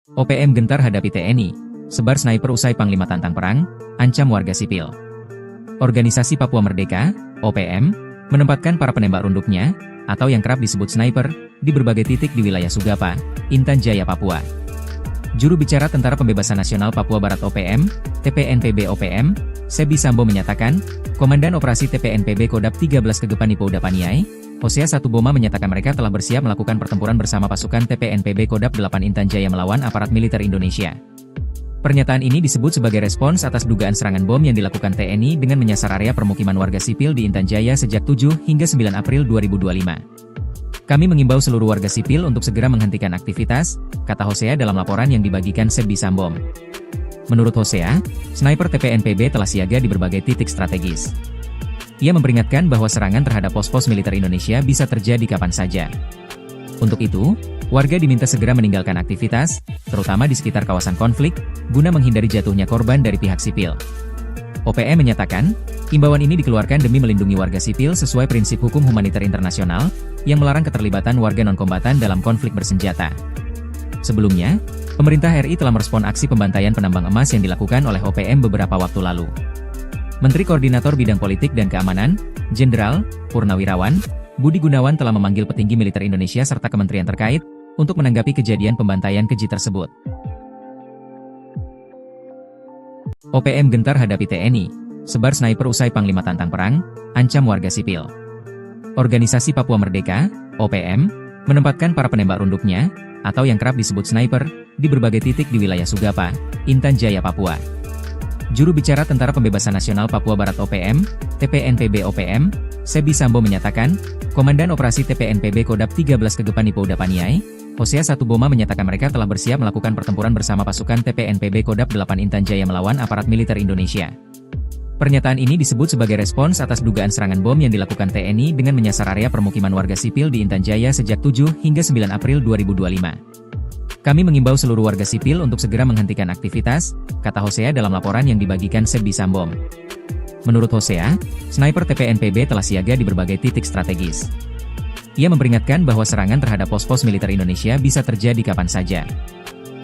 OPM gentar hadapi TNI, sebar sniper usai Panglima tantang perang, ancam warga sipil. Organisasi Papua Merdeka, OPM, menempatkan para penembak runduknya, atau yang kerap disebut sniper, di berbagai titik di wilayah Sugapa, Intan Jaya, Papua. Juru bicara Tentara Pembebasan Nasional Papua Barat OPM, TPNPB OPM, Sebi Sambo menyatakan, Komandan Operasi TPNPB Kodap 13 Kegepani Pouda Paniai, Hosea Satuboma menyatakan mereka telah bersiap melakukan pertempuran bersama pasukan TPNPB Kodap 8 Intan Jaya melawan aparat militer Indonesia. Pernyataan ini disebut sebagai respons atas dugaan serangan bom yang dilakukan TNI dengan menyasar area permukiman warga sipil di Intan Jaya sejak 7 hingga 9 April 2025. Kami mengimbau seluruh warga sipil untuk segera menghentikan aktivitas, kata Hosea dalam laporan yang dibagikan Sebi Sambom. Menurut Hosea, sniper TPNPB telah siaga di berbagai titik strategis. Ia memperingatkan bahwa serangan terhadap pos-pos militer Indonesia bisa terjadi kapan saja. Untuk itu, warga diminta segera meninggalkan aktivitas, terutama di sekitar kawasan konflik, guna menghindari jatuhnya korban dari pihak sipil. OPM menyatakan, imbauan ini dikeluarkan demi melindungi warga sipil sesuai prinsip hukum humaniter internasional, yang melarang keterlibatan warga non-kombatan dalam konflik bersenjata. Sebelumnya, pemerintah RI telah merespon aksi pembantaian penambang emas yang dilakukan oleh OPM beberapa waktu lalu. Menteri Koordinator Bidang Politik dan Keamanan, Jenderal Purnawirawan Budi Gunawan telah memanggil petinggi militer Indonesia serta kementerian terkait untuk menanggapi kejadian pembantaian keji tersebut. OPM gentar hadapi TNI, sebar sniper usai Panglima tantang perang, ancam warga sipil. Organisasi Papua Merdeka, OPM, menempatkan para penembak runduknya, atau yang kerap disebut sniper, di berbagai titik di wilayah Sugapa, Intan Jaya, Papua. Juru bicara Tentara Pembebasan Nasional Papua Barat OPM, TPNPB OPM, Sebi Sambo menyatakan, Komandan Operasi TPNPB Kodap 13 Kegepani Pouda Paniai, Hosea Satuboma menyatakan mereka telah bersiap melakukan pertempuran bersama pasukan TPNPB Kodap 8 Intan Jaya melawan aparat militer Indonesia. Pernyataan ini disebut sebagai respons atas dugaan serangan bom yang dilakukan TNI dengan menyasar area permukiman warga sipil di Intan Jaya sejak 7 hingga 9 April 2025. Kami mengimbau seluruh warga sipil untuk segera menghentikan aktivitas, kata Hosea dalam laporan yang dibagikan Sebi Sambom. Menurut Hosea, sniper TPNPB telah siaga di berbagai titik strategis. Ia memperingatkan bahwa serangan terhadap pos-pos militer Indonesia bisa terjadi kapan saja.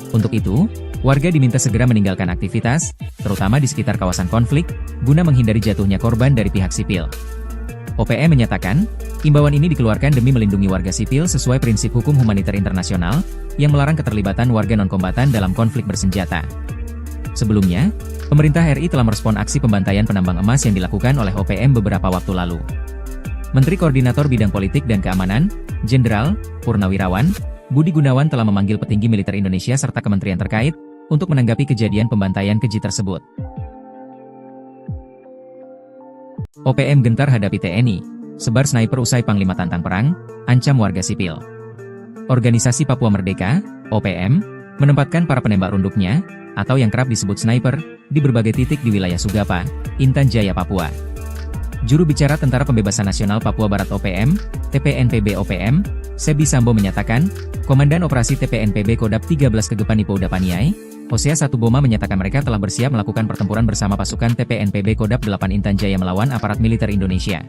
Untuk itu, warga diminta segera meninggalkan aktivitas, terutama di sekitar kawasan konflik, guna menghindari jatuhnya korban dari pihak sipil. OPM menyatakan, imbauan ini dikeluarkan demi melindungi warga sipil sesuai prinsip hukum humaniter internasional, yang melarang keterlibatan warga non-kombatan dalam konflik bersenjata. Sebelumnya, pemerintah RI telah merespon aksi pembantaian penambang emas yang dilakukan oleh OPM beberapa waktu lalu. Menteri Koordinator Bidang Politik dan Keamanan, Jenderal Purnawirawan Budi Gunawan telah memanggil petinggi militer Indonesia serta kementerian terkait untuk menanggapi kejadian pembantaian keji tersebut. OPM gentar hadapi TNI, sebar sniper usai Panglima tantang perang, ancam warga sipil. Organisasi Papua Merdeka, OPM, menempatkan para penembak runduknya, atau yang kerap disebut sniper, di berbagai titik di wilayah Sugapa, Intan Jaya, Papua. Juru bicara Tentara Pembebasan Nasional Papua Barat OPM, TPNPB OPM, Sebi Sambo menyatakan, Komandan Operasi TPNPB Kodap 13 Kegepani Pouda Paniai, Hosea Satuboma menyatakan mereka telah bersiap melakukan pertempuran bersama pasukan TPNPB Kodap 8 Intan Jaya melawan aparat militer Indonesia.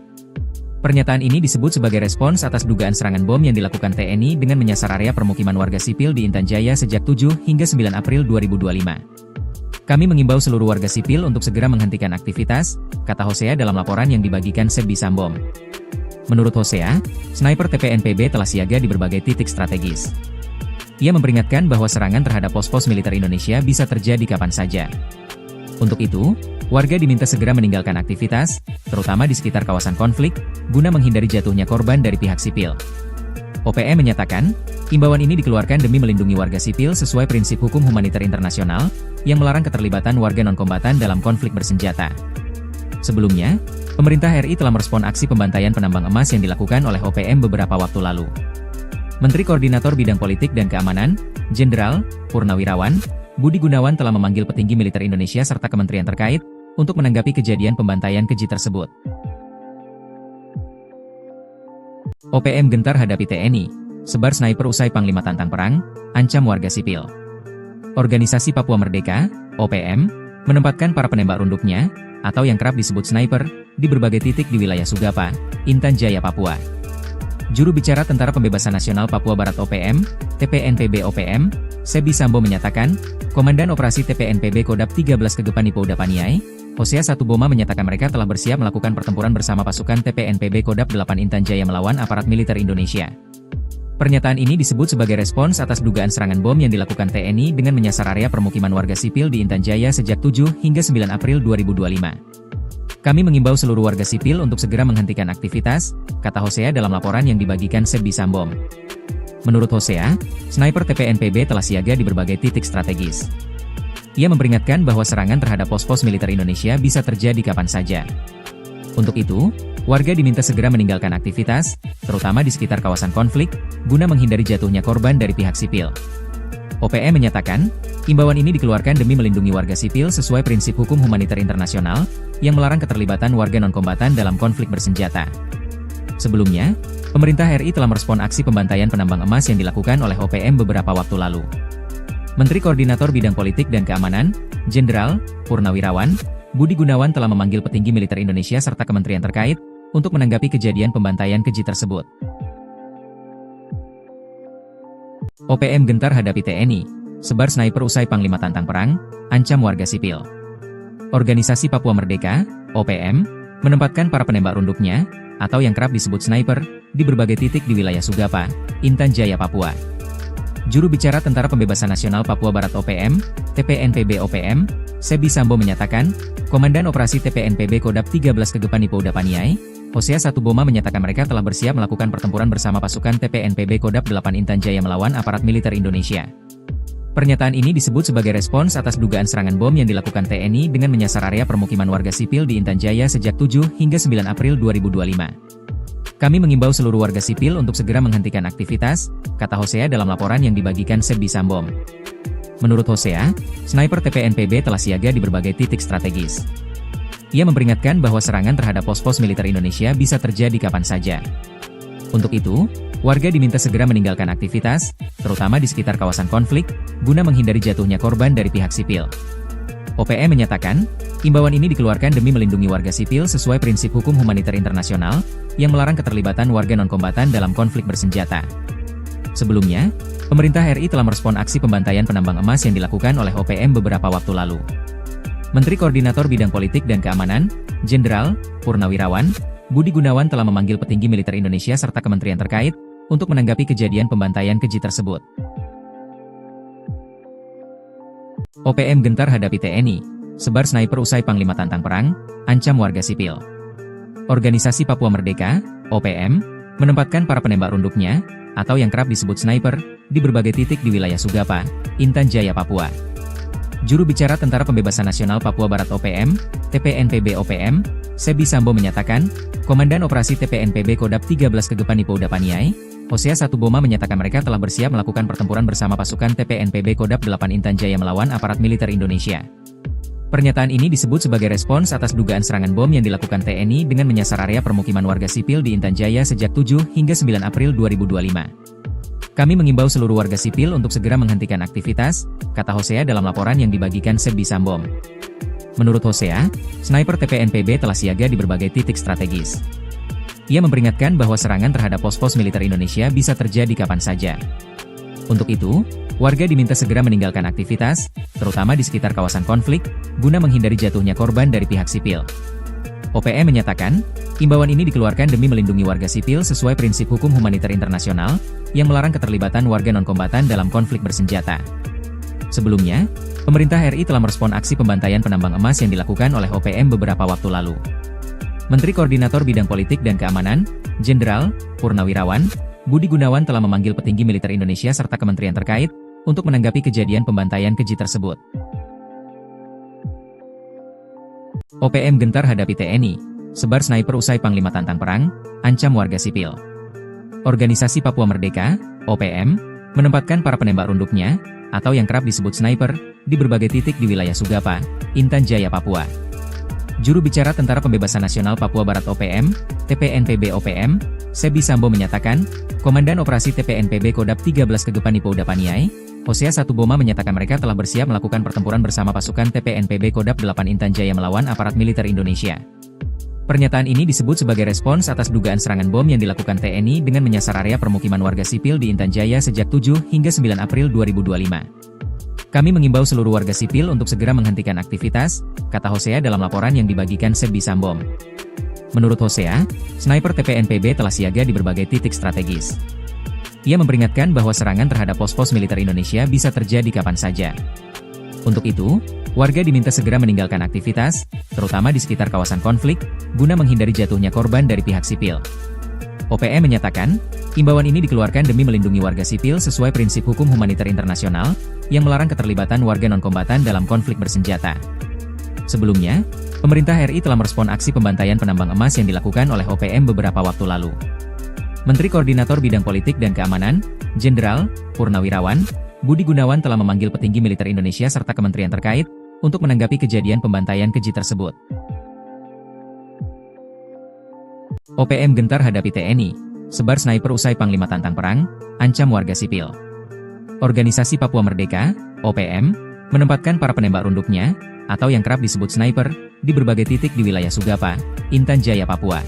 Pernyataan ini disebut sebagai respons atas dugaan serangan bom yang dilakukan TNI dengan menyasar area permukiman warga sipil di Intan Jaya sejak 7 hingga 9 April 2025. Kami mengimbau seluruh warga sipil untuk segera menghentikan aktivitas, kata Hosea dalam laporan yang dibagikan Sebi Sambom. Menurut Hosea, sniper TPNPB telah siaga di berbagai titik strategis. Ia memperingatkan bahwa serangan terhadap pos-pos militer Indonesia bisa terjadi kapan saja. Untuk itu, warga diminta segera meninggalkan aktivitas, terutama di sekitar kawasan konflik, guna menghindari jatuhnya korban dari pihak sipil. OPM menyatakan, imbauan ini dikeluarkan demi melindungi warga sipil sesuai prinsip hukum humaniter internasional, yang melarang keterlibatan warga non-kombatan dalam konflik bersenjata. Sebelumnya, pemerintah RI telah merespon aksi pembantaian penambang emas yang dilakukan oleh OPM beberapa waktu lalu. Menteri Koordinator Bidang Politik dan Keamanan, Jenderal Purnawirawan Budi Gunawan telah memanggil petinggi militer Indonesia serta kementerian terkait untuk menanggapi kejadian pembantaian keji tersebut. OPM gentar hadapi TNI, sebar sniper usai Panglima tantang perang, ancam warga sipil. Organisasi Papua Merdeka, OPM, menempatkan para penembak runduknya, atau yang kerap disebut sniper, di berbagai titik di wilayah Sugapa, Intan Jaya, Papua. Juru bicara Tentara Pembebasan Nasional Papua Barat OPM, TPNPB OPM, Sebi Sambo menyatakan, Komandan Operasi TPNPB Kodap 13 Gegepani Pouda Paniai, Hosea Satuboma menyatakan mereka telah bersiap melakukan pertempuran bersama pasukan TPNPB Kodap 8 Intan Jaya melawan aparat militer Indonesia. Pernyataan ini disebut sebagai respons atas dugaan serangan bom yang dilakukan TNI dengan menyasar area permukiman warga sipil di Intan Jaya sejak 7 hingga 9 April 2025. Kami mengimbau seluruh warga sipil untuk segera menghentikan aktivitas, kata Hosea dalam laporan yang dibagikan Sebi Sambo. Menurut Hosea, sniper TPNPB telah siaga di berbagai titik strategis. Ia memperingatkan bahwa serangan terhadap pos-pos militer Indonesia bisa terjadi kapan saja. Untuk itu, warga diminta segera meninggalkan aktivitas, terutama di sekitar kawasan konflik, guna menghindari jatuhnya korban dari pihak sipil. OPM menyatakan, imbauan ini dikeluarkan demi melindungi warga sipil sesuai prinsip hukum humaniter internasional, yang melarang keterlibatan warga non-kombatan dalam konflik bersenjata. Sebelumnya, pemerintah RI telah merespon aksi pembantaian penambang emas yang dilakukan oleh OPM beberapa waktu lalu. Menteri Koordinator Bidang Politik dan Keamanan, Jenderal Purnawirawan Budi Gunawan telah memanggil petinggi militer Indonesia serta kementerian terkait untuk menanggapi kejadian pembantaian keji tersebut. OPM gentar hadapi TNI, sebar sniper usai Panglima tantang perang, ancam warga sipil. Organisasi Papua Merdeka, OPM, menempatkan para penembak runduknya, atau yang kerap disebut sniper, di berbagai titik di wilayah Sugapa, Intan Jaya, Papua. Juru bicara Tentara Pembebasan Nasional Papua Barat OPM, TPNPB OPM, Sebi Sambo menyatakan, Komandan Operasi TPNPB Kodap 13 Gegepani Pouda Paniai, Hosea Satuboma menyatakan mereka telah bersiap melakukan pertempuran bersama pasukan TPNPB Kodap 8 Intan Jaya melawan aparat militer Indonesia. Pernyataan ini disebut sebagai respons atas dugaan serangan bom yang dilakukan TNI dengan menyasar area permukiman warga sipil di Intan Jaya sejak 7 hingga 9 April 2025. Kami mengimbau seluruh warga sipil untuk segera menghentikan aktivitas, kata Hosea dalam laporan yang dibagikan Sebi Sambo. Menurut Hosea, sniper TPNPB telah siaga di berbagai titik strategis. Ia memperingatkan bahwa serangan terhadap pos-pos militer Indonesia bisa terjadi kapan saja. Untuk itu, warga diminta segera meninggalkan aktivitas, terutama di sekitar kawasan konflik, guna menghindari jatuhnya korban dari pihak sipil. OPM menyatakan, imbauan ini dikeluarkan demi melindungi warga sipil sesuai prinsip hukum humaniter internasional, yang melarang keterlibatan warga non-kombatan dalam konflik bersenjata. Sebelumnya, pemerintah RI telah merespon aksi pembantaian penambang emas yang dilakukan oleh OPM beberapa waktu lalu. Menteri Koordinator Bidang Politik dan Keamanan, Jenderal Purnawirawan Budi Gunawan telah memanggil petinggi militer Indonesia serta kementerian terkait untuk menanggapi kejadian pembantaian keji tersebut. OPM gentar hadapi TNI, sebar sniper usai Panglima tantang perang, ancam warga sipil. Organisasi Papua Merdeka, OPM, menempatkan para penembak runduknya, atau yang kerap disebut sniper, di berbagai titik di wilayah Sugapa, Intan Jaya, Papua. Juru bicara Tentara Pembebasan Nasional Papua Barat OPM, TPNPB OPM, Sebi Sambo menyatakan, Komandan Operasi TPNPB Kodap 13 Gegepani Pouda Paniai, Hosea Satuboma menyatakan mereka telah bersiap melakukan pertempuran bersama pasukan TPNPB Kodap 8 Intan Jaya melawan aparat militer Indonesia. Pernyataan ini disebut sebagai respons atas dugaan serangan bom yang dilakukan TNI dengan menyasar area permukiman warga sipil di Intan Jaya sejak 7 hingga 9 April 2025. Kami mengimbau seluruh warga sipil untuk segera menghentikan aktivitas, kata Hosea dalam laporan yang dibagikan Sebi Sambo. Menurut Hosea, sniper TPNPB telah siaga di berbagai titik strategis. Ia memperingatkan bahwa serangan terhadap pos-pos militer Indonesia bisa terjadi kapan saja. Untuk itu, warga diminta segera meninggalkan aktivitas, terutama di sekitar kawasan konflik, guna menghindari jatuhnya korban dari pihak sipil. OPM menyatakan, imbauan ini dikeluarkan demi melindungi warga sipil sesuai prinsip hukum humaniter internasional, yang melarang keterlibatan warga non-kombatan dalam konflik bersenjata. Sebelumnya, pemerintah RI telah merespon aksi pembantaian penambang emas yang dilakukan oleh OPM beberapa waktu lalu. Menteri Koordinator Bidang Politik dan Keamanan, Jenderal Purnawirawan Budi Gunawan telah memanggil petinggi militer Indonesia serta kementerian terkait untuk menanggapi kejadian pembantaian keji tersebut. OPM gentar hadapi TNI, sebar sniper usai Panglima tantang perang, ancam warga sipil. Organisasi Papua Merdeka, OPM, menempatkan para penembak runduknya, atau yang kerap disebut sniper, di berbagai titik di wilayah Sugapa, Intan Jaya, Papua. Juru bicara Tentara Pembebasan Nasional Papua Barat OPM, TPNPB OPM, Sebi Sambo menyatakan, Komandan Operasi TPNPB Kodap 13 Gegepani Pouda Paniai, Hosea Satuboma menyatakan mereka telah bersiap melakukan pertempuran bersama pasukan TPNPB Kodap 8 Intan Jaya melawan aparat militer Indonesia. Pernyataan ini disebut sebagai respons atas dugaan serangan bom yang dilakukan TNI dengan menyasar area permukiman warga sipil di Intan Jaya sejak 7 hingga 9 April 2025. Kami mengimbau seluruh warga sipil untuk segera menghentikan aktivitas, kata Hosea dalam laporan yang dibagikan Sebbi Sambom. Menurut Hosea, sniper TPNPB telah siaga di berbagai titik strategis. Ia memperingatkan bahwa serangan terhadap pos-pos militer Indonesia bisa terjadi kapan saja. Untuk itu, warga diminta segera meninggalkan aktivitas, terutama di sekitar kawasan konflik, guna menghindari jatuhnya korban dari pihak sipil. OPM menyatakan, imbauan ini dikeluarkan demi melindungi warga sipil sesuai prinsip hukum humaniter internasional, yang melarang keterlibatan warga non-kombatan dalam konflik bersenjata. Sebelumnya, pemerintah RI telah merespon aksi pembantaian penambang emas yang dilakukan oleh OPM beberapa waktu lalu. Menteri Koordinator Bidang Politik dan Keamanan, Jenderal Purnawirawan Budi Gunawan telah memanggil petinggi militer Indonesia serta kementerian terkait untuk menanggapi kejadian pembantaian keji tersebut. OPM gentar hadapi TNI, sebar sniper usai Panglima tantang perang, ancam warga sipil. Organisasi Papua Merdeka, OPM, menempatkan para penembak runduknya, atau yang kerap disebut sniper, di berbagai titik di wilayah Sugapa, Intan Jaya, Papua.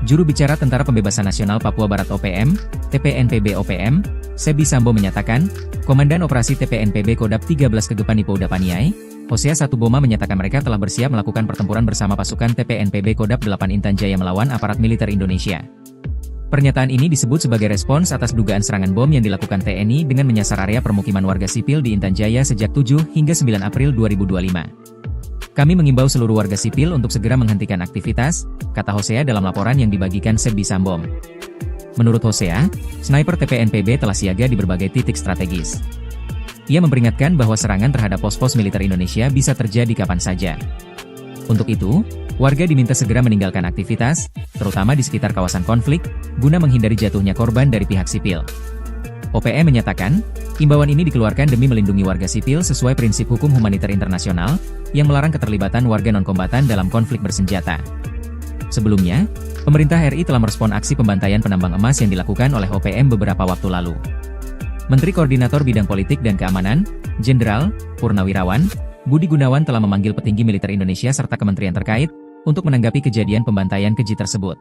Juru bicara Tentara Pembebasan Nasional Papua Barat OPM, TPNPB OPM, Sebbi Sambom menyatakan, Komandan Operasi TPNPB Kodap 13 Kegepan Ipouda Paniai, Hosea Satuboma menyatakan mereka telah bersiap melakukan pertempuran bersama pasukan TPNPB Kodap 8 Intan Jaya melawan aparat militer Indonesia. Pernyataan ini disebut sebagai respons atas dugaan serangan bom yang dilakukan TNI dengan menyasar area permukiman warga sipil di Intan Jaya sejak 7 hingga 9 April 2025. Kami mengimbau seluruh warga sipil untuk segera menghentikan aktivitas, kata Hosea dalam laporan yang dibagikan Sebbi Sambom. Menurut Hosea, sniper TPNPB telah siaga di berbagai titik strategis. Ia memperingatkan bahwa serangan terhadap pos-pos militer Indonesia bisa terjadi kapan saja. Untuk itu, warga diminta segera meninggalkan aktivitas, terutama di sekitar kawasan konflik, guna menghindari jatuhnya korban dari pihak sipil. OPM menyatakan, imbauan ini dikeluarkan demi melindungi warga sipil sesuai prinsip hukum humaniter internasional, yang melarang keterlibatan warga non-kombatan dalam konflik bersenjata. Sebelumnya, pemerintah RI telah merespon aksi pembantaian penambang emas yang dilakukan oleh OPM beberapa waktu lalu. Menteri Koordinator Bidang Politik dan Keamanan, Jenderal Purnawirawan Budi Gunawan telah memanggil petinggi militer Indonesia serta kementerian terkait untuk menanggapi kejadian pembantaian keji tersebut.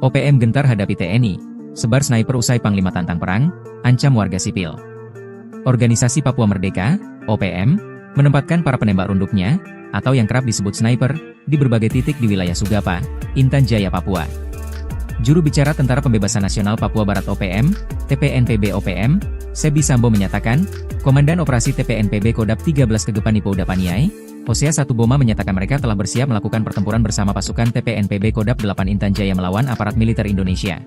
OPM gentar hadapi TNI, sebar sniper usai Panglima tantang perang, ancam warga sipil. Organisasi Papua Merdeka, OPM, menempatkan para penembak runduknya, atau yang kerap disebut sniper, di berbagai titik di wilayah Sugapa, Intan Jaya, Papua. Juru bicara Tentara Pembebasan Nasional Papua Barat OPM, TPNPB OPM, Sebbi Sambom menyatakan, Komandan Operasi TPNPB Kodap 13 Kegepan Ipouda Paniai, Hosea Satuboma menyatakan mereka telah bersiap melakukan pertempuran bersama pasukan TPNPB Kodap 8 Intan Jaya melawan aparat militer Indonesia.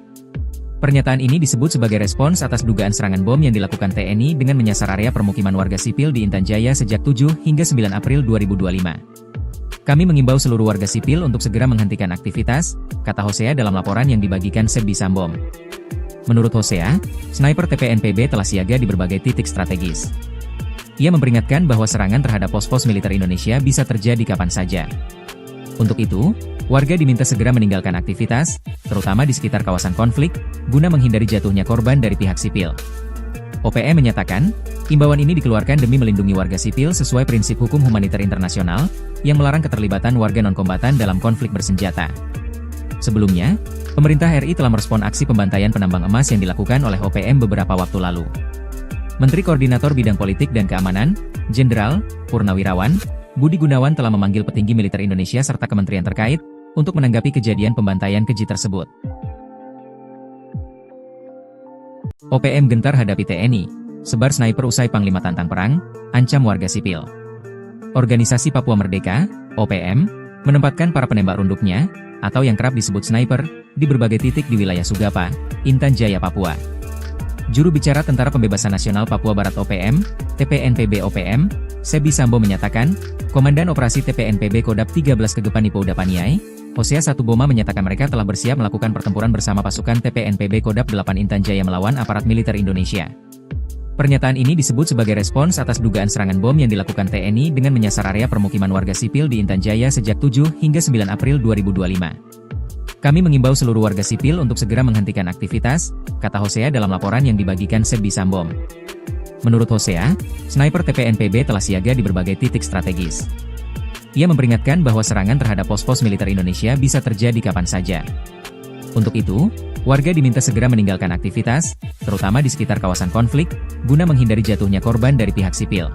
Pernyataan ini disebut sebagai respons atas dugaan serangan bom yang dilakukan TNI dengan menyasar area permukiman warga sipil di Intan Jaya sejak 7 hingga 9 April 2025. Kami mengimbau seluruh warga sipil untuk segera menghentikan aktivitas, kata Hosea dalam laporan yang dibagikan Sebbi Sambom. Menurut Hosea, sniper TPNPB telah siaga di berbagai titik strategis. Ia memperingatkan bahwa serangan terhadap pos-pos militer Indonesia bisa terjadi kapan saja. Untuk itu, warga diminta segera meninggalkan aktivitas, terutama di sekitar kawasan konflik, guna menghindari jatuhnya korban dari pihak sipil. OPM menyatakan, imbauan ini dikeluarkan demi melindungi warga sipil sesuai prinsip hukum humaniter internasional, yang melarang keterlibatan warga non-kombatan dalam konflik bersenjata. Sebelumnya, pemerintah RI telah merespon aksi pembantaian penambang emas yang dilakukan oleh OPM beberapa waktu lalu. Menteri Koordinator Bidang Politik dan Keamanan, Jenderal Purnawirawan Budi Gunawan telah memanggil petinggi militer Indonesia serta kementerian terkait untuk menanggapi kejadian pembantaian keji tersebut. OPM gentar hadapi TNI, sebar sniper usai Panglima tantang perang, ancam warga sipil. Organisasi Papua Merdeka, OPM, menempatkan para penembak runduknya, atau yang kerap disebut sniper, di berbagai titik di wilayah Sugapa, Intan Jaya, Papua. Juru bicara Tentara Pembebasan Nasional Papua Barat OPM, TPNPB OPM, Sebbi Sambom menyatakan, Komandan Operasi TPNPB Kodap 13 Kegepan Ipouda Paniai, Hosea Satuboma menyatakan mereka telah bersiap melakukan pertempuran bersama pasukan TPNPB Kodap 8 Intan Jaya melawan aparat militer Indonesia. Pernyataan ini disebut sebagai respons atas dugaan serangan bom yang dilakukan TNI dengan menyasar area permukiman warga sipil di Intan Jaya sejak 7 hingga 9 April 2025. Kami mengimbau seluruh warga sipil untuk segera menghentikan aktivitas, kata Hosea dalam laporan yang dibagikan Sebbi Sambom. Menurut Hosea, sniper TPNPB telah siaga di berbagai titik strategis. Ia memperingatkan bahwa serangan terhadap pos-pos militer Indonesia bisa terjadi kapan saja. Untuk itu, warga diminta segera meninggalkan aktivitas, terutama di sekitar kawasan konflik, guna menghindari jatuhnya korban dari pihak sipil.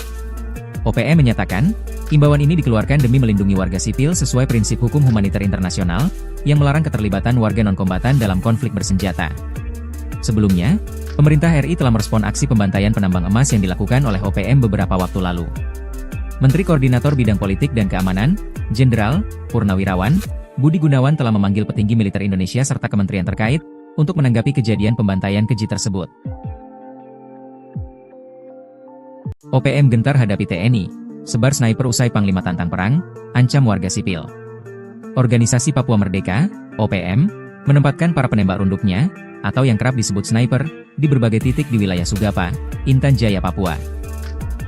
OPM menyatakan, imbauan ini dikeluarkan demi melindungi warga sipil sesuai prinsip hukum humaniter internasional, yang melarang keterlibatan warga non-kombatan dalam konflik bersenjata. Sebelumnya, pemerintah RI telah merespon aksi pembantaian penambang emas yang dilakukan oleh OPM beberapa waktu lalu. Menteri Koordinator Bidang Politik dan Keamanan, Jenderal Purnawirawan Budi Gunawan telah memanggil petinggi militer Indonesia serta kementerian terkait untuk menanggapi kejadian pembantaian keji tersebut. OPM gentar hadapi TNI, sebar sniper usai Panglima tantang perang, ancam warga sipil. Organisasi Papua Merdeka, OPM, menempatkan para penembak runduknya, atau yang kerap disebut sniper, di berbagai titik di wilayah Sugapa, Intan Jaya, Papua.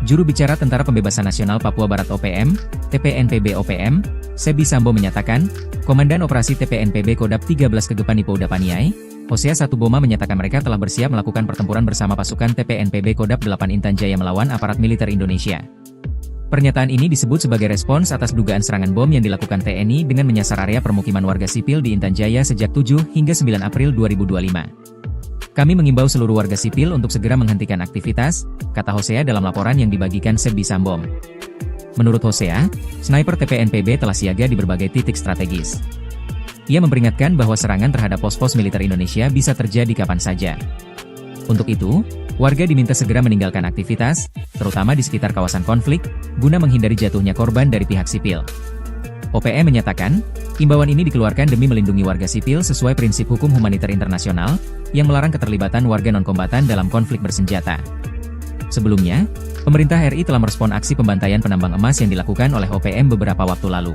Juru bicara Tentara Pembebasan Nasional Papua Barat OPM, TPNPB OPM, Sebi Sambo menyatakan, Komandan Operasi TPNPB Kodap 13 Kegepan Ipo Udapaniai, Hosea Satuboma menyatakan mereka telah bersiap melakukan pertempuran bersama pasukan TPNPB Kodap 8 Intan Jaya melawan aparat militer Indonesia. Pernyataan ini disebut sebagai respons atas dugaan serangan bom yang dilakukan TNI dengan menyasar area permukiman warga sipil di Intan Jaya sejak 7 hingga 9 April 2025. Kami mengimbau seluruh warga sipil untuk segera menghentikan aktivitas, kata Hosea dalam laporan yang dibagikan Sebi Sambo. Menurut Hosea, sniper TPNPB telah siaga di berbagai titik strategis. Ia memperingatkan bahwa serangan terhadap pos-pos militer Indonesia bisa terjadi kapan saja. Untuk itu, warga diminta segera meninggalkan aktivitas, terutama di sekitar kawasan konflik, guna menghindari jatuhnya korban dari pihak sipil. OPM menyatakan, imbauan ini dikeluarkan demi melindungi warga sipil sesuai prinsip hukum humaniter internasional, yang melarang keterlibatan warga non-kombatan dalam konflik bersenjata. Sebelumnya, pemerintah RI telah merespon aksi pembantaian penambang emas yang dilakukan oleh OPM beberapa waktu lalu.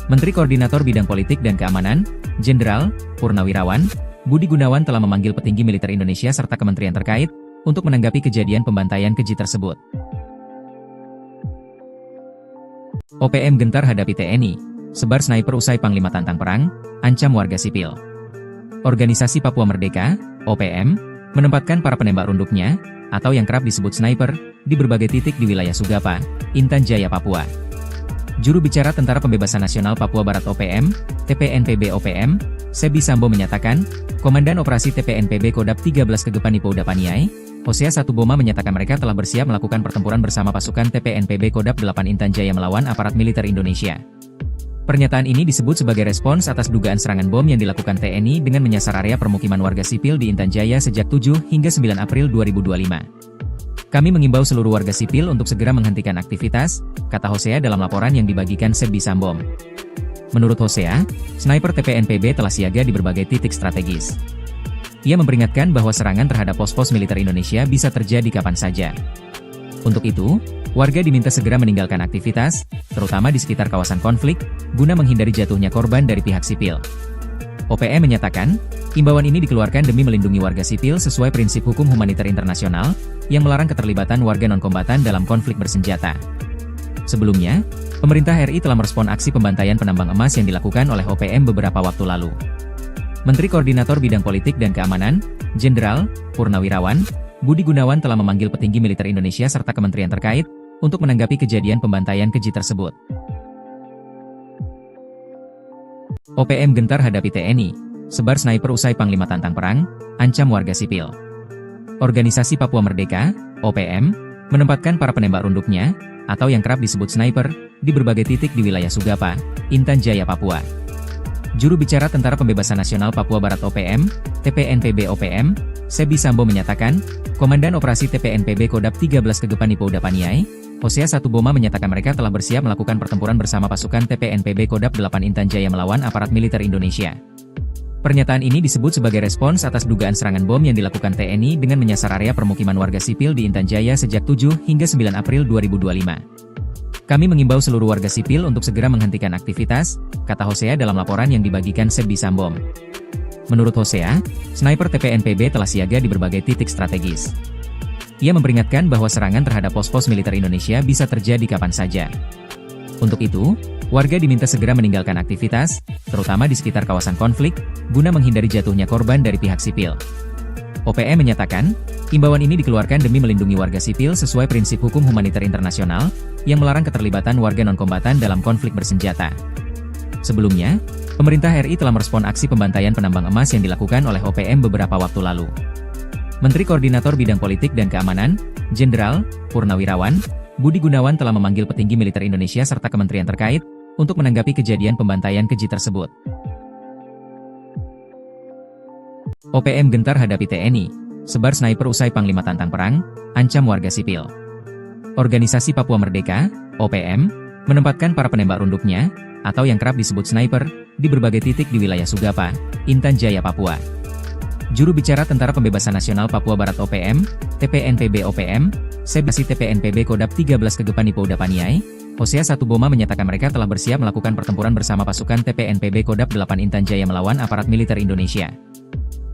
Menteri Koordinator Bidang Politik dan Keamanan, Jenderal Purnawirawan Budi Gunawan telah memanggil petinggi militer Indonesia serta kementerian terkait untuk menanggapi kejadian pembantaian keji tersebut. OPM gentar hadapi TNI, sebar sniper usai Panglima tantang perang, ancam warga sipil. Organisasi Papua Merdeka, OPM, menempatkan para penembak runduknya, atau yang kerap disebut sniper, di berbagai titik di wilayah Sugapa, Intan Jaya, Papua. Juru bicara Tentara Pembebasan Nasional Papua Barat OPM, TPNPB OPM, Sebi Sambo menyatakan, Komandan Operasi TPNPB Kodap 13 Kegepan Ipo Udapaniai, Hosea Satuboma menyatakan mereka telah bersiap melakukan pertempuran bersama pasukan TPNPB Kodap 8 Intan Jaya melawan aparat militer Indonesia. Pernyataan ini disebut sebagai respons atas dugaan serangan bom yang dilakukan TNI dengan menyasar area permukiman warga sipil di Intan Jaya sejak 7 hingga 9 April 2025. Kami mengimbau seluruh warga sipil untuk segera menghentikan aktivitas, kata Hosea dalam laporan yang dibagikan Sebi Sambo. Menurut Hosea, sniper TPNPB telah siaga di berbagai titik strategis. Ia memperingatkan bahwa serangan terhadap pos-pos militer Indonesia bisa terjadi kapan saja. Untuk itu, warga diminta segera meninggalkan aktivitas, terutama di sekitar kawasan konflik, guna menghindari jatuhnya korban dari pihak sipil. OPM menyatakan, imbauan ini dikeluarkan demi melindungi warga sipil sesuai prinsip hukum humaniter internasional, yang melarang keterlibatan warga non-kombatan dalam konflik bersenjata. Sebelumnya, pemerintah RI telah merespon aksi pembantaian penambang emas yang dilakukan oleh OPM beberapa waktu lalu. Menteri Koordinator Bidang Politik dan Keamanan, Jenderal Purnawirawan Budi Gunawan telah memanggil petinggi militer Indonesia serta kementerian terkait untuk menanggapi kejadian pembantaian keji tersebut. OPM gentar hadapi TNI, sebar sniper usai Panglima tantang perang, ancam warga sipil. Organisasi Papua Merdeka, OPM, menempatkan para penembak runduknya, atau yang kerap disebut sniper, di berbagai titik di wilayah Sugapa, Intan Jaya, Papua. Juru bicara Tentara Pembebasan Nasional Papua Barat OPM, TPNPB OPM, Sebi Sambo menyatakan, Komandan Operasi TPNPB Kodap 13 Kegepan Ipo Udapaniai, Hosea Satuboma menyatakan mereka telah bersiap melakukan pertempuran bersama pasukan TPNPB Kodap 8 Intan Jaya melawan aparat militer Indonesia. Pernyataan ini disebut sebagai respons atas dugaan serangan bom yang dilakukan TNI dengan menyasar area permukiman warga sipil di Intan Jaya sejak 7 hingga 9 April 2025. Kami mengimbau seluruh warga sipil untuk segera menghentikan aktivitas, kata Hosea dalam laporan yang dibagikan Sebi Sambo. Menurut Hosea, sniper TPNPB telah siaga di berbagai titik strategis. Ia memperingatkan bahwa serangan terhadap pos-pos militer Indonesia bisa terjadi kapan saja. Untuk itu, warga diminta segera meninggalkan aktivitas, terutama di sekitar kawasan konflik, guna menghindari jatuhnya korban dari pihak sipil. OPM menyatakan, imbauan ini dikeluarkan demi melindungi warga sipil sesuai prinsip hukum humaniter internasional, yang melarang keterlibatan warga non-kombatan dalam konflik bersenjata. Sebelumnya, pemerintah RI telah merespon aksi pembantaian penambang emas yang dilakukan oleh OPM beberapa waktu lalu. Menteri Koordinator Bidang Politik dan Keamanan, Jenderal Purnawirawan Budi Gunawan telah memanggil petinggi militer Indonesia serta kementerian terkait untuk menanggapi kejadian pembantaian keji tersebut. OPM gentar hadapi TNI, sebar sniper usai Panglima tantang perang, ancam warga sipil. Organisasi Papua Merdeka, OPM, menempatkan para penembak runduknya, atau yang kerap disebut sniper, di berbagai titik di wilayah Sugapa, Intan Jaya, Papua. Juru bicara Tentara Pembebasan Nasional Papua Barat OPM, TPNPB OPM, Sebasi TPNPB Kodap 13 Kegepan Ipo Udapaniai, Hosea Satuboma menyatakan mereka telah bersiap melakukan pertempuran bersama pasukan TPNPB Kodap 8 Intan Jaya melawan aparat militer Indonesia.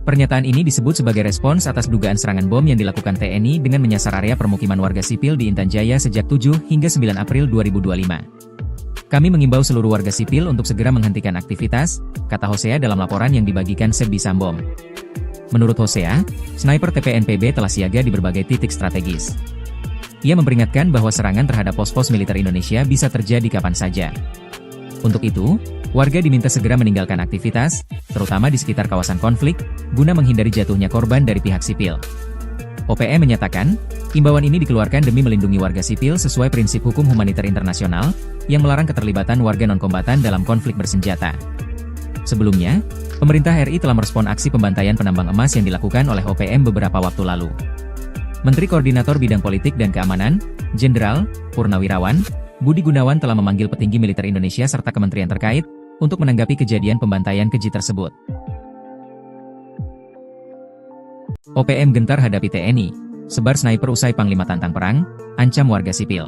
Pernyataan ini disebut sebagai respons atas dugaan serangan bom yang dilakukan TNI dengan menyasar area permukiman warga sipil di Intan Jaya sejak 7 hingga 9 April 2025. Kami mengimbau seluruh warga sipil untuk segera menghentikan aktivitas, kata Hosea dalam laporan yang dibagikan Sebi Sambom. Menurut Hosea, sniper TPNPB telah siaga di berbagai titik strategis. Ia memperingatkan bahwa serangan terhadap pos-pos militer Indonesia bisa terjadi kapan saja. Untuk itu, warga diminta segera meninggalkan aktivitas, terutama di sekitar kawasan konflik, guna menghindari jatuhnya korban dari pihak sipil. OPM menyatakan, imbauan ini dikeluarkan demi melindungi warga sipil sesuai prinsip hukum humaniter internasional, yang melarang keterlibatan warga non-kombatan dalam konflik bersenjata. Sebelumnya, pemerintah RI telah merespon aksi pembantaian penambang emas yang dilakukan oleh OPM beberapa waktu lalu. Menteri Koordinator Bidang Politik dan Keamanan, Jenderal Purnawirawan Budi Gunawan telah memanggil petinggi militer Indonesia serta kementerian terkait untuk menanggapi kejadian pembantaian keji tersebut. OPM gentar hadapi TNI, sebar sniper usai Panglima tantang perang, ancam warga sipil.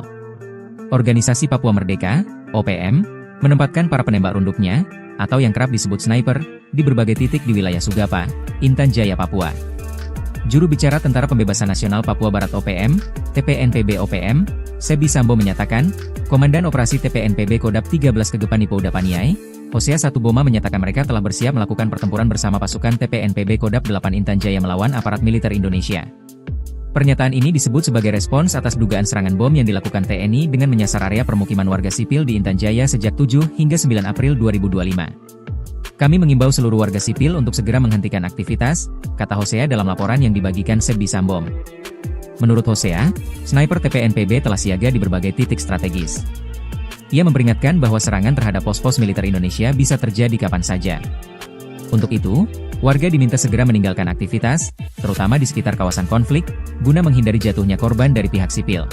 Organisasi Papua Merdeka, OPM, menempatkan para penembak runduknya, atau yang kerap disebut sniper, di berbagai titik di wilayah Sugapa, Intan Jaya, Papua. Juru bicara Tentara Pembebasan Nasional Papua Barat OPM, TPNPB OPM, Sebi Sambo menyatakan, Komandan Operasi TPNPB Kodap 13 Kegepan Ipo Udapaniai, Hosea Satuboma menyatakan mereka telah bersiap melakukan pertempuran bersama pasukan TPNPB Kodap 8 Intan Jaya melawan aparat militer Indonesia. Pernyataan ini disebut sebagai respons atas dugaan serangan bom yang dilakukan TNI dengan menyasar area permukiman warga sipil di Intan Jaya sejak 7 hingga 9 April 2025. Kami mengimbau seluruh warga sipil untuk segera menghentikan aktivitas, kata Hosea dalam laporan yang dibagikan Sebi Sambom. Menurut Hosea, sniper TPNPB telah siaga di berbagai titik strategis. Ia memperingatkan bahwa serangan terhadap pos-pos militer Indonesia bisa terjadi kapan saja. Untuk itu, warga diminta segera meninggalkan aktivitas, terutama di sekitar kawasan konflik, guna menghindari jatuhnya korban dari pihak sipil.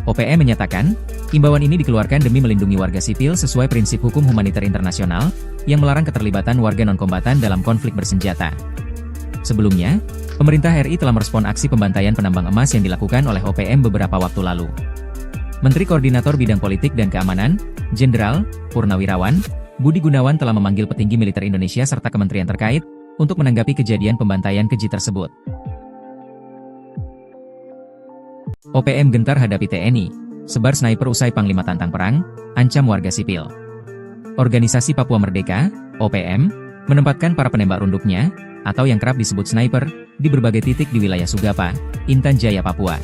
OPM menyatakan, imbauan ini dikeluarkan demi melindungi warga sipil sesuai prinsip hukum humaniter internasional, yang melarang keterlibatan warga non-kombatan dalam konflik bersenjata. Sebelumnya, pemerintah RI telah merespon aksi pembantaian penambang emas yang dilakukan oleh OPM beberapa waktu lalu. Menteri Koordinator Bidang Politik dan Keamanan, Jenderal Purnawirawan Budi Gunawan telah memanggil petinggi militer Indonesia serta kementerian terkait untuk menanggapi kejadian pembantaian keji tersebut. OPM gentar hadapi TNI, sebar sniper usai Panglima tantang perang, ancam warga sipil. Organisasi Papua Merdeka, OPM, menempatkan para penembak runduknya, atau yang kerap disebut sniper, di berbagai titik di wilayah Sugapa, Intan Jaya, Papua.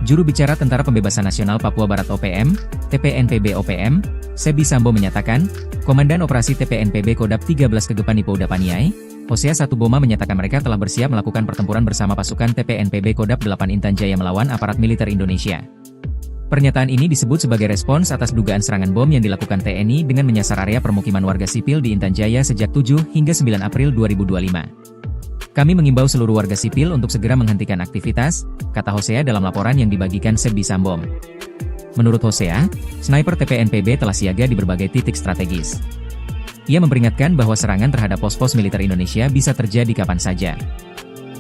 Juru bicara Tentara Pembebasan Nasional Papua Barat OPM, TPNPB OPM, Sebi Sambo menyatakan, Komandan Operasi TPNPB Kodap 13 Kegepan Ipo Udapaniai, Hosea Satuboma menyatakan mereka telah bersiap melakukan pertempuran bersama pasukan TPNPB Kodap 8 Intan Jaya melawan aparat militer Indonesia. Pernyataan ini disebut sebagai respons atas dugaan serangan bom yang dilakukan TNI dengan menyasar area permukiman warga sipil di Intan Jaya sejak 7 hingga 9 April 2025. Kami mengimbau seluruh warga sipil untuk segera menghentikan aktivitas, kata Hosea dalam laporan yang dibagikan Sebi Sambom. Menurut Hosea, sniper TPNPB telah siaga di berbagai titik strategis. Ia memperingatkan bahwa serangan terhadap pos-pos militer Indonesia bisa terjadi kapan saja.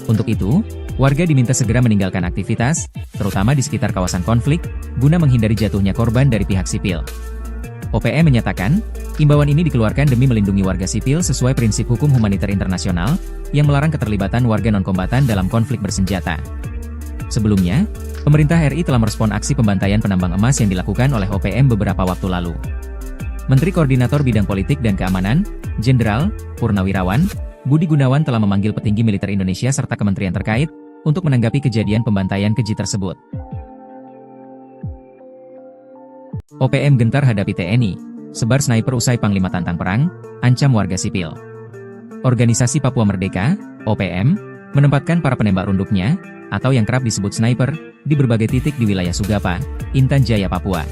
Untuk itu, warga diminta segera meninggalkan aktivitas, terutama di sekitar kawasan konflik, guna menghindari jatuhnya korban dari pihak sipil. OPM menyatakan, imbauan ini dikeluarkan demi melindungi warga sipil sesuai prinsip hukum humaniter internasional, yang melarang keterlibatan warga non-kombatan dalam konflik bersenjata. Sebelumnya, pemerintah RI telah merespon aksi pembantaian penambang emas yang dilakukan oleh OPM beberapa waktu lalu. Menteri Koordinator Bidang Politik dan Keamanan, Jenderal Purnawirawan Budi Gunawan telah memanggil petinggi militer Indonesia serta kementerian terkait untuk menanggapi kejadian pembantaian keji tersebut. OPM gentar hadapi TNI, sebar sniper usai Panglima tantang perang, ancam warga sipil. Organisasi Papua Merdeka, OPM, menempatkan para penembak runduknya, atau yang kerap disebut sniper, di berbagai titik di wilayah Sugapa, Intan Jaya, Papua.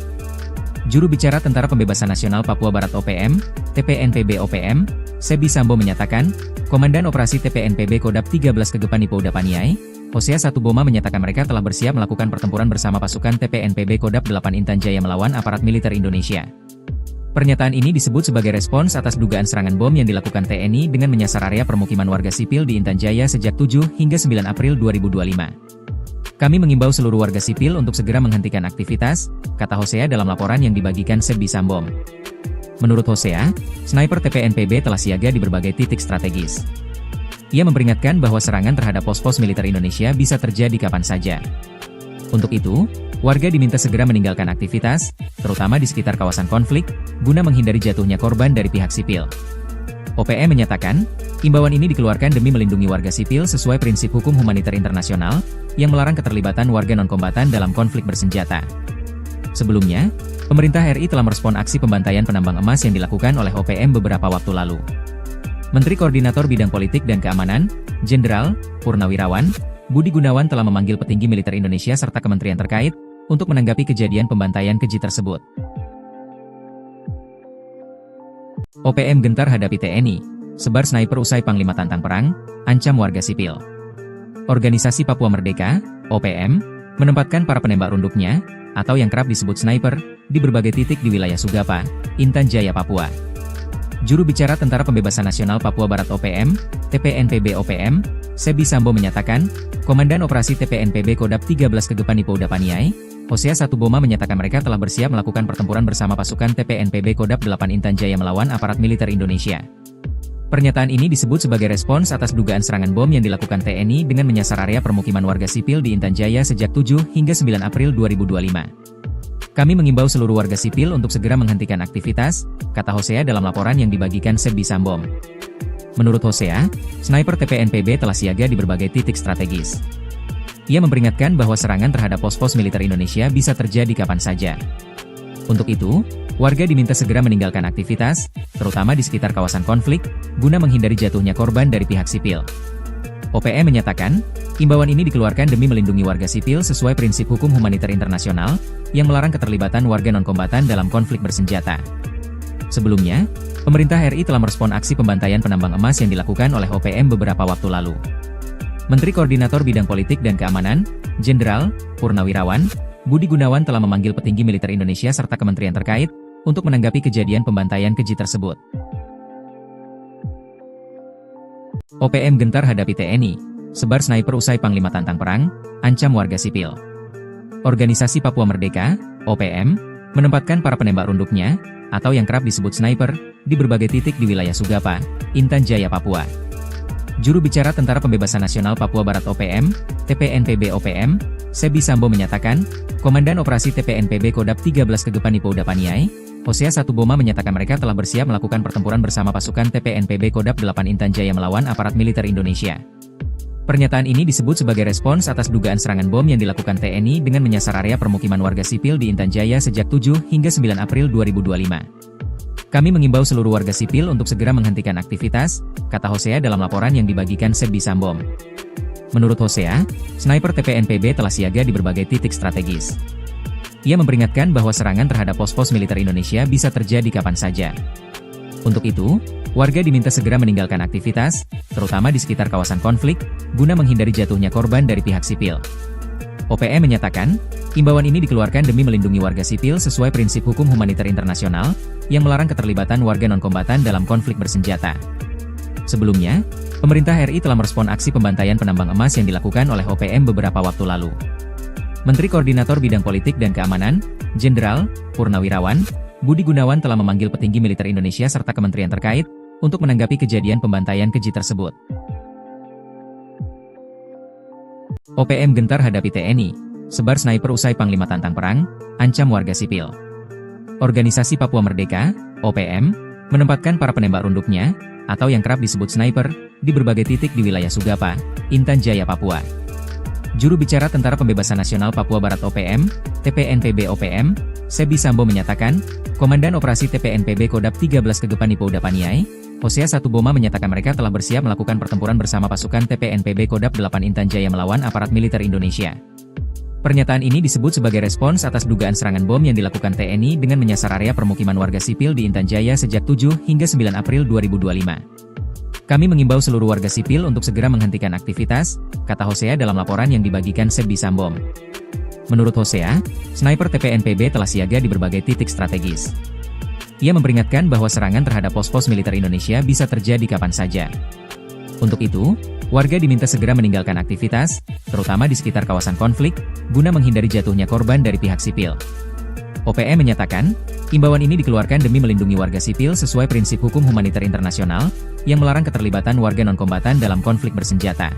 Juru bicara Tentara Pembebasan Nasional Papua Barat OPM, TPNPB OPM, Sebi Sambo menyatakan, Komandan Operasi TPNPB Kodap 13 Kegepan Ipo Udapaniai, Hosea Satuboma menyatakan mereka telah bersiap melakukan pertempuran bersama pasukan TPNPB Kodap 8 Intan Jaya melawan aparat militer Indonesia. Pernyataan ini disebut sebagai respons atas dugaan serangan bom yang dilakukan TNI dengan menyasar area permukiman warga sipil di Intan Jaya sejak 7 hingga 9 April 2025. Kami mengimbau seluruh warga sipil untuk segera menghentikan aktivitas, kata Hosea dalam laporan yang dibagikan Sebi Sambom. Menurut Hosea, sniper TPNPB telah siaga di berbagai titik strategis. Ia memperingatkan bahwa serangan terhadap pos-pos militer Indonesia bisa terjadi kapan saja. Untuk itu, warga diminta segera meninggalkan aktivitas, terutama di sekitar kawasan konflik, guna menghindari jatuhnya korban dari pihak sipil. OPM menyatakan, imbauan ini dikeluarkan demi melindungi warga sipil sesuai prinsip hukum humaniter internasional, yang melarang keterlibatan warga non-kombatan dalam konflik bersenjata. Sebelumnya, pemerintah RI telah merespon aksi pembantaian penambang emas yang dilakukan oleh OPM beberapa waktu lalu. Menteri Koordinator Bidang Politik dan Keamanan, Jenderal Purnawirawan, Budi Gunawan telah memanggil petinggi militer Indonesia serta kementerian terkait untuk menanggapi kejadian pembantaian keji tersebut. OPM gentar hadapi TNI, sebar sniper usai Panglima tantang perang, ancam warga sipil. Organisasi Papua Merdeka, OPM, menempatkan para penembak runduknya, atau yang kerap disebut sniper, di berbagai titik di wilayah Sugapa, Intan Jaya, Papua. Juru bicara Tentara Pembebasan Nasional Papua Barat OPM, TPNPB OPM, Sebi Sambo menyatakan, Komandan Operasi TPNPB Kodap 13 Kegepan Ipo Udapaniai, Hosea Satuboma menyatakan mereka telah bersiap melakukan pertempuran bersama pasukan TPNPB Kodap 8 Intan Jaya melawan aparat militer Indonesia. Pernyataan ini disebut sebagai respons atas dugaan serangan bom yang dilakukan TNI dengan menyasar area permukiman warga sipil di Intan Jaya sejak 7 hingga 9 April 2025. Kami mengimbau seluruh warga sipil untuk segera menghentikan aktivitas, kata Hosea dalam laporan yang dibagikan Sebi Sambom. Menurut Hosea, sniper TPNPB telah siaga di berbagai titik strategis. Ia memperingatkan bahwa serangan terhadap pos-pos militer Indonesia bisa terjadi kapan saja. Untuk itu, warga diminta segera meninggalkan aktivitas, terutama di sekitar kawasan konflik, guna menghindari jatuhnya korban dari pihak sipil. OPM menyatakan, imbauan ini dikeluarkan demi melindungi warga sipil sesuai prinsip hukum humaniter internasional, yang melarang keterlibatan warga non-kombatan dalam konflik bersenjata. Sebelumnya, pemerintah RI telah merespon aksi pembantaian penambang emas yang dilakukan oleh OPM beberapa waktu lalu. Menteri Koordinator Bidang Politik dan Keamanan, Jenderal Purnawirawan, Budi Gunawan telah memanggil petinggi militer Indonesia serta kementerian terkait untuk menanggapi kejadian pembantaian keji tersebut. OPM gentar hadapi TNI, sebar sniper usai Panglima tantang perang, ancam warga sipil. Organisasi Papua Merdeka, OPM, menempatkan para penembak runduknya, atau yang kerap disebut sniper, di berbagai titik di wilayah Sugapa, Intan Jaya, Papua. Juru bicara Tentara Pembebasan Nasional Papua Barat OPM, TPNPB OPM, Sebi Sambo menyatakan, Komandan Operasi TPNPB Kodap 13 Kegepan Ipo Udapaniai, Hosea Satuboma menyatakan mereka telah bersiap melakukan pertempuran bersama pasukan TPNPB Kodap 8 Intan Jaya melawan aparat militer Indonesia. Pernyataan ini disebut sebagai respons atas dugaan serangan bom yang dilakukan TNI dengan menyasar area permukiman warga sipil di Intan Jaya sejak 7 hingga 9 April 2025. Kami mengimbau seluruh warga sipil untuk segera menghentikan aktivitas, kata Hosea dalam laporan yang dibagikan Sebi Sambom. Menurut Hosea, sniper TPNPB telah siaga di berbagai titik strategis. Ia memperingatkan bahwa serangan terhadap pos-pos militer Indonesia bisa terjadi kapan saja. Untuk itu, warga diminta segera meninggalkan aktivitas, terutama di sekitar kawasan konflik, guna menghindari jatuhnya korban dari pihak sipil. OPM menyatakan, imbauan ini dikeluarkan demi melindungi warga sipil sesuai prinsip hukum humaniter internasional, yang melarang keterlibatan warga non-kombatan dalam konflik bersenjata. Sebelumnya, pemerintah RI telah merespon aksi pembantaian penambang emas yang dilakukan oleh OPM beberapa waktu lalu. Menteri Koordinator Bidang Politik dan Keamanan, Jenderal Purnawirawan, Budi Gunawan telah memanggil petinggi militer Indonesia serta kementerian terkait untuk menanggapi kejadian pembantaian keji tersebut. OPM gentar hadapi TNI, sebar sniper usai Panglima tantang perang, ancam warga sipil. Organisasi Papua Merdeka, OPM, menempatkan para penembak runduknya, atau yang kerap disebut sniper, di berbagai titik di wilayah Sugapa, Intan Jaya, Papua. Juru bicara Tentara Pembebasan Nasional Papua Barat OPM, TPNPB OPM, Sebi Sambo menyatakan, Komandan Operasi TPNPB Kodap 13 Kegepan Pouda Paniai, Hosea Satuboma menyatakan mereka telah bersiap melakukan pertempuran bersama pasukan TPNPB Kodap 8 Intan Jaya melawan aparat militer Indonesia. Pernyataan ini disebut sebagai respons atas dugaan serangan bom yang dilakukan TNI dengan menyasar area permukiman warga sipil di Intan Jaya sejak 7 hingga 9 April 2025. Kami mengimbau seluruh warga sipil untuk segera menghentikan aktivitas, kata Hosea dalam laporan yang dibagikan Sebi Sambo. Menurut Hosea, sniper TPNPB telah siaga di berbagai titik strategis. Ia memperingatkan bahwa serangan terhadap pos-pos militer Indonesia bisa terjadi kapan saja. Untuk itu, warga diminta segera meninggalkan aktivitas, terutama di sekitar kawasan konflik, guna menghindari jatuhnya korban dari pihak sipil. OPM menyatakan, imbauan ini dikeluarkan demi melindungi warga sipil sesuai prinsip hukum humaniter internasional, yang melarang keterlibatan warga non-kombatan dalam konflik bersenjata.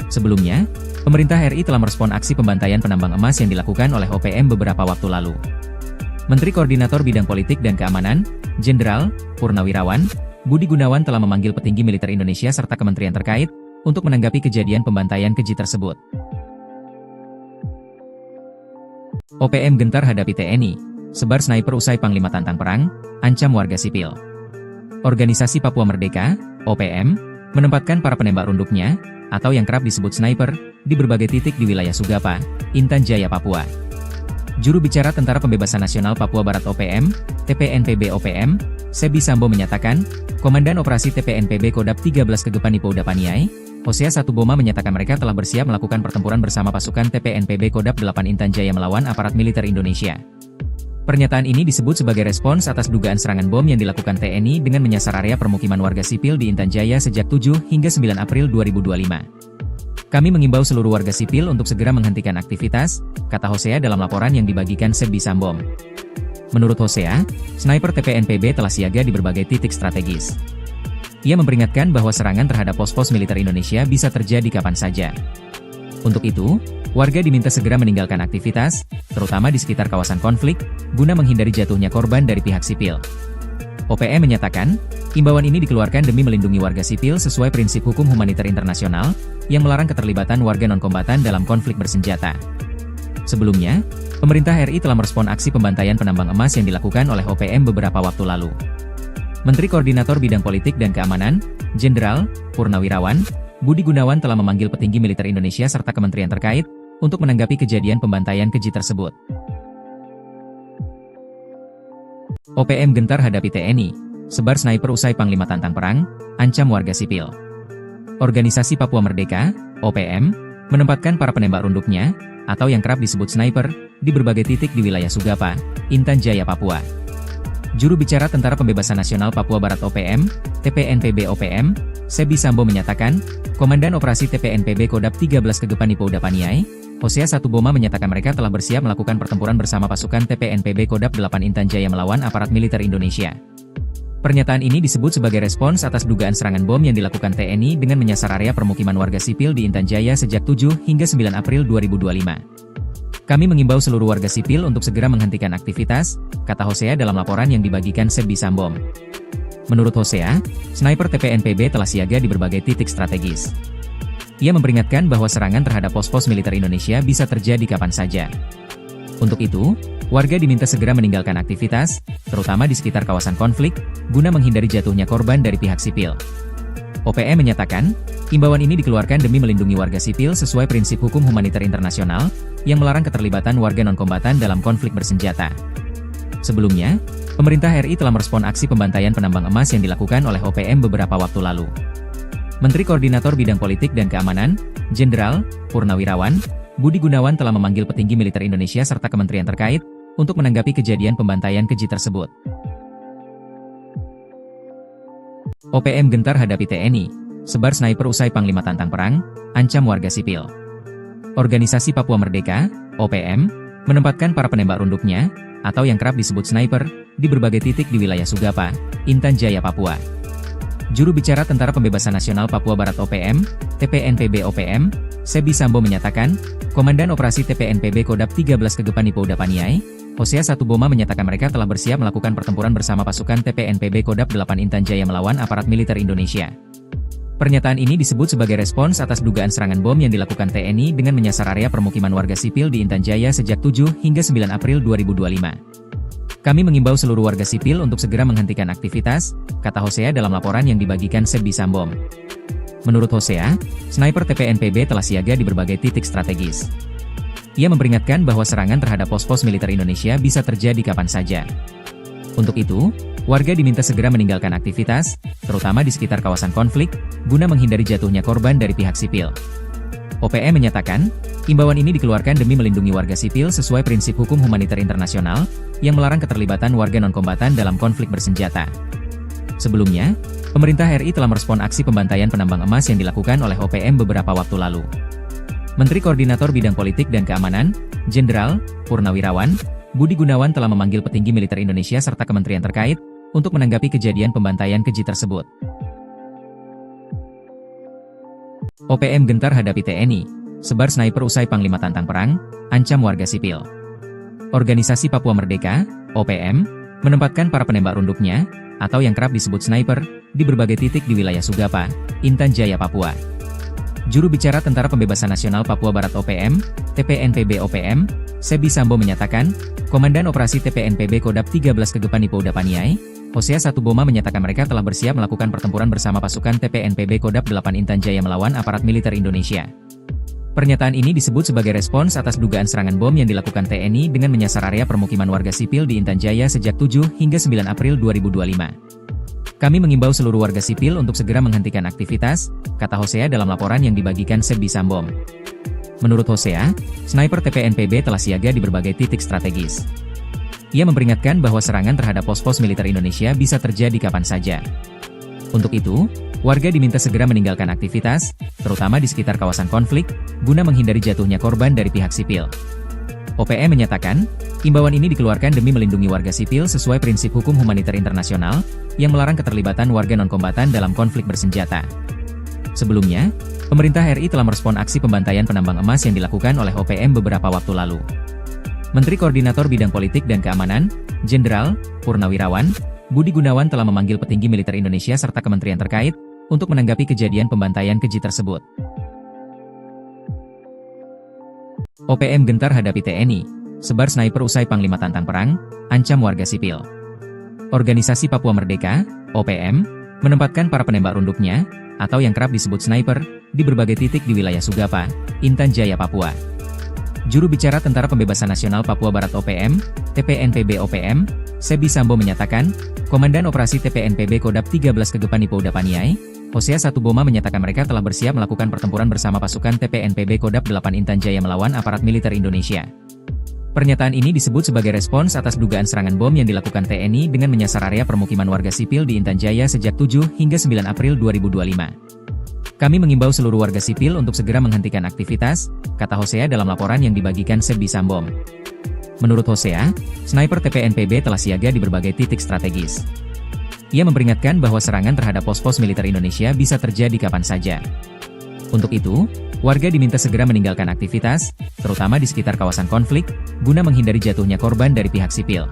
Sebelumnya, pemerintah RI telah merespon aksi pembantaian penambang emas yang dilakukan oleh OPM beberapa waktu lalu. Menteri Koordinator Bidang Politik dan Keamanan, Jenderal Purnawirawan Budi Gunawan telah memanggil petinggi militer Indonesia serta kementerian terkait untuk menanggapi kejadian pembantaian keji tersebut. OPM gentar hadapi TNI, sebar sniper usai Panglima tantang perang, ancam warga sipil. Organisasi Papua Merdeka, OPM, menempatkan para penembak runduknya, atau yang kerap disebut sniper, di berbagai titik di wilayah Sugapa, Intan Jaya, Papua. Juru bicara Tentara Pembebasan Nasional Papua Barat OPM, TPNPB OPM, Sebi Sambo menyatakan, Komandan Operasi TPNPB Kodap 13 Kegepan Pouda Paniai, Hosea Satuboma menyatakan mereka telah bersiap melakukan pertempuran bersama pasukan TPNPB Kodap 8 Intan Jaya melawan aparat militer Indonesia. Pernyataan ini disebut sebagai respons atas dugaan serangan bom yang dilakukan TNI dengan menyasar area permukiman warga sipil di Intan Jaya sejak 7 hingga 9 April 2025. Kami mengimbau seluruh warga sipil untuk segera menghentikan aktivitas, kata Hosea dalam laporan yang dibagikan Sebi Sambo. Menurut Hosea, sniper TPNPB telah siaga di berbagai titik strategis. Ia memperingatkan bahwa serangan terhadap pos-pos militer Indonesia bisa terjadi kapan saja. Untuk itu, warga diminta segera meninggalkan aktivitas, terutama di sekitar kawasan konflik, guna menghindari jatuhnya korban dari pihak sipil. OPM menyatakan, imbauan ini dikeluarkan demi melindungi warga sipil sesuai prinsip hukum humaniter internasional, yang melarang keterlibatan warga non-kombatan dalam konflik bersenjata. Sebelumnya, pemerintah RI telah merespon aksi pembantaian penambang emas yang dilakukan oleh OPM beberapa waktu lalu. Menteri Koordinator Bidang Politik dan Keamanan, Jenderal Purnawirawan Budi Gunawan telah memanggil petinggi militer Indonesia serta kementerian terkait untuk menanggapi kejadian pembantaian keji tersebut. OPM gentar hadapi TNI, sebar sniper usai Panglima tantang perang, ancam warga sipil. Organisasi Papua Merdeka, OPM, menempatkan para penembak runduknya, atau yang kerap disebut sniper, di berbagai titik di wilayah Sugapa, Intan Jaya, Papua. Juru bicara Tentara Pembebasan Nasional Papua Barat OPM, TPNPB OPM, Sebi Sambo menyatakan, Komandan Operasi TPNPB Kodap 13 Kegepan Pouda Paniai, Hosea Satuboma menyatakan mereka telah bersiap melakukan pertempuran bersama pasukan TPNPB Kodap 8 Intan Jaya melawan aparat militer Indonesia. Pernyataan ini disebut sebagai respons atas dugaan serangan bom yang dilakukan TNI dengan menyasar area permukiman warga sipil di Intan Jaya sejak 7 hingga 9 April 2025. Kami mengimbau seluruh warga sipil untuk segera menghentikan aktivitas, kata Hosea dalam laporan yang dibagikan Sebi Sambo. Menurut Hosea, sniper TPNPB telah siaga di berbagai titik strategis. Ia memperingatkan bahwa serangan terhadap pos-pos militer Indonesia bisa terjadi kapan saja. Untuk itu, warga diminta segera meninggalkan aktivitas, terutama di sekitar kawasan konflik, guna menghindari jatuhnya korban dari pihak sipil. OPM menyatakan, imbauan ini dikeluarkan demi melindungi warga sipil sesuai prinsip hukum humaniter internasional, yang melarang keterlibatan warga non-kombatan dalam konflik bersenjata. Sebelumnya, pemerintah RI telah merespon aksi pembantaian penambang emas yang dilakukan oleh OPM beberapa waktu lalu. Menteri Koordinator Bidang Politik dan Keamanan, Jenderal Purnawirawan Budi Gunawan telah memanggil petinggi militer Indonesia serta kementerian terkait untuk menanggapi kejadian pembantaian keji tersebut. OPM gentar hadapi TNI, sebar sniper usai Panglima tantang perang, ancam warga sipil. Organisasi Papua Merdeka, OPM, menempatkan para penembak runduknya, atau yang kerap disebut sniper, di berbagai titik di wilayah Sugapa, Intan Jaya, Papua. Juru bicara Tentara Pembebasan Nasional Papua Barat OPM, TPNPB OPM, Sebi Sambo menyatakan, Komandan Operasi TPNPB Kodap 13 Kegepan Pouda Paniai, Hosea Satuboma menyatakan mereka telah bersiap melakukan pertempuran bersama pasukan TPNPB Kodap 8 Intan Jaya melawan aparat militer Indonesia. Pernyataan ini disebut sebagai respons atas dugaan serangan bom yang dilakukan TNI dengan menyasar area permukiman warga sipil di Intan Jaya sejak 7 hingga 9 April 2025. Kami mengimbau seluruh warga sipil untuk segera menghentikan aktivitas, kata Hosea dalam laporan yang dibagikan Sebbi Sambom. Menurut Hosea, sniper TPNPB telah siaga di berbagai titik strategis. Ia memperingatkan bahwa serangan terhadap pos-pos militer Indonesia bisa terjadi kapan saja. Untuk itu, warga diminta segera meninggalkan aktivitas, terutama di sekitar kawasan konflik, guna menghindari jatuhnya korban dari pihak sipil. OPM menyatakan, imbauan ini dikeluarkan demi melindungi warga sipil sesuai prinsip hukum humaniter internasional, yang melarang keterlibatan warga non-kombatan dalam konflik bersenjata. Sebelumnya, pemerintah RI telah merespon aksi pembantaian penambang emas yang dilakukan oleh OPM beberapa waktu lalu. Menteri Koordinator Bidang Politik dan Keamanan, Jenderal Purnawirawan Budi Gunawan telah memanggil petinggi militer Indonesia serta kementerian terkait untuk menanggapi kejadian pembantaian keji tersebut. OPM gentar hadapi TNI, sebar sniper usai Panglima tantang perang, ancam warga sipil. Organisasi Papua Merdeka, OPM, menempatkan para penembak runduknya, atau yang kerap disebut sniper, di berbagai titik di wilayah Sugapa, Intan Jaya, Papua. Juru bicara Tentara Pembebasan Nasional Papua Barat OPM, TPNPB OPM, Sebbi Sambom menyatakan, Komandan Operasi TPNPB Kodap 13 Kegepan Ipo Udapaniai, Hosea Satuboma menyatakan mereka telah bersiap melakukan pertempuran bersama pasukan TPNPB Kodap 8 Intan Jaya melawan aparat militer Indonesia. Pernyataan ini disebut sebagai respons atas dugaan serangan bom yang dilakukan TNI dengan menyasar area permukiman warga sipil di Intan Jaya sejak 7 hingga 9 April 2025. Kami mengimbau seluruh warga sipil untuk segera menghentikan aktivitas, kata Hosea dalam laporan yang dibagikan Sebbi Sambom. Menurut Hosea, sniper TPNPB telah siaga di berbagai titik strategis. Ia memperingatkan bahwa serangan terhadap pos-pos militer Indonesia bisa terjadi kapan saja. Untuk itu, warga diminta segera meninggalkan aktivitas, terutama di sekitar kawasan konflik, guna menghindari jatuhnya korban dari pihak sipil. OPM menyatakan, imbauan ini dikeluarkan demi melindungi warga sipil sesuai prinsip hukum humaniter internasional, yang melarang keterlibatan warga non-kombatan dalam konflik bersenjata. Sebelumnya, pemerintah RI telah merespon aksi pembantaian penambang emas yang dilakukan oleh OPM beberapa waktu lalu. Menteri Koordinator Bidang Politik dan Keamanan, Jenderal Purnawirawan Budi Gunawan telah memanggil petinggi militer Indonesia serta kementerian terkait untuk menanggapi kejadian pembantaian keji tersebut. OPM gentar hadapi TNI, sebar sniper usai Panglima tantang perang, ancam warga sipil. Organisasi Papua Merdeka, OPM, menempatkan para penembak runduknya, atau yang kerap disebut sniper, di berbagai titik di wilayah Sugapa, Intan Jaya, Papua. Juru bicara Tentara Pembebasan Nasional Papua Barat OPM, TPNPB OPM, Sebbi Sambom menyatakan, Komandan Operasi TPNPB Kodap 13 Kegepan Ipo Udapaniai, Hosea Satuboma menyatakan mereka telah bersiap melakukan pertempuran bersama pasukan TPNPB Kodap 8 Intan Jaya melawan aparat militer Indonesia. Pernyataan ini disebut sebagai respons atas dugaan serangan bom yang dilakukan TNI dengan menyasar area permukiman warga sipil di Intan Jaya sejak 7 hingga 9 April 2025. Kami mengimbau seluruh warga sipil untuk segera menghentikan aktivitas, kata Hosea dalam laporan yang dibagikan Sebbi Sambom. Menurut Hosea, sniper TPNPB telah siaga di berbagai titik strategis. Ia memperingatkan bahwa serangan terhadap pos-pos militer Indonesia bisa terjadi kapan saja. Untuk itu, warga diminta segera meninggalkan aktivitas, terutama di sekitar kawasan konflik, guna menghindari jatuhnya korban dari pihak sipil.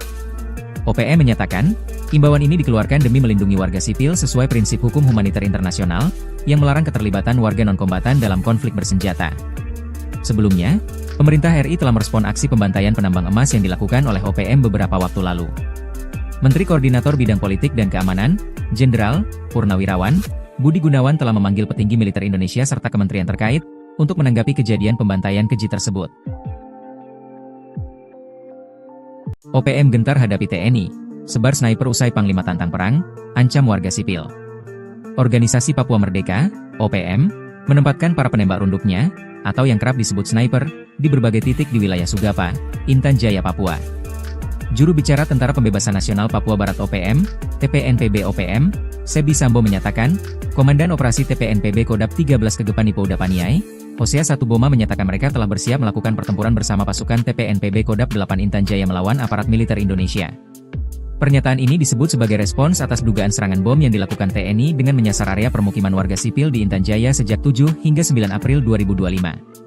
OPM menyatakan, imbauan ini dikeluarkan demi melindungi warga sipil sesuai prinsip hukum humaniter internasional, yang melarang keterlibatan warga non-kombatan dalam konflik bersenjata. Sebelumnya, pemerintah RI telah merespon aksi pembantaian penambang emas yang dilakukan oleh OPM beberapa waktu lalu. Menteri Koordinator Bidang Politik dan Keamanan, Jenderal Purnawirawan Budi Gunawan telah memanggil petinggi militer Indonesia serta kementerian terkait untuk menanggapi kejadian pembantaian keji tersebut. OPM gentar hadapi TNI, sebar sniper usai Panglima tantang perang, ancam warga sipil. Organisasi Papua Merdeka, OPM, menempatkan para penembak runduknya, atau yang kerap disebut sniper, di berbagai titik di wilayah Sugapa, Intan Jaya, Papua. Juru bicara Tentara Pembebasan Nasional Papua Barat OPM, TPNPB OPM, Sebbi Sambom menyatakan, Komandan Operasi TPNPB Kodap 13 Kegepan Ipo Udapaniai, Hosea Satuboma menyatakan mereka telah bersiap melakukan pertempuran bersama pasukan TPNPB Kodap 8 Intan Jaya melawan aparat militer Indonesia. Pernyataan ini disebut sebagai respons atas dugaan serangan bom yang dilakukan TNI dengan menyasar area permukiman warga sipil di Intan Jaya sejak 7 hingga 9 April 2025.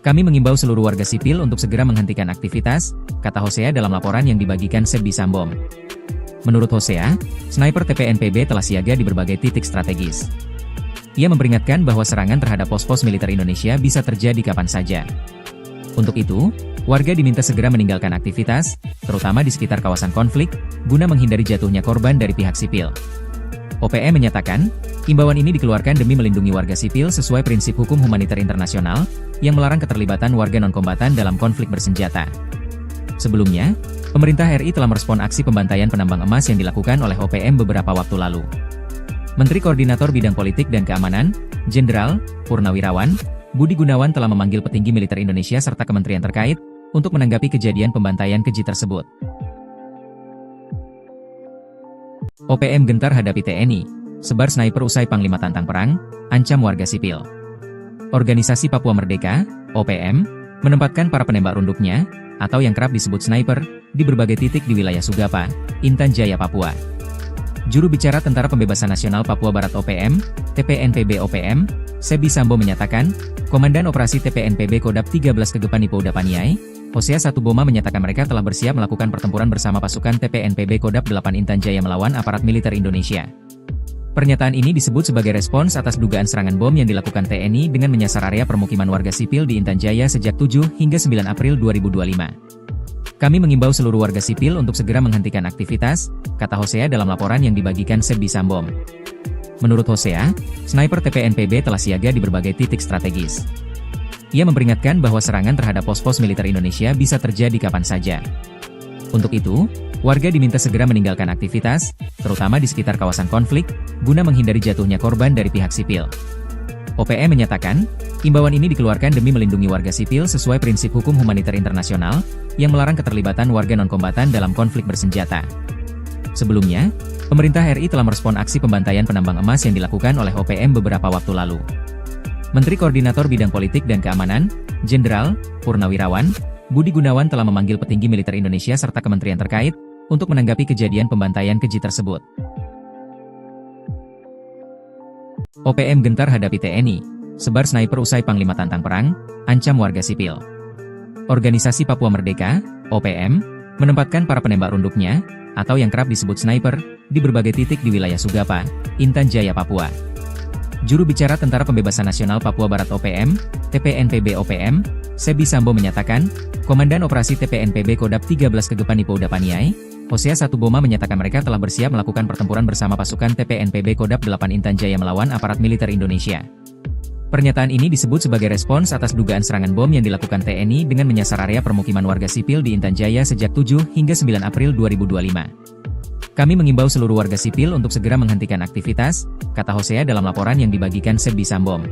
Kami mengimbau seluruh warga sipil untuk segera menghentikan aktivitas, kata Hosea dalam laporan yang dibagikan Sebbi Sambom. Menurut Hosea, sniper TPNPB telah siaga di berbagai titik strategis. Ia memperingatkan bahwa serangan terhadap pos-pos militer Indonesia bisa terjadi kapan saja. Untuk itu, warga diminta segera meninggalkan aktivitas, terutama di sekitar kawasan konflik, guna menghindari jatuhnya korban dari pihak sipil. OPM menyatakan, imbauan ini dikeluarkan demi melindungi warga sipil sesuai prinsip hukum humaniter internasional, yang melarang keterlibatan warga non-kombatan dalam konflik bersenjata. Sebelumnya, pemerintah RI telah merespon aksi pembantaian penambang emas yang dilakukan oleh OPM beberapa waktu lalu. Menteri Koordinator Bidang Politik dan Keamanan, Jenderal Purnawirawan Budi Gunawan telah memanggil petinggi militer Indonesia serta kementerian terkait untuk menanggapi kejadian pembantaian keji tersebut. OPM gentar hadapi TNI, sebar sniper usai Panglima tantang perang, ancam warga sipil. Organisasi Papua Merdeka, OPM, menempatkan para penembak runduknya, atau yang kerap disebut sniper, di berbagai titik di wilayah Sugapa, Intan Jaya, Papua. Juru bicara Tentara Pembebasan Nasional Papua Barat OPM, TPNPB OPM, Sebi Sambo menyatakan, Komandan Operasi TPNPB Kodap 13 Kegepani Pouda Paniai, Hosea Satuboma menyatakan mereka telah bersiap melakukan pertempuran bersama pasukan TPNPB Kodap 8 Intan Jaya melawan aparat militer Indonesia. Pernyataan ini disebut sebagai respons atas dugaan serangan bom yang dilakukan TNI dengan menyasar area permukiman warga sipil di Intan Jaya sejak 7 hingga 9 April 2025. Kami mengimbau seluruh warga sipil untuk segera menghentikan aktivitas, kata Hosea dalam laporan yang dibagikan Sebi Sambom. Menurut Hosea, sniper TPNPB telah siaga di berbagai titik strategis. Ia memperingatkan bahwa serangan terhadap pos-pos militer Indonesia bisa terjadi kapan saja. Untuk itu, warga diminta segera meninggalkan aktivitas, terutama di sekitar kawasan konflik, guna menghindari jatuhnya korban dari pihak sipil. OPM menyatakan, imbauan ini dikeluarkan demi melindungi warga sipil sesuai prinsip hukum humaniter internasional, yang melarang keterlibatan warga non-kombatan dalam konflik bersenjata. Sebelumnya, pemerintah RI telah merespon aksi pembantaian penambang emas yang dilakukan oleh OPM beberapa waktu lalu. Menteri Koordinator Bidang Politik dan Keamanan, Jenderal Purnawirawan Budi Gunawan telah memanggil petinggi militer Indonesia serta kementerian terkait untuk menanggapi kejadian pembantaian keji tersebut. OPM gentar hadapi TNI, sebar sniper usai Panglima tantang perang, ancam warga sipil. Organisasi Papua Merdeka, OPM, menempatkan para penembak runduknya, atau yang kerap disebut sniper, di berbagai titik di wilayah Sugapa, Intan Jaya, Papua. Juru bicara Tentara Pembebasan Nasional Papua Barat OPM, TPNPB OPM, Sebi Sambo menyatakan, Komandan Operasi TPNPB Kodap 13 Kegepani Pouda Paniai, Hosea Satuboma menyatakan mereka telah bersiap melakukan pertempuran bersama pasukan TPNPB Kodap 8 Intan Jaya melawan aparat militer Indonesia. Pernyataan ini disebut sebagai respons atas dugaan serangan bom yang dilakukan TNI dengan menyasar area permukiman warga sipil di Intan Jaya sejak 7 hingga 9 April 2025. Kami mengimbau seluruh warga sipil untuk segera menghentikan aktivitas, kata Hosea dalam laporan yang dibagikan Sebi Sambom.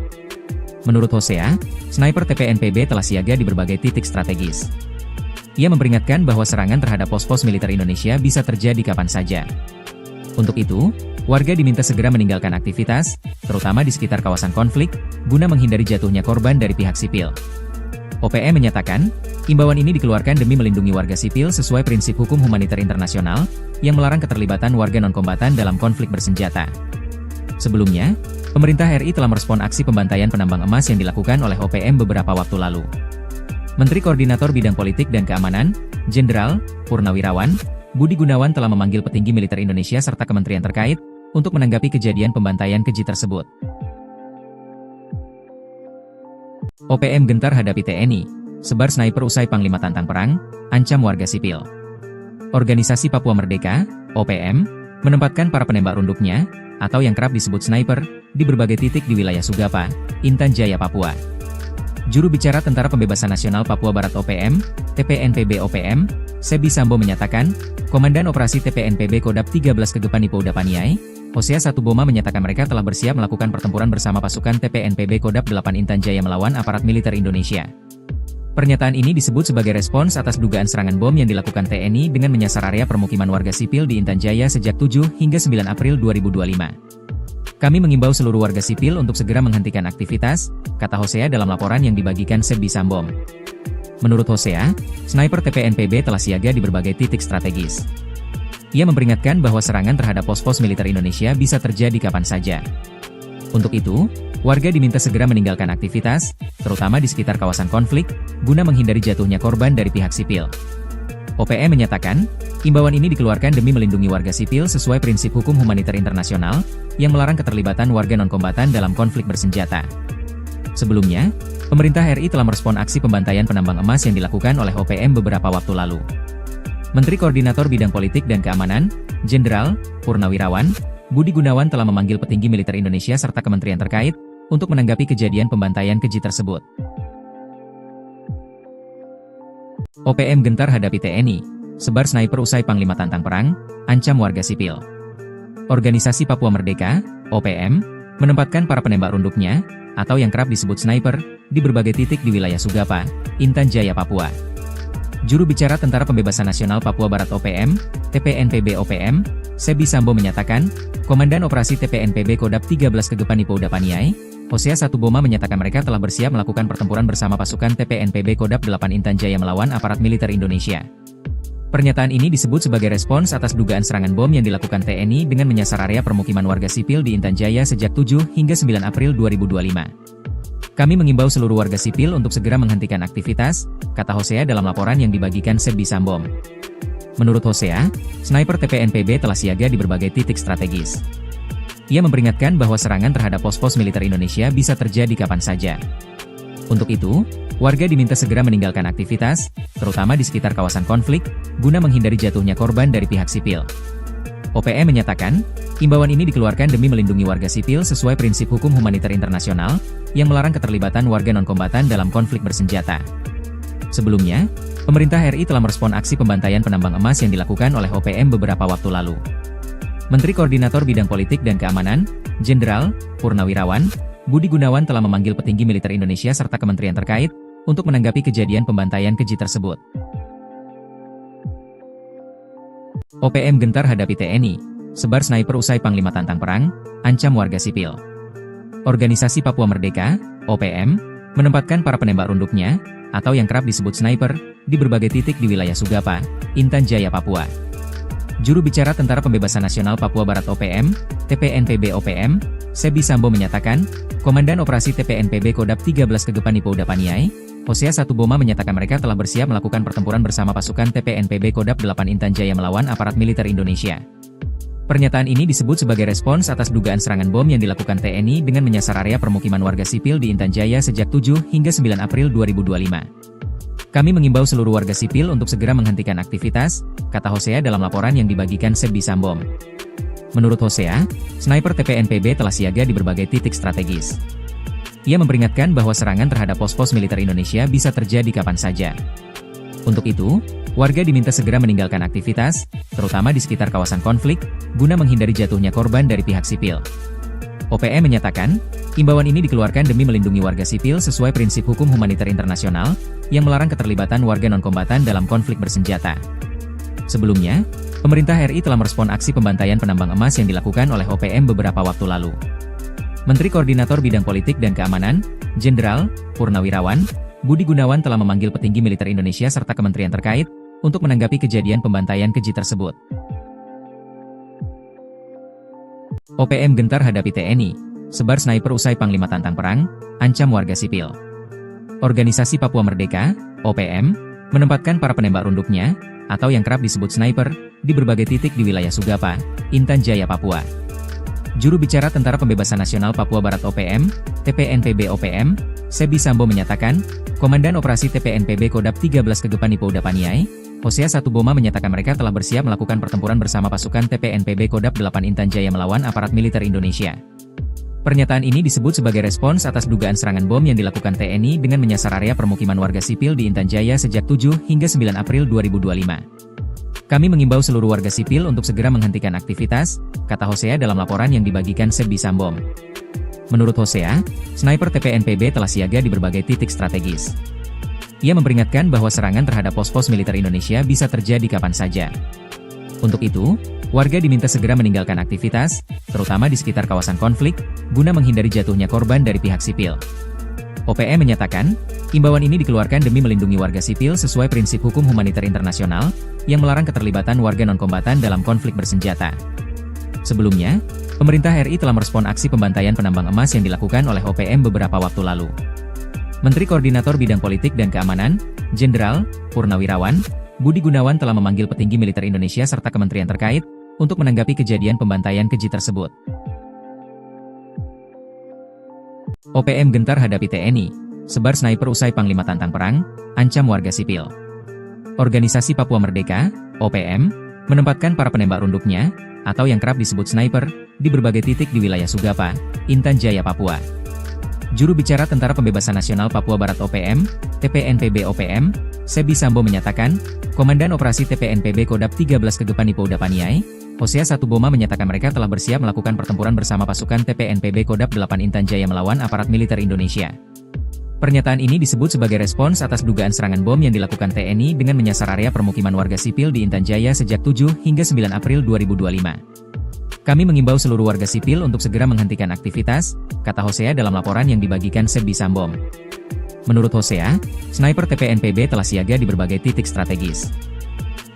Menurut Hosea, sniper TPNPB telah siaga di berbagai titik strategis. Ia memperingatkan bahwa serangan terhadap pos-pos militer Indonesia bisa terjadi kapan saja. Untuk itu, warga diminta segera meninggalkan aktivitas, terutama di sekitar kawasan konflik, guna menghindari jatuhnya korban dari pihak sipil. OPM menyatakan, imbauan ini dikeluarkan demi melindungi warga sipil sesuai prinsip hukum humaniter internasional, yang melarang keterlibatan warga non-kombatan dalam konflik bersenjata. Sebelumnya, pemerintah RI telah merespon aksi pembantaian penambang emas yang dilakukan oleh OPM beberapa waktu lalu. Menteri Koordinator Bidang Politik dan Keamanan, Jenderal Purnawirawan Budi Gunawan telah memanggil petinggi militer Indonesia serta kementerian terkait untuk menanggapi kejadian pembantaian keji tersebut. OPM gentar hadapi TNI, sebar sniper usai Panglima tantang perang, ancam warga sipil. Organisasi Papua Merdeka, OPM, menempatkan para penembak runduknya, atau yang kerap disebut sniper, di berbagai titik di wilayah Sugapa, Intan Jaya, Papua. Juru bicara Tentara Pembebasan Nasional Papua Barat OPM, TPNPB OPM, Sebi Sambo menyatakan, Komandan Operasi TPNPB Kodap 13 Kegepani Pouda Paniai, Hosea Satuboma menyatakan mereka telah bersiap melakukan pertempuran bersama pasukan TPNPB Kodap 8 Intan Jaya melawan aparat militer Indonesia. Pernyataan ini disebut sebagai respons atas dugaan serangan bom yang dilakukan TNI dengan menyasar area permukiman warga sipil di Intan Jaya sejak 7 hingga 9 April 2025. Kami mengimbau seluruh warga sipil untuk segera menghentikan aktivitas, kata Hosea dalam laporan yang dibagikan Sebi Sambom. Menurut Hosea, sniper TPNPB telah siaga di berbagai titik strategis. Ia memperingatkan bahwa serangan terhadap pos-pos militer Indonesia bisa terjadi kapan saja. Untuk itu, warga diminta segera meninggalkan aktivitas, terutama di sekitar kawasan konflik, guna menghindari jatuhnya korban dari pihak sipil. OPM menyatakan, Imbauan ini dikeluarkan demi melindungi warga sipil sesuai prinsip hukum humaniter internasional, yang melarang keterlibatan warga non-kombatan dalam konflik bersenjata. Sebelumnya, pemerintah RI telah merespon aksi pembantaian penambang emas yang dilakukan oleh OPM beberapa waktu lalu. Menteri Koordinator Bidang Politik dan Keamanan, Jenderal Purnawirawan Budi Gunawan telah memanggil petinggi militer Indonesia serta kementerian terkait untuk menanggapi kejadian pembantaian keji tersebut. OPM gentar hadapi TNI, sebar sniper usai Panglima tantang perang, ancam warga sipil. Organisasi Papua Merdeka, OPM, menempatkan para penembak runduknya, atau yang kerap disebut sniper, di berbagai titik di wilayah Sugapa, Intan Jaya, Papua. Juru bicara Tentara Pembebasan Nasional Papua Barat OPM, TPNPB OPM, Sebi Sambo menyatakan, Komandan Operasi TPNPB Kodap 13 Kegepan Ipouda Paniai, Hosea Satuboma menyatakan mereka telah bersiap melakukan pertempuran bersama pasukan TPNPB Kodap 8 Intan Jaya melawan aparat militer Indonesia. Pernyataan ini disebut sebagai respons atas dugaan serangan bom yang dilakukan TNI dengan menyasar area permukiman warga sipil di Intan Jaya sejak 7 hingga 9 April 2025. Kami mengimbau seluruh warga sipil untuk segera menghentikan aktivitas, kata Hosea dalam laporan yang dibagikan Sebi Sambo. Menurut Hosea, sniper TPNPB telah siaga di berbagai titik strategis. Ia memperingatkan bahwa serangan terhadap pos-pos militer Indonesia bisa terjadi kapan saja. Untuk itu, warga diminta segera meninggalkan aktivitas, terutama di sekitar kawasan konflik, guna menghindari jatuhnya korban dari pihak sipil. OPM menyatakan, imbauan ini dikeluarkan demi melindungi warga sipil sesuai prinsip hukum humaniter internasional, yang melarang keterlibatan warga non-kombatan dalam konflik bersenjata. Sebelumnya, pemerintah RI telah merespon aksi pembantaian penambang emas yang dilakukan oleh OPM beberapa waktu lalu. Menteri Koordinator Bidang Politik dan Keamanan, Jenderal Purnawirawan Budi Gunawan telah memanggil petinggi militer Indonesia serta kementerian terkait untuk menanggapi kejadian pembantaian keji tersebut. OPM gentar hadapi TNI, sebar sniper usai Panglima tantang perang, ancam warga sipil. Organisasi Papua Merdeka, OPM, menempatkan para penembak runduknya, atau yang kerap disebut sniper, di berbagai titik di wilayah Sugapa, Intan Jaya, Papua. Juru bicara Tentara Pembebasan Nasional Papua Barat OPM, TPNPB OPM, Sebi Sambo menyatakan, Komandan Operasi TPNPB Kodap 13 Kegepan Ipouda Paniai, Hosea Satuboma menyatakan mereka telah bersiap melakukan pertempuran bersama pasukan TPNPB Kodap 8 Intan Jaya melawan aparat militer Indonesia. Pernyataan ini disebut sebagai respons atas dugaan serangan bom yang dilakukan TNI dengan menyasar area permukiman warga sipil di Intan Jaya sejak 7 hingga 9 April 2025. Kami mengimbau seluruh warga sipil untuk segera menghentikan aktivitas, kata Hosea dalam laporan yang dibagikan Sebi Sambo. Menurut Hosea, sniper TPNPB telah siaga di berbagai titik strategis. Ia memperingatkan bahwa serangan terhadap pos-pos militer Indonesia bisa terjadi kapan saja. Untuk itu, warga diminta segera meninggalkan aktivitas, terutama di sekitar kawasan konflik, guna menghindari jatuhnya korban dari pihak sipil. OPM menyatakan, imbauan ini dikeluarkan demi melindungi warga sipil sesuai prinsip hukum humaniter internasional, yang melarang keterlibatan warga non-kombatan dalam konflik bersenjata. Sebelumnya, pemerintah RI telah merespon aksi pembantaian penambang emas yang dilakukan oleh OPM beberapa waktu lalu. Menteri Koordinator Bidang Politik dan Keamanan, Jenderal Purnawirawan Budi Gunawan telah memanggil petinggi militer Indonesia serta kementerian terkait untuk menanggapi kejadian pembantaian keji tersebut. OPM gentar hadapi TNI, sebar sniper usai Panglima tantang perang, ancam warga sipil. Organisasi Papua Merdeka, OPM, menempatkan para penembak runduknya, atau yang kerap disebut sniper, di berbagai titik di wilayah Sugapa, Intan Jaya, Papua. Juru bicara Tentara Pembebasan Nasional Papua Barat OPM, TPNPB OPM, Sebi Sambo menyatakan, Komandan Operasi TPNPB Kodap 13 Kegepan Ipouda Paniai, Hosea Satuboma menyatakan mereka telah bersiap melakukan pertempuran bersama pasukan TPNPB Kodap 8 Intan Jaya melawan aparat militer Indonesia. Pernyataan ini disebut sebagai respons atas dugaan serangan bom yang dilakukan TNI dengan menyasar area permukiman warga sipil di Intan Jaya sejak 7 hingga 9 April 2025. Kami mengimbau seluruh warga sipil untuk segera menghentikan aktivitas, kata Hosea dalam laporan yang dibagikan Sebi Sambo. Menurut Hosea, sniper TPNPB telah siaga di berbagai titik strategis. Ia memperingatkan bahwa serangan terhadap pos-pos militer Indonesia bisa terjadi kapan saja. Untuk itu, warga diminta segera meninggalkan aktivitas, terutama di sekitar kawasan konflik, guna menghindari jatuhnya korban dari pihak sipil. OPM menyatakan, imbauan ini dikeluarkan demi melindungi warga sipil sesuai prinsip hukum humaniter internasional, yang melarang keterlibatan warga non-kombatan dalam konflik bersenjata. Sebelumnya, pemerintah RI telah merespon aksi pembantaian penambang emas yang dilakukan oleh OPM beberapa waktu lalu. Menteri Koordinator Bidang Politik dan Keamanan, Jenderal Purnawirawan Budi Gunawan telah memanggil petinggi militer Indonesia serta kementerian terkait untuk menanggapi kejadian pembantaian keji tersebut. OPM gentar hadapi TNI, sebar sniper usai Panglima tantang perang, ancam warga sipil. Organisasi Papua Merdeka, OPM, menempatkan para penembak runduknya, atau yang kerap disebut sniper, di berbagai titik di wilayah Sugapa, Intan Jaya, Papua. Juru bicara Tentara Pembebasan Nasional Papua Barat OPM, TPNPB OPM, Sebi Sambo menyatakan, Komandan Operasi TPNPB Kodap 13 Kegepan Ipouda Paniai, Hosea 1 Boma menyatakan mereka telah bersiap melakukan pertempuran bersama pasukan TPNPB Kodap 8 Intan Jaya melawan aparat militer Indonesia. Pernyataan ini disebut sebagai respons atas dugaan serangan bom yang dilakukan TNI dengan menyasar area permukiman warga sipil di Intan Jaya sejak 7 hingga 9 April 2025. Kami mengimbau seluruh warga sipil untuk segera menghentikan aktivitas, kata Hosea dalam laporan yang dibagikan Sebi Sambo. Menurut Hosea, sniper TPNPB telah siaga di berbagai titik strategis.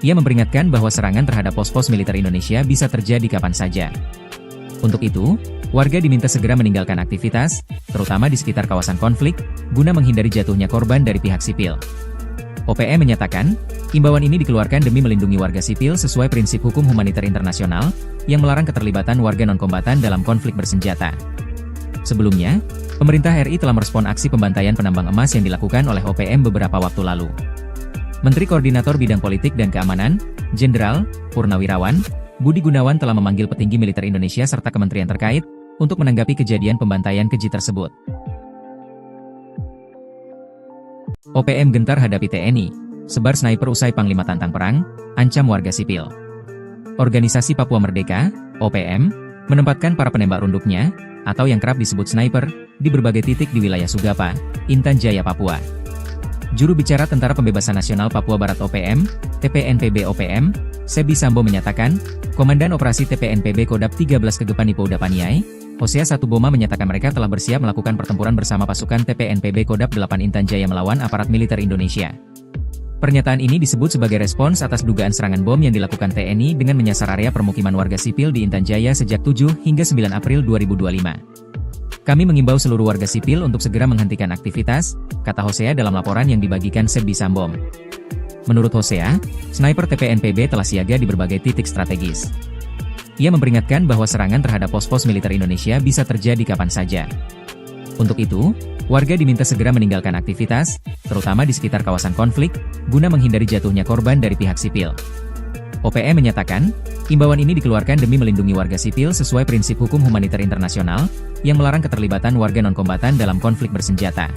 Ia memperingatkan bahwa serangan terhadap pos-pos militer Indonesia bisa terjadi kapan saja. Untuk itu, warga diminta segera meninggalkan aktivitas, terutama di sekitar kawasan konflik, guna menghindari jatuhnya korban dari pihak sipil. OPM menyatakan, imbauan ini dikeluarkan demi melindungi warga sipil sesuai prinsip hukum humaniter internasional, yang melarang keterlibatan warga non-kombatan dalam konflik bersenjata. Sebelumnya, pemerintah RI telah merespon aksi pembantaian penambang emas yang dilakukan oleh OPM beberapa waktu lalu. Menteri Koordinator Bidang Politik dan Keamanan, Jenderal Purnawirawan, Budi Gunawan telah memanggil petinggi militer Indonesia serta kementerian terkait untuk menanggapi kejadian pembantaian keji tersebut. OPM gentar hadapi TNI, sebar sniper usai Panglima tantang perang, ancam warga sipil. Organisasi Papua Merdeka, OPM, menempatkan para penembak runduknya, atau yang kerap disebut sniper, di berbagai titik di wilayah Sugapa, Intan Jaya, Papua. Juru bicara Tentara Pembebasan Nasional Papua Barat OPM, TPNPB OPM, Sebi Sambo menyatakan, Komandan Operasi TPNPB Kodap 13 Kegepan Ipouda Paniai, Hosea 1 Boma menyatakan mereka telah bersiap melakukan pertempuran bersama pasukan TPNPB Kodap 8 Intan Jaya melawan aparat militer Indonesia. Pernyataan ini disebut sebagai respons atas dugaan serangan bom yang dilakukan TNI dengan menyasar area permukiman warga sipil di Intan Jaya sejak 7 hingga 9 April 2025. Kami mengimbau seluruh warga sipil untuk segera menghentikan aktivitas, kata Hosea dalam laporan yang dibagikan Sebi Sambo. Menurut Hosea, sniper TPNPB telah siaga di berbagai titik strategis. Ia memperingatkan bahwa serangan terhadap pos-pos militer Indonesia bisa terjadi kapan saja. Untuk itu, warga diminta segera meninggalkan aktivitas, terutama di sekitar kawasan konflik, guna menghindari jatuhnya korban dari pihak sipil. OPM menyatakan, imbauan ini dikeluarkan demi melindungi warga sipil sesuai prinsip hukum humaniter internasional, yang melarang keterlibatan warga non-kombatan dalam konflik bersenjata.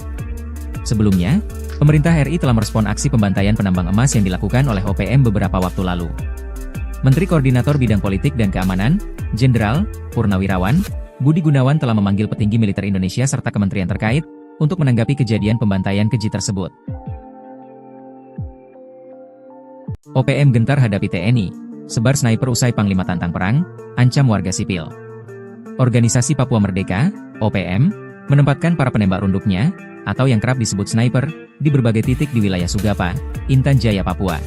Sebelumnya, pemerintah RI telah merespon aksi pembantaian penambang emas yang dilakukan oleh OPM beberapa waktu lalu. Menteri Koordinator Bidang Politik dan Keamanan, Jenderal Purnawirawan, Budi Gunawan telah memanggil petinggi militer Indonesia serta kementerian terkait untuk menanggapi kejadian pembantaian keji tersebut. OPM gentar hadapi TNI, sebar sniper usai Panglima tantang perang, ancam warga sipil. Organisasi Papua Merdeka, OPM, menempatkan para penembak runduknya, atau yang kerap disebut sniper, di berbagai titik di wilayah Sugapa, Intan Jaya, Papua.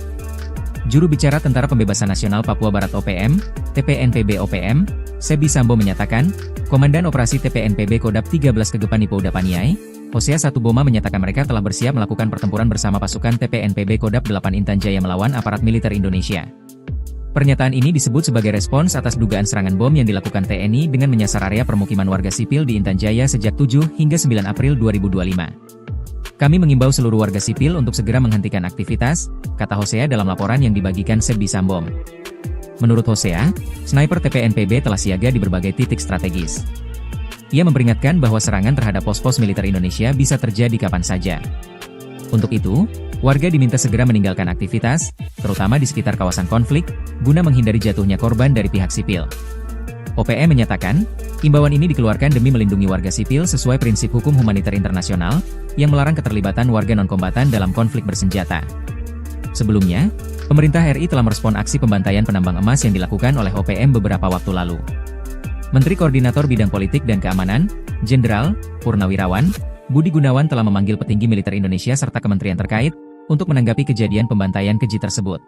Juru bicara Tentara Pembebasan Nasional Papua Barat OPM, TPNPB OPM, Sebi Sambo menyatakan, Komandan Operasi TPNPB Kodap 13 Kegepan Ipouda Paniai, Hosea 1 Boma menyatakan mereka telah bersiap melakukan pertempuran bersama pasukan TPNPB Kodap 8 Intan Jaya melawan aparat militer Indonesia. Pernyataan ini disebut sebagai respons atas dugaan serangan bom yang dilakukan TNI dengan menyasar area permukiman warga sipil di Intan Jaya sejak 7 hingga 9 April 2025. Kami mengimbau seluruh warga sipil untuk segera menghentikan aktivitas, kata Hosea dalam laporan yang dibagikan Sebi Sambo. Menurut Hosea, sniper TPNPB telah siaga di berbagai titik strategis. Ia memperingatkan bahwa serangan terhadap pos-pos militer Indonesia bisa terjadi kapan saja. Untuk itu, warga diminta segera meninggalkan aktivitas, terutama di sekitar kawasan konflik, guna menghindari jatuhnya korban dari pihak sipil. OPM menyatakan, imbauan ini dikeluarkan demi melindungi warga sipil sesuai prinsip hukum humaniter internasional, yang melarang keterlibatan warga non-kombatan dalam konflik bersenjata. Sebelumnya, pemerintah RI telah merespon aksi pembantaian penambang emas yang dilakukan oleh OPM beberapa waktu lalu. Menteri Koordinator Bidang Politik dan Keamanan, Jenderal Purnawirawan, Budi Gunawan telah memanggil petinggi militer Indonesia serta kementerian terkait untuk menanggapi kejadian pembantaian keji tersebut.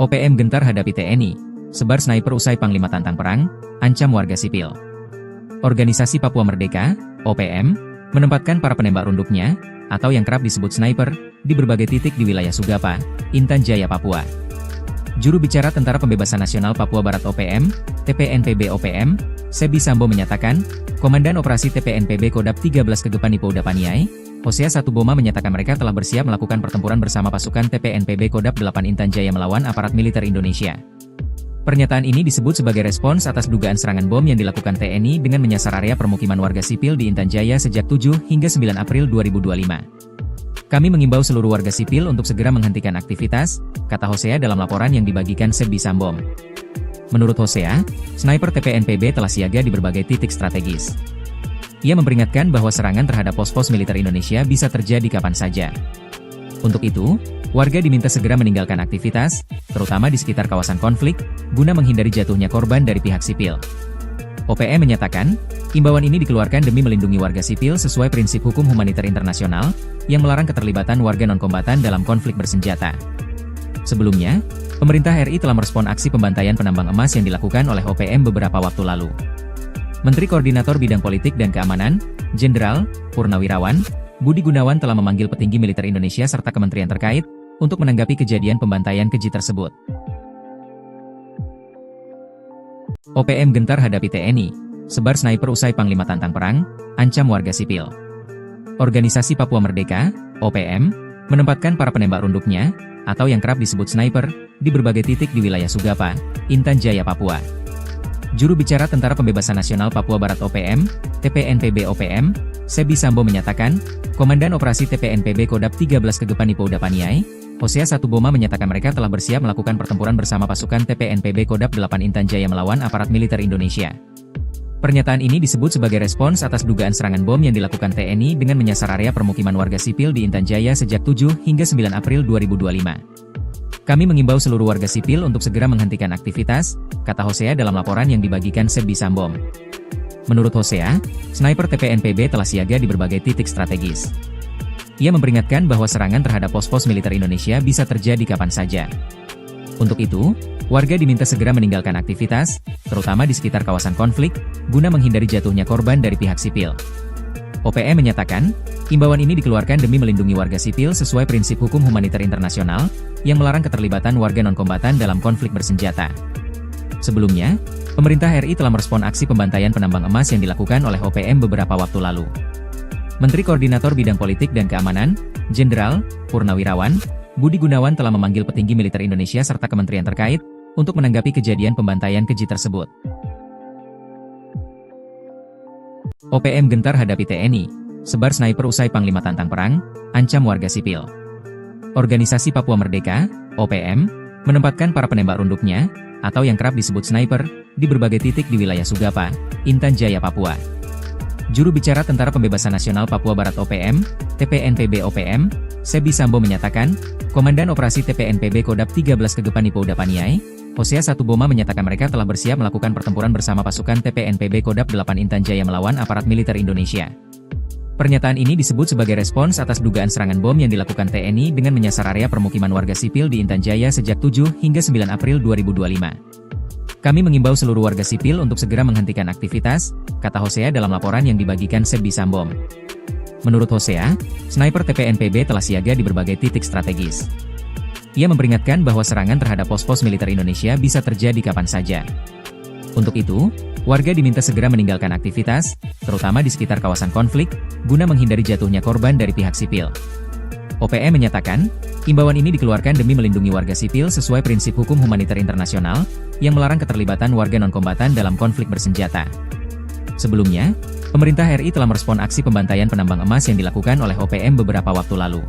OPM gentar hadapi TNI, sebar sniper usai Panglima tantang perang, ancam warga sipil. Organisasi Papua Merdeka, OPM, menempatkan para penembak runduknya, atau yang kerap disebut sniper, di berbagai titik di wilayah Sugapa, Intan Jaya, Papua. Juru bicara Tentara Pembebasan Nasional Papua Barat OPM, TPNPB OPM, Sebi Sambo menyatakan, Komandan Operasi TPNPB Kodap 13 Kegepan Ipouda Paniai, Hosea Satuboma menyatakan mereka telah bersiap melakukan pertempuran bersama pasukan TPNPB Kodap 8 Intan Jaya melawan aparat militer Indonesia. Pernyataan ini disebut sebagai respons atas dugaan serangan bom yang dilakukan TNI dengan menyasar area permukiman warga sipil di Intan Jaya sejak 7 hingga 9 April 2025. Kami mengimbau seluruh warga sipil untuk segera menghentikan aktivitas, kata Hosea dalam laporan yang dibagikan Sebi Sambo. Menurut Hosea, sniper TPNPB telah siaga di berbagai titik strategis. Ia memperingatkan bahwa serangan terhadap pos-pos militer Indonesia bisa terjadi kapan saja. Untuk itu, warga diminta segera meninggalkan aktivitas, terutama di sekitar kawasan konflik, guna menghindari jatuhnya korban dari pihak sipil. OPM menyatakan, imbauan ini dikeluarkan demi melindungi warga sipil sesuai prinsip hukum humaniter internasional, yang melarang keterlibatan warga non-kombatan dalam konflik bersenjata. Sebelumnya, pemerintah RI telah merespon aksi pembantaian penambang emas yang dilakukan oleh OPM beberapa waktu lalu. Menteri Koordinator Bidang Politik dan Keamanan, Jenderal Purnawirawan Budi Gunawan telah memanggil petinggi militer Indonesia serta kementerian terkait untuk menanggapi kejadian pembantaian keji tersebut. OPM gentar hadapi TNI, sebar sniper usai Panglima tantang perang, ancam warga sipil. Organisasi Papua Merdeka, OPM, menempatkan para penembak runduknya, atau yang kerap disebut sniper, di berbagai titik di wilayah Sugapa, Intan Jaya, Papua. Juru bicara Tentara Pembebasan Nasional Papua Barat OPM, TPNPB OPM, Sebi Sambo menyatakan, Komandan Operasi TPNPB Kodap 13 Kegepan Ipouda Paniai, Hosea Satuboma menyatakan mereka telah bersiap melakukan pertempuran bersama pasukan TPNPB Kodap 8 Intan Jaya melawan aparat militer Indonesia. Pernyataan ini disebut sebagai respons atas dugaan serangan bom yang dilakukan TNI dengan menyasar area permukiman warga sipil di Intan Jaya sejak 7 hingga 9 April 2025. Kami mengimbau seluruh warga sipil untuk segera menghentikan aktivitas, kata Hosea dalam laporan yang dibagikan Sebi Sambo. Menurut Hosea, sniper TPNPB telah siaga di berbagai titik strategis. Ia memperingatkan bahwa serangan terhadap pos-pos militer Indonesia bisa terjadi kapan saja. Untuk itu, warga diminta segera meninggalkan aktivitas, terutama di sekitar kawasan konflik, guna menghindari jatuhnya korban dari pihak sipil. OPM menyatakan, imbauan ini dikeluarkan demi melindungi warga sipil sesuai prinsip hukum humaniter internasional, yang melarang keterlibatan warga non-kombatan dalam konflik bersenjata. Sebelumnya, pemerintah RI telah merespon aksi pembantaian penambang emas yang dilakukan oleh OPM beberapa waktu lalu. Menteri Koordinator Bidang Politik dan Keamanan, Jenderal Purnawirawan Budi Gunawan telah memanggil petinggi militer Indonesia serta kementerian terkait untuk menanggapi kejadian pembantaian keji tersebut. OPM gentar hadapi TNI, sebar sniper usai Panglima tantang perang, ancam warga sipil. Organisasi Papua Merdeka, OPM, menempatkan para penembak runduknya, atau yang kerap disebut sniper, di berbagai titik di wilayah Sugapa, Intan Jaya, Papua. Juru bicara Tentara Pembebasan Nasional Papua Barat OPM, TPNPB OPM, Sebi Sambo menyatakan, Komandan Operasi TPNPB Kodap 13 Kegepan Ipouda Paniai, Hosea Satuboma menyatakan mereka telah bersiap melakukan pertempuran bersama pasukan TPNPB Kodap 8 Intan Jaya melawan aparat militer Indonesia. Pernyataan ini disebut sebagai respons atas dugaan serangan bom yang dilakukan TNI dengan menyasar area permukiman warga sipil di Intan Jaya sejak 7 hingga 9 April 2025. Kami mengimbau seluruh warga sipil untuk segera menghentikan aktivitas, kata Hosea dalam laporan yang dibagikan Sebi Sambo. Menurut Hosea, sniper TPNPB telah siaga di berbagai titik strategis. Ia memperingatkan bahwa serangan terhadap pos-pos militer Indonesia bisa terjadi kapan saja. Untuk itu, warga diminta segera meninggalkan aktivitas, terutama di sekitar kawasan konflik, guna menghindari jatuhnya korban dari pihak sipil. OPM menyatakan, imbauan ini dikeluarkan demi melindungi warga sipil sesuai prinsip hukum humaniter internasional, yang melarang keterlibatan warga non-kombatan dalam konflik bersenjata. Sebelumnya, pemerintah RI telah merespon aksi pembantaian penambang emas yang dilakukan oleh OPM beberapa waktu lalu.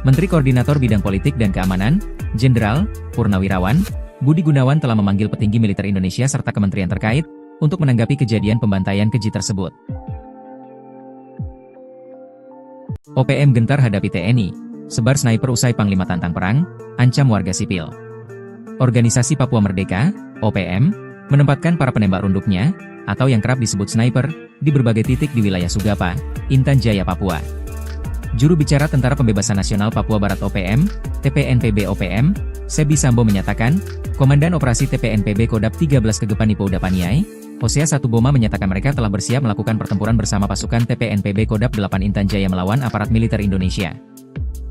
Menteri Koordinator Bidang Politik dan Keamanan, Jenderal Purnawirawan Budi Gunawan telah memanggil petinggi militer Indonesia serta kementerian terkait untuk menanggapi kejadian pembantaian keji tersebut. OPM gentar hadapi TNI, sebar sniper usai Panglima tantang perang, ancam warga sipil. Organisasi Papua Merdeka, OPM, menempatkan para penembak runduknya, atau yang kerap disebut sniper, di berbagai titik di wilayah Sugapa, Intan Jaya, Papua. Juru bicara Tentara Pembebasan Nasional Papua Barat OPM, TPNPB OPM, Sebi Sambo menyatakan, Komandan Operasi TPNPB Kodap 13 Kegepan Ipouda Paniai, Hosea 1 Boma menyatakan mereka telah bersiap melakukan pertempuran bersama pasukan TPNPB Kodap 8 Intan Jaya melawan aparat militer Indonesia.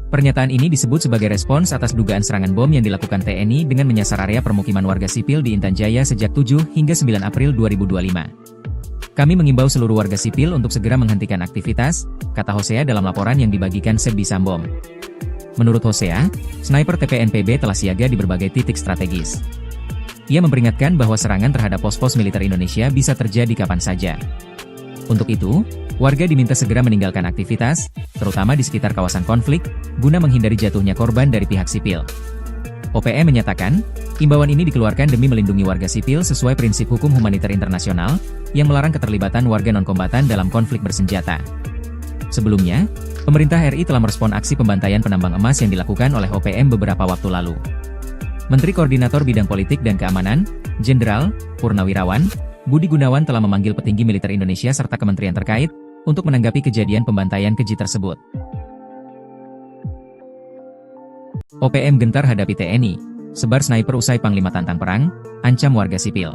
Pernyataan ini disebut sebagai respons atas dugaan serangan bom yang dilakukan TNI dengan menyasar area permukiman warga sipil di Intan Jaya sejak 7 hingga 9 April 2025. Kami mengimbau seluruh warga sipil untuk segera menghentikan aktivitas, kata Hosea dalam laporan yang dibagikan Sebi Sambom. Menurut Hosea, sniper TPNPB telah siaga di berbagai titik strategis. Ia memperingatkan bahwa serangan terhadap pos-pos militer Indonesia bisa terjadi kapan saja. Untuk itu, warga diminta segera meninggalkan aktivitas, terutama di sekitar kawasan konflik, guna menghindari jatuhnya korban dari pihak sipil. OPM menyatakan, imbauan ini dikeluarkan demi melindungi warga sipil sesuai prinsip hukum humaniter internasional, yang melarang keterlibatan warga non-kombatan dalam konflik bersenjata. Sebelumnya, pemerintah RI telah merespon aksi pembantaian penambang emas yang dilakukan oleh OPM beberapa waktu lalu. Menteri Koordinator Bidang Politik dan Keamanan, Jenderal Purnawirawan Budi Gunawan telah memanggil petinggi militer Indonesia serta kementerian terkait untuk menanggapi kejadian pembantaian keji tersebut. OPM gentar hadapi TNI, sebar sniper usai Panglima tantang perang, ancam warga sipil.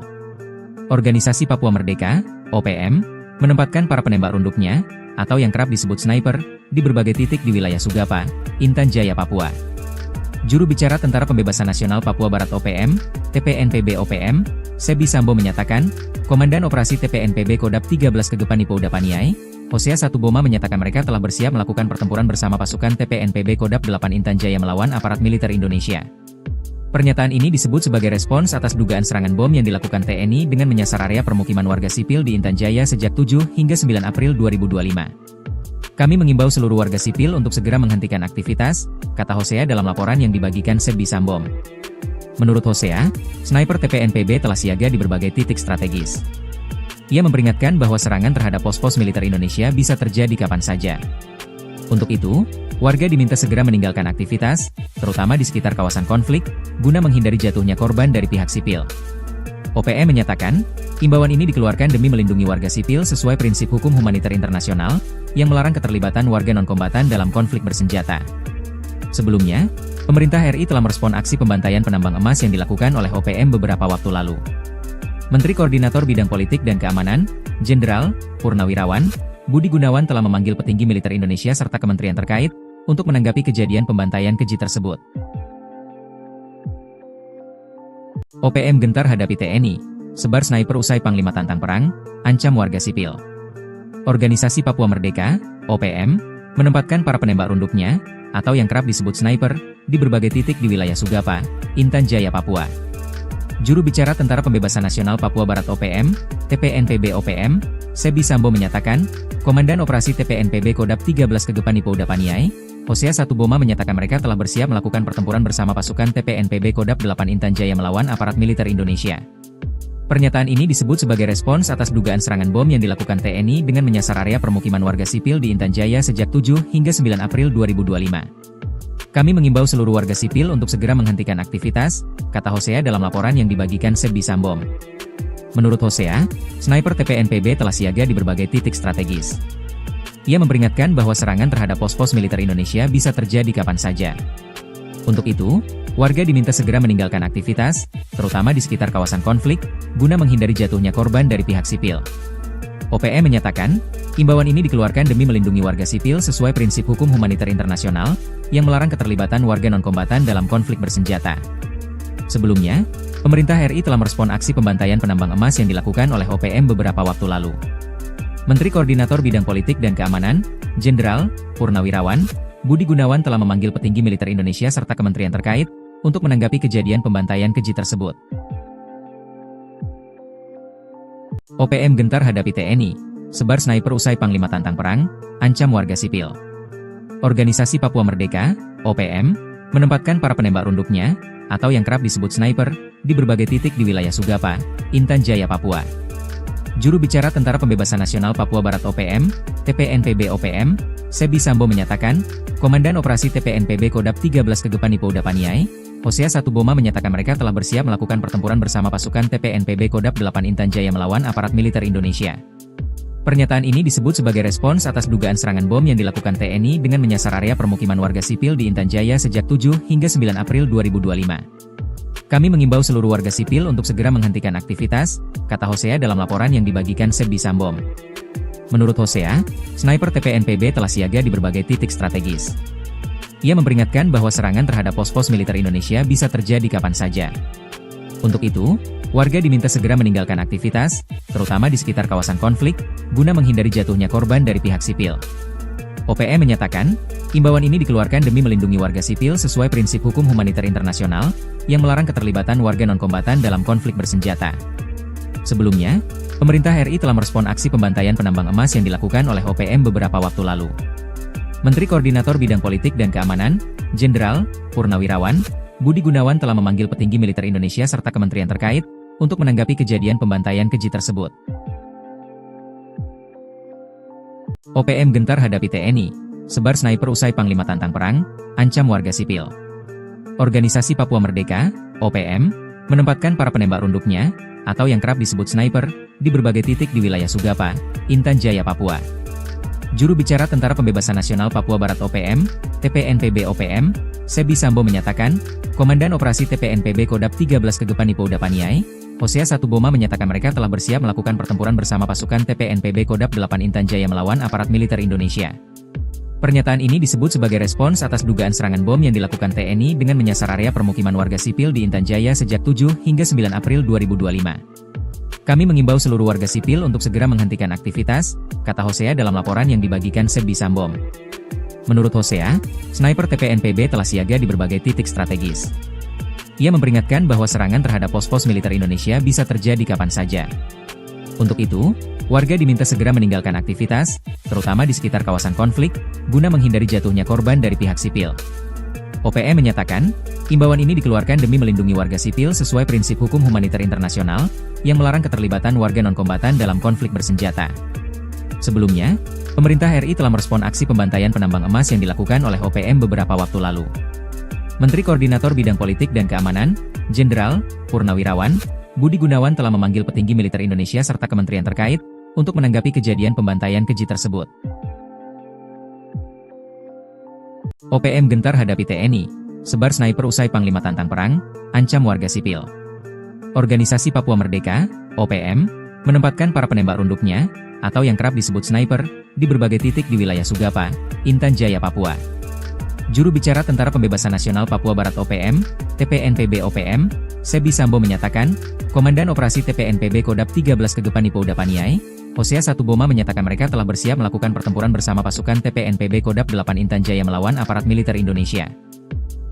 Organisasi Papua Merdeka, OPM, menempatkan para penembak runduknya, atau yang kerap disebut sniper, di berbagai titik di wilayah Sugapa, Intan Jaya, Papua. Juru bicara Tentara Pembebasan Nasional Papua Barat OPM, TPNPB OPM, Sebi Sambo menyatakan, Komandan Operasi TPNPB Kodap 13 Kegepan Ipo Udapaniai, Hosea 1 Boma menyatakan mereka telah bersiap melakukan pertempuran bersama pasukan TPNPB Kodap 8 Intan Jaya melawan aparat militer Indonesia. Pernyataan ini disebut sebagai respons atas dugaan serangan bom yang dilakukan TNI dengan menyasar area permukiman warga sipil di Intan Jaya sejak 7 hingga 9 April 2025. Kami mengimbau seluruh warga sipil untuk segera menghentikan aktivitas, kata Hosea dalam laporan yang dibagikan Sebi Sambom. Menurut Hosea, sniper TPNPB telah siaga di berbagai titik strategis. Ia memperingatkan bahwa serangan terhadap pos-pos militer Indonesia bisa terjadi kapan saja. Untuk itu, warga diminta segera meninggalkan aktivitas, terutama di sekitar kawasan konflik, guna menghindari jatuhnya korban dari pihak sipil. OPM menyatakan, imbauan ini dikeluarkan demi melindungi warga sipil sesuai prinsip hukum humaniter internasional, yang melarang keterlibatan warga non-kombatan dalam konflik bersenjata. Sebelumnya, pemerintah RI telah merespon aksi pembantaian penambang emas yang dilakukan oleh OPM beberapa waktu lalu. Menteri Koordinator Bidang Politik dan Keamanan, Jenderal Purnawirawan Budi Gunawan telah memanggil petinggi militer Indonesia serta kementerian terkait untuk menanggapi kejadian pembantaian keji tersebut. OPM gentar hadapi TNI, sebar sniper usai Panglima tantang perang, ancam warga sipil. Organisasi Papua Merdeka, OPM, menempatkan para penembak runduknya, atau yang kerap disebut sniper, di berbagai titik di wilayah Sugapa, Intan Jaya, Papua. Juru bicara Tentara Pembebasan Nasional Papua Barat OPM, TPNPB OPM, Sebi Sambo menyatakan, Komandan Operasi TPNPB Kodap 13 Kegepan Ipo Udapaniai, Hosea 1 Boma menyatakan mereka telah bersiap melakukan pertempuran bersama pasukan TPNPB Kodap 8 Intan Jaya melawan aparat militer Indonesia. Pernyataan ini disebut sebagai respons atas dugaan serangan bom yang dilakukan TNI dengan menyasar area permukiman warga sipil di Intan Jaya sejak 7 hingga 9 April 2025. Kami mengimbau seluruh warga sipil untuk segera menghentikan aktivitas, kata Hosea dalam laporan yang dibagikan Sebi Sambom. Menurut Hosea, sniper TPNPB telah siaga di berbagai titik strategis. Ia memperingatkan bahwa serangan terhadap pos-pos militer Indonesia bisa terjadi kapan saja. Untuk itu, warga diminta segera meninggalkan aktivitas, terutama di sekitar kawasan konflik, guna menghindari jatuhnya korban dari pihak sipil. OPM menyatakan, imbauan ini dikeluarkan demi melindungi warga sipil sesuai prinsip hukum humaniter internasional, yang melarang keterlibatan warga non-kombatan dalam konflik bersenjata. Sebelumnya, pemerintah RI telah merespon aksi pembantaian penambang emas yang dilakukan oleh OPM beberapa waktu lalu. Menteri Koordinator Bidang Politik dan Keamanan, Jenderal Purnawirawan Budi Gunawan telah memanggil petinggi militer Indonesia serta kementerian terkait untuk menanggapi kejadian pembantaian keji tersebut. OPM gentar hadapi TNI, sebar sniper usai Panglima tantang perang, ancam warga sipil. Organisasi Papua Merdeka, OPM, menempatkan para penembak runduknya, atau yang kerap disebut sniper, di berbagai titik di wilayah Sugapa, Intan Jaya, Papua. Juru bicara Tentara Pembebasan Nasional Papua Barat OPM, TPNPB OPM, Sebi Sambo menyatakan, Komandan Operasi TPNPB Kodap 13 Kegepan Ipo Udapaniai, Hosea 1 Boma menyatakan mereka telah bersiap melakukan pertempuran bersama pasukan TPNPB Kodap 8 Intan Jaya melawan aparat militer Indonesia. Pernyataan ini disebut sebagai respons atas dugaan serangan bom yang dilakukan TNI dengan menyasar area permukiman warga sipil di Intan Jaya sejak 7 hingga 9 April 2025. Kami mengimbau seluruh warga sipil untuk segera menghentikan aktivitas, kata Hosea dalam laporan yang dibagikan Sebdi Sambom. Menurut Hosea, sniper TPNPB telah siaga di berbagai titik strategis. Ia memperingatkan bahwa serangan terhadap pos-pos militer Indonesia bisa terjadi kapan saja. Untuk itu, warga diminta segera meninggalkan aktivitas, terutama di sekitar kawasan konflik, guna menghindari jatuhnya korban dari pihak sipil. OPM menyatakan, imbauan ini dikeluarkan demi melindungi warga sipil sesuai prinsip hukum humaniter internasional, yang melarang keterlibatan warga non-kombatan dalam konflik bersenjata. Sebelumnya, pemerintah RI telah merespon aksi pembantaian penambang emas yang dilakukan oleh OPM beberapa waktu lalu. Menteri Koordinator Bidang Politik dan Keamanan, Jenderal Purnawirawan Budi Gunawan telah memanggil petinggi militer Indonesia serta kementerian terkait, untuk menanggapi kejadian pembantaian keji tersebut. OPM gentar hadapi TNI, sebar sniper usai Panglima tantang perang, ancam warga sipil. Organisasi Papua Merdeka, OPM, menempatkan para penembak runduknya, atau yang kerap disebut sniper, di berbagai titik di wilayah Sugapa, Intan Jaya, Papua. Juru bicara Tentara Pembebasan Nasional Papua Barat OPM, TPNPB OPM, Sebdi Sambo menyatakan, Komandan Operasi TPNPB Kodap 13 Kegepani Pouda Paniai, Hosea Satuboma menyatakan mereka telah bersiap melakukan pertempuran bersama pasukan TPNPB Kodap 8 Intan Jaya melawan aparat militer Indonesia. Pernyataan ini disebut sebagai respons atas dugaan serangan bom yang dilakukan TNI dengan menyasar area permukiman warga sipil di Intan Jaya sejak 7 hingga 9 April 2025. Kami mengimbau seluruh warga sipil untuk segera menghentikan aktivitas, kata Hosea dalam laporan yang dibagikan Sebdi Sambom. Menurut Hosea, sniper TPNPB telah siaga di berbagai titik strategis. Ia memperingatkan bahwa serangan terhadap pos-pos militer Indonesia bisa terjadi kapan saja. Untuk itu, warga diminta segera meninggalkan aktivitas, terutama di sekitar kawasan konflik, guna menghindari jatuhnya korban dari pihak sipil. OPM menyatakan, imbauan ini dikeluarkan demi melindungi warga sipil sesuai prinsip hukum humaniter internasional, yang melarang keterlibatan warga non-kombatan dalam konflik bersenjata. Sebelumnya, pemerintah RI telah merespon aksi pembantaian penambang emas yang dilakukan oleh OPM beberapa waktu lalu. Menteri Koordinator Bidang Politik dan Keamanan, Jenderal Purnawirawan Budi Gunawan telah memanggil petinggi militer Indonesia serta kementerian terkait, untuk menanggapi kejadian pembantaian keji tersebut. OPM gentar hadapi TNI, sebar sniper usai Panglima tantang perang, ancam warga sipil. Organisasi Papua Merdeka, OPM, menempatkan para penembak runduknya, atau yang kerap disebut sniper, di berbagai titik di wilayah Sugapa, Intan Jaya, Papua. Juru bicara Tentara Pembebasan Nasional Papua Barat OPM, TPNPB OPM, Sebdi Sambo menyatakan, Komandan Operasi TPNPB Kodap 13 Kegepani Pouda Paniai, Hosea Satuboma menyatakan mereka telah bersiap melakukan pertempuran bersama pasukan TPNPB Kodap 8 Intan Jaya melawan aparat militer Indonesia.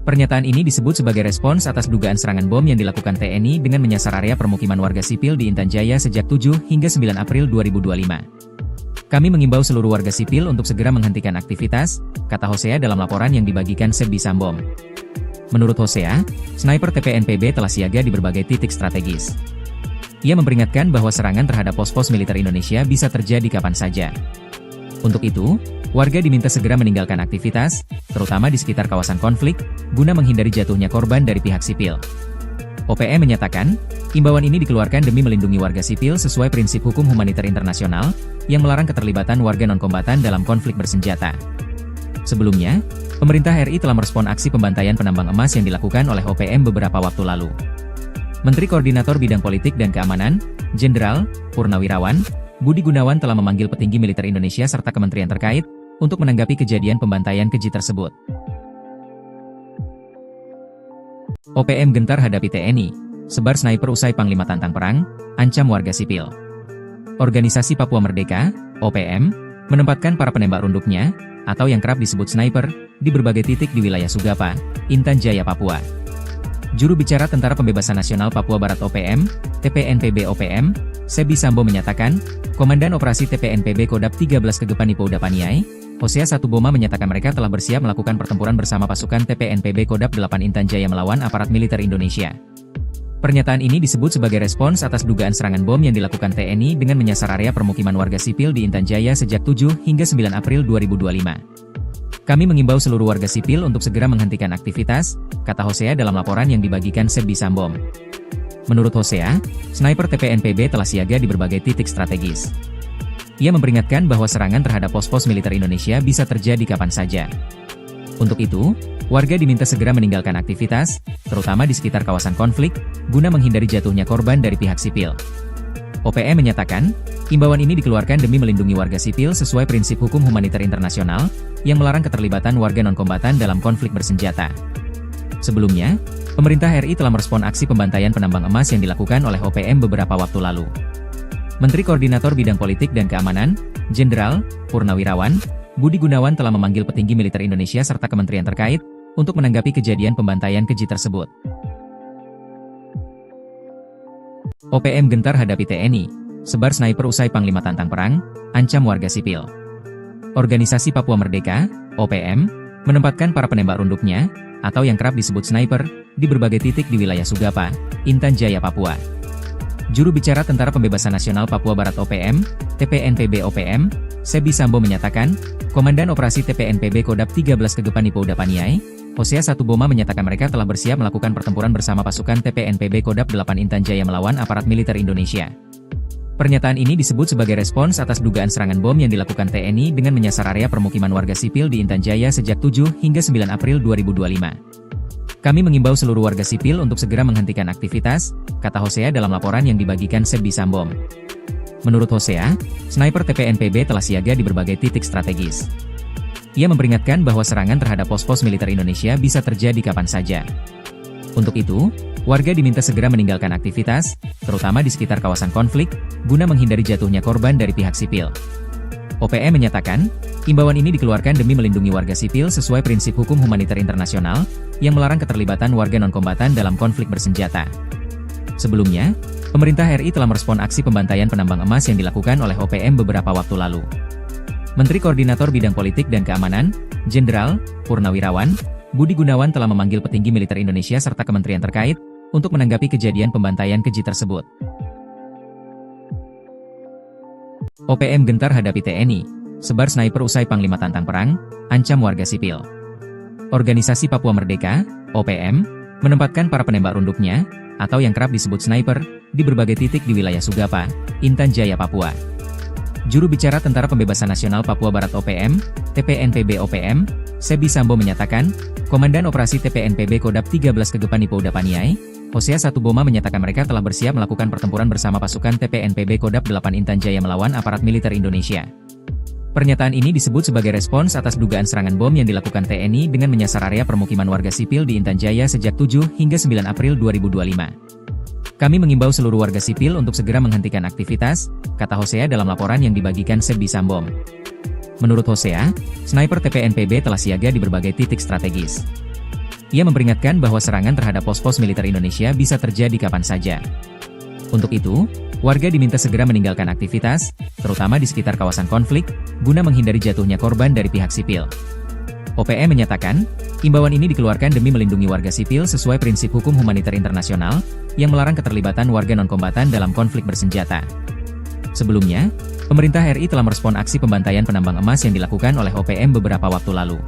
Pernyataan ini disebut sebagai respons atas dugaan serangan bom yang dilakukan TNI dengan menyasar area permukiman warga sipil di Intan Jaya sejak 7 hingga 9 April 2025. Kami mengimbau seluruh warga sipil untuk segera menghentikan aktivitas, kata Hosea dalam laporan yang dibagikan Sebdi Sambom. Menurut Hosea, sniper TPNPB telah siaga di berbagai titik strategis. Ia memperingatkan bahwa serangan terhadap pos-pos militer Indonesia bisa terjadi kapan saja. Untuk itu, warga diminta segera meninggalkan aktivitas, terutama di sekitar kawasan konflik, guna menghindari jatuhnya korban dari pihak sipil. OPM menyatakan, imbauan ini dikeluarkan demi melindungi warga sipil sesuai prinsip hukum humaniter internasional, yang melarang keterlibatan warga non-kombatan dalam konflik bersenjata. Sebelumnya, pemerintah RI telah merespon aksi pembantaian penambang emas yang dilakukan oleh OPM beberapa waktu lalu. Menteri Koordinator Bidang Politik dan Keamanan, Jenderal Purnawirawan Budi Gunawan telah memanggil petinggi militer Indonesia serta kementerian terkait, untuk menanggapi kejadian pembantaian keji tersebut. OPM gentar hadapi TNI, sebar sniper usai Panglima tantang perang, ancam warga sipil. Organisasi Papua Merdeka, OPM, menempatkan para penembak runduknya, atau yang kerap disebut sniper, di berbagai titik di wilayah Sugapa, Intan Jaya, Papua. Juru bicara Tentara Pembebasan Nasional Papua Barat OPM, TPNPB OPM, Sebdi Sambo menyatakan, Komandan Operasi TPNPB Kodap 13 Kegepani Pouda Paniai, Hosea Satuboma menyatakan mereka telah bersiap melakukan pertempuran bersama pasukan TPNPB Kodap 8 Intan Jaya melawan aparat militer Indonesia. Pernyataan ini disebut sebagai respons atas dugaan serangan bom yang dilakukan TNI dengan menyasar area permukiman warga sipil di Intan Jaya sejak 7 hingga 9 April 2025. Kami mengimbau seluruh warga sipil untuk segera menghentikan aktivitas, kata Hosea dalam laporan yang dibagikan Sebdi Sambom. Menurut Hosea, sniper TPNPB telah siaga di berbagai titik strategis. Ia memperingatkan bahwa serangan terhadap pos-pos militer Indonesia bisa terjadi kapan saja. Untuk itu, warga diminta segera meninggalkan aktivitas, terutama di sekitar kawasan konflik, guna menghindari jatuhnya korban dari pihak sipil. OPM menyatakan, imbauan ini dikeluarkan demi melindungi warga sipil sesuai prinsip hukum humaniter internasional, yang melarang keterlibatan warga non-kombatan dalam konflik bersenjata. Sebelumnya, pemerintah RI telah merespon aksi pembantaian penambang emas yang dilakukan oleh OPM beberapa waktu lalu. Menteri Koordinator Bidang Politik dan Keamanan, Jenderal Purnawirawan Budi Gunawan telah memanggil petinggi militer Indonesia serta kementerian terkait untuk menanggapi kejadian pembantaian keji tersebut. OPM gentar hadapi TNI, sebar sniper usai Panglima tantang perang, ancam warga sipil. Organisasi Papua Merdeka, OPM, menempatkan para penembak runduknya, atau yang kerap disebut sniper, di berbagai titik di wilayah Sugapa, Intan Jaya, Papua. Juru bicara Tentara Pembebasan Nasional Papua Barat OPM, TPNPB OPM, Sebi Sambo menyatakan, Komandan Operasi TPNPB Kodap 13 Kegepan Ipouda Paniai, Hosea Satuboma menyatakan mereka telah bersiap melakukan pertempuran bersama pasukan TPNPB Kodap 8 Intan Jaya melawan aparat militer Indonesia. Pernyataan ini disebut sebagai respons atas dugaan serangan bom yang dilakukan TNI dengan menyasar area permukiman warga sipil di Intan Jaya sejak 7 hingga 9 April 2025. Kami mengimbau seluruh warga sipil untuk segera menghentikan aktivitas, kata Hosea dalam laporan yang dibagikan Sebi Sambo. Menurut Hosea, sniper TPNPB telah siaga di berbagai titik strategis. Ia memperingatkan bahwa serangan terhadap pos-pos militer Indonesia bisa terjadi kapan saja. Untuk itu, warga diminta segera meninggalkan aktivitas, terutama di sekitar kawasan konflik, guna menghindari jatuhnya korban dari pihak sipil. OPM menyatakan, imbauan ini dikeluarkan demi melindungi warga sipil sesuai prinsip hukum humaniter internasional, yang melarang keterlibatan warga non-kombatan dalam konflik bersenjata. Sebelumnya, pemerintah RI telah merespon aksi pembantaian penambang emas yang dilakukan oleh OPM beberapa waktu lalu. Menteri Koordinator Bidang Politik dan Keamanan, Jenderal Purnawirawan Budi Gunawan telah memanggil petinggi militer Indonesia serta kementerian terkait untuk menanggapi kejadian pembantaian keji tersebut. OPM gentar hadapi TNI, sebar sniper usai Panglima tantang perang, ancam warga sipil. Organisasi Papua Merdeka, OPM, menempatkan para penembak runduknya, atau yang kerap disebut sniper, di berbagai titik di wilayah Sugapa, Intan Jaya, Papua. Juru bicara Tentara Pembebasan Nasional Papua Barat OPM, TPNPB OPM, Sebi Sambo menyatakan, Komandan Operasi TPNPB Kodap 13 Kegepan Ipouda Paniai, Hosea Satuboma menyatakan mereka telah bersiap melakukan pertempuran bersama pasukan TPNPB Kodap 8 Intan Jaya melawan aparat militer Indonesia. Pernyataan ini disebut sebagai respons atas dugaan serangan bom yang dilakukan TNI dengan menyasar area permukiman warga sipil di Intan Jaya sejak 7 hingga 9 April 2025. Kami mengimbau seluruh warga sipil untuk segera menghentikan aktivitas, kata Hosea dalam laporan yang dibagikan Sebi Sambo. Menurut Hosea, sniper TPNPB telah siaga di berbagai titik strategis. Ia memperingatkan bahwa serangan terhadap pos-pos militer Indonesia bisa terjadi kapan saja. Untuk itu, warga diminta segera meninggalkan aktivitas, terutama di sekitar kawasan konflik, guna menghindari jatuhnya korban dari pihak sipil. OPM menyatakan, imbauan ini dikeluarkan demi melindungi warga sipil sesuai prinsip hukum humaniter internasional, yang melarang keterlibatan warga non-kombatan dalam konflik bersenjata. Sebelumnya, pemerintah RI telah merespon aksi pembantaian penambang emas yang dilakukan oleh OPM beberapa waktu lalu.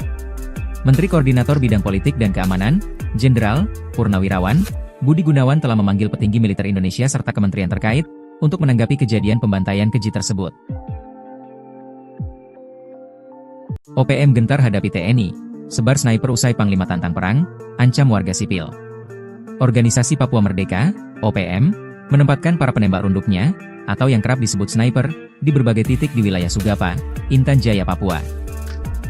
Menteri Koordinator Bidang Politik dan Keamanan, Jenderal Purnawirawan Budi Gunawan telah memanggil petinggi militer Indonesia serta kementerian terkait untuk menanggapi kejadian pembantaian keji tersebut. OPM gentar hadapi TNI, sebar sniper usai Panglima tantang perang, ancam warga sipil. Organisasi Papua Merdeka, OPM, menempatkan para penembak runduknya, atau yang kerap disebut sniper, di berbagai titik di wilayah Sugapa, Intan Jaya, Papua.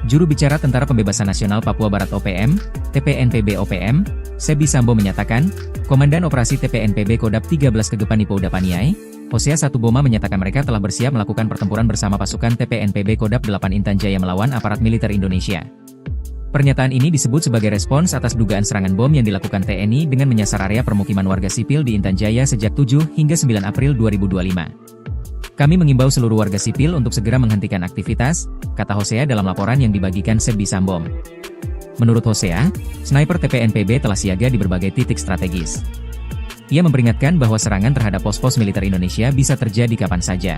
Juru bicara Tentara Pembebasan Nasional Papua Barat OPM, TPNPB OPM, Sebi Sambo menyatakan, Komandan Operasi TPNPB Kodap 13 Kegepan Ipouda Paniai, Hosea Satuboma menyatakan mereka telah bersiap melakukan pertempuran bersama pasukan TPNPB Kodap 8 Intan Jaya melawan aparat militer Indonesia. Pernyataan ini disebut sebagai respons atas dugaan serangan bom yang dilakukan TNI dengan menyasar area permukiman warga sipil di Intan Jaya sejak 7 hingga 9 April 2025. Kami mengimbau seluruh warga sipil untuk segera menghentikan aktivitas, kata Hosea dalam laporan yang dibagikan Sebi Sambo. Menurut Hosea, sniper TPNPB telah siaga di berbagai titik strategis. Ia memperingatkan bahwa serangan terhadap pos-pos militer Indonesia bisa terjadi kapan saja.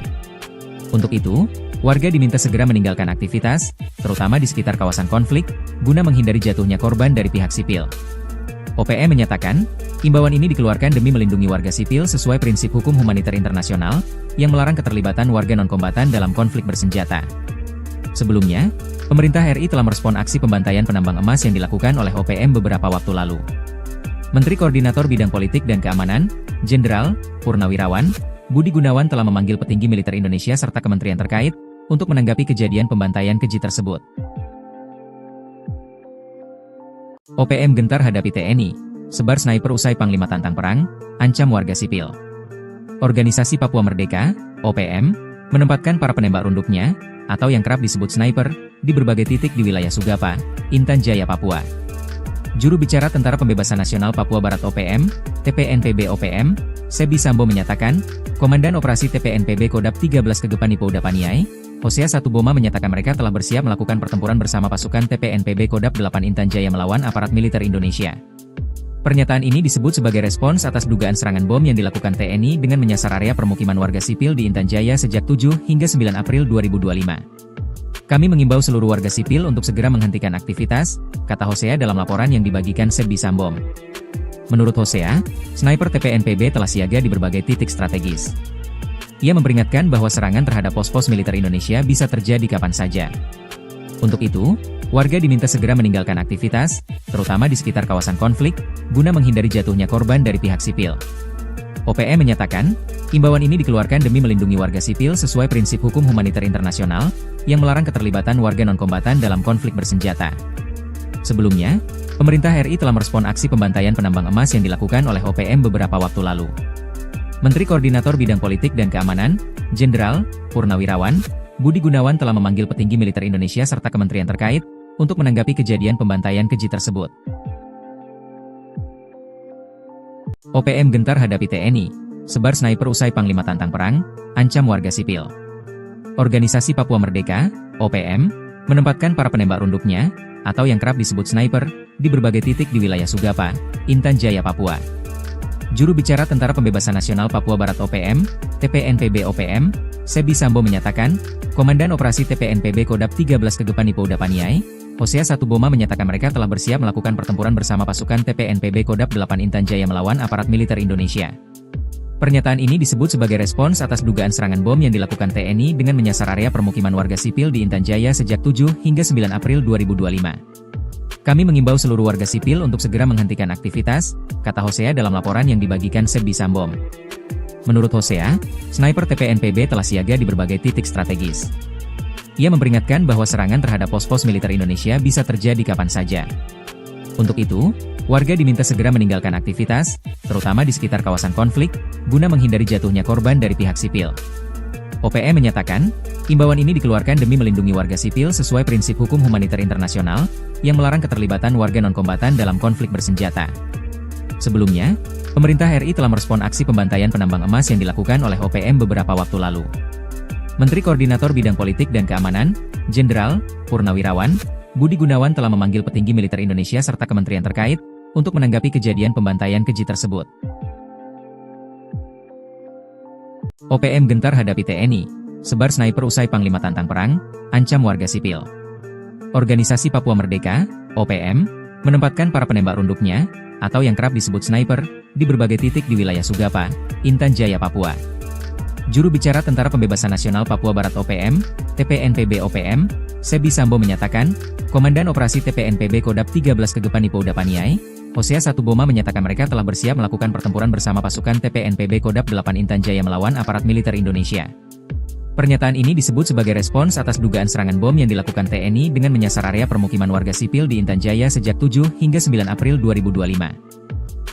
Untuk itu, warga diminta segera meninggalkan aktivitas, terutama di sekitar kawasan konflik, guna menghindari jatuhnya korban dari pihak sipil. OPM menyatakan, imbauan ini dikeluarkan demi melindungi warga sipil sesuai prinsip hukum humaniter internasional, yang melarang keterlibatan warga non-kombatan dalam konflik bersenjata. Sebelumnya, Pemerintah RI telah merespon aksi pembantaian penambang emas yang dilakukan oleh OPM beberapa waktu lalu. Menteri Koordinator Bidang Politik dan Keamanan, Jenderal Purnawirawan Budi Gunawan telah memanggil petinggi militer Indonesia serta kementerian terkait untuk menanggapi kejadian pembantaian keji tersebut. OPM gentar hadapi TNI, sebar sniper usai Panglima tantang perang, ancam warga sipil. Organisasi Papua Merdeka, OPM, menempatkan para penembak runduknya, atau yang kerap disebut sniper, di berbagai titik di wilayah Sugapa, Intan Jaya, Papua. Juru bicara Tentara Pembebasan Nasional Papua Barat OPM, TPNPB OPM, Sebi Sambo menyatakan, Komandan Operasi TPNPB Kodap 13 Kegepani Pouda Paniai, Hosea Satuboma menyatakan mereka telah bersiap melakukan pertempuran bersama pasukan TPNPB Kodap 8 Intan Jaya melawan aparat militer Indonesia. Pernyataan ini disebut sebagai respons atas dugaan serangan bom yang dilakukan TNI dengan menyasar area permukiman warga sipil di Intan Jaya sejak 7 hingga 9 April 2025. Kami mengimbau seluruh warga sipil untuk segera menghentikan aktivitas, kata Hosea dalam laporan yang dibagikan Sebi Sambom. Menurut Hosea, sniper TPNPB telah siaga di berbagai titik strategis. Ia memperingatkan bahwa serangan terhadap pos-pos militer Indonesia bisa terjadi kapan saja. Untuk itu, warga diminta segera meninggalkan aktivitas, terutama di sekitar kawasan konflik, guna menghindari jatuhnya korban dari pihak sipil. OPM menyatakan, imbauan ini dikeluarkan demi melindungi warga sipil sesuai prinsip hukum humaniter internasional, yang melarang keterlibatan warga non-kombatan dalam konflik bersenjata. Sebelumnya, pemerintah RI telah merespon aksi pembantaian penambang emas yang dilakukan oleh OPM beberapa waktu lalu. Menteri Koordinator Bidang Politik dan Keamanan, Jenderal Purnawirawan Budi Gunawan telah memanggil petinggi militer Indonesia serta kementerian terkait untuk menanggapi kejadian pembantaian keji tersebut. OPM gentar hadapi TNI, sebar sniper usai Panglima tantang perang, ancam warga sipil. Organisasi Papua Merdeka, OPM, menempatkan para penembak runduknya, atau yang kerap disebut sniper, di berbagai titik di wilayah Sugapa, Intan Jaya, Papua. Juru bicara Tentara Pembebasan Nasional Papua Barat OPM, TPNPB OPM, Sebi Sambo menyatakan, Komandan Operasi TPNPB Kodap 13 Kegepani Pouda Paniai, Hosea Satuboma menyatakan mereka telah bersiap melakukan pertempuran bersama pasukan TPNPB Kodap 8 Intan Jaya melawan aparat militer Indonesia. Pernyataan ini disebut sebagai respons atas dugaan serangan bom yang dilakukan TNI dengan menyasar area permukiman warga sipil di Intan Jaya sejak 7 hingga 9 April 2025. Kami mengimbau seluruh warga sipil untuk segera menghentikan aktivitas, kata Hosea dalam laporan yang dibagikan Sebi Sambom. Menurut Hosea, sniper TPNPB telah siaga di berbagai titik strategis. Ia memperingatkan bahwa serangan terhadap pos-pos militer Indonesia bisa terjadi kapan saja. Untuk itu, warga diminta segera meninggalkan aktivitas, terutama di sekitar kawasan konflik, guna menghindari jatuhnya korban dari pihak sipil. OPM menyatakan, imbauan ini dikeluarkan demi melindungi warga sipil sesuai prinsip hukum humaniter internasional, yang melarang keterlibatan warga non-kombatan dalam konflik bersenjata. Sebelumnya, pemerintah RI telah merespon aksi pembantaian penambang emas yang dilakukan oleh OPM beberapa waktu lalu. Menteri Koordinator Bidang Politik dan Keamanan, Jenderal Purnawirawan Budi Gunawan telah memanggil petinggi militer Indonesia serta kementerian terkait untuk menanggapi kejadian pembantaian keji tersebut. OPM gentar hadapi TNI, sebar sniper usai Panglima tantang perang, ancam warga sipil. Organisasi Papua Merdeka, OPM, menempatkan para penembak runduknya, atau yang kerap disebut sniper, di berbagai titik di wilayah Sugapa, Intan Jaya, Papua. Juru bicara Tentara Pembebasan Nasional Papua Barat OPM, TPNPB OPM, Sebi Sambo menyatakan, Komandan Operasi TPNPB Kodap 13 Kegepani Pouda Paniai, Hosea Satuboma menyatakan mereka telah bersiap melakukan pertempuran bersama pasukan TPNPB Kodap 8 Intan Jaya melawan aparat militer Indonesia. Pernyataan ini disebut sebagai respons atas dugaan serangan bom yang dilakukan TNI dengan menyasar area permukiman warga sipil di Intan Jaya sejak 7 hingga 9 April 2025.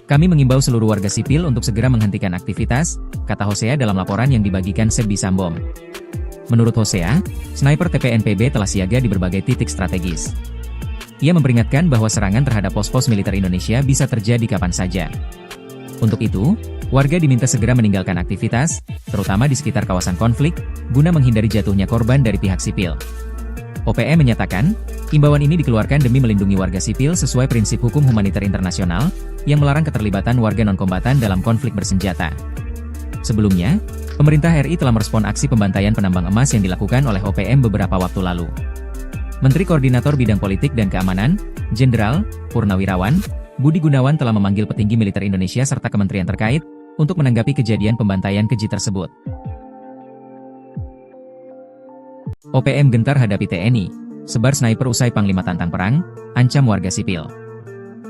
Kami mengimbau seluruh warga sipil untuk segera menghentikan aktivitas, kata Hosea dalam laporan yang dibagikan Sebi Sambom. Menurut Hosea, sniper TPNPB telah siaga di berbagai titik strategis. Ia memperingatkan bahwa serangan terhadap pos-pos militer Indonesia bisa terjadi kapan saja. Untuk itu, warga diminta segera meninggalkan aktivitas, terutama di sekitar kawasan konflik, guna menghindari jatuhnya korban dari pihak sipil. OPM menyatakan, imbauan ini dikeluarkan demi melindungi warga sipil sesuai prinsip hukum humaniter internasional, yang melarang keterlibatan warga non-kombatan dalam konflik bersenjata. Sebelumnya, pemerintah RI telah merespon aksi pembantaian penambang emas yang dilakukan oleh OPM beberapa waktu lalu. Menteri Koordinator Bidang Politik dan Keamanan, Jenderal Purnawirawan Budi Gunawan telah memanggil petinggi militer Indonesia serta kementerian terkait untuk menanggapi kejadian pembantaian keji tersebut. OPM gentar hadapi TNI, sebar sniper usai Panglima tantang perang, ancam warga sipil.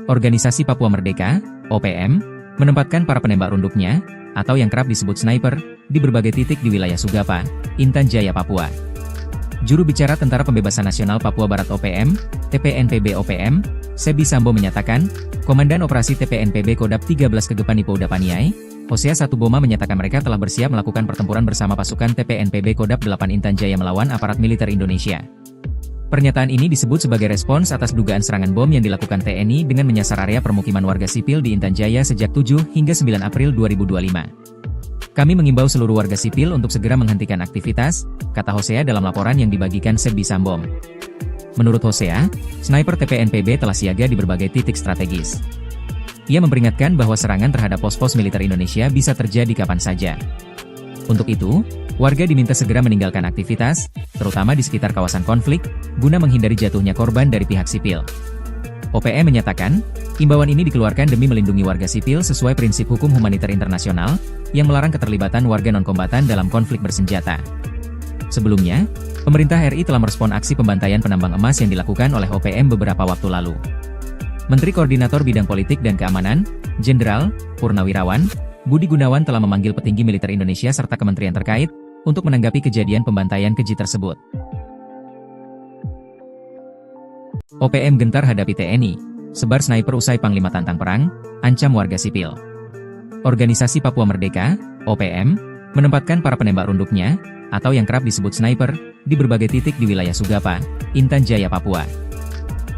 Organisasi Papua Merdeka, OPM, menempatkan para penembak runduknya, atau yang kerap disebut sniper, di berbagai titik di wilayah Sugapa, Intan Jaya, Papua. Juru bicara Tentara Pembebasan Nasional Papua Barat OPM, TPNPB OPM, Sebi Sambo menyatakan, Komandan Operasi TPNPB Kodap 13 Kegepani Pouda Paniai, Hosea Satuboma menyatakan mereka telah bersiap melakukan pertempuran bersama pasukan TPNPB Kodap 8 Intan Jaya melawan aparat militer Indonesia. Pernyataan ini disebut sebagai respons atas dugaan serangan bom yang dilakukan TNI dengan menyasar area permukiman warga sipil di Intan Jaya sejak 7 hingga 9 April 2025. Kami mengimbau seluruh warga sipil untuk segera menghentikan aktivitas, kata Hosea dalam laporan yang dibagikan Sebi Sambom. Menurut Hosea, sniper TPNPB telah siaga di berbagai titik strategis. Ia memperingatkan bahwa serangan terhadap pos-pos militer Indonesia bisa terjadi kapan saja. Untuk itu, warga diminta segera meninggalkan aktivitas, terutama di sekitar kawasan konflik, guna menghindari jatuhnya korban dari pihak sipil. OPM menyatakan, imbauan ini dikeluarkan demi melindungi warga sipil sesuai prinsip hukum humaniter internasional, yang melarang keterlibatan warga non-kombatan dalam konflik bersenjata. Sebelumnya, pemerintah RI telah merespon aksi pembantaian penambang emas yang dilakukan oleh OPM beberapa waktu lalu. Menteri Koordinator Bidang Politik dan Keamanan, Jenderal Purnawirawan Budi Gunawan telah memanggil petinggi militer Indonesia serta kementerian terkait untuk menanggapi kejadian pembantaian keji tersebut. OPM gentar hadapi TNI, sebar sniper usai Panglima tantang perang, ancam warga sipil. Organisasi Papua Merdeka, OPM, menempatkan para penembak runduknya, atau yang kerap disebut sniper, di berbagai titik di wilayah Sugapa, Intan Jaya, Papua.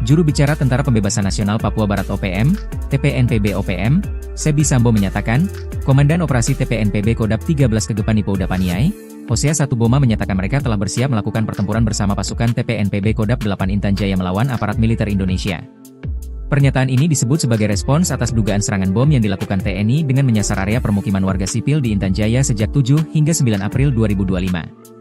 Juru bicara Tentara Pembebasan Nasional Papua Barat OPM, TPNPB OPM, Sebi Sambo menyatakan, Komandan Operasi TPNPB Kodap 13 Kegepani Pouda Paniai, Hosea Satuboma menyatakan mereka telah bersiap melakukan pertempuran bersama pasukan TPNPB Kodap 8 Intan Jaya melawan aparat militer Indonesia. Pernyataan ini disebut sebagai respons atas dugaan serangan bom yang dilakukan TNI dengan menyasar area permukiman warga sipil di Intan Jaya sejak 7 hingga 9 April 2025.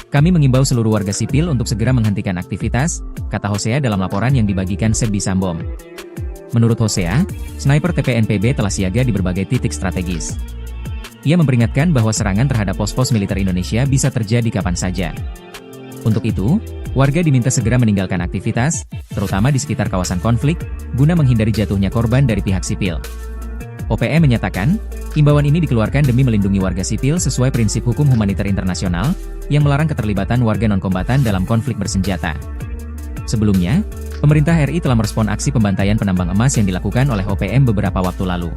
Kami mengimbau seluruh warga sipil untuk segera menghentikan aktivitas, kata Hosea dalam laporan yang dibagikan Sebi Sambom. Menurut Hosea, sniper TPNPB telah siaga di berbagai titik strategis. Ia memperingatkan bahwa serangan terhadap pos-pos militer Indonesia bisa terjadi kapan saja. Untuk itu, warga diminta segera meninggalkan aktivitas, terutama di sekitar kawasan konflik, guna menghindari jatuhnya korban dari pihak sipil. OPM menyatakan, imbauan ini dikeluarkan demi melindungi warga sipil sesuai prinsip hukum humaniter internasional, yang melarang keterlibatan warga non-kombatan dalam konflik bersenjata. Sebelumnya, pemerintah RI telah merespon aksi pembantaian penambang emas yang dilakukan oleh OPM beberapa waktu lalu.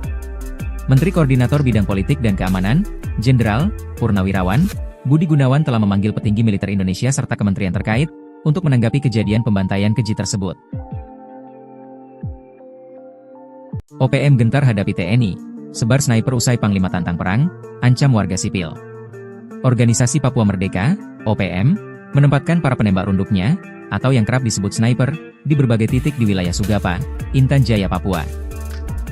Menteri Koordinator Bidang Politik dan Keamanan, Jenderal Purnawirawan Budi Gunawan telah memanggil petinggi militer Indonesia serta kementerian terkait untuk menanggapi kejadian pembantaian keji tersebut. OPM gentar hadapi TNI, sebar sniper usai Panglima tantang perang, ancam warga sipil. Organisasi Papua Merdeka, OPM, menempatkan para penembak runduknya, atau yang kerap disebut sniper, di berbagai titik di wilayah Sugapa, Intan Jaya, Papua.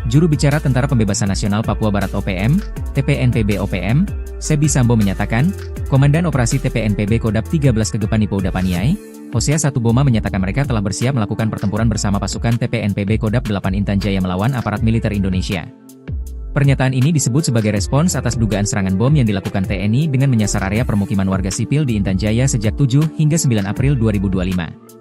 Juru bicara Tentara Pembebasan Nasional Papua Barat OPM, TPNPB OPM, Sebi Sambo menyatakan, Komandan Operasi TPNPB Kodap 13 Kegepani Pouda Paniai, Hosea Satuboma menyatakan mereka telah bersiap melakukan pertempuran bersama pasukan TPNPB Kodap 8 Intan Jaya melawan aparat militer Indonesia. Pernyataan ini disebut sebagai respons atas dugaan serangan bom yang dilakukan TNI dengan menyasar area permukiman warga sipil di Intan Jaya sejak 7 hingga 9 April 2025.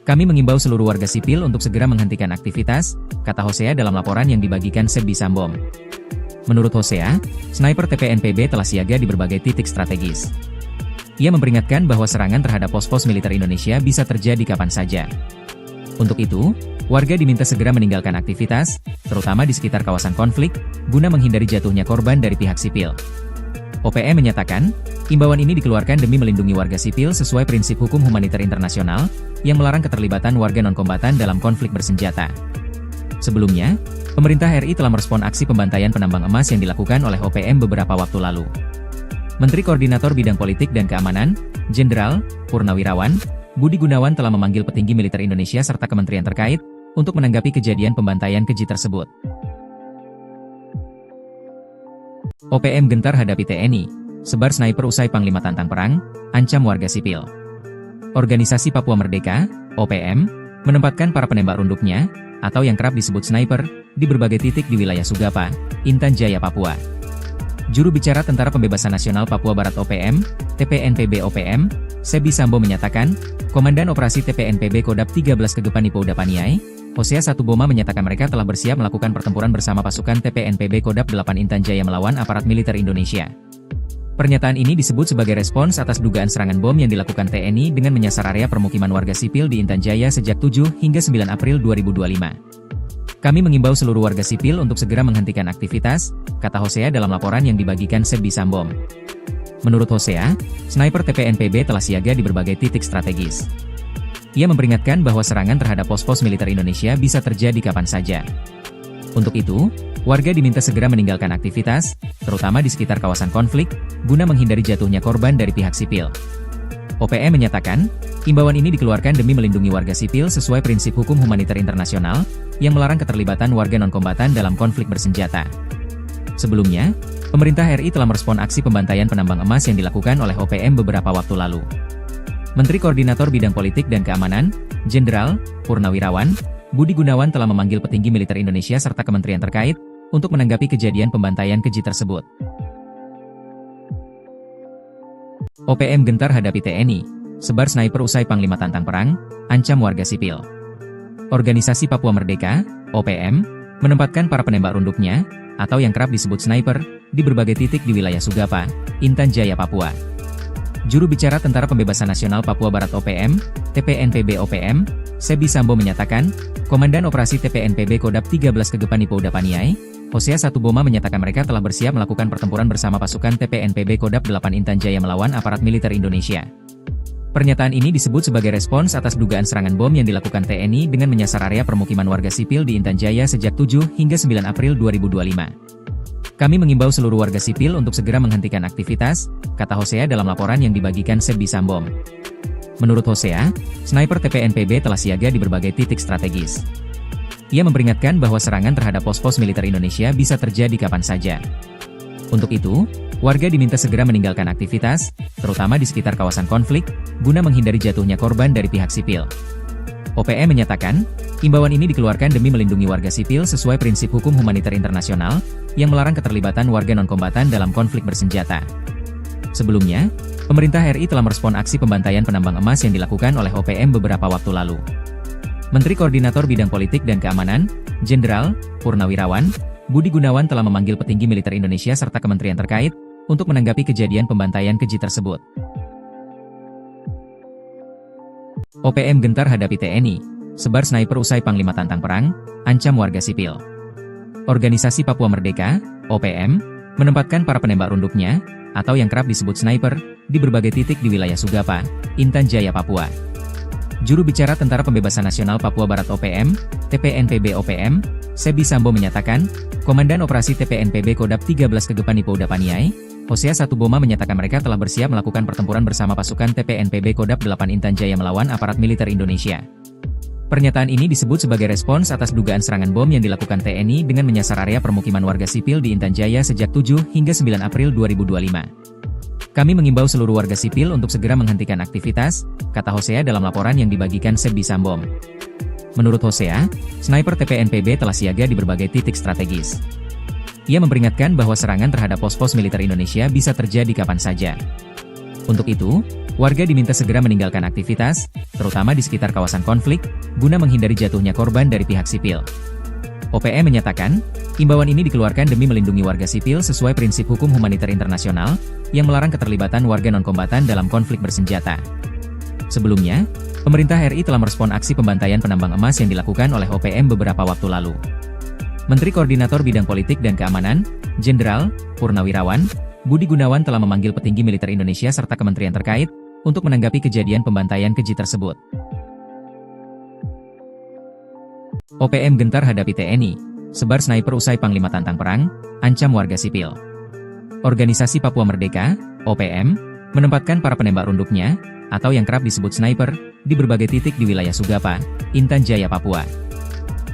Kami mengimbau seluruh warga sipil untuk segera menghentikan aktivitas, kata Hosea dalam laporan yang dibagikan Sebi Sambom. Menurut Hosea, sniper TPNPB telah siaga di berbagai titik strategis. Ia memperingatkan bahwa serangan terhadap pos-pos militer Indonesia bisa terjadi kapan saja. Untuk itu, warga diminta segera meninggalkan aktivitas, terutama di sekitar kawasan konflik, guna menghindari jatuhnya korban dari pihak sipil. OPM menyatakan, imbauan ini dikeluarkan demi melindungi warga sipil sesuai prinsip hukum humaniter internasional, yang melarang keterlibatan warga non-kombatan dalam konflik bersenjata. Sebelumnya, pemerintah RI telah merespon aksi pembantaian penambang emas yang dilakukan oleh OPM beberapa waktu lalu. Menteri Koordinator Bidang Politik dan Keamanan, Jenderal Purnawirawan Budi Gunawan telah memanggil petinggi militer Indonesia serta kementerian terkait untuk menanggapi kejadian pembantaian keji tersebut. OPM gentar hadapi TNI, sebar sniper usai Panglima tantang perang, ancam warga sipil. Organisasi Papua Merdeka, OPM, menempatkan para penembak runduknya, atau yang kerap disebut sniper, di berbagai titik di wilayah Sugapa, Intan Jaya, Papua. Juru bicara Tentara Pembebasan Nasional Papua Barat OPM, TPNPB OPM, Sebi Sambo menyatakan, Komandan Operasi TPNPB Kodap 13 Kegepan Ipouda Paniai, Hosea Satuboma menyatakan mereka telah bersiap melakukan pertempuran bersama pasukan TPNPB Kodap 8 Intan Jaya melawan aparat militer Indonesia. Pernyataan ini disebut sebagai respons atas dugaan serangan bom yang dilakukan TNI dengan menyasar area permukiman warga sipil di Intan Jaya sejak 7 hingga 9 April 2025. Kami mengimbau seluruh warga sipil untuk segera menghentikan aktivitas, kata Hosea dalam laporan yang dibagikan Sebi Sambo. Menurut Hosea, sniper TPNPB telah siaga di berbagai titik strategis. Ia memperingatkan bahwa serangan terhadap pos-pos militer Indonesia bisa terjadi kapan saja. Untuk itu, warga diminta segera meninggalkan aktivitas, terutama di sekitar kawasan konflik, guna menghindari jatuhnya korban dari pihak sipil. OPM menyatakan, imbauan ini dikeluarkan demi melindungi warga sipil sesuai prinsip hukum humaniter internasional, yang melarang keterlibatan warga non-kombatan dalam konflik bersenjata. Sebelumnya, pemerintah RI telah merespon aksi pembantaian penambang emas yang dilakukan oleh OPM beberapa waktu lalu. Menteri Koordinator Bidang Politik dan Keamanan, Jenderal Purnawirawan Budi Gunawan telah memanggil petinggi militer Indonesia serta kementerian terkait, untuk menanggapi kejadian pembantaian keji tersebut. OPM gentar hadapi TNI, sebar sniper usai Panglima tantang perang, ancam warga sipil. Organisasi Papua Merdeka, OPM, menempatkan para penembak runduknya, atau yang kerap disebut sniper, di berbagai titik di wilayah Sugapa, Intan Jaya, Papua. Juru bicara Tentara Pembebasan Nasional Papua Barat OPM, TPNPB OPM, Sebi Sambo menyatakan, Komandan Operasi TPNPB Kodap 13 Kegepan Ipouda Paniai, Hosea Satuboma menyatakan mereka telah bersiap melakukan pertempuran bersama pasukan TPNPB Kodap 8 Intan Jaya melawan aparat militer Indonesia. Pernyataan ini disebut sebagai respons atas dugaan serangan bom yang dilakukan TNI dengan menyasar area permukiman warga sipil di Intan Jaya sejak 7 hingga 9 April 2025. Kami mengimbau seluruh warga sipil untuk segera menghentikan aktivitas, kata Hosea dalam laporan yang dibagikan Sebi Sambo. Menurut Hosea, sniper TPNPB telah siaga di berbagai titik strategis. Ia memperingatkan bahwa serangan terhadap pos-pos militer Indonesia bisa terjadi kapan saja. Untuk itu, warga diminta segera meninggalkan aktivitas, terutama di sekitar kawasan konflik, guna menghindari jatuhnya korban dari pihak sipil. OPM menyatakan, imbauan ini dikeluarkan demi melindungi warga sipil sesuai prinsip hukum humaniter internasional, yang melarang keterlibatan warga non-kombatan dalam konflik bersenjata. Sebelumnya, pemerintah RI telah merespon aksi pembantaian penambang emas yang dilakukan oleh OPM beberapa waktu lalu. Menteri Koordinator Bidang Politik dan Keamanan, Jenderal Purnawirawan Budi Gunawan telah memanggil petinggi militer Indonesia serta kementerian terkait, untuk menanggapi kejadian pembantaian keji tersebut. OPM gentar hadapi TNI, sebar sniper usai Panglima tantang perang, ancam warga sipil. Organisasi Papua Merdeka, OPM, menempatkan para penembak runduknya, atau yang kerap disebut sniper, di berbagai titik di wilayah Sugapa, Intan Jaya, Papua. Juru bicara Tentara Pembebasan Nasional Papua Barat OPM, TPNPB OPM, Sebi Sambo menyatakan, Komandan Operasi TPNPB Kodap 13 Kegepan Ipouda Paniai, Hosea Satuboma menyatakan mereka telah bersiap melakukan pertempuran bersama pasukan TPNPB Kodap 8 Intan Jaya melawan aparat militer Indonesia. Pernyataan ini disebut sebagai respons atas dugaan serangan bom yang dilakukan TNI dengan menyasar area permukiman warga sipil di Intan Jaya sejak 7 hingga 9 April 2025. Kami mengimbau seluruh warga sipil untuk segera menghentikan aktivitas, kata Hosea dalam laporan yang dibagikan Sebi Sambo. Menurut Hosea, sniper TPNPB telah siaga di berbagai titik strategis. Ia memperingatkan bahwa serangan terhadap pos-pos militer Indonesia bisa terjadi kapan saja. Untuk itu, warga diminta segera meninggalkan aktivitas, terutama di sekitar kawasan konflik, guna menghindari jatuhnya korban dari pihak sipil. OPM menyatakan, imbauan ini dikeluarkan demi melindungi warga sipil sesuai prinsip hukum humaniter internasional, yang melarang keterlibatan warga non-kombatan dalam konflik bersenjata. Sebelumnya, pemerintah RI telah merespon aksi pembantaian penambang emas yang dilakukan oleh OPM beberapa waktu lalu. Menteri Koordinator Bidang Politik dan Keamanan, Jenderal Purnawirawan Budi Gunawan telah memanggil petinggi militer Indonesia serta kementerian terkait, untuk menanggapi kejadian pembantaian keji tersebut. OPM gentar hadapi TNI, sebar sniper usai Panglima tantang perang, ancam warga sipil. Organisasi Papua Merdeka, OPM, menempatkan para penembak runduknya, atau yang kerap disebut sniper, di berbagai titik di wilayah Sugapa, Intan Jaya, Papua.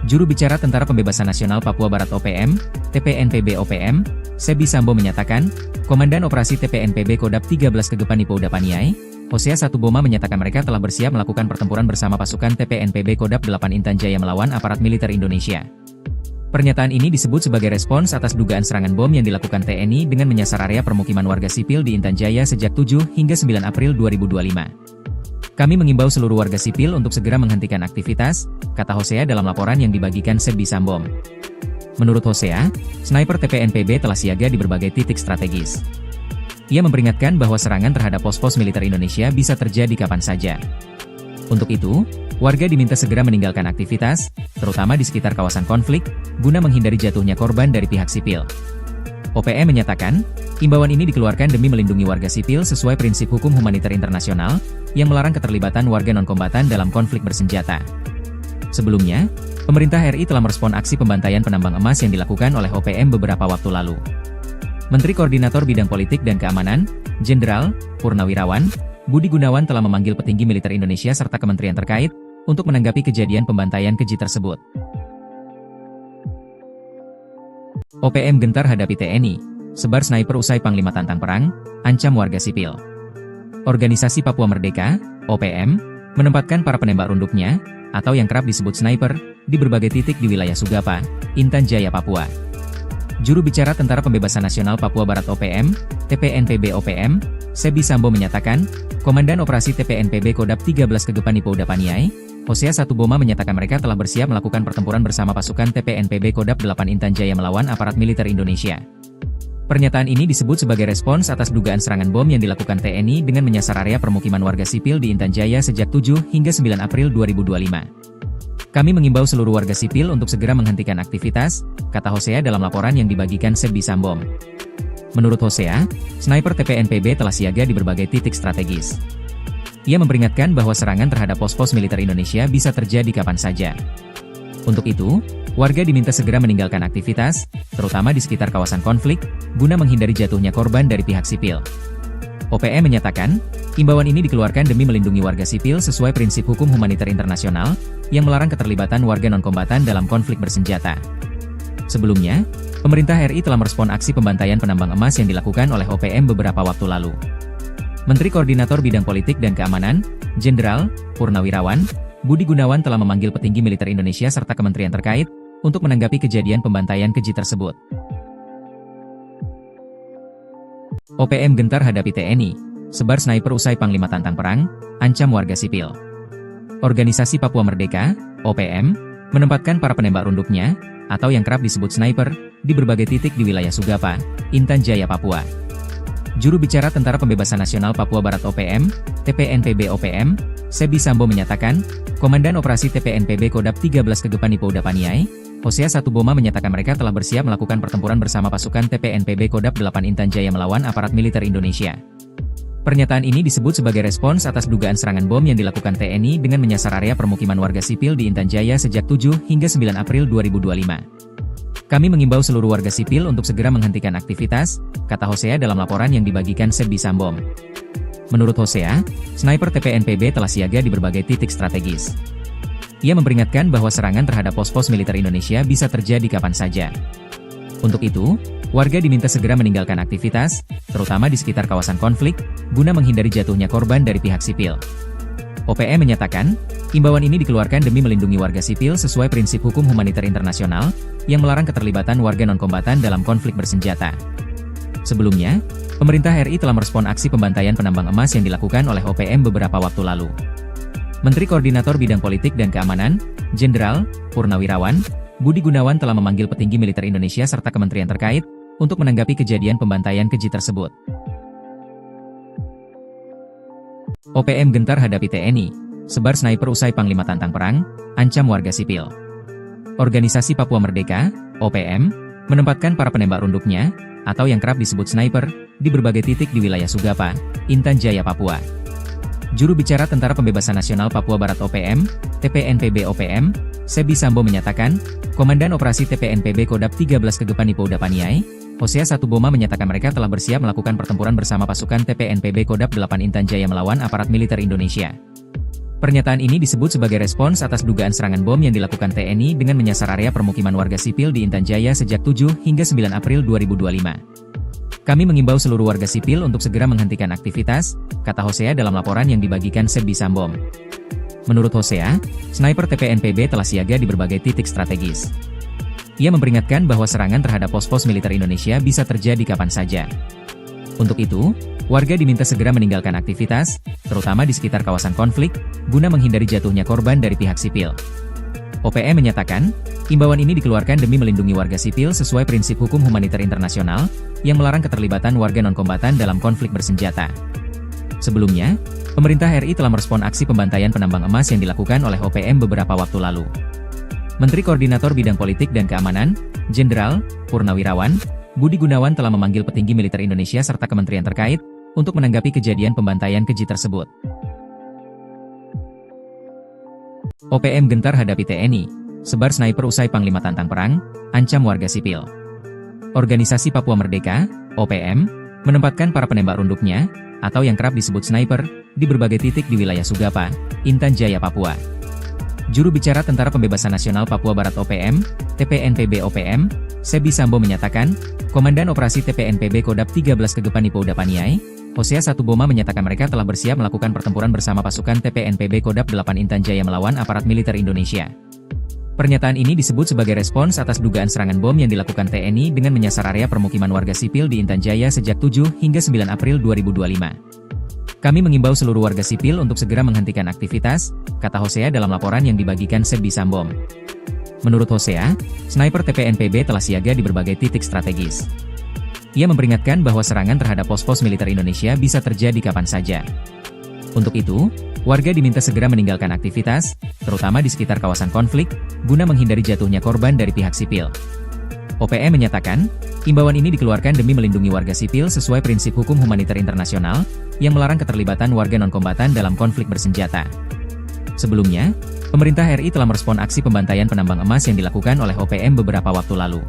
Juru bicara Tentara Pembebasan Nasional Papua Barat OPM, TPNPB OPM, Sebi Sambo menyatakan, Komandan Operasi TPNPB Kodap 13 Kegepan Ipouda Paniai, Hosea Satuboma menyatakan mereka telah bersiap melakukan pertempuran bersama pasukan TPNPB Kodap 8 Intan Jaya melawan aparat militer Indonesia. Pernyataan ini disebut sebagai respons atas dugaan serangan bom yang dilakukan TNI dengan menyasar area permukiman warga sipil di Intan Jaya sejak 7 hingga 9 April 2025. Kami mengimbau seluruh warga sipil untuk segera menghentikan aktivitas, kata Hosea dalam laporan yang dibagikan Sebbi Sambom. Menurut Hosea, sniper TPNPB telah siaga di berbagai titik strategis. Ia memperingatkan bahwa serangan terhadap pos-pos militer Indonesia bisa terjadi kapan saja. Untuk itu, warga diminta segera meninggalkan aktivitas, terutama di sekitar kawasan konflik, guna menghindari jatuhnya korban dari pihak sipil. OPM menyatakan, imbauan ini dikeluarkan demi melindungi warga sipil sesuai prinsip hukum humaniter internasional, yang melarang keterlibatan warga non-kombatan dalam konflik bersenjata. Sebelumnya, pemerintah RI telah merespon aksi pembantaian penambang emas yang dilakukan oleh OPM beberapa waktu lalu. Menteri Koordinator Bidang Politik dan Keamanan, Jenderal Purnawirawan Budi Gunawan telah memanggil petinggi militer Indonesia serta kementerian terkait untuk menanggapi kejadian pembantaian keji tersebut. OPM gentar hadapi TNI, sebar sniper usai Panglima tantang perang, ancam warga sipil. Organisasi Papua Merdeka, OPM, menempatkan para penembak runduknya, atau yang kerap disebut sniper, di berbagai titik di wilayah Sugapa, Intan Jaya, Papua. Juru bicara Tentara Pembebasan Nasional Papua Barat OPM, TPNPB OPM, Sebbi Sambom menyatakan, Komandan Operasi TPNPB Kodap 13 Kegepani Pouda Paniai, Hosea Satuboma menyatakan mereka telah bersiap melakukan pertempuran bersama pasukan TPNPB Kodap 8 Intan Jaya melawan aparat militer Indonesia. Pernyataan ini disebut sebagai respons atas dugaan serangan bom yang dilakukan TNI dengan menyasar area permukiman warga sipil di Intan Jaya sejak 7 hingga 9 April 2025. Kami mengimbau seluruh warga sipil untuk segera menghentikan aktivitas, kata Hosea dalam laporan yang dibagikan Sebbi Sambom. Menurut Hosea, sniper TPNPB telah siaga di berbagai titik strategis. Ia memperingatkan bahwa serangan terhadap pos-pos militer Indonesia bisa terjadi kapan saja. Untuk itu, warga diminta segera meninggalkan aktivitas, terutama di sekitar kawasan konflik, guna menghindari jatuhnya korban dari pihak sipil. OPM menyatakan, imbauan ini dikeluarkan demi melindungi warga sipil sesuai prinsip hukum humaniter internasional, yang melarang keterlibatan warga non-kombatan dalam konflik bersenjata. Sebelumnya, pemerintah RI telah merespon aksi pembantaian penambang emas yang dilakukan oleh OPM beberapa waktu lalu. Menteri Koordinator Bidang Politik dan Keamanan, Jenderal Purnawirawan Budi Gunawan telah memanggil petinggi militer Indonesia serta kementerian terkait untuk menanggapi kejadian pembantaian keji tersebut. OPM gentar hadapi TNI, sebar sniper usai Panglima tantang perang, ancam warga sipil. Organisasi Papua Merdeka, OPM, menempatkan para penembak runduknya, atau yang kerap disebut sniper, di berbagai titik di wilayah Sugapa, Intan Jaya, Papua. Juru bicara Tentara Pembebasan Nasional Papua Barat OPM, TPNPB OPM, Sebbi Sambom menyatakan, Komandan Operasi TPNPB Kodap 13 Kegepani Pouda Paniai, Hosea Satuboma menyatakan mereka telah bersiap melakukan pertempuran bersama pasukan TPNPB Kodap 8 Intan Jaya melawan aparat militer Indonesia. Pernyataan ini disebut sebagai respons atas dugaan serangan bom yang dilakukan TNI dengan menyasar area permukiman warga sipil di Intan Jaya sejak 7 hingga 9 April 2025. Kami mengimbau seluruh warga sipil untuk segera menghentikan aktivitas, kata Hosea dalam laporan yang dibagikan Sebbi Sambom. Menurut Hosea, sniper TPNPB telah siaga di berbagai titik strategis. Ia memperingatkan bahwa serangan terhadap pos-pos militer Indonesia bisa terjadi kapan saja. Untuk itu, warga diminta segera meninggalkan aktivitas, terutama di sekitar kawasan konflik, guna menghindari jatuhnya korban dari pihak sipil. OPM menyatakan, imbauan ini dikeluarkan demi melindungi warga sipil sesuai prinsip hukum humaniter internasional, yang melarang keterlibatan warga non-kombatan dalam konflik bersenjata. Sebelumnya, pemerintah RI telah merespon aksi pembantaian penambang emas yang dilakukan oleh OPM beberapa waktu lalu. Menteri Koordinator Bidang Politik dan Keamanan, Jenderal Purnawirawan Budi Gunawan telah memanggil petinggi militer Indonesia serta kementerian terkait untuk menanggapi kejadian pembantaian keji tersebut. OPM gentar hadapi TNI, sebar sniper usai Panglima tantang perang, ancam warga sipil. Organisasi Papua Merdeka, OPM, menempatkan para penembak runduknya, atau yang kerap disebut sniper, di berbagai titik di wilayah Sugapa, Intan Jaya, Papua. Juru bicara Tentara Pembebasan Nasional Papua Barat OPM, TPNPB OPM, Sebbi Sambom menyatakan, Komandan Operasi TPNPB Kodap 13 Kegepani Pouda Paniai, Hosea Satuboma menyatakan mereka telah bersiap melakukan pertempuran bersama pasukan TPNPB Kodap 8 Intan Jaya melawan aparat militer Indonesia. Pernyataan ini disebut sebagai respons atas dugaan serangan bom yang dilakukan TNI dengan menyasar area permukiman warga sipil di Intan Jaya sejak 7 hingga 9 April 2025. Kami mengimbau seluruh warga sipil untuk segera menghentikan aktivitas, kata Hosea dalam laporan yang dibagikan Sebbi Sambom. Menurut Hosea, sniper TPNPB telah siaga di berbagai titik strategis. Ia memperingatkan bahwa serangan terhadap pos-pos militer Indonesia bisa terjadi kapan saja. Untuk itu, warga diminta segera meninggalkan aktivitas, terutama di sekitar kawasan konflik, guna menghindari jatuhnya korban dari pihak sipil. OPM menyatakan, imbauan ini dikeluarkan demi melindungi warga sipil sesuai prinsip hukum humaniter internasional, yang melarang keterlibatan warga non-kombatan dalam konflik bersenjata. Sebelumnya, pemerintah RI telah merespon aksi pembantaian penambang emas yang dilakukan oleh OPM beberapa waktu lalu. Menteri Koordinator Bidang Politik dan Keamanan, Jenderal Purnawirawan Budi Gunawan telah memanggil petinggi militer Indonesia serta kementerian terkait untuk menanggapi kejadian pembantaian keji tersebut. OPM gentar hadapi TNI, sebar sniper usai Panglima tantang perang, ancam warga sipil. Organisasi Papua Merdeka, OPM, menempatkan para penembak runduknya, atau yang kerap disebut sniper, di berbagai titik di wilayah Sugapa, Intan Jaya, Papua. Juru bicara Tentara Pembebasan Nasional Papua Barat OPM, TPNPB OPM, Sebi Sambo menyatakan, Komandan Operasi TPNPB Kodap 13 Kegepani Pouda Paniai, Hosea Satuboma menyatakan mereka telah bersiap melakukan pertempuran bersama pasukan TPNPB Kodap 8 Intan Jaya melawan aparat militer Indonesia. Pernyataan ini disebut sebagai respons atas dugaan serangan bom yang dilakukan TNI dengan menyasar area permukiman warga sipil di Intan Jaya sejak 7 hingga 9 April 2025. Kami mengimbau seluruh warga sipil untuk segera menghentikan aktivitas, kata Hosea dalam laporan yang dibagikan Sebi Sambom. Menurut Hosea, sniper TPNPB telah siaga di berbagai titik strategis. Ia memperingatkan bahwa serangan terhadap pos-pos militer Indonesia bisa terjadi kapan saja. Untuk itu, warga diminta segera meninggalkan aktivitas, terutama di sekitar kawasan konflik, guna menghindari jatuhnya korban dari pihak sipil. OPM menyatakan, imbauan ini dikeluarkan demi melindungi warga sipil sesuai prinsip hukum humaniter internasional, yang melarang keterlibatan warga non-kombatan dalam konflik bersenjata. Sebelumnya, pemerintah RI telah merespon aksi pembantaian penambang emas yang dilakukan oleh OPM beberapa waktu lalu.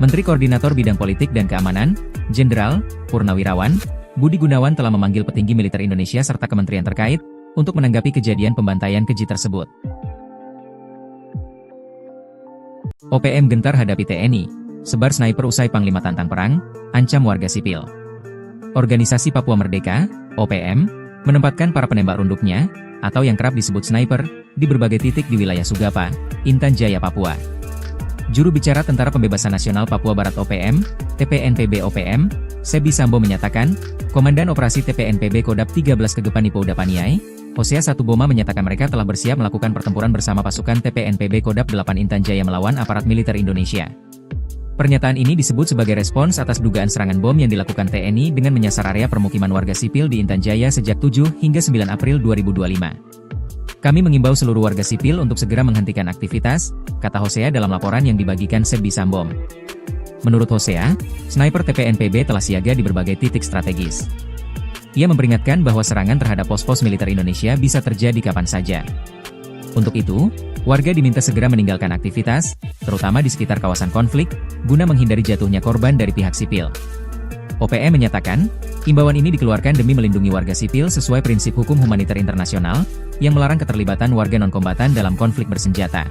Menteri Koordinator Bidang Politik dan Keamanan, Jenderal Purnawirawan Budi Gunawan telah memanggil petinggi militer Indonesia serta kementerian terkait untuk menanggapi kejadian pembantaian keji tersebut. OPM gentar hadapi TNI, sebar sniper usai Panglima tantang perang, ancam warga sipil. Organisasi Papua Merdeka, OPM, menempatkan para penembak runduknya, atau yang kerap disebut sniper, di berbagai titik di wilayah Sugapa, Intan Jaya, Papua. Juru bicara Tentara Pembebasan Nasional Papua Barat OPM, TPNPB OPM, Sebi Sambo menyatakan, Komandan Operasi TPNPB Kodap 13 Kegepani Pouda Paniai, Hosea Satuboma menyatakan mereka telah bersiap melakukan pertempuran bersama pasukan TPNPB Kodap 8 Intan Jaya melawan aparat militer Indonesia. Pernyataan ini disebut sebagai respons atas dugaan serangan bom yang dilakukan TNI dengan menyasar area permukiman warga sipil di Intan Jaya sejak 7 hingga 9 April 2025. Kami mengimbau seluruh warga sipil untuk segera menghentikan aktivitas, kata Hosea dalam laporan yang dibagikan Sebi Sambom. Menurut Hosea, sniper TPNPB telah siaga di berbagai titik strategis. Ia memperingatkan bahwa serangan terhadap pos-pos militer Indonesia bisa terjadi kapan saja. Untuk itu, warga diminta segera meninggalkan aktivitas, terutama di sekitar kawasan konflik, guna menghindari jatuhnya korban dari pihak sipil. OPM menyatakan, imbauan ini dikeluarkan demi melindungi warga sipil sesuai prinsip hukum humaniter internasional, yang melarang keterlibatan warga non-kombatan dalam konflik bersenjata.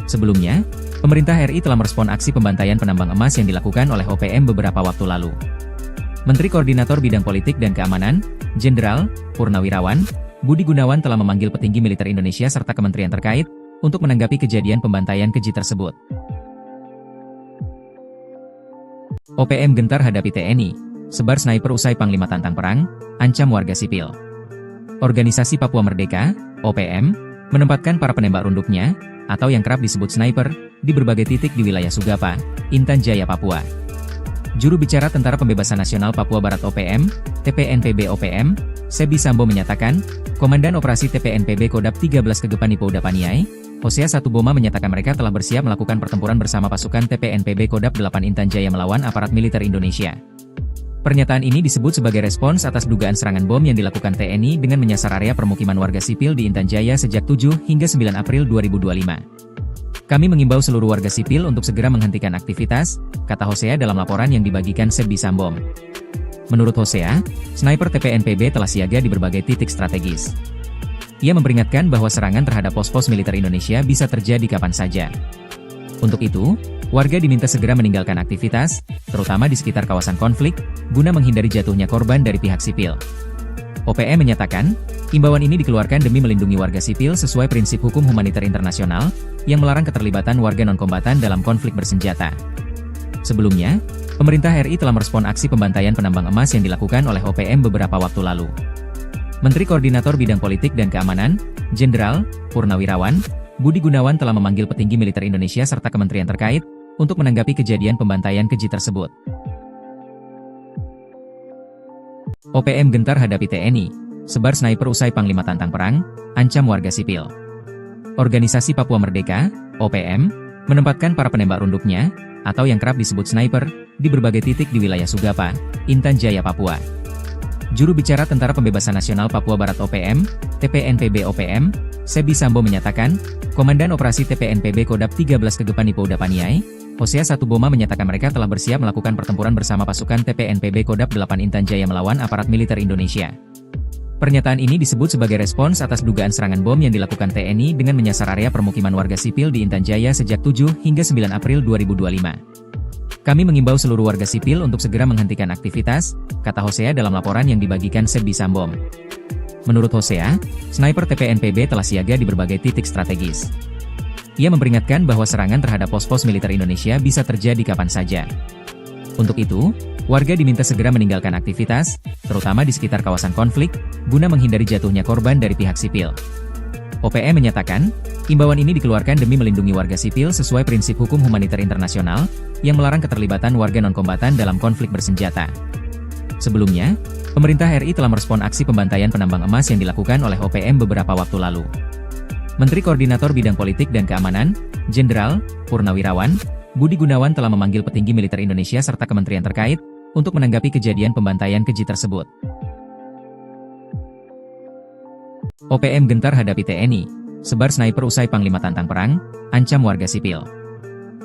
Sebelumnya, pemerintah RI telah merespon aksi pembantaian penambang emas yang dilakukan oleh OPM beberapa waktu lalu. Menteri Koordinator Bidang Politik dan Keamanan, Jenderal Purnawirawan Budi Gunawan telah memanggil petinggi militer Indonesia serta kementerian terkait untuk menanggapi kejadian pembantaian keji tersebut. OPM gentar hadapi TNI, sebar sniper usai Panglima tantang perang, ancam warga sipil. Organisasi Papua Merdeka, OPM, menempatkan para penembak runduknya, atau yang kerap disebut sniper, di berbagai titik di wilayah Sugapa, Intan Jaya, Papua. Juru bicara Tentara Pembebasan Nasional Papua Barat OPM, TPNPB OPM, Sebi Sambo menyatakan, Komandan Operasi TPNPB Kodap 13 Kegepani Pouda Paniai, Hosea Satuboma menyatakan mereka telah bersiap melakukan pertempuran bersama pasukan TPNPB Kodap 8 Intan Jaya melawan aparat militer Indonesia. Pernyataan ini disebut sebagai respons atas dugaan serangan bom yang dilakukan TNI dengan menyasar area permukiman warga sipil di Intan Jaya sejak 7 hingga 9 April 2025. Kami mengimbau seluruh warga sipil untuk segera menghentikan aktivitas, kata Hosea dalam laporan yang dibagikan Sebi Sambom. Menurut Hosea, sniper TPNPB telah siaga di berbagai titik strategis. Ia memperingatkan bahwa serangan terhadap pos-pos militer Indonesia bisa terjadi kapan saja. Untuk itu, warga diminta segera meninggalkan aktivitas, terutama di sekitar kawasan konflik, guna menghindari jatuhnya korban dari pihak sipil. OPM menyatakan, imbauan ini dikeluarkan demi melindungi warga sipil sesuai prinsip hukum humaniter internasional, yang melarang keterlibatan warga non-kombatan dalam konflik bersenjata. Sebelumnya, pemerintah RI telah merespon aksi pembantaian penambang emas yang dilakukan oleh OPM beberapa waktu lalu. Menteri Koordinator Bidang Politik dan Keamanan, Jenderal Purnawirawan Budi Gunawan telah memanggil petinggi militer Indonesia serta kementerian terkait, untuk menanggapi kejadian pembantaian keji tersebut. OPM gentar hadapi TNI, sebar sniper usai Panglima tantang perang, ancam warga sipil. Organisasi Papua Merdeka, OPM, menempatkan para penembak runduknya, atau yang kerap disebut sniper, di berbagai titik di wilayah Sugapa, Intan Jaya, Papua. Juru bicara Tentara Pembebasan Nasional Papua Barat OPM, TPNPB OPM, Sebi Sambo menyatakan, Komandan Operasi TPNPB Kodap 13 Kegepani Pouda Paniai, Hosea Satuboma menyatakan mereka telah bersiap melakukan pertempuran bersama pasukan TPNPB Kodap 8 Intan Jaya melawan aparat militer Indonesia. Pernyataan ini disebut sebagai respons atas dugaan serangan bom yang dilakukan TNI dengan menyasar area permukiman warga sipil di Intan Jaya sejak 7 hingga 9 April 2025. Kami mengimbau seluruh warga sipil untuk segera menghentikan aktivitas, kata Hosea dalam laporan yang dibagikan Sebi Sambo. Menurut Hosea, sniper TPNPB telah siaga di berbagai titik strategis. Ia memperingatkan bahwa serangan terhadap pos-pos militer Indonesia bisa terjadi kapan saja. Untuk itu, warga diminta segera meninggalkan aktivitas, terutama di sekitar kawasan konflik, guna menghindari jatuhnya korban dari pihak sipil. OPM menyatakan, imbauan ini dikeluarkan demi melindungi warga sipil sesuai prinsip hukum humaniter internasional, yang melarang keterlibatan warga non-kombatan dalam konflik bersenjata. Sebelumnya, pemerintah RI telah merespon aksi pembantaian penambang emas yang dilakukan oleh OPM beberapa waktu lalu. Menteri Koordinator Bidang Politik dan Keamanan, Jenderal Purnawirawan Budi Gunawan telah memanggil petinggi militer Indonesia serta kementerian terkait, untuk menanggapi kejadian pembantaian keji tersebut. OPM gentar hadapi TNI, sebar sniper usai Panglima tantang perang, ancam warga sipil.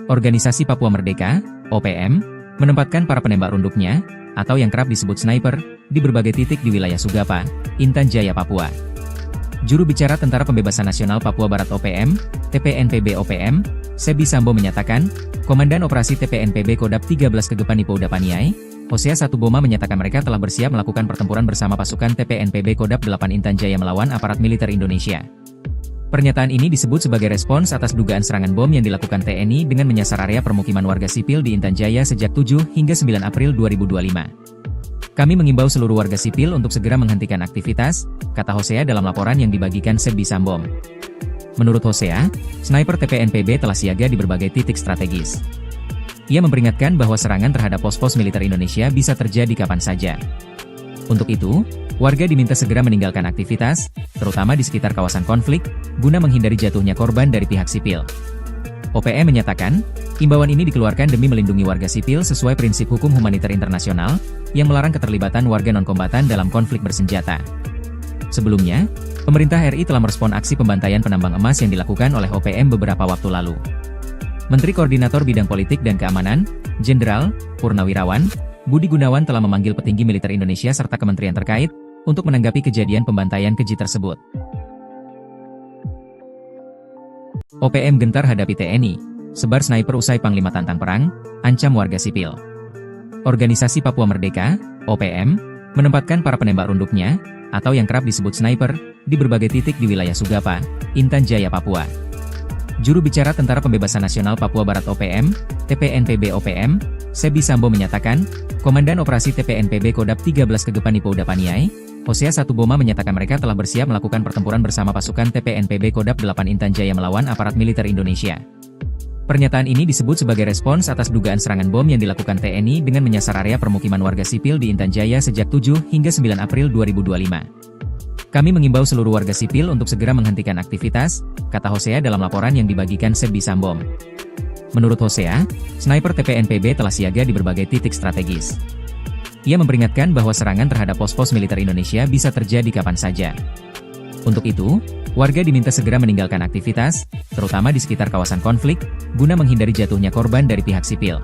Organisasi Papua Merdeka, OPM, menempatkan para penembak runduknya, atau yang kerap disebut sniper, di berbagai titik di wilayah Sugapa, Intan Jaya, Papua. Juru bicara Tentara Pembebasan Nasional Papua Barat OPM, TPNPB OPM, Sebi Sambo menyatakan, Komandan Operasi TPNPB Kodap 13 Kegepani Pouda Paniai, Hosea Satuboma menyatakan mereka telah bersiap melakukan pertempuran bersama pasukan TPNPB Kodap 8 Intan Jaya melawan aparat militer Indonesia. Pernyataan ini disebut sebagai respons atas dugaan serangan bom yang dilakukan TNI dengan menyasar area permukiman warga sipil di Intan Jaya sejak 7 hingga 9 April 2025. Kami mengimbau seluruh warga sipil untuk segera menghentikan aktivitas, kata Hosea dalam laporan yang dibagikan Sebi Sambo. Menurut Hosea, sniper TPNPB telah siaga di berbagai titik strategis. Ia memperingatkan bahwa serangan terhadap pos-pos militer Indonesia bisa terjadi kapan saja. Untuk itu, warga diminta segera meninggalkan aktivitas, terutama di sekitar kawasan konflik, guna menghindari jatuhnya korban dari pihak sipil. OPM menyatakan, imbauan ini dikeluarkan demi melindungi warga sipil sesuai prinsip hukum humaniter internasional, yang melarang keterlibatan warga non-kombatan dalam konflik bersenjata. Sebelumnya, pemerintah RI telah merespon aksi pembantaian penambang emas yang dilakukan oleh OPM beberapa waktu lalu. Menteri Koordinator Bidang Politik dan Keamanan, Jenderal Purnawirawan Budi Gunawan telah memanggil petinggi militer Indonesia serta kementerian terkait, untuk menanggapi kejadian pembantaian keji tersebut. OPM gentar hadapi TNI, sebar sniper usai Panglima tantang perang, ancam warga sipil. Organisasi Papua Merdeka, OPM, menempatkan para penembak runduknya, atau yang kerap disebut sniper, di berbagai titik di wilayah Sugapa, Intan Jaya, Papua. Juru bicara Tentara Pembebasan Nasional Papua Barat OPM, TPNPB OPM, Sebi Sambo menyatakan, Komandan Operasi TPNPB Kodap 13 Kegepani Pouda Paniai, Hosea Satuboma menyatakan mereka telah bersiap melakukan pertempuran bersama pasukan TPNPB Kodap 8 Intan Jaya melawan aparat militer Indonesia. Pernyataan ini disebut sebagai respons atas dugaan serangan bom yang dilakukan TNI dengan menyasar area permukiman warga sipil di Intan Jaya sejak 7 hingga 9 April 2025. Kami mengimbau seluruh warga sipil untuk segera menghentikan aktivitas, kata Hosea dalam laporan yang dibagikan Sebi Sambo. Menurut Hosea, sniper TPNPB telah siaga di berbagai titik strategis. Ia memperingatkan bahwa serangan terhadap pos-pos militer Indonesia bisa terjadi kapan saja. Untuk itu, warga diminta segera meninggalkan aktivitas, terutama di sekitar kawasan konflik, guna menghindari jatuhnya korban dari pihak sipil.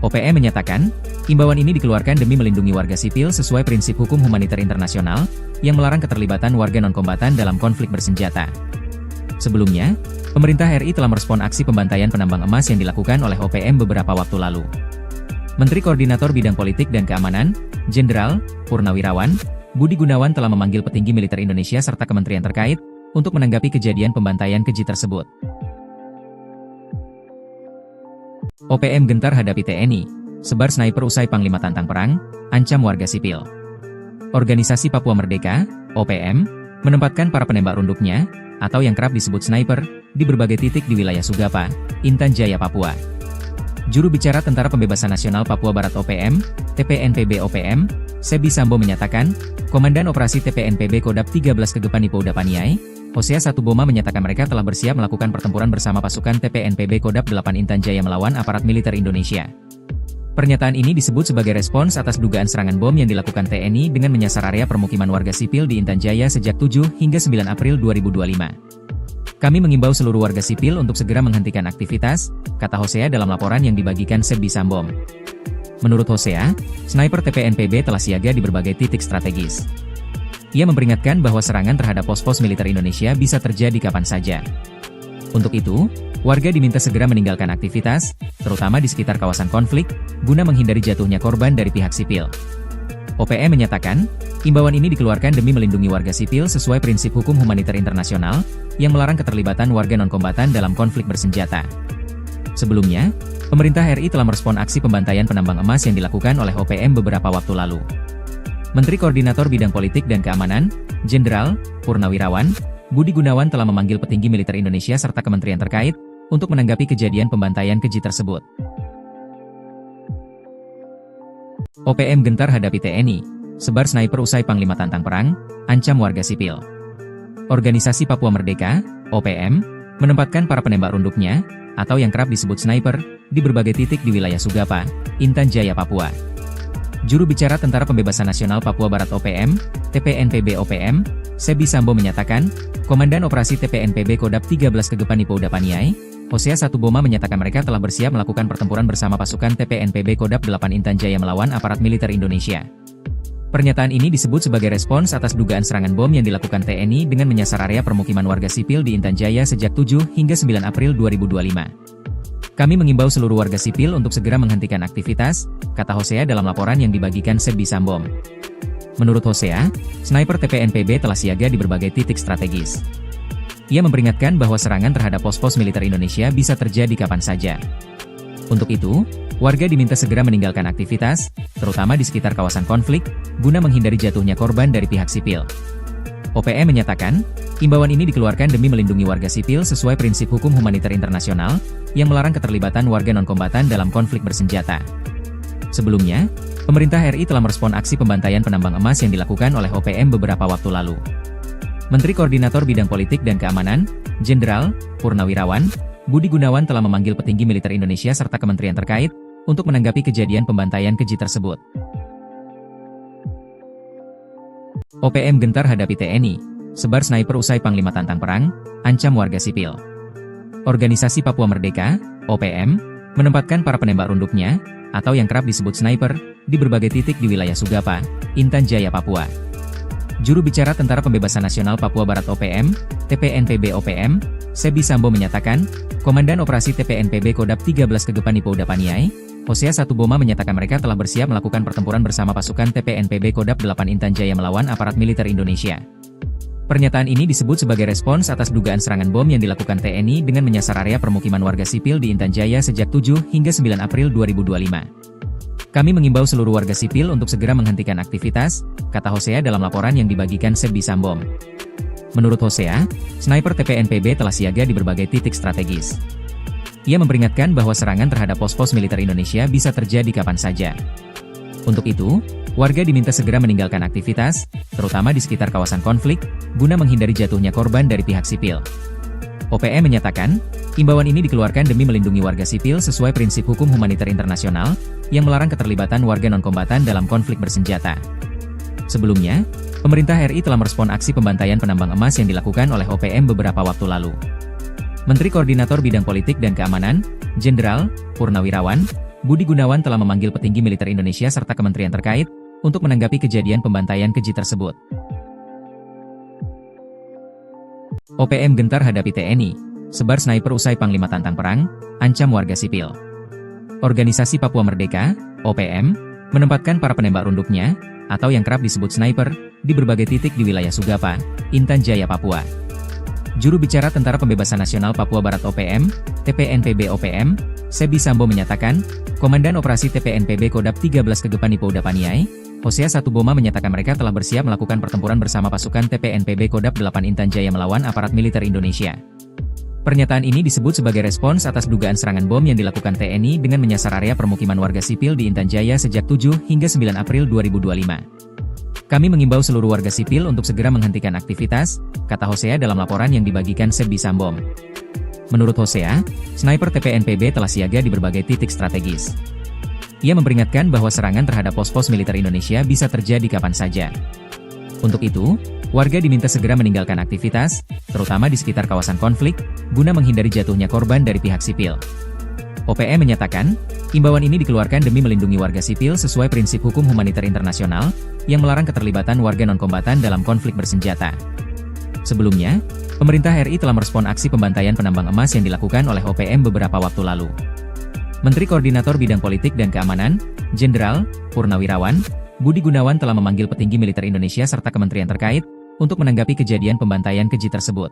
OPM menyatakan, imbauan ini dikeluarkan demi melindungi warga sipil sesuai prinsip hukum humaniter internasional, yang melarang keterlibatan warga non-kombatan dalam konflik bersenjata. Sebelumnya, pemerintah RI telah merespon aksi pembantaian penambang emas yang dilakukan oleh OPM beberapa waktu lalu. Menteri Koordinator Bidang Politik dan Keamanan, Jenderal Purnawirawan Budi Gunawan telah memanggil petinggi militer Indonesia serta kementerian terkait untuk menanggapi kejadian pembantaian keji tersebut. OPM gentar hadapi TNI, sebar sniper usai Panglima tantang perang, ancam warga sipil. Organisasi Papua Merdeka, OPM, menempatkan para penembak runduknya, atau yang kerap disebut sniper, di berbagai titik di wilayah Sugapa, Intan Jaya, Papua. Juru bicara Tentara Pembebasan Nasional Papua Barat OPM, TPNPB OPM, Sebi Sambo menyatakan, Komandan Operasi TPNPB Kodap 13 Kegepani Pouda Paniai, Hosea Satuboma menyatakan mereka telah bersiap melakukan pertempuran bersama pasukan TPNPB Kodap 8 Intan Jaya melawan aparat militer Indonesia. Pernyataan ini disebut sebagai respons atas dugaan serangan bom yang dilakukan TNI dengan menyasar area permukiman warga sipil di Intan Jaya sejak 7 hingga 9 April 2025. Kami mengimbau seluruh warga sipil untuk segera menghentikan aktivitas, kata Hosea dalam laporan yang dibagikan Sebi Sambom. Menurut Hosea, sniper TPNPB telah siaga di berbagai titik strategis. Ia memperingatkan bahwa serangan terhadap pos-pos militer Indonesia bisa terjadi kapan saja. Untuk itu, warga diminta segera meninggalkan aktivitas, terutama di sekitar kawasan konflik, guna menghindari jatuhnya korban dari pihak sipil. OPM menyatakan, imbauan ini dikeluarkan demi melindungi warga sipil sesuai prinsip hukum humaniter internasional, yang melarang keterlibatan warga non-kombatan dalam konflik bersenjata. Sebelumnya, pemerintah RI telah merespon aksi pembantaian penambang emas yang dilakukan oleh OPM beberapa waktu lalu. Menteri Koordinator Bidang Politik dan Keamanan, Jenderal Purnawirawan, Budi Gunawan telah memanggil petinggi militer Indonesia serta kementerian terkait untuk menanggapi kejadian pembantaian keji tersebut. OPM gentar hadapi TNI, sebar sniper usai Panglima tantang perang, ancam warga sipil. Organisasi Papua Merdeka, OPM, menempatkan para penembak runduknya, atau yang kerap disebut sniper, di berbagai titik di wilayah Sugapa, Intan Jaya, Papua. Juru bicara Tentara Pembebasan Nasional Papua Barat OPM, TPNPB OPM, Sebi Sambo menyatakan, Komandan Operasi TPNPB Kodap 13 Kegepani Pouda Paniai, Hosea Satuboma menyatakan mereka telah bersiap melakukan pertempuran bersama pasukan TPNPB Kodap 8 Intan Jaya melawan aparat militer Indonesia. Pernyataan ini disebut sebagai respons atas dugaan serangan bom yang dilakukan TNI dengan menyasar area permukiman warga sipil di Intan Jaya sejak 7 hingga 9 April 2025. Kami mengimbau seluruh warga sipil untuk segera menghentikan aktivitas, kata Hosea dalam laporan yang dibagikan Sebi Sambom. Menurut Hosea, sniper TPNPB telah siaga di berbagai titik strategis. Ia memperingatkan bahwa serangan terhadap pos-pos militer Indonesia bisa terjadi kapan saja. Untuk itu, warga diminta segera meninggalkan aktivitas, terutama di sekitar kawasan konflik, guna menghindari jatuhnya korban dari pihak sipil. OPM menyatakan, imbauan ini dikeluarkan demi melindungi warga sipil sesuai prinsip hukum humaniter internasional, yang melarang keterlibatan warga non-kombatan dalam konflik bersenjata. Sebelumnya, pemerintah RI telah merespon aksi pembantaian penambang emas yang dilakukan oleh OPM beberapa waktu lalu. Menteri Koordinator Bidang Politik dan Keamanan, Jenderal Purnawirawan, Budi Gunawan telah memanggil petinggi militer Indonesia serta kementerian terkait untuk menanggapi kejadian pembantaian keji tersebut. OPM gentar hadapi TNI, sebar sniper usai Panglima tantang perang, ancam warga sipil. Organisasi Papua Merdeka, OPM, menempatkan para penembak runduknya, atau yang kerap disebut sniper, di berbagai titik di wilayah Sugapa, Intan Jaya, Papua. Juru bicara Tentara Pembebasan Nasional Papua Barat OPM, TPNPB OPM, Sebi Sambo menyatakan, Komandan Operasi TPNPB Kodap 13 Kegepani Pouda Paniai, Hosea Satuboma menyatakan mereka telah bersiap melakukan pertempuran bersama pasukan TPNPB Kodap 8 Intan Jaya melawan aparat militer Indonesia. Pernyataan ini disebut sebagai respons atas dugaan serangan bom yang dilakukan TNI dengan menyasar area permukiman warga sipil di Intan Jaya sejak 7 hingga 9 April 2025. Kami mengimbau seluruh warga sipil untuk segera menghentikan aktivitas, kata Hosea dalam laporan yang dibagikan Sebi Sambom. Menurut Hosea, sniper TPNPB telah siaga di berbagai titik strategis. Ia memperingatkan bahwa serangan terhadap pos-pos militer Indonesia bisa terjadi kapan saja. Untuk itu, warga diminta segera meninggalkan aktivitas, terutama di sekitar kawasan konflik, guna menghindari jatuhnya korban dari pihak sipil. OPM menyatakan, imbauan ini dikeluarkan demi melindungi warga sipil sesuai prinsip hukum humaniter internasional, yang melarang keterlibatan warga non-kombatan dalam konflik bersenjata. Sebelumnya, pemerintah RI telah merespon aksi pembantaian penambang emas yang dilakukan oleh OPM beberapa waktu lalu. Menteri Koordinator Bidang Politik dan Keamanan, Jenderal Purnawirawan, Budi Gunawan telah memanggil petinggi militer Indonesia serta kementerian terkait untuk menanggapi kejadian pembantaian keji tersebut. OPM gentar hadapi TNI, sebar sniper usai Panglima tantang perang, ancam warga sipil. Organisasi Papua Merdeka, OPM, menempatkan para penembak runduknya, atau yang kerap disebut sniper, di berbagai titik di wilayah Sugapa, Intan Jaya, Papua. Juru bicara Tentara Pembebasan Nasional Papua Barat OPM, TPNPB OPM, Sebi Sambo menyatakan, Komandan Operasi TPNPB Kodap 13 Kegepani Pouda Paniai, Hosea Satuboma menyatakan mereka telah bersiap melakukan pertempuran bersama pasukan TPNPB Kodap 8 Intan Jaya melawan aparat militer Indonesia. Pernyataan ini disebut sebagai respons atas dugaan serangan bom yang dilakukan TNI dengan menyasar area permukiman warga sipil di Intan Jaya sejak 7 hingga 9 April 2025. Kami mengimbau seluruh warga sipil untuk segera menghentikan aktivitas, kata Hosea dalam laporan yang dibagikan Sebi Sambo. Menurut Hosea, sniper TPNPB telah siaga di berbagai titik strategis. Ia memperingatkan bahwa serangan terhadap pos-pos militer Indonesia bisa terjadi kapan saja. Untuk itu, warga diminta segera meninggalkan aktivitas, terutama di sekitar kawasan konflik, guna menghindari jatuhnya korban dari pihak sipil. OPM menyatakan, imbauan ini dikeluarkan demi melindungi warga sipil sesuai prinsip hukum humaniter internasional, yang melarang keterlibatan warga non-kombatan dalam konflik bersenjata. Sebelumnya, pemerintah RI telah merespon aksi pembantaian penambang emas yang dilakukan oleh OPM beberapa waktu lalu. Menteri Koordinator Bidang Politik dan Keamanan, Jenderal Purnawirawan Budi Gunawan telah memanggil petinggi militer Indonesia serta kementerian terkait untuk menanggapi kejadian pembantaian keji tersebut.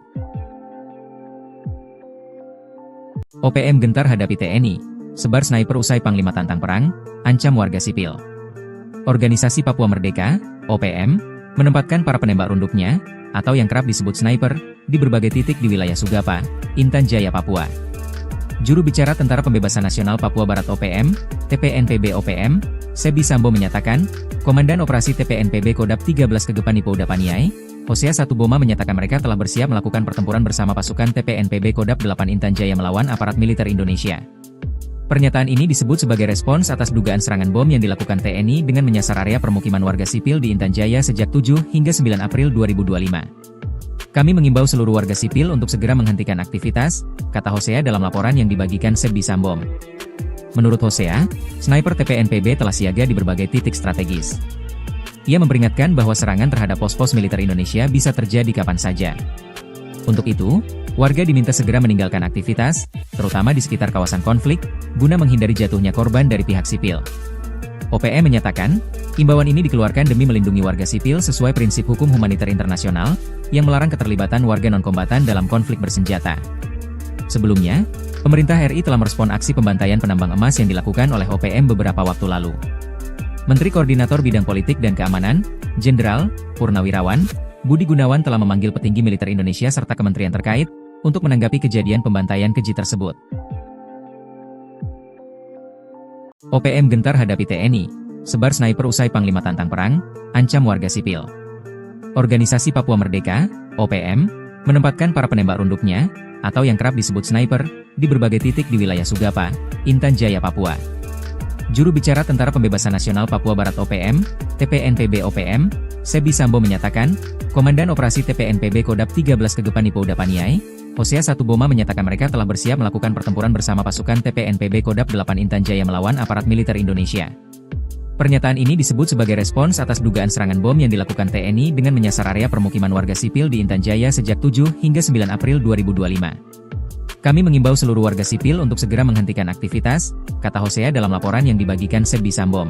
OPM gentar hadapi TNI, sebar sniper usai Panglima tantang perang, ancam warga sipil. Organisasi Papua Merdeka, OPM, menempatkan para penembak runduknya, atau yang kerap disebut sniper, di berbagai titik di wilayah Sugapa, Intan Jaya, Papua. Juru bicara Tentara Pembebasan Nasional Papua Barat OPM, TPNPB OPM, Sebi Sambo menyatakan, Komandan Operasi TPNPB Kodap 13 Kegepani Pouda Paniai, Hosea Satuboma menyatakan mereka telah bersiap melakukan pertempuran bersama pasukan TPNPB Kodap 8 Intan Jaya melawan aparat militer Indonesia. Pernyataan ini disebut sebagai respons atas dugaan serangan bom yang dilakukan TNI dengan menyasar area permukiman warga sipil di Intan Jaya sejak 7 hingga 9 April 2025. Kami mengimbau seluruh warga sipil untuk segera menghentikan aktivitas, kata Hosea dalam laporan yang dibagikan Sebi Sambo. Menurut Hosea, sniper TPNPB telah siaga di berbagai titik strategis. Ia memperingatkan bahwa serangan terhadap pos-pos militer Indonesia bisa terjadi kapan saja. Untuk itu, warga diminta segera meninggalkan aktivitas, terutama di sekitar kawasan konflik, guna menghindari jatuhnya korban dari pihak sipil. OPM menyatakan, imbauan ini dikeluarkan demi melindungi warga sipil sesuai prinsip hukum humaniter internasional, yang melarang keterlibatan warga non-kombatan dalam konflik bersenjata. Sebelumnya, pemerintah RI telah merespon aksi pembantaian penambang emas yang dilakukan oleh OPM beberapa waktu lalu. Menteri Koordinator Bidang Politik dan Keamanan, Jenderal Purnawirawan Budi Gunawan telah memanggil petinggi militer Indonesia serta kementerian terkait untuk menanggapi kejadian pembantaian keji tersebut. OPM gentar hadapi TNI, sebar sniper usai Panglima tantang perang, ancam warga sipil. Organisasi Papua Merdeka, OPM, menempatkan para penembak runduknya, atau yang kerap disebut sniper, di berbagai titik di wilayah Sugapa, Intan Jaya, Papua. Juru bicara Tentara Pembebasan Nasional Papua Barat OPM, TPNPB OPM, Sebi Sambo menyatakan, Komandan Operasi TPNPB Kodap 13 Kegepani Pouda Paniai, Hosea Satuboma menyatakan mereka telah bersiap melakukan pertempuran bersama pasukan TPNPB Kodap 8 Intan Jaya melawan aparat militer Indonesia. Pernyataan ini disebut sebagai respons atas dugaan serangan bom yang dilakukan TNI dengan menyasar area permukiman warga sipil di Intan Jaya sejak 7 hingga 9 April 2025. Kami mengimbau seluruh warga sipil untuk segera menghentikan aktivitas, kata Hosea dalam laporan yang dibagikan Sebi Sambo.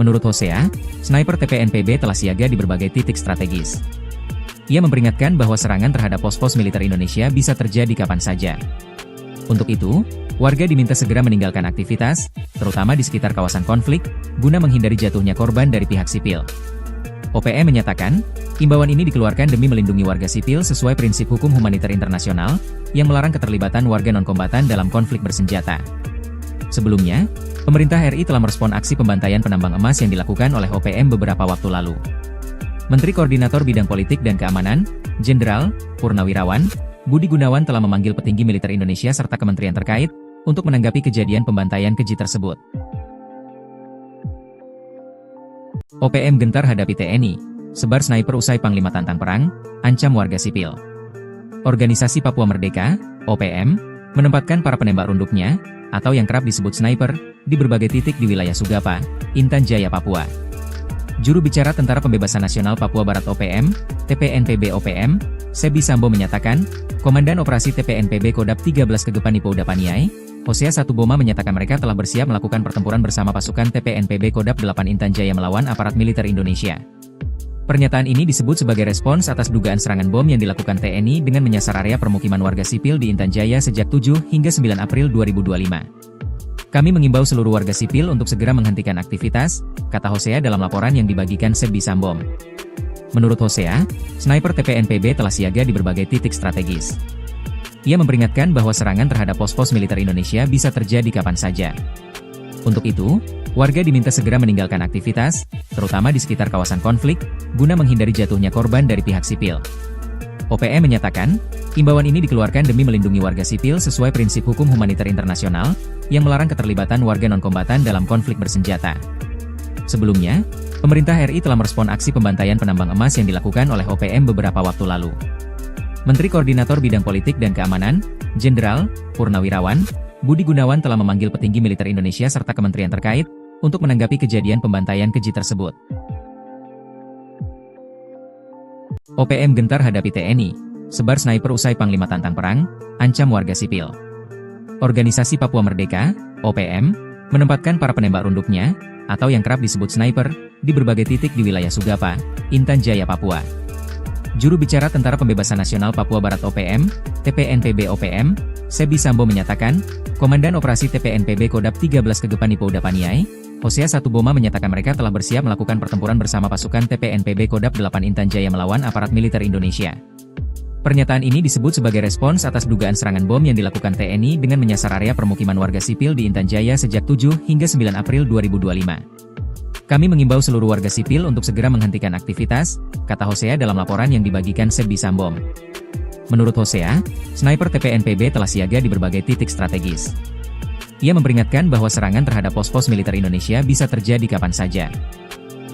Menurut Hosea, sniper TPNPB telah siaga di berbagai titik strategis. Ia memperingatkan bahwa serangan terhadap pos-pos militer Indonesia bisa terjadi kapan saja. Untuk itu, warga diminta segera meninggalkan aktivitas, terutama di sekitar kawasan konflik, guna menghindari jatuhnya korban dari pihak sipil. OPM menyatakan, imbauan ini dikeluarkan demi melindungi warga sipil sesuai prinsip hukum humaniter internasional, yang melarang keterlibatan warga non-kombatan dalam konflik bersenjata. Sebelumnya, pemerintah RI telah merespon aksi pembantaian penambang emas yang dilakukan oleh OPM beberapa waktu lalu. Menteri Koordinator Bidang Politik dan Keamanan, Jenderal Purnawirawan Budi Gunawan telah memanggil petinggi militer Indonesia serta kementerian terkait untuk menanggapi kejadian pembantaian keji tersebut. OPM gentar hadapi TNI, sebar sniper usai Panglima tantang perang, ancam warga sipil. Organisasi Papua Merdeka, OPM, menempatkan para penembak runduknya, atau yang kerap disebut sniper, di berbagai titik di wilayah Sugapa, Intan Jaya, Papua. Juru bicara Tentara Pembebasan Nasional Papua Barat OPM, TPNPB OPM, Sebi Sambo menyatakan, Komandan Operasi TPNPB Kodap 13 Kegepani Pouda Paniai, Hosea Satuboma menyatakan mereka telah bersiap melakukan pertempuran bersama pasukan TPNPB Kodap 8 Intan Jaya melawan aparat militer Indonesia. Pernyataan ini disebut sebagai respons atas dugaan serangan bom yang dilakukan TNI dengan menyasar area permukiman warga sipil di Intan Jaya sejak 7 hingga 9 April 2025. Kami mengimbau seluruh warga sipil untuk segera menghentikan aktivitas, kata Hosea dalam laporan yang dibagikan Sebi Sambom. Menurut Hosea, sniper TPNPB telah siaga di berbagai titik strategis. Ia memperingatkan bahwa serangan terhadap pos-pos militer Indonesia bisa terjadi kapan saja. Untuk itu, warga diminta segera meninggalkan aktivitas, terutama di sekitar kawasan konflik, guna menghindari jatuhnya korban dari pihak sipil. OPM menyatakan, imbauan ini dikeluarkan demi melindungi warga sipil sesuai prinsip hukum humaniter internasional, yang melarang keterlibatan warga non-kombatan dalam konflik bersenjata. Sebelumnya, pemerintah RI telah merespon aksi pembantaian penambang emas yang dilakukan oleh OPM beberapa waktu lalu. Menteri Koordinator Bidang Politik dan Keamanan, Jenderal Purnawirawan Budi Gunawan telah memanggil petinggi militer Indonesia serta kementerian terkait untuk menanggapi kejadian pembantaian keji tersebut. OPM gentar hadapi TNI, sebar sniper usai Panglima tantang perang, ancam warga sipil. Organisasi Papua Merdeka, OPM, menempatkan para penembak runduknya, atau yang kerap disebut sniper, di berbagai titik di wilayah Sugapa, Intan Jaya, Papua. Juru bicara Tentara Pembebasan Nasional Papua Barat OPM, TPNPB OPM, Sebi Sambo menyatakan, Komandan Operasi TPNPB Kodap 13 Kegepan Ipo Udapaniai, Hosea Satuboma menyatakan mereka telah bersiap melakukan pertempuran bersama pasukan TPNPB Kodap 8 Intan Jaya melawan aparat militer Indonesia. Pernyataan ini disebut sebagai respons atas dugaan serangan bom yang dilakukan TNI dengan menyasar area permukiman warga sipil di Intan Jaya sejak 7 hingga 9 April 2025. Kami mengimbau seluruh warga sipil untuk segera menghentikan aktivitas, kata Hosea dalam laporan yang dibagikan Sebi Sambom. Menurut Hosea, sniper TPNPB telah siaga di berbagai titik strategis. Ia memperingatkan bahwa serangan terhadap pos-pos militer Indonesia bisa terjadi kapan saja.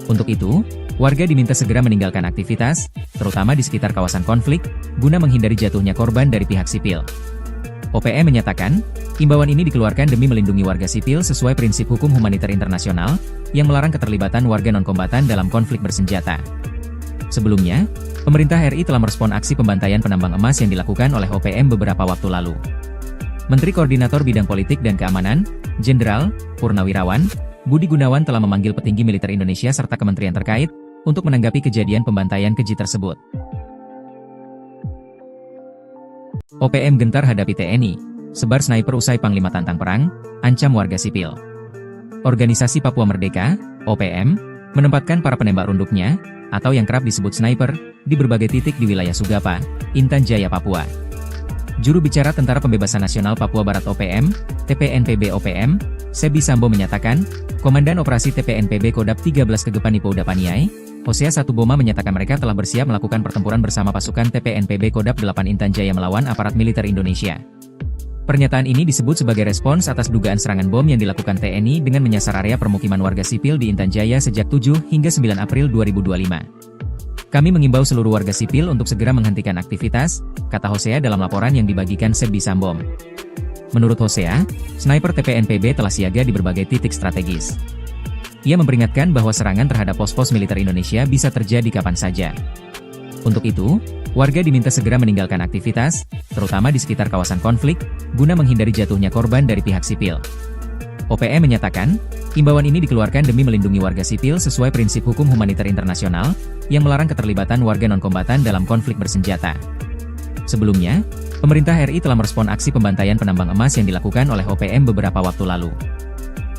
Untuk itu, warga diminta segera meninggalkan aktivitas, terutama di sekitar kawasan konflik, guna menghindari jatuhnya korban dari pihak sipil. OPM menyatakan, imbauan ini dikeluarkan demi melindungi warga sipil sesuai prinsip hukum humaniter internasional, yang melarang keterlibatan warga non-kombatan dalam konflik bersenjata. Sebelumnya, pemerintah RI telah merespon aksi pembantaian penambang emas yang dilakukan oleh OPM beberapa waktu lalu. Menteri Koordinator Bidang Politik dan Keamanan, Jenderal Purnawirawan Budi Gunawan telah memanggil petinggi militer Indonesia serta kementerian terkait untuk menanggapi kejadian pembantaian keji tersebut. OPM gentar hadapi TNI, sebar sniper usai Panglima tantang perang, ancam warga sipil. Organisasi Papua Merdeka, OPM, menempatkan para penembak runduknya, atau yang kerap disebut sniper, di berbagai titik di wilayah Sugapa, Intan Jaya, Papua. Juru bicara Tentara Pembebasan Nasional Papua Barat OPM, TPNPB OPM, Sebi Sambo menyatakan, Komandan Operasi TPNPB Kodap 13 Kegepan Ipo Udapaniai, Hosea Satuboma menyatakan mereka telah bersiap melakukan pertempuran bersama pasukan TPNPB Kodap 8 Intan Jaya melawan aparat militer Indonesia. Pernyataan ini disebut sebagai respons atas dugaan serangan bom yang dilakukan TNI dengan menyasar area permukiman warga sipil di Intan Jaya sejak 7 hingga 9 April 2025. Kami mengimbau seluruh warga sipil untuk segera menghentikan aktivitas, kata Hosea dalam laporan yang dibagikan Sebi Sambom. Menurut Hosea, sniper TPNPB telah siaga di berbagai titik strategis. Ia memperingatkan bahwa serangan terhadap pos-pos militer Indonesia bisa terjadi kapan saja. Untuk itu, warga diminta segera meninggalkan aktivitas, terutama di sekitar kawasan konflik, guna menghindari jatuhnya korban dari pihak sipil. OPM menyatakan, imbauan ini dikeluarkan demi melindungi warga sipil sesuai prinsip hukum humaniter internasional, yang melarang keterlibatan warga non-kombatan dalam konflik bersenjata. Sebelumnya, pemerintah RI telah merespon aksi pembantaian penambang emas yang dilakukan oleh OPM beberapa waktu lalu.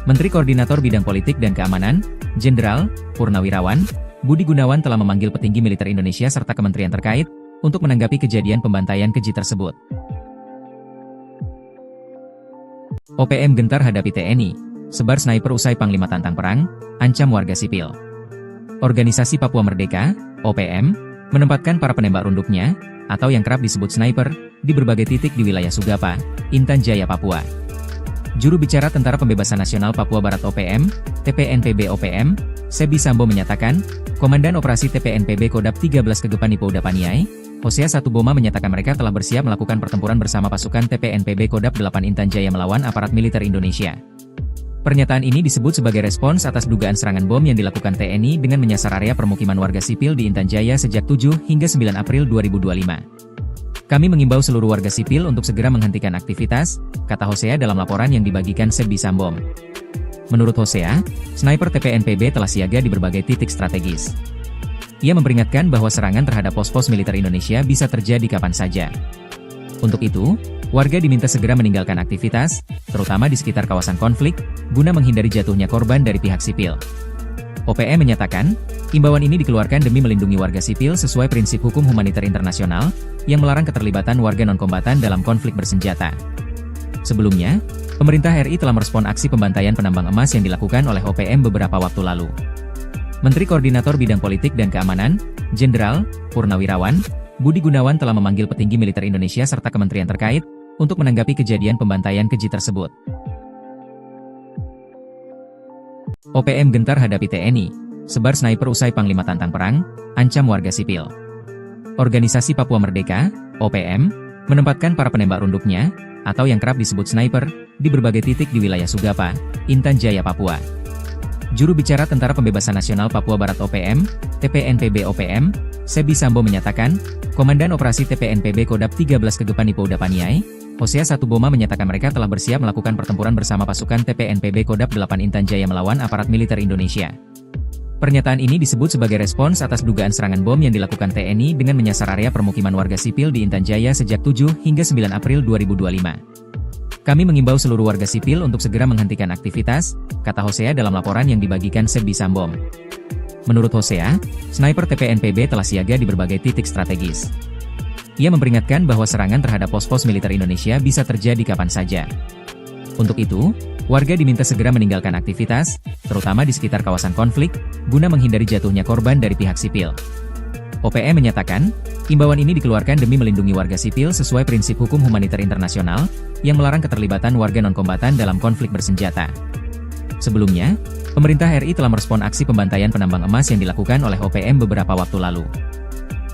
Menteri Koordinator Bidang Politik dan Keamanan, Jenderal Purnawirawan Budi Gunawan telah memanggil petinggi militer Indonesia serta kementerian terkait untuk menanggapi kejadian pembantaian keji tersebut. OPM gentar hadapi TNI, sebar sniper usai Panglima tantang perang, ancam warga sipil. Organisasi Papua Merdeka, OPM, menempatkan para penembak runduknya, atau yang kerap disebut sniper, di berbagai titik di wilayah Sugapa, Intan Jaya, Papua. Juru bicara Tentara Pembebasan Nasional Papua Barat OPM, TPNPB OPM, Sebi Sambo menyatakan, Komandan Operasi TPNPB Kodap 13 Kegepan Ipo Udapaniai, Hosea Satuboma menyatakan mereka telah bersiap melakukan pertempuran bersama pasukan TPNPB Kodap 8 Intan Jaya melawan aparat militer Indonesia. Pernyataan ini disebut sebagai respons atas dugaan serangan bom yang dilakukan TNI dengan menyasar area permukiman warga sipil di Intan Jaya sejak 7 hingga 9 April 2025. Kami mengimbau seluruh warga sipil untuk segera menghentikan aktivitas, kata Hosea dalam laporan yang dibagikan Sebdi Sambom. Menurut Hosea, sniper TPNPB telah siaga di berbagai titik strategis. Ia memperingatkan bahwa serangan terhadap pos-pos militer Indonesia bisa terjadi kapan saja. Untuk itu, warga diminta segera meninggalkan aktivitas, terutama di sekitar kawasan konflik, guna menghindari jatuhnya korban dari pihak sipil. OPM menyatakan, imbauan ini dikeluarkan demi melindungi warga sipil sesuai prinsip hukum humaniter internasional, yang melarang keterlibatan warga non-kombatan dalam konflik bersenjata. Sebelumnya, pemerintah RI telah merespon aksi pembantaian penambang emas yang dilakukan oleh OPM beberapa waktu lalu. Menteri Koordinator Bidang Politik dan Keamanan, Jenderal Purnawirawan Budi Gunawan telah memanggil petinggi militer Indonesia serta kementerian terkait, untuk menanggapi kejadian pembantaian keji tersebut. OPM gentar hadapi TNI, sebar sniper usai Panglima tantang perang, ancam warga sipil. Organisasi Papua Merdeka, OPM, menempatkan para penembak runduknya, atau yang kerap disebut sniper, di berbagai titik di wilayah Sugapa, Intan Jaya, Papua. Juru bicara Tentara Pembebasan Nasional Papua Barat OPM, TPNPB OPM, Sebdi Sambom menyatakan, Komandan Operasi TPNPB Kodap 13 Kegepan Ipo Udapaniai, Hosea Satuboma menyatakan mereka telah bersiap melakukan pertempuran bersama pasukan TPNPB Kodap 8 Intan Jaya melawan aparat militer Indonesia. Pernyataan ini disebut sebagai respons atas dugaan serangan bom yang dilakukan TNI dengan menyasar area permukiman warga sipil di Intan Jaya sejak 7 hingga 9 April 2025. Kami mengimbau seluruh warga sipil untuk segera menghentikan aktivitas, kata Hosea dalam laporan yang dibagikan Sebdi Sambom. Menurut Hosea, sniper TPNPB telah siaga di berbagai titik strategis. Ia memperingatkan bahwa serangan terhadap pos-pos militer Indonesia bisa terjadi kapan saja. Untuk itu, warga diminta segera meninggalkan aktivitas, terutama di sekitar kawasan konflik, guna menghindari jatuhnya korban dari pihak sipil. OPM menyatakan, imbauan ini dikeluarkan demi melindungi warga sipil sesuai prinsip hukum humaniter internasional, yang melarang keterlibatan warga non-kombatan dalam konflik bersenjata. Sebelumnya, pemerintah RI telah merespon aksi pembantaian penambang emas yang dilakukan oleh OPM beberapa waktu lalu.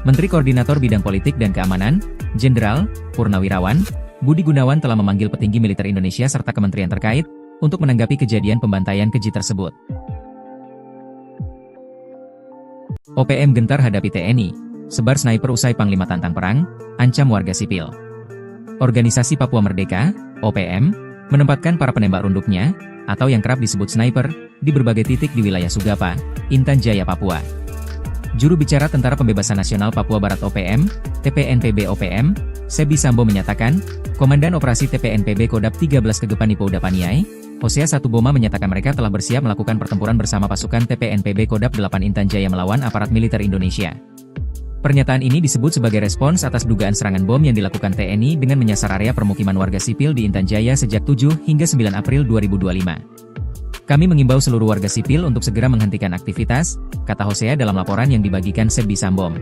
Menteri Koordinator Bidang Politik dan Keamanan, Jenderal Purnawirawan Budi Gunawan telah memanggil petinggi militer Indonesia serta kementerian terkait, untuk menanggapi kejadian pembantaian keji tersebut. OPM gentar hadapi TNI, sebar sniper usai Panglima tantang perang, ancam warga sipil. Organisasi Papua Merdeka, OPM, menempatkan para penembak runduknya, atau yang kerap disebut sniper, di berbagai titik di wilayah Sugapa, Intan Jaya, Papua. Juru bicara Tentara Pembebasan Nasional Papua Barat OPM, TPNPB OPM, Sebdi Sambom menyatakan, Komandan Operasi TPNPB Kodap 13 Kegepan Ipo Udapaniai, Hosea Satuboma menyatakan mereka telah bersiap melakukan pertempuran bersama pasukan TPNPB Kodap 8 Intan Jaya melawan aparat militer Indonesia. Pernyataan ini disebut sebagai respons atas dugaan serangan bom yang dilakukan TNI dengan menyasar area permukiman warga sipil di Intan Jaya sejak 7 hingga 9 April 2025. Kami mengimbau seluruh warga sipil untuk segera menghentikan aktivitas, kata Hosea dalam laporan yang dibagikan Sebdi Sambom.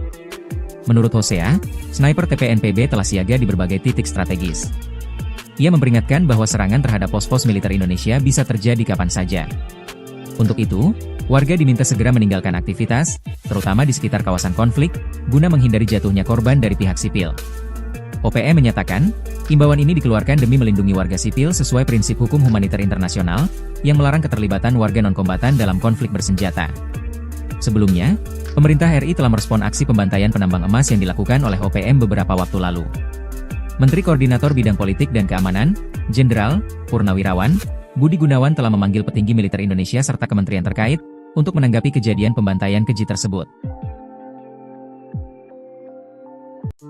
Menurut Hosea, sniper TPNPB telah siaga di berbagai titik strategis. Ia memperingatkan bahwa serangan terhadap pos-pos militer Indonesia bisa terjadi kapan saja. Untuk itu, warga diminta segera meninggalkan aktivitas, terutama di sekitar kawasan konflik, guna menghindari jatuhnya korban dari pihak sipil. OPM menyatakan, imbauan ini dikeluarkan demi melindungi warga sipil sesuai prinsip hukum humaniter internasional, yang melarang keterlibatan warga non-kombatan dalam konflik bersenjata. Sebelumnya, pemerintah RI telah merespon aksi pembantaian penambang emas yang dilakukan oleh OPM beberapa waktu lalu. Menteri Koordinator Bidang Politik dan Keamanan, Jenderal Purnawirawan Budi Gunawan telah memanggil petinggi militer Indonesia serta kementerian terkait, untuk menanggapi kejadian pembantaian keji tersebut.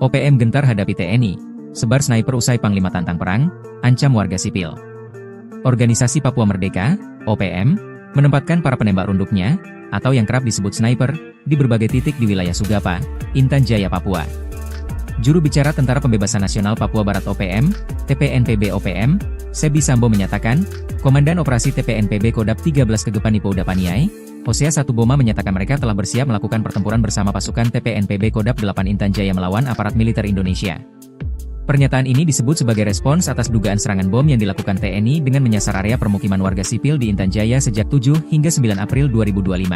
OPM gentar hadapi TNI, sebar sniper usai Panglima tantang perang, ancam warga sipil. Organisasi Papua Merdeka, OPM, menempatkan para penembak runduknya, atau yang kerap disebut sniper, di berbagai titik di wilayah Sugapa, Intan Jaya, Papua. Juru bicara Tentara Pembebasan Nasional Papua Barat OPM, TPNPB OPM, Sebdi Sambom menyatakan, Komandan Operasi TPNPB Kodap 13 Kegepan Ipo Udapaniai, Hosea Satuboma menyatakan mereka telah bersiap melakukan pertempuran bersama pasukan TPNPB Kodap 8 Intan Jaya melawan aparat militer Indonesia. Pernyataan ini disebut sebagai respons atas dugaan serangan bom yang dilakukan TNI dengan menyasar area permukiman warga sipil di Intan Jaya sejak 7 hingga 9 April 2025.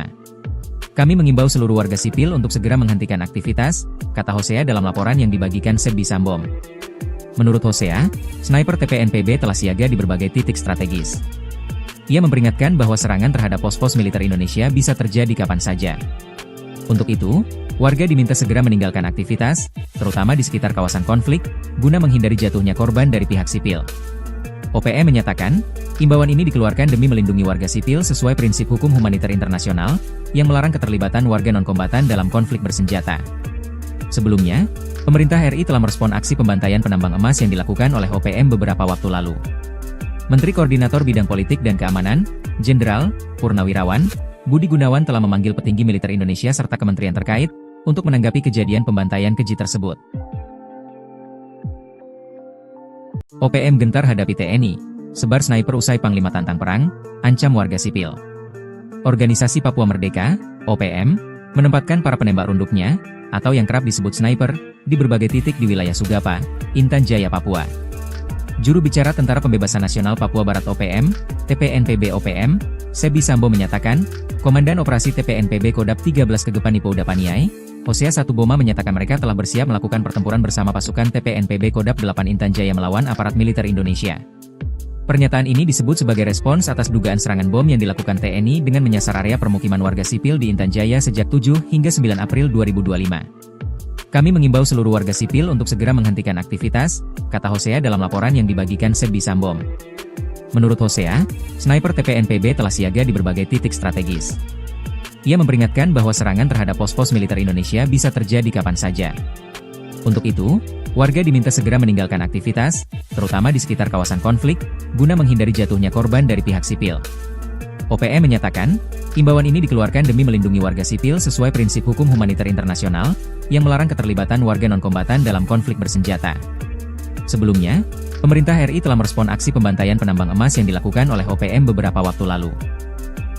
Kami mengimbau seluruh warga sipil untuk segera menghentikan aktivitas, kata Hosea dalam laporan yang dibagikan Sebdi Sambom. Menurut Hosea, sniper TPNPB telah siaga di berbagai titik strategis. Ia memperingatkan bahwa serangan terhadap pos-pos militer Indonesia bisa terjadi kapan saja. Untuk itu, warga diminta segera meninggalkan aktivitas, terutama di sekitar kawasan konflik, guna menghindari jatuhnya korban dari pihak sipil. OPM menyatakan, imbauan ini dikeluarkan demi melindungi warga sipil sesuai prinsip hukum humaniter internasional, yang melarang keterlibatan warga non-kombatan dalam konflik bersenjata. Sebelumnya, pemerintah RI telah merespon aksi pembantaian penambang emas yang dilakukan oleh OPM beberapa waktu lalu. Menteri Koordinator Bidang Politik dan Keamanan, Jenderal Purnawirawan Budi Gunawan telah memanggil petinggi militer Indonesia serta kementerian terkait untuk menanggapi kejadian pembantaian keji tersebut. OPM gentar hadapi TNI, sebar sniper usai Panglima tantang perang, ancam warga sipil. Organisasi Papua Merdeka, OPM, menempatkan para penembak runduknya, atau yang kerap disebut sniper, di berbagai titik di wilayah Sugapa, Intan Jaya, Papua. Juru bicara Tentara Pembebasan Nasional Papua Barat OPM, TPNPB OPM, Sebi Sambo menyatakan, Komandan Operasi TPNPB Kodap 13 Kegepan Ipo Udapaniai, Hosea Satuboma menyatakan mereka telah bersiap melakukan pertempuran bersama pasukan TPNPB Kodap 8 Intan Jaya melawan aparat militer Indonesia. Pernyataan ini disebut sebagai respons atas dugaan serangan bom yang dilakukan TNI dengan menyasar area permukiman warga sipil di Intan Jaya sejak 7 hingga 9 April 2025. Kami mengimbau seluruh warga sipil untuk segera menghentikan aktivitas, kata Hosea dalam laporan yang dibagikan Sebi Sambom. Menurut Hosea, sniper TPNPB telah siaga di berbagai titik strategis. Ia memperingatkan bahwa serangan terhadap pos-pos militer Indonesia bisa terjadi kapan saja. Untuk itu, warga diminta segera meninggalkan aktivitas, terutama di sekitar kawasan konflik, guna menghindari jatuhnya korban dari pihak sipil. OPM menyatakan, imbauan ini dikeluarkan demi melindungi warga sipil sesuai prinsip hukum humaniter internasional, yang melarang keterlibatan warga non-kombatan dalam konflik bersenjata. Sebelumnya, pemerintah RI telah merespon aksi pembantaian penambang emas yang dilakukan oleh OPM beberapa waktu lalu.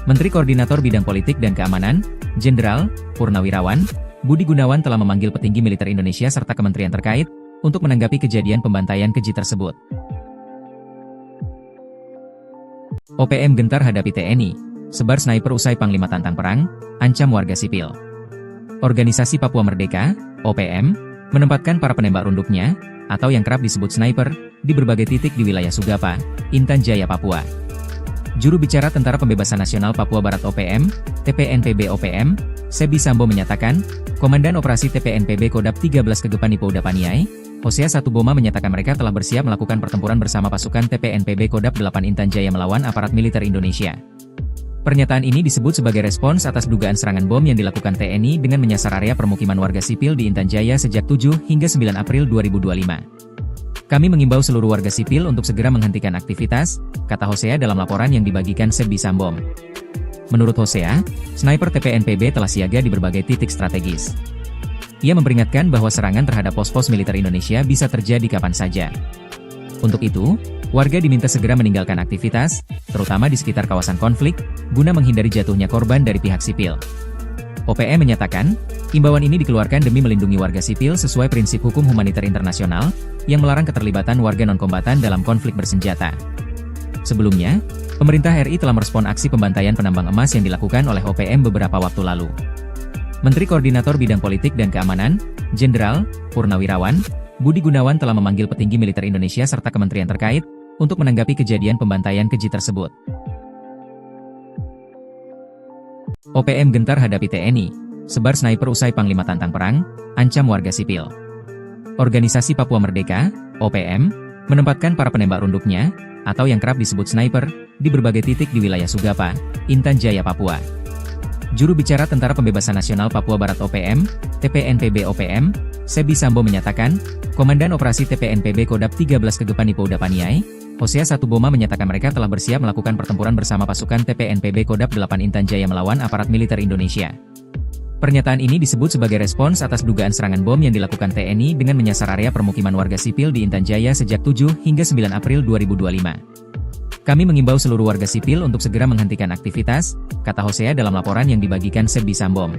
Menteri Koordinator Bidang Politik dan Keamanan, Jenderal Purnawirawan Budi Gunawan telah memanggil petinggi militer Indonesia serta kementerian terkait untuk menanggapi kejadian pembantaian keji tersebut. OPM gentar hadapi TNI, sebar sniper usai Panglima tantang perang, ancam warga sipil. Organisasi Papua Merdeka, OPM, menempatkan para penembak runduknya, atau yang kerap disebut sniper, di berbagai titik di wilayah Sugapa, Intan Jaya, Papua. Juru bicara Tentara Pembebasan Nasional Papua Barat OPM, TPNPB OPM, Sebi Sambo menyatakan, Komandan Operasi TPNPB Kodap 13 Kegepan Ipo Udapaniai, Hosea Satuboma menyatakan mereka telah bersiap melakukan pertempuran bersama pasukan TPNPB Kodap 8 Intan Jaya melawan aparat militer Indonesia. Pernyataan ini disebut sebagai respons atas dugaan serangan bom yang dilakukan TNI dengan menyasar area permukiman warga sipil di Intan Jaya sejak 7 hingga 9 April 2025. Kami mengimbau seluruh warga sipil untuk segera menghentikan aktivitas, kata Hosea dalam laporan yang dibagikan Sebi Sambom. Menurut Hosea, sniper TPNPB telah siaga di berbagai titik strategis. Ia memperingatkan bahwa serangan terhadap pos-pos militer Indonesia bisa terjadi kapan saja. Untuk itu, warga diminta segera meninggalkan aktivitas, terutama di sekitar kawasan konflik, guna menghindari jatuhnya korban dari pihak sipil. OPM menyatakan, imbauan ini dikeluarkan demi melindungi warga sipil sesuai prinsip hukum humaniter internasional, yang melarang keterlibatan warga non-kombatan dalam konflik bersenjata. Sebelumnya, pemerintah RI telah merespon aksi pembantaian penambang emas yang dilakukan oleh OPM beberapa waktu lalu. Menteri Koordinator Bidang Politik dan Keamanan, Jenderal Purnawirawan Budi Gunawan telah memanggil petinggi militer Indonesia serta kementerian terkait untuk menanggapi kejadian pembantaian keji tersebut. OPM gentar hadapi TNI, sebar sniper usai Panglima tantang perang, ancam warga sipil. Organisasi Papua Merdeka, OPM, menempatkan para penembak runduknya, atau yang kerap disebut sniper, di berbagai titik di wilayah Sugapa, Intan Jaya, Papua. Juru bicara Tentara Pembebasan Nasional Papua Barat OPM, TPNPB OPM, Sebi Sambo menyatakan, Komandan Operasi TPNPB Kodap 13 Kegepan Ipo Udapaniai, Hosea Satuboma menyatakan mereka telah bersiap melakukan pertempuran bersama pasukan TPNPB Kodap 8 Intan Jaya melawan aparat militer Indonesia. Pernyataan ini disebut sebagai respons atas dugaan serangan bom yang dilakukan TNI dengan menyasar area permukiman warga sipil di Intan Jaya sejak 7 hingga 9 April 2025. Kami mengimbau seluruh warga sipil untuk segera menghentikan aktivitas, kata Hosea dalam laporan yang dibagikan Sebi Sambom.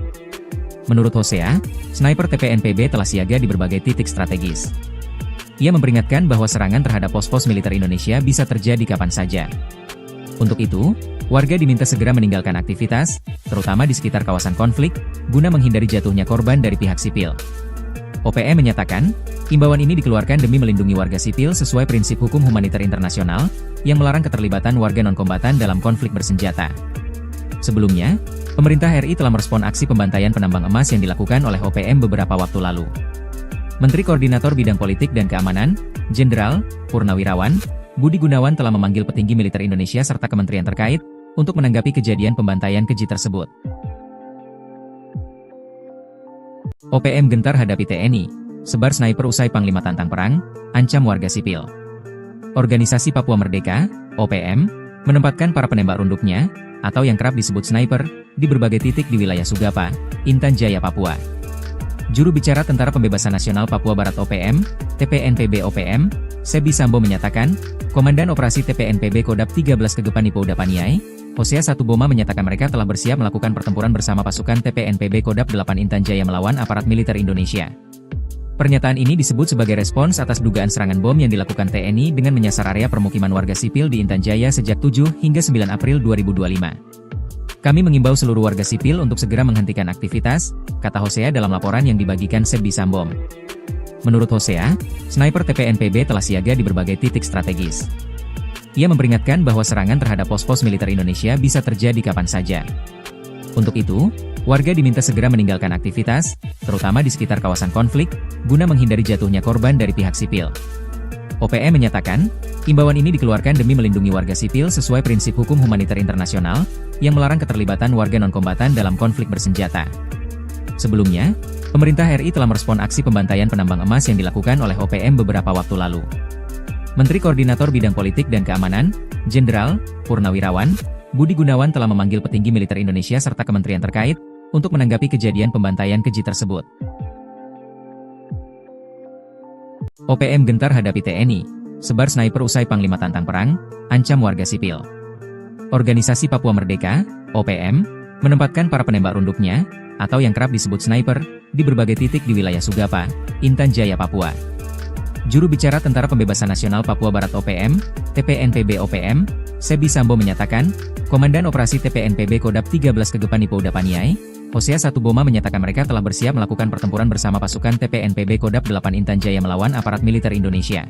Menurut Hosea, sniper TPNPB telah siaga di berbagai titik strategis. Ia memperingatkan bahwa serangan terhadap pos-pos militer Indonesia bisa terjadi kapan saja. Untuk itu, warga diminta segera meninggalkan aktivitas, terutama di sekitar kawasan konflik, guna menghindari jatuhnya korban dari pihak sipil. OPM menyatakan, imbauan ini dikeluarkan demi melindungi warga sipil sesuai prinsip hukum humaniter internasional, yang melarang keterlibatan warga non-kombatan dalam konflik bersenjata. Sebelumnya, Pemerintah RI telah merespon aksi pembantaian penambang emas yang dilakukan oleh OPM beberapa waktu lalu. Menteri Koordinator Bidang Politik dan Keamanan, Jenderal Purnawirawan Budi Gunawan telah memanggil petinggi militer Indonesia serta kementerian terkait untuk menanggapi kejadian pembantaian keji tersebut. OPM gentar hadapi TNI, sebar sniper usai Panglima tantang perang, ancam warga sipil. Organisasi Papua Merdeka, OPM, menempatkan para penembak runduknya, atau yang kerap disebut sniper, di berbagai titik di wilayah Sugapa, Intan Jaya, Papua. Juru bicara Tentara Pembebasan Nasional Papua Barat OPM, TPNPB OPM, Sebi Sambo menyatakan, Komandan Operasi TPNPB Kodap 13 Kegepan Ipouda Paniai, Hosea Satuboma menyatakan mereka telah bersiap melakukan pertempuran bersama pasukan TPNPB Kodap 8 Intan Jaya melawan aparat militer Indonesia. Pernyataan ini disebut sebagai respons atas dugaan serangan bom yang dilakukan TNI dengan menyasar area permukiman warga sipil di Intan Jaya sejak 7 hingga 9 April 2025. Kami mengimbau seluruh warga sipil untuk segera menghentikan aktivitas, kata Hosea dalam laporan yang dibagikan Sebi Sambom. Menurut Hosea, sniper TPNPB telah siaga di berbagai titik strategis. Ia memperingatkan bahwa serangan terhadap pos-pos militer Indonesia bisa terjadi kapan saja. Untuk itu, warga diminta segera meninggalkan aktivitas, terutama di sekitar kawasan konflik, guna menghindari jatuhnya korban dari pihak sipil. OPM menyatakan, imbauan ini dikeluarkan demi melindungi warga sipil sesuai prinsip hukum humaniter internasional, yang melarang keterlibatan warga non-kombatan dalam konflik bersenjata. Sebelumnya, pemerintah RI telah merespon aksi pembantaian penambang emas yang dilakukan oleh OPM beberapa waktu lalu. Menteri Koordinator Bidang Politik dan Keamanan, Jenderal Purnawirawan Budi Gunawan telah memanggil petinggi militer Indonesia serta kementerian terkait untuk menanggapi kejadian pembantaian keji tersebut. OPM gentar hadapi TNI, sebar sniper usai Panglima tantang perang, ancam warga sipil. Organisasi Papua Merdeka, OPM, menempatkan para penembak runduknya, atau yang kerap disebut sniper, di berbagai titik di wilayah Sugapa, Intan Jaya, Papua. Juru bicara Tentara Pembebasan Nasional Papua Barat OPM, TPNPB OPM, Sebi Sambo menyatakan, Komandan Operasi TPNPB Kodap 13 Kegepan Ipouda Paniai, Hosea Satuboma menyatakan mereka telah bersiap melakukan pertempuran bersama pasukan TPNPB Kodap 8 Intan Jaya melawan aparat militer Indonesia.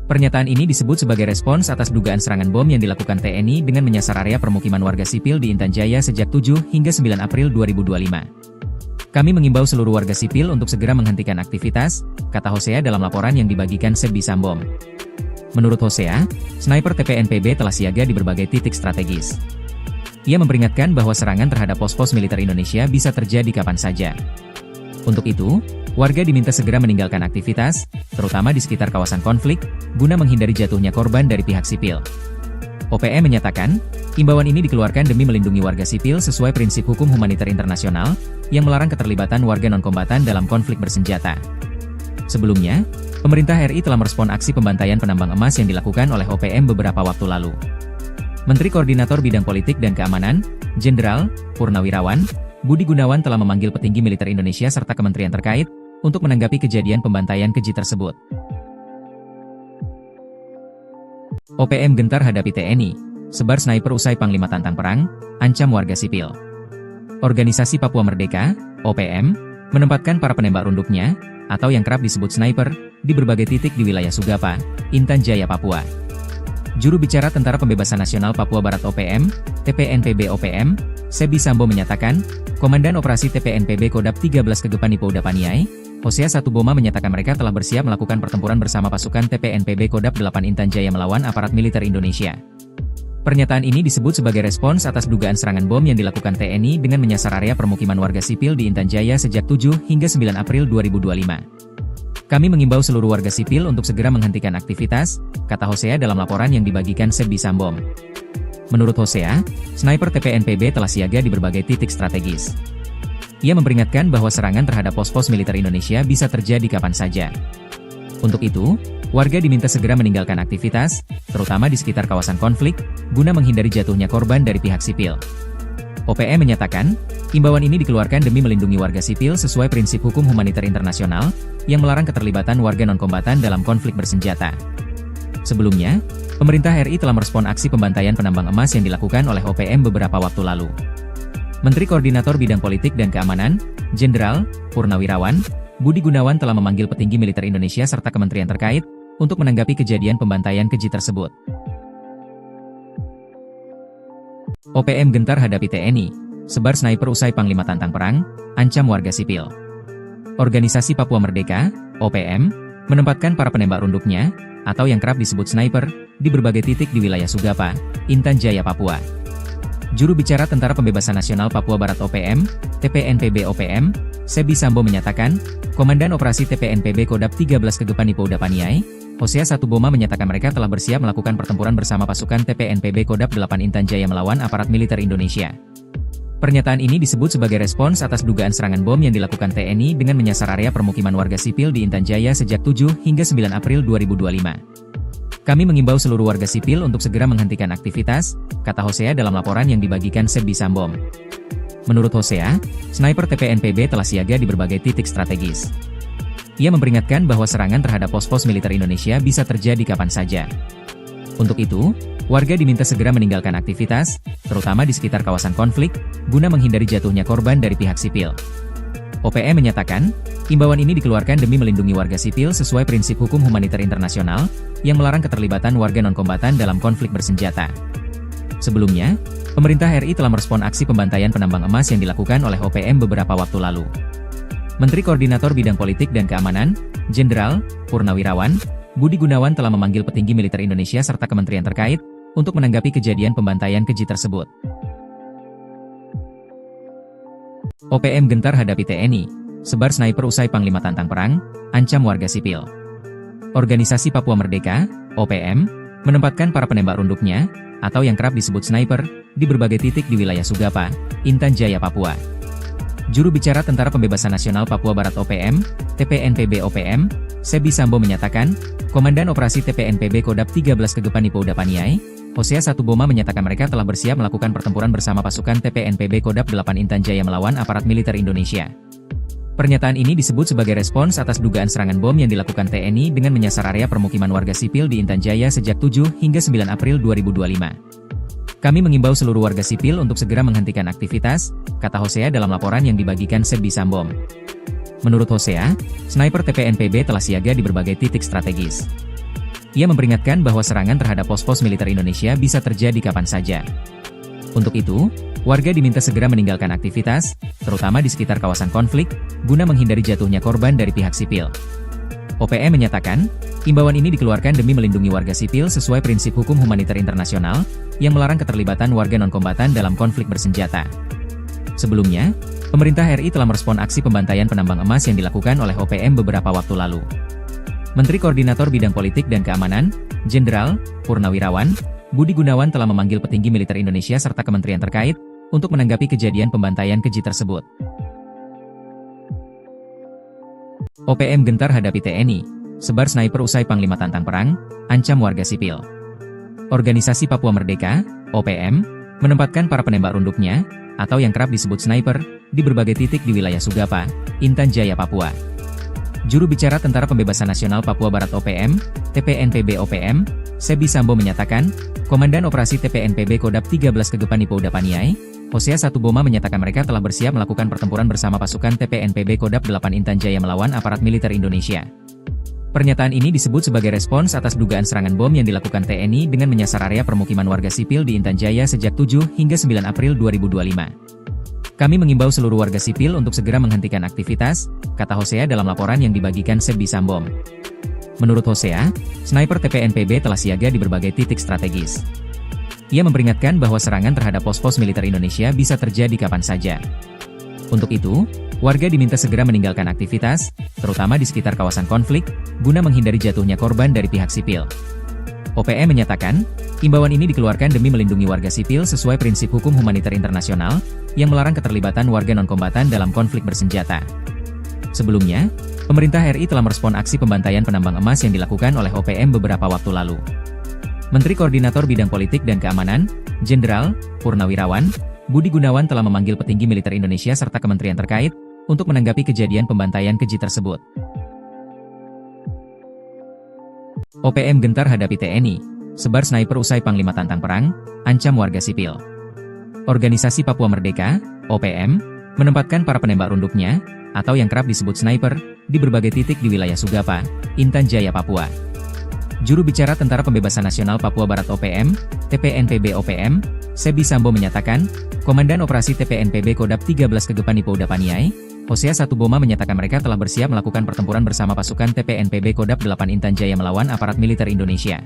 Pernyataan ini disebut sebagai respons atas dugaan serangan bom yang dilakukan TNI dengan menyasar area permukiman warga sipil di Intan Jaya sejak 7 hingga 9 April 2025. Kami mengimbau seluruh warga sipil untuk segera menghentikan aktivitas, kata Hosea dalam laporan yang dibagikan Sebi Sambom. Menurut Hosea, sniper TPNPB telah siaga di berbagai titik strategis. Ia memperingatkan bahwa serangan terhadap pos-pos militer Indonesia bisa terjadi kapan saja. Untuk itu, warga diminta segera meninggalkan aktivitas, terutama di sekitar kawasan konflik, guna menghindari jatuhnya korban dari pihak sipil. OPM menyatakan, imbauan ini dikeluarkan demi melindungi warga sipil sesuai prinsip hukum humaniter internasional, yang melarang keterlibatan warga non-kombatan dalam konflik bersenjata. Sebelumnya, pemerintah RI telah merespon aksi pembantaian penambang emas yang dilakukan oleh OPM beberapa waktu lalu. Menteri Koordinator Bidang Politik dan Keamanan, Jenderal Purnawirawan Budi Gunawan telah memanggil petinggi militer Indonesia serta kementerian terkait untuk menanggapi kejadian pembantaian keji tersebut. OPM gentar hadapi TNI, sebar sniper usai Panglima tantang perang, ancam warga sipil. Organisasi Papua Merdeka, OPM, menempatkan para penembak runduknya, atau yang kerap disebut sniper, di berbagai titik di wilayah Sugapa, Intan Jaya, Papua. Juru bicara Tentara Pembebasan Nasional Papua Barat OPM, TPNPB OPM, Sebi Sambo menyatakan, Komandan Operasi TPNPB Kodap 13 Kegepan Ipouda Paniai, Hosea Satuboma menyatakan mereka telah bersiap melakukan pertempuran bersama pasukan TPNPB Kodap 8 Intan Jaya melawan aparat militer Indonesia. Pernyataan ini disebut sebagai respons atas dugaan serangan bom yang dilakukan TNI dengan menyasar area permukiman warga sipil di Intan Jaya sejak 7 hingga 9 April 2025. Kami mengimbau seluruh warga sipil untuk segera menghentikan aktivitas, kata Hosea dalam laporan yang dibagikan Sebi Sambom. Menurut Hosea, sniper TPNPB telah siaga di berbagai titik strategis. Ia memperingatkan bahwa serangan terhadap pos-pos militer Indonesia bisa terjadi kapan saja. Untuk itu, warga diminta segera meninggalkan aktivitas, terutama di sekitar kawasan konflik, guna menghindari jatuhnya korban dari pihak sipil. OPM menyatakan, imbauan ini dikeluarkan demi melindungi warga sipil sesuai prinsip hukum humaniter internasional, yang melarang keterlibatan warga non-kombatan dalam konflik bersenjata. Sebelumnya, pemerintah RI telah merespon aksi pembantaian penambang emas yang dilakukan oleh OPM beberapa waktu lalu. Menteri Koordinator Bidang Politik dan Keamanan, Jenderal Purnawirawan Budi Gunawan telah memanggil petinggi militer Indonesia serta kementerian terkait untuk menanggapi kejadian pembantaian keji tersebut. OPM gentar hadapi TNI, sebar sniper usai Panglima tantang perang, ancam warga sipil. Organisasi Papua Merdeka, OPM, menempatkan para penembak runduknya, atau yang kerap disebut sniper, di berbagai titik di wilayah Sugapa, Intan Jaya, Papua. Juru bicara Tentara Pembebasan Nasional Papua Barat OPM, TPNPB OPM, Sebi Sambo menyatakan, Komandan Operasi TPNPB Kodap 13 Kegepani Pouda Paniai, Hosea Satuboma menyatakan mereka telah bersiap melakukan pertempuran bersama pasukan TPNPB Kodap 8 Intan Jaya melawan aparat militer Indonesia. Pernyataan ini disebut sebagai respons atas dugaan serangan bom yang dilakukan TNI dengan menyasar area permukiman warga sipil di Intan Jaya sejak 7 hingga 9 April 2025. Kami mengimbau seluruh warga sipil untuk segera menghentikan aktivitas, kata Hosea dalam laporan yang dibagikan Sebi Sambo. Menurut Hosea, sniper TPNPB telah siaga di berbagai titik strategis. Ia memperingatkan bahwa serangan terhadap pos-pos militer Indonesia bisa terjadi kapan saja. Untuk itu, warga diminta segera meninggalkan aktivitas, terutama di sekitar kawasan konflik, guna menghindari jatuhnya korban dari pihak sipil. OPM menyatakan, imbauan ini dikeluarkan demi melindungi warga sipil sesuai prinsip hukum humaniter internasional, yang melarang keterlibatan warga non-kombatan dalam konflik bersenjata. Sebelumnya, pemerintah RI telah merespon aksi pembantaian penambang emas yang dilakukan oleh OPM beberapa waktu lalu. Menteri Koordinator Bidang Politik dan Keamanan, Jenderal Purnawirawan Budi Gunawan telah memanggil petinggi militer Indonesia serta kementerian terkait untuk menanggapi kejadian pembantaian keji tersebut. OPM gentar hadapi TNI, sebar sniper usai Panglima tantang perang, ancam warga sipil. Organisasi Papua Merdeka, OPM, menempatkan para penembak runduknya, atau yang kerap disebut sniper, di berbagai titik di wilayah Sugapa, Intan Jaya, Papua. Juru bicara Tentara Pembebasan Nasional Papua Barat OPM, TPNPB OPM, Sebi Sambo menyatakan, Komandan Operasi TPNPB Kodap 13 Kegepani Pouda Paniai, Hosea Satuboma menyatakan mereka telah bersiap melakukan pertempuran bersama pasukan TPNPB Kodap 8 Intan Jaya melawan aparat militer Indonesia. Pernyataan ini disebut sebagai respons atas dugaan serangan bom yang dilakukan TNI dengan menyasar area permukiman warga sipil di Intan Jaya sejak 7 hingga 9 April 2025. Kami mengimbau seluruh warga sipil untuk segera menghentikan aktivitas, kata Hosea dalam laporan yang dibagikan Sebi Sambo. Menurut Hosea, sniper TPNPB telah siaga di berbagai titik strategis. Ia memperingatkan bahwa serangan terhadap pos-pos militer Indonesia bisa terjadi kapan saja. Untuk itu, warga diminta segera meninggalkan aktivitas, terutama di sekitar kawasan konflik, guna menghindari jatuhnya korban dari pihak sipil. OPM menyatakan, imbauan ini dikeluarkan demi melindungi warga sipil sesuai prinsip hukum humaniter internasional, yang melarang keterlibatan warga non-kombatan dalam konflik bersenjata. Sebelumnya, pemerintah RI telah merespon aksi pembantaian penambang emas yang dilakukan oleh OPM beberapa waktu lalu. Menteri Koordinator Bidang Politik dan Keamanan, Jenderal Purnawirawan Budi Gunawan telah memanggil petinggi militer Indonesia serta kementerian terkait untuk menanggapi kejadian pembantaian keji tersebut. OPM gentar hadapi TNI, sebar sniper usai Panglima tantang perang, ancam warga sipil. Organisasi Papua Merdeka, OPM, menempatkan para penembak runduknya, atau yang kerap disebut sniper, di berbagai titik di wilayah Sugapa, Intan Jaya, Papua. Juru bicara Tentara Pembebasan Nasional Papua Barat OPM, TPNPB OPM, Sebi Sambo menyatakan, Komandan Operasi TPNPB Kodap 13 Kegepani Pouda Paniai, Hosea Satuboma menyatakan mereka telah bersiap melakukan pertempuran bersama pasukan TPNPB Kodap 8 Intan Jaya melawan aparat militer Indonesia. Pernyataan ini disebut sebagai respons atas dugaan serangan bom yang dilakukan TNI dengan menyasar area permukiman warga sipil di Intan Jaya sejak 7 hingga 9 April 2025. Kami mengimbau seluruh warga sipil untuk segera menghentikan aktivitas, kata Hosea dalam laporan yang dibagikan Sebi Sambo. Menurut Hosea, sniper TPNPB telah siaga di berbagai titik strategis. Ia memperingatkan bahwa serangan terhadap pos-pos militer Indonesia bisa terjadi kapan saja. Untuk itu, warga diminta segera meninggalkan aktivitas, terutama di sekitar kawasan konflik, guna menghindari jatuhnya korban dari pihak sipil. OPM menyatakan, imbauan ini dikeluarkan demi melindungi warga sipil sesuai prinsip hukum humaniter internasional, yang melarang keterlibatan warga non-kombatan dalam konflik bersenjata. Sebelumnya, pemerintah RI telah merespon aksi pembantaian penambang emas yang dilakukan oleh OPM beberapa waktu lalu. Menteri Koordinator Bidang Politik dan Keamanan, Jenderal Purnawirawan Budi Gunawan telah memanggil petinggi militer Indonesia serta kementerian terkait untuk menanggapi kejadian pembantaian keji tersebut. OPM gentar hadapi TNI, sebar sniper usai Panglima tantang perang, ancam warga sipil. Organisasi Papua Merdeka, OPM, menempatkan para penembak runduknya, atau yang kerap disebut sniper, di berbagai titik di wilayah Sugapa, Intan Jaya, Papua. Juru bicara Tentara Pembebasan Nasional Papua Barat OPM, TPNPB OPM, Sebi Sambo menyatakan, Komandan Operasi TPNPB Kodap 13 Kegepani Pouda Paniai, Hosea Satuboma menyatakan mereka telah bersiap melakukan pertempuran bersama pasukan TPNPB Kodap 8 Intan Jaya melawan aparat militer Indonesia.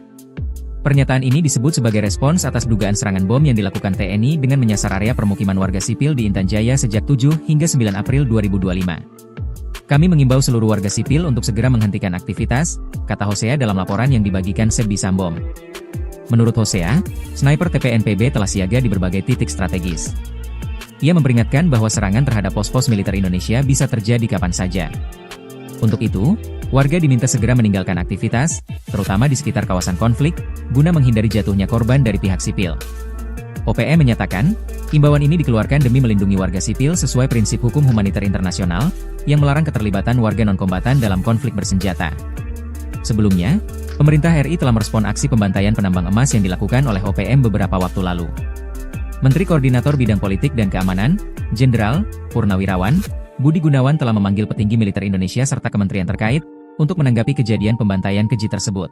Pernyataan ini disebut sebagai respons atas dugaan serangan bom yang dilakukan TNI dengan menyasar area permukiman warga sipil di Intan Jaya sejak 7 hingga 9 April 2025. Kami mengimbau seluruh warga sipil untuk segera menghentikan aktivitas, kata Hosea dalam laporan yang dibagikan Sebi Sambo. Menurut Hosea, sniper TPNPB telah siaga di berbagai titik strategis. Ia memperingatkan bahwa serangan terhadap pos-pos militer Indonesia bisa terjadi kapan saja. Untuk itu, warga diminta segera meninggalkan aktivitas, terutama di sekitar kawasan konflik, guna menghindari jatuhnya korban dari pihak sipil. OPM menyatakan, imbauan ini dikeluarkan demi melindungi warga sipil sesuai prinsip hukum humaniter internasional, yang melarang keterlibatan warga non-kombatan dalam konflik bersenjata. Sebelumnya, pemerintah RI telah merespon aksi pembantaian penambang emas yang dilakukan oleh OPM beberapa waktu lalu. Menteri Koordinator Bidang Politik dan Keamanan, Jenderal Purnawirawan Budi Gunawan telah memanggil petinggi militer Indonesia serta kementerian terkait, untuk menanggapi kejadian pembantaian keji tersebut.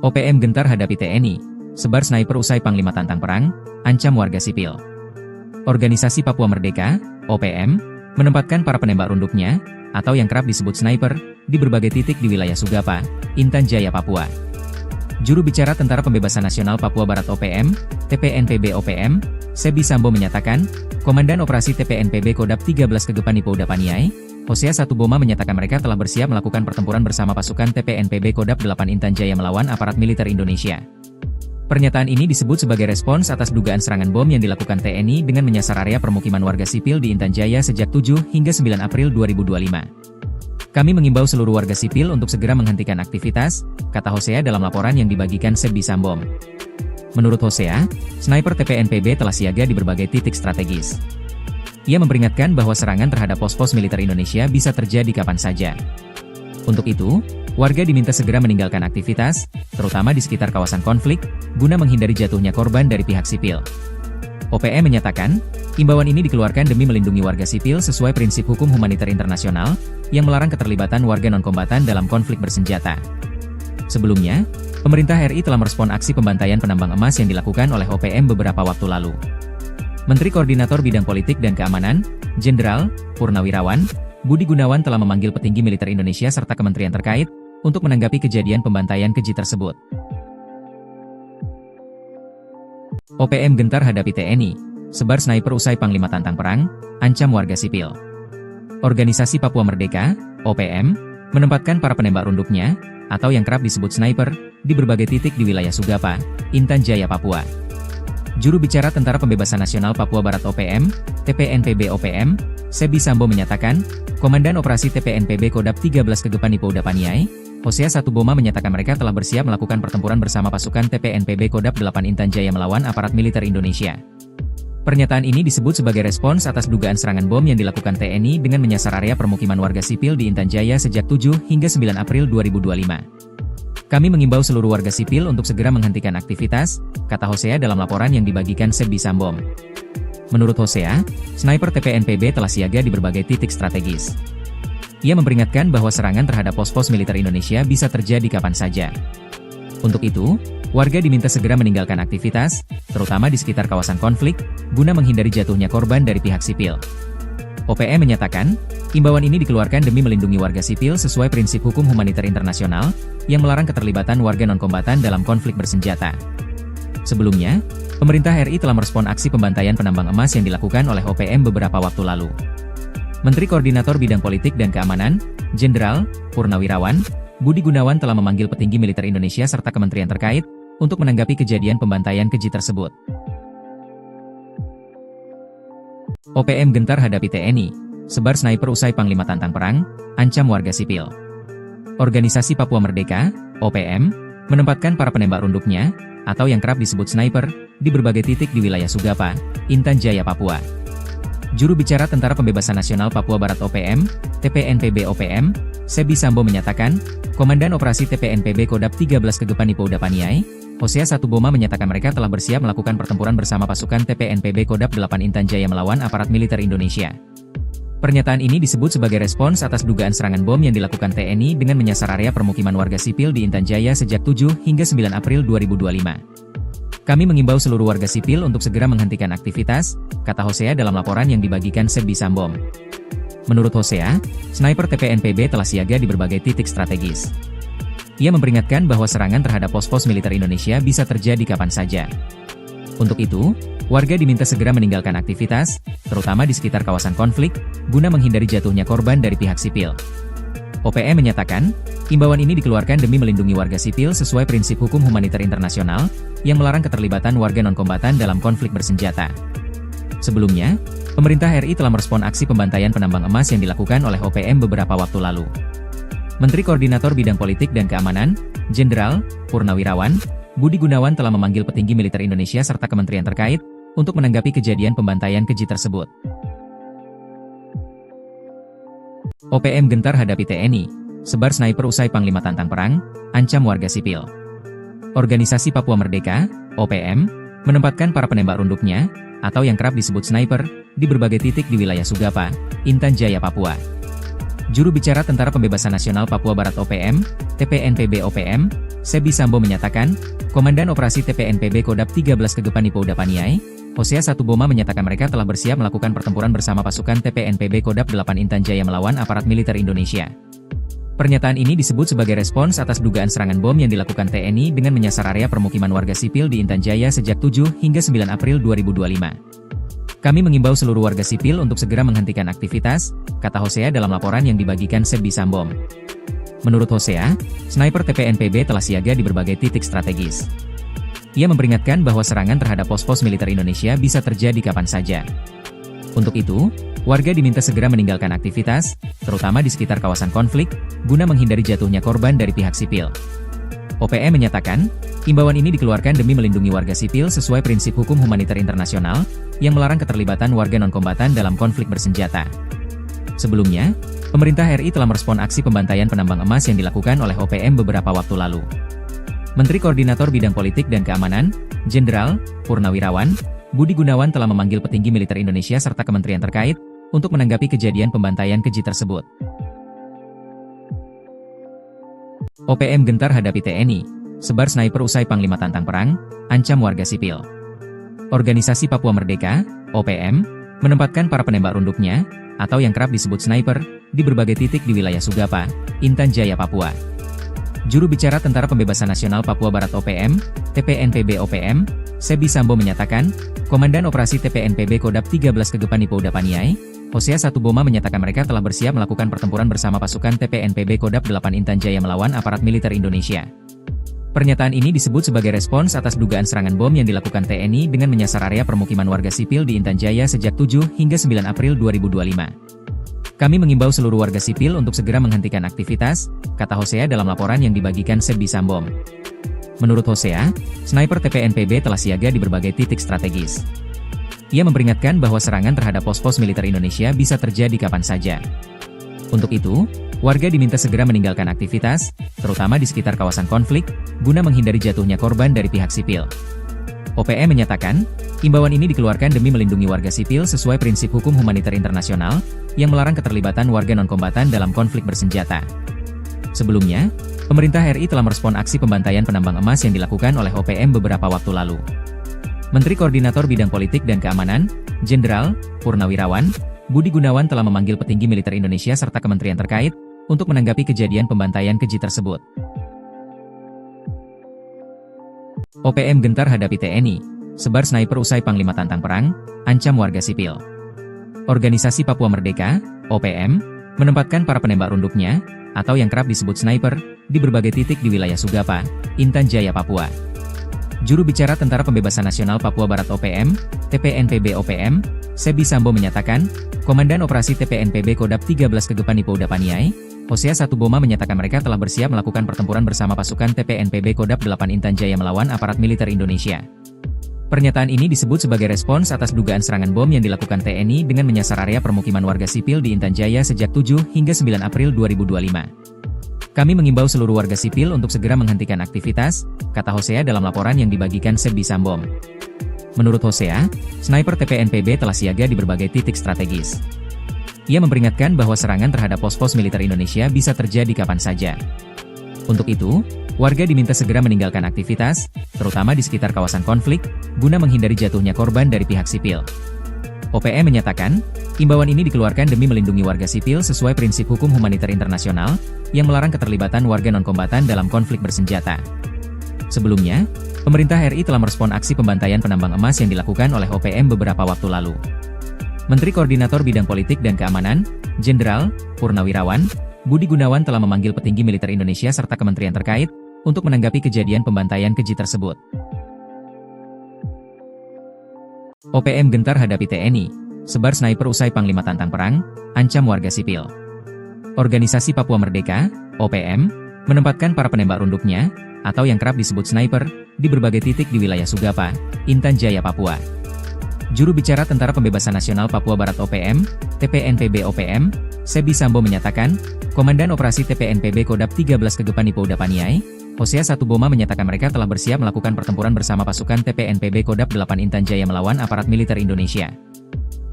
OPM gentar hadapi TNI, sebar sniper usai Panglima tantang perang, ancam warga sipil. Organisasi Papua Merdeka, OPM, menempatkan para penembak runduknya, atau yang kerap disebut sniper, di berbagai titik di wilayah Sugapa, Intan Jaya, Papua. Juru bicara Tentara Pembebasan Nasional Papua Barat OPM, TPNPB OPM, Sebi Sambo menyatakan, Komandan Operasi TPNPB Kodap 13 Kegepani Pouda Paniai, Hosea Satuboma menyatakan mereka telah bersiap melakukan pertempuran bersama pasukan TPNPB Kodap 8 Intan Jaya melawan aparat militer Indonesia. Pernyataan ini disebut sebagai respons atas dugaan serangan bom yang dilakukan TNI dengan menyasar area permukiman warga sipil di Intan Jaya sejak 7 hingga 9 April 2025. Kami mengimbau seluruh warga sipil untuk segera menghentikan aktivitas, kata Hosea dalam laporan yang dibagikan Sebi Sambo. Menurut Hosea, sniper TPNPB telah siaga di berbagai titik strategis. Ia memperingatkan bahwa serangan terhadap pos-pos militer Indonesia bisa terjadi kapan saja. Untuk itu, warga diminta segera meninggalkan aktivitas, terutama di sekitar kawasan konflik, guna menghindari jatuhnya korban dari pihak sipil. OPM menyatakan, imbauan ini dikeluarkan demi melindungi warga sipil sesuai prinsip hukum humaniter internasional, yang melarang keterlibatan warga non-kombatan dalam konflik bersenjata. Sebelumnya, pemerintah RI telah merespon aksi pembantaian penambang emas yang dilakukan oleh OPM beberapa waktu lalu. Menteri Koordinator Bidang Politik dan Keamanan, Jenderal Purnawirawan Budi Gunawan telah memanggil petinggi militer Indonesia serta kementerian terkait, untuk menanggapi kejadian pembantaian keji tersebut. OPM gentar hadapi TNI, sebar sniper usai Panglima tantang perang, ancam warga sipil. Organisasi Papua Merdeka, OPM, menempatkan para penembak runduknya, atau yang kerap disebut sniper, di berbagai titik di wilayah Sugapa, Intan Jaya, Papua. Juru bicara Tentara Pembebasan Nasional Papua Barat OPM, TPNPB OPM, Sebi Sambo menyatakan, Komandan Operasi TPNPB Kodap 13 Kegepani Pouda Paniai, Hosea Satuboma menyatakan mereka telah bersiap melakukan pertempuran bersama pasukan TPNPB Kodap 8 Intan Jaya melawan aparat militer Indonesia. Pernyataan ini disebut sebagai respons atas dugaan serangan bom yang dilakukan TNI dengan menyasar area permukiman warga sipil di Intan Jaya sejak 7 hingga 9 April 2025. Kami mengimbau seluruh warga sipil untuk segera menghentikan aktivitas, kata Hosea dalam laporan yang dibagikan Sebi Sambo. Menurut Hosea, sniper TPNPB telah siaga di berbagai titik strategis. Ia memperingatkan bahwa serangan terhadap pos-pos militer Indonesia bisa terjadi kapan saja. Untuk itu, warga diminta segera meninggalkan aktivitas, terutama di sekitar kawasan konflik, guna menghindari jatuhnya korban dari pihak sipil. OPM menyatakan, imbauan ini dikeluarkan demi melindungi warga sipil sesuai prinsip hukum humaniter internasional, yang melarang keterlibatan warga non-kombatan dalam konflik bersenjata. Sebelumnya, pemerintah RI telah merespon aksi pembantaian penambang emas yang dilakukan oleh OPM beberapa waktu lalu. Menteri Koordinator Bidang Politik dan Keamanan, Jenderal Purnawirawan Budi Gunawan telah memanggil petinggi militer Indonesia serta kementerian terkait, untuk menanggapi kejadian pembantaian keji tersebut. OPM gentar hadapi TNI, sebar sniper usai Panglima tantang perang, ancam warga sipil. Organisasi Papua Merdeka, OPM, menempatkan para penembak runduknya, atau yang kerap disebut sniper, di berbagai titik di wilayah Sugapa, Intan Jaya, Papua. Juru bicara Tentara Pembebasan Nasional Papua Barat OPM, TPNPB OPM, Sebi Sambo menyatakan, Komandan Operasi TPNPB Kodap 13 Kegepani Pouda Paniai, Hosea Satuboma menyatakan mereka telah bersiap melakukan pertempuran bersama pasukan TPNPB Kodap 8 Intan Jaya melawan aparat militer Indonesia. Pernyataan ini disebut sebagai respons atas dugaan serangan bom yang dilakukan TNI dengan menyasar area permukiman warga sipil di Intan Jaya sejak 7 hingga 9 April 2025. Kami mengimbau seluruh warga sipil untuk segera menghentikan aktivitas, kata Hosea dalam laporan yang dibagikan Sebbi Sambom. Menurut Hosea, sniper TPNPB telah siaga di berbagai titik strategis. Ia memperingatkan bahwa serangan terhadap pos-pos militer Indonesia bisa terjadi kapan saja. Untuk itu, warga diminta segera meninggalkan aktivitas, terutama di sekitar kawasan konflik, guna menghindari jatuhnya korban dari pihak sipil. OPM menyatakan, imbauan ini dikeluarkan demi melindungi warga sipil sesuai prinsip hukum humaniter internasional, yang melarang keterlibatan warga non-kombatan dalam konflik bersenjata. Sebelumnya, pemerintah RI telah merespon aksi pembantaian penambang emas yang dilakukan oleh OPM beberapa waktu lalu. Menteri Koordinator Bidang Politik dan Keamanan, Jenderal Purnawirawan Budi Gunawan telah memanggil petinggi militer Indonesia serta kementerian terkait untuk menanggapi kejadian pembantaian keji tersebut. OPM gentar hadapi TNI, sebar sniper usai Panglima tantang perang, ancam warga sipil. Organisasi Papua Merdeka, OPM, menempatkan para penembak runduknya, atau yang kerap disebut sniper, di berbagai titik di wilayah Sugapa, Intan Jaya, Papua. Juru bicara Tentara Pembebasan Nasional Papua Barat OPM, TPNPB OPM, Sebbi Sambom menyatakan, Komandan Operasi TPNPB Kodap 13 Kegepan Ipo Udapaniai, Hosea Satuboma menyatakan mereka telah bersiap melakukan pertempuran bersama pasukan TPNPB Kodap 8 Intan Jaya melawan aparat militer Indonesia. Pernyataan ini disebut sebagai respons atas dugaan serangan bom yang dilakukan TNI dengan menyasar area permukiman warga sipil di Intan Jaya sejak 7 hingga 9 April 2025. Kami mengimbau seluruh warga sipil untuk segera menghentikan aktivitas, kata Hosea dalam laporan yang dibagikan Sebbi Sambom. Menurut Hosea, sniper TPNPB telah siaga di berbagai titik strategis. Ia memperingatkan bahwa serangan terhadap pos-pos militer Indonesia bisa terjadi kapan saja. Untuk itu, warga diminta segera meninggalkan aktivitas, terutama di sekitar kawasan konflik, guna menghindari jatuhnya korban dari pihak sipil. OPM menyatakan, imbauan ini dikeluarkan demi melindungi warga sipil sesuai prinsip hukum humaniter internasional, yang melarang keterlibatan warga non-kombatan dalam konflik bersenjata. Sebelumnya, pemerintah RI telah merespon aksi pembantaian penambang emas yang dilakukan oleh OPM beberapa waktu lalu. Menteri Koordinator Bidang Politik dan Keamanan, Jenderal Purnawirawan Budi Gunawan telah memanggil petinggi militer Indonesia serta kementerian terkait untuk menanggapi kejadian pembantaian keji tersebut. OPM gentar hadapi TNI, sebar sniper usai Panglima tantang perang, ancam warga sipil. Organisasi Papua Merdeka, OPM, menempatkan para penembak runduknya, atau yang kerap disebut sniper, di berbagai titik di wilayah Sugapa, Intan Jaya, Papua. Juru bicara Tentara Pembebasan Nasional Papua Barat OPM, TPNPB OPM, Sebbi Sambom menyatakan, Komandan Operasi TPNPB Kodap 13 Kegepan Ipo Udapaniai, Hosea Satuboma menyatakan mereka telah bersiap melakukan pertempuran bersama pasukan TPNPB Kodap 8 Intan Jaya melawan aparat militer Indonesia. Pernyataan ini disebut sebagai respons atas dugaan serangan bom yang dilakukan TNI dengan menyasar area permukiman warga sipil di Intan Jaya sejak 7 hingga 9 April 2025. Kami mengimbau seluruh warga sipil untuk segera menghentikan aktivitas, kata Hosea dalam laporan yang dibagikan Sebbi Sambom. Menurut Hosea, sniper TPNPB telah siaga di berbagai titik strategis. Ia memperingatkan bahwa serangan terhadap pos-pos militer Indonesia bisa terjadi kapan saja. Untuk itu, warga diminta segera meninggalkan aktivitas, terutama di sekitar kawasan konflik, guna menghindari jatuhnya korban dari pihak sipil. OPM menyatakan, imbauan ini dikeluarkan demi melindungi warga sipil sesuai prinsip hukum humaniter internasional, yang melarang keterlibatan warga non-kombatan dalam konflik bersenjata. Sebelumnya, pemerintah RI telah merespon aksi pembantaian penambang emas yang dilakukan oleh OPM beberapa waktu lalu. Menteri Koordinator Bidang Politik dan Keamanan, Jenderal Purnawirawan Budi Gunawan telah memanggil petinggi militer Indonesia serta kementerian terkait untuk menanggapi kejadian pembantaian keji tersebut. OPM gentar hadapi TNI, sebar sniper usai Panglima tantang perang, ancam warga sipil. Organisasi Papua Merdeka, OPM, menempatkan para penembak runduknya, atau yang kerap disebut sniper, di berbagai titik di wilayah Sugapa, Intan Jaya, Papua. Juru bicara Tentara Pembebasan Nasional Papua Barat OPM, TPNPB OPM, Sebbi Sambom menyatakan, Komandan Operasi TPNPB Kodap 13 Kegepan Ipo Udapaniai, Hosea Satuboma menyatakan mereka telah bersiap melakukan pertempuran bersama pasukan TPNPB Kodap 8 Intan Jaya melawan aparat militer Indonesia. Pernyataan ini disebut sebagai respons atas dugaan serangan bom yang dilakukan TNI dengan menyasar area permukiman warga sipil di Intan Jaya sejak 7 hingga 9 April 2025. Kami mengimbau seluruh warga sipil untuk segera menghentikan aktivitas, kata Hosea dalam laporan yang dibagikan Sebbi Sambom. Menurut Hosea, sniper TPNPB telah siaga di berbagai titik strategis. Ia memperingatkan bahwa serangan terhadap pos-pos militer Indonesia bisa terjadi kapan saja. Untuk itu, warga diminta segera meninggalkan aktivitas, terutama di sekitar kawasan konflik, guna menghindari jatuhnya korban dari pihak sipil. OPM menyatakan, imbauan ini dikeluarkan demi melindungi warga sipil sesuai prinsip hukum humaniter internasional, yang melarang keterlibatan warga non-kombatan dalam konflik bersenjata. Sebelumnya, pemerintah RI telah merespon aksi pembantaian penambang emas yang dilakukan oleh OPM beberapa waktu lalu. Menteri Koordinator Bidang Politik dan Keamanan, Jenderal Purnawirawan Budi Gunawan telah memanggil petinggi militer Indonesia serta kementerian terkait untuk menanggapi kejadian pembantaian keji tersebut. OPM gentar hadapi TNI, sebar sniper usai Panglima tantang perang, ancam warga sipil. Organisasi Papua Merdeka, OPM, menempatkan para penembak runduknya, atau yang kerap disebut sniper, di berbagai titik di wilayah Sugapa, Intan Jaya, Papua. Juru bicara Tentara Pembebasan Nasional Papua Barat OPM, TPNPB OPM, Sebi Sambo menyatakan, Komandan Operasi TPNPB Kodap 13 Kegepan Ipo Udapaniai, Hosea 1 Boma menyatakan mereka telah bersiap melakukan pertempuran bersama pasukan TPNPB Kodap 8 Intan Jaya melawan aparat militer Indonesia.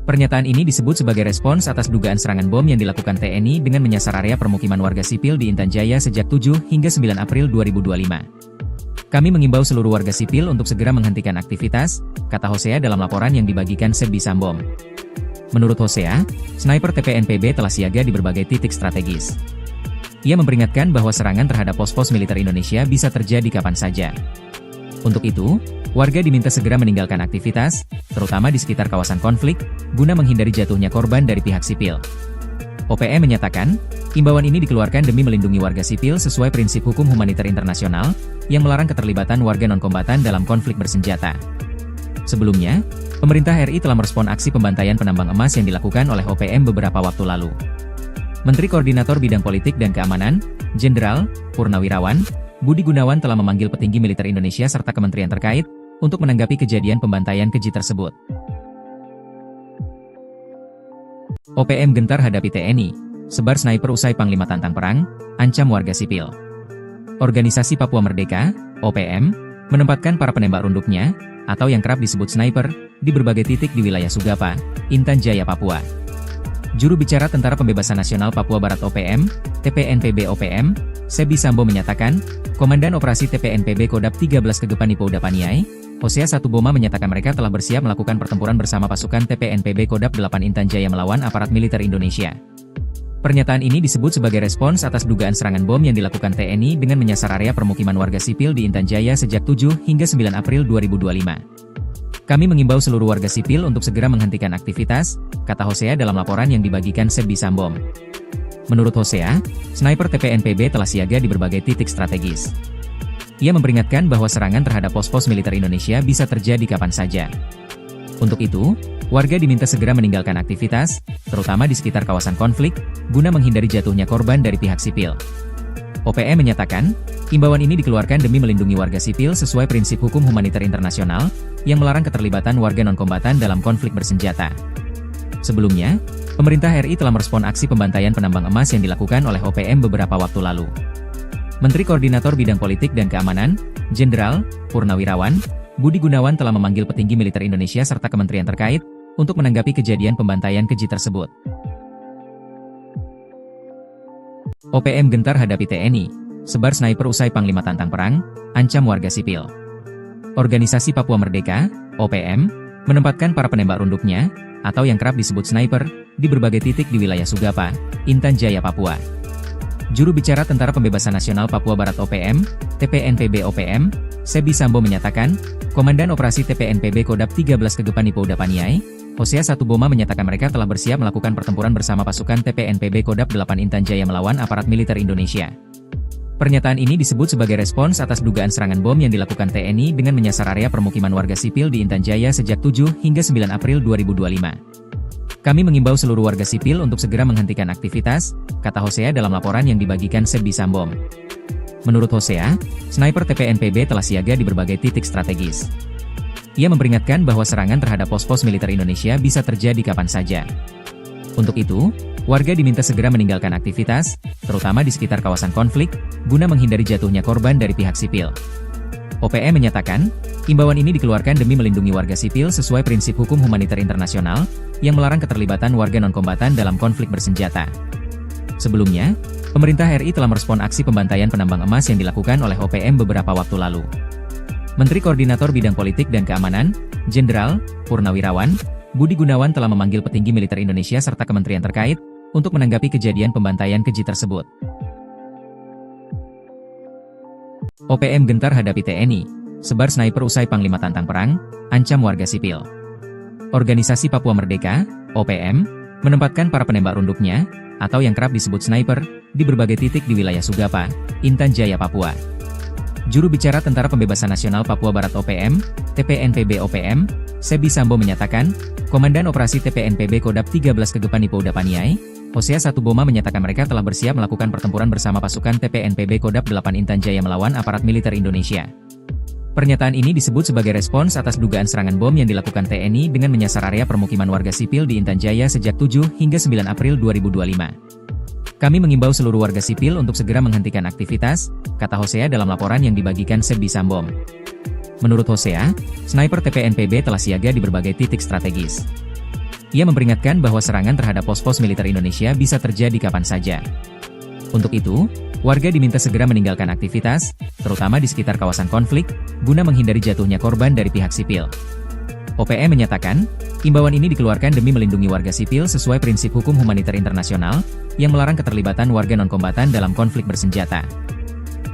Pernyataan ini disebut sebagai respons atas dugaan serangan bom yang dilakukan TNI dengan menyasar area permukiman warga sipil di Intan Jaya sejak 7 hingga 9 April 2025. Kami mengimbau seluruh warga sipil untuk segera menghentikan aktivitas, kata Hosea dalam laporan yang dibagikan Sebi Sambo. Menurut Hosea, sniper TPNPB telah siaga di berbagai titik strategis. Ia memperingatkan bahwa serangan terhadap pos-pos militer Indonesia bisa terjadi kapan saja. Untuk itu, warga diminta segera meninggalkan aktivitas, terutama di sekitar kawasan konflik, guna menghindari jatuhnya korban dari pihak sipil. OPM menyatakan, imbauan ini dikeluarkan demi melindungi warga sipil sesuai prinsip hukum humaniter internasional, yang melarang keterlibatan warga non-kombatan dalam konflik bersenjata. Sebelumnya, pemerintah RI telah merespon aksi pembantaian penambang emas yang dilakukan oleh OPM beberapa waktu lalu. Menteri Koordinator Bidang Politik dan Keamanan, Jenderal Purnawirawan Budi Gunawan telah memanggil petinggi militer Indonesia serta kementerian terkait untuk menanggapi kejadian pembantaian keji tersebut. OPM gentar hadapi TNI, sebar sniper usai Panglima tantang perang, ancam warga sipil. Organisasi Papua Merdeka, OPM, menempatkan para penembak runduknya, atau yang kerap disebut sniper, di berbagai titik di wilayah Sugapa, Intan Jaya, Papua. Juru bicara Tentara Pembebasan Nasional Papua Barat OPM, TPNPB OPM, Sebi Sambo menyatakan, Komandan Operasi TPNPB Kodap 13 Kegepan Ipo Udapaniai, Hosea 1 Boma menyatakan mereka telah bersiap melakukan pertempuran bersama pasukan TPNPB Kodap 8 Intan Jaya melawan aparat militer Indonesia. Pernyataan ini disebut sebagai respons atas dugaan serangan bom yang dilakukan TNI dengan menyasar area permukiman warga sipil di Intan Jaya sejak 7 hingga 9 April 2025. Kami mengimbau seluruh warga sipil untuk segera menghentikan aktivitas, kata Hosea dalam laporan yang dibagikan Sebi Sambo. Menurut Hosea, sniper TPNPB telah siaga di berbagai titik strategis. Ia memperingatkan bahwa serangan terhadap pos-pos militer Indonesia bisa terjadi kapan saja. Untuk itu, warga diminta segera meninggalkan aktivitas, terutama di sekitar kawasan konflik, guna menghindari jatuhnya korban dari pihak sipil. OPM menyatakan, imbauan ini dikeluarkan demi melindungi warga sipil sesuai prinsip hukum humaniter internasional, yang melarang keterlibatan warga non-kombatan dalam konflik bersenjata. Sebelumnya, pemerintah RI telah merespon aksi pembantaian penambang emas yang dilakukan oleh OPM beberapa waktu lalu. Menteri Koordinator Bidang Politik dan Keamanan, Jenderal Purnawirawan Budi Gunawan telah memanggil petinggi militer Indonesia serta kementerian terkait untuk menanggapi kejadian pembantaian keji tersebut. OPM gentar hadapi TNI, sebar sniper usai Panglima tantang perang, ancam warga sipil. Organisasi Papua Merdeka, OPM, menempatkan para penembak runduknya, atau yang kerap disebut sniper, di berbagai titik di wilayah Sugapa, Intan Jaya, Papua. Juru bicara Tentara Pembebasan Nasional Papua Barat OPM, TPNPB OPM, Sebi Sambo menyatakan, Komandan Operasi TPNPB Kodap 13 Kegepan Ipo Udapaniai, Hosea 1 Boma menyatakan mereka telah bersiap melakukan pertempuran bersama pasukan TPNPB Kodap 8 Intan Jaya melawan aparat militer Indonesia. Pernyataan ini disebut sebagai respons atas dugaan serangan bom yang dilakukan TNI dengan menyasar area permukiman warga sipil di Intan Jaya sejak 7 hingga 9 April 2025. Kami mengimbau seluruh warga sipil untuk segera menghentikan aktivitas, kata Hosea dalam laporan yang dibagikan Sebi Sambo. Menurut Hosea, sniper TPNPB telah siaga di berbagai titik strategis. Ia memperingatkan bahwa serangan terhadap pos-pos militer Indonesia bisa terjadi kapan saja. Untuk itu, warga diminta segera meninggalkan aktivitas, terutama di sekitar kawasan konflik, guna menghindari jatuhnya korban dari pihak sipil. OPM menyatakan, imbauan ini dikeluarkan demi melindungi warga sipil sesuai prinsip hukum humaniter internasional, yang melarang keterlibatan warga non-kombatan dalam konflik bersenjata. Sebelumnya, pemerintah RI telah merespon aksi pembantaian penambang emas yang dilakukan oleh OPM beberapa waktu lalu. Menteri Koordinator Bidang Politik dan Keamanan, Jenderal Purnawirawan Budi Gunawan telah memanggil petinggi militer Indonesia serta kementerian terkait untuk menanggapi kejadian pembantaian keji tersebut. OPM gentar hadapi TNI, sebar sniper usai Panglima tantang perang, ancam warga sipil. Organisasi Papua Merdeka, OPM, menempatkan para penembak runduknya, atau yang kerap disebut sniper, di berbagai titik di wilayah Sugapa, Intan Jaya, Papua. Juru bicara Tentara Pembebasan Nasional Papua Barat OPM, TPNPB OPM, Sebi Sambo menyatakan, Komandan Operasi TPNPB Kodap 13 Kegepan Ipo Udapaniai, Hosea Satuboma menyatakan mereka telah bersiap melakukan pertempuran bersama pasukan TPNPB Kodap 8 Intan Jaya melawan aparat militer Indonesia. Pernyataan ini disebut sebagai respons atas dugaan serangan bom yang dilakukan TNI dengan menyasar area permukiman warga sipil di Intan Jaya sejak 7 hingga 9 April 2025. Kami mengimbau seluruh warga sipil untuk segera menghentikan aktivitas, kata Hosea dalam laporan yang dibagikan Sebi Sambo. Menurut Hosea, sniper TPNPB telah siaga di berbagai titik strategis. Ia memperingatkan bahwa serangan terhadap pos-pos militer Indonesia bisa terjadi kapan saja. Untuk itu, warga diminta segera meninggalkan aktivitas, terutama di sekitar kawasan konflik, guna menghindari jatuhnya korban dari pihak sipil. OPM menyatakan, imbauan ini dikeluarkan demi melindungi warga sipil sesuai prinsip hukum humaniter internasional, yang melarang keterlibatan warga non-kombatan dalam konflik bersenjata.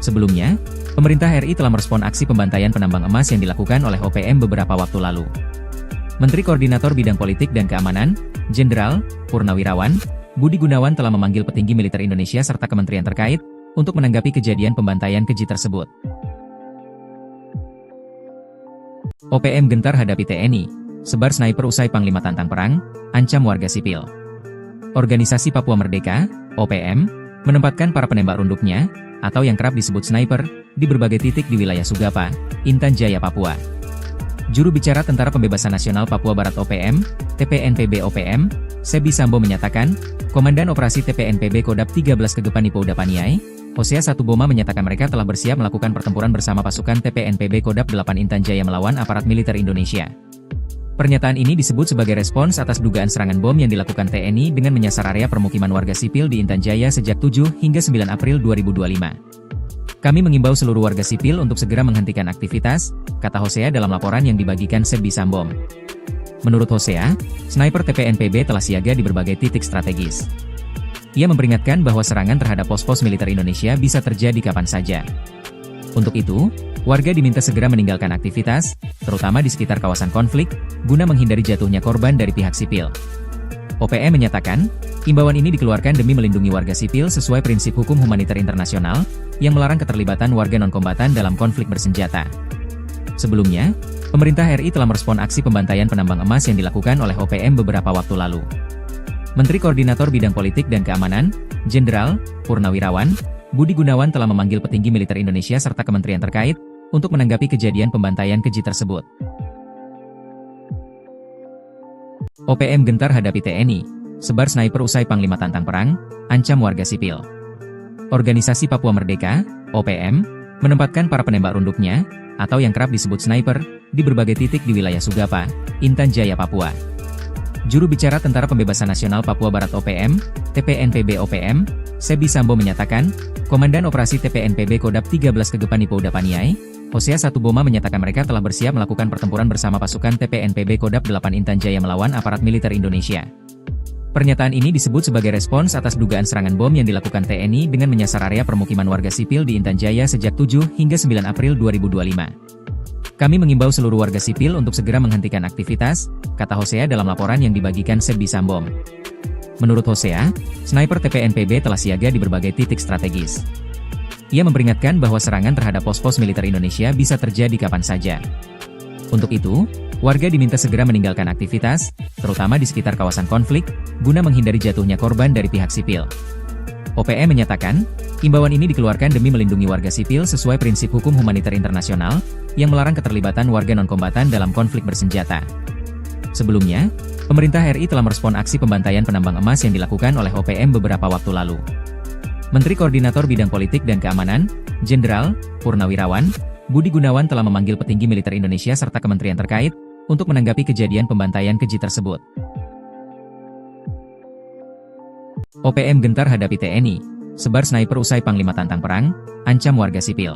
Sebelumnya, pemerintah RI telah merespon aksi pembantaian penambang emas yang dilakukan oleh OPM beberapa waktu lalu. Menteri Koordinator Bidang Politik dan Keamanan, Jenderal Purnawirawan Budi Gunawan telah memanggil petinggi militer Indonesia serta kementerian terkait untuk menanggapi kejadian pembantaian keji tersebut. OPM gentar hadapi TNI, sebar sniper usai Panglima tantang perang, ancam warga sipil. Organisasi Papua Merdeka, OPM, menempatkan para penembak runduknya, atau yang kerap disebut sniper, di berbagai titik di wilayah Sugapa, Intan Jaya, Papua. Juru bicara Tentara Pembebasan Nasional Papua Barat OPM, TPNPB OPM, Sebi Sambo menyatakan, Komandan Operasi TPNPB Kodap 13 Kegepan Ipo Udapaniai, Hosea Satuboma menyatakan mereka telah bersiap melakukan pertempuran bersama pasukan TPNPB Kodap 8 Intan Jaya melawan aparat militer Indonesia. Pernyataan ini disebut sebagai respons atas dugaan serangan bom yang dilakukan TNI dengan menyasar area permukiman warga sipil di Intan Jaya sejak 7 hingga 9 April 2025. Kami mengimbau seluruh warga sipil untuk segera menghentikan aktivitas, kata Hosea dalam laporan yang dibagikan Sebi Sambo. Menurut Hosea, sniper TPNPB telah siaga di berbagai titik strategis. Ia memperingatkan bahwa serangan terhadap pos-pos militer Indonesia bisa terjadi kapan saja. Untuk itu, warga diminta segera meninggalkan aktivitas, terutama di sekitar kawasan konflik, guna menghindari jatuhnya korban dari pihak sipil. OPM menyatakan, imbauan ini dikeluarkan demi melindungi warga sipil sesuai prinsip hukum humaniter internasional, yang melarang keterlibatan warga non-kombatan dalam konflik bersenjata. Sebelumnya, pemerintah RI telah merespon aksi pembantaian penambang emas yang dilakukan oleh OPM beberapa waktu lalu. Menteri Koordinator Bidang Politik dan Keamanan, Jenderal Purnawirawan Budi Gunawan telah memanggil petinggi militer Indonesia serta kementerian terkait untuk menanggapi kejadian pembantaian keji tersebut. OPM gentar hadapi TNI, sebar sniper usai Panglima tantang perang, ancam warga sipil. Organisasi Papua Merdeka, OPM, menempatkan para penembak runduknya, atau yang kerap disebut sniper, di berbagai titik di wilayah Sugapa, Intan Jaya, Papua. Juru bicara Tentara Pembebasan Nasional Papua Barat OPM, TPNPB OPM, Sebi Sambo menyatakan, Komandan Operasi TPNPB Kodap 13 Kegepan Ipo Udapaniai, Hosea Satuboma menyatakan mereka telah bersiap melakukan pertempuran bersama pasukan TPNPB Kodap 8 Intan Jaya melawan aparat militer Indonesia. Pernyataan ini disebut sebagai respons atas dugaan serangan bom yang dilakukan TNI dengan menyasar area permukiman warga sipil di Intan Jaya sejak 7 hingga 9 April 2025. Kami mengimbau seluruh warga sipil untuk segera menghentikan aktivitas, kata Hosea dalam laporan yang dibagikan Sebi Sambo. Menurut Hosea, sniper TPNPB telah siaga di berbagai titik strategis. Ia memperingatkan bahwa serangan terhadap pos-pos militer Indonesia bisa terjadi kapan saja. Untuk itu, warga diminta segera meninggalkan aktivitas, terutama di sekitar kawasan konflik, guna menghindari jatuhnya korban dari pihak sipil. OPM menyatakan, imbauan ini dikeluarkan demi melindungi warga sipil sesuai prinsip hukum humaniter internasional, yang melarang keterlibatan warga non-kombatan dalam konflik bersenjata. Sebelumnya, pemerintah RI telah merespon aksi pembantaian penambang emas yang dilakukan oleh OPM beberapa waktu lalu. Menteri Koordinator Bidang Politik dan Keamanan, Jenderal Purnawirawan Budi Gunawan telah memanggil petinggi militer Indonesia serta kementerian terkait untuk menanggapi kejadian pembantaian keji tersebut. OPM gentar hadapi TNI, sebar sniper usai Panglima tantang perang, ancam warga sipil.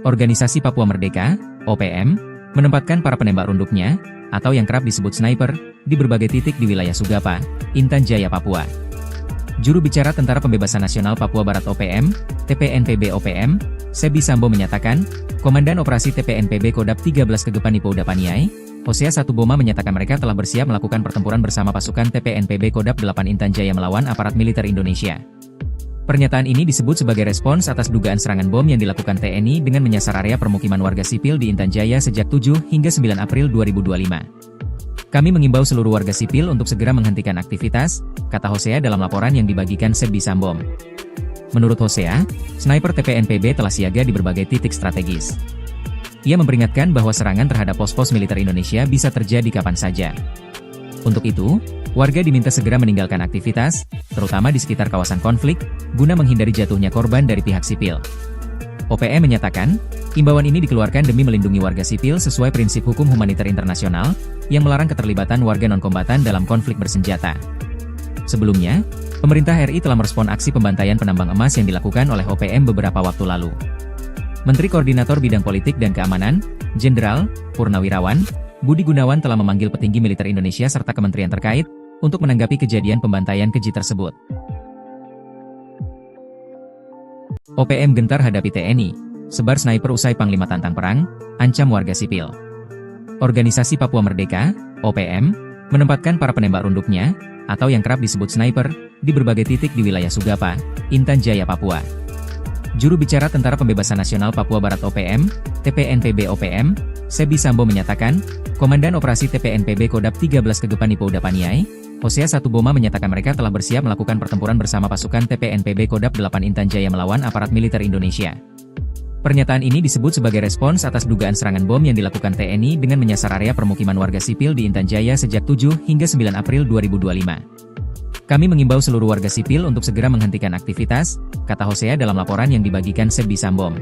Organisasi Papua Merdeka, OPM, menempatkan para penembak runduknya, atau yang kerap disebut sniper, di berbagai titik di wilayah Sugapa, Intan Jaya, Papua. Juru bicara Tentara Pembebasan Nasional Papua Barat OPM, TPNPB OPM, Sebi Sambo menyatakan, Komandan Operasi TPNPB Kodap 13 Kegepan Ipo Udapaniai, Hosea Satuboma menyatakan mereka telah bersiap melakukan pertempuran bersama pasukan TPNPB Kodap 8 Intan Jaya melawan aparat militer Indonesia. Pernyataan ini disebut sebagai respons atas dugaan serangan bom yang dilakukan TNI dengan menyasar area permukiman warga sipil di Intan Jaya sejak 7 hingga 9 April 2025. Kami mengimbau seluruh warga sipil untuk segera menghentikan aktivitas, kata Hosea dalam laporan yang dibagikan Sebi Sambom. Menurut Hosea, sniper TPNPB telah siaga di berbagai titik strategis. Ia memperingatkan bahwa serangan terhadap pos-pos militer Indonesia bisa terjadi kapan saja. Untuk itu, warga diminta segera meninggalkan aktivitas, terutama di sekitar kawasan konflik, guna menghindari jatuhnya korban dari pihak sipil. OPM menyatakan, imbauan ini dikeluarkan demi melindungi warga sipil sesuai prinsip hukum humaniter internasional, yang melarang keterlibatan warga non-kombatan dalam konflik bersenjata. Sebelumnya, pemerintah RI telah merespon aksi pembantaian penambang emas yang dilakukan oleh OPM beberapa waktu lalu. Menteri Koordinator Bidang Politik dan Keamanan, Jenderal Purnawirawan, Budi Gunawan telah memanggil petinggi militer Indonesia serta kementerian terkait, untuk menanggapi kejadian pembantaian keji tersebut. OPM gentar hadapi TNI, sebar sniper usai Panglima tantang perang, ancam warga sipil. Organisasi Papua Merdeka, OPM, menempatkan para penembak runduknya, atau yang kerap disebut sniper, di berbagai titik di wilayah Sugapa, Intan Jaya, Papua. Juru bicara Tentara Pembebasan Nasional Papua Barat OPM, TPNPB OPM, Sebi Sambo menyatakan, Komandan Operasi TPNPB Kodap 13 Kegepan Ipo Udapaniai, Hosea Satuboma menyatakan mereka telah bersiap melakukan pertempuran bersama pasukan TPNPB Kodap 8 Intan Jaya melawan aparat militer Indonesia. Pernyataan ini disebut sebagai respons atas dugaan serangan bom yang dilakukan TNI dengan menyasar area permukiman warga sipil di Intan Jaya sejak 7 hingga 9 April 2025. Kami mengimbau seluruh warga sipil untuk segera menghentikan aktivitas, kata Hosea dalam laporan yang dibagikan Sebi Sambom.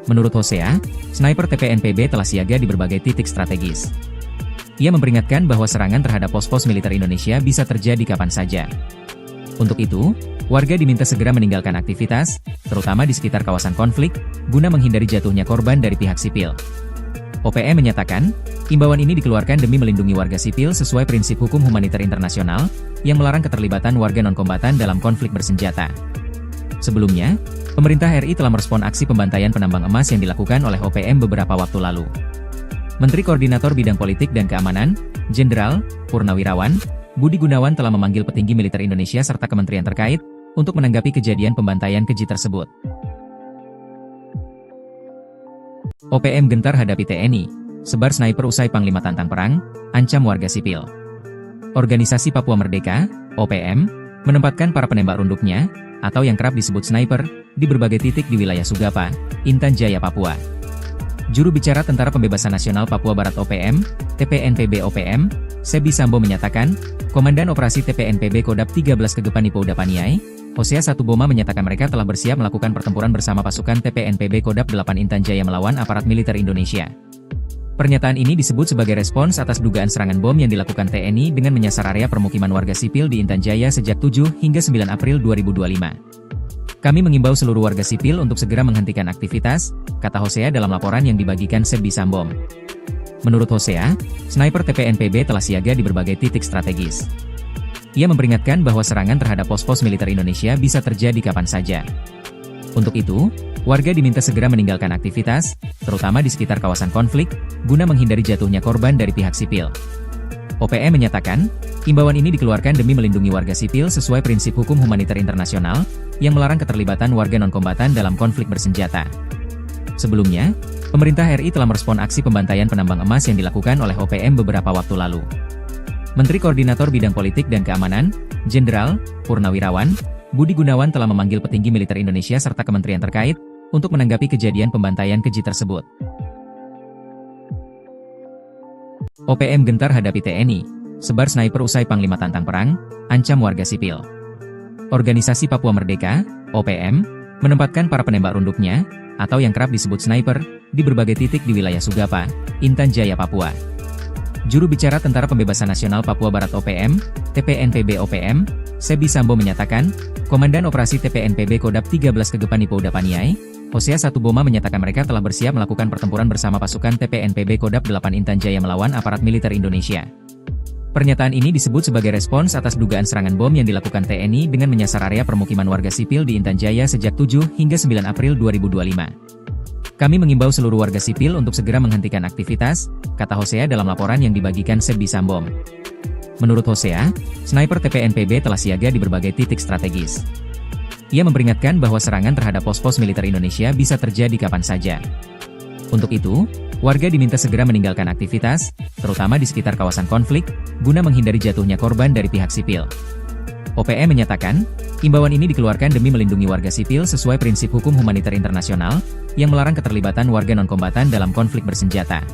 Menurut Hosea, sniper TPNPB telah siaga di berbagai titik strategis. Ia memperingatkan bahwa serangan terhadap pos-pos militer Indonesia bisa terjadi kapan saja. Untuk itu, warga diminta segera meninggalkan aktivitas, terutama di sekitar kawasan konflik, guna menghindari jatuhnya korban dari pihak sipil. OPM menyatakan, imbauan ini dikeluarkan demi melindungi warga sipil sesuai prinsip hukum humaniter internasional, yang melarang keterlibatan warga non-kombatan dalam konflik bersenjata. Sebelumnya, pemerintah RI telah merespon aksi pembantaian penambang emas yang dilakukan oleh OPM beberapa waktu lalu. Menteri Koordinator Bidang Politik dan Keamanan, Jenderal Purnawirawan, Budi Gunawan telah memanggil petinggi militer Indonesia serta kementerian terkait, untuk menanggapi kejadian pembantaian keji tersebut. OPM gentar hadapi TNI, sebar sniper usai Panglima tantang perang, ancam warga sipil. Organisasi Papua Merdeka, OPM, menempatkan para penembak runduknya, atau yang kerap disebut sniper, di berbagai titik di wilayah Sugapa, Intan Jaya, Papua. Juru bicara Tentara Pembebasan Nasional Papua Barat OPM, TPNPB OPM, Sebi Sambo menyatakan, Komandan Operasi TPNPB Kodap 13 Kegepan Ipo Udapaniai, Hosea Satuboma menyatakan mereka telah bersiap melakukan pertempuran bersama pasukan TPNPB Kodap 8 Intan Jaya melawan aparat militer Indonesia. Pernyataan ini disebut sebagai respons atas dugaan serangan bom yang dilakukan TNI dengan menyasar area permukiman warga sipil di Intan Jaya sejak 7 hingga 9 April 2025. Kami mengimbau seluruh warga sipil untuk segera menghentikan aktivitas, kata Hosea dalam laporan yang dibagikan Sebi Sambom. Menurut Hosea, sniper TPNPB telah siaga di berbagai titik strategis. Ia memperingatkan bahwa serangan terhadap pos-pos militer Indonesia bisa terjadi kapan saja. Untuk itu, warga diminta segera meninggalkan aktivitas, terutama di sekitar kawasan konflik, guna menghindari jatuhnya korban dari pihak sipil. OPM menyatakan, imbauan ini dikeluarkan demi melindungi warga sipil sesuai prinsip hukum humaniter internasional, yang melarang keterlibatan warga non-kombatan dalam konflik bersenjata. Sebelumnya, pemerintah RI telah merespon aksi pembantaian penambang emas yang dilakukan oleh OPM beberapa waktu lalu. Menteri Koordinator Bidang Politik dan Keamanan, Jenderal Purnawirawan, Budi Gunawan telah memanggil petinggi militer Indonesia serta kementerian terkait, untuk menanggapi kejadian pembantaian keji tersebut. OPM gentar hadapi TNI, sebar sniper usai Panglima tantang perang, ancam warga sipil. Organisasi Papua Merdeka, OPM, menempatkan para penembak runduknya, atau yang kerap disebut sniper, di berbagai titik di wilayah Sugapa, Intan Jaya, Papua. Juru bicara Tentara Pembebasan Nasional Papua Barat OPM, TPNPB OPM, Sebi Sambo menyatakan, Komandan Operasi TPNPB Kodap 13 Kegepan Pouda Paniai, Hosea Satuboma menyatakan mereka telah bersiap melakukan pertempuran bersama pasukan TPNPB Kodap 8 Intan Jaya melawan aparat militer Indonesia. Pernyataan ini disebut sebagai respons atas dugaan serangan bom yang dilakukan TNI dengan menyasar area permukiman warga sipil di Intan Jaya sejak 7 hingga 9 April 2025. Kami mengimbau seluruh warga sipil untuk segera menghentikan aktivitas, kata Hosea dalam laporan yang dibagikan Sebi Sambo. Menurut Hosea, sniper TPNPB telah siaga di berbagai titik strategis. Ia memperingatkan bahwa serangan terhadap pos-pos militer Indonesia bisa terjadi kapan saja. Untuk itu, warga diminta segera meninggalkan aktivitas, terutama di sekitar kawasan konflik, guna menghindari jatuhnya korban dari pihak sipil. OPM menyatakan, imbauan ini dikeluarkan demi melindungi warga sipil sesuai prinsip hukum humaniter internasional, yang melarang keterlibatan warga non-kombatan dalam konflik bersenjata.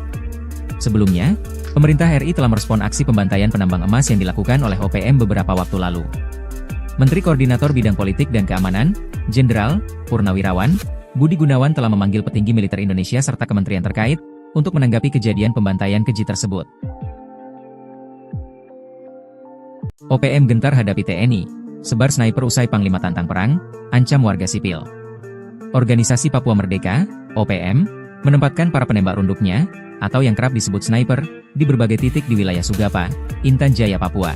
Sebelumnya, pemerintah RI telah merespon aksi pembantaian penambang emas yang dilakukan oleh OPM beberapa waktu lalu. Menteri Koordinator Bidang Politik dan Keamanan, Jenderal Purnawirawan Budi Gunawan telah memanggil petinggi militer Indonesia serta kementerian terkait untuk menanggapi kejadian pembantaian keji tersebut. OPM gentar hadapi TNI, sebar sniper usai Panglima tantang perang, ancam warga sipil. Organisasi Papua Merdeka, OPM, menempatkan para penembak runduknya, atau yang kerap disebut sniper, di berbagai titik di wilayah Sugapa, Intan Jaya, Papua.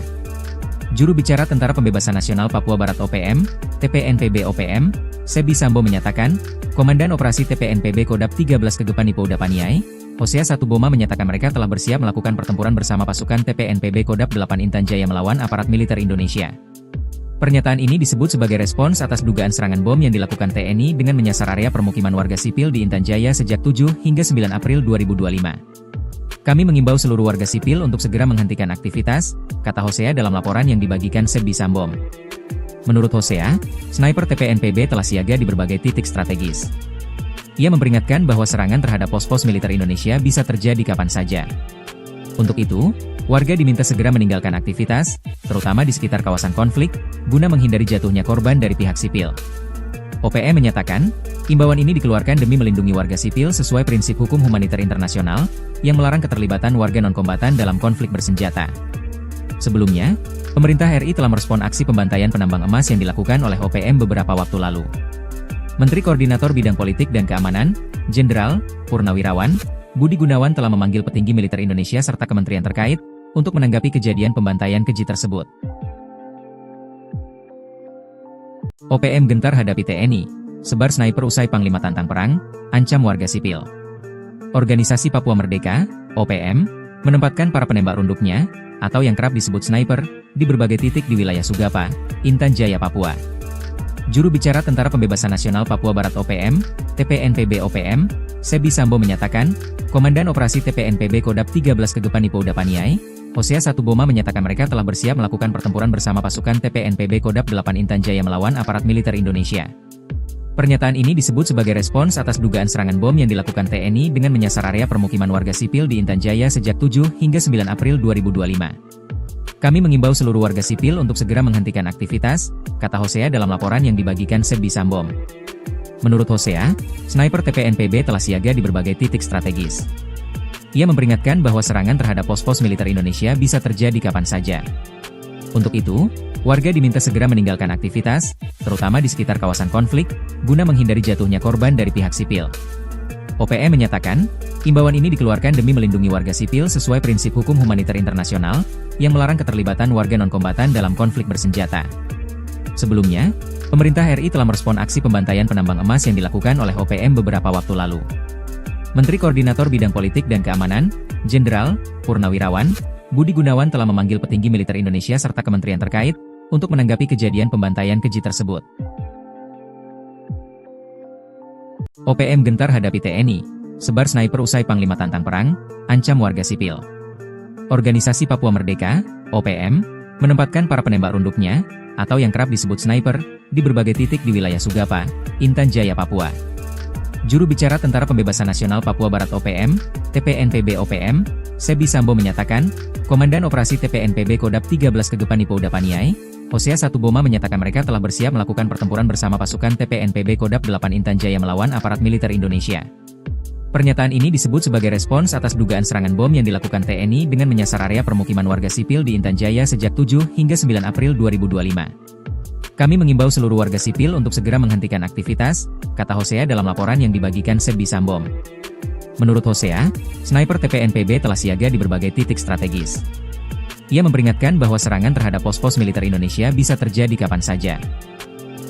Juru bicara Tentara Pembebasan Nasional Papua Barat OPM, TPNPB OPM, Sebi Sambo menyatakan, Komandan Operasi TPNPB Kodap 13 Kegepan Pouda Paniai, Hosea Satuboma menyatakan mereka telah bersiap melakukan pertempuran bersama pasukan TPNPB Kodap 8 Intan Jaya melawan aparat militer Indonesia. Pernyataan ini disebut sebagai respons atas dugaan serangan bom yang dilakukan TNI dengan menyasar area permukiman warga sipil di Intan Jaya sejak 7 hingga 9 April 2025. Kami mengimbau seluruh warga sipil untuk segera menghentikan aktivitas, kata Hosea dalam laporan yang dibagikan Sebi Sambo. Menurut Hosea, sniper TPNPB telah siaga di berbagai titik strategis. Ia memperingatkan bahwa serangan terhadap pos-pos militer Indonesia bisa terjadi kapan saja. Untuk itu, warga diminta segera meninggalkan aktivitas, terutama di sekitar kawasan konflik, guna menghindari jatuhnya korban dari pihak sipil. OPM menyatakan, imbauan ini dikeluarkan demi melindungi warga sipil sesuai prinsip hukum humaniter internasional, yang melarang keterlibatan warga non-kombatan dalam konflik bersenjata. Sebelumnya, pemerintah RI telah merespon aksi pembantaian penambang emas yang dilakukan oleh OPM beberapa waktu lalu. Menteri Koordinator Bidang Politik dan Keamanan, Jenderal Purnawirawan Budi Gunawan telah memanggil petinggi militer Indonesia serta kementerian terkait untuk menanggapi kejadian pembantaian keji tersebut. OPM gentar hadapi TNI, sebar sniper usai Panglima tantang perang, ancam warga sipil. Organisasi Papua Merdeka, OPM, menempatkan para penembak runduknya, atau yang kerap disebut sniper, di berbagai titik di wilayah Sugapa, Intan Jaya, Papua. Juru bicara Tentara Pembebasan Nasional Papua Barat OPM, TPNPB OPM, Sebi Sambo menyatakan, Komandan Operasi TPNPB Kodap 13 Kegepan Pouda Paniai, Hosea Satuboma menyatakan mereka telah bersiap melakukan pertempuran bersama pasukan TPNPB Kodap 8 Intan Jaya melawan aparat militer Indonesia. Pernyataan ini disebut sebagai respons atas dugaan serangan bom yang dilakukan TNI dengan menyasar area permukiman warga sipil di Intan Jaya sejak 7 hingga 9 April 2025. Kami mengimbau seluruh warga sipil untuk segera menghentikan aktivitas, kata Hosea dalam laporan yang dibagikan Sebi Sambo. Menurut Hosea, sniper TPNPB telah siaga di berbagai titik strategis. Ia memperingatkan bahwa serangan terhadap pos-pos militer Indonesia bisa terjadi kapan saja. Untuk itu, warga diminta segera meninggalkan aktivitas, terutama di sekitar kawasan konflik, guna menghindari jatuhnya korban dari pihak sipil. OPM menyatakan, imbauan ini dikeluarkan demi melindungi warga sipil sesuai prinsip hukum humaniter internasional, yang melarang keterlibatan warga non-kombatan dalam konflik bersenjata. Sebelumnya, pemerintah RI telah merespon aksi pembantaian penambang emas yang dilakukan oleh OPM beberapa waktu lalu. Menteri Koordinator Bidang Politik dan Keamanan, Jenderal Purnawirawan Budi Gunawan telah memanggil petinggi militer Indonesia serta kementerian terkait untuk menanggapi kejadian pembantaian keji tersebut. OPM gentar hadapi TNI, sebar sniper usai Panglima tantang perang, ancam warga sipil. Organisasi Papua Merdeka, OPM, menempatkan para penembak runduknya, atau yang kerap disebut sniper, di berbagai titik di wilayah Sugapa, Intan Jaya, Papua. Juru bicara Tentara Pembebasan Nasional Papua Barat OPM, TPNPB OPM, Sebi Sambo menyatakan, Komandan Operasi TPNPB Kodap 13 Kegepan Pouda Paniai, Hosea 1 Boma menyatakan mereka telah bersiap melakukan pertempuran bersama pasukan TPNPB Kodam 8 Intan Jaya melawan aparat militer Indonesia. Pernyataan ini disebut sebagai respons atas dugaan serangan bom yang dilakukan TNI dengan menyasar area permukiman warga sipil di Intan Jaya sejak 7 hingga 9 April 2025. Kami mengimbau seluruh warga sipil untuk segera menghentikan aktivitas, kata Hosea dalam laporan yang dibagikan Sebi Sambom. Menurut Hosea, sniper TPNPB telah siaga di berbagai titik strategis. Ia memperingatkan bahwa serangan terhadap pos-pos militer Indonesia bisa terjadi kapan saja.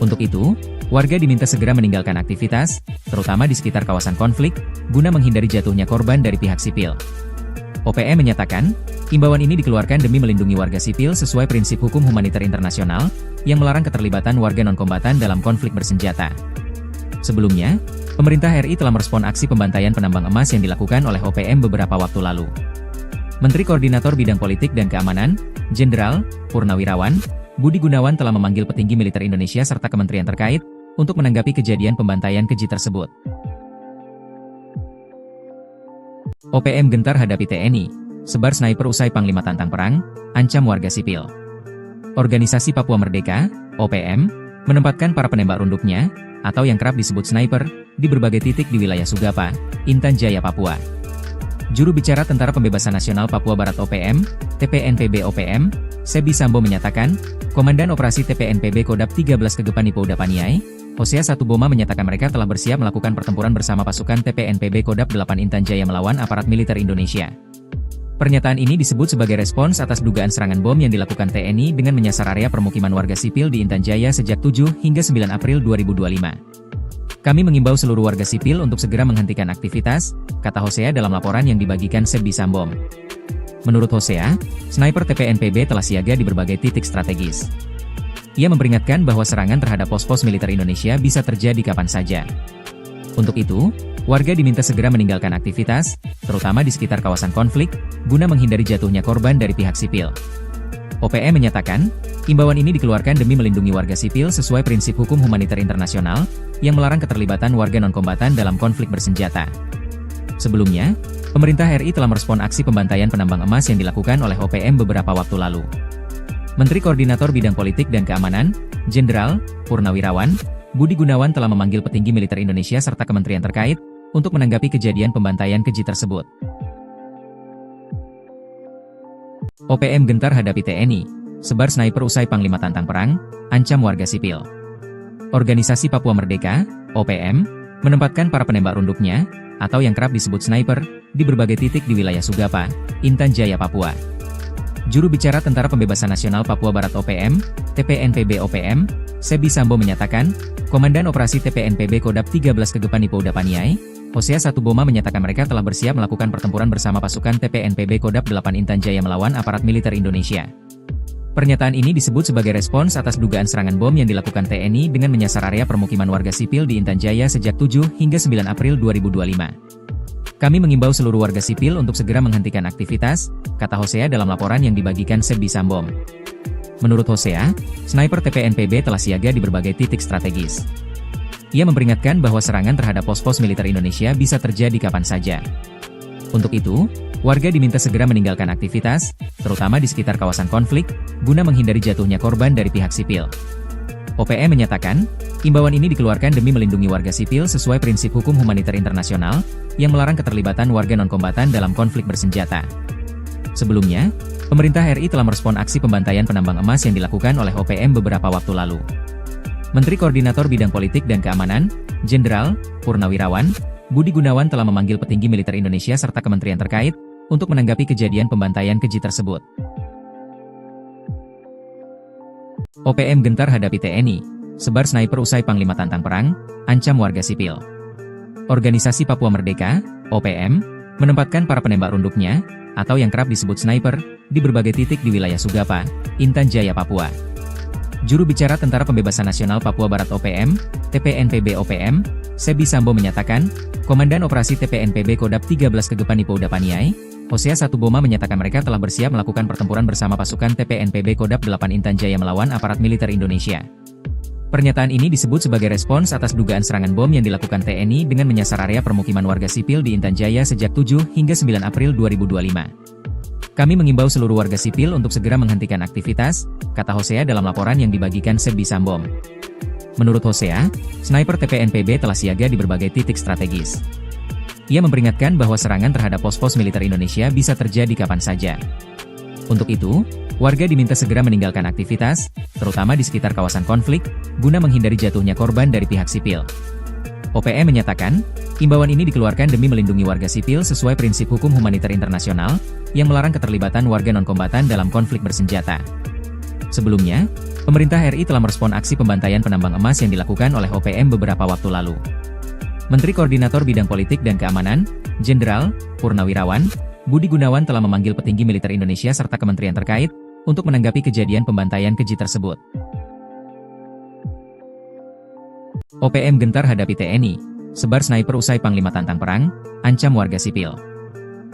Untuk itu, warga diminta segera meninggalkan aktivitas, terutama di sekitar kawasan konflik, guna menghindari jatuhnya korban dari pihak sipil. OPM menyatakan, imbauan ini dikeluarkan demi melindungi warga sipil sesuai prinsip hukum humaniter internasional, yang melarang keterlibatan warga non-kombatan dalam konflik bersenjata. Sebelumnya, pemerintah RI telah merespon aksi pembantaian penambang emas yang dilakukan oleh OPM beberapa waktu lalu. Menteri Koordinator Bidang Politik dan Keamanan, Jenderal Purnawirawan Budi Gunawan telah memanggil petinggi militer Indonesia serta kementerian terkait untuk menanggapi kejadian pembantaian keji tersebut. OPM gentar hadapi TNI, sebar sniper usai Panglima tantang perang, ancam warga sipil. Organisasi Papua Merdeka, OPM, menempatkan para penembak runduknya, atau yang kerap disebut sniper, di berbagai titik di wilayah Sugapa, Intan Jaya, Papua. Juru bicara Tentara Pembebasan Nasional Papua Barat OPM, TPNPB OPM, Sebi Sambo menyatakan, Komandan Operasi TPNPB Kodam 13 Kegepan Ipouda Paniai, Hosea 1 Boma menyatakan mereka telah bersiap melakukan pertempuran bersama pasukan TPNPB Kodam 8 Intan Jaya melawan aparat militer Indonesia. Pernyataan ini disebut sebagai respons atas dugaan serangan bom yang dilakukan TNI dengan menyasar area permukiman warga sipil di Intan Jaya sejak 7 hingga 9 April 2025. Kami mengimbau seluruh warga sipil untuk segera menghentikan aktivitas, kata Hosea dalam laporan yang dibagikan Sebi Sambom. Menurut Hosea, sniper TPNPB telah siaga di berbagai titik strategis. Ia memperingatkan bahwa serangan terhadap pos-pos militer Indonesia bisa terjadi kapan saja. Untuk itu, warga diminta segera meninggalkan aktivitas, terutama di sekitar kawasan konflik, guna menghindari jatuhnya korban dari pihak sipil. OPM menyatakan, imbauan ini dikeluarkan demi melindungi warga sipil sesuai prinsip hukum humaniter internasional, yang melarang keterlibatan warga non-kombatan dalam konflik bersenjata. Sebelumnya, pemerintah RI telah merespon aksi pembantaian penambang emas yang dilakukan oleh OPM beberapa waktu lalu. Menteri Koordinator Bidang Politik dan Keamanan, Jenderal Purnawirawan Budi Gunawan telah memanggil petinggi militer Indonesia serta kementerian terkait untuk menanggapi kejadian pembantaian keji tersebut. OPM gentar hadapi TNI, sebar sniper usai Panglima tantang perang, ancam warga sipil. Organisasi Papua Merdeka, OPM, menempatkan para penembak runduknya, atau yang kerap disebut sniper, di berbagai titik di wilayah Sugapa, Intan Jaya, Papua. Juru bicara Tentara Pembebasan Nasional Papua Barat OPM, TPNPB OPM, Sebi Sambo menyatakan, Komandan Operasi TPNPB Kodam 13 Kegepan Ipouda Paniai, Hosea 1 Boma menyatakan mereka telah bersiap melakukan pertempuran bersama pasukan TPNPB Kodam 8 Intan Jaya melawan aparat militer Indonesia. Pernyataan ini disebut sebagai respons atas dugaan serangan bom yang dilakukan TNI dengan menyasar area permukiman warga sipil di Intan Jaya sejak 7 hingga 9 April 2025. Kami mengimbau seluruh warga sipil untuk segera menghentikan aktivitas, kata Hosea dalam laporan yang dibagikan Sebi Sambom. Menurut Hosea, sniper TPNPB telah siaga di berbagai titik strategis. Ia memperingatkan bahwa serangan terhadap pos-pos militer Indonesia bisa terjadi kapan saja. Untuk itu, warga diminta segera meninggalkan aktivitas, terutama di sekitar kawasan konflik, guna menghindari jatuhnya korban dari pihak sipil. OPM menyatakan, imbauan ini dikeluarkan demi melindungi warga sipil sesuai prinsip hukum humaniter internasional, yang melarang keterlibatan warga non-kombatan dalam konflik bersenjata. Sebelumnya, pemerintah RI telah merespon aksi pembantaian penambang emas yang dilakukan oleh OPM beberapa waktu lalu. Menteri Koordinator Bidang Politik dan Keamanan, Jenderal Purnawirawan Budi Gunawan telah memanggil petinggi militer Indonesia serta kementerian terkait untuk menanggapi kejadian pembantaian keji tersebut. OPM gentar hadapi TNI, sebar sniper usai Panglima tantang perang, ancam warga sipil. Organisasi Papua Merdeka, OPM, menempatkan para penembak runduknya, atau yang kerap disebut sniper, di berbagai titik di wilayah Sugapa, Intan Jaya, Papua. Juru bicara Tentara Pembebasan Nasional Papua Barat OPM, TPNPB OPM, Sebi Sambo menyatakan, Komandan Operasi TPNPB Kodam 13 Kegepan Ipouda Paniai, Hosea 1 Boma menyatakan mereka telah bersiap melakukan pertempuran bersama pasukan TPNPB Kodam 8 Intan Jaya melawan aparat militer Indonesia. Pernyataan ini disebut sebagai respons atas dugaan serangan bom yang dilakukan TNI dengan menyasar area permukiman warga sipil di Intan Jaya sejak 7 hingga 9 April 2025. Kami mengimbau seluruh warga sipil untuk segera menghentikan aktivitas, kata Hosea dalam laporan yang dibagikan Sebdi Sambom. Menurut Hosea, sniper TPNPB telah siaga di berbagai titik strategis. Ia memperingatkan bahwa serangan terhadap pos-pos militer Indonesia bisa terjadi kapan saja. Untuk itu, warga diminta segera meninggalkan aktivitas, terutama di sekitar kawasan konflik, guna menghindari jatuhnya korban dari pihak sipil. OPM menyatakan, imbauan ini dikeluarkan demi melindungi warga sipil sesuai prinsip hukum humaniter internasional, yang melarang keterlibatan warga non-kombatan dalam konflik bersenjata. Sebelumnya, pemerintah RI telah merespon aksi pembantaian penambang emas yang dilakukan oleh OPM beberapa waktu lalu. Menteri Koordinator Bidang Politik dan Keamanan, Jenderal Purnawirawan Budi Gunawan telah memanggil petinggi militer Indonesia serta kementerian terkait untuk menanggapi kejadian pembantaian keji tersebut. OPM gentar hadapi TNI, sebar sniper usai Panglima tantang perang, ancam warga sipil.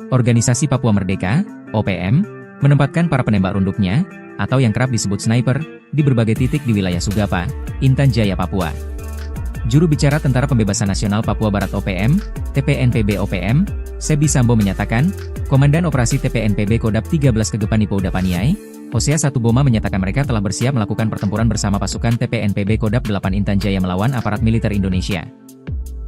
Organisasi Papua Merdeka, OPM, menempatkan para penembak runduknya, atau yang kerap disebut sniper, di berbagai titik di wilayah Sugapa, Intan Jaya, Papua. Juru bicara Tentara Pembebasan Nasional Papua Barat OPM, TPNPB OPM, Sebdi Sambo menyatakan, Komandan Operasi TPNPB Kodap 13 Kegepan Ipo Udapaniai, Hosea Satuboma menyatakan mereka telah bersiap melakukan pertempuran bersama pasukan TPNPB Kodap 8 Intan Jaya melawan aparat militer Indonesia.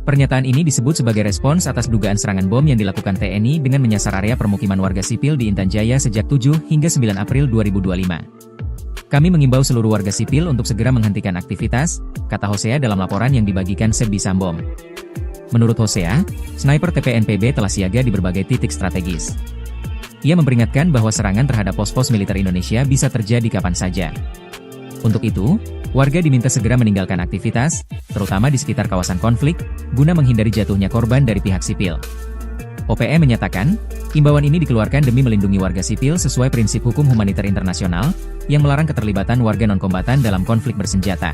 Pernyataan ini disebut sebagai respons atas dugaan serangan bom yang dilakukan TNI dengan menyasar area permukiman warga sipil di Intan Jaya sejak 7 hingga 9 April 2025. Kami mengimbau seluruh warga sipil untuk segera menghentikan aktivitas, kata Hosea dalam laporan yang dibagikan Sebdi Sambom. Menurut Hosea, sniper TPNPB telah siaga di berbagai titik strategis. Ia memperingatkan bahwa serangan terhadap pos-pos militer Indonesia bisa terjadi kapan saja. Untuk itu, warga diminta segera meninggalkan aktivitas, terutama di sekitar kawasan konflik, guna menghindari jatuhnya korban dari pihak sipil. OPM menyatakan, imbauan ini dikeluarkan demi melindungi warga sipil sesuai prinsip hukum humaniter internasional, yang melarang keterlibatan warga non-kombatan dalam konflik bersenjata.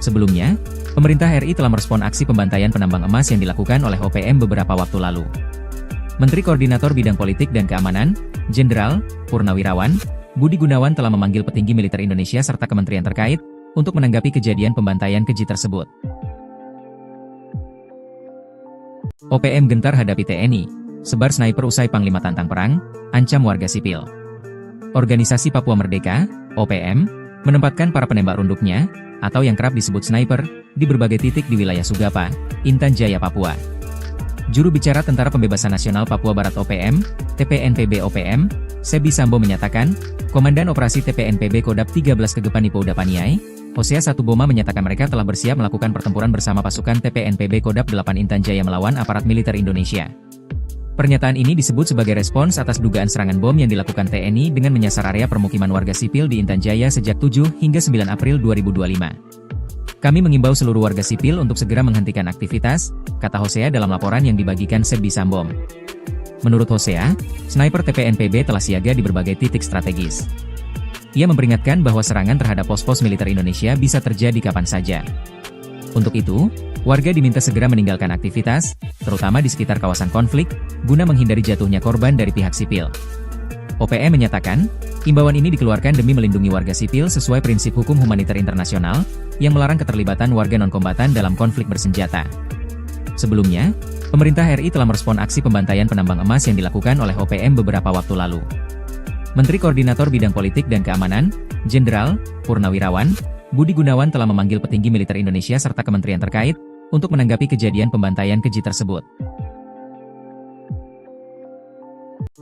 Sebelumnya, pemerintah RI telah merespon aksi pembantaian penambang emas yang dilakukan oleh OPM beberapa waktu lalu. Menteri Koordinator Bidang Politik dan Keamanan, Jenderal Purnawirawan Budi Gunawan telah memanggil petinggi militer Indonesia serta kementerian terkait untuk menanggapi kejadian pembantaian keji tersebut. OPM gentar hadapi TNI, sebar sniper usai Panglima tantang perang, ancam warga sipil. Organisasi Papua Merdeka, OPM, menempatkan para penembak runduknya, atau yang kerap disebut sniper, di berbagai titik di wilayah Sugapa, Intan Jaya, Papua. Juru bicara Tentara Pembebasan Nasional Papua Barat OPM, TPNPB OPM, Sebdi Sambo menyatakan, Komandan Operasi TPNPB Kodap 13 Kegepan Ipo Udapaniai, Hosea Satuboma menyatakan mereka telah bersiap melakukan pertempuran bersama pasukan TPNPB Kodap 8 Intan Jaya melawan aparat militer Indonesia. Pernyataan ini disebut sebagai respons atas dugaan serangan bom yang dilakukan TNI dengan menyasar area permukiman warga sipil di Intan Jaya sejak 7 hingga 9 April 2025. Kami mengimbau seluruh warga sipil untuk segera menghentikan aktivitas, kata Hosea dalam laporan yang dibagikan Sebdi Sambom. Menurut Hosea, sniper TPNPB telah siaga di berbagai titik strategis. Ia memperingatkan bahwa serangan terhadap pos-pos militer Indonesia bisa terjadi kapan saja. Untuk itu, warga diminta segera meninggalkan aktivitas, terutama di sekitar kawasan konflik, guna menghindari jatuhnya korban dari pihak sipil. OPM menyatakan, imbauan ini dikeluarkan demi melindungi warga sipil sesuai prinsip hukum humaniter internasional, yang melarang keterlibatan warga non-kombatan dalam konflik bersenjata. Sebelumnya, pemerintah RI telah merespon aksi pembantaian penambang emas yang dilakukan oleh OPM beberapa waktu lalu. Menteri Koordinator Bidang Politik dan Keamanan, Jenderal Purnawirawan Budi Gunawan telah memanggil petinggi militer Indonesia serta kementerian terkait untuk menanggapi kejadian pembantaian keji tersebut.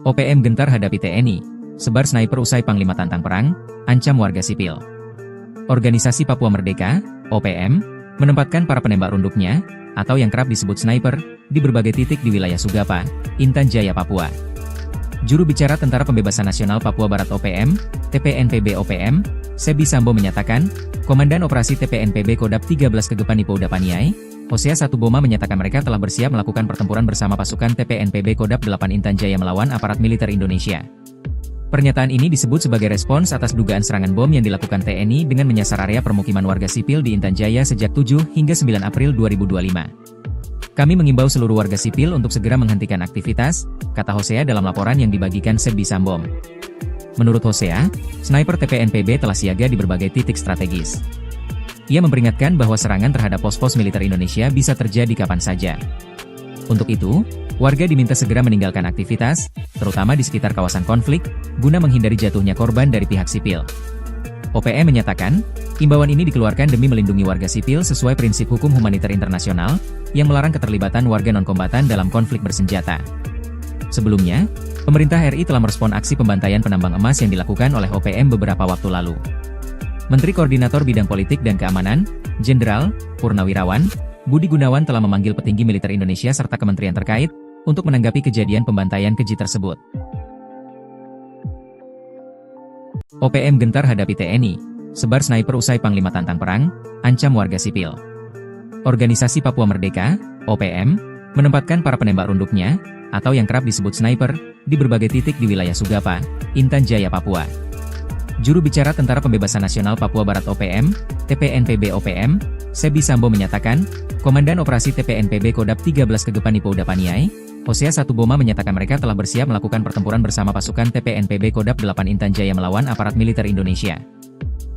OPM gentar hadapi TNI, sebar sniper usai Panglima tantang perang, ancam warga sipil. Organisasi Papua Merdeka, OPM, menempatkan para penembak runduknya, atau yang kerap disebut sniper, di berbagai titik di wilayah Sugapa, Intan Jaya, Papua. Juru bicara Tentara Pembebasan Nasional Papua Barat OPM, TPNPB OPM, Sebdi Sambo menyatakan, Komandan Operasi TPNPB Kodap 13 Kegepan Ipo Udapaniai, Hosea Satuboma menyatakan mereka telah bersiap melakukan pertempuran bersama pasukan TPNPB Kodap 8 Intan Jaya melawan aparat militer Indonesia. Pernyataan ini disebut sebagai respons atas dugaan serangan bom yang dilakukan TNI dengan menyasar area permukiman warga sipil di Intan Jaya sejak 7 hingga 9 April 2025. Kami mengimbau seluruh warga sipil untuk segera menghentikan aktivitas, kata Hosea dalam laporan yang dibagikan Sebdi Sambom. Menurut Hosea, sniper TPNPB telah siaga di berbagai titik strategis. Ia memperingatkan bahwa serangan terhadap pos-pos militer Indonesia bisa terjadi kapan saja. Untuk itu, warga diminta segera meninggalkan aktivitas, terutama di sekitar kawasan konflik, guna menghindari jatuhnya korban dari pihak sipil. OPM menyatakan, imbauan ini dikeluarkan demi melindungi warga sipil sesuai prinsip hukum humaniter internasional, yang melarang keterlibatan warga non-kombatan dalam konflik bersenjata. Sebelumnya, pemerintah RI telah merespon aksi pembantaian penambang emas yang dilakukan oleh OPM beberapa waktu lalu. Menteri Koordinator Bidang Politik dan Keamanan, Jenderal Purnawirawan Budi Gunawan telah memanggil petinggi militer Indonesia serta kementerian terkait, untuk menanggapi kejadian pembantaian keji tersebut. OPM gentar hadapi TNI, sebar sniper usai Panglima tantang perang, ancam warga sipil. Organisasi Papua Merdeka, OPM, menempatkan para penembak runduknya, atau yang kerap disebut sniper, di berbagai titik di wilayah Sugapa, Intan Jaya, Papua. Juru bicara Tentara Pembebasan Nasional Papua Barat OPM, TPNPB OPM, Sebi Sambo menyatakan, Komandan Operasi TPNPB Kodap 13 Kegepan Ipo Udapaniai, Hosea Satuboma menyatakan mereka telah bersiap melakukan pertempuran bersama pasukan TPNPB Kodap 8 Intan Jaya melawan aparat militer Indonesia.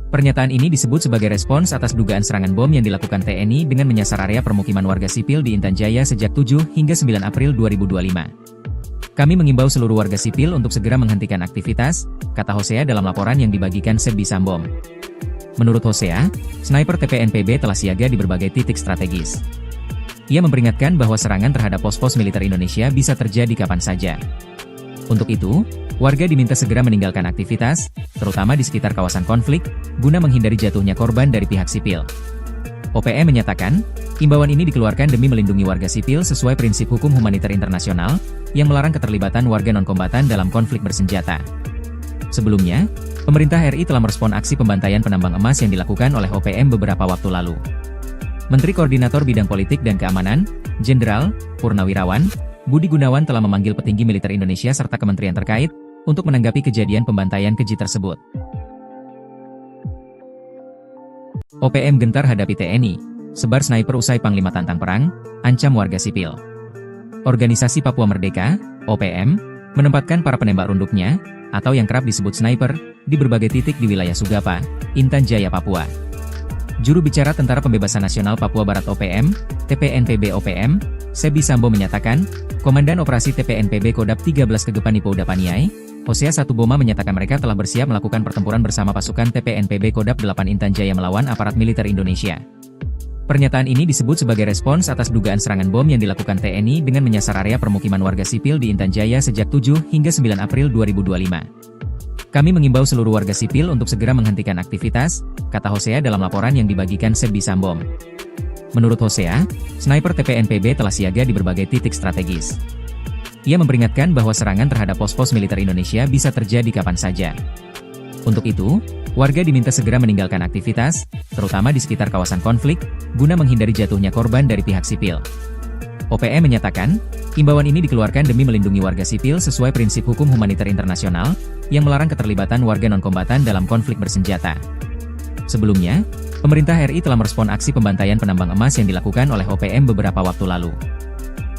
Pernyataan ini disebut sebagai respons atas dugaan serangan bom yang dilakukan TNI dengan menyasar area permukiman warga sipil di Intan Jaya sejak 7 hingga 9 April 2025. Kami mengimbau seluruh warga sipil untuk segera menghentikan aktivitas, kata Hosea dalam laporan yang dibagikan Sebi Sambo. Menurut Hosea, sniper TPNPB telah siaga di berbagai titik strategis. Ia memperingatkan bahwa serangan terhadap pos-pos militer Indonesia bisa terjadi kapan saja. Untuk itu, warga diminta segera meninggalkan aktivitas, terutama di sekitar kawasan konflik, guna menghindari jatuhnya korban dari pihak sipil. OPM menyatakan, imbauan ini dikeluarkan demi melindungi warga sipil sesuai prinsip hukum humaniter internasional, yang melarang keterlibatan warga non-kombatan dalam konflik bersenjata. Sebelumnya, pemerintah RI telah merespon aksi pembantaian penambang emas yang dilakukan oleh OPM beberapa waktu lalu. Menteri Koordinator Bidang Politik dan Keamanan, Jenderal Purnawirawan Budi Gunawan telah memanggil petinggi militer Indonesia serta kementerian terkait, untuk menanggapi kejadian pembantaian keji tersebut. OPM gentar hadapi TNI, sebar sniper usai Panglima tantang perang, ancam warga sipil. Organisasi Papua Merdeka, OPM, menempatkan para penembak runduknya, atau yang kerap disebut sniper, di berbagai titik di wilayah Sugapa, Intan Jaya, Papua. Juru bicara Tentara Pembebasan Nasional Papua Barat OPM, TPNPB OPM, Sebi Sambo menyatakan, Komandan Operasi TPNPB Kodap 13 Kegepan Ipo Udapaniai, Hosea Satuboma menyatakan mereka telah bersiap melakukan pertempuran bersama pasukan TPNPB Kodap 8 Intan Jaya melawan aparat militer Indonesia. Pernyataan ini disebut sebagai respons atas dugaan serangan bom yang dilakukan TNI dengan menyasar area permukiman warga sipil di Intan Jaya sejak 7 hingga 9 April 2025. Kami mengimbau seluruh warga sipil untuk segera menghentikan aktivitas, kata Hosea dalam laporan yang dibagikan Sebi Sambo. Menurut Hosea, sniper TPNPB telah siaga di berbagai titik strategis. Ia memperingatkan bahwa serangan terhadap pos-pos militer Indonesia bisa terjadi kapan saja. Untuk itu, warga diminta segera meninggalkan aktivitas, terutama di sekitar kawasan konflik, guna menghindari jatuhnya korban dari pihak sipil. OPM menyatakan, imbauan ini dikeluarkan demi melindungi warga sipil sesuai prinsip hukum humaniter internasional, yang melarang keterlibatan warga non-kombatan dalam konflik bersenjata. Sebelumnya, pemerintah RI telah merespon aksi pembantaian penambang emas yang dilakukan oleh OPM beberapa waktu lalu.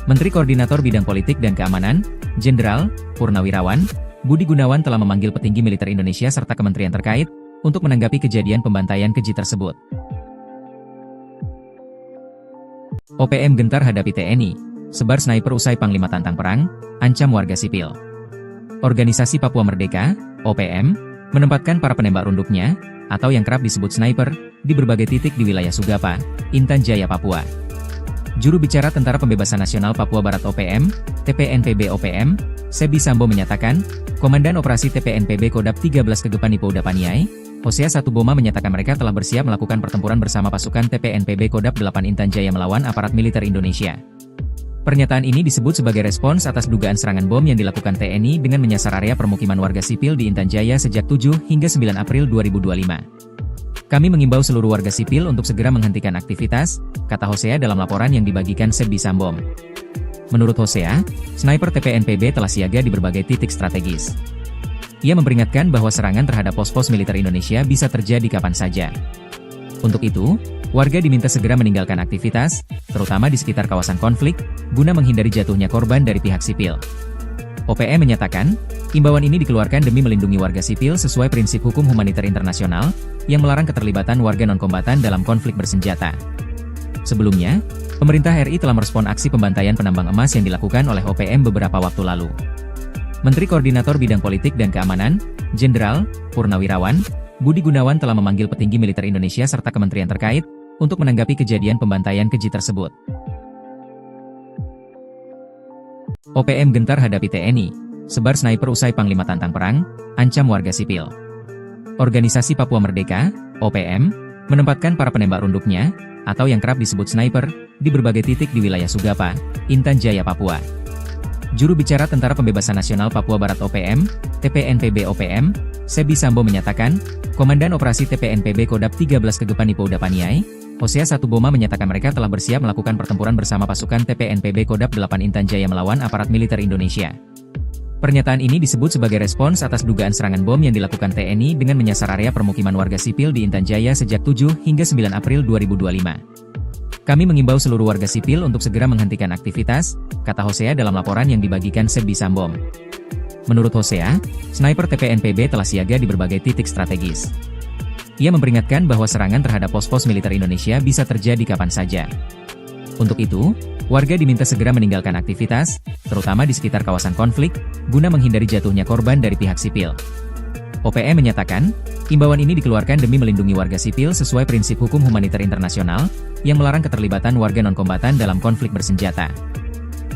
Menteri Koordinator Bidang Politik dan Keamanan, Jenderal Purnawirawan Budi Gunawan telah memanggil petinggi militer Indonesia serta kementerian terkait, untuk menanggapi kejadian pembantaian keji tersebut. OPM gentar hadapi TNI, sebar sniper usai Panglima tantang perang, ancam warga sipil. Organisasi Papua Merdeka, OPM, menempatkan para penembak runduknya, atau yang kerap disebut sniper, di berbagai titik di wilayah Sugapa, Intan Jaya, Papua. Juru bicara Tentara Pembebasan Nasional Papua Barat OPM, TPNPB OPM, Sebi Sambo menyatakan, Komandan Operasi TPNPB Kodap 13 Kegepan Ipo Udapaniai, Hosea Satuboma menyatakan mereka telah bersiap melakukan pertempuran bersama pasukan TPNPB Kodap 8 Intan Jaya melawan aparat militer Indonesia. Pernyataan ini disebut sebagai respons atas dugaan serangan bom yang dilakukan TNI dengan menyasar area permukiman warga sipil di Intan Jaya sejak 7 hingga 9 April 2025. Kami mengimbau seluruh warga sipil untuk segera menghentikan aktivitas, kata Hosea dalam laporan yang dibagikan Sebi Sambo. Menurut Hosea, sniper TPNPB telah siaga di berbagai titik strategis. Ia memperingatkan bahwa serangan terhadap pos-pos militer Indonesia bisa terjadi kapan saja. Untuk itu, warga diminta segera meninggalkan aktivitas, terutama di sekitar kawasan konflik, guna menghindari jatuhnya korban dari pihak sipil. OPM menyatakan, imbauan ini dikeluarkan demi melindungi warga sipil sesuai prinsip hukum humaniter internasional, yang melarang keterlibatan warga non-kombatan dalam konflik bersenjata. Sebelumnya, Pemerintah RI telah merespon aksi pembantaian penambang emas yang dilakukan oleh OPM beberapa waktu lalu. Menteri Koordinator Bidang Politik dan Keamanan, Jenderal Purnawirawan Budi Gunawan telah memanggil petinggi militer Indonesia serta kementerian terkait untuk menanggapi kejadian pembantaian keji tersebut. OPM gentar hadapi TNI, sebar sniper usai Panglima tantang perang, ancam warga sipil. Organisasi Papua Merdeka, OPM, menempatkan para penembak runduknya, atau yang kerap disebut sniper, di berbagai titik di wilayah Sugapa, Intan Jaya, Papua. Juru bicara Tentara Pembebasan Nasional Papua Barat OPM, TPNPB OPM, Sebi Sambo menyatakan, Komandan Operasi TPNPB Kodap 13 Kegepan Ipo Udapaniai, Hosea Satuboma menyatakan mereka telah bersiap melakukan pertempuran bersama pasukan TPNPB Kodap 8 Intan Jaya melawan aparat militer Indonesia. Pernyataan ini disebut sebagai respons atas dugaan serangan bom yang dilakukan TNI dengan menyasar area permukiman warga sipil di Intan Jaya sejak 7 hingga 9 April 2025. Kami mengimbau seluruh warga sipil untuk segera menghentikan aktivitas, kata Hosea dalam laporan yang dibagikan Sebi Sambom. Menurut Hosea, sniper TPNPB telah siaga di berbagai titik strategis. Ia memperingatkan bahwa serangan terhadap pos-pos militer Indonesia bisa terjadi kapan saja. Untuk itu, warga diminta segera meninggalkan aktivitas, terutama di sekitar kawasan konflik, guna menghindari jatuhnya korban dari pihak sipil. OPM menyatakan, imbauan ini dikeluarkan demi melindungi warga sipil sesuai prinsip hukum humaniter internasional, yang melarang keterlibatan warga non-kombatan dalam konflik bersenjata.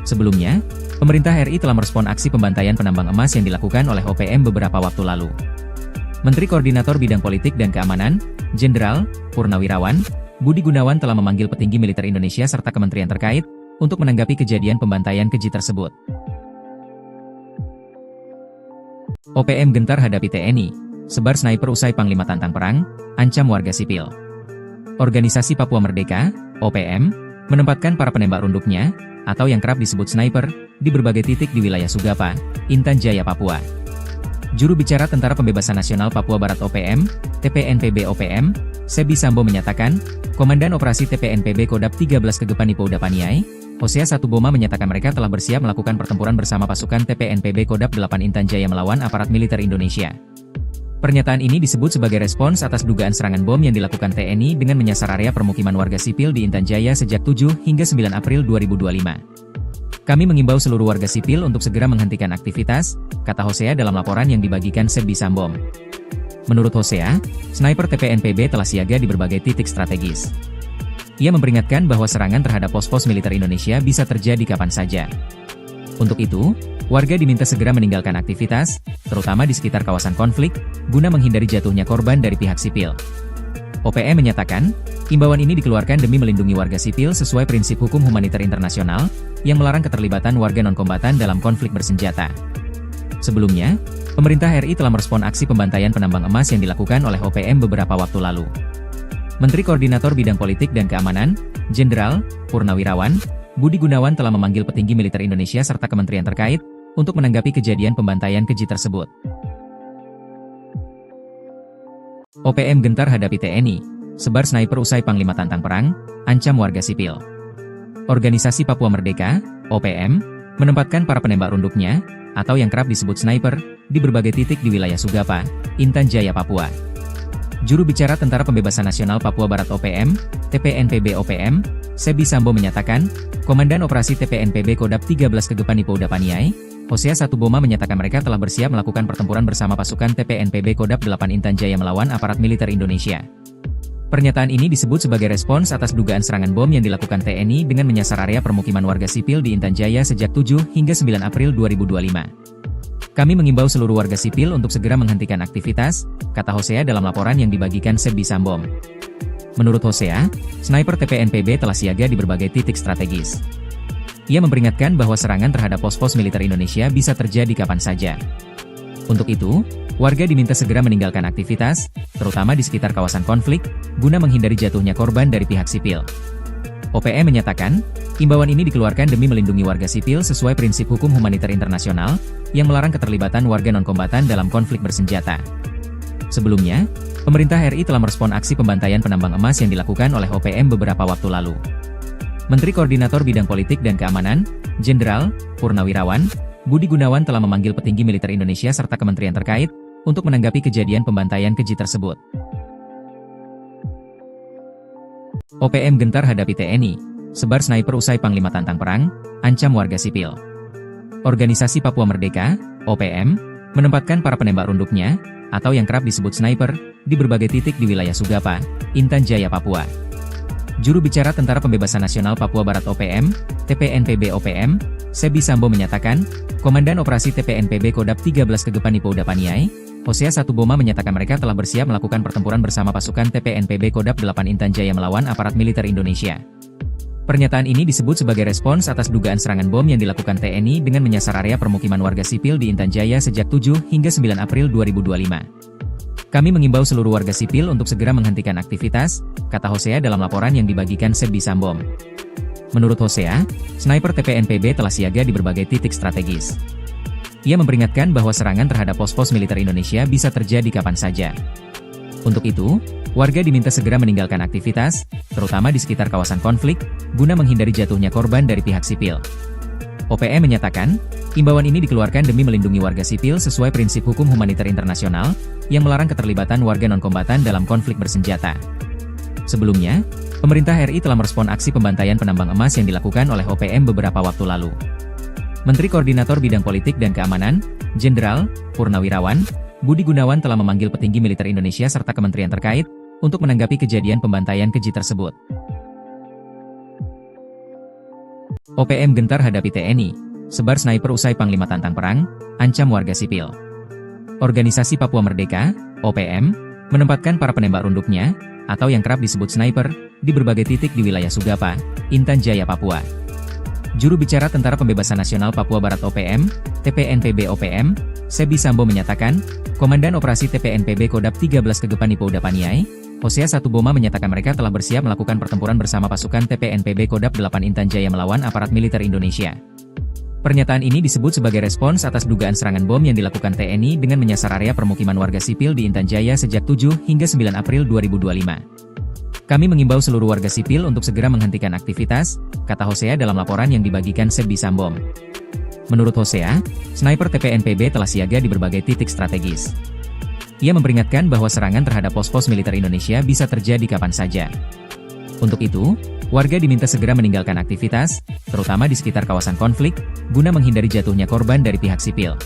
Sebelumnya, pemerintah RI telah merespon aksi pembantaian penambang emas yang dilakukan oleh OPM beberapa waktu lalu. Menteri Koordinator Bidang Politik dan Keamanan, Jenderal Purnawirawan Budi Gunawan telah memanggil petinggi militer Indonesia serta kementerian terkait untuk menanggapi kejadian pembantaian keji tersebut. OPM gentar hadapi TNI, sebar sniper usai Panglima tantang perang, ancam warga sipil. Organisasi Papua Merdeka, OPM, menempatkan para penembak runduknya, atau yang kerap disebut sniper, di berbagai titik di wilayah Sugapa, Intan Jaya, Papua. Juru bicara Tentara Pembebasan Nasional Papua Barat OPM, TPNPB OPM, Sebi Sambo menyatakan, Komandan Operasi TPNPB Kodap 13 Kegepan Ipo Udapaniai, Hosea Satuboma menyatakan mereka telah bersiap melakukan pertempuran bersama pasukan TPNPB Kodap 8 Intan Jaya melawan aparat militer Indonesia. Pernyataan ini disebut sebagai respons atas dugaan serangan bom yang dilakukan TNI dengan menyasar area permukiman warga sipil di Intan Jaya sejak 7 hingga 9 April 2025. Kami mengimbau seluruh warga sipil untuk segera menghentikan aktivitas, kata Hosea dalam laporan yang dibagikan Sebi Sambom. Menurut Hosea, sniper TPNPB telah siaga di berbagai titik strategis. Ia memperingatkan bahwa serangan terhadap pos-pos militer Indonesia bisa terjadi kapan saja. Untuk itu, warga diminta segera meninggalkan aktivitas, terutama di sekitar kawasan konflik, guna menghindari jatuhnya korban dari pihak sipil. OPM menyatakan, imbauan ini dikeluarkan demi melindungi warga sipil sesuai prinsip hukum humaniter internasional, yang melarang keterlibatan warga non-kombatan dalam konflik bersenjata. Sebelumnya, pemerintah RI telah merespon aksi pembantaian penambang emas yang dilakukan oleh OPM beberapa waktu lalu. Menteri Koordinator Bidang Politik dan Keamanan, Jenderal Purnawirawan Budi Gunawan telah memanggil petinggi militer Indonesia serta kementerian terkait untuk menanggapi kejadian pembantaian keji tersebut. OPM gentar hadapi TNI, sebar sniper usai Panglima tantang perang, ancam warga sipil. Organisasi Papua Merdeka, OPM, menempatkan para penembak runduknya, atau yang kerap disebut sniper, di berbagai titik di wilayah Sugapa, Intan Jaya, Papua. Juru bicara Tentara Pembebasan Nasional Papua Barat OPM, TPNPB OPM, Sebi Sambo menyatakan, Komandan Operasi TPNPB Kodap 13 Kegepan Ipo Udapaniai, Hosea Satuboma menyatakan mereka telah bersiap melakukan pertempuran bersama pasukan TPNPB Kodap 8 Intan Jaya melawan aparat militer Indonesia. Pernyataan ini disebut sebagai respons atas dugaan serangan bom yang dilakukan TNI dengan menyasar area permukiman warga sipil di Intan Jaya sejak 7 hingga 9 April 2025. Kami mengimbau seluruh warga sipil untuk segera menghentikan aktivitas, kata Hosea dalam laporan yang dibagikan Sebi Sambom. Menurut Hosea, sniper TPNPB telah siaga di berbagai titik strategis. Ia memperingatkan bahwa serangan terhadap pos-pos militer Indonesia bisa terjadi kapan saja. Untuk itu, warga diminta segera meninggalkan aktivitas, terutama di sekitar kawasan konflik, guna menghindari jatuhnya korban dari pihak sipil. OPM menyatakan, imbauan ini dikeluarkan demi melindungi warga sipil sesuai prinsip hukum humaniter internasional, yang melarang keterlibatan warga non-kombatan dalam konflik bersenjata. Sebelumnya, pemerintah RI telah merespon aksi pembantaian penambang emas yang dilakukan oleh OPM beberapa waktu lalu. Menteri Koordinator Bidang Politik dan Keamanan, Jenderal Purnawirawan Budi Gunawan telah memanggil petinggi militer Indonesia serta kementerian terkait untuk menanggapi kejadian pembantaian keji tersebut. OPM gentar hadapi TNI, sebar sniper usai Panglima tantang perang, ancam warga sipil. Organisasi Papua Merdeka, OPM, menempatkan para penembak runduknya, atau yang kerap disebut sniper, di berbagai titik di wilayah Sugapa, Intan Jaya, Papua. Juru bicara Tentara Pembebasan Nasional Papua Barat OPM, TPNPB OPM, Sebi Sambo menyatakan, Komandan Operasi TPNPB Kodap 13 Kegepan Ipouda Paniai, Hosea Satuboma menyatakan mereka telah bersiap melakukan pertempuran bersama pasukan TPNPB Kodap 8 Intan Jaya melawan aparat militer Indonesia. Pernyataan ini disebut sebagai respons atas dugaan serangan bom yang dilakukan TNI dengan menyasar area permukiman warga sipil di Intan Jaya sejak 7 hingga 9 April 2025. Kami mengimbau seluruh warga sipil untuk segera menghentikan aktivitas, kata Hosea dalam laporan yang dibagikan Sebi Sambo. Menurut Hosea, sniper TPNPB telah siaga di berbagai titik strategis. Ia memperingatkan bahwa serangan terhadap pos-pos militer Indonesia bisa terjadi kapan saja. Untuk itu, warga diminta segera meninggalkan aktivitas, terutama di sekitar kawasan konflik, guna menghindari jatuhnya korban dari pihak sipil. OPM menyatakan, imbauan ini dikeluarkan demi melindungi warga sipil sesuai prinsip hukum humaniter internasional, yang melarang keterlibatan warga non-kombatan dalam konflik bersenjata. Sebelumnya, pemerintah RI telah merespon aksi pembantaian penambang emas yang dilakukan oleh OPM beberapa waktu lalu. Menteri Koordinator Bidang Politik dan Keamanan, Jenderal Purnawirawan Budi Gunawan telah memanggil petinggi militer Indonesia serta kementerian terkait untuk menanggapi kejadian pembantaian keji tersebut. OPM gentar hadapi TNI, sebar sniper usai Panglima tantang perang, ancam warga sipil. Organisasi Papua Merdeka, OPM, menempatkan para penembak runduknya, atau yang kerap disebut sniper, di berbagai titik di wilayah Sugapa, Intan Jaya, Papua. Juru bicara Tentara Pembebasan Nasional Papua Barat OPM, TPNPB OPM, Sebi Sambo menyatakan, Komandan Operasi TPNPB Kodap 13 Kegepan Ipouda Paniai, Hosea Satuboma menyatakan mereka telah bersiap melakukan pertempuran bersama pasukan TPNPB Kodap 8 Intan Jaya melawan aparat militer Indonesia. Pernyataan ini disebut sebagai respons atas dugaan serangan bom yang dilakukan TNI dengan menyasar area permukiman warga sipil di Intan Jaya sejak 7 hingga 9 April 2025. Kami mengimbau seluruh warga sipil untuk segera menghentikan aktivitas, kata Hosea dalam laporan yang dibagikan Sebi Sambo. Menurut Hosea, sniper TPNPB telah siaga di berbagai titik strategis. Ia memperingatkan bahwa serangan terhadap pos-pos militer Indonesia bisa terjadi kapan saja. Untuk itu, warga diminta segera meninggalkan aktivitas, terutama di sekitar kawasan konflik, guna menghindari jatuhnya korban dari pihak sipil.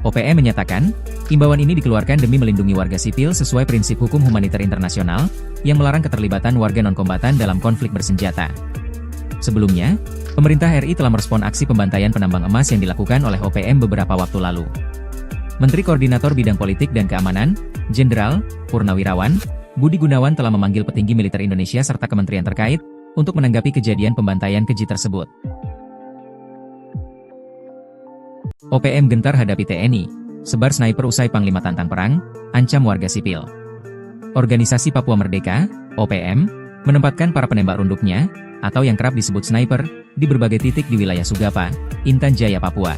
OPM menyatakan, imbauan ini dikeluarkan demi melindungi warga sipil sesuai prinsip hukum humaniter internasional, yang melarang keterlibatan warga non-kombatan dalam konflik bersenjata. Sebelumnya, pemerintah RI telah merespon aksi pembantaian penambang emas yang dilakukan oleh OPM beberapa waktu lalu. Menteri Koordinator Bidang Politik dan Keamanan, Jenderal Purnawirawan Budi Gunawan telah memanggil petinggi militer Indonesia serta kementerian terkait untuk menanggapi kejadian pembantaian keji tersebut. OPM gentar hadapi TNI, sebar sniper usai Panglima tantang perang, ancam warga sipil. Organisasi Papua Merdeka, OPM, menempatkan para penembak runduknya, atau yang kerap disebut sniper, di berbagai titik di wilayah Sugapa, Intan Jaya, Papua.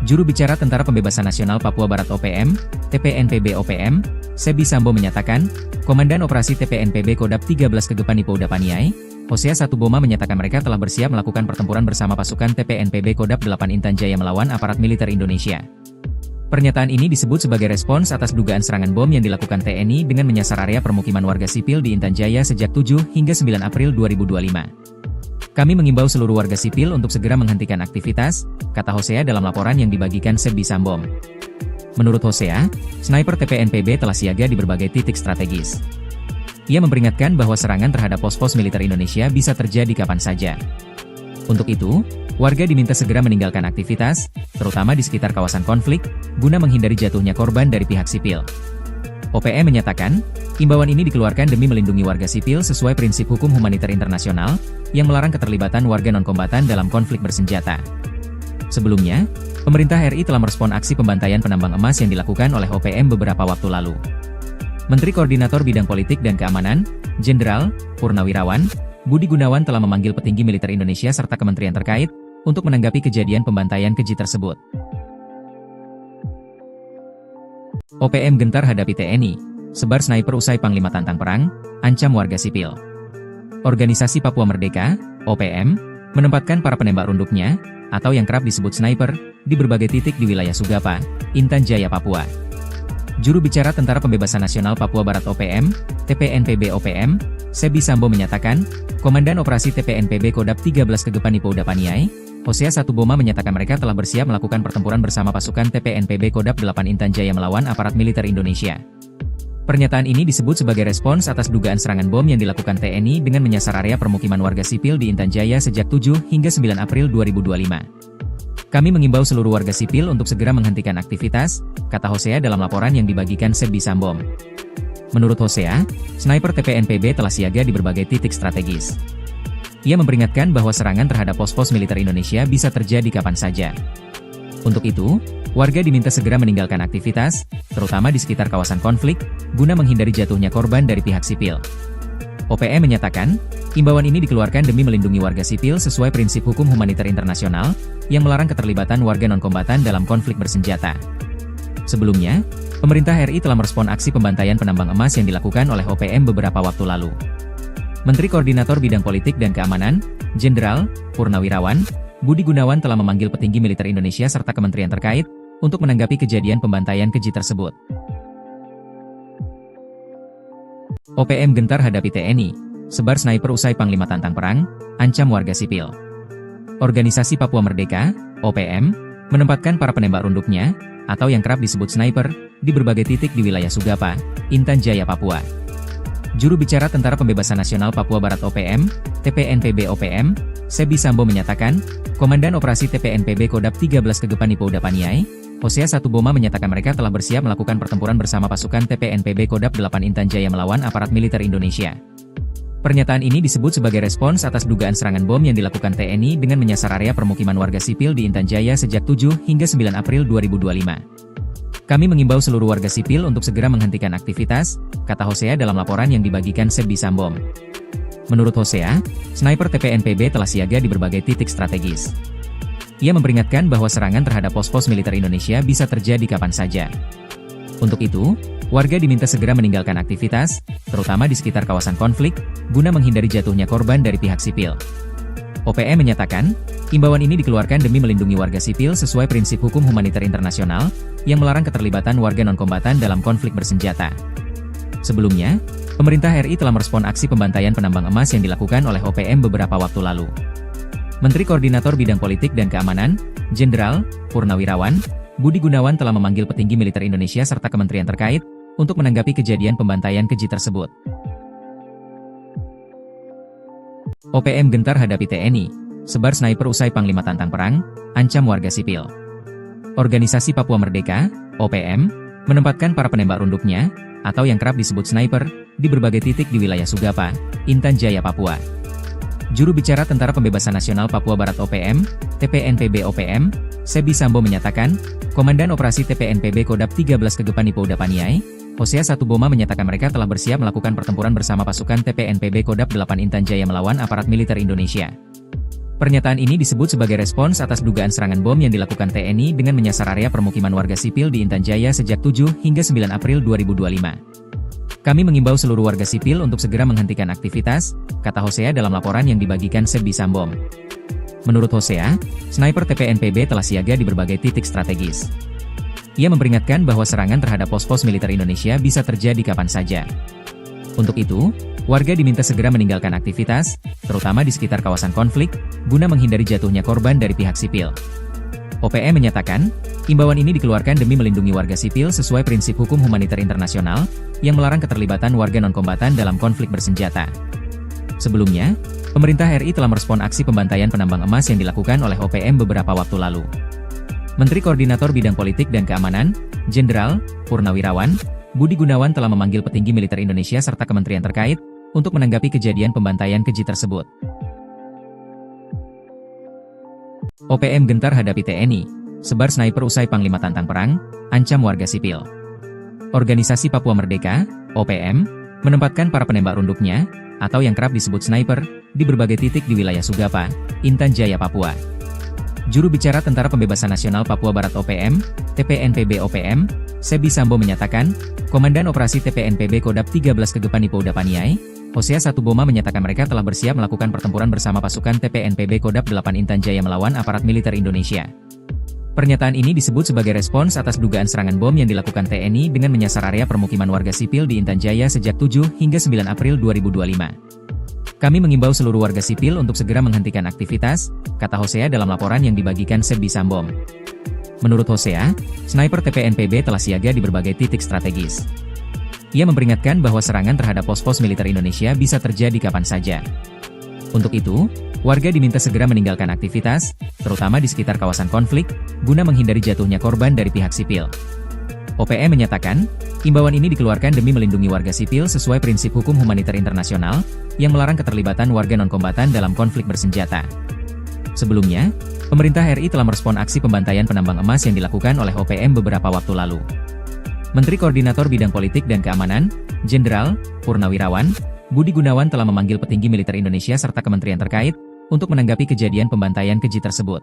Juru bicara Tentara Pembebasan Nasional Papua Barat OPM, TPNPB OPM, Sebi Sambo menyatakan, Komandan Operasi TPNPB Kodap 13 Kegepan Ipouda Paniai, Hosea Satuboma menyatakan mereka telah bersiap melakukan pertempuran bersama pasukan TPNPB Kodap 8 Intan Jaya melawan aparat militer Indonesia. Pernyataan ini disebut sebagai respons atas dugaan serangan bom yang dilakukan TNI dengan menyasar area permukiman warga sipil di Intan Jaya sejak 7 hingga 9 April 2025. Kami mengimbau seluruh warga sipil untuk segera menghentikan aktivitas, kata Hosea dalam laporan yang dibagikan Sebi Sambo. Menurut Hosea, sniper TPNPB telah siaga di berbagai titik strategis. Ia memperingatkan bahwa serangan terhadap pos-pos militer Indonesia bisa terjadi kapan saja. Untuk itu, warga diminta segera meninggalkan aktivitas, terutama di sekitar kawasan konflik, guna menghindari jatuhnya korban dari pihak sipil. OPM menyatakan, imbauan ini dikeluarkan demi melindungi warga sipil sesuai prinsip hukum humaniter internasional, yang melarang keterlibatan warga non-kombatan dalam konflik bersenjata. Sebelumnya, pemerintah RI telah merespon aksi pembantaian penambang emas yang dilakukan oleh OPM beberapa waktu lalu. Menteri Koordinator Bidang Politik dan Keamanan, Jenderal Purnawirawan Budi Gunawan telah memanggil petinggi militer Indonesia serta kementerian terkait untuk menanggapi kejadian pembantaian keji tersebut. OPM gentar hadapi TNI, sebar sniper usai Panglima tantang perang, ancam warga sipil. Organisasi Papua Merdeka, OPM, menempatkan para penembak runduknya, atau yang kerap disebut sniper, di berbagai titik di wilayah Sugapa, Intan Jaya, Papua. Juru bicara Tentara Pembebasan Nasional Papua Barat OPM, TPNPB OPM, Sebi Sambo menyatakan, Komandan Operasi TPNPB Kodap 13 Kegepan Ipo Udapaniai, Hosea Satuboma menyatakan mereka telah bersiap melakukan pertempuran bersama pasukan TPNPB Kodap 8 Intan Jaya melawan aparat militer Indonesia. Pernyataan ini disebut sebagai respons atas dugaan serangan bom yang dilakukan TNI dengan menyasar area permukiman warga sipil di Intan Jaya sejak 7 hingga 9 April 2025. Kami mengimbau seluruh warga sipil untuk segera menghentikan aktivitas, kata Hosea dalam laporan yang dibagikan Sebi Sambo. Menurut Hosea, sniper TPNPB telah siaga di berbagai titik strategis. Ia memperingatkan bahwa serangan terhadap pos-pos militer Indonesia bisa terjadi kapan saja. Untuk itu, warga diminta segera meninggalkan aktivitas, terutama di sekitar kawasan konflik, guna menghindari jatuhnya korban dari pihak sipil. OPM menyatakan, imbauan ini dikeluarkan demi melindungi warga sipil sesuai prinsip hukum humaniter internasional, yang melarang keterlibatan warga non-kombatan dalam konflik bersenjata. Sebelumnya, pemerintah RI telah merespon aksi pembantaian penambang emas yang dilakukan oleh OPM beberapa waktu lalu. Menteri Koordinator Bidang Politik dan Keamanan, Jenderal Purnawirawan Budi Gunawan telah memanggil petinggi militer Indonesia serta kementerian terkait, untuk menanggapi kejadian pembantaian keji tersebut. OPM gentar hadapi TNI, sebar sniper usai Panglima tantang perang, ancam warga sipil. Organisasi Papua Merdeka, OPM, menempatkan para penembak runduknya, atau yang kerap disebut sniper, di berbagai titik di wilayah Sugapa, Intan Jaya, Papua. Juru bicara Tentara Pembebasan Nasional Papua Barat OPM, TPNPB OPM, Sebi Sambo menyatakan, Komandan Operasi TPNPB Kodap 13 Kegepan Ipo Udapaniai, Hosea Satuboma menyatakan mereka telah bersiap melakukan pertempuran bersama pasukan TPNPB Kodap 8 Intan Jaya melawan aparat militer Indonesia. Pernyataan ini disebut sebagai respons atas dugaan serangan bom yang dilakukan TNI dengan menyasar area permukiman warga sipil di Intan Jaya sejak 7 hingga 9 April 2025. Kami mengimbau seluruh warga sipil untuk segera menghentikan aktivitas, kata Hosea dalam laporan yang dibagikan Sebi Sambo. Menurut Hosea, sniper TPNPB telah siaga di berbagai titik strategis. Ia memperingatkan bahwa serangan terhadap pos-pos militer Indonesia bisa terjadi kapan saja. Untuk itu, warga diminta segera meninggalkan aktivitas, terutama di sekitar kawasan konflik, guna menghindari jatuhnya korban dari pihak sipil. OPM menyatakan, imbauan ini dikeluarkan demi melindungi warga sipil sesuai prinsip hukum humaniter internasional, yang melarang keterlibatan warga non-kombatan dalam konflik bersenjata. Sebelumnya, pemerintah RI telah merespon aksi pembantaian penambang emas yang dilakukan oleh OPM beberapa waktu lalu. Menteri Koordinator Bidang Politik dan Keamanan, Jenderal Purnawirawan Budi Gunawan telah memanggil petinggi militer Indonesia serta kementerian terkait, untuk menanggapi kejadian pembantaian keji tersebut. OPM gentar hadapi TNI, sebar sniper usai Panglima tantang perang, ancam warga sipil. Organisasi Papua Merdeka, OPM, menempatkan para penembak runduknya, atau yang kerap disebut sniper, di berbagai titik di wilayah Sugapa, Intan Jaya, Papua. Juru bicara Tentara Pembebasan Nasional Papua Barat OPM, TPNPB OPM, Sebi Sambo menyatakan, Komandan Operasi TPNPB Kodap 13 Kegepan Ipo Udapaniai, Hosea Satuboma menyatakan mereka telah bersiap melakukan pertempuran bersama pasukan TPNPB Kodap 8 Intan Jaya melawan aparat militer Indonesia. Pernyataan ini disebut sebagai respons atas dugaan serangan bom yang dilakukan TNI dengan menyasar area permukiman warga sipil di Intan Jaya sejak 7 hingga 9 April 2025. Kami mengimbau seluruh warga sipil untuk segera menghentikan aktivitas, kata Hosea dalam laporan yang dibagikan Sebi Sambo. Menurut Hosea, sniper TPNPB telah siaga di berbagai titik strategis. Ia memperingatkan bahwa serangan terhadap pos-pos militer Indonesia bisa terjadi kapan saja. Untuk itu, warga diminta segera meninggalkan aktivitas, terutama di sekitar kawasan konflik, guna menghindari jatuhnya korban dari pihak sipil. OPM menyatakan, imbauan ini dikeluarkan demi melindungi warga sipil sesuai prinsip hukum humaniter internasional, yang melarang keterlibatan warga non-kombatan dalam konflik bersenjata. Sebelumnya, pemerintah RI telah merespon aksi pembantaian penambang emas yang dilakukan oleh OPM beberapa waktu lalu. Menteri Koordinator Bidang Politik dan Keamanan, Jenderal Purnawirawan Budi Gunawan telah memanggil petinggi militer Indonesia serta kementerian terkait, untuk menanggapi kejadian pembantaian keji tersebut. OPM gentar hadapi TNI, sebar sniper usai Panglima tantang perang, ancam warga sipil. Organisasi Papua Merdeka, OPM, menempatkan para penembak runduknya, atau yang kerap disebut sniper, di berbagai titik di wilayah Sugapa, Intan Jaya, Papua. Juru bicara Tentara Pembebasan Nasional Papua Barat OPM, TPNPB OPM, Sebi Sambo menyatakan, Komandan Operasi TPNPB Kodap 13 Kegepan Ipo Udapaniai, Hosea Satuboma menyatakan mereka telah bersiap melakukan pertempuran bersama pasukan TPNPB Kodap 8 Intan Jaya melawan aparat militer Indonesia. Pernyataan ini disebut sebagai respons atas dugaan serangan bom yang dilakukan TNI dengan menyasar area permukiman warga sipil di Intan Jaya sejak 7 hingga 9 April 2025. Kami mengimbau seluruh warga sipil untuk segera menghentikan aktivitas, kata Hosea dalam laporan yang dibagikan Sebbi Sambom. Menurut Hosea, sniper TPNPB telah siaga di berbagai titik strategis. Ia memperingatkan bahwa serangan terhadap pos-pos militer Indonesia bisa terjadi kapan saja. Untuk itu, warga diminta segera meninggalkan aktivitas, terutama di sekitar kawasan konflik, guna menghindari jatuhnya korban dari pihak sipil. OPM menyatakan, imbauan ini dikeluarkan demi melindungi warga sipil sesuai prinsip hukum humaniter internasional, yang melarang keterlibatan warga non-kombatan dalam konflik bersenjata. Sebelumnya, pemerintah RI telah merespon aksi pembantaian penambang emas yang dilakukan oleh OPM beberapa waktu lalu. Menteri Koordinator Bidang Politik dan Keamanan, Jenderal Purnawirawan Budi Gunawan telah memanggil petinggi militer Indonesia serta kementerian terkait untuk menanggapi kejadian pembantaian keji tersebut.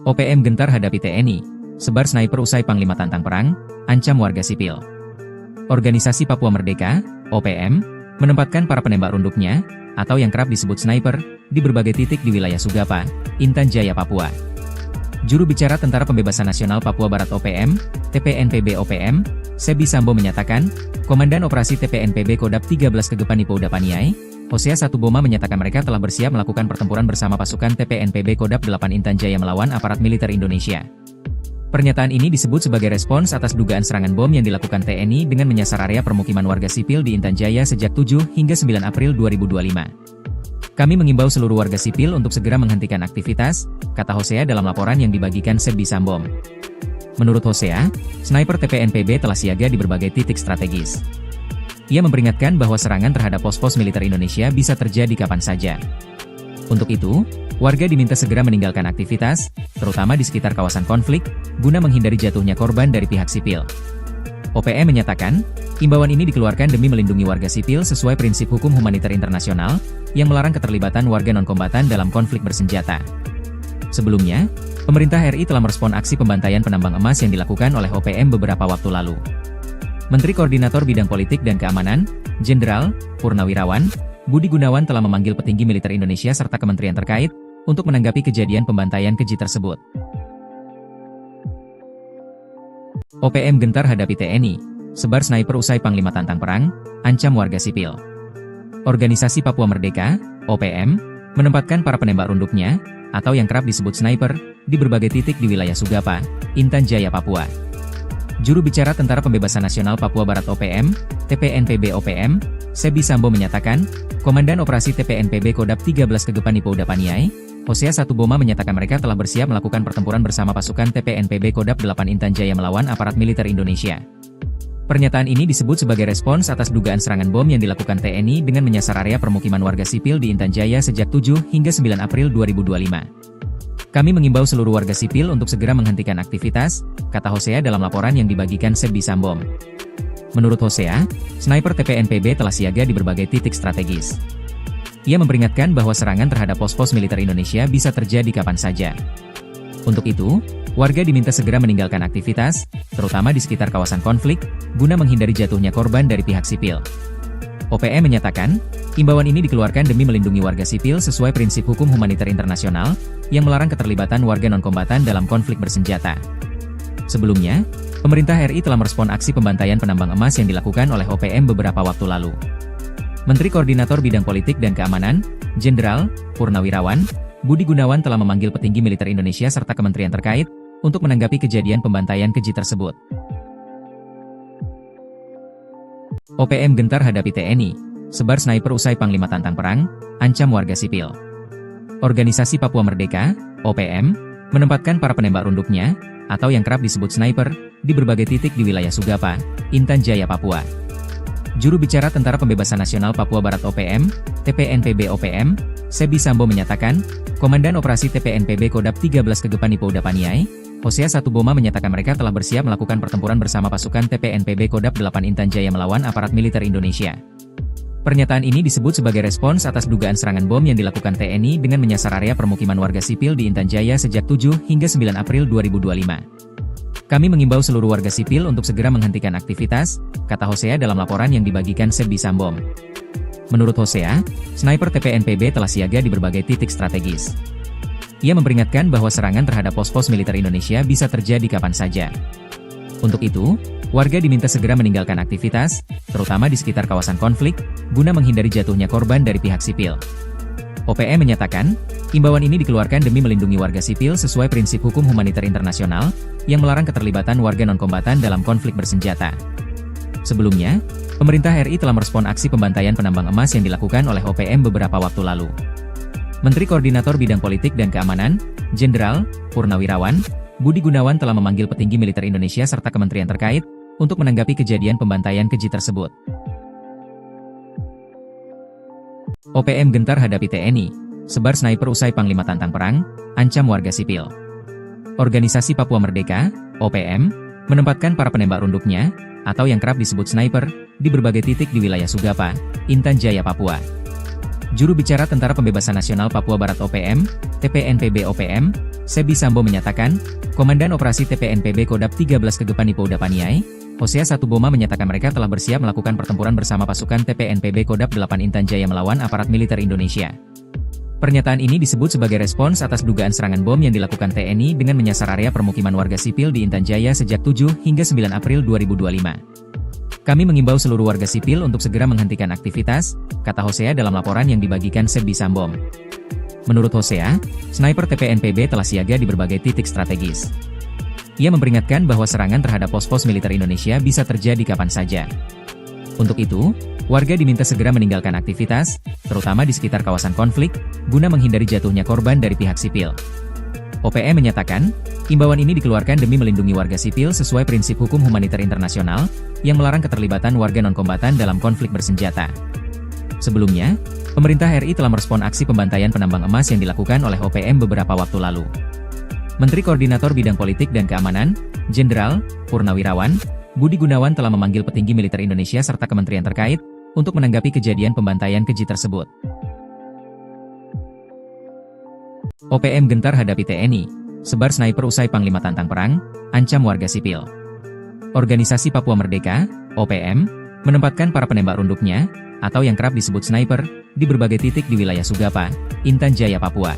OPM gentar hadapi TNI, sebar sniper usai Panglima tantang perang, ancam warga sipil. Organisasi Papua Merdeka, OPM, menempatkan para penembak runduknya, atau yang kerap disebut sniper, di berbagai titik di wilayah Sugapa, Intan Jaya, Papua. Juru bicara Tentara Pembebasan Nasional Papua Barat OPM, TPNPB OPM, Sebbi Sambom menyatakan, Komandan Operasi TPNPB Kodap 13 Kegepani Pouda Paniai, Hosea Satuboma menyatakan mereka telah bersiap melakukan pertempuran bersama pasukan TPNPB Kodap 8 Intan Jaya melawan aparat militer Indonesia. Pernyataan ini disebut sebagai respons atas dugaan serangan bom yang dilakukan TNI dengan menyasar area permukiman warga sipil di Intan Jaya sejak 7 hingga 9 April 2025. Kami mengimbau seluruh warga sipil untuk segera menghentikan aktivitas, kata Hosea dalam laporan yang dibagikan Sebbi Sambom. Menurut Hosea, sniper TPNPB telah siaga di berbagai titik strategis. Ia memperingatkan bahwa serangan terhadap pos-pos militer Indonesia bisa terjadi kapan saja. Untuk itu, warga diminta segera meninggalkan aktivitas, terutama di sekitar kawasan konflik, guna menghindari jatuhnya korban dari pihak sipil. OPM menyatakan, imbauan ini dikeluarkan demi melindungi warga sipil sesuai prinsip hukum humaniter internasional, yang melarang keterlibatan warga non-kombatan dalam konflik bersenjata. Sebelumnya, pemerintah RI telah merespon aksi pembantaian penambang emas yang dilakukan oleh OPM beberapa waktu lalu. Menteri Koordinator Bidang Politik dan Keamanan, Jenderal Purnawirawan Budi Gunawan telah memanggil petinggi militer Indonesia serta kementerian terkait untuk menanggapi kejadian pembantaian keji tersebut. OPM gentar hadapi TNI, sebar sniper usai Panglima tantang perang, ancam warga sipil. Organisasi Papua Merdeka, OPM, menempatkan para penembak runduknya, atau yang kerap disebut sniper, di berbagai titik di wilayah Sugapa, Intan Jaya, Papua. Juru bicara Tentara Pembebasan Nasional Papua Barat OPM, TPNPB OPM, Sebbi Sambom menyatakan, Komandan Operasi TPNPB Kodap 13 Kegepani Pouda Paniai, Hosea Satuboma menyatakan mereka telah bersiap melakukan pertempuran bersama pasukan TPNPB Kodap 8 Intan Jaya melawan aparat militer Indonesia. Pernyataan ini disebut sebagai respons atas dugaan serangan bom yang dilakukan TNI dengan menyasar area permukiman warga sipil di Intan Jaya sejak 7 hingga 9 April 2025. Kami mengimbau seluruh warga sipil untuk segera menghentikan aktivitas, kata Hosea dalam laporan yang dibagikan Sebbi Sambom. Menurut Hosea, sniper TPNPB telah siaga di berbagai titik strategis. Ia memperingatkan bahwa serangan terhadap pos-pos militer Indonesia bisa terjadi kapan saja. Untuk itu, warga diminta segera meninggalkan aktivitas, terutama di sekitar kawasan konflik, guna menghindari jatuhnya korban dari pihak sipil. OPM menyatakan, imbauan ini dikeluarkan demi melindungi warga sipil sesuai prinsip hukum humaniter internasional, yang melarang keterlibatan warga non-kombatan dalam konflik bersenjata. Sebelumnya, pemerintah RI telah merespon aksi pembantaian penambang emas yang dilakukan oleh OPM beberapa waktu lalu. Menteri Koordinator Bidang Politik dan Keamanan, Jenderal Purnawirawan Budi Gunawan telah memanggil petinggi militer Indonesia serta kementerian terkait untuk menanggapi kejadian pembantaian keji tersebut. OPM gentar hadapi TNI, sebar sniper usai Panglima tantang perang, ancam warga sipil. Organisasi Papua Merdeka, OPM, menempatkan para penembak runduknya, atau yang kerap disebut sniper, di berbagai titik di wilayah Sugapa, Intan Jaya, Papua. Juru bicara Tentara Pembebasan Nasional Papua Barat OPM, TPNPB OPM, Sebbi Sambom menyatakan, Komandan Operasi TPNPB Kodap 13 Kegepani Pouda Paniai, Hosea Satuboma menyatakan mereka telah bersiap melakukan pertempuran bersama pasukan TPNPB Kodap 8 Intan Jaya melawan aparat militer Indonesia. Pernyataan ini disebut sebagai respons atas dugaan serangan bom yang dilakukan TNI dengan menyasar area permukiman warga sipil di Intan Jaya sejak 7 hingga 9 April 2025. Kami mengimbau seluruh warga sipil untuk segera menghentikan aktivitas, kata Hosea dalam laporan yang dibagikan Sebbi Sambom. Menurut Hosea, sniper TPNPB telah siaga di berbagai titik strategis. Ia memperingatkan bahwa serangan terhadap pos-pos militer Indonesia bisa terjadi kapan saja. Untuk itu, warga diminta segera meninggalkan aktivitas, terutama di sekitar kawasan konflik, guna menghindari jatuhnya korban dari pihak sipil. OPM menyatakan, imbauan ini dikeluarkan demi melindungi warga sipil sesuai prinsip hukum humaniter internasional, yang melarang keterlibatan warga non-kombatan dalam konflik bersenjata. Sebelumnya, pemerintah RI telah merespon aksi pembantaian penambang emas yang dilakukan oleh OPM beberapa waktu lalu. Menteri Koordinator Bidang Politik dan Keamanan, Jenderal Purnawirawan Budi Gunawan telah memanggil petinggi militer Indonesia serta kementerian terkait untuk menanggapi kejadian pembantaian keji tersebut. OPM gentar hadapi TNI, sebar sniper usai Panglima tantang perang, ancam warga sipil. Organisasi Papua Merdeka, OPM, menempatkan para penembak runduknya, atau yang kerap disebut sniper, di berbagai titik di wilayah Sugapa, Intan Jaya, Papua. Juru bicara Tentara Pembebasan Nasional Papua Barat OPM, TPNPB OPM, Sebi Sambo menyatakan, Komandan Operasi TPNPB Kodap 13 Kegepan Ipouda Paniai, Hosea Satuboma menyatakan mereka telah bersiap melakukan pertempuran bersama pasukan TPNPB Kodap 8 Intan Jaya melawan aparat militer Indonesia. Pernyataan ini disebut sebagai respons atas dugaan serangan bom yang dilakukan TNI dengan menyasar area permukiman warga sipil di Intan Jaya sejak 7 hingga 9 April 2025. Kami mengimbau seluruh warga sipil untuk segera menghentikan aktivitas, kata Hosea dalam laporan yang dibagikan Sebi Sambom. Menurut Hosea, sniper TPNPB telah siaga di berbagai titik strategis. Ia memperingatkan bahwa serangan terhadap pos-pos militer Indonesia bisa terjadi kapan saja. Untuk itu, warga diminta segera meninggalkan aktivitas, terutama di sekitar kawasan konflik, guna menghindari jatuhnya korban dari pihak sipil. OPM menyatakan, imbauan ini dikeluarkan demi melindungi warga sipil sesuai prinsip hukum humaniter internasional, yang melarang keterlibatan warga non-kombatan dalam konflik bersenjata. Sebelumnya, pemerintah RI telah merespon aksi pembantaian penambang emas yang dilakukan oleh OPM beberapa waktu lalu. Menteri Koordinator Bidang Politik dan Keamanan, Jenderal Purnawirawan Budi Gunawan telah memanggil petinggi militer Indonesia serta kementerian terkait untuk menanggapi kejadian pembantaian keji tersebut. OPM gentar hadapi TNI, sebar sniper usai Panglima tantang perang, ancam warga sipil. Organisasi Papua Merdeka, OPM, menempatkan para penembak runduknya, atau yang kerap disebut sniper, di berbagai titik di wilayah Sugapa, Intan Jaya, Papua.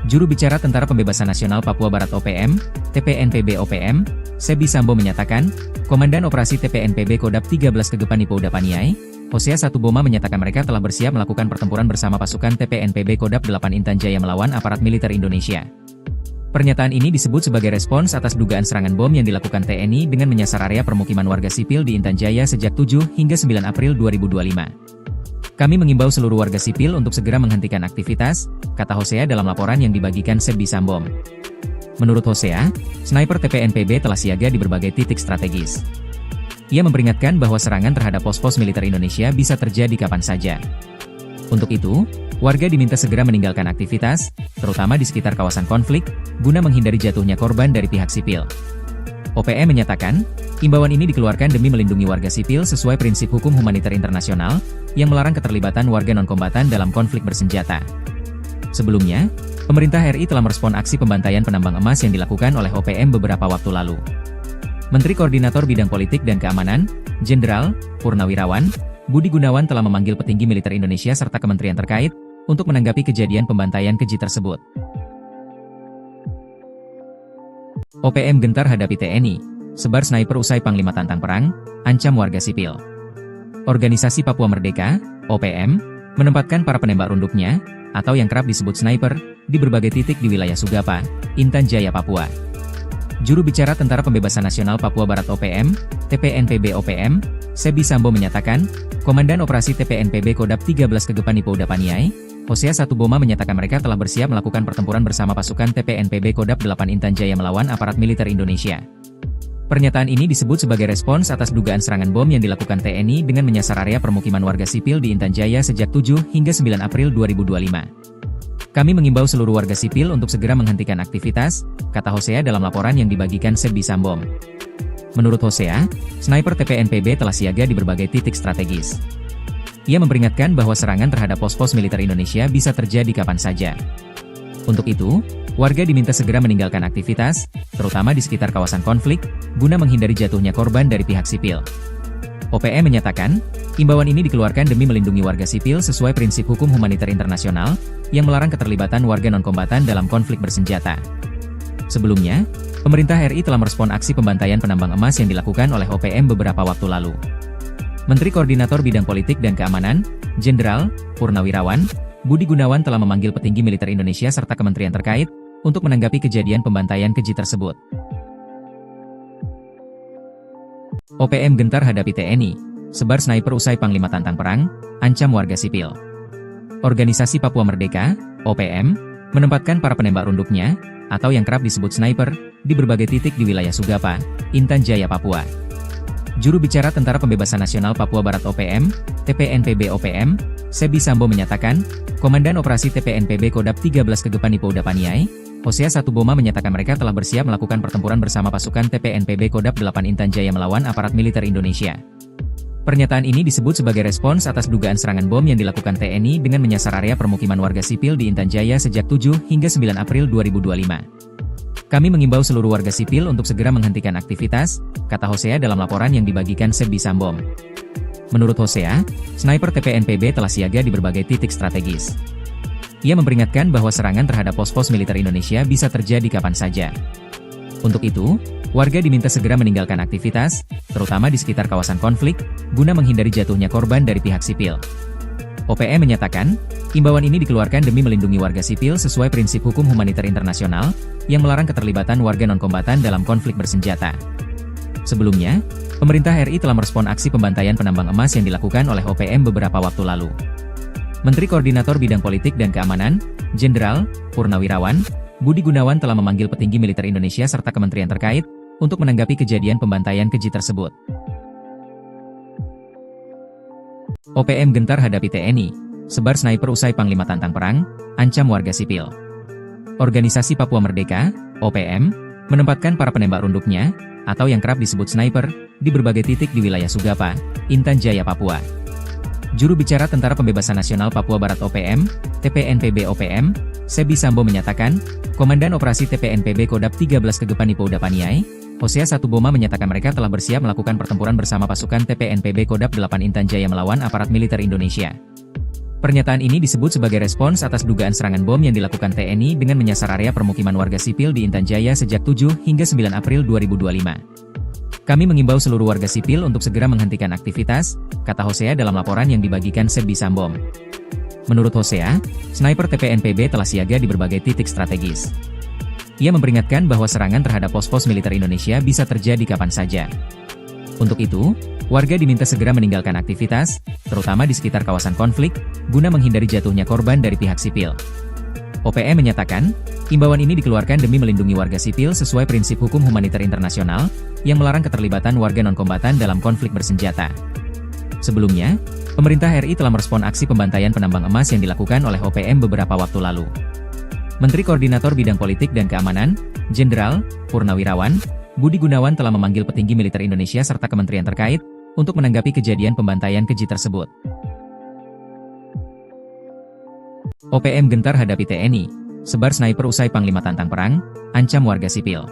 Juru bicara Tentara Pembebasan Nasional Papua Barat OPM, TPNPB OPM, Sebi Sambo menyatakan, Komandan Operasi TPNPB Kodap 13 Kegepan Ipouda Paniai, Hosea Satuboma menyatakan mereka telah bersiap melakukan pertempuran bersama pasukan TPNPB Kodap 8 Intan Jaya melawan aparat militer Indonesia. Pernyataan ini disebut sebagai respons atas dugaan serangan bom yang dilakukan TNI dengan menyasar area permukiman warga sipil di Intan Jaya sejak 7 hingga 9 April 2025. Kami mengimbau seluruh warga sipil untuk segera menghentikan aktivitas, kata Hosea dalam laporan yang dibagikan Sebi Sambom. Menurut Hosea, sniper TPNPB telah siaga di berbagai titik strategis. Ia memperingatkan bahwa serangan terhadap pos-pos militer Indonesia bisa terjadi kapan saja. Untuk itu, warga diminta segera meninggalkan aktivitas, terutama di sekitar kawasan konflik, guna menghindari jatuhnya korban dari pihak sipil. OPM menyatakan, imbauan ini dikeluarkan demi melindungi warga sipil sesuai prinsip hukum humaniter internasional, yang melarang keterlibatan warga non-kombatan dalam konflik bersenjata. Sebelumnya, pemerintah RI telah merespon aksi pembantaian penambang emas yang dilakukan oleh OPM beberapa waktu lalu. Menteri Koordinator Bidang Politik dan Keamanan, Jenderal Purnawirawan Budi Gunawan telah memanggil petinggi militer Indonesia serta kementerian terkait untuk menanggapi kejadian pembantaian keji tersebut. OPM gentar hadapi TNI, sebar sniper usai Panglima tantang perang, ancam warga sipil. Organisasi Papua Merdeka, OPM, menempatkan para penembak runduknya, atau yang kerap disebut sniper, di berbagai titik di wilayah Sugapa, Intan Jaya, Papua. Juru bicara Tentara Pembebasan Nasional Papua Barat OPM, TPNPB OPM, Sebi Sambo menyatakan, Komandan Operasi TPNPB Kodap 13 Kegepan Ipouda Paniai, Hosea Satuboma menyatakan mereka telah bersiap melakukan pertempuran bersama pasukan TPNPB Kodap 8 Intan Jaya melawan aparat militer Indonesia. Pernyataan ini disebut sebagai respons atas dugaan serangan bom yang dilakukan TNI dengan menyasar area permukiman warga sipil di Intan Jaya sejak 7 hingga 9 April 2025. Kami mengimbau seluruh warga sipil untuk segera menghentikan aktivitas, kata Hosea dalam laporan yang dibagikan Sebi Sambom. Menurut Hosea, sniper TPNPB telah siaga di berbagai titik strategis. Ia memperingatkan bahwa serangan terhadap pos-pos militer Indonesia bisa terjadi kapan saja. Untuk itu, warga diminta segera meninggalkan aktivitas, terutama di sekitar kawasan konflik, guna menghindari jatuhnya korban dari pihak sipil. OPM menyatakan, imbauan ini dikeluarkan demi melindungi warga sipil sesuai prinsip hukum humaniter internasional, yang melarang keterlibatan warga non-kombatan dalam konflik bersenjata. Sebelumnya, pemerintah RI telah merespon aksi pembantaian penambang emas yang dilakukan oleh OPM beberapa waktu lalu. Menteri Koordinator Bidang Politik dan Keamanan, Jenderal Purnawirawan Budi Gunawan telah memanggil petinggi militer Indonesia serta kementerian terkait untuk menanggapi kejadian pembantaian keji tersebut. OPM gentar hadapi TNI, sebar sniper usai Panglima tantang perang, ancam warga sipil. Organisasi Papua Merdeka, OPM, menempatkan para penembak runduknya, atau yang kerap disebut sniper, di berbagai titik di wilayah Sugapa, Intan Jaya, Papua. Juru bicara Tentara Pembebasan Nasional Papua Barat OPM, TPNPB OPM, Sebi Sambo menyatakan, Komandan Operasi TPNPB Kodap 13 Kegepan Ipo Udapaniai, Hosea Satuboma menyatakan mereka telah bersiap melakukan pertempuran bersama pasukan TPNPB Kodap 8 Intan Jaya melawan aparat militer Indonesia. Pernyataan ini disebut sebagai respons atas dugaan serangan bom yang dilakukan TNI dengan menyasar area permukiman warga sipil di Intan Jaya sejak 7 hingga 9 April 2025. Kami mengimbau seluruh warga sipil untuk segera menghentikan aktivitas, kata Hosea dalam laporan yang dibagikan Sebi Sambo. Menurut Hosea, sniper TPNPB telah siaga di berbagai titik strategis. Ia memperingatkan bahwa serangan terhadap pos-pos militer Indonesia bisa terjadi kapan saja. Untuk itu, warga diminta segera meninggalkan aktivitas, terutama di sekitar kawasan konflik, guna menghindari jatuhnya korban dari pihak sipil. OPM menyatakan, imbauan ini dikeluarkan demi melindungi warga sipil sesuai prinsip hukum humaniter internasional, yang melarang keterlibatan warga non-kombatan dalam konflik bersenjata. Sebelumnya, pemerintah RI telah merespon aksi pembantaian penambang emas yang dilakukan oleh OPM beberapa waktu lalu. Menteri Koordinator Bidang Politik dan Keamanan, Jenderal Purnawirawan Budi Gunawan telah memanggil petinggi militer Indonesia serta kementerian terkait untuk menanggapi kejadian pembantaian keji tersebut. OPM gentar hadapi TNI, sebar sniper usai Panglima tantang perang, ancam warga sipil. Organisasi Papua Merdeka, OPM, menempatkan para penembak runduknya, atau yang kerap disebut sniper, di berbagai titik di wilayah Sugapa, Intan Jaya, Papua. Juru bicara Tentara Pembebasan Nasional Papua Barat OPM, TPNPB OPM, Sebi Sambo menyatakan, Komandan Operasi TPNPB Kodap 13 Kegepan Ipo Udapaniai, Hosea Satuboma menyatakan mereka telah bersiap melakukan pertempuran bersama pasukan TPNPB Kodap 8 Intan Jaya melawan aparat militer Indonesia. Pernyataan ini disebut sebagai respons atas dugaan serangan bom yang dilakukan TNI dengan menyasar area permukiman warga sipil di Intan Jaya sejak 7 hingga 9 April 2025. Kami mengimbau seluruh warga sipil untuk segera menghentikan aktivitas, kata Hosea dalam laporan yang dibagikan Sebi Sambo. Menurut Hosea, sniper TPNPB telah siaga di berbagai titik strategis. Ia memperingatkan bahwa serangan terhadap pos-pos militer Indonesia bisa terjadi kapan saja. Untuk itu, warga diminta segera meninggalkan aktivitas, terutama di sekitar kawasan konflik, guna menghindari jatuhnya korban dari pihak sipil. OPM menyatakan, imbauan ini dikeluarkan demi melindungi warga sipil sesuai prinsip hukum humaniter internasional, yang melarang keterlibatan warga non-kombatan dalam konflik bersenjata. Sebelumnya, pemerintah RI telah merespon aksi pembantaian penambang emas yang dilakukan oleh OPM beberapa waktu lalu. Menteri Koordinator Bidang Politik dan Keamanan, Jenderal Purnawirawan Budi Gunawan telah memanggil petinggi militer Indonesia serta kementerian terkait untuk menanggapi kejadian pembantaian keji tersebut. OPM gentar hadapi TNI, sebar sniper usai Panglima tantang perang, ancam warga sipil.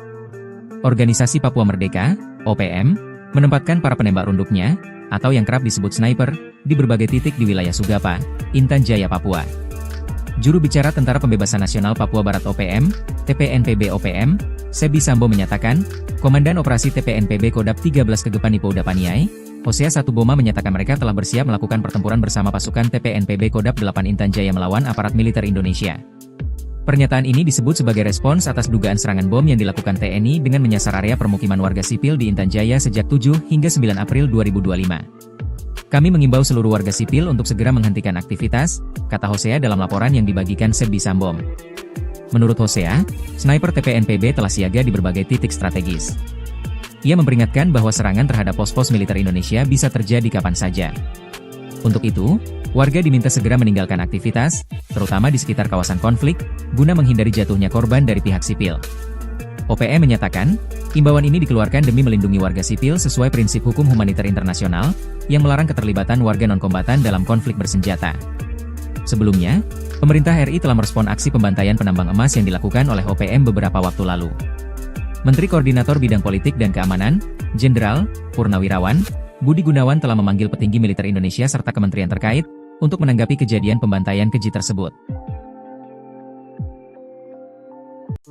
Organisasi Papua Merdeka, OPM, menempatkan para penembak runduknya, atau yang kerap disebut sniper, di berbagai titik di wilayah Sugapa, Intan Jaya, Papua. Juru bicara Tentara Pembebasan Nasional Papua Barat OPM, TPNPB OPM, Sebi Sambo menyatakan, Komandan Operasi TPNPB Kodap 13 Kegepan Ipo Udapaniai, Hosea Satuboma menyatakan mereka telah bersiap melakukan pertempuran bersama pasukan TPNPB Kodap 8 Intan Jaya melawan aparat militer Indonesia. Pernyataan ini disebut sebagai respons atas dugaan serangan bom yang dilakukan TNI dengan menyasar area permukiman warga sipil di Intan Jaya sejak 7 hingga 9 April 2025. Kami mengimbau seluruh warga sipil untuk segera menghentikan aktivitas, kata Hosea dalam laporan yang dibagikan Sebi Sambo. Menurut Hosea, sniper TPNPB telah siaga di berbagai titik strategis. Ia memperingatkan bahwa serangan terhadap pos-pos militer Indonesia bisa terjadi kapan saja. Untuk itu, warga diminta segera meninggalkan aktivitas, terutama di sekitar kawasan konflik, guna menghindari jatuhnya korban dari pihak sipil. OPM menyatakan, imbauan ini dikeluarkan demi melindungi warga sipil sesuai prinsip hukum humaniter internasional, yang melarang keterlibatan warga non-kombatan dalam konflik bersenjata. Sebelumnya, pemerintah RI telah merespon aksi pembantaian penambang emas yang dilakukan oleh OPM beberapa waktu lalu. Menteri Koordinator Bidang Politik dan Keamanan, Jenderal Purnawirawan Budi Gunawan telah memanggil petinggi militer Indonesia serta kementerian terkait untuk menanggapi kejadian pembantaian keji tersebut.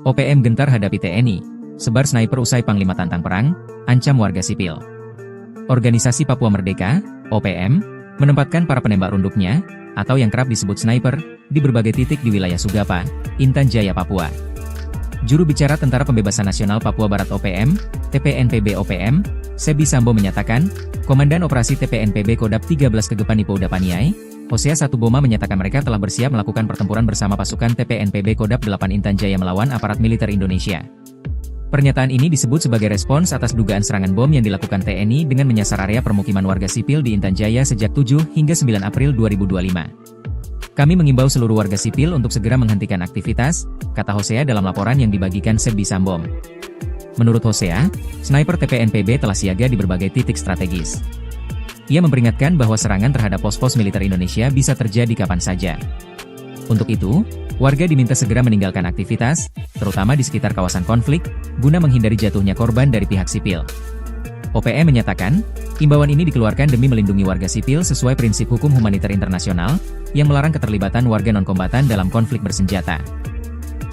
OPM gentar hadapi TNI, sebar sniper usai Panglima tantang perang, ancam warga sipil. Organisasi Papua Merdeka, OPM, menempatkan para penembak runduknya, atau yang kerap disebut sniper, di berbagai titik di wilayah Sugapa, Intan Jaya, Papua. Juru bicara Tentara Pembebasan Nasional Papua Barat OPM, TPNPB OPM, Sebi Sambo menyatakan, Komandan Operasi TPNPB Kodap 13 Kegepan Ipo Udapaniai, Hosea Satuboma menyatakan mereka telah bersiap melakukan pertempuran bersama pasukan TPNPB Kodap 8 Intan Jaya melawan aparat militer Indonesia. Pernyataan ini disebut sebagai respons atas dugaan serangan bom yang dilakukan TNI dengan menyasar area permukiman warga sipil di Intan Jaya sejak 7 hingga 9 April 2025. Kami mengimbau seluruh warga sipil untuk segera menghentikan aktivitas, kata Hosea dalam laporan yang dibagikan Sebi Sambo. Menurut Hosea, sniper TPNPB telah siaga di berbagai titik strategis. Ia memperingatkan bahwa serangan terhadap pos-pos militer Indonesia bisa terjadi kapan saja. Untuk itu, warga diminta segera meninggalkan aktivitas, terutama di sekitar kawasan konflik, guna menghindari jatuhnya korban dari pihak sipil. OPM menyatakan, imbauan ini dikeluarkan demi melindungi warga sipil sesuai prinsip hukum humaniter internasional, yang melarang keterlibatan warga non-kombatan dalam konflik bersenjata.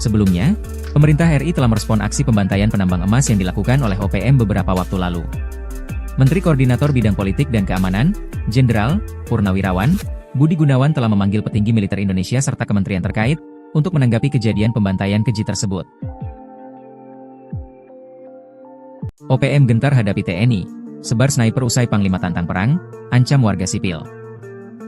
Sebelumnya, pemerintah RI telah merespon aksi pembantaian penambang emas yang dilakukan oleh OPM beberapa waktu lalu. Menteri Koordinator Bidang Politik dan Keamanan, Jenderal Purnawirawan, Budi Gunawan telah memanggil petinggi militer Indonesia serta kementerian terkait untuk menanggapi kejadian pembantaian keji tersebut. OPM gentar hadapi TNI, sebar sniper usai Panglima tantang perang, ancam warga sipil.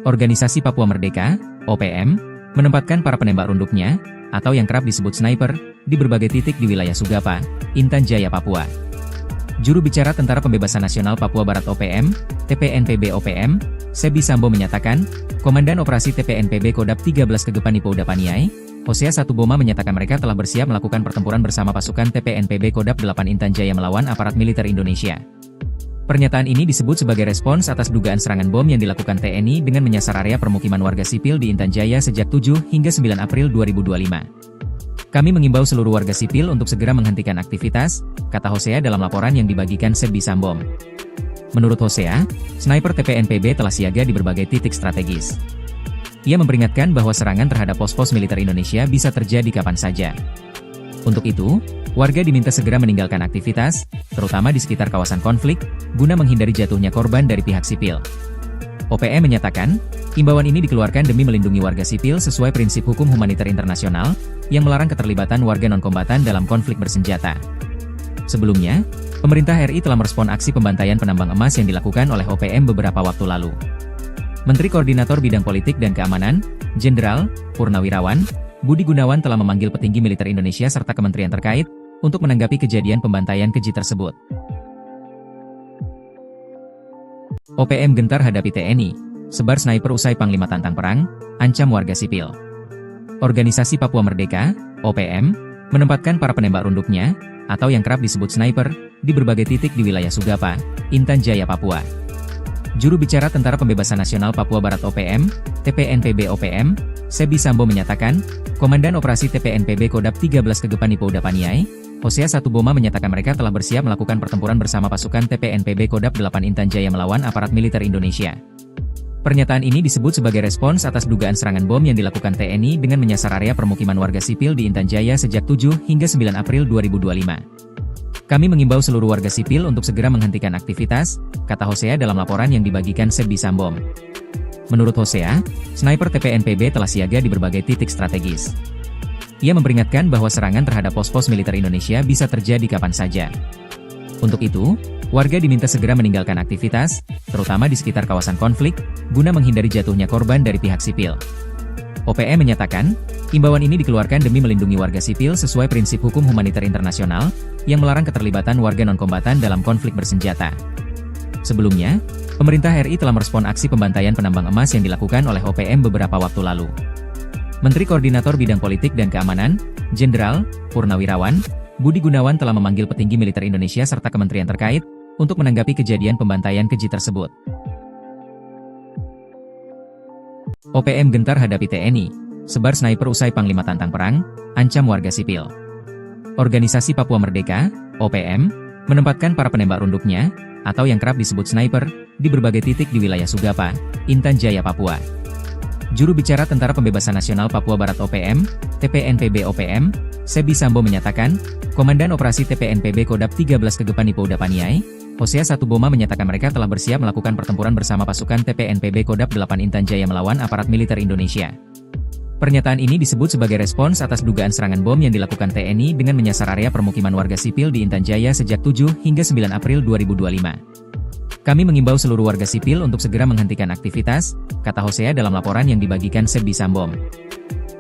Organisasi Papua Merdeka, OPM, menempatkan para penembak runduknya, atau yang kerap disebut sniper, di berbagai titik di wilayah Sugapa, Intan Jaya, Papua. Juru bicara Tentara Pembebasan Nasional Papua Barat OPM, TPNPB OPM, Sebi Sambo menyatakan, Komandan Operasi TPNPB Kodap 13 Kegepan Ipo Udapaniai, Hosea Satuboma menyatakan mereka telah bersiap melakukan pertempuran bersama pasukan TPNPB Kodap 8 Intan Jaya melawan aparat militer Indonesia. Pernyataan ini disebut sebagai respons atas dugaan serangan bom yang dilakukan TNI dengan menyasar area permukiman warga sipil di Intan Jaya sejak 7 hingga 9 April 2025. Kami mengimbau seluruh warga sipil untuk segera menghentikan aktivitas, kata Hosea dalam laporan yang dibagikan Sebi Sambo. Menurut Hosea, sniper TPNPB telah siaga di berbagai titik strategis. Ia memperingatkan bahwa serangan terhadap pos-pos militer Indonesia bisa terjadi kapan saja. Untuk itu, warga diminta segera meninggalkan aktivitas, terutama di sekitar kawasan konflik, guna menghindari jatuhnya korban dari pihak sipil. OPM menyatakan, imbauan ini dikeluarkan demi melindungi warga sipil sesuai prinsip hukum humaniter internasional, yang melarang keterlibatan warga non-kombatan dalam konflik bersenjata. Sebelumnya, pemerintah RI telah merespon aksi pembantaian penambang emas yang dilakukan oleh OPM beberapa waktu lalu. Menteri Koordinator Bidang Politik dan Keamanan, Jenderal Purnawirawan, Budi Gunawan telah memanggil petinggi militer Indonesia serta kementerian terkait untuk menanggapi kejadian pembantaian keji tersebut. OPM gentar hadapi TNI, sebar sniper usai Panglima tantang perang, ancam warga sipil. Organisasi Papua Merdeka, OPM, menempatkan para penembak runduknya, atau yang kerap disebut sniper, di berbagai titik di wilayah Sugapa, Intan Jaya, Papua. Juru bicara Tentara Pembebasan Nasional Papua Barat OPM, TPNPB OPM, Sebi Sambo menyatakan, Komandan Operasi TPNPB Kodap 13 Kegepan Ipo Udapaniai, Hosea Satuboma menyatakan mereka telah bersiap melakukan pertempuran bersama pasukan TPNPB Kodap 8 Intan Jaya melawan aparat militer Indonesia. Pernyataan ini disebut sebagai respons atas dugaan serangan bom yang dilakukan TNI dengan menyasar area permukiman warga sipil di Intan Jaya sejak 7 hingga 9 April 2025. Kami mengimbau seluruh warga sipil untuk segera menghentikan aktivitas, kata Hosea dalam laporan yang dibagikan Sebi Sambo. Menurut Hosea, sniper TPNPB telah siaga di berbagai titik strategis. Ia memperingatkan bahwa serangan terhadap pos-pos militer Indonesia bisa terjadi kapan saja. Untuk itu, warga diminta segera meninggalkan aktivitas, terutama di sekitar kawasan konflik, guna menghindari jatuhnya korban dari pihak sipil. OPM menyatakan, imbauan ini dikeluarkan demi melindungi warga sipil sesuai prinsip hukum humaniter internasional, yang melarang keterlibatan warga non-kombatan dalam konflik bersenjata. Sebelumnya, pemerintah RI telah merespon aksi pembantaian penambang emas yang dilakukan oleh OPM beberapa waktu lalu. Menteri Koordinator Bidang Politik dan Keamanan, Jenderal Purnawirawan, Budi Gunawan telah memanggil petinggi militer Indonesia serta kementerian terkait untuk menanggapi kejadian pembantaian keji tersebut. OPM gentar hadapi TNI, sebar sniper usai Panglima tantang perang, ancam warga sipil. Organisasi Papua Merdeka, OPM, menempatkan para penembak runduknya, atau yang kerap disebut sniper, di berbagai titik di wilayah Sugapa, Intan Jaya, Papua. Juru bicara Tentara Pembebasan Nasional Papua Barat OPM, TPNPB OPM, Sebi Sambo menyatakan, Komandan Operasi TPNPB Kodap 13 Kegepan Ipouda Paniai, Hosea Satuboma menyatakan mereka telah bersiap melakukan pertempuran bersama pasukan TPNPB Kodap 8 Intan Jaya melawan aparat militer Indonesia. Pernyataan ini disebut sebagai respons atas dugaan serangan bom yang dilakukan TNI dengan menyasar area permukiman warga sipil di Intan Jaya sejak 7 hingga 9 April 2025. Kami mengimbau seluruh warga sipil untuk segera menghentikan aktivitas, kata Hosea dalam laporan yang dibagikan Sebi Sambo.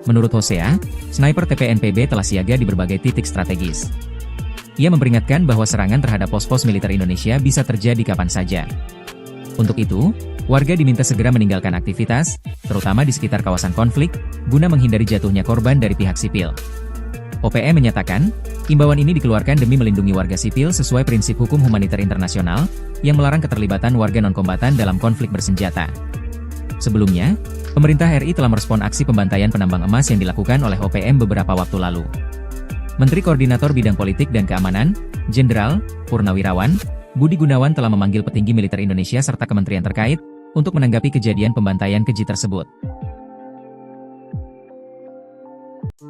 Menurut Hosea, sniper TPNPB telah siaga di berbagai titik strategis. Ia memperingatkan bahwa serangan terhadap pos-pos militer Indonesia bisa terjadi kapan saja. Untuk itu, warga diminta segera meninggalkan aktivitas, terutama di sekitar kawasan konflik, guna menghindari jatuhnya korban dari pihak sipil. OPM menyatakan, imbauan ini dikeluarkan demi melindungi warga sipil sesuai prinsip hukum humaniter internasional, yang melarang keterlibatan warga non-kombatan dalam konflik bersenjata. Sebelumnya, pemerintah RI telah merespon aksi pembantaian penambang emas yang dilakukan oleh OPM beberapa waktu lalu. Menteri Koordinator Bidang Politik dan Keamanan, Jenderal Purnawirawan Budi Gunawan telah memanggil petinggi militer Indonesia serta kementerian terkait, untuk menanggapi kejadian pembantaian keji tersebut.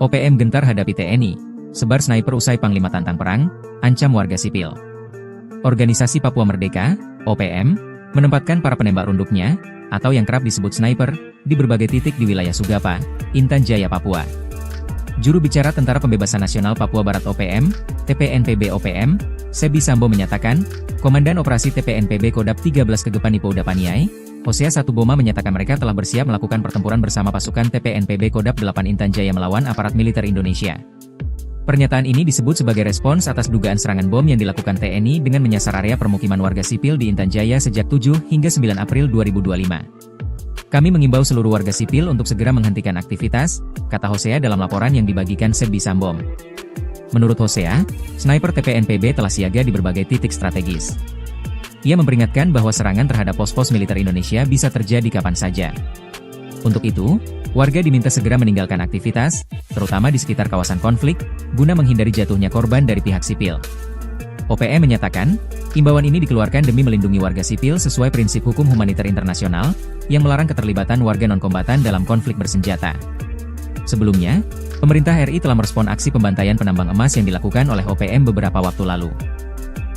OPM gentar hadapi TNI, sebar sniper usai Panglima tantang perang, ancam warga sipil. Organisasi Papua Merdeka, OPM, menempatkan para penembak runduknya, atau yang kerap disebut sniper, di berbagai titik di wilayah Sugapa, Intan Jaya, Papua. Juru bicara Tentara Pembebasan Nasional Papua Barat OPM, TPNPB OPM, Sebi Sambo menyatakan, Komandan Operasi TPNPB Kodap 13 Kegepan Ipouda Paniai, Hosea Satuboma menyatakan mereka telah bersiap melakukan pertempuran bersama pasukan TPNPB Kodap 8 Intan Jaya melawan aparat militer Indonesia. Pernyataan ini disebut sebagai respons atas dugaan serangan bom yang dilakukan TNI dengan menyasar area permukiman warga sipil di Intan Jaya sejak 7 hingga 9 April 2025. Kami mengimbau seluruh warga sipil untuk segera menghentikan aktivitas, kata Hosea dalam laporan yang dibagikan Sebi Sambo. Menurut Hosea, sniper TPNPB telah siaga di berbagai titik strategis. Ia memperingatkan bahwa serangan terhadap pos-pos militer Indonesia bisa terjadi kapan saja. Untuk itu, warga diminta segera meninggalkan aktivitas, terutama di sekitar kawasan konflik, guna menghindari jatuhnya korban dari pihak sipil. OPM menyatakan, imbauan ini dikeluarkan demi melindungi warga sipil sesuai prinsip hukum humaniter internasional, yang melarang keterlibatan warga non-kombatan dalam konflik bersenjata. Sebelumnya, pemerintah RI telah merespon aksi pembantaian penambang emas yang dilakukan oleh OPM beberapa waktu lalu.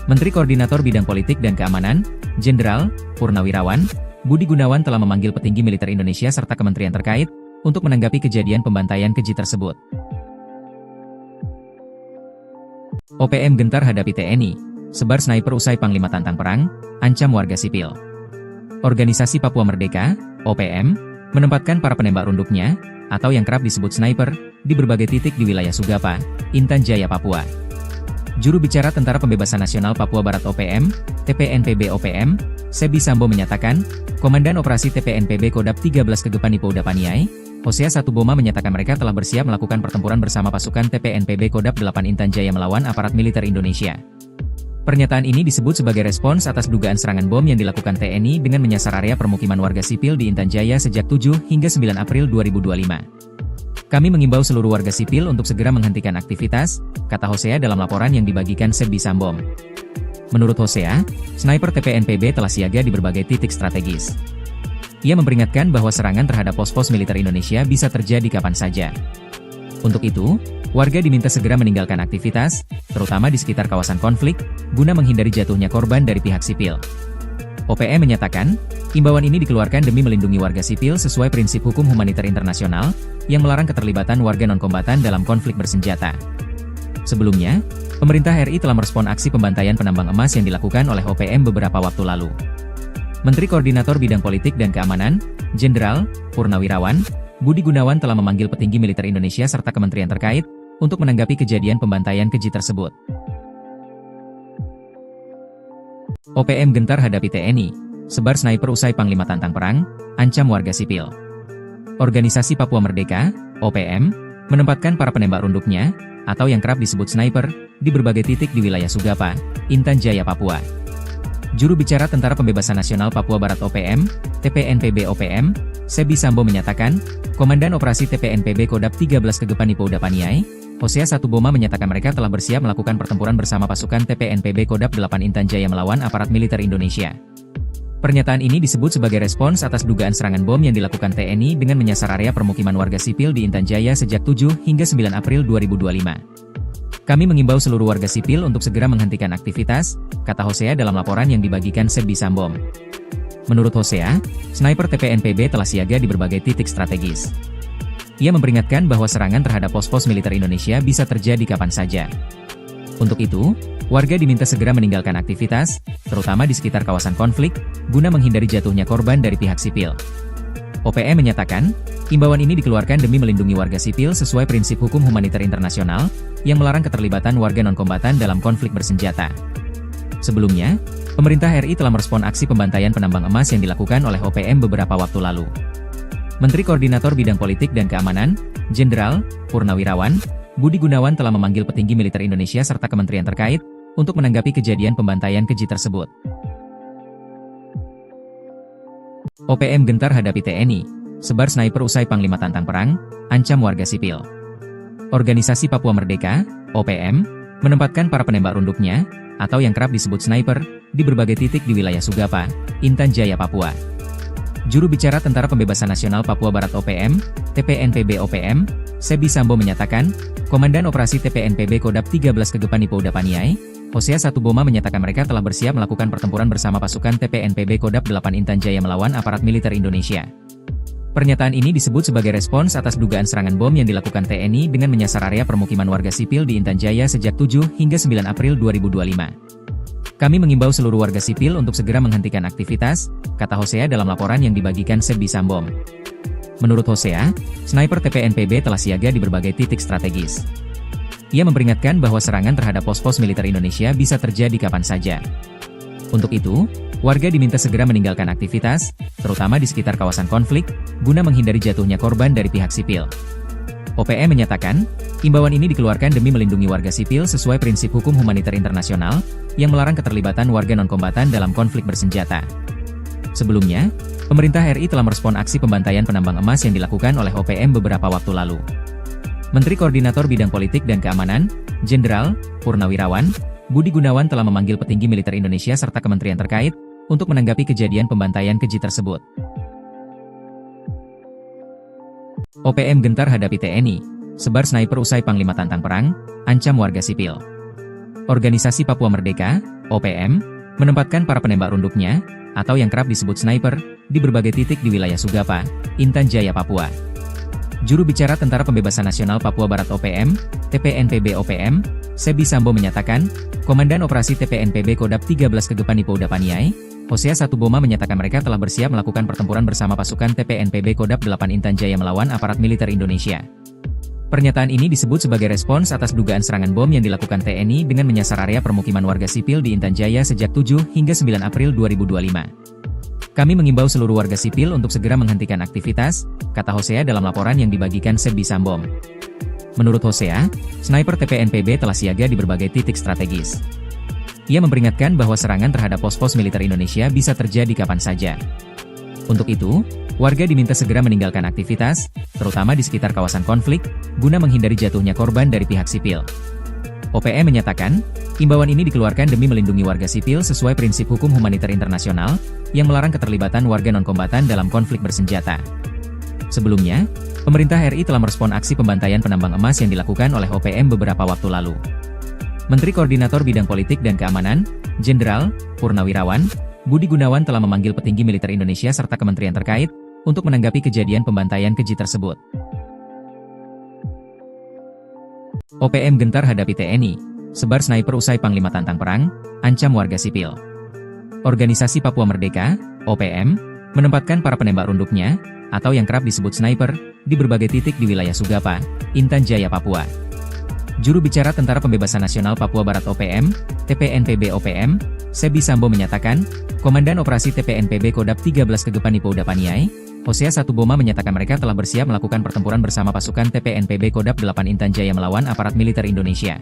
Menteri Koordinator Bidang Politik dan Keamanan, Jenderal Purnawirawan Budi Gunawan telah memanggil petinggi militer Indonesia serta kementerian terkait, untuk menanggapi kejadian pembantaian keji tersebut. OPM gentar hadapi TNI, sebar sniper usai Panglima tantang perang, ancam warga sipil. Organisasi Papua Merdeka, OPM, menempatkan para penembak runduknya, atau yang kerap disebut sniper, di berbagai titik di wilayah Sugapa, Intan Jaya, Papua. Juru bicara Tentara Pembebasan Nasional Papua Barat OPM, TPNPB OPM, Sebi Sambo menyatakan, Komandan Operasi TPNPB Kodap 13 Kegepan Ipouda Paniai, Hosea Satuboma menyatakan mereka telah bersiap melakukan pertempuran bersama pasukan TPNPB Kodap 8 Intan Jaya melawan aparat militer Indonesia. Pernyataan ini disebut sebagai respons atas dugaan serangan bom yang dilakukan TNI dengan menyasar area permukiman warga sipil di Intan Jaya sejak 7 hingga 9 April 2025. Kami mengimbau seluruh warga sipil untuk segera menghentikan aktivitas, kata Hosea dalam laporan yang dibagikan Sebi Sambo. Menurut Hosea, sniper TPNPB telah siaga di berbagai titik strategis. Ia memperingatkan bahwa serangan terhadap pos-pos militer Indonesia bisa terjadi kapan saja. Untuk itu, warga diminta segera meninggalkan aktivitas, terutama di sekitar kawasan konflik, guna menghindari jatuhnya korban dari pihak sipil. OPM menyatakan, imbauan ini dikeluarkan demi melindungi warga sipil sesuai prinsip hukum humaniter internasional, yang melarang keterlibatan warga non-kombatan dalam konflik bersenjata. Sebelumnya, pemerintah RI telah merespon aksi pembantaian penambang emas yang dilakukan oleh OPM beberapa waktu lalu. Menteri Koordinator Bidang Politik dan Keamanan, Jenderal Purnawirawan Budi Gunawan telah memanggil petinggi militer Indonesia serta kementerian terkait, untuk menanggapi kejadian pembantaian keji tersebut. OPM gentar hadapi TNI, sebar sniper usai Panglima tantang perang, ancam warga sipil. Organisasi Papua Merdeka, OPM, menempatkan para penembak runduknya, atau yang kerap disebut sniper, di berbagai titik di wilayah Sugapa, Intan Jaya, Papua. Juru bicara Tentara Pembebasan Nasional Papua Barat OPM, TPNPB OPM, Sebi Sambo menyatakan, Komandan Operasi TPNPB Kodap 13 Kegepan Ipouda Paniai, Hosea Satuboma menyatakan mereka telah bersiap melakukan pertempuran bersama pasukan TPNPB Kodam 8 Intan Jaya melawan aparat militer Indonesia. Pernyataan ini disebut sebagai respons atas dugaan serangan bom yang dilakukan TNI dengan menyasar area permukiman warga sipil di Intan Jaya sejak 7 hingga 9 April 2025. Kami mengimbau seluruh warga sipil untuk segera menghentikan aktivitas, kata Hosea dalam laporan yang dibagikan Sebbi Sambom. Menurut Hosea, sniper TPNPB telah siaga di berbagai titik strategis. Ia memperingatkan bahwa serangan terhadap pos-pos militer Indonesia bisa terjadi kapan saja. Untuk itu, warga diminta segera meninggalkan aktivitas, terutama di sekitar kawasan konflik, guna menghindari jatuhnya korban dari pihak sipil. OPM menyatakan, imbauan ini dikeluarkan demi melindungi warga sipil sesuai prinsip hukum humaniter internasional, yang melarang keterlibatan warga non-kombatan dalam konflik bersenjata. Sebelumnya, pemerintah RI telah merespon aksi pembantaian penambang emas yang dilakukan oleh OPM beberapa waktu lalu. Menteri Koordinator Bidang Politik dan Keamanan, Jenderal Purnawirawan Budi Gunawan telah memanggil petinggi militer Indonesia serta kementerian terkait, untuk menanggapi kejadian pembantaian keji tersebut. OPM gentar hadapi TNI, sebar sniper usai Panglima tantang perang, ancam warga sipil. Organisasi Papua Merdeka, OPM, menempatkan para penembak runduknya, atau yang kerap disebut sniper, di berbagai titik di wilayah Sugapa, Intan Jaya, Papua. Juru bicara Tentara Pembebasan Nasional Papua Barat OPM, TPNPB OPM, Sebbi Sambo menyatakan, Komandan Operasi TPNPB Kodam 13 Kegepan Ipo Udapaniai, Hosea Satuboma menyatakan mereka telah bersiap melakukan pertempuran bersama pasukan TPNPB Kodam 8 Intan Jaya melawan aparat militer Indonesia. Pernyataan ini disebut sebagai respons atas dugaan serangan bom yang dilakukan TNI dengan menyasar area permukiman warga sipil di Intan Jaya sejak 7 hingga 9 April 2025. Kami mengimbau seluruh warga sipil untuk segera menghentikan aktivitas, kata Hosea dalam laporan yang dibagikan Sebbi Sambom. Menurut Hosea, sniper TPNPB telah siaga di berbagai titik strategis. Ia memperingatkan bahwa serangan terhadap pos-pos militer Indonesia bisa terjadi kapan saja. Untuk itu, warga diminta segera meninggalkan aktivitas, terutama di sekitar kawasan konflik, guna menghindari jatuhnya korban dari pihak sipil. OPM menyatakan, imbauan ini dikeluarkan demi melindungi warga sipil sesuai prinsip hukum humaniter internasional, yang melarang keterlibatan warga non-kombatan dalam konflik bersenjata. Sebelumnya, pemerintah RI telah merespon aksi pembantaian penambang emas yang dilakukan oleh OPM beberapa waktu lalu. Menteri Koordinator Bidang Politik dan Keamanan, Jenderal Purnawirawan Budi Gunawan telah memanggil petinggi militer Indonesia serta kementerian terkait, untuk menanggapi kejadian pembantaian keji tersebut. OPM gentar hadapi TNI, sebar sniper usai Panglima tantang perang, ancam warga sipil. Organisasi Papua Merdeka, OPM, menempatkan para penembak runduknya, atau yang kerap disebut sniper, di berbagai titik di wilayah Sugapa, Intan Jaya, Papua. Juru bicara Tentara Pembebasan Nasional Papua Barat OPM, TPNPB OPM, Sebbi Sambo menyatakan, Komandan Operasi TPNPB Kodam 13 Kegepan Ipo Udapaniai, Hosea Satuboma menyatakan mereka telah bersiap melakukan pertempuran bersama pasukan TPNPB Kodam 8 Intan Jaya melawan aparat militer Indonesia. Pernyataan ini disebut sebagai respons atas dugaan serangan bom yang dilakukan TNI dengan menyasar area permukiman warga sipil di Intan Jaya sejak 7 hingga 9 April 2025. Kami mengimbau seluruh warga sipil untuk segera menghentikan aktivitas, kata Hosea dalam laporan yang dibagikan Sebbi Sambom. Menurut Hosea, sniper TPNPB telah siaga di berbagai titik strategis. Ia memperingatkan bahwa serangan terhadap pos-pos militer Indonesia bisa terjadi kapan saja. Untuk itu, warga diminta segera meninggalkan aktivitas, terutama di sekitar kawasan konflik, guna menghindari jatuhnya korban dari pihak sipil. OPM menyatakan, imbauan ini dikeluarkan demi melindungi warga sipil sesuai prinsip hukum humaniter internasional, yang melarang keterlibatan warga non-kombatan dalam konflik bersenjata. Sebelumnya, pemerintah RI telah merespon aksi pembantaian penambang emas yang dilakukan oleh OPM beberapa waktu lalu. Menteri Koordinator Bidang Politik dan Keamanan, Jenderal Purnawirawan Budi Gunawan telah memanggil petinggi militer Indonesia serta kementerian terkait, untuk menanggapi kejadian pembantaian keji tersebut. OPM gentar hadapi TNI, sebar sniper usai Panglima tantang perang, ancam warga sipil. Organisasi Papua Merdeka, OPM, menempatkan para penembak runduknya, atau yang kerap disebut sniper, di berbagai titik di wilayah Sugapa, Intan Jaya, Papua. Juru bicara Tentara Pembebasan Nasional Papua Barat OPM, TPNPB OPM, Sebbi Sambo menyatakan, Komandan Operasi TPNPB Kodam 13 Kegepan Ipo Udapaniai, Hosea Satuboma menyatakan mereka telah bersiap melakukan pertempuran bersama pasukan TPNPB Kodam 8 Intan Jaya melawan aparat militer Indonesia.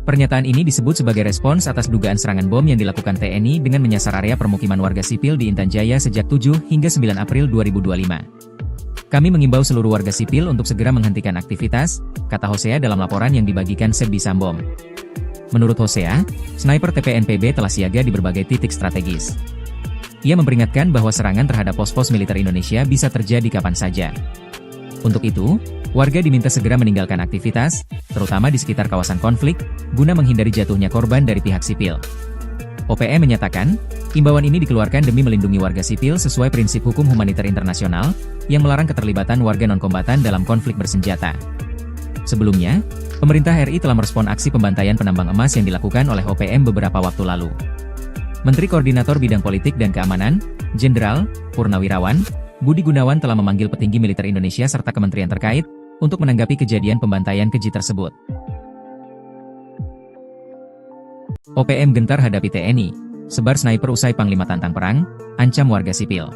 Pernyataan ini disebut sebagai respons atas dugaan serangan bom yang dilakukan TNI dengan menyasar area permukiman warga sipil di Intan Jaya sejak 7 hingga 9 April 2025. Kami mengimbau seluruh warga sipil untuk segera menghentikan aktivitas, kata Hosea dalam laporan yang dibagikan Sebdi Sambom. Menurut Hosea, sniper TPNPB telah siaga di berbagai titik strategis. Ia memperingatkan bahwa serangan terhadap pos-pos militer Indonesia bisa terjadi kapan saja. Untuk itu, warga diminta segera meninggalkan aktivitas, terutama di sekitar kawasan konflik, guna menghindari jatuhnya korban dari pihak sipil. OPM menyatakan, imbauan ini dikeluarkan demi melindungi warga sipil sesuai prinsip hukum humaniter internasional, yang melarang keterlibatan warga non-kombatan dalam konflik bersenjata. Sebelumnya, pemerintah RI telah merespon aksi pembantaian penambang emas yang dilakukan oleh OPM beberapa waktu lalu. Menteri Koordinator Bidang Politik dan Keamanan, Jenderal Purnawirawan Budi Gunawan telah memanggil petinggi militer Indonesia serta kementerian terkait untuk menanggapi kejadian pembantaian keji tersebut. OPM gentar hadapi TNI, sebar sniper usai Panglima tantang perang, ancam warga sipil.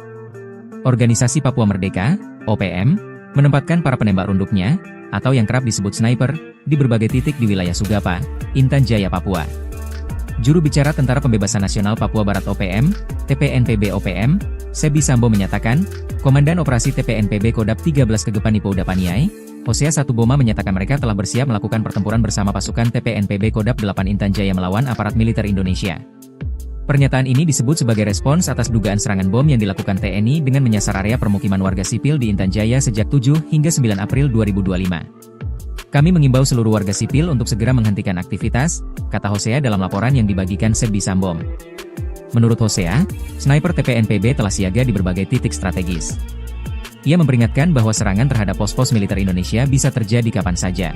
Organisasi Papua Merdeka, OPM, menempatkan para penembak runduknya, atau yang kerap disebut sniper, di berbagai titik di wilayah Sugapa, Intan Jaya, Papua. Juru bicara Tentara Pembebasan Nasional Papua Barat OPM, TPNPB OPM, Sebdi Sambom menyatakan, Komandan Operasi TPNPB Kodap 13 Kegepan Ipo Udapaniai, Hosea Satuboma menyatakan mereka telah bersiap melakukan pertempuran bersama pasukan TPNPB Kodap 8 Intan Jaya melawan aparat militer Indonesia. Pernyataan ini disebut sebagai respons atas dugaan serangan bom yang dilakukan TNI dengan menyasar area permukiman warga sipil di Intan Jaya sejak 7 hingga 9 April 2025. Kami mengimbau seluruh warga sipil untuk segera menghentikan aktivitas, kata Hosea dalam laporan yang dibagikan Sebdi Sambom. Menurut Hosea, sniper TPNPB telah siaga di berbagai titik strategis. Ia memperingatkan bahwa serangan terhadap pos-pos militer Indonesia bisa terjadi kapan saja.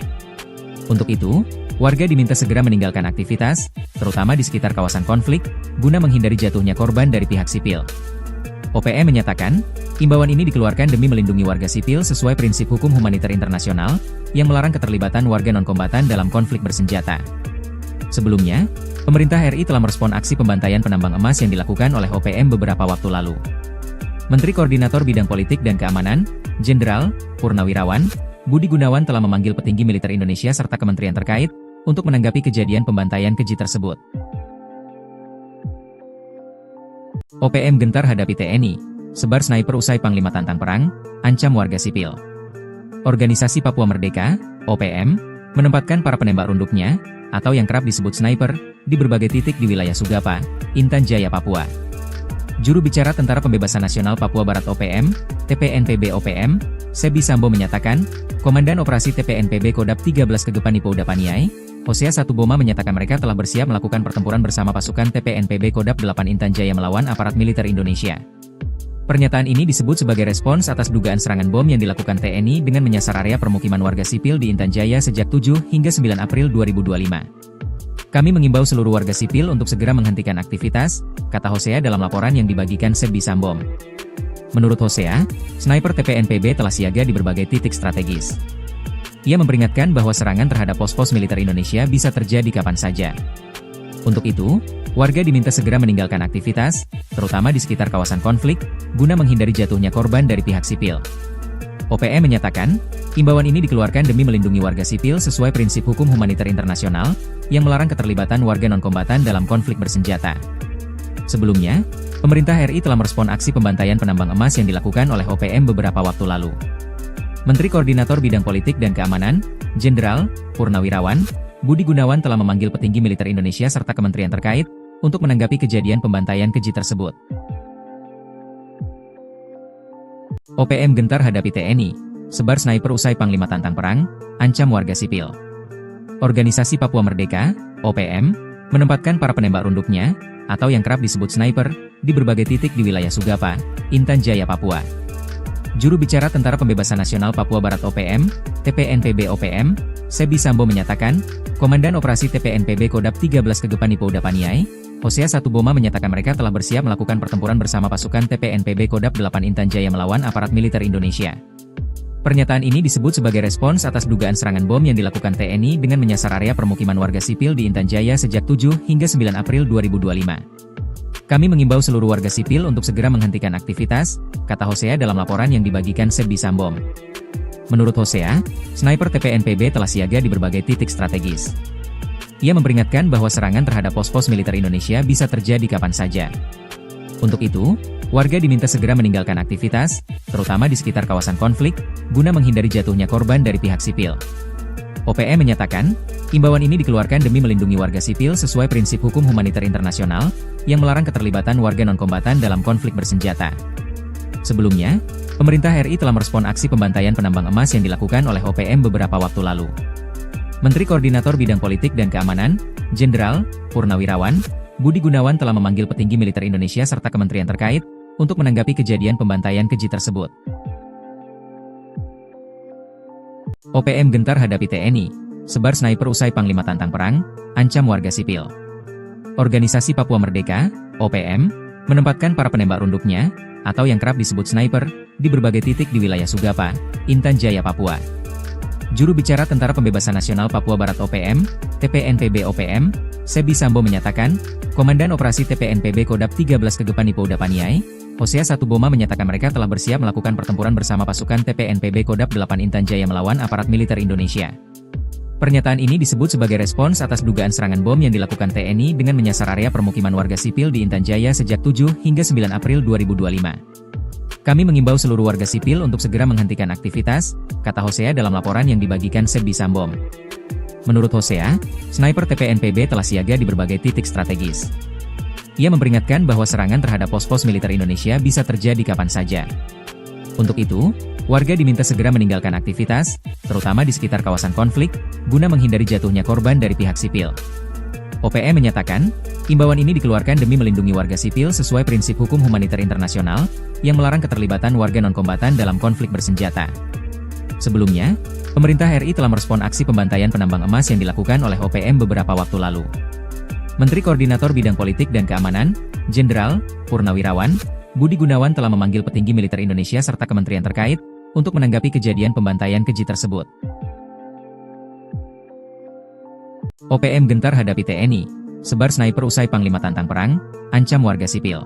Untuk itu, warga diminta segera meninggalkan aktivitas, terutama di sekitar kawasan konflik, guna menghindari jatuhnya korban dari pihak sipil. OPM menyatakan, imbauan ini dikeluarkan demi melindungi warga sipil sesuai prinsip hukum humaniter internasional, yang melarang keterlibatan warga non-kombatan dalam konflik bersenjata. Sebelumnya, pemerintah RI telah merespon aksi pembantaian penambang emas yang dilakukan oleh OPM beberapa waktu lalu. Menteri Koordinator Bidang Politik dan Keamanan, Jenderal Purnawirawan Budi Gunawan telah memanggil petinggi militer Indonesia serta kementerian terkait untuk menanggapi kejadian pembantaian keji tersebut. OPM gentar hadapi TNI, sebar sniper usai Panglima tantang perang, ancam warga sipil. Organisasi Papua Merdeka, OPM, menempatkan para penembak runduknya, atau yang kerap disebut sniper, di berbagai titik di wilayah Sugapa, Intan Jaya, Papua. Juru bicara Tentara Pembebasan Nasional Papua Barat OPM, TPNPB OPM, Sebdi Sambom menyatakan, Komandan Operasi TPNPB Kodap 13 Kegepan Ipo Udapaniai, Hosea Satuboma menyatakan mereka telah bersiap melakukan pertempuran bersama pasukan TPNPB Kodap 8 Intan Jaya melawan aparat militer Indonesia. Pernyataan ini disebut sebagai respons atas dugaan serangan bom yang dilakukan TNI dengan menyasar area permukiman warga sipil di Intan Jaya sejak 7 hingga 9 April 2025. Kami mengimbau seluruh warga sipil untuk segera menghentikan aktivitas, kata Hosea dalam laporan yang dibagikan Sebdi Sambom. Menurut Hosea, sniper TPNPB telah siaga di berbagai titik strategis. Ia memperingatkan bahwa serangan terhadap pos-pos militer Indonesia bisa terjadi kapan saja. Untuk itu, warga diminta segera meninggalkan aktivitas, terutama di sekitar kawasan konflik, guna menghindari jatuhnya korban dari pihak sipil. OPM menyatakan, imbauan ini dikeluarkan demi melindungi warga sipil sesuai prinsip hukum humaniter internasional, yang melarang keterlibatan warga non-kombatan dalam konflik bersenjata. Sebelumnya, pemerintah RI telah merespon aksi pembantaian penambang emas yang dilakukan oleh OPM beberapa waktu lalu. Menteri Koordinator Bidang Politik dan Keamanan, Jenderal Purnawirawan Budi Gunawan telah memanggil petinggi militer Indonesia serta kementerian terkait untuk menanggapi kejadian pembantaian keji tersebut. OPM gentar hadapi TNI, sebar sniper usai Panglima tantang perang, ancam warga sipil. Organisasi Papua Merdeka, OPM, menempatkan para penembak runduknya, atau yang kerap disebut sniper, di berbagai titik di wilayah Sugapa, Intan Jaya, Papua. Juru bicara Tentara Pembebasan Nasional Papua Barat OPM, TPNPB OPM, Sebdi Sambom menyatakan, Komandan Operasi TPNPB Kodap 13 Kegepan Ipo Udapaniai, Hosea Satuboma menyatakan mereka telah bersiap melakukan pertempuran bersama pasukan TPNPB Kodap 8 Intan Jaya melawan aparat militer Indonesia. Pernyataan ini disebut sebagai respons atas dugaan serangan bom yang dilakukan TNI dengan menyasar area permukiman warga sipil di Intan Jaya sejak 7 hingga 9 April 2025. Kami mengimbau seluruh warga sipil untuk segera menghentikan aktivitas, kata Hosea dalam laporan yang dibagikan Sebdi Sambom. Menurut Hosea, sniper TPNPB telah siaga di berbagai titik strategis. Ia memperingatkan bahwa serangan terhadap pos-pos militer Indonesia bisa terjadi kapan saja. Untuk itu, warga diminta segera meninggalkan aktivitas, terutama di sekitar kawasan konflik, guna menghindari jatuhnya korban dari pihak sipil. OPM menyatakan, imbauan ini dikeluarkan demi melindungi warga sipil sesuai prinsip hukum humaniter internasional, yang melarang keterlibatan warga non-kombatan dalam konflik bersenjata. Sebelumnya, pemerintah RI telah merespon aksi pembantaian penambang emas yang dilakukan oleh OPM beberapa waktu lalu. Menteri Koordinator Bidang Politik dan Keamanan, Jenderal Purnawirawan Budi Gunawan telah memanggil petinggi militer Indonesia serta kementerian terkait untuk menanggapi kejadian pembantaian keji tersebut. OPM gentar hadapi TNI, sebar sniper usai Panglima tantang perang, ancam warga sipil. Organisasi Papua Merdeka, OPM, menempatkan para penembak runduknya, atau yang kerap disebut sniper, di berbagai titik di wilayah Sugapa, Intan Jaya, Papua. Juru bicara Tentara Pembebasan Nasional Papua Barat OPM, TPNPB OPM, Sebi Sambo menyatakan, Komandan Operasi TPNPB Kodap 13 Kegepan Ipo Udapaniai, Hosea Satuboma menyatakan mereka telah bersiap melakukan pertempuran bersama pasukan TPNPB Kodap 8 Intan Jaya melawan aparat militer Indonesia. Pernyataan ini disebut sebagai respons atas dugaan serangan bom yang dilakukan TNI dengan menyasar area permukiman warga sipil di Intan Jaya sejak 7 hingga 9 April 2025. Kami mengimbau seluruh warga sipil untuk segera menghentikan aktivitas, kata Hosea dalam laporan yang dibagikan Sebi Sambom. Menurut Hosea, sniper TPNPB telah siaga di berbagai titik strategis. Ia memperingatkan bahwa serangan terhadap pos-pos militer Indonesia bisa terjadi kapan saja. Untuk itu, warga diminta segera meninggalkan aktivitas, terutama di sekitar kawasan konflik, guna menghindari jatuhnya korban dari pihak sipil. OPM menyatakan, imbauan ini dikeluarkan demi melindungi warga sipil sesuai prinsip hukum humaniter internasional, yang melarang keterlibatan warga non-kombatan dalam konflik bersenjata. Sebelumnya, pemerintah RI telah merespon aksi pembantaian penambang emas yang dilakukan oleh OPM beberapa waktu lalu. Menteri Koordinator Bidang Politik dan Keamanan, Jenderal Purnawirawan Budi Gunawan telah memanggil petinggi militer Indonesia serta kementerian terkait untuk menanggapi kejadian pembantaian keji tersebut. OPM gentar hadapi TNI, sebar sniper usai Panglima tantang perang, ancam warga sipil.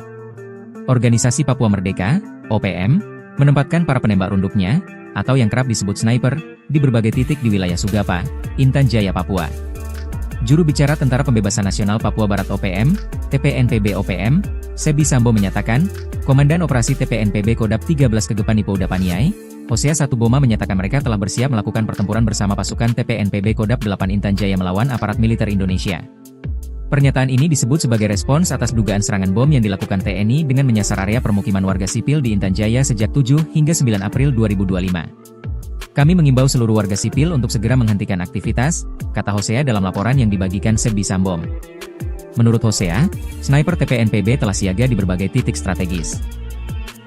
Organisasi Papua Merdeka, OPM, menempatkan para penembak runduknya, atau yang kerap disebut sniper, di berbagai titik di wilayah Sugapa, Intan Jaya, Papua. Juru bicara Tentara Pembebasan Nasional Papua Barat OPM, TPNPB OPM, Sebi Sambo menyatakan, Komandan Operasi TPNPB Kodap 13 Kegepan Ipo Udapaniai, Hosea Satuboma menyatakan mereka telah bersiap melakukan pertempuran bersama pasukan TPNPB Kodap 8 Intan Jaya melawan aparat militer Indonesia. Pernyataan ini disebut sebagai respons atas dugaan serangan bom yang dilakukan TNI dengan menyasar area permukiman warga sipil di Intan Jaya sejak 7 hingga 9 April 2025. Kami mengimbau seluruh warga sipil untuk segera menghentikan aktivitas, kata Hosea dalam laporan yang dibagikan Sebi Sambom. Menurut Hosea, sniper TPNPB telah siaga di berbagai titik strategis.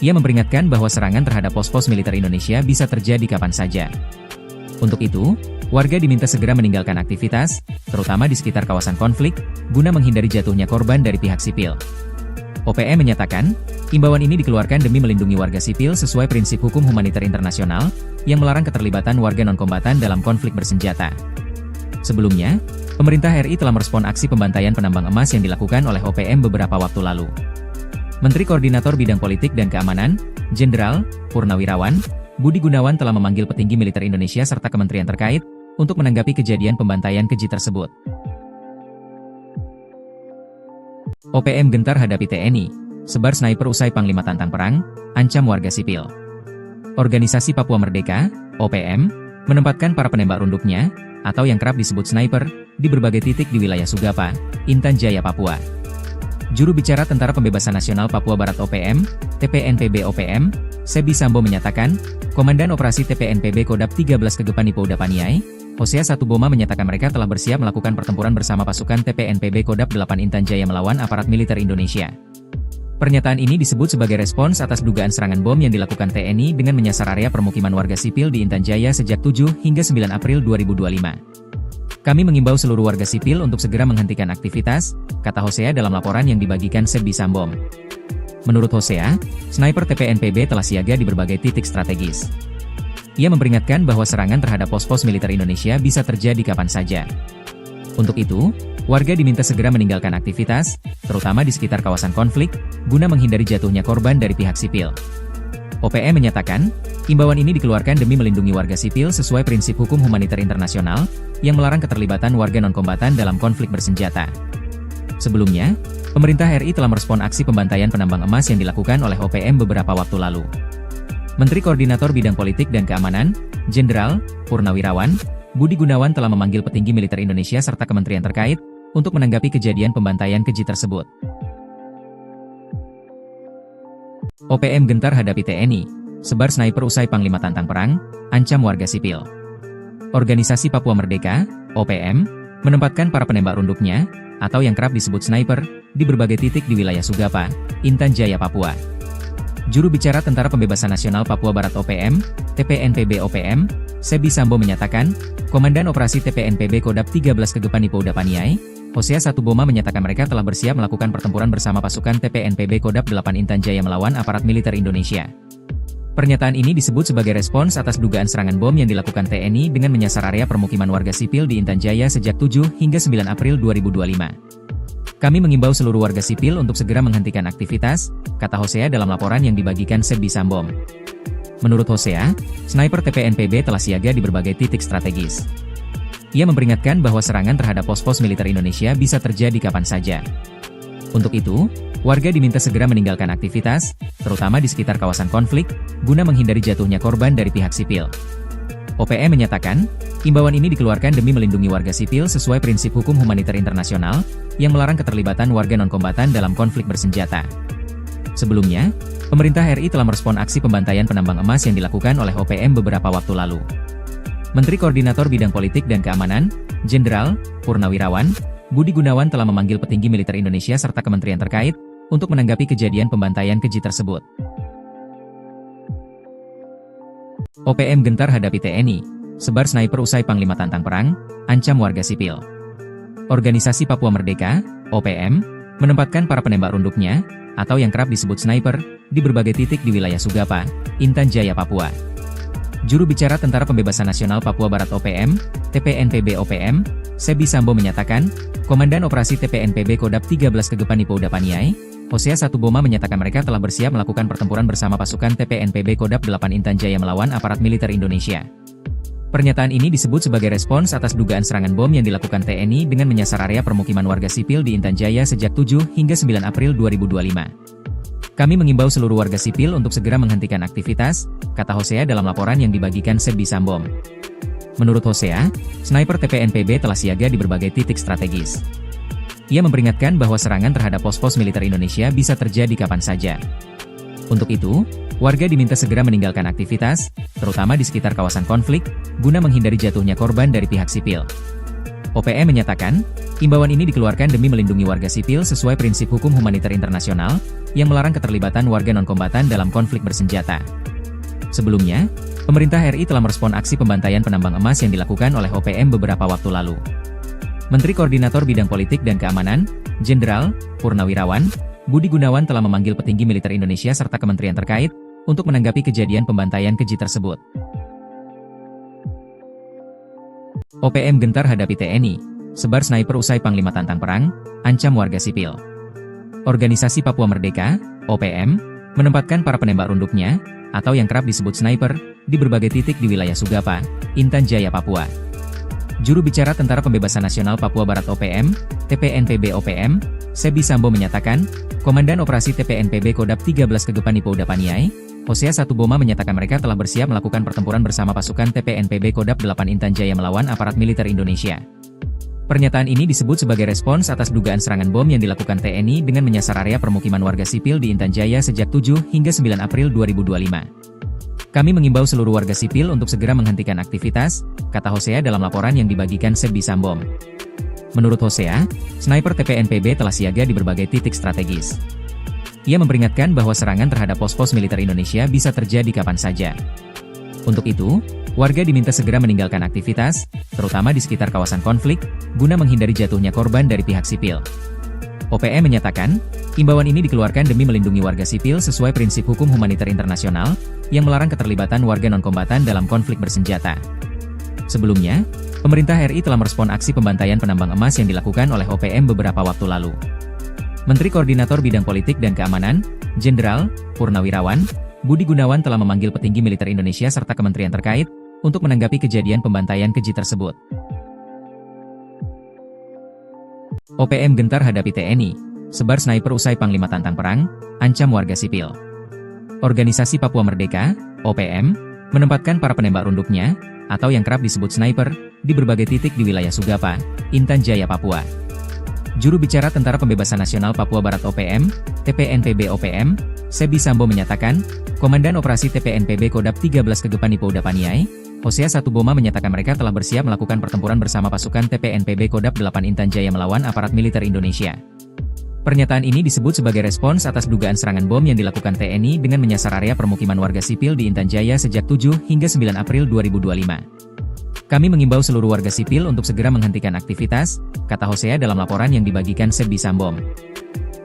Ia memperingatkan bahwa serangan terhadap pos-pos militer Indonesia bisa terjadi kapan saja. Untuk itu, warga diminta segera meninggalkan aktivitas, terutama di sekitar kawasan konflik, guna menghindari jatuhnya korban dari pihak sipil. OPM menyatakan, imbauan ini dikeluarkan demi melindungi warga sipil sesuai prinsip hukum humaniter internasional, yang melarang keterlibatan warga non-kombatan dalam konflik bersenjata. Sebelumnya, pemerintah RI telah merespon aksi pembantaian penambang emas yang dilakukan oleh OPM beberapa waktu lalu. Menteri Koordinator Bidang Politik dan Keamanan, Jenderal Purnawirawan Budi Gunawan telah memanggil petinggi militer Indonesia serta kementerian terkait untuk menanggapi kejadian pembantaian keji tersebut. OPM gentar hadapi TNI, sebar sniper usai Panglima tantang perang, ancam warga sipil. Organisasi Papua Merdeka, OPM, menempatkan para penembak runduknya, atau yang kerap disebut sniper, di berbagai titik di wilayah Sugapa, Intan Jaya, Papua. Juru bicara Tentara Pembebasan Nasional Papua Barat OPM, TPNPB OPM, Sebi Sambo menyatakan, Komandan Operasi TPNPB Kodap 13 Kegepan Ipo Udapaniai, Hosea Satuboma menyatakan mereka telah bersiap melakukan pertempuran bersama pasukan TPNPB Kodap 8 Intan Jaya melawan aparat militer Indonesia. Pernyataan ini disebut sebagai respons atas dugaan serangan bom yang dilakukan TNI dengan menyasar area permukiman warga sipil di Intan Jaya sejak 7 hingga 9 April 2025. Kami mengimbau seluruh warga sipil untuk segera menghentikan aktivitas, kata Hosea dalam laporan yang dibagikan Sebi Sambom. Menurut Hosea, sniper TPNPB telah siaga di berbagai titik strategis. Ia memperingatkan bahwa serangan terhadap pos-pos militer Indonesia bisa terjadi kapan saja. Untuk itu, warga diminta segera meninggalkan aktivitas, terutama di sekitar kawasan konflik, guna menghindari jatuhnya korban dari pihak sipil. OPM menyatakan, imbauan ini dikeluarkan demi melindungi warga sipil sesuai prinsip hukum humaniter internasional, yang melarang keterlibatan warga non-kombatan dalam konflik bersenjata. Sebelumnya, Pemerintah RI telah merespon aksi pembantaian penambang emas yang dilakukan oleh OPM beberapa waktu lalu. Menteri Koordinator Bidang Politik dan Keamanan, Jenderal Purnawirawan Budi Gunawan telah memanggil petinggi militer Indonesia serta kementerian terkait untuk menanggapi kejadian pembantaian keji tersebut. OPM gentar hadapi TNI, sebar sniper usai Panglima tantang perang, ancam warga sipil. Organisasi Papua Merdeka, OPM, menempatkan para penembak runduknya, atau yang kerap disebut sniper, di berbagai titik di wilayah Sugapa, Intan Jaya, Papua. Juru bicara Tentara Pembebasan Nasional Papua Barat OPM, TPNPB OPM, Sebi Sambo menyatakan, Komandan Operasi TPNPB Kodap 13 Kegepan Ipouda Paniai, Hosea Satuboma menyatakan mereka telah bersiap melakukan pertempuran bersama pasukan TPNPB Kodap 8 Intan Jaya melawan aparat militer Indonesia. Pernyataan ini disebut sebagai respons atas dugaan serangan bom yang dilakukan TNI dengan menyasar area permukiman warga sipil di Intan Jaya sejak 7 hingga 9 April 2025. Kami mengimbau seluruh warga sipil untuk segera menghentikan aktivitas, kata Hosea dalam laporan yang dibagikan Sebi Sambom. Menurut Hosea, sniper TPNPB telah siaga di berbagai titik strategis. Ia memperingatkan bahwa serangan terhadap pos-pos militer Indonesia bisa terjadi kapan saja. Untuk itu, warga diminta segera meninggalkan aktivitas, terutama di sekitar kawasan konflik, guna menghindari jatuhnya korban dari pihak sipil. OPM menyatakan, imbauan ini dikeluarkan demi melindungi warga sipil sesuai prinsip hukum humaniter internasional, yang melarang keterlibatan warga non-kombatan dalam konflik bersenjata. Sebelumnya, pemerintah RI telah merespon aksi pembantaian penambang emas yang dilakukan oleh OPM beberapa waktu lalu. Menteri Koordinator Bidang Politik dan Keamanan, Jenderal Purnawirawan Budi Gunawan telah memanggil petinggi militer Indonesia serta kementerian terkait untuk menanggapi kejadian pembantaian keji tersebut. OPM gentar hadapi TNI, sebar sniper usai Panglima tantang perang, ancam warga sipil. Organisasi Papua Merdeka, OPM, menempatkan para penembak runduknya, atau yang kerap disebut sniper, di berbagai titik di wilayah Sugapa, Intan Jaya, Papua. Juru bicara Tentara Pembebasan Nasional Papua Barat OPM, TPNPB OPM, Sebi Sambo menyatakan, Komandan Operasi TPNPB Kodap 13 Kegepan Ipouda Paniai, Hosea Satuboma menyatakan mereka telah bersiap melakukan pertempuran bersama pasukan TPNPB Kodap 8 Intan Jaya melawan aparat militer Indonesia. Pernyataan ini disebut sebagai respons atas dugaan serangan bom yang dilakukan TNI dengan menyasar area permukiman warga sipil di Intan Jaya sejak 7 hingga 9 April 2025. Kami mengimbau seluruh warga sipil untuk segera menghentikan aktivitas, kata Hosea dalam laporan yang dibagikan Sebi Sambom. Menurut Hosea, sniper TPNPB telah siaga di berbagai titik strategis. Ia memperingatkan bahwa serangan terhadap pos-pos militer Indonesia bisa terjadi kapan saja. Untuk itu, warga diminta segera meninggalkan aktivitas, terutama di sekitar kawasan konflik, guna menghindari jatuhnya korban dari pihak sipil. OPM menyatakan, imbauan ini dikeluarkan demi melindungi warga sipil sesuai prinsip hukum humaniter internasional, yang melarang keterlibatan warga non-kombatan dalam konflik bersenjata. Sebelumnya, pemerintah RI telah merespon aksi pembantaian penambang emas yang dilakukan oleh OPM beberapa waktu lalu. Menteri Koordinator Bidang Politik dan Keamanan, Jenderal Purnawirawan Budi Gunawan telah memanggil petinggi militer Indonesia serta kementerian terkait untuk menanggapi kejadian pembantaian keji tersebut. OPM gentar hadapi TNI, sebar sniper usai Panglima tantang perang, ancam warga sipil. Organisasi Papua Merdeka, OPM, menempatkan para penembak runduknya, atau yang kerap disebut sniper, di berbagai titik di wilayah Sugapa, Intan Jaya, Papua. Juru bicara Tentara Pembebasan Nasional Papua Barat OPM, TPNPB OPM, Sebi Sambo menyatakan, Komandan Operasi TPNPB Kodap 13 Kegepan Ipouda Paniai, Hosea Satuboma menyatakan mereka telah bersiap melakukan pertempuran bersama pasukan TPNPB Kodap 8 Intan Jaya melawan aparat militer Indonesia. Pernyataan ini disebut sebagai respons atas dugaan serangan bom yang dilakukan TNI dengan menyasar area permukiman warga sipil di Intan Jaya sejak 7 hingga 9 April 2025. Kami mengimbau seluruh warga sipil untuk segera menghentikan aktivitas, kata Hosea dalam laporan yang dibagikan Sebi Sambom. Menurut Hosea, sniper TPNPB telah siaga di berbagai titik strategis. Ia memperingatkan bahwa serangan terhadap pos-pos militer Indonesia bisa terjadi kapan saja. Untuk itu, warga diminta segera meninggalkan aktivitas, terutama di sekitar kawasan konflik, guna menghindari jatuhnya korban dari pihak sipil. OPM menyatakan, imbauan ini dikeluarkan demi melindungi warga sipil sesuai prinsip hukum humaniter internasional, yang melarang keterlibatan warga non-kombatan dalam konflik bersenjata. Sebelumnya, pemerintah RI telah merespon aksi pembantaian penambang emas yang dilakukan oleh OPM beberapa waktu lalu. Menteri Koordinator Bidang Politik dan Keamanan, Jenderal Purnawirawan Budi Gunawan telah memanggil petinggi militer Indonesia serta kementerian terkait untuk menanggapi kejadian pembantaian keji tersebut. OPM gentar hadapi TNI, sebar sniper usai Panglima tantang perang, ancam warga sipil. Organisasi Papua Merdeka, OPM, menempatkan para penembak runduknya, atau yang kerap disebut sniper, di berbagai titik di wilayah Sugapa, Intan Jaya, Papua. Juru bicara Tentara Pembebasan Nasional Papua Barat OPM, TPNPB OPM, Sebi Sambo menyatakan, Komandan Operasi TPNPB Kodap 13 Kegepan Ipouda Paniai, Hosea Satuboma menyatakan mereka telah bersiap melakukan pertempuran bersama pasukan TPNPB Kodap 8 Intan Jaya melawan aparat militer Indonesia. Pernyataan ini disebut sebagai respons atas dugaan serangan bom yang dilakukan TNI dengan menyasar area permukiman warga sipil di Intan Jaya sejak 7 hingga 9 April 2025. Kami mengimbau seluruh warga sipil untuk segera menghentikan aktivitas, kata Hosea dalam laporan yang dibagikan Sebi Sambom.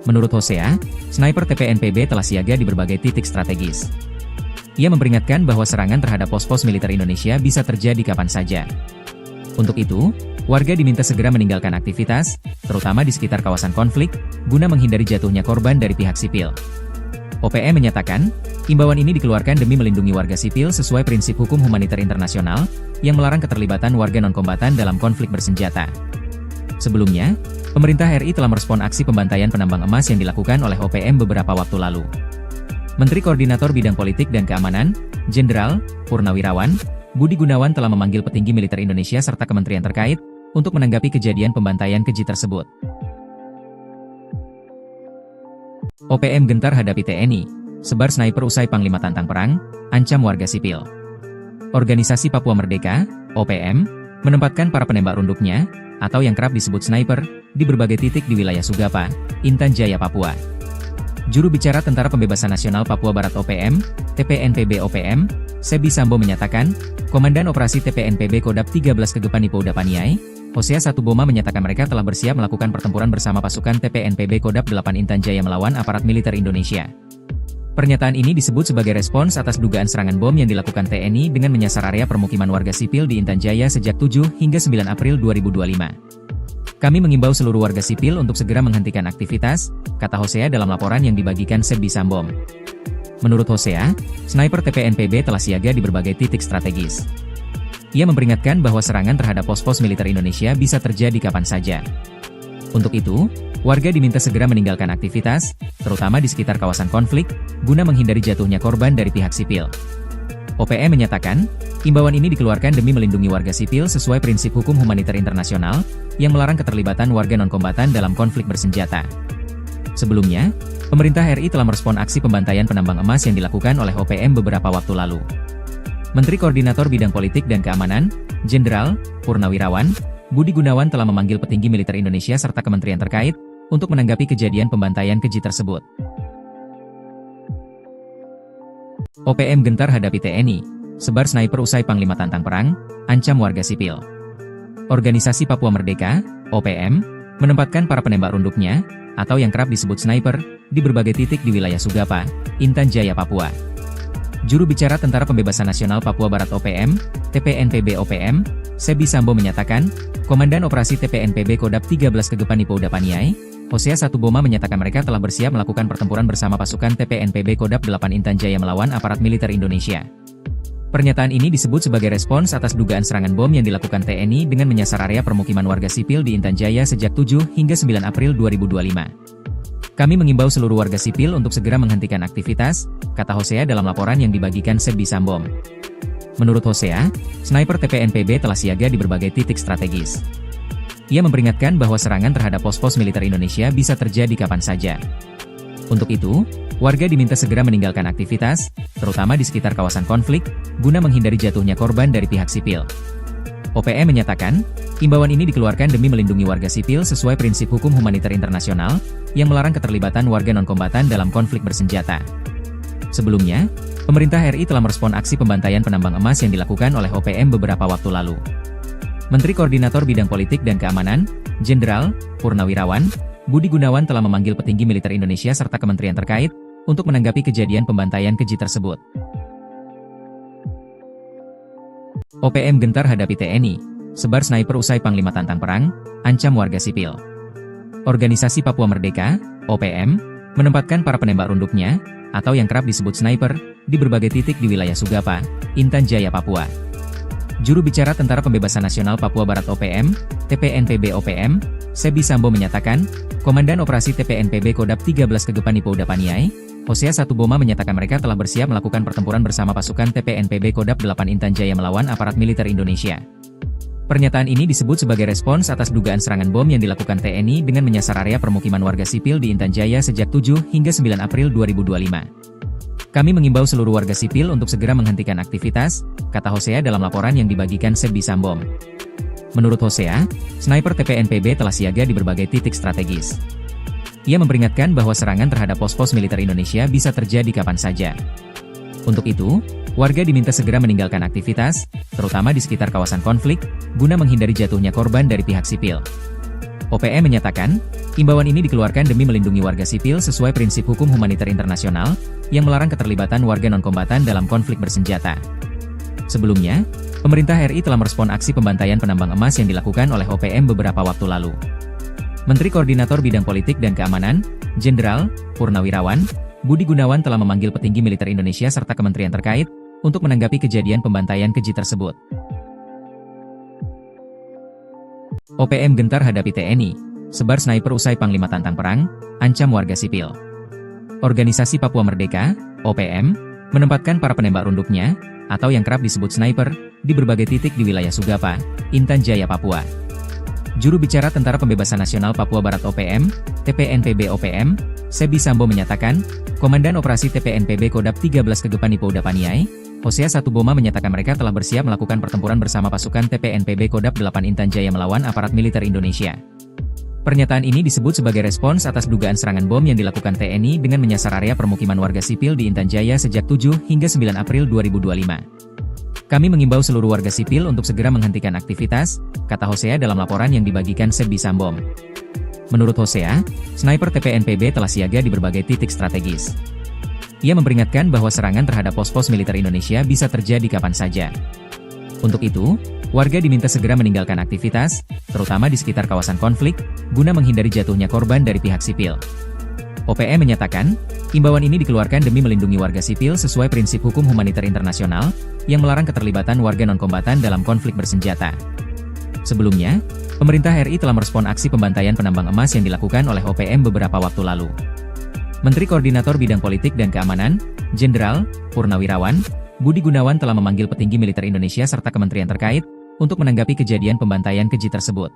Menurut Hosea, sniper TPNPB telah siaga di berbagai titik strategis. Ia memperingatkan bahwa serangan terhadap pos-pos militer Indonesia bisa terjadi kapan saja. Untuk itu, warga diminta segera meninggalkan aktivitas, terutama di sekitar kawasan konflik, guna menghindari jatuhnya korban dari pihak sipil. OPM menyatakan, imbauan ini dikeluarkan demi melindungi warga sipil sesuai prinsip hukum humaniter internasional, yang melarang keterlibatan warga non-kombatan dalam konflik bersenjata. Sebelumnya, pemerintah RI telah merespon aksi pembantaian penambang emas yang dilakukan oleh OPM beberapa waktu lalu. Menteri Koordinator Bidang Politik dan Keamanan, Jenderal Purnawirawan Budi Gunawan telah memanggil petinggi militer Indonesia serta kementerian terkait untuk menanggapi kejadian pembantaian keji tersebut. OPM gentar hadapi TNI, sebar sniper usai Panglima tantang perang, ancam warga sipil. Organisasi Papua Merdeka, OPM, menempatkan para penembak runduknya, atau yang kerap disebut sniper, di berbagai titik di wilayah Sugapa, Intan Jaya, Papua. Juru bicara Tentara Pembebasan Nasional Papua Barat OPM, TPNPB OPM, Sebi Sambo menyatakan, Komandan Operasi TPNPB Kodap 13 Kegepan Ipouda Paniai, Hosea Satuboma menyatakan mereka telah bersiap melakukan pertempuran bersama pasukan TPNPB Kodap 8 Intan Jaya melawan aparat militer Indonesia. Pernyataan ini disebut sebagai respons atas dugaan serangan bom yang dilakukan TNI dengan menyasar area permukiman warga sipil di Intan Jaya sejak 7 hingga 9 April 2025. Kami mengimbau seluruh warga sipil untuk segera menghentikan aktivitas, kata Hosea dalam laporan yang dibagikan Sebi Sambom. Menurut Hosea, sniper TPNPB telah siaga di berbagai titik strategis. Ia memperingatkan bahwa serangan terhadap pos-pos militer Indonesia bisa terjadi kapan saja. Untuk itu, warga diminta segera meninggalkan aktivitas, terutama di sekitar kawasan konflik, guna menghindari jatuhnya korban dari pihak sipil. OPM menyatakan, imbauan ini dikeluarkan demi melindungi warga sipil sesuai prinsip hukum humaniter internasional, yang melarang keterlibatan warga non-kombatan dalam konflik bersenjata. Sebelumnya, pemerintah RI telah merespon aksi pembantaian penambang emas yang dilakukan oleh OPM beberapa waktu lalu. Menteri Koordinator Bidang Politik dan Keamanan, Jenderal Purnawirawan Budi Gunawan telah memanggil petinggi militer Indonesia serta kementerian terkait untuk menanggapi kejadian pembantaian keji tersebut. OPM gentar hadapi TNI, sebar sniper usai Panglima tantang perang, ancam warga sipil. Organisasi Papua Merdeka, OPM, menempatkan para penembak runduknya, atau yang kerap disebut sniper, di berbagai titik di wilayah Sugapa, Intan Jaya, Papua. Juru bicara Tentara Pembebasan Nasional Papua Barat OPM, TPNPB OPM, Sebi Sambo menyatakan, Komandan Operasi TPNPB Kodap 13 Kegepan Ipouda Paniai, Hosea Satuboma menyatakan mereka telah bersiap melakukan pertempuran bersama pasukan TPNPB Kodap 8 Intan Jaya melawan aparat militer Indonesia. Pernyataan ini disebut sebagai respons atas dugaan serangan bom yang dilakukan TNI dengan menyasar area permukiman warga sipil di Intan Jaya sejak 7 hingga 9 April 2025. Kami mengimbau seluruh warga sipil untuk segera menghentikan aktivitas, kata Hosea dalam laporan yang dibagikan Sebi Sambom. Menurut Hosea, sniper TPNPB telah siaga di berbagai titik strategis. Ia memperingatkan bahwa serangan terhadap pos-pos militer Indonesia bisa terjadi kapan saja. Untuk itu, warga diminta segera meninggalkan aktivitas, terutama di sekitar kawasan konflik, guna menghindari jatuhnya korban dari pihak sipil. OPM menyatakan, imbauan ini dikeluarkan demi melindungi warga sipil sesuai prinsip hukum humaniter internasional, yang melarang keterlibatan warga non-kombatan dalam konflik bersenjata. Sebelumnya, pemerintah RI telah merespon aksi pembantaian penambang emas yang dilakukan oleh OPM beberapa waktu lalu. Menteri Koordinator Bidang Politik dan Keamanan, Jenderal Purnawirawan Budi Gunawan telah memanggil petinggi militer Indonesia serta kementerian terkait untuk menanggapi kejadian pembantaian keji tersebut. OPM gentar hadapi TNI, sebar sniper usai Panglima tantang perang, ancam warga sipil. Organisasi Papua Merdeka, OPM, menempatkan para penembak runduknya, atau yang kerap disebut sniper, di berbagai titik di wilayah Sugapa, Intan Jaya, Papua. Juru bicara Tentara Pembebasan Nasional Papua Barat OPM, TPNPB OPM, Sebi Sambo menyatakan, Komandan Operasi TPNPB Kodap 13 Kegepani Pouda Paniai, Hosea Satuboma menyatakan mereka telah bersiap melakukan pertempuran bersama pasukan TPNPB Kodap 8 Intan Jaya melawan aparat militer Indonesia. Pernyataan ini disebut sebagai respons atas dugaan serangan bom yang dilakukan TNI dengan menyasar area permukiman warga sipil di Intan Jaya sejak 7 hingga 9 April 2025. Kami mengimbau seluruh warga sipil untuk segera menghentikan aktivitas, kata Hosea dalam laporan yang dibagikan Sebi Sambo. Menurut Hosea, sniper TPNPB telah siaga di berbagai titik strategis. Ia memperingatkan bahwa serangan terhadap pos-pos militer Indonesia bisa terjadi kapan saja. Untuk itu, warga diminta segera meninggalkan aktivitas, terutama di sekitar kawasan konflik, guna menghindari jatuhnya korban dari pihak sipil. OPM menyatakan, imbauan ini dikeluarkan demi melindungi warga sipil sesuai prinsip hukum humaniter internasional, yang melarang keterlibatan warga non-kombatan dalam konflik bersenjata. Sebelumnya, pemerintah RI telah merespon aksi pembantaian penambang emas yang dilakukan oleh OPM beberapa waktu lalu. Menteri Koordinator Bidang Politik dan Keamanan, Jenderal Purnawirawan Budi Gunawan telah memanggil petinggi militer Indonesia serta kementerian terkait, untuk menanggapi kejadian pembantaian keji tersebut. OPM gentar hadapi TNI, sebar sniper usai Panglima tantang perang, ancam warga sipil. Organisasi Papua Merdeka, OPM, menempatkan para penembak runduknya, atau yang kerap disebut sniper, di berbagai titik di wilayah Sugapa, Intan Jaya, Papua. Juru bicara Tentara Pembebasan Nasional Papua Barat OPM, TPNPB OPM, Sebi Sambo menyatakan, Komandan Operasi TPNPB Kodap 13 Kegepani Pouda Paniai, Hosea Satuboma menyatakan mereka telah bersiap melakukan pertempuran bersama pasukan TPNPB Kodap 8 Intan Jaya melawan aparat militer Indonesia. Pernyataan ini disebut sebagai respons atas dugaan serangan bom yang dilakukan TNI dengan menyasar area permukiman warga sipil di Intan Jaya sejak 7 hingga 9 April 2025. Kami mengimbau seluruh warga sipil untuk segera menghentikan aktivitas, kata Hosea dalam laporan yang dibagikan Sebi Sambo. Menurut Hosea, sniper TPNPB telah siaga di berbagai titik strategis. Ia memperingatkan bahwa serangan terhadap pos-pos militer Indonesia bisa terjadi kapan saja. Untuk itu, warga diminta segera meninggalkan aktivitas, terutama di sekitar kawasan konflik, guna menghindari jatuhnya korban dari pihak sipil. OPM menyatakan, imbauan ini dikeluarkan demi melindungi warga sipil sesuai prinsip hukum humaniter internasional, yang melarang keterlibatan warga non-kombatan dalam konflik bersenjata. Sebelumnya, pemerintah RI telah merespon aksi pembantaian penambang emas yang dilakukan oleh OPM beberapa waktu lalu. Menteri Koordinator Bidang Politik dan Keamanan, Jenderal Purnawirawan Budi Gunawan telah memanggil petinggi militer Indonesia serta kementerian terkait, untuk menanggapi kejadian pembantaian keji tersebut.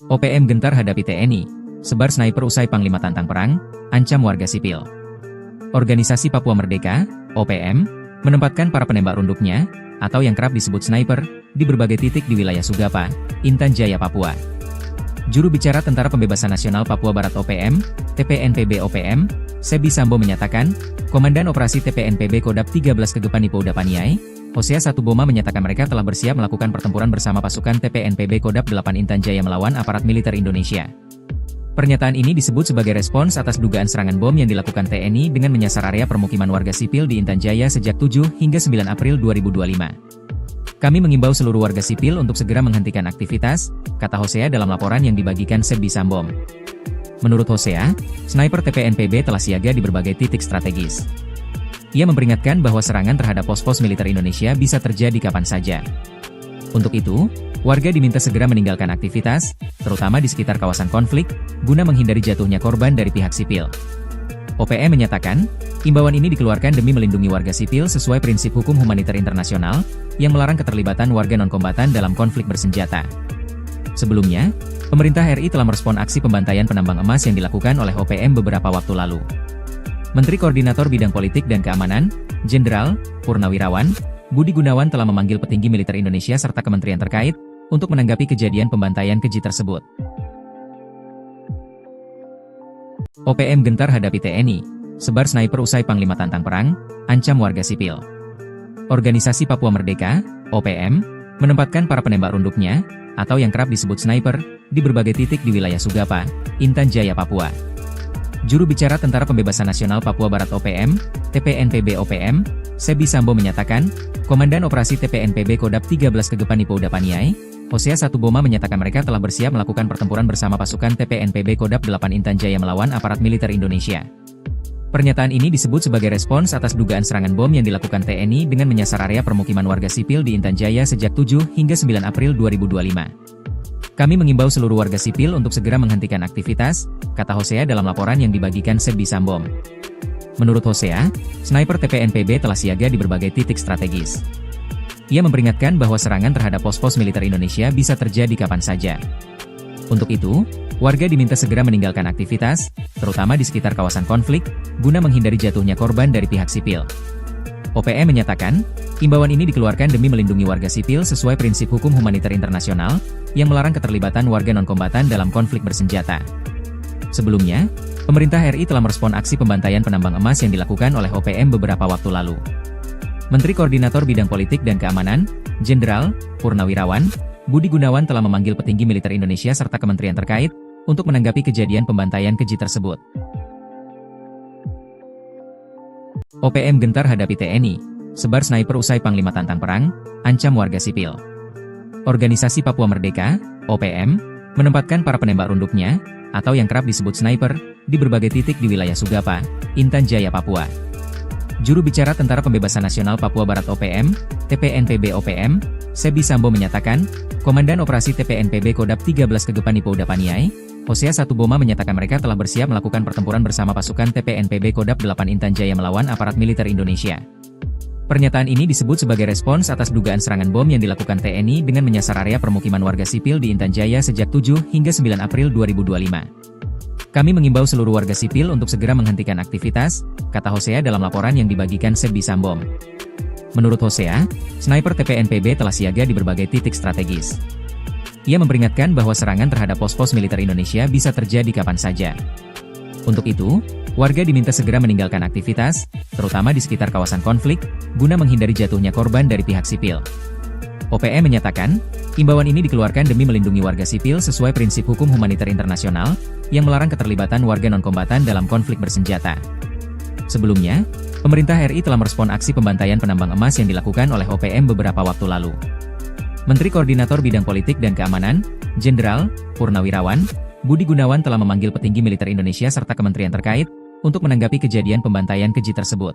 OPM gentar hadapi TNI, sebar sniper usai Panglima tantang perang, ancam warga sipil. Organisasi Papua Merdeka, OPM, menempatkan para penembak runduknya, atau yang kerap disebut sniper, di berbagai titik di wilayah Sugapa, Intan Jaya, Papua. Juru bicara Tentara Pembebasan Nasional Papua Barat OPM, TPNPB OPM, Sebi Sambo menyatakan, Komandan Operasi TPNPB Kodap 13 Kegepani Pouda Paniai, Hosea Satuboma menyatakan mereka telah bersiap melakukan pertempuran bersama pasukan TPNPB Kodap 8 Intan Jaya melawan aparat militer Indonesia. Pernyataan ini disebut sebagai respons atas dugaan serangan bom yang dilakukan TNI dengan menyasar area permukiman warga sipil di Intan Jaya sejak 7 hingga 9 April 2025. Kami mengimbau seluruh warga sipil untuk segera menghentikan aktivitas, kata Hosea dalam laporan yang dibagikan Sebi Sambo. Menurut Hosea, sniper TPNPB telah siaga di berbagai titik strategis. Ia memperingatkan bahwa serangan terhadap pos-pos militer Indonesia bisa terjadi kapan saja. Untuk itu, warga diminta segera meninggalkan aktivitas, terutama di sekitar kawasan konflik, guna menghindari jatuhnya korban dari pihak sipil. OPM menyatakan, imbauan ini dikeluarkan demi melindungi warga sipil sesuai prinsip hukum humaniter internasional, yang melarang keterlibatan warga non-kombatan dalam konflik bersenjata. Sebelumnya, pemerintah RI telah merespon aksi pembantaian penambang emas yang dilakukan oleh OPM beberapa waktu lalu. Menteri Koordinator Bidang Politik dan Keamanan, Jenderal Purnawirawan Budi Gunawan telah memanggil petinggi militer Indonesia serta kementerian terkait, untuk menanggapi kejadian pembantaian keji tersebut. OPM gentar hadapi TNI, sebar sniper usai Panglima tantang perang, ancam warga sipil. Organisasi Papua Merdeka, OPM, menempatkan para penembak runduknya, atau yang kerap disebut sniper, di berbagai titik di wilayah Sugapa, Intan Jaya, Papua. Juru bicara Tentara Pembebasan Nasional Papua Barat OPM, TPNPB OPM, Sebi Sambo menyatakan, Komandan Operasi TPNPB Kodap 13 Kegepani Pouda Paniai, Hosea Satuboma menyatakan mereka telah bersiap melakukan pertempuran bersama pasukan TPNPB Kodap 8 Intan Jaya melawan aparat militer Indonesia. Pernyataan ini disebut sebagai respons atas dugaan serangan bom yang dilakukan TNI dengan menyasar area permukiman warga sipil di Intan Jaya sejak 7 hingga 9 April 2025. Kami mengimbau seluruh warga sipil untuk segera menghentikan aktivitas, kata Hosea dalam laporan yang dibagikan Sebbi Sambom. Menurut Hosea, sniper TPNPB telah siaga di berbagai titik strategis. Ia memperingatkan bahwa serangan terhadap pos-pos militer Indonesia bisa terjadi kapan saja. Untuk itu, warga diminta segera meninggalkan aktivitas, terutama di sekitar kawasan konflik, guna menghindari jatuhnya korban dari pihak sipil. OPM menyatakan, imbauan ini dikeluarkan demi melindungi warga sipil sesuai prinsip hukum humaniter internasional, yang melarang keterlibatan warga non-kombatan dalam konflik bersenjata. Sebelumnya, pemerintah RI telah merespon aksi pembantaian penambang emas yang dilakukan oleh OPM beberapa waktu lalu. Menteri Koordinator Bidang Politik dan Keamanan, Jenderal Purnawirawan Budi Gunawan telah memanggil petinggi militer Indonesia serta kementerian terkait untuk menanggapi kejadian pembantaian keji tersebut. OPM gentar hadapi TNI, sebar sniper usai Panglima tantang perang, ancam warga sipil. Organisasi Papua Merdeka, OPM, menempatkan para penembak runduknya, atau yang kerap disebut sniper, di berbagai titik di wilayah Sugapa, Intan Jaya, Papua. Juru bicara Tentara Pembebasan Nasional Papua Barat OPM, TPNPB OPM, Sebbi Sambom menyatakan, Komandan Operasi TPNPB Kodap 13 Kegepan Ipo Udapaniai, Hosea Satuboma menyatakan mereka telah bersiap melakukan pertempuran bersama pasukan TPNPB Kodap 8 Intan Jaya melawan aparat militer Indonesia. Pernyataan ini disebut sebagai respons atas dugaan serangan bom yang dilakukan TNI dengan menyasar area permukiman warga sipil di Intan Jaya sejak 7 hingga 9 April 2025. Kami mengimbau seluruh warga sipil untuk segera menghentikan aktivitas, kata Hosea dalam laporan yang dibagikan Sebbi Sambom. Menurut Hosea, sniper TPNPB telah siaga di berbagai titik strategis. Ia memperingatkan bahwa serangan terhadap pos-pos militer Indonesia bisa terjadi kapan saja. Untuk itu, warga diminta segera meninggalkan aktivitas, terutama di sekitar kawasan konflik, guna menghindari jatuhnya korban dari pihak sipil. OPM menyatakan, imbauan ini dikeluarkan demi melindungi warga sipil sesuai prinsip hukum humaniter internasional, yang melarang keterlibatan warga non-kombatan dalam konflik bersenjata. Sebelumnya, pemerintah RI telah merespon aksi pembantaian penambang emas yang dilakukan oleh OPM beberapa waktu lalu. Menteri Koordinator Bidang Politik dan Keamanan, Jenderal Purnawirawan Budi Gunawan telah memanggil petinggi militer Indonesia serta kementerian terkait untuk menanggapi kejadian pembantaian keji tersebut.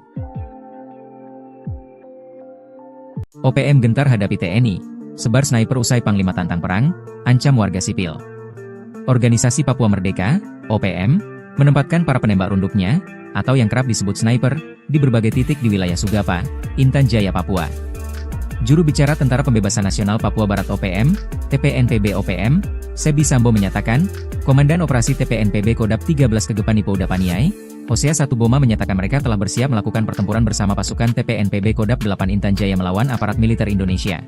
OPM gentar hadapi TNI, sebar sniper usai Panglima tantang perang, ancam warga sipil. Organisasi Papua Merdeka, OPM, menempatkan para penembak runduknya, atau yang kerap disebut sniper, di berbagai titik di wilayah Sugapa, Intan Jaya, Papua. Juru bicara Tentara Pembebasan Nasional Papua Barat OPM, TPNPB OPM, Sebbi Sambom menyatakan, Komandan Operasi TPNPB Kodap 13 Kegepan Ipo Udapaniai, Hosea Satuboma menyatakan mereka telah bersiap melakukan pertempuran bersama pasukan TPNPB Kodap 8 Intan Jaya melawan aparat militer Indonesia.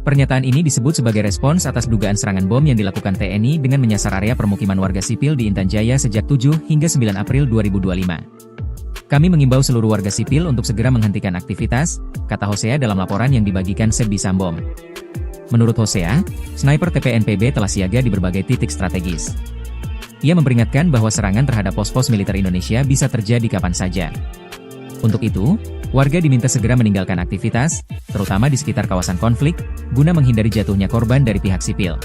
Pernyataan ini disebut sebagai respons atas dugaan serangan bom yang dilakukan TNI dengan menyasar area permukiman warga sipil di Intan Jaya sejak 7 hingga 9 April 2025. Kami mengimbau seluruh warga sipil untuk segera menghentikan aktivitas, kata Hosea dalam laporan yang dibagikan Sebbi Sambom. Menurut Hosea, sniper TPNPB telah siaga di berbagai titik strategis. Ia memperingatkan bahwa serangan terhadap pos-pos militer Indonesia bisa terjadi kapan saja. Untuk itu, warga diminta segera meninggalkan aktivitas, terutama di sekitar kawasan konflik, guna menghindari jatuhnya korban dari pihak sipil.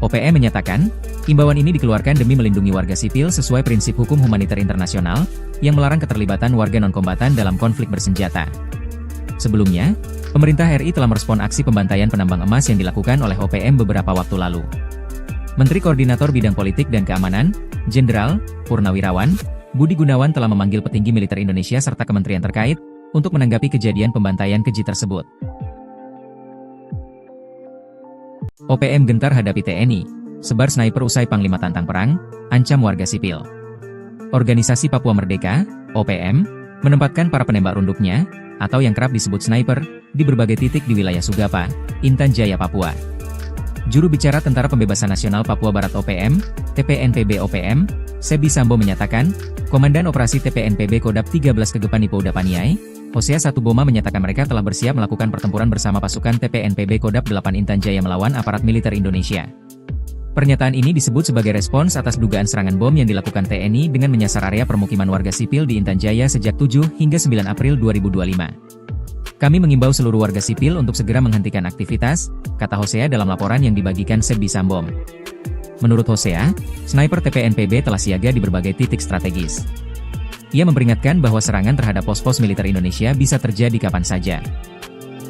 OPM menyatakan, imbauan ini dikeluarkan demi melindungi warga sipil sesuai prinsip hukum humaniter internasional, yang melarang keterlibatan warga non-kombatan dalam konflik bersenjata. Sebelumnya, pemerintah RI telah merespon aksi pembantaian penambang emas yang dilakukan oleh OPM beberapa waktu lalu. Menteri Koordinator Bidang Politik dan Keamanan, Jenderal Purnawirawan Budi Gunawan telah memanggil petinggi militer Indonesia serta kementerian terkait untuk menanggapi kejadian pembantaian keji tersebut. OPM gentar hadapi TNI, sebar sniper usai Panglima tantang perang, ancam warga sipil. Organisasi Papua Merdeka, OPM, menempatkan para penembak runduknya, atau yang kerap disebut sniper, di berbagai titik di wilayah Sugapa, Intan Jaya, Papua. Juru bicara Tentara Pembebasan Nasional Papua Barat OPM, TPNPB OPM, Sebbi Sambom menyatakan, Komandan Operasi TPNPB Kodap 13 Kegepan Ipo Udapaniai, Hosea Satuboma menyatakan mereka telah bersiap melakukan pertempuran bersama pasukan TPNPB Kodap 8 Intan Jaya melawan aparat militer Indonesia. Pernyataan ini disebut sebagai respons atas dugaan serangan bom yang dilakukan TNI dengan menyasar area permukiman warga sipil di Intan Jaya sejak 7 hingga 9 April 2025. Kami mengimbau seluruh warga sipil untuk segera menghentikan aktivitas, kata Hosea dalam laporan yang dibagikan Sebbi Sambom. Menurut Hosea, sniper TPNPB telah siaga di berbagai titik strategis. Ia memperingatkan bahwa serangan terhadap pos-pos militer Indonesia bisa terjadi kapan saja.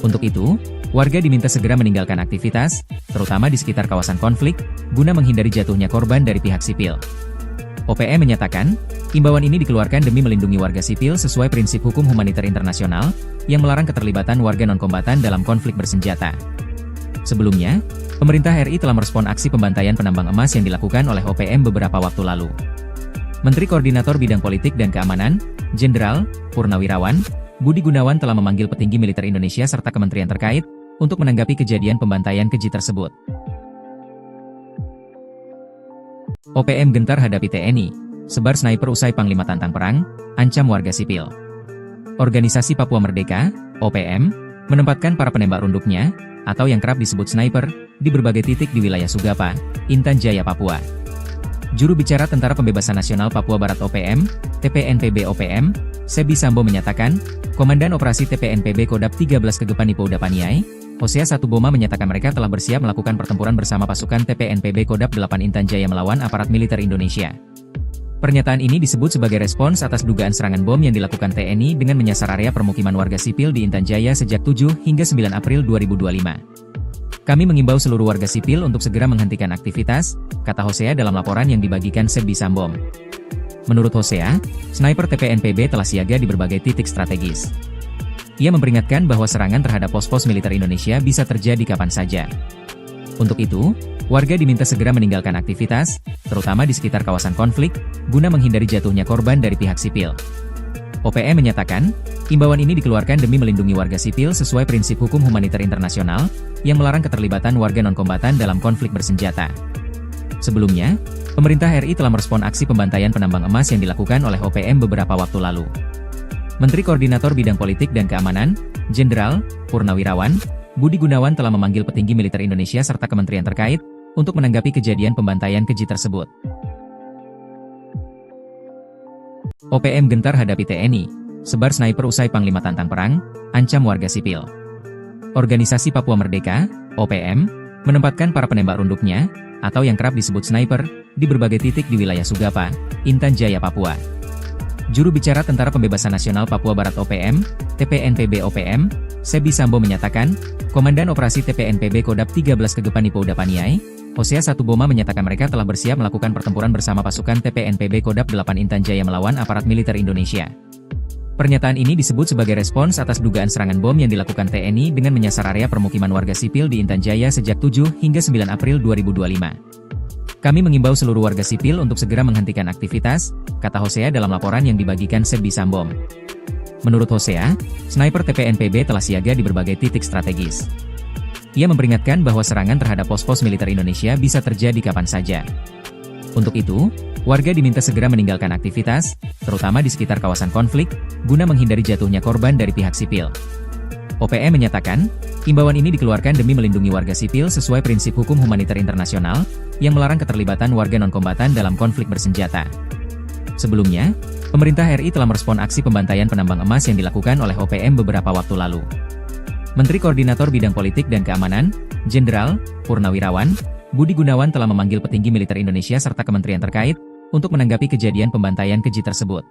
Untuk itu, warga diminta segera meninggalkan aktivitas, terutama di sekitar kawasan konflik, guna menghindari jatuhnya korban dari pihak sipil. OPM menyatakan, imbauan ini dikeluarkan demi melindungi warga sipil sesuai prinsip hukum humaniter internasional, yang melarang keterlibatan warga non-kombatan dalam konflik bersenjata. Sebelumnya, pemerintah RI telah merespon aksi pembantaian penambang emas yang dilakukan oleh OPM beberapa waktu lalu. Menteri Koordinator Bidang Politik dan Keamanan, Jenderal Purnawirawan Budi Gunawan telah memanggil petinggi militer Indonesia serta kementerian terkait untuk menanggapi kejadian pembantaian keji tersebut. OPM gentar hadapi TNI, sebar sniper usai Panglima tantang perang, ancam warga sipil. Organisasi Papua Merdeka, OPM, menempatkan para penembak runduknya, atau yang kerap disebut sniper, di berbagai titik di wilayah Sugapa, Intan Jaya, Papua. Juru bicara Tentara Pembebasan Nasional Papua Barat OPM, TPNPB OPM, Sebi Sambo menyatakan, Komandan Operasi TPNPB Kodap 13 Kegepan Ipo Udapaniai, Hosea Satuboma menyatakan mereka telah bersiap melakukan pertempuran bersama pasukan TPNPB Kodap 8 Intan Jaya melawan aparat militer Indonesia. Pernyataan ini disebut sebagai respons atas dugaan serangan bom yang dilakukan TNI dengan menyasar area permukiman warga sipil di Intan Jaya sejak 7 hingga 9 April 2025. Kami mengimbau seluruh warga sipil untuk segera menghentikan aktivitas, kata Hosea dalam laporan yang dibagikan Sebi Sambom. Menurut Hosea, sniper TPNPB telah siaga di berbagai titik strategis. Ia memperingatkan bahwa serangan terhadap pos-pos militer Indonesia bisa terjadi kapan saja. Untuk itu, warga diminta segera meninggalkan aktivitas, terutama di sekitar kawasan konflik, guna menghindari jatuhnya korban dari pihak sipil. OPM menyatakan, imbauan ini dikeluarkan demi melindungi warga sipil sesuai prinsip hukum humaniter internasional, yang melarang keterlibatan warga non-kombatan dalam konflik bersenjata. Sebelumnya, pemerintah RI telah merespon aksi pembantaian penambang emas yang dilakukan oleh OPM beberapa waktu lalu. Menteri Koordinator Bidang Politik dan Keamanan, Jenderal Purnawirawan Budi Gunawan telah memanggil petinggi militer Indonesia serta kementerian terkait untuk menanggapi kejadian pembantaian keji tersebut. OPM gentar hadapi TNI, sebar sniper usai Panglima tantang perang, ancam warga sipil. Organisasi Papua Merdeka, OPM, menempatkan para penembak runduknya, atau yang kerap disebut sniper, di berbagai titik di wilayah Sugapa, Intan Jaya, Papua. Juru bicara Tentara Pembebasan Nasional Papua Barat OPM, TPNPB OPM, Sebi Sambo menyatakan, Komandan Operasi TPNPB Kodap 13 Kegepan Ipo Udapaniai, Hosea Satuboma menyatakan mereka telah bersiap melakukan pertempuran bersama pasukan TPNPB Kodap 8 Intan Jaya melawan aparat militer Indonesia. Pernyataan ini disebut sebagai respons atas dugaan serangan bom yang dilakukan TNI dengan menyasar area permukiman warga sipil di Intan Jaya sejak 7 hingga 9 April 2025. Kami mengimbau seluruh warga sipil untuk segera menghentikan aktivitas, kata Hosea dalam laporan yang dibagikan Sebi Sambom. Menurut Hosea, sniper TPNPB telah siaga di berbagai titik strategis. Ia memperingatkan bahwa serangan terhadap pos-pos militer Indonesia bisa terjadi kapan saja. Untuk itu, warga diminta segera meninggalkan aktivitas, terutama di sekitar kawasan konflik, guna menghindari jatuhnya korban dari pihak sipil. OPM menyatakan, imbauan ini dikeluarkan demi melindungi warga sipil sesuai prinsip hukum humaniter internasional, yang melarang keterlibatan warga non-kombatan dalam konflik bersenjata. Sebelumnya, pemerintah RI telah merespon aksi pembantaian penambang emas yang dilakukan oleh OPM beberapa waktu lalu. Menteri Koordinator Bidang Politik dan Keamanan, Jenderal Purnawirawan Budi Gunawan telah memanggil petinggi militer Indonesia serta kementerian terkait untuk menanggapi kejadian pembantaian keji tersebut.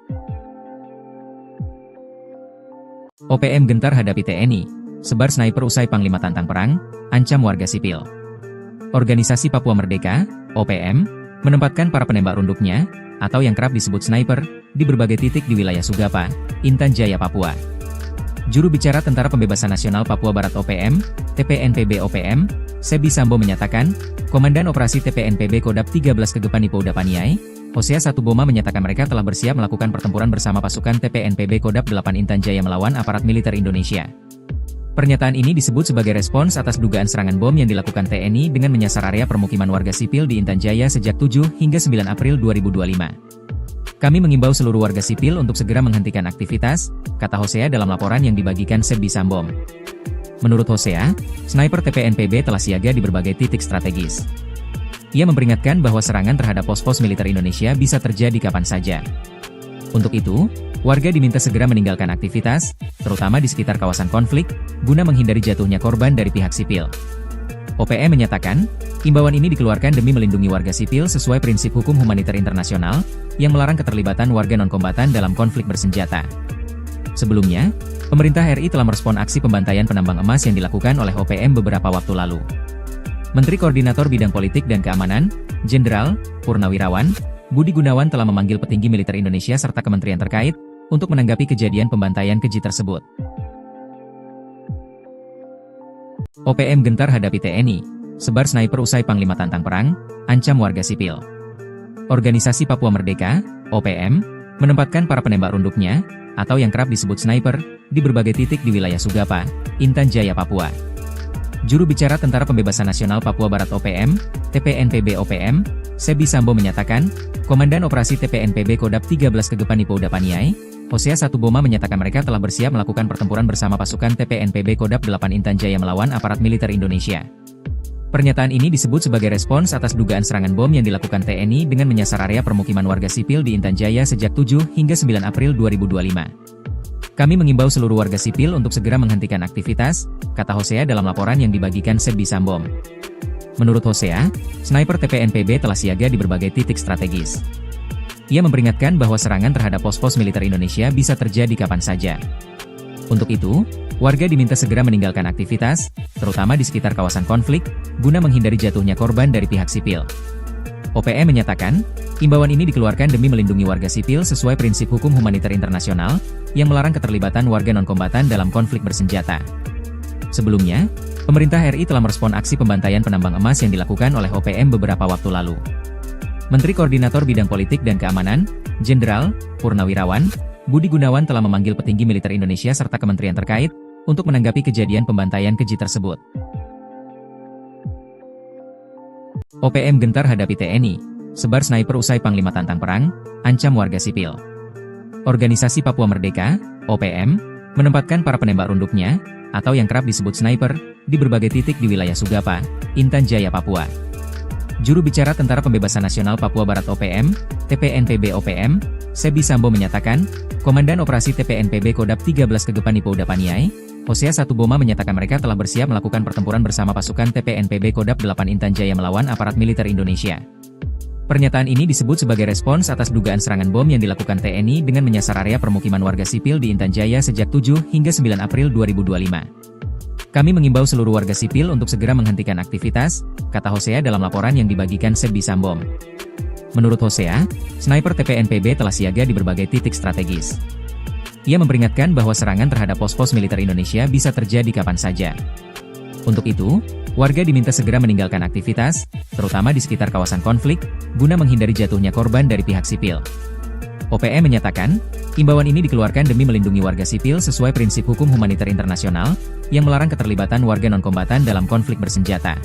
OPM gentar hadapi TNI, sebar sniper usai Panglima tantang perang, ancam warga sipil. Organisasi Papua Merdeka, OPM, menempatkan para penembak runduknya, atau yang kerap disebut sniper, di berbagai titik di wilayah Sugapa, Intan Jaya, Papua. Juru bicara Tentara Pembebasan Nasional Papua Barat OPM, TPNPB OPM, Sebi Sambo menyatakan, Komandan Operasi TPNPB Kodap 13 Kegepan Ipo Udapaniai, Hosea Satuboma menyatakan mereka telah bersiap melakukan pertempuran bersama pasukan TPNPB Kodap 8 Intan Jaya melawan aparat militer Indonesia. Pernyataan ini disebut sebagai respons atas dugaan serangan bom yang dilakukan TNI dengan menyasar area permukiman warga sipil di Intan Jaya sejak 7 hingga 9 April 2025. Kami mengimbau seluruh warga sipil untuk segera menghentikan aktivitas, kata Hosea dalam laporan yang dibagikan Sebi Sambom. Menurut Hosea, sniper TPNPB telah siaga di berbagai titik strategis. Ia memperingatkan bahwa serangan terhadap pos-pos militer Indonesia bisa terjadi kapan saja. Untuk itu, warga diminta segera meninggalkan aktivitas, terutama di sekitar kawasan konflik, guna menghindari jatuhnya korban dari pihak sipil. OPM menyatakan, Imbauan ini dikeluarkan demi melindungi warga sipil sesuai prinsip hukum humaniter internasional, yang melarang keterlibatan warga non-kombatan dalam konflik bersenjata. Sebelumnya, pemerintah RI telah merespon aksi pembantaian penambang emas yang dilakukan oleh OPM beberapa waktu lalu. Menteri Koordinator Bidang Politik dan Keamanan, Jenderal Purnawirawan Budi Gunawan telah memanggil petinggi militer Indonesia serta kementerian terkait untuk menanggapi kejadian pembantaian keji tersebut. OPM gentar hadapi TNI, sebar sniper usai Panglima tantang perang, ancam warga sipil. Organisasi Papua Merdeka, OPM, menempatkan para penembak runduknya, atau yang kerap disebut sniper, di berbagai titik di wilayah Sugapa, Intan Jaya, Papua. Juru bicara Tentara Pembebasan Nasional Papua Barat OPM, TPNPB OPM, Sebi Sambo menyatakan, Komandan Operasi TPNPB Kodap 13 Kegepan Ipo Udapaniai, Hosea Satuboma menyatakan mereka telah bersiap melakukan pertempuran bersama pasukan TPNPB Kodap 8 Intan Jaya melawan aparat militer Indonesia. Pernyataan ini disebut sebagai respons atas dugaan serangan bom yang dilakukan TNI dengan menyasar area permukiman warga sipil di Intan Jaya sejak 7 hingga 9 April 2025. Kami mengimbau seluruh warga sipil untuk segera menghentikan aktivitas, kata Hosea dalam laporan yang dibagikan Sebi Sambo. Menurut Hosea, sniper TPNPB telah siaga di berbagai titik strategis. Ia memperingatkan bahwa serangan terhadap pos-pos militer Indonesia bisa terjadi kapan saja. Untuk itu, warga diminta segera meninggalkan aktivitas, terutama di sekitar kawasan konflik, guna menghindari jatuhnya korban dari pihak sipil. OPM menyatakan, imbauan ini dikeluarkan demi melindungi warga sipil sesuai prinsip hukum humaniter internasional, yang melarang keterlibatan warga non-kombatan dalam konflik bersenjata. Sebelumnya, pemerintah RI telah merespon aksi pembantaian penambang emas yang dilakukan oleh OPM beberapa waktu lalu. Menteri Koordinator Bidang Politik dan Keamanan, Jenderal Purnawirawan Budi Gunawan telah memanggil petinggi militer Indonesia serta kementerian terkait untuk menanggapi kejadian pembantaian keji tersebut. OPM gentar hadapi TNI, sebar sniper usai Panglima tantang perang, ancam warga sipil. Organisasi Papua Merdeka, OPM, menempatkan para penembak runduknya, atau yang kerap disebut sniper, di berbagai titik di wilayah Sugapa, Intan Jaya, Papua. Juru bicara Tentara Pembebasan Nasional Papua Barat OPM, TPNPB OPM, Sebi Sambo menyatakan, Komandan Operasi TPNPB Kodap 13 Kegepan Ipo Udapaniai, Hosea Satuboma menyatakan mereka telah bersiap melakukan pertempuran bersama pasukan TPNPB Kodap 8 Intan Jaya melawan aparat militer Indonesia. Pernyataan ini disebut sebagai respons atas dugaan serangan bom yang dilakukan TNI dengan menyasar area permukiman warga sipil di Intan Jaya sejak 7 hingga 9 April 2025. Kami mengimbau seluruh warga sipil untuk segera menghentikan aktivitas, kata Hosea dalam laporan yang dibagikan Sebi Sambo. Menurut Hosea, sniper TPNPB telah siaga di berbagai titik strategis. Ia memperingatkan bahwa serangan terhadap pos-pos militer Indonesia bisa terjadi kapan saja. Untuk itu, warga diminta segera meninggalkan aktivitas, terutama di sekitar kawasan konflik, guna menghindari jatuhnya korban dari pihak sipil. OPM menyatakan, imbauan ini dikeluarkan demi melindungi warga sipil sesuai prinsip hukum humaniter internasional, yang melarang keterlibatan warga non-kombatan dalam konflik bersenjata.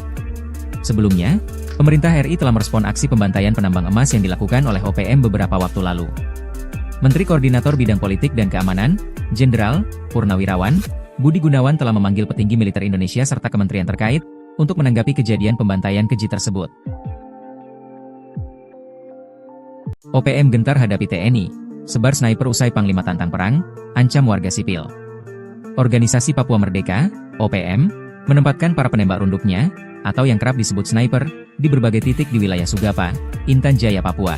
Sebelumnya, pemerintah RI telah merespon aksi pembantaian penambang emas yang dilakukan oleh OPM beberapa waktu lalu. Menteri Koordinator Bidang Politik dan Keamanan, Jenderal Purnawirawan Budi Gunawan telah memanggil petinggi militer Indonesia serta kementerian terkait untuk menanggapi kejadian pembantaian keji tersebut. OPM gentar hadapi TNI, sebar sniper usai Panglima tantang perang, ancam warga sipil. Organisasi Papua Merdeka, OPM, menempatkan para penembak runduknya, atau yang kerap disebut sniper, di berbagai titik di wilayah Sugapa, Intan Jaya, Papua.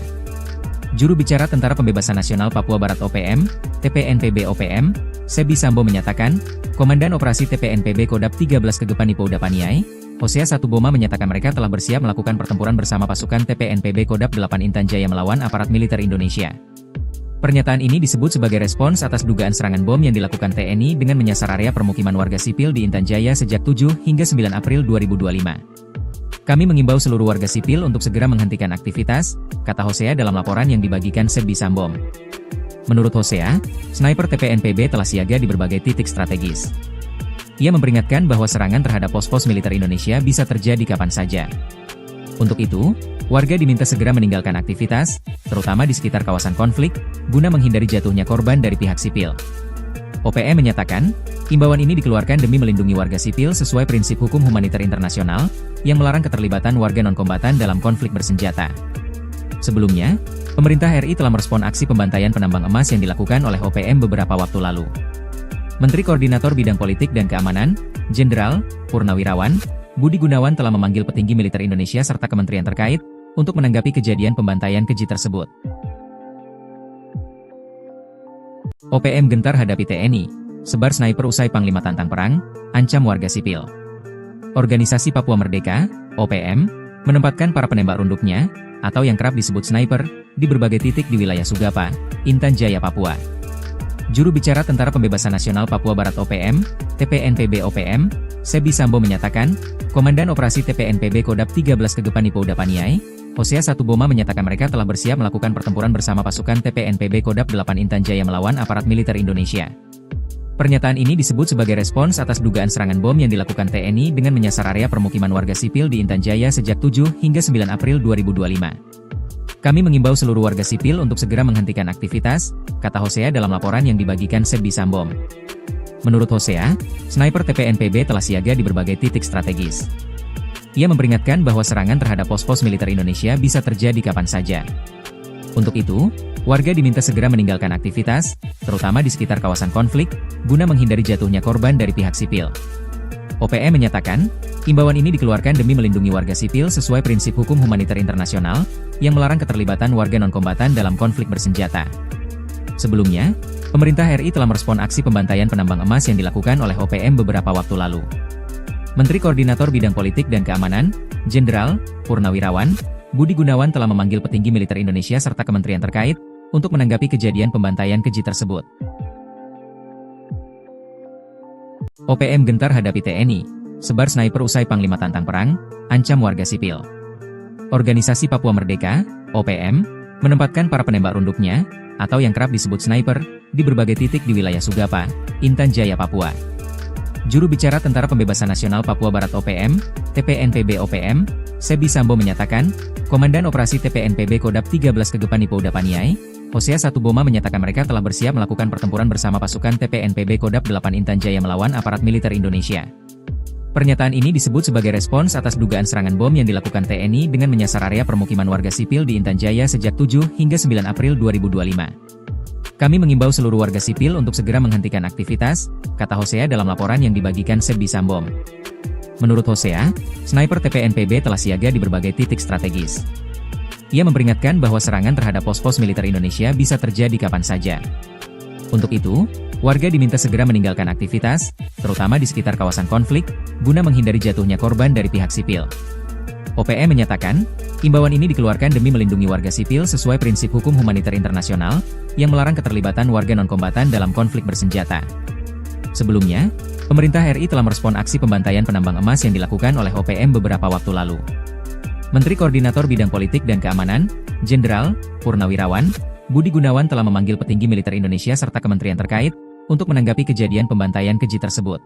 Juru bicara Tentara Pembebasan Nasional Papua Barat OPM, TPNPB OPM, Sebi Sambo menyatakan, Komandan Operasi TPNPB Kodap 13 Kegepan Ipo Udapaniai, Hosea Satuboma menyatakan mereka telah bersiap melakukan pertempuran bersama pasukan TPNPB Kodap 8 Intan Jaya melawan aparat militer Indonesia. Pernyataan ini disebut sebagai respons atas dugaan serangan bom yang dilakukan TNI dengan menyasar area permukiman warga sipil di Intan Jaya sejak 7 hingga 9 April 2025. Kami mengimbau seluruh warga sipil untuk segera menghentikan aktivitas, kata Hosea dalam laporan yang dibagikan Sebi Sambo. Menurut Hosea, sniper TPNPB telah siaga di berbagai titik strategis. Ia memperingatkan bahwa serangan terhadap pos-pos militer Indonesia bisa terjadi kapan saja. Untuk itu, warga diminta segera meninggalkan aktivitas, terutama di sekitar kawasan konflik, guna menghindari jatuhnya korban dari pihak sipil. OPM menyatakan, imbauan ini dikeluarkan demi melindungi warga sipil sesuai prinsip hukum humaniter internasional, yang melarang keterlibatan warga non-kombatan dalam konflik bersenjata. Sebelumnya, pemerintah RI telah merespon aksi pembantaian penambang emas yang dilakukan oleh OPM beberapa waktu lalu. Menteri Koordinator Bidang Politik dan Keamanan, Jenderal Purnawirawan Budi Gunawan telah memanggil petinggi militer Indonesia serta kementerian terkait untuk menanggapi kejadian pembantaian keji tersebut. OPM gentar hadapi TNI, sebar sniper usai Panglima tantang perang, ancam warga sipil. Organisasi Papua Merdeka, OPM, menempatkan para penembak runduknya, atau yang kerap disebut sniper, di berbagai titik di wilayah Sugapa, Intan Jaya, Papua. Juru bicara Tentara Pembebasan Nasional Papua Barat OPM, TPNPB OPM, Sebi Sambo menyatakan, Komandan Operasi TPNPB Kodap 13 Kegepan Ipo Udapaniai, Hosea Satuboma menyatakan mereka telah bersiap melakukan pertempuran bersama pasukan TPNPB Kodap 8 Intan Jaya melawan aparat militer Indonesia. Pernyataan ini disebut sebagai respons atas dugaan serangan bom yang dilakukan TNI dengan menyasar area permukiman warga sipil di Intan Jaya sejak 7 hingga 9 April 2025. Kami mengimbau seluruh warga sipil untuk segera menghentikan aktivitas, kata Hosea dalam laporan yang dibagikan Sebi Sambo. Menurut Hosea, sniper TPNPB telah siaga di berbagai titik strategis. Ia memperingatkan bahwa serangan terhadap pos-pos militer Indonesia bisa terjadi kapan saja. Untuk itu, warga diminta segera meninggalkan aktivitas, terutama di sekitar kawasan konflik, guna menghindari jatuhnya korban dari pihak sipil. OPM menyatakan, imbauan ini dikeluarkan demi melindungi warga sipil sesuai prinsip hukum humaniter internasional, yang melarang keterlibatan warga non-kombatan dalam konflik bersenjata. Sebelumnya, pemerintah RI telah merespon aksi pembantaian penambang emas yang dilakukan oleh OPM beberapa waktu lalu. Menteri Koordinator Bidang Politik dan Keamanan, Jenderal Purnawirawan, Budi Gunawan telah memanggil petinggi militer Indonesia serta kementerian terkait, untuk menanggapi kejadian pembantaian keji tersebut. OPM gentar hadapi TNI, sebar sniper usai Panglima tantang perang, ancam warga sipil. Organisasi Papua Merdeka, OPM, menempatkan para penembak runduknya, atau yang kerap disebut sniper, di berbagai titik di wilayah Sugapa, Intan Jaya, Papua. Juru bicara Tentara Pembebasan Nasional Papua Barat OPM, TPNPB OPM, Sebi Sambo menyatakan, Komandan Operasi TPNPB Kodap 13 Kegepan Ipo Udapaniai, Hosea Satuboma menyatakan mereka telah bersiap melakukan pertempuran bersama pasukan TPNPB Kodap 8 Intan Jaya melawan aparat militer Indonesia. Pernyataan ini disebut sebagai respons atas dugaan serangan bom yang dilakukan TNI dengan menyasar area permukiman warga sipil di Intan Jaya sejak 7 hingga 9 April 2025. Kami mengimbau seluruh warga sipil untuk segera menghentikan aktivitas, kata Hosea dalam laporan yang dibagikan Sebi Sambo. Menurut Hosea, sniper TPNPB telah siaga di berbagai titik strategis. Ia memperingatkan bahwa serangan terhadap pos-pos militer Indonesia bisa terjadi kapan saja. Untuk itu, warga diminta segera meninggalkan aktivitas, terutama di sekitar kawasan konflik, guna menghindari jatuhnya korban dari pihak sipil. OPM menyatakan, imbauan ini dikeluarkan demi melindungi warga sipil sesuai prinsip hukum humaniter internasional, yang melarang keterlibatan warga non-kombatan dalam konflik bersenjata. Sebelumnya, pemerintah RI telah merespon aksi pembantaian penambang emas yang dilakukan oleh OPM beberapa waktu lalu. Menteri Koordinator Bidang Politik dan Keamanan, Jenderal Purnawirawan, Budi Gunawan telah memanggil petinggi militer Indonesia serta kementerian terkait, untuk menanggapi kejadian pembantaian keji tersebut.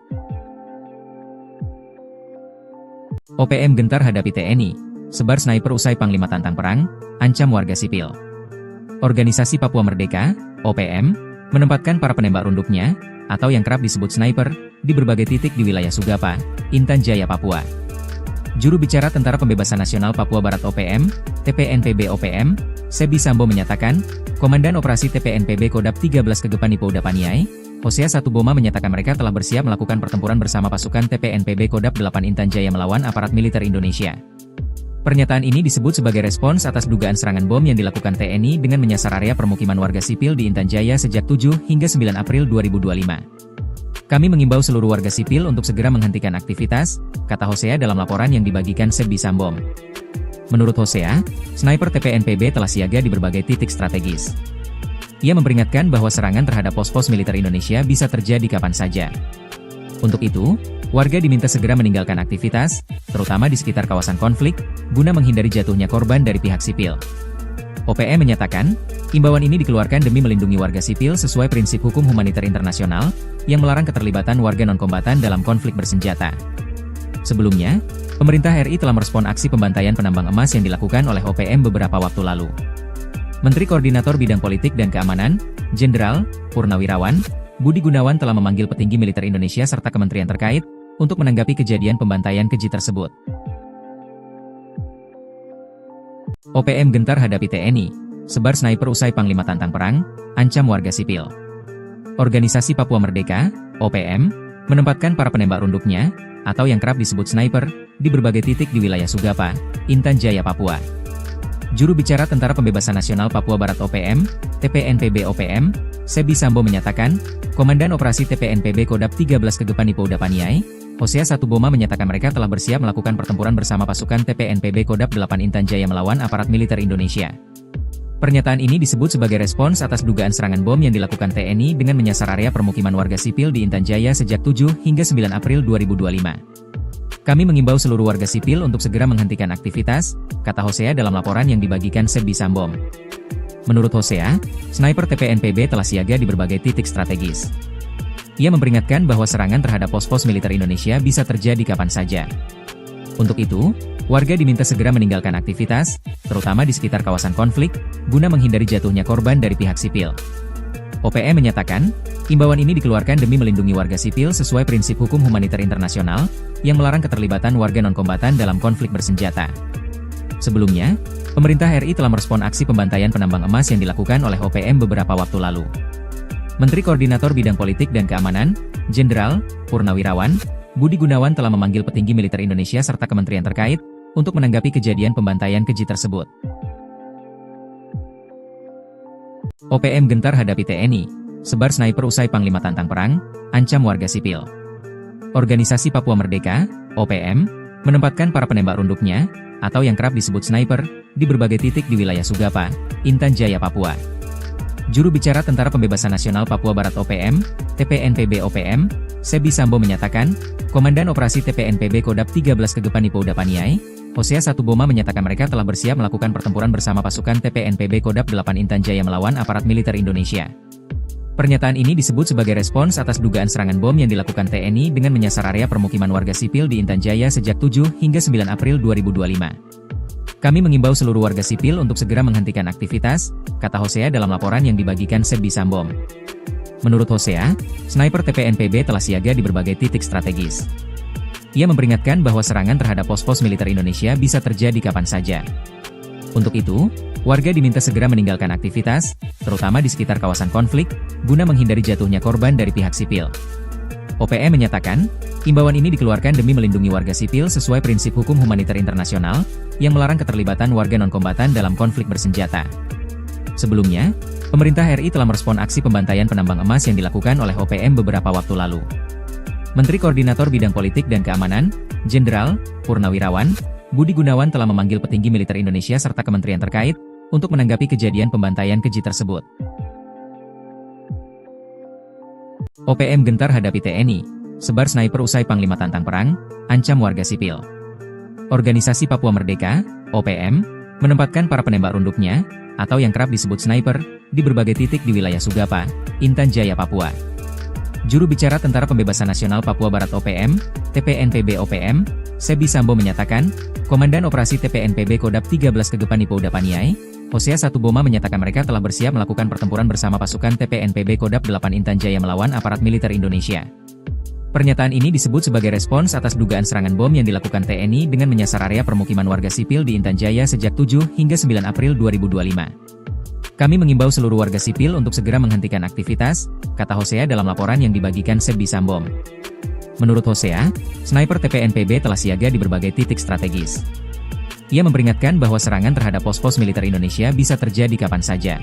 OPM gentar hadapi TNI, sebar sniper usai Panglima tantang perang, ancam warga sipil. Organisasi Papua Merdeka, OPM, menempatkan para penembak runduknya, atau yang kerap disebut sniper, di berbagai titik di wilayah Sugapa, Intan Jaya, Papua. Juru bicara Tentara Pembebasan Nasional Papua Barat OPM, TPNPB OPM, Sebi Sambo menyatakan, Komandan Operasi TPNPB Kodap 13 Kegepan Ipo Udapaniai, Hosea Satuboma menyatakan mereka telah bersiap melakukan pertempuran bersama pasukan TPNPB Kodap 8 Intan Jaya melawan aparat militer Indonesia. Pernyataan ini disebut sebagai respons atas dugaan serangan bom yang dilakukan TNI dengan menyasar area permukiman warga sipil di Intan Jaya sejak 7 hingga 9 April 2025. Kami mengimbau seluruh warga sipil untuk segera menghentikan aktivitas, kata Hosea dalam laporan yang dibagikan Sebi Sambo. Menurut Hosea, sniper TPNPB telah siaga di berbagai titik strategis. Ia memperingatkan bahwa serangan terhadap pos-pos militer Indonesia bisa terjadi kapan saja. Untuk itu, warga diminta segera meninggalkan aktivitas, terutama di sekitar kawasan konflik, guna menghindari jatuhnya korban dari pihak sipil. OPM menyatakan, imbauan ini dikeluarkan demi melindungi warga sipil sesuai prinsip hukum humaniter internasional, yang melarang keterlibatan warga non-kombatan dalam konflik bersenjata. Sebelumnya, pemerintah RI telah merespon aksi pembantaian penambang emas yang dilakukan oleh OPM beberapa waktu lalu. Menteri Koordinator Bidang Politik dan Keamanan, Jenderal Purnawirawan, Budi Gunawan telah memanggil petinggi militer Indonesia serta kementerian terkait, untuk menanggapi kejadian pembantaian keji tersebut. OPM gentar hadapi TNI, sebar sniper usai Panglima tantang perang, ancam warga sipil. Organisasi Papua Merdeka, OPM, menempatkan para penembak runduknya, atau yang kerap disebut sniper, di berbagai titik di wilayah Sugapa, Intan Jaya, Papua. Juru bicara Tentara Pembebasan Nasional Papua Barat OPM, TPNPB OPM, Sebi Sambo menyatakan, Komandan Operasi TPNPB Kodap 13 Kegepan Ipo Udapaniai, Hosea Satuboma menyatakan mereka telah bersiap melakukan pertempuran bersama pasukan TPNPB Kodap 8 Intan Jaya melawan aparat militer Indonesia. Pernyataan ini disebut sebagai respons atas dugaan serangan bom yang dilakukan TNI dengan menyasar area permukiman warga sipil di Intan Jaya sejak 7 hingga 9 April 2025. Kami mengimbau seluruh warga sipil untuk segera menghentikan aktivitas, kata Hosea dalam laporan yang dibagikan Sebi Sambom. Menurut Hosea, sniper TPNPB telah siaga di berbagai titik strategis. Ia memperingatkan bahwa serangan terhadap pos-pos militer Indonesia bisa terjadi kapan saja. Untuk itu, warga diminta segera meninggalkan aktivitas, terutama di sekitar kawasan konflik, guna menghindari jatuhnya korban dari pihak sipil. OPM menyatakan, imbauan ini dikeluarkan demi melindungi warga sipil sesuai prinsip hukum humaniter internasional, yang melarang keterlibatan warga non-kombatan dalam konflik bersenjata. Sebelumnya, pemerintah RI telah merespon aksi pembantaian penambang emas yang dilakukan oleh OPM beberapa waktu lalu. Menteri Koordinator Bidang Politik dan Keamanan, Jenderal Purnawirawan Budi Gunawan telah memanggil petinggi militer Indonesia serta kementerian terkait, untuk menanggapi kejadian pembantaian keji tersebut. OPM gentar hadapi TNI, sebar sniper usai Panglima tantang perang, ancam warga sipil. Organisasi Papua Merdeka, OPM, menempatkan para penembak runduknya, atau yang kerap disebut sniper, di berbagai titik di wilayah Sugapa, Intan Jaya, Papua. Juru bicara Tentara Pembebasan Nasional Papua Barat OPM, TPNPB OPM, Sebi Sambo menyatakan, Komandan Operasi TPNPB Kodap 13 Kegepan Ipo Udapaniai, Hosea Satuboma menyatakan mereka telah bersiap melakukan pertempuran bersama pasukan TPNPB Kodap 8 Intan Jaya melawan aparat militer Indonesia. Pernyataan ini disebut sebagai respons atas dugaan serangan bom yang dilakukan TNI dengan menyasar area permukiman warga sipil di Intan Jaya sejak 7 hingga 9 April 2025. Kami mengimbau seluruh warga sipil untuk segera menghentikan aktivitas, kata Hosea dalam laporan yang dibagikan Sebi Sambom. Menurut Hosea, sniper TPNPB telah siaga di berbagai titik strategis. Ia memperingatkan bahwa serangan terhadap pos-pos militer Indonesia bisa terjadi kapan saja. Untuk itu, warga diminta segera meninggalkan aktivitas, terutama di sekitar kawasan konflik, guna menghindari jatuhnya korban dari pihak sipil. OPM menyatakan, imbauan ini dikeluarkan demi melindungi warga sipil sesuai prinsip hukum humaniter internasional, yang melarang keterlibatan warga non-kombatan dalam konflik bersenjata. Sebelumnya, pemerintah RI telah merespon aksi pembantaian penambang emas yang dilakukan oleh OPM beberapa waktu lalu. Menteri Koordinator Bidang Politik dan Keamanan, Jenderal Purnawirawan Budi Gunawan telah memanggil petinggi militer Indonesia serta kementerian terkait, untuk menanggapi kejadian pembantaian keji tersebut. OPM gentar hadapi TNI, sebar sniper usai Panglima tantang perang, ancam warga sipil. Organisasi Papua Merdeka, OPM, menempatkan para penembak runduknya, atau yang kerap disebut sniper, di berbagai titik di wilayah Sugapa, Intan Jaya, Papua. Juru bicara Tentara Pembebasan Nasional Papua Barat OPM, TPNPB OPM, Sebi Sambo menyatakan, Komandan Operasi TPNPB Kodap 13 Kegepan Ipo Udapaniai, Hosea Satuboma menyatakan mereka telah bersiap melakukan pertempuran bersama pasukan TPNPB Kodap 8 Intan Jaya melawan aparat militer Indonesia. Pernyataan ini disebut sebagai respons atas dugaan serangan bom yang dilakukan TNI dengan menyasar area permukiman warga sipil di Intan Jaya sejak 7 hingga 9 April 2025. Kami mengimbau seluruh warga sipil untuk segera menghentikan aktivitas, kata Hosea dalam laporan yang dibagikan Sebi Sambom. Menurut Hosea, sniper TPNPB telah siaga di berbagai titik strategis. Ia memperingatkan bahwa serangan terhadap pos-pos militer Indonesia bisa terjadi kapan saja.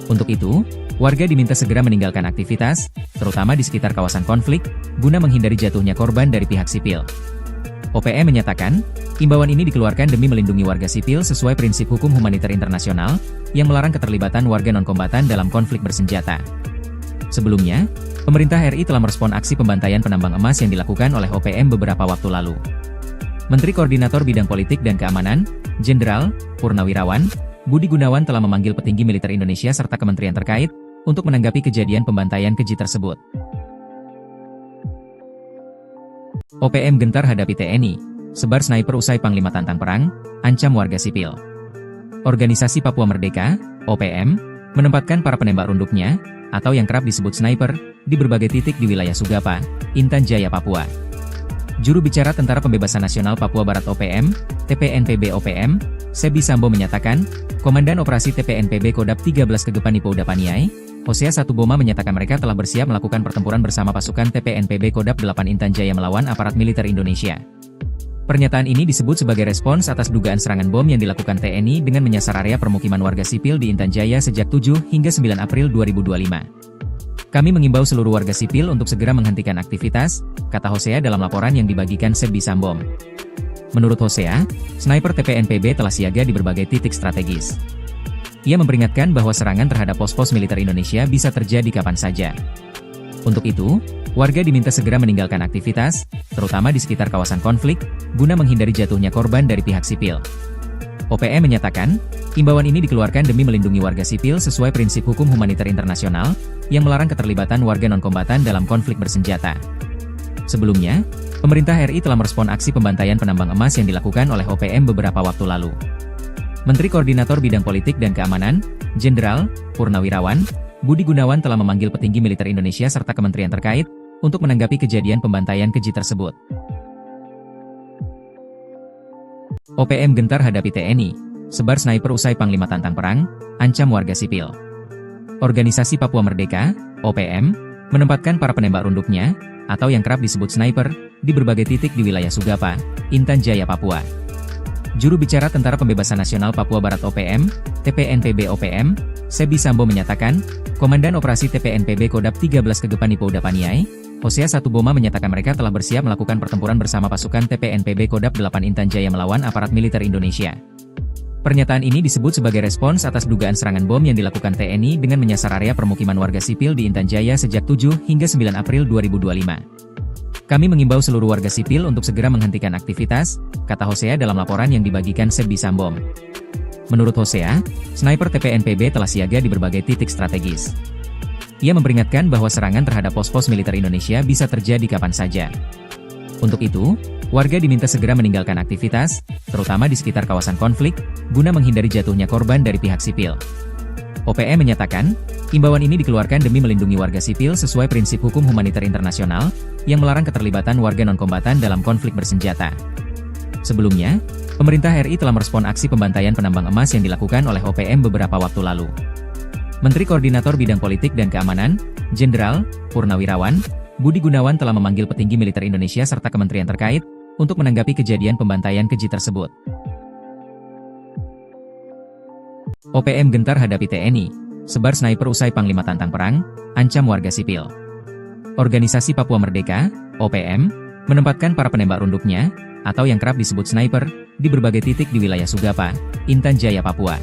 Untuk itu, warga diminta segera meninggalkan aktivitas, terutama di sekitar kawasan konflik, guna menghindari jatuhnya korban dari pihak sipil. OPM menyatakan, imbauan ini dikeluarkan demi melindungi warga sipil sesuai prinsip hukum humaniter internasional, yang melarang keterlibatan warga non-kombatan dalam konflik bersenjata. Sebelumnya, pemerintah RI telah merespon aksi pembantaian penambang emas yang dilakukan oleh OPM beberapa waktu lalu. Menteri Koordinator Bidang Politik dan Keamanan, Jenderal Purnawirawan Budi Gunawan telah memanggil petinggi militer Indonesia serta kementerian terkait, untuk menanggapi kejadian pembantaian keji tersebut. OPM gentar hadapi TNI, sebar sniper usai Panglima tantang perang, ancam warga sipil. Organisasi Papua Merdeka, OPM, menempatkan para penembak runduknya, atau yang kerap disebut sniper, di berbagai titik di wilayah Sugapa, Intan Jaya, Papua. Juru bicara Tentara Pembebasan Nasional Papua Barat OPM, TPNPB OPM, Sebi Sambo menyatakan, Komandan Operasi TPNPB Kodap 13 Kegepan Ipo Udapaniai, Hosea 1 Boma menyatakan mereka telah bersiap melakukan pertempuran bersama pasukan TPNPB Kodam 8 Intan Jaya melawan aparat militer Indonesia. Pernyataan ini disebut sebagai respons atas dugaan serangan bom yang dilakukan TNI dengan menyasar area permukiman warga sipil di Intan Jaya sejak 7 hingga 9 April 2025. Kami mengimbau seluruh warga sipil untuk segera menghentikan aktivitas, kata Hosea dalam laporan yang dibagikan Sebi Sambom. Menurut Hosea, sniper TPNPB telah siaga di berbagai titik strategis. Ia memperingatkan bahwa serangan terhadap pos-pos militer Indonesia bisa terjadi kapan saja. Untuk itu, warga diminta segera meninggalkan aktivitas, terutama di sekitar kawasan konflik, guna menghindari jatuhnya korban dari pihak sipil. OPM menyatakan, imbauan ini dikeluarkan demi melindungi warga sipil sesuai prinsip hukum humaniter internasional, yang melarang keterlibatan warga non-kombatan dalam konflik bersenjata. Sebelumnya, pemerintah RI telah merespon aksi pembantaian penambang emas yang dilakukan oleh OPM beberapa waktu lalu. Menteri Koordinator Bidang Politik dan Keamanan, Jenderal Purnawirawan Budi Gunawan telah memanggil petinggi militer Indonesia serta kementerian terkait untuk menanggapi kejadian pembantaian keji tersebut. OPM gentar hadapi TNI, sebar sniper usai Panglima tantang perang, ancam warga sipil. Organisasi Papua Merdeka, OPM, menempatkan para penembak runduknya, atau yang kerap disebut sniper, di berbagai titik di wilayah Sugapa, Intan Jaya, Papua. Juru bicara Tentara Pembebasan Nasional Papua Barat OPM, TPNPB OPM, Sebi Sambo menyatakan, Komandan Operasi TPNPB Kodam 13 Kegepani Pouda Paniai, Hosea 1 Boma menyatakan mereka telah bersiap melakukan pertempuran bersama pasukan TPNPB Kodam 8 Intan Jaya melawan aparat militer Indonesia. Pernyataan ini disebut sebagai respons atas dugaan serangan bom yang dilakukan TNI dengan menyasar area permukiman warga sipil di Intan Jaya sejak 7 hingga 9 April 2025. Kami mengimbau seluruh warga sipil untuk segera menghentikan aktivitas, kata Hosea dalam laporan yang dibagikan Sebi Sambom. Menurut Hosea, sniper TPNPB telah siaga di berbagai titik strategis. Ia memperingatkan bahwa serangan terhadap pos-pos militer Indonesia bisa terjadi kapan saja. Untuk itu, warga diminta segera meninggalkan aktivitas, terutama di sekitar kawasan konflik, guna menghindari jatuhnya korban dari pihak sipil. OPM menyatakan, imbauan ini dikeluarkan demi melindungi warga sipil sesuai prinsip hukum humaniter internasional, yang melarang keterlibatan warga non-kombatan dalam konflik bersenjata. Sebelumnya, pemerintah RI telah merespon aksi pembantaian penambang emas yang dilakukan oleh OPM beberapa waktu lalu. Menteri Koordinator Bidang Politik dan Keamanan, Jenderal Purnawirawan Budi Gunawan telah memanggil petinggi militer Indonesia serta kementerian terkait untuk menanggapi kejadian pembantaian keji tersebut. OPM gentar hadapi TNI, sebar sniper usai Panglima tantang perang, ancam warga sipil. Organisasi Papua Merdeka, OPM, menempatkan para penembak runduknya, atau yang kerap disebut sniper, di berbagai titik di wilayah Sugapa, Intan Jaya, Papua.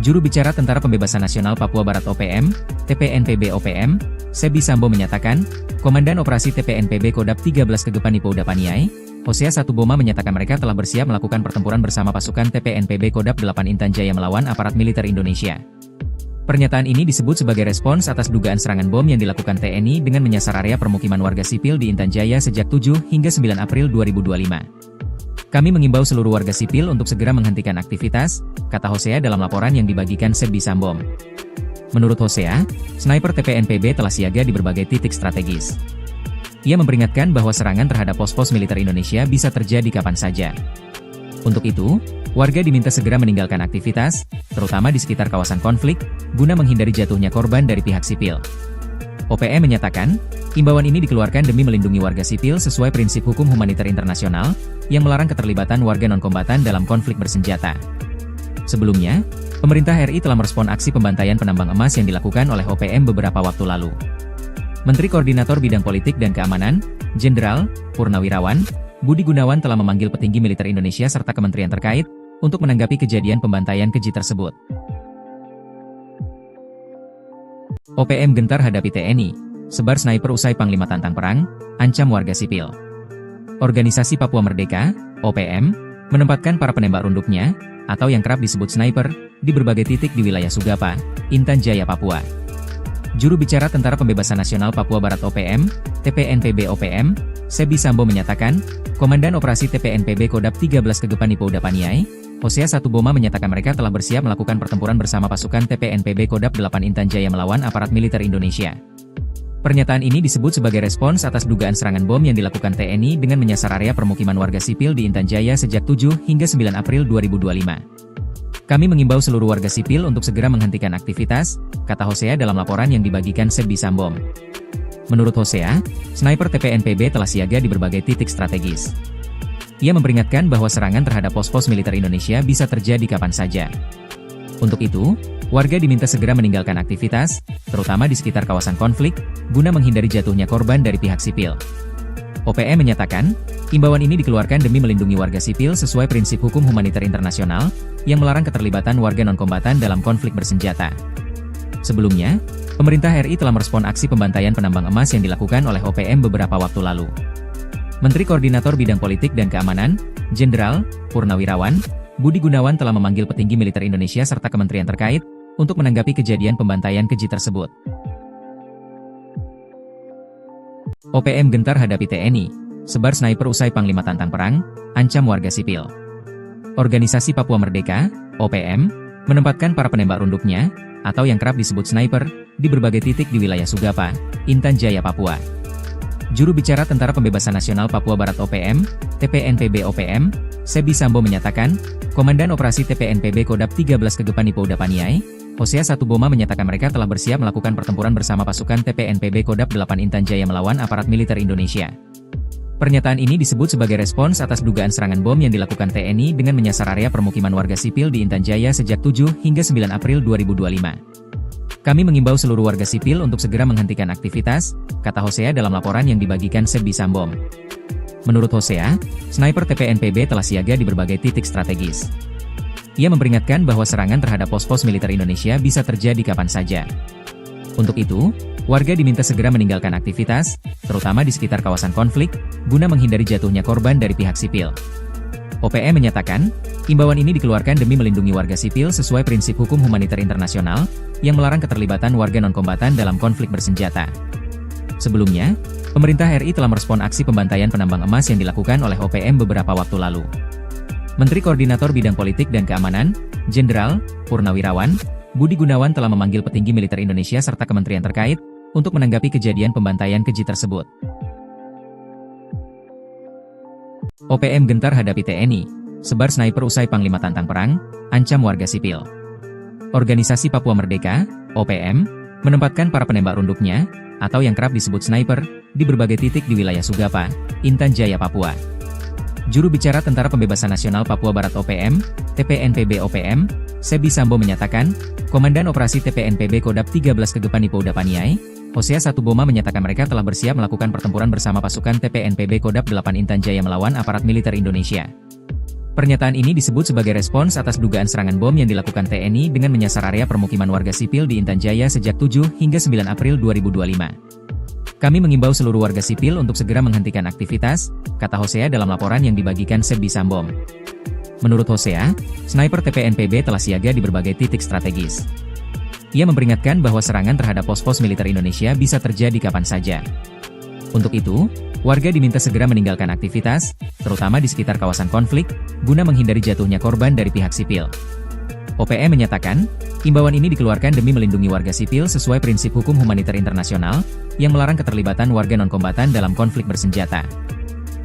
Juru bicara Tentara Pembebasan Nasional Papua Barat OPM, TPNPB OPM, Sebi Sambo menyatakan, Komandan Operasi TPNPB Kodam 13 Kegepani Pouda Paniai, Hosea 1 Boma menyatakan mereka telah bersiap melakukan pertempuran bersama pasukan TPNPB Kodam 8 Intan Jaya melawan aparat militer Indonesia. Pernyataan ini disebut sebagai respons atas dugaan serangan bom yang dilakukan TNI dengan menyasar area permukiman warga sipil di Intan Jaya sejak 7 hingga 9 April 2025. Kami mengimbau seluruh warga sipil untuk segera menghentikan aktivitas, kata Hosea dalam laporan yang dibagikan Sebi Sambom. Menurut Hosea, sniper TPNPB telah siaga di berbagai titik strategis. Ia memperingatkan bahwa serangan terhadap pos-pos militer Indonesia bisa terjadi kapan saja. Untuk itu, warga diminta segera meninggalkan aktivitas, terutama di sekitar kawasan konflik, guna menghindari jatuhnya korban dari pihak sipil. OPM menyatakan, imbauan ini dikeluarkan demi melindungi warga sipil sesuai prinsip hukum humaniter internasional, yang melarang keterlibatan warga non-kombatan dalam konflik bersenjata. Sebelumnya, pemerintah RI telah merespon aksi pembantaian penambang emas yang dilakukan oleh OPM beberapa waktu lalu. Menteri Koordinator Bidang Politik dan Keamanan, Jenderal Purnawirawan Budi Gunawan telah memanggil petinggi militer Indonesia serta kementerian terkait untuk menanggapi kejadian pembantaian keji tersebut. OPM gentar hadapi TNI, sebar sniper usai Panglima tantang perang, ancam warga sipil. Organisasi Papua Merdeka, OPM, menempatkan para penembak runduknya, atau yang kerap disebut sniper, di berbagai titik di wilayah Sugapa, Intan Jaya, Papua. Juru bicara Tentara Pembebasan Nasional Papua Barat OPM, TPNPB OPM, Sebi Sambo menyatakan, Komandan Operasi TPNPB Kodam 13 Kegepani Pouda Paniai, Hosea 1 Boma menyatakan mereka telah bersiap melakukan pertempuran bersama pasukan TPNPB Kodam 8 Intan Jaya melawan aparat militer Indonesia. Pernyataan ini disebut sebagai respons atas dugaan serangan bom yang dilakukan TNI dengan menyasar area permukiman warga sipil di Intan Jaya sejak 7 hingga 9 April 2025. Kami mengimbau seluruh warga sipil untuk segera menghentikan aktivitas, kata Hosea dalam laporan yang dibagikan Sebbi Sambom. Menurut Hosea, sniper TPNPB telah siaga di berbagai titik strategis. Ia memperingatkan bahwa serangan terhadap pos-pos militer Indonesia bisa terjadi kapan saja. Untuk itu, warga diminta segera meninggalkan aktivitas, terutama di sekitar kawasan konflik, guna menghindari jatuhnya korban dari pihak sipil. OPM menyatakan, imbauan ini dikeluarkan demi melindungi warga sipil sesuai prinsip hukum humaniter internasional, yang melarang keterlibatan warga non-kombatan dalam konflik bersenjata. Sebelumnya, pemerintah RI telah merespon aksi pembantaian penambang emas yang dilakukan oleh OPM beberapa waktu lalu. Menteri Koordinator Bidang Politik dan Keamanan, Jenderal Purnawirawan Budi Gunawan telah memanggil petinggi militer Indonesia serta kementerian terkait untuk menanggapi kejadian pembantaian keji tersebut. OPM gentar hadapi TNI, sebar sniper usai Panglima tantang perang, ancam warga sipil. Organisasi Papua Merdeka, OPM, menempatkan para penembak runduknya, atau yang kerap disebut sniper, di berbagai titik di wilayah Sugapa, Intan Jaya, Papua. Juru bicara Tentara Pembebasan Nasional Papua Barat OPM, TPNPB OPM, Sebbi Sambom menyatakan, Komandan Operasi TPNPB Kodap 13 Kegepan Ipo Udapaniai, Hosea Satuboma menyatakan mereka telah bersiap melakukan pertempuran bersama pasukan TPNPB Kodap 8 Intan Jaya melawan aparat militer Indonesia. Pernyataan ini disebut sebagai respons atas dugaan serangan bom yang dilakukan TNI dengan menyasar area permukiman warga sipil di Intan Jaya sejak 7 hingga 9 April 2025. Kami mengimbau seluruh warga sipil untuk segera menghentikan aktivitas, kata Hosea dalam laporan yang dibagikan Sebbi Sambom. Menurut Hosea, sniper TPNPB telah siaga di berbagai titik strategis. Ia memperingatkan bahwa serangan terhadap pos-pos militer Indonesia bisa terjadi kapan saja. Untuk itu, warga diminta segera meninggalkan aktivitas, terutama di sekitar kawasan konflik, guna menghindari jatuhnya korban dari pihak sipil. OPM menyatakan, imbauan ini dikeluarkan demi melindungi warga sipil sesuai prinsip hukum humaniter internasional, yang melarang keterlibatan warga non-kombatan dalam konflik bersenjata. Sebelumnya, pemerintah RI telah merespon aksi pembantaian penambang emas yang dilakukan oleh OPM beberapa waktu lalu. Menteri Koordinator Bidang Politik dan Keamanan, Jenderal Purnawirawan Budi Gunawan telah memanggil petinggi militer Indonesia serta kementerian terkait untuk menanggapi kejadian pembantaian keji tersebut. OPM gentar hadapi TNI, sebar sniper usai Panglima tantang perang, ancam warga sipil. Organisasi Papua Merdeka, OPM, menempatkan para penembak runduknya, atau yang kerap disebut sniper, di berbagai titik di wilayah Sugapa, Intan Jaya, Papua. Juru bicara Tentara Pembebasan Nasional Papua Barat OPM, TPNPB OPM, Sebbi Sambom menyatakan, Komandan Operasi TPNPB Kodap 13 Kegepan Ipo Udapaniai, Hosea Satuboma menyatakan mereka telah bersiap melakukan pertempuran bersama pasukan TPNPB Kodap 8 Intan Jaya melawan aparat militer Indonesia. Pernyataan ini disebut sebagai respons atas dugaan serangan bom yang dilakukan TNI dengan menyasar area permukiman warga sipil di Intan Jaya sejak 7 hingga 9 April 2025. Kami mengimbau seluruh warga sipil untuk segera menghentikan aktivitas, kata Hosea dalam laporan yang dibagikan Sebbi Sambom. Menurut Hosea, sniper TPNPB telah siaga di berbagai titik strategis. Ia memperingatkan bahwa serangan terhadap pos-pos militer Indonesia bisa terjadi kapan saja. Untuk itu, warga diminta segera meninggalkan aktivitas, terutama di sekitar kawasan konflik, guna menghindari jatuhnya korban dari pihak sipil. OPM menyatakan, imbauan ini dikeluarkan demi melindungi warga sipil sesuai prinsip hukum humaniter internasional, yang melarang keterlibatan warga non-kombatan dalam konflik bersenjata.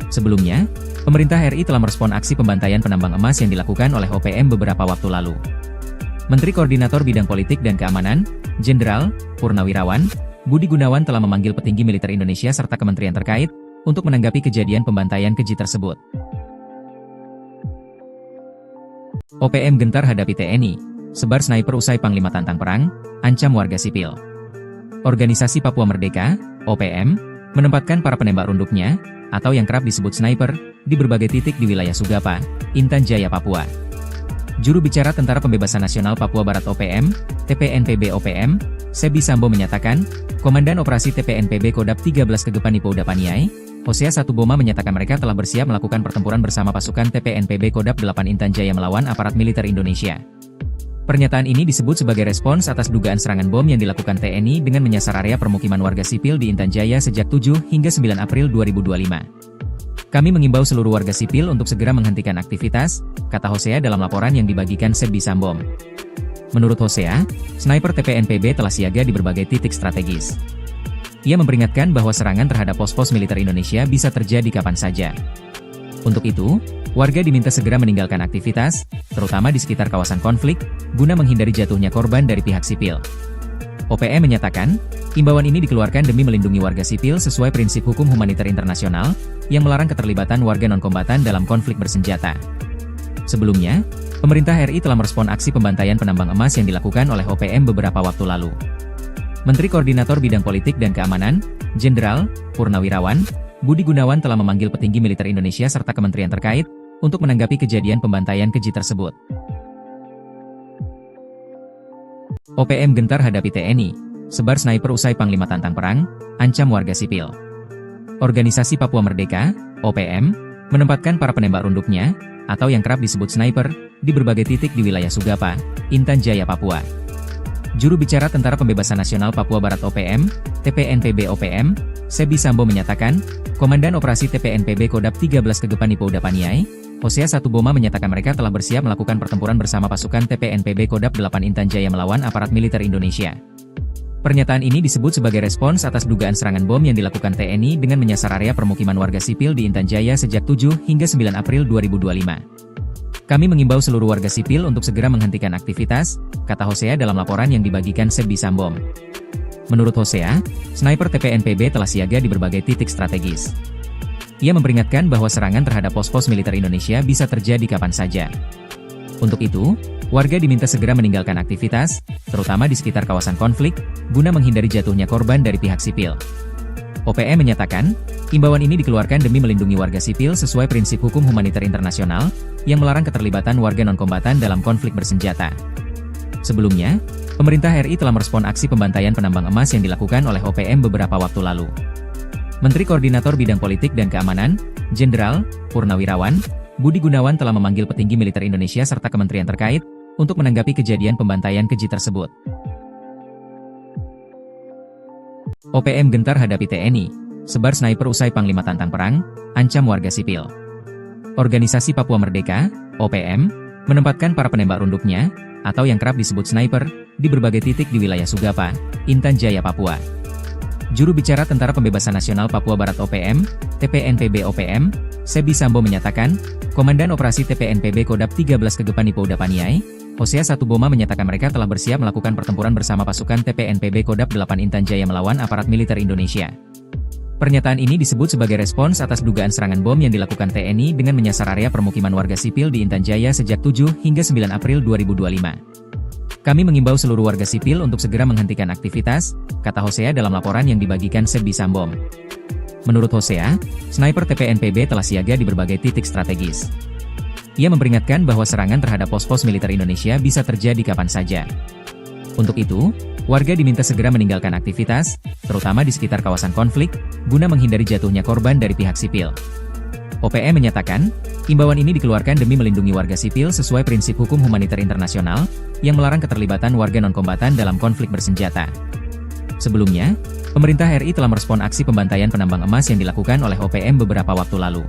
Sebelumnya, pemerintah RI telah merespon aksi pembantaian penambang emas yang dilakukan oleh OPM beberapa waktu lalu. Menteri Koordinator Bidang Politik dan Keamanan, Jenderal Purnawirawan Budi Gunawan telah memanggil petinggi militer Indonesia serta kementerian terkait untuk menanggapi kejadian pembantaian keji tersebut. OPM gentar hadapi TNI, sebar sniper usai Panglima tantang perang, ancam warga sipil. Organisasi Papua Merdeka, OPM, menempatkan para penembak runduknya, atau yang kerap disebut sniper, di berbagai titik di wilayah Sugapa, Intan Jaya, Papua. Juru bicara Tentara Pembebasan Nasional Papua Barat OPM, TPNPB OPM, Sebbi Sambom menyatakan, Komandan Operasi TPNPB Kodap 13 Kegepan Ipo Udapaniai, Hosea Satuboma menyatakan mereka telah bersiap melakukan pertempuran bersama pasukan TPNPB Kodap 8 Intan Jaya melawan aparat militer Indonesia. Pernyataan ini disebut sebagai respons atas dugaan serangan bom yang dilakukan TNI dengan menyasar area permukiman warga sipil di Intan Jaya sejak 7 hingga 9 April 2025. Kami mengimbau seluruh warga sipil untuk segera menghentikan aktivitas, kata Hosea dalam laporan yang dibagikan Sebbi Sambom. Menurut Hosea, sniper TPNPB telah siaga di berbagai titik strategis. Ia memperingatkan bahwa serangan terhadap pos-pos militer Indonesia bisa terjadi kapan saja. Untuk itu, warga diminta segera meninggalkan aktivitas, terutama di sekitar kawasan konflik, guna menghindari jatuhnya korban dari pihak sipil. OPM menyatakan, imbauan ini dikeluarkan demi melindungi warga sipil sesuai prinsip hukum humaniter internasional, yang melarang keterlibatan warga non-kombatan dalam konflik bersenjata. Sebelumnya, pemerintah RI telah merespon aksi pembantaian penambang emas yang dilakukan oleh OPM beberapa waktu lalu. Menteri Koordinator Bidang Politik dan Keamanan, Jenderal Purnawirawan Budi Gunawan telah memanggil petinggi militer Indonesia serta kementerian terkait, untuk menanggapi kejadian pembantaian keji tersebut. OPM gentar hadapi TNI, sebar sniper usai Panglima tantang perang, ancam warga sipil. Organisasi Papua Merdeka, OPM, menempatkan para penembak runduknya, atau yang kerap disebut sniper, di berbagai titik di wilayah Sugapa, Intan Jaya, Papua. Juru bicara Tentara Pembebasan Nasional Papua Barat OPM, TPNPB OPM, Sebi Sambo menyatakan, Komandan Operasi TPNPB Kodap 13 Kegepan Ipo Udapaniai, Hosea Satuboma menyatakan mereka telah bersiap melakukan pertempuran bersama pasukan TPNPB Kodap 8 Intan Jaya melawan aparat militer Indonesia. Pernyataan ini disebut sebagai respons atas dugaan serangan bom yang dilakukan TNI dengan menyasar area permukiman warga sipil di Intan Jaya sejak 7 hingga 9 April 2025. Kami mengimbau seluruh warga sipil untuk segera menghentikan aktivitas, kata Hosea dalam laporan yang dibagikan Sebi Sambo. Menurut Hosea, sniper TPNPB telah siaga di berbagai titik strategis. Ia memperingatkan bahwa serangan terhadap pos-pos militer Indonesia bisa terjadi kapan saja. Untuk itu, warga diminta segera meninggalkan aktivitas, terutama di sekitar kawasan konflik, guna menghindari jatuhnya korban dari pihak sipil. OPM menyatakan, imbauan ini dikeluarkan demi melindungi warga sipil sesuai prinsip hukum humaniter internasional, yang melarang keterlibatan warga non-kombatan dalam konflik bersenjata. Sebelumnya, pemerintah RI telah merespon aksi pembantaian penambang emas yang dilakukan oleh OPM beberapa waktu lalu. Menteri Koordinator Bidang Politik dan Keamanan, Jenderal Purnawirawan Budi Gunawan telah memanggil petinggi militer Indonesia serta kementerian terkait, untuk menanggapi kejadian pembantaian keji tersebut. OPM gentar hadapi TNI, sebar sniper usai Panglima tantang perang, ancam warga sipil. Organisasi Papua Merdeka, OPM, menempatkan para penembak runduknya, atau yang kerap disebut sniper, di berbagai titik di wilayah Sugapa, Intan Jaya, Papua. Juru bicara Tentara Pembebasan Nasional Papua Barat OPM, TPNPB OPM, Sebi Sambo menyatakan, Komandan Operasi TPNPB Kodap 13 Kegepan Ipo Udapaniai, Hosea Satuboma menyatakan mereka telah bersiap melakukan pertempuran bersama pasukan TPNPB Kodap 8 Intan Jaya melawan aparat militer Indonesia. Pernyataan ini disebut sebagai respons atas dugaan serangan bom yang dilakukan TNI dengan menyasar area permukiman warga sipil di Intan Jaya sejak 7 hingga 9 April 2025. Kami mengimbau seluruh warga sipil untuk segera menghentikan aktivitas, kata Hosea dalam laporan yang dibagikan Sebi Sambo. Menurut Hosea, sniper TPNPB telah siaga di berbagai titik strategis. Ia memperingatkan bahwa serangan terhadap pos-pos militer Indonesia bisa terjadi kapan saja. Untuk itu, warga diminta segera meninggalkan aktivitas, terutama di sekitar kawasan konflik, guna menghindari jatuhnya korban dari pihak sipil. OPM menyatakan, imbauan ini dikeluarkan demi melindungi warga sipil sesuai prinsip hukum humaniter internasional, yang melarang keterlibatan warga non-kombatan dalam konflik bersenjata. Sebelumnya, pemerintah RI telah merespon aksi pembantaian penambang emas yang dilakukan oleh OPM beberapa waktu lalu.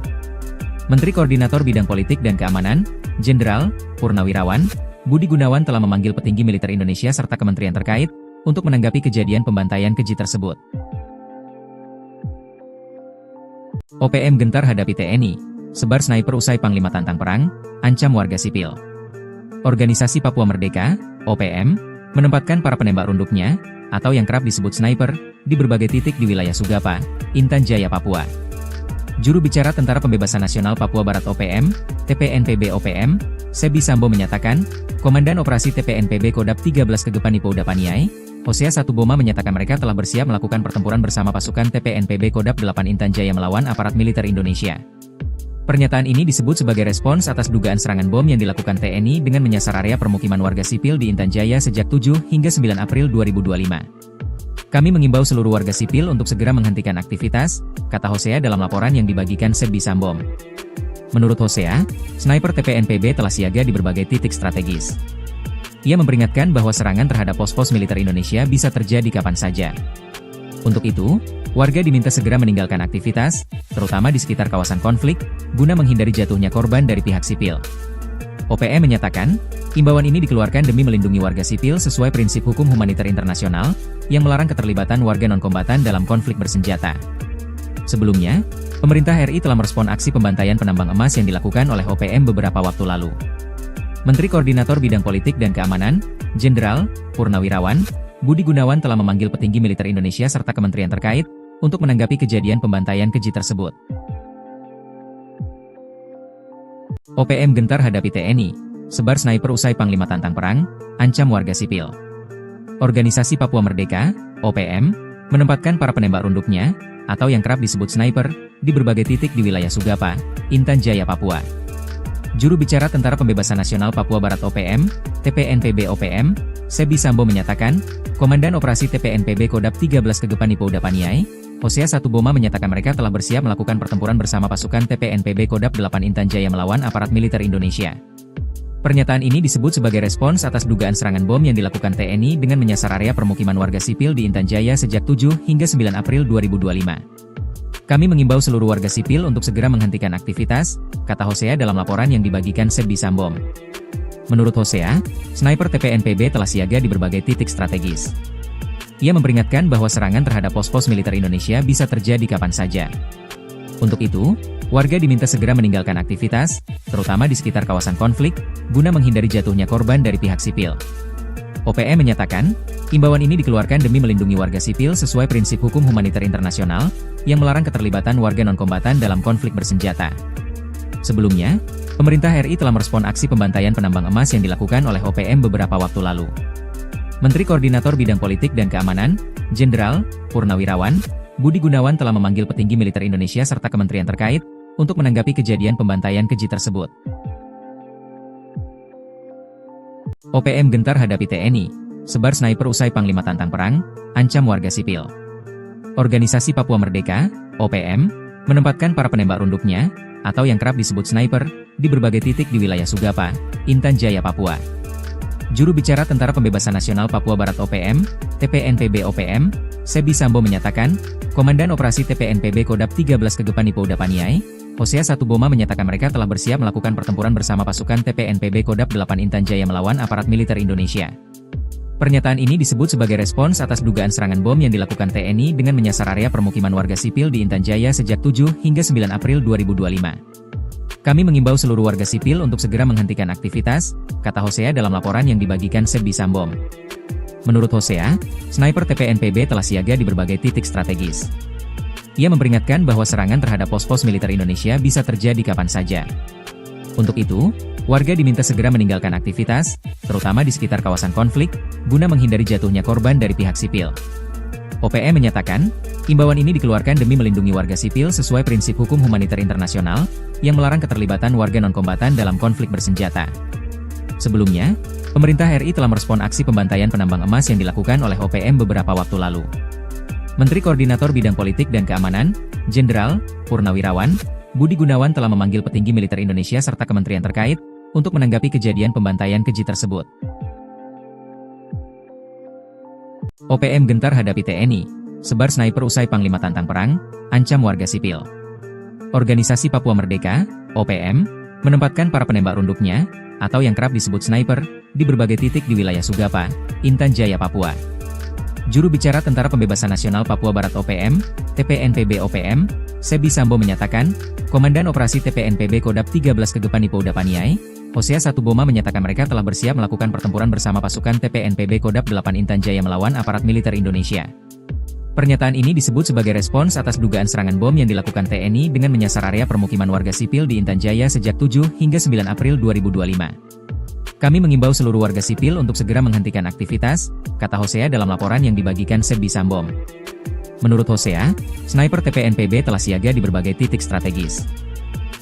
Menteri Koordinator Bidang Politik dan Keamanan, Jenderal Purnawirawan Budi Gunawan telah memanggil petinggi militer Indonesia serta kementerian terkait, untuk menanggapi kejadian pembantaian keji tersebut. OPM gentar hadapi TNI, sebar sniper usai Panglima tantang perang, ancam warga sipil. Organisasi Papua Merdeka, OPM, menempatkan para penembak runduknya, atau yang kerap disebut sniper, di berbagai titik di wilayah Sugapa, Intan Jaya, Papua. Juru bicara Tentara Pembebasan Nasional Papua Barat OPM, TPNPB OPM, Sebi Sambo menyatakan, Komandan Operasi TPNPB Kodap 13 Kegepan Ipo Udapaniai, Hosea Satuboma menyatakan mereka telah bersiap melakukan pertempuran bersama pasukan TPNPB Kodap 8 Intan Jaya melawan aparat militer Indonesia. Pernyataan ini disebut sebagai respons atas dugaan serangan bom yang dilakukan TNI dengan menyasar area permukiman warga sipil di Intan Jaya sejak 7 hingga 9 April 2025. Kami mengimbau seluruh warga sipil untuk segera menghentikan aktivitas, kata Hosea dalam laporan yang dibagikan Sebi Sambo. Menurut Hosea, sniper TPNPB telah siaga di berbagai titik strategis. Ia memperingatkan bahwa serangan terhadap pos-pos militer Indonesia bisa terjadi kapan saja. Untuk itu, warga diminta segera meninggalkan aktivitas, terutama di sekitar kawasan konflik, guna menghindari jatuhnya korban dari pihak sipil. OPM menyatakan, imbauan ini dikeluarkan demi melindungi warga sipil sesuai prinsip hukum humaniter internasional, yang melarang keterlibatan warga non-kombatan dalam konflik bersenjata. Sebelumnya, Pemerintah RI telah merespon aksi pembantaian penambang emas yang dilakukan oleh OPM beberapa waktu lalu. Menteri Koordinator Bidang Politik dan Keamanan, Jenderal Purnawirawan Budi Gunawan telah memanggil petinggi militer Indonesia serta kementerian terkait untuk menanggapi kejadian pembantaian keji tersebut. OPM gentar hadapi TNI, sebar sniper usai Panglima tantang perang, ancam warga sipil. Organisasi Papua Merdeka, OPM, menempatkan para penembak runduknya, atau yang kerap disebut sniper, di berbagai titik di wilayah Sugapa, Intan Jaya, Papua. Juru bicara Tentara Pembebasan Nasional Papua Barat OPM, TPNPB OPM, Sebi Sambo menyatakan, Komandan Operasi TPNPB Kodap 13 Kegepan Ipo Udapaniai, Hosea Satuboma menyatakan mereka telah bersiap melakukan pertempuran bersama pasukan TPNPB Kodap 8 Intan Jaya melawan aparat militer Indonesia. Pernyataan ini disebut sebagai respons atas dugaan serangan bom yang dilakukan TNI dengan menyasar area permukiman warga sipil di Intan Jaya sejak 7 hingga 9 April 2025. Kami mengimbau seluruh warga sipil untuk segera menghentikan aktivitas, kata Hosea dalam laporan yang dibagikan Sebi Sambom. Menurut Hosea, sniper TPNPB telah siaga di berbagai titik strategis. Ia memperingatkan bahwa serangan terhadap pos-pos militer Indonesia bisa terjadi kapan saja. Untuk itu, warga diminta segera meninggalkan aktivitas, terutama di sekitar kawasan konflik, guna menghindari jatuhnya korban dari pihak sipil. OPM menyatakan, imbauan ini dikeluarkan demi melindungi warga sipil sesuai prinsip hukum humaniter internasional, yang melarang keterlibatan warga non-kombatan dalam konflik bersenjata. Sebelumnya, pemerintah RI telah merespon aksi pembantaian penambang emas yang dilakukan oleh OPM beberapa waktu lalu. Menteri Koordinator Bidang Politik dan Keamanan, Jenderal Purnawirawan Budi Gunawan telah memanggil petinggi militer Indonesia serta kementerian terkait untuk menanggapi kejadian pembantaian keji tersebut. OPM gentar hadapi TNI, sebar sniper usai Panglima tantang perang, ancam warga sipil. Organisasi Papua Merdeka, OPM, menempatkan para penembak runduknya, atau yang kerap disebut sniper, di berbagai titik di wilayah Sugapa, Intan Jaya, Papua. Juru bicara Tentara Pembebasan Nasional Papua Barat OPM, TPNPB OPM, Sebi Sambo menyatakan, Komandan Operasi TPNPB Kodap 13 Kegepan Ipo Udapaniai, Hosea Satuboma menyatakan mereka telah bersiap melakukan pertempuran bersama pasukan TPNPB Kodap 8 Intan Jaya melawan aparat militer Indonesia. Pernyataan ini disebut sebagai respons atas dugaan serangan bom yang dilakukan TNI dengan menyasar area permukiman warga sipil di Intan Jaya sejak 7 hingga 9 April 2025. Kami mengimbau seluruh warga sipil untuk segera menghentikan aktivitas, kata Hosea dalam laporan yang dibagikan Sebi Sambom. Menurut Hosea, sniper TPNPB telah siaga di berbagai titik strategis. Ia memperingatkan bahwa serangan terhadap pos-pos militer Indonesia bisa terjadi kapan saja. Untuk itu, warga diminta segera meninggalkan aktivitas, terutama di sekitar kawasan konflik, guna menghindari jatuhnya korban dari pihak sipil. OPM menyatakan, imbauan ini dikeluarkan demi melindungi warga sipil sesuai prinsip hukum humaniter internasional, yang melarang keterlibatan warga non-kombatan dalam konflik bersenjata. Sebelumnya, pemerintah RI telah merespon aksi pembantaian penambang emas yang dilakukan oleh OPM beberapa waktu lalu. Menteri Koordinator Bidang Politik dan Keamanan, Jenderal Purnawirawan Budi Gunawan telah memanggil petinggi militer Indonesia serta kementerian terkait untuk menanggapi kejadian pembantaian keji tersebut. OPM gentar hadapi TNI, sebar sniper usai Panglima tantang perang, ancam warga sipil. Organisasi Papua Merdeka, OPM, menempatkan para penembak runduknya, atau yang kerap disebut sniper, di berbagai titik di wilayah Sugapa, Intan Jaya, Papua. Juru bicara Tentara Pembebasan Nasional Papua Barat OPM, TPNPB OPM, Sebi Sambo menyatakan, Komandan Operasi TPNPB Kodap 13 Kegepan Ipo Udapaniai, Hosea Satuboma menyatakan mereka telah bersiap melakukan pertempuran bersama pasukan TPNPB Kodap 8 Intan Jaya melawan aparat militer Indonesia. Pernyataan ini disebut sebagai respons atas dugaan serangan bom yang dilakukan TNI dengan menyasar area permukiman warga sipil di Intan Jaya sejak 7 hingga 9 April 2025. Kami mengimbau seluruh warga sipil untuk segera menghentikan aktivitas, kata Hosea dalam laporan yang dibagikan Sebi Sambom. Menurut Hosea, sniper TPNPB telah siaga di berbagai titik strategis.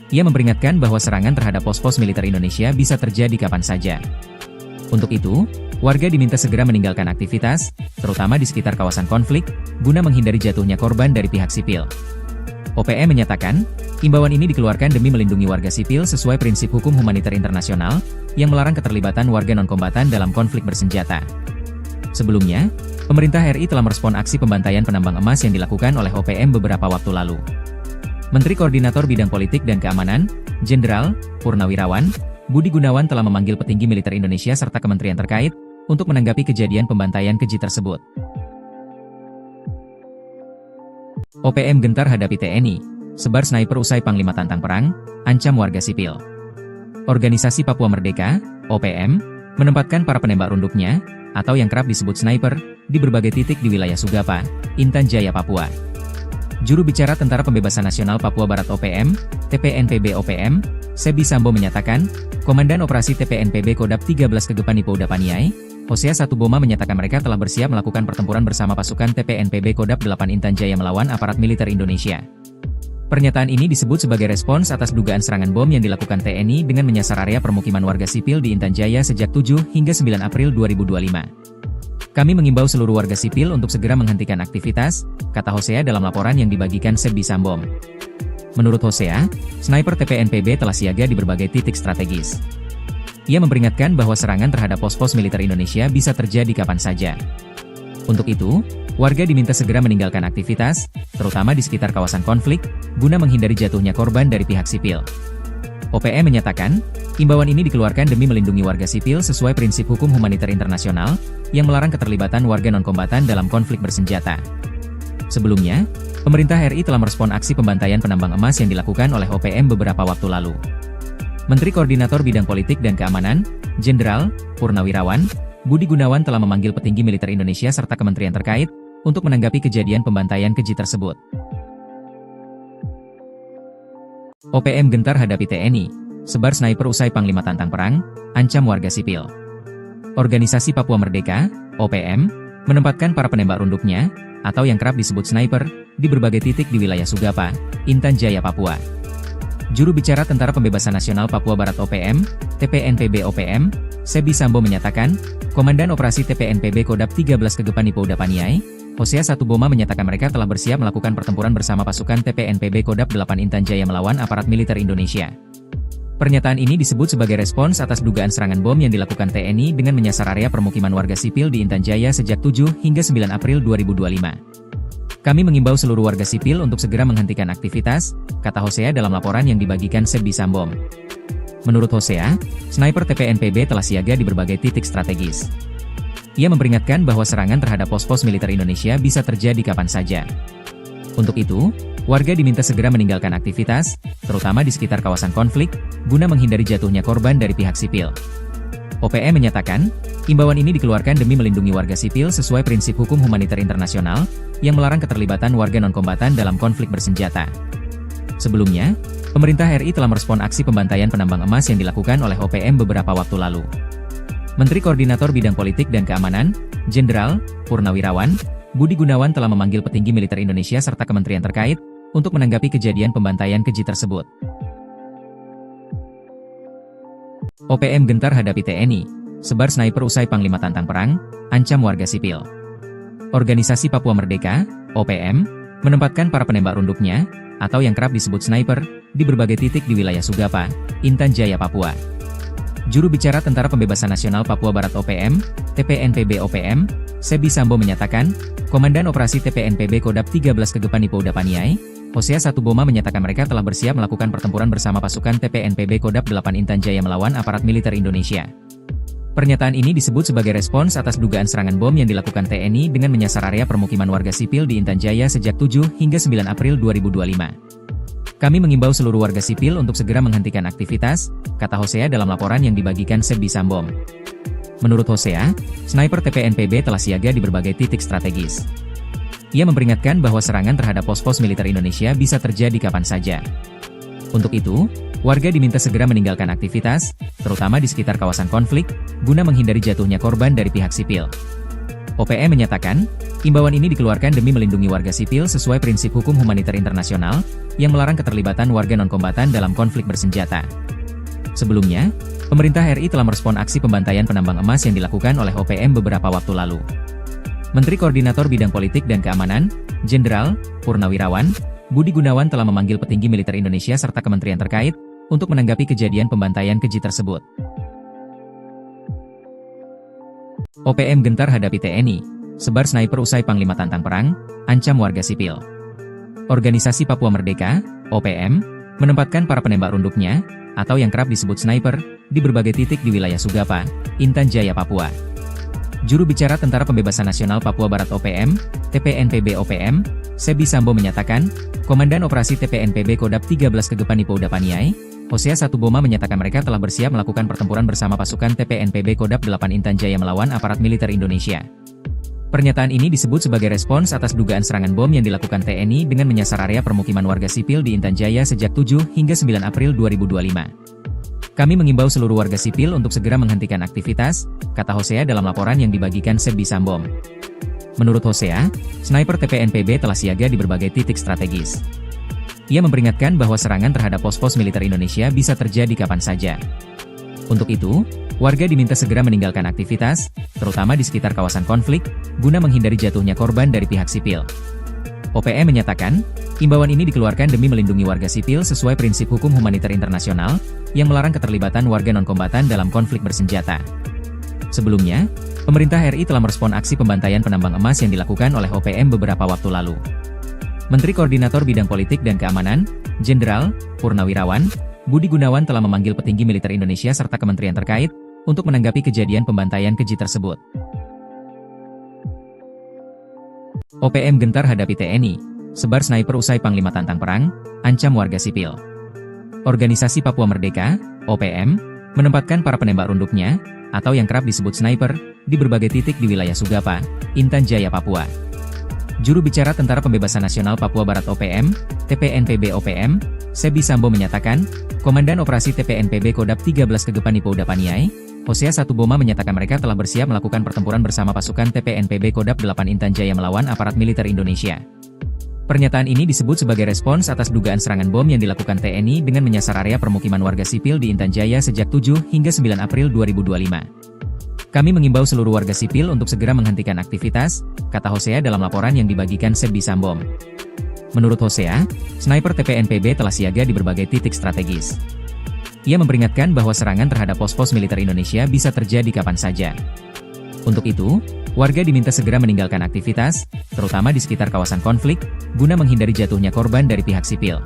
Ia memperingatkan bahwa serangan terhadap pos-pos militer Indonesia bisa terjadi kapan saja. Untuk itu, warga diminta segera meninggalkan aktivitas, terutama di sekitar kawasan konflik, guna menghindari jatuhnya korban dari pihak sipil. OPM menyatakan, imbauan ini dikeluarkan demi melindungi warga sipil sesuai prinsip hukum humaniter internasional, yang melarang keterlibatan warga non-kombatan dalam konflik bersenjata. Sebelumnya, pemerintah RI telah merespon aksi pembantaian penambang emas yang dilakukan oleh OPM beberapa waktu lalu. Menteri Koordinator Bidang Politik dan Keamanan, Jenderal Purnawirawan Budi Gunawan telah memanggil petinggi militer Indonesia serta kementerian terkait untuk menanggapi kejadian pembantaian keji tersebut. OPM gentar hadapi TNI, sebar sniper usai Panglima tantang perang, ancam warga sipil. Organisasi Papua Merdeka, OPM, menempatkan para penembak runduknya, atau yang kerap disebut sniper, di berbagai titik di wilayah Sugapa, Intan Jaya, Papua. Juru bicara Tentara Pembebasan Nasional Papua Barat OPM, TPNPB OPM, Sebi Sambo menyatakan, Komandan Operasi TPNPB Kodap 13 Kegepan Ipo Udapaniai, Hosea Satuboma menyatakan mereka telah bersiap melakukan pertempuran bersama pasukan TPNPB Kodap 8 Intan Jaya melawan aparat militer Indonesia. Pernyataan ini disebut sebagai respons atas dugaan serangan bom yang dilakukan TNI dengan menyasar area permukiman warga sipil di Intan Jaya sejak 7 hingga 9 April 2025. Kami mengimbau seluruh warga sipil untuk segera menghentikan aktivitas, kata Hosea dalam laporan yang dibagikan Sebi Sambom. Menurut Hosea, sniper TPNPB telah siaga di berbagai titik strategis. Ia memperingatkan bahwa serangan terhadap pos-pos militer Indonesia bisa terjadi kapan saja. Untuk itu, warga diminta segera meninggalkan aktivitas, terutama di sekitar kawasan konflik, guna menghindari jatuhnya korban dari pihak sipil. OPM menyatakan, imbauan ini dikeluarkan demi melindungi warga sipil sesuai prinsip hukum humaniter internasional, yang melarang keterlibatan warga non-kombatan dalam konflik bersenjata. Sebelumnya, pemerintah RI telah merespon aksi pembantaian penambang emas yang dilakukan oleh OPM beberapa waktu lalu. Menteri Koordinator Bidang Politik dan Keamanan, Jenderal Purnawirawan Budi Gunawan telah memanggil petinggi militer Indonesia serta kementerian terkait untuk menanggapi kejadian pembantaian keji tersebut. OPM gentar hadapi TNI, sebar sniper usai Panglima tantang perang, ancam warga sipil. Organisasi Papua Merdeka, OPM, menempatkan para penembak runduknya, atau yang kerap disebut sniper, di berbagai titik di wilayah Sugapa, Intan Jaya, Papua. Juru bicara Tentara Pembebasan Nasional Papua Barat OPM, TPNPB OPM, Sebi Sambo menyatakan, Komandan Operasi TPNPB Kodap 13 Kegepan Ipo Udapaniai, Hosea Satuboma menyatakan mereka telah bersiap melakukan pertempuran bersama pasukan TPNPB Kodap 8 Intan Jaya melawan aparat militer Indonesia. Pernyataan ini disebut sebagai respons atas dugaan serangan bom yang dilakukan TNI dengan menyasar area permukiman warga sipil di Intan Jaya sejak 7 hingga 9 April 2025. Kami mengimbau seluruh warga sipil untuk segera menghentikan aktivitas, kata Hosea dalam laporan yang dibagikan Sebi Sambom. Menurut Hosea, sniper TPNPB telah siaga di berbagai titik strategis. Ia memperingatkan bahwa serangan terhadap pos-pos militer Indonesia bisa terjadi kapan saja. Untuk itu, warga diminta segera meninggalkan aktivitas, terutama di sekitar kawasan konflik, guna menghindari jatuhnya korban dari pihak sipil. OPM menyatakan, imbauan ini dikeluarkan demi melindungi warga sipil sesuai prinsip hukum humaniter internasional, yang melarang keterlibatan warga non-kombatan dalam konflik bersenjata. Sebelumnya, pemerintah RI telah merespon aksi pembantaian penambang emas yang dilakukan oleh OPM beberapa waktu lalu. Menteri Koordinator Bidang Politik dan Keamanan, Jenderal Purnawirawan Budi Gunawan telah memanggil petinggi militer Indonesia serta kementerian terkait untuk menanggapi kejadian pembantaian keji tersebut. OPM gentar hadapi TNI, sebar sniper usai Panglima tantang perang, ancam warga sipil. Organisasi Papua Merdeka, OPM, menempatkan para penembak runduknya, atau yang kerap disebut sniper, di berbagai titik di wilayah Sugapa, Intan Jaya, Papua. Juru bicara Tentara Pembebasan Nasional Papua Barat OPM, TPNPB OPM, Sebi Sambo menyatakan, Komandan Operasi TPNPB Kodap 13 Kegepan Ipo Udapaniai, Hosea Satuboma menyatakan mereka telah bersiap melakukan pertempuran bersama pasukan TPNPB Kodap 8 Intan Jaya melawan aparat militer Indonesia. Pernyataan ini disebut sebagai respons atas dugaan serangan bom yang dilakukan TNI dengan menyasar area permukiman warga sipil di Intan Jaya sejak 7 hingga 9 April 2025. Kami mengimbau seluruh warga sipil untuk segera menghentikan aktivitas, kata Hosea dalam laporan yang dibagikan Sebi Sambom. Menurut Hosea, sniper TPNPB telah siaga di berbagai titik strategis. Ia memperingatkan bahwa serangan terhadap pos-pos militer Indonesia bisa terjadi kapan saja. Untuk itu, warga diminta segera meninggalkan aktivitas, terutama di sekitar kawasan konflik, guna menghindari jatuhnya korban dari pihak sipil. OPM menyatakan, imbauan ini dikeluarkan demi melindungi warga sipil sesuai prinsip hukum humaniter internasional, yang melarang keterlibatan warga non-kombatan dalam konflik bersenjata. Sebelumnya, pemerintah RI telah merespon aksi pembantaian penambang emas yang dilakukan oleh OPM beberapa waktu lalu. Menteri Koordinator Bidang Politik dan Keamanan, Jenderal Purnawirawan Budi Gunawan telah memanggil petinggi militer Indonesia serta kementerian terkait untuk menanggapi kejadian pembantaian keji tersebut. OPM gentar hadapi TNI, sebar sniper usai Panglima tantang perang, ancam warga sipil. Organisasi Papua Merdeka, OPM, menempatkan para penembak runduknya, atau yang kerap disebut sniper, di berbagai titik di wilayah Sugapa, Intan Jaya, Papua. Juru bicara Tentara Pembebasan Nasional Papua Barat OPM, TPNPB OPM, Sebi Sambo menyatakan, Komandan Operasi TPNPB Kodap 13 Kegepani Pouda Paniai, Hosea Satuboma menyatakan mereka telah bersiap melakukan pertempuran bersama pasukan TPNPB Kodap 8 Intan Jaya melawan aparat militer Indonesia. Pernyataan ini disebut sebagai respons atas dugaan serangan bom yang dilakukan TNI dengan menyasar area permukiman warga sipil di Intan Jaya sejak 7 hingga 9 April 2025. Kami mengimbau seluruh warga sipil untuk segera menghentikan aktivitas, kata Hosea dalam laporan yang dibagikan Sebi Sambo. Menurut Hosea, sniper TPNPB telah siaga di berbagai titik strategis. Ia memperingatkan bahwa serangan terhadap pos-pos militer Indonesia bisa terjadi kapan saja. Untuk itu, warga diminta segera meninggalkan aktivitas, terutama di sekitar kawasan konflik, guna menghindari jatuhnya korban dari pihak sipil. OPM menyatakan, imbauan ini dikeluarkan demi melindungi warga sipil sesuai prinsip hukum humaniter internasional, yang melarang keterlibatan warga non-kombatan dalam konflik bersenjata. Sebelumnya, pemerintah RI telah merespon aksi pembantaian penambang emas yang dilakukan oleh OPM beberapa waktu lalu. Menteri Koordinator Bidang Politik dan Keamanan, Jenderal Purnawirawan Budi Gunawan telah memanggil petinggi militer Indonesia serta kementerian terkait, untuk menanggapi kejadian pembantaian keji tersebut. OPM gentar hadapi TNI, sebar sniper usai Panglima tantang perang, ancam warga sipil. Organisasi Papua Merdeka, OPM, menempatkan para penembak runduknya, atau yang kerap disebut sniper, di berbagai titik di wilayah Sugapa, Intan Jaya, Papua. Juru bicara Tentara Pembebasan Nasional Papua Barat OPM, TPNPB OPM, Sebi Sambo menyatakan, Komandan Operasi TPNPB Kodap 13 Kegepani Pouda Paniai, Hosea Satuboma menyatakan mereka telah bersiap melakukan pertempuran bersama pasukan TPNPB Kodap 8 Intan Jaya melawan aparat militer Indonesia. Pernyataan ini disebut sebagai respons atas dugaan serangan bom yang dilakukan TNI dengan menyasar area permukiman warga sipil di Intan Jaya sejak 7 hingga 9 April 2025. Kami mengimbau seluruh warga sipil untuk segera menghentikan aktivitas, kata Hosea dalam laporan yang dibagikan Sebi Sambo. Menurut Hosea, sniper TPNPB telah siaga di berbagai titik strategis. Ia memperingatkan bahwa serangan terhadap pos-pos militer Indonesia bisa terjadi kapan saja. Untuk itu, warga diminta segera meninggalkan aktivitas, terutama di sekitar kawasan konflik, guna menghindari jatuhnya korban dari pihak sipil.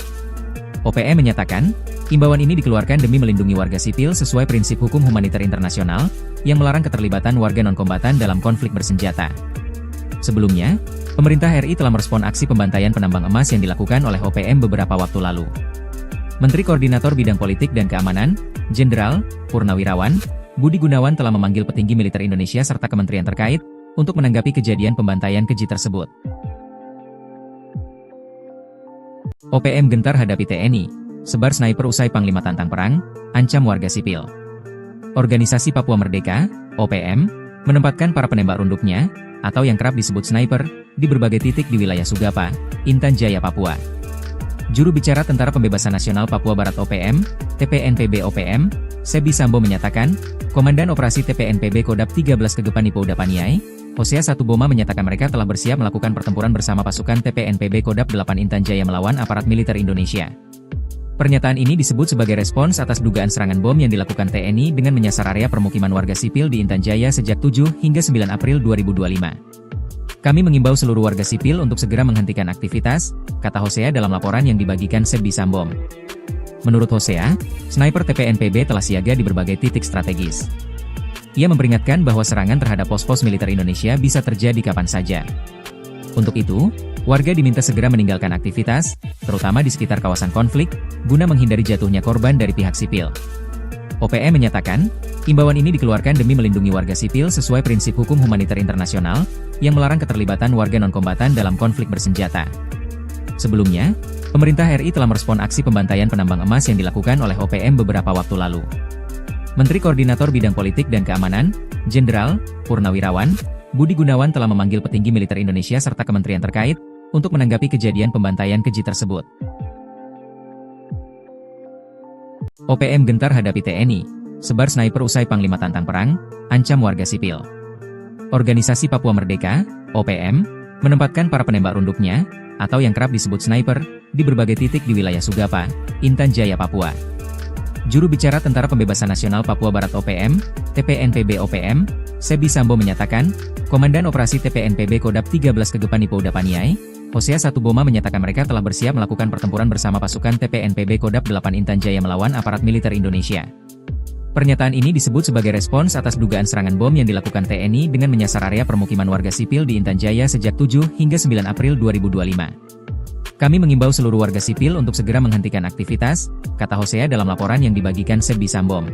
OPM menyatakan, imbauan ini dikeluarkan demi melindungi warga sipil sesuai prinsip hukum humaniter internasional, yang melarang keterlibatan warga non-kombatan dalam konflik bersenjata. Sebelumnya, pemerintah RI telah merespon aksi pembantaian penambang emas yang dilakukan oleh OPM beberapa waktu lalu. Menteri Koordinator Bidang Politik dan Keamanan, Jenderal Purnawirawan Budi Gunawan telah memanggil petinggi militer Indonesia serta kementerian terkait, untuk menanggapi kejadian pembantaian keji tersebut. OPM gentar hadapi TNI, sebar sniper usai Panglima tantang perang, ancam warga sipil. Organisasi Papua Merdeka, OPM, menempatkan para penembak runduknya, atau yang kerap disebut sniper, di berbagai titik di wilayah Sugapa, Intan Jaya, Papua. Juru bicara Tentara Pembebasan Nasional Papua Barat OPM, TPNPB OPM, Sebi Sambo menyatakan, Komandan Operasi TPNPB Kodap 13 Kegepani Pouda Paniai, Hosea Satuboma menyatakan mereka telah bersiap melakukan pertempuran bersama pasukan TPNPB Kodap 8 Intan Jaya melawan aparat militer Indonesia. Pernyataan ini disebut sebagai respons atas dugaan serangan bom yang dilakukan TNI dengan menyasar area permukiman warga sipil di Intan Jaya sejak 7 hingga 9 April 2025. Kami mengimbau seluruh warga sipil untuk segera menghentikan aktivitas, kata Hosea dalam laporan yang dibagikan Sebi Sambo. Menurut Hosea, sniper TPNPB telah siaga di berbagai titik strategis. Ia memperingatkan bahwa serangan terhadap pos-pos militer Indonesia bisa terjadi kapan saja. Untuk itu, warga diminta segera meninggalkan aktivitas, terutama di sekitar kawasan konflik, guna menghindari jatuhnya korban dari pihak sipil. OPM menyatakan, imbauan ini dikeluarkan demi melindungi warga sipil sesuai prinsip hukum humaniter internasional, yang melarang keterlibatan warga non-kombatan dalam konflik bersenjata. Sebelumnya, pemerintah RI telah merespon aksi pembantaian penambang emas yang dilakukan oleh OPM beberapa waktu lalu. Menteri Koordinator Bidang Politik dan Keamanan, Jenderal Purnawirawan Budi Gunawan telah memanggil petinggi militer Indonesia serta kementerian terkait, untuk menanggapi kejadian pembantaian keji tersebut. OPM gentar hadapi TNI, sebar sniper usai Panglima tantang perang, ancam warga sipil. Organisasi Papua Merdeka, OPM, menempatkan para penembak runduknya, atau yang kerap disebut sniper, di berbagai titik di wilayah Sugapa, Intan Jaya, Papua. Juru bicara Tentara Pembebasan Nasional Papua Barat OPM, TPNPB OPM, Sebi Sambo menyatakan, Komandan Operasi TPNPB Kodap 13 Kegepani Pouda Paniai, Hosea Satuboma menyatakan mereka telah bersiap melakukan pertempuran bersama pasukan TPNPB Kodap 8 Intan Jaya melawan aparat militer Indonesia. Pernyataan ini disebut sebagai respons atas dugaan serangan bom yang dilakukan TNI dengan menyasar area permukiman warga sipil di Intan Jaya sejak 7 hingga 9 April 2025. Kami mengimbau seluruh warga sipil untuk segera menghentikan aktivitas, kata Hosea dalam laporan yang dibagikan Sebbi Sambom.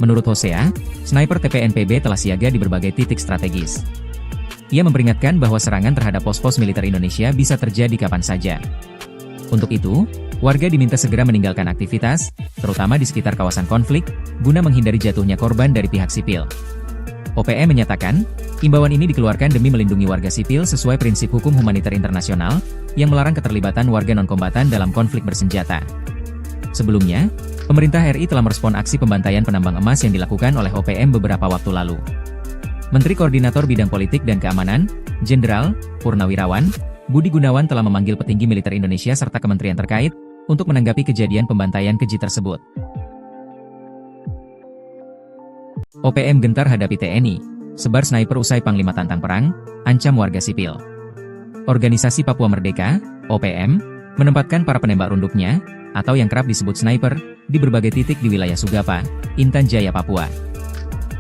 Menurut Hosea, sniper TPNPB telah siaga di berbagai titik strategis. Ia memperingatkan bahwa serangan terhadap pos-pos militer Indonesia bisa terjadi kapan saja. Untuk itu, warga diminta segera meninggalkan aktivitas, terutama di sekitar kawasan konflik, guna menghindari jatuhnya korban dari pihak sipil. OPM menyatakan, imbauan ini dikeluarkan demi melindungi warga sipil sesuai prinsip hukum humaniter internasional, yang melarang keterlibatan warga non-kombatan dalam konflik bersenjata. Sebelumnya, pemerintah RI telah merespon aksi pembantaian penambang emas yang dilakukan oleh OPM beberapa waktu lalu. Menteri Koordinator Bidang Politik dan Keamanan, Jenderal Purnawirawan Budi Gunawan telah memanggil petinggi militer Indonesia serta kementerian terkait untuk menanggapi kejadian pembantaian keji tersebut. OPM gentar hadapi TNI, sebar sniper usai Panglima tantang perang, ancam warga sipil. Organisasi Papua Merdeka, OPM, menempatkan para penembak runduknya, atau yang kerap disebut sniper, di berbagai titik di wilayah Sugapa, Intan Jaya, Papua.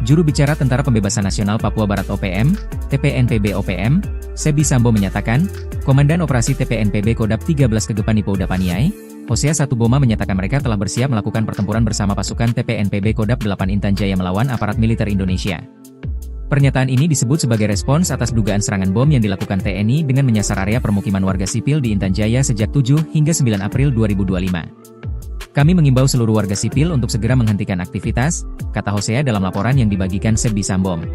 Juru bicara Tentara Pembebasan Nasional Papua Barat OPM, TPNPB OPM, Sebbi Sambo menyatakan, Komandan Operasi TPNPB Kodap 13 Kegepani Pouda Paniai, Hosea Satuboma menyatakan mereka telah bersiap melakukan pertempuran bersama pasukan TPNPB Kodap 8 Intan Jaya melawan aparat militer Indonesia. Pernyataan ini disebut sebagai respons atas dugaan serangan bom yang dilakukan TNI dengan menyasar area permukiman warga sipil di Intan Jaya sejak 7 hingga 9 April 2025. Kami mengimbau seluruh warga sipil untuk segera menghentikan aktivitas, kata Hosea dalam laporan yang dibagikan Sebbi Sambom.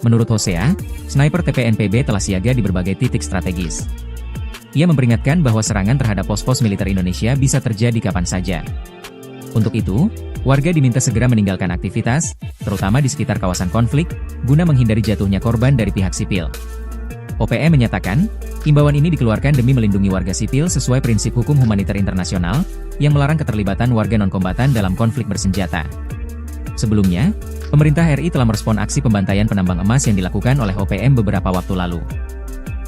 Menurut Hosea, sniper TPNPB telah siaga di berbagai titik strategis. Ia memperingatkan bahwa serangan terhadap pos-pos militer Indonesia bisa terjadi kapan saja. Untuk itu, warga diminta segera meninggalkan aktivitas, terutama di sekitar kawasan konflik, guna menghindari jatuhnya korban dari pihak sipil. OPM menyatakan, imbauan ini dikeluarkan demi melindungi warga sipil sesuai prinsip hukum humaniter internasional, yang melarang keterlibatan warga non-kombatan dalam konflik bersenjata. Sebelumnya, pemerintah RI telah merespon aksi pembantaian penambang emas yang dilakukan oleh OPM beberapa waktu lalu.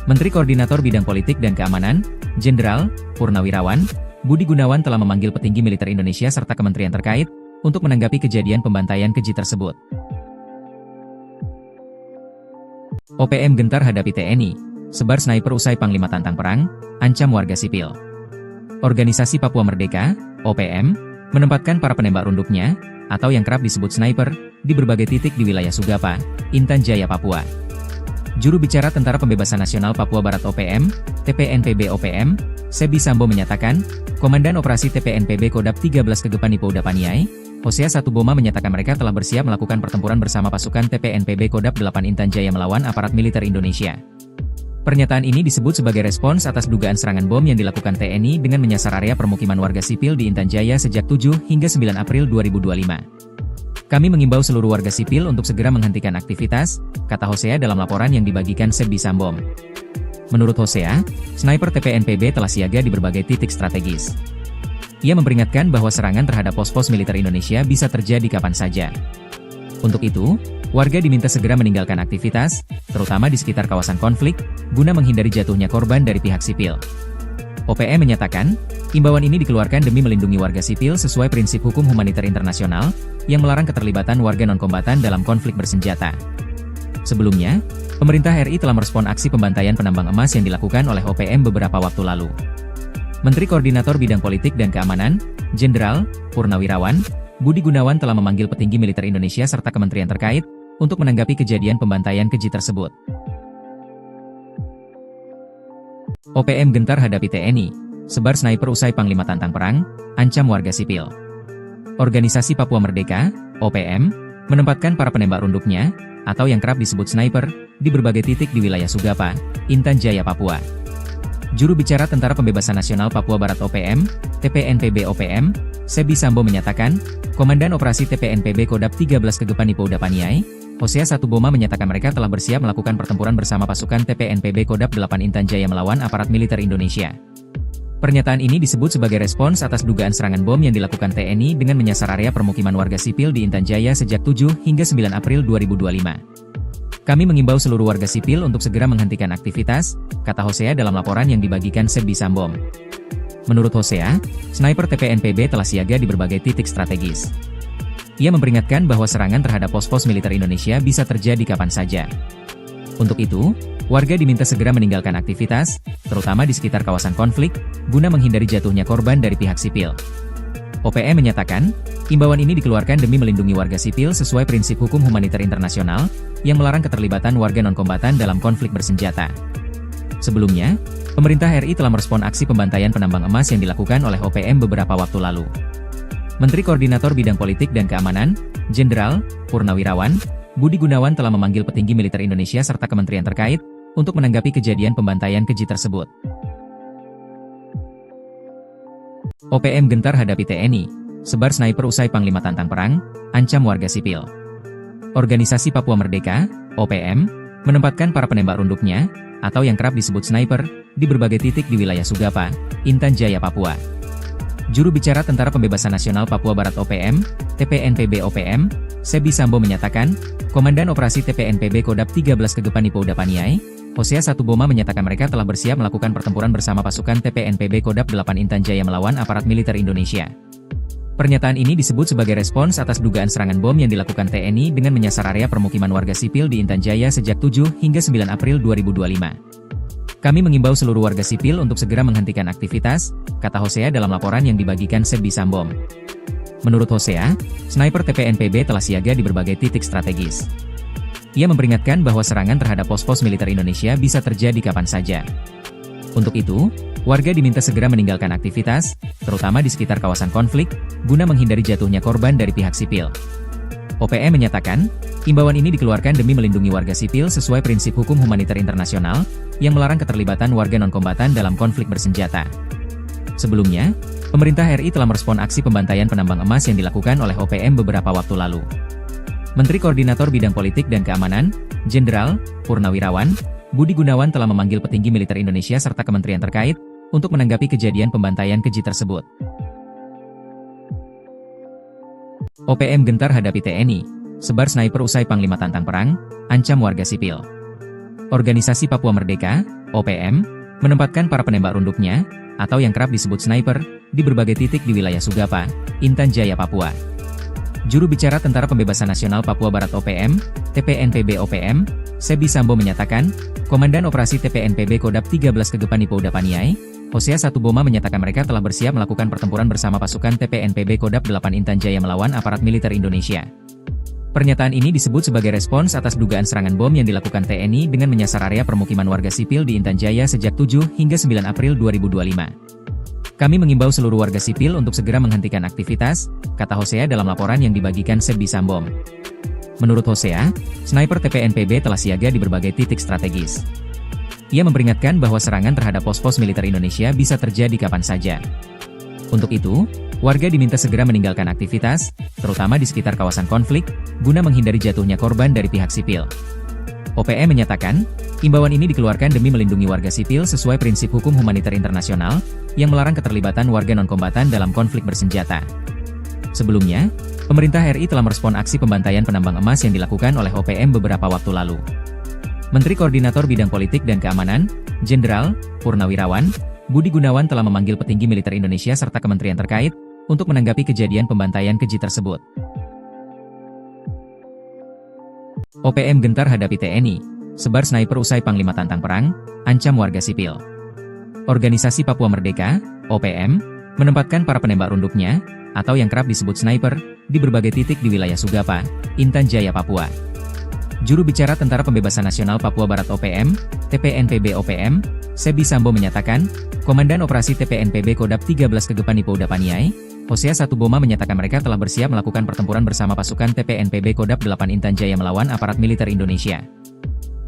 Menteri Koordinator Bidang Politik dan Keamanan, Jenderal Purnawirawan Budi Gunawan telah memanggil petinggi militer Indonesia serta kementerian terkait untuk menanggapi kejadian pembantaian keji tersebut. OPM gentar hadapi TNI, sebar sniper usai Panglima tantang perang, ancam warga sipil. Organisasi Papua Merdeka, OPM, menempatkan para penembak runduknya, atau yang kerap disebut sniper, di berbagai titik di wilayah Sugapa, Intan Jaya, Papua. Juru bicara Tentara Pembebasan Nasional Papua Barat OPM, TPNPB OPM, Sebbi Sambo menyatakan, Komandan Operasi TPNPB Kodap 13 Kegepani Pouda Paniai, Hosea Satuboma menyatakan mereka telah bersiap melakukan pertempuran bersama pasukan TPNPB Kodap 8 Intan Jaya melawan aparat militer Indonesia. Pernyataan ini disebut sebagai respons atas dugaan serangan bom yang dilakukan TNI dengan menyasar area permukiman warga sipil di Intan Jaya sejak 7 hingga 9 April 2025. Kami mengimbau seluruh warga sipil untuk segera menghentikan aktivitas, kata Hosea dalam laporan yang dibagikan Sebbi Sambom. Menurut Hosea, sniper TPNPB telah siaga di berbagai titik strategis. Ia memperingatkan bahwa serangan terhadap pos-pos militer Indonesia bisa terjadi kapan saja. Untuk itu, warga diminta segera meninggalkan aktivitas, terutama di sekitar kawasan konflik, guna menghindari jatuhnya korban dari pihak sipil. OPM menyatakan, imbauan ini dikeluarkan demi melindungi warga sipil sesuai prinsip hukum humaniter internasional, yang melarang keterlibatan warga non-kombatan dalam konflik bersenjata. Sebelumnya, pemerintah RI telah merespon aksi pembantaian penambang emas yang dilakukan oleh OPM beberapa waktu lalu. Menteri Koordinator Bidang Politik dan Keamanan, Jenderal Purnawirawan Budi Gunawan telah memanggil petinggi militer Indonesia serta kementerian terkait untuk menanggapi kejadian pembantaian keji tersebut. OPM gentar hadapi TNI, sebar sniper usai Panglima tantang perang, ancam warga sipil. Organisasi Papua Merdeka, OPM, menempatkan para penembak runduknya, atau yang kerap disebut sniper, di berbagai titik di wilayah Sugapa, Intan Jaya, Papua. Juru bicara Tentara Pembebasan Nasional Papua Barat OPM, TPNPB OPM, Sebbi Sambo menyatakan, Komandan Operasi TPNPB Kodap 13 Kegepani Pouda Paniai, Hosea Satuboma menyatakan mereka telah bersiap melakukan pertempuran bersama pasukan TPNPB Kodap 8 Intan Jaya melawan aparat militer Indonesia. Pernyataan ini disebut sebagai respons atas dugaan serangan bom yang dilakukan TNI dengan menyasar area permukiman warga sipil di Intan Jaya sejak 7 hingga 9 April 2025. Kami mengimbau seluruh warga sipil untuk segera menghentikan aktivitas, kata Hosea dalam laporan yang dibagikan Sebbi Sambom. Menurut Hosea, sniper TPNPB telah siaga di berbagai titik strategis. Ia memperingatkan bahwa serangan terhadap pos-pos militer Indonesia bisa terjadi kapan saja. Untuk itu, warga diminta segera meninggalkan aktivitas, terutama di sekitar kawasan konflik, guna menghindari jatuhnya korban dari pihak sipil. OPM menyatakan, imbauan ini dikeluarkan demi melindungi warga sipil sesuai prinsip hukum humaniter internasional, yang melarang keterlibatan warga non-kombatan dalam konflik bersenjata. Sebelumnya, pemerintah RI telah merespon aksi pembantaian penambang emas yang dilakukan oleh OPM beberapa waktu lalu. Menteri Koordinator Bidang Politik dan Keamanan, Jenderal Purnawirawan Budi Gunawan telah memanggil petinggi militer Indonesia serta kementerian terkait untuk menanggapi kejadian pembantaian keji tersebut. OPM gentar hadapi TNI, sebar sniper usai Panglima tantang perang, ancam warga sipil. Organisasi Papua Merdeka, OPM, menempatkan para penembak runduknya, atau yang kerap disebut sniper, di berbagai titik di wilayah Sugapa, Intan Jaya, Papua. Juru bicara Tentara Pembebasan Nasional Papua Barat OPM, TPNPB OPM, Sebi Sambo menyatakan, Komandan Operasi TPNPB Kodap 13 Kegepani Pouda Paniai, Hosea Satuboma menyatakan mereka telah bersiap melakukan pertempuran bersama pasukan TPNPB Kodap 8 Intan Jaya melawan aparat militer Indonesia. Pernyataan ini disebut sebagai respons atas dugaan serangan bom yang dilakukan TNI dengan menyasar area permukiman warga sipil di Intan Jaya sejak 7 hingga 9 April 2025. Kami mengimbau seluruh warga sipil untuk segera menghentikan aktivitas, kata Hosea dalam laporan yang dibagikan Sebi Sambom. Menurut Hosea, sniper TPNPB telah siaga di berbagai titik strategis. Ia memperingatkan bahwa serangan terhadap pos-pos militer Indonesia bisa terjadi kapan saja. Untuk itu, warga diminta segera meninggalkan aktivitas, terutama di sekitar kawasan konflik, guna menghindari jatuhnya korban dari pihak sipil. OPM menyatakan, imbauan ini dikeluarkan demi melindungi warga sipil sesuai prinsip hukum humaniter internasional, yang melarang keterlibatan warga non-kombatan dalam konflik bersenjata. Sebelumnya, pemerintah RI telah merespon aksi pembantaian penambang emas yang dilakukan oleh OPM beberapa waktu lalu. Menteri Koordinator Bidang Politik dan Keamanan, Jenderal Purnawirawan Budi Gunawan telah memanggil petinggi militer Indonesia serta kementerian terkait untuk menanggapi kejadian pembantaian keji tersebut. OPM gentar hadapi TNI, sebar sniper usai Panglima tantang perang, ancam warga sipil. Organisasi Papua Merdeka, OPM, menempatkan para penembak runduknya, atau yang kerap disebut sniper, di berbagai titik di wilayah Sugapa, Intan Jaya, Papua. Juru bicara Tentara Pembebasan Nasional Papua Barat OPM, TPNPB OPM, Sebi Sambo menyatakan, Komandan Operasi TPNPB Kodap 13 Kegepani Pouda Paniai, Hosea Satuboma menyatakan mereka telah bersiap melakukan pertempuran bersama pasukan TPNPB Kodap 8 Intan Jaya melawan aparat militer Indonesia. Pernyataan ini disebut sebagai respons atas dugaan serangan bom yang dilakukan TNI dengan menyasar area permukiman warga sipil di Intan Jaya sejak 7 hingga 9 April 2025. Kami mengimbau seluruh warga sipil untuk segera menghentikan aktivitas, kata Hosea dalam laporan yang dibagikan Sebi Sambom. Menurut Hosea, sniper TPNPB telah siaga di berbagai titik strategis. Ia memperingatkan bahwa serangan terhadap pos-pos militer Indonesia bisa terjadi kapan saja. Untuk itu, warga diminta segera meninggalkan aktivitas, terutama di sekitar kawasan konflik, guna menghindari jatuhnya korban dari pihak sipil. OPM menyatakan, imbauan ini dikeluarkan demi melindungi warga sipil sesuai prinsip hukum humaniter internasional, yang melarang keterlibatan warga non-kombatan dalam konflik bersenjata. Sebelumnya, pemerintah RI telah merespon aksi pembantaian penambang emas yang dilakukan oleh OPM beberapa waktu lalu. Menteri Koordinator Bidang Politik dan Keamanan, Jenderal Purnawirawan Budi Gunawan telah memanggil petinggi militer Indonesia serta kementerian terkait untuk menanggapi kejadian pembantaian keji tersebut. OPM gentar hadapi TNI, sebar sniper usai Panglima tantang perang, ancam warga sipil. Organisasi Papua Merdeka, OPM, menempatkan para penembak runduknya, atau yang kerap disebut sniper, di berbagai titik di wilayah Sugapa, Intan Jaya, Papua. Juru bicara Tentara Pembebasan Nasional Papua Barat OPM, TPNPB OPM, Sebi Sambo menyatakan, Komandan Operasi TPNPB Kodap 13 Kegepani Pouda Paniai, Hosea Satuboma menyatakan mereka telah bersiap melakukan pertempuran bersama pasukan TPNPB Kodap 8 Intan Jaya melawan aparat militer Indonesia.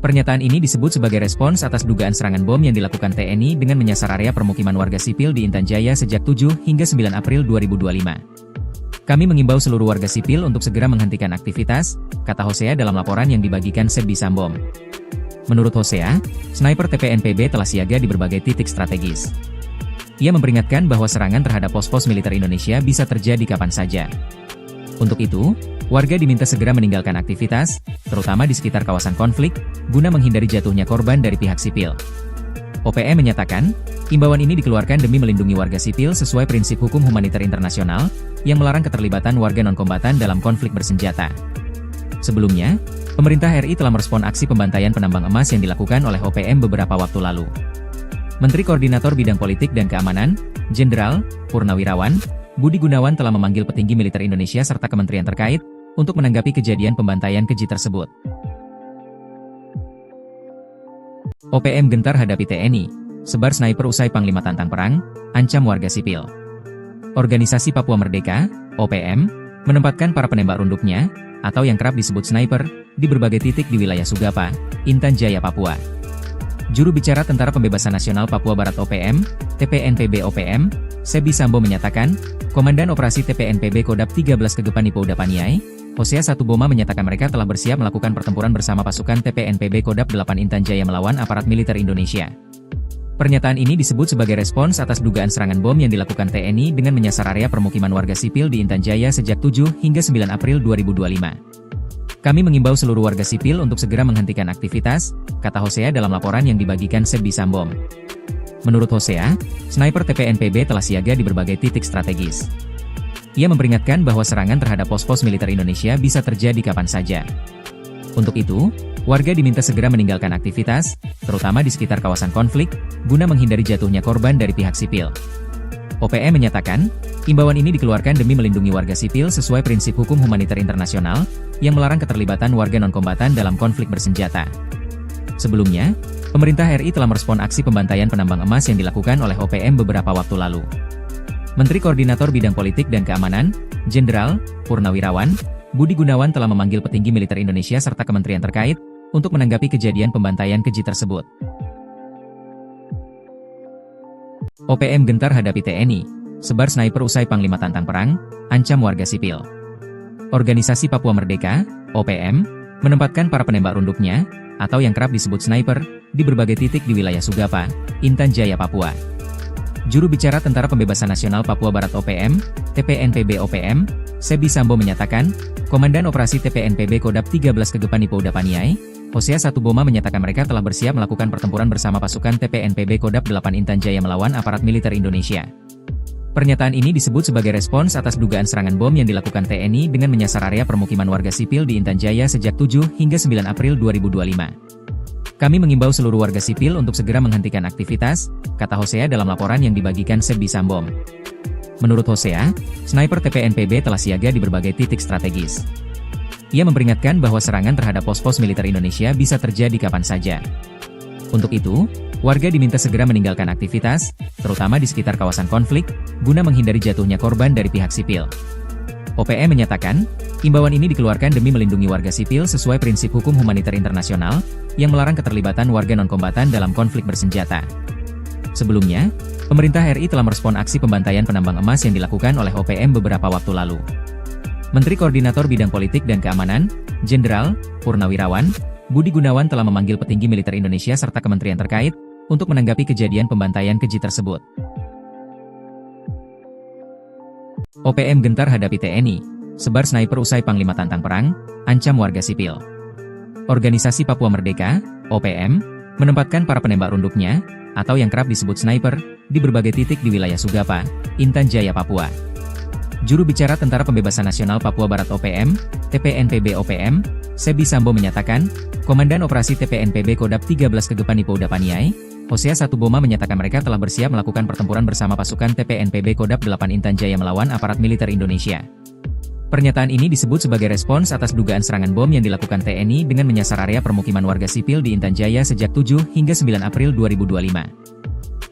Pernyataan ini disebut sebagai respons atas dugaan serangan bom yang dilakukan TNI dengan menyasar area permukiman warga sipil di Intan Jaya sejak 7 hingga 9 April 2025. Kami mengimbau seluruh warga sipil untuk segera menghentikan aktivitas, kata Hosea dalam laporan yang dibagikan Sebi Sambom. Menurut Hosea, sniper TPNPB telah siaga di berbagai titik strategis. Ia memperingatkan bahwa serangan terhadap pos-pos militer Indonesia bisa terjadi kapan saja. Untuk itu, warga diminta segera meninggalkan aktivitas, terutama di sekitar kawasan konflik, guna menghindari jatuhnya korban dari pihak sipil. OPM menyatakan, imbauan ini dikeluarkan demi melindungi warga sipil sesuai prinsip hukum humaniter internasional, yang melarang keterlibatan warga non-kombatan dalam konflik bersenjata. Sebelumnya, pemerintah RI telah merespon aksi pembantaian penambang emas yang dilakukan oleh OPM beberapa waktu lalu. Menteri Koordinator Bidang Politik dan Keamanan, Jenderal Purnawirawan Budi Gunawan telah memanggil petinggi militer Indonesia serta kementerian terkait untuk menanggapi kejadian pembantaian keji tersebut. OPM gentar hadapi TNI, sebar sniper usai Panglima tantang perang, ancam warga sipil. Organisasi Papua Merdeka, OPM, menempatkan para penembak runduknya, atau yang kerap disebut sniper, di berbagai titik di wilayah Sugapa, Intan Jaya, Papua. Juru bicara Tentara Pembebasan Nasional Papua Barat OPM, TPNPB OPM, Sebi Sambo menyatakan, Komandan Operasi TPNPB Kodap 13 Kegepan Ipouda Paniai, Hosea Satuboma menyatakan mereka telah bersiap melakukan pertempuran bersama pasukan TPNPB Kodap 8 Intan Jaya melawan aparat militer Indonesia. Pernyataan ini disebut sebagai respons atas dugaan serangan bom yang dilakukan TNI dengan menyasar area permukiman warga sipil di Intan Jaya sejak 7 hingga 9 April 2025. Kami mengimbau seluruh warga sipil untuk segera menghentikan aktivitas, kata Hosea dalam laporan yang dibagikan Sebi Sambo. Menurut Hosea, sniper TPNPB telah siaga di berbagai titik strategis. Ia memperingatkan bahwa serangan terhadap pos-pos militer Indonesia bisa terjadi kapan saja. Untuk itu, warga diminta segera meninggalkan aktivitas, terutama di sekitar kawasan konflik, guna menghindari jatuhnya korban dari pihak sipil. OPM menyatakan, imbauan ini dikeluarkan demi melindungi warga sipil sesuai prinsip hukum humaniter internasional, yang melarang keterlibatan warga non-kombatan dalam konflik bersenjata. Sebelumnya, pemerintah RI telah merespon aksi pembantaian penambang emas yang dilakukan oleh OPM beberapa waktu lalu. Menteri Koordinator Bidang Politik dan Keamanan, Jenderal Purnawirawan Budi Gunawan telah memanggil petinggi militer Indonesia serta kementerian terkait untuk menanggapi kejadian pembantaian keji tersebut. OPM gentar hadapi TNI, sebar sniper usai Panglima tantang perang, ancam warga sipil. Organisasi Papua Merdeka, OPM, menempatkan para penembak runduknya, atau yang kerap disebut sniper, di berbagai titik di wilayah Sugapa, Intan Jaya, Papua. Juru bicara Tentara Pembebasan Nasional Papua Barat OPM, TPNPB OPM, Sebi Sambo menyatakan, Komandan Operasi TPNPB Kodap 13 Kegepan Ipouda Paniai, Hosea Satuboma menyatakan mereka telah bersiap melakukan pertempuran bersama pasukan TPNPB Kodap 8 Intan Jaya melawan aparat militer Indonesia. Pernyataan ini disebut sebagai respons atas dugaan serangan bom yang dilakukan TNI dengan menyasar area permukiman warga sipil di Intan Jaya sejak 7 hingga 9 April 2025. Kami mengimbau seluruh warga sipil untuk segera menghentikan aktivitas, kata Hosea dalam laporan yang dibagikan Sebi Sambo. Menurut Hosea, sniper TPNPB telah siaga di berbagai titik strategis. Ia memperingatkan bahwa serangan terhadap pos-pos militer Indonesia bisa terjadi kapan saja. Untuk itu, warga diminta segera meninggalkan aktivitas, terutama di sekitar kawasan konflik, guna menghindari jatuhnya korban dari pihak sipil. OPM menyatakan, imbauan ini dikeluarkan demi melindungi warga sipil sesuai prinsip hukum humaniter internasional, yang melarang keterlibatan warga non-kombatan dalam konflik bersenjata. Sebelumnya, pemerintah RI telah merespon aksi pembantaian penambang emas yang dilakukan oleh OPM beberapa waktu lalu. Menteri Koordinator Bidang Politik dan Keamanan, Jenderal Purnawirawan Budi Gunawan telah memanggil petinggi militer Indonesia serta kementerian terkait untuk menanggapi kejadian pembantaian keji tersebut. OPM gentar hadapi TNI, sebar sniper usai Panglima tantang perang, ancam warga sipil. Organisasi Papua Merdeka, OPM, menempatkan para penembak runduknya, atau yang kerap disebut sniper, di berbagai titik di wilayah Sugapa, Intan Jaya, Papua. Juru bicara Tentara Pembebasan Nasional Papua Barat OPM, TPNPB OPM, Sebi Sambo menyatakan, Komandan Operasi TPNPB Kodap 13 Kegepan Ipouda Paniai, Hosea Satuboma menyatakan mereka telah bersiap melakukan pertempuran bersama pasukan TPNPB Kodap 8 Intan Jaya melawan aparat militer Indonesia. Pernyataan ini disebut sebagai respons atas dugaan serangan bom yang dilakukan TNI dengan menyasar area permukiman warga sipil di Intan Jaya sejak 7 hingga 9 April 2025.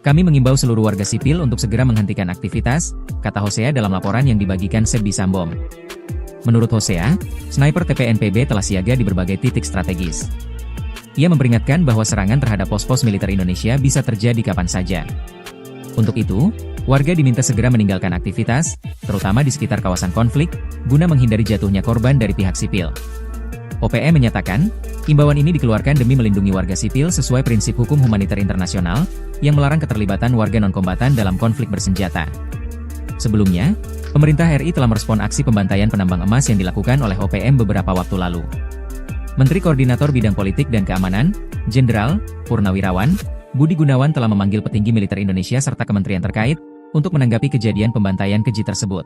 Kami mengimbau seluruh warga sipil untuk segera menghentikan aktivitas, kata Hosea dalam laporan yang dibagikan Sebi Sambo. Menurut Hosea, sniper TPNPB telah siaga di berbagai titik strategis. Ia memperingatkan bahwa serangan terhadap pos-pos militer Indonesia bisa terjadi kapan saja. Untuk itu, warga diminta segera meninggalkan aktivitas, terutama di sekitar kawasan konflik, guna menghindari jatuhnya korban dari pihak sipil. OPM menyatakan, imbauan ini dikeluarkan demi melindungi warga sipil sesuai prinsip hukum humaniter internasional, yang melarang keterlibatan warga non-kombatan dalam konflik bersenjata. Sebelumnya, pemerintah RI telah merespon aksi pembantaian penambang emas yang dilakukan oleh OPM beberapa waktu lalu. Menteri Koordinator Bidang Politik dan Keamanan, Jenderal Purnawirawan Budi Gunawan telah memanggil petinggi militer Indonesia serta kementerian terkait untuk menanggapi kejadian pembantaian keji tersebut.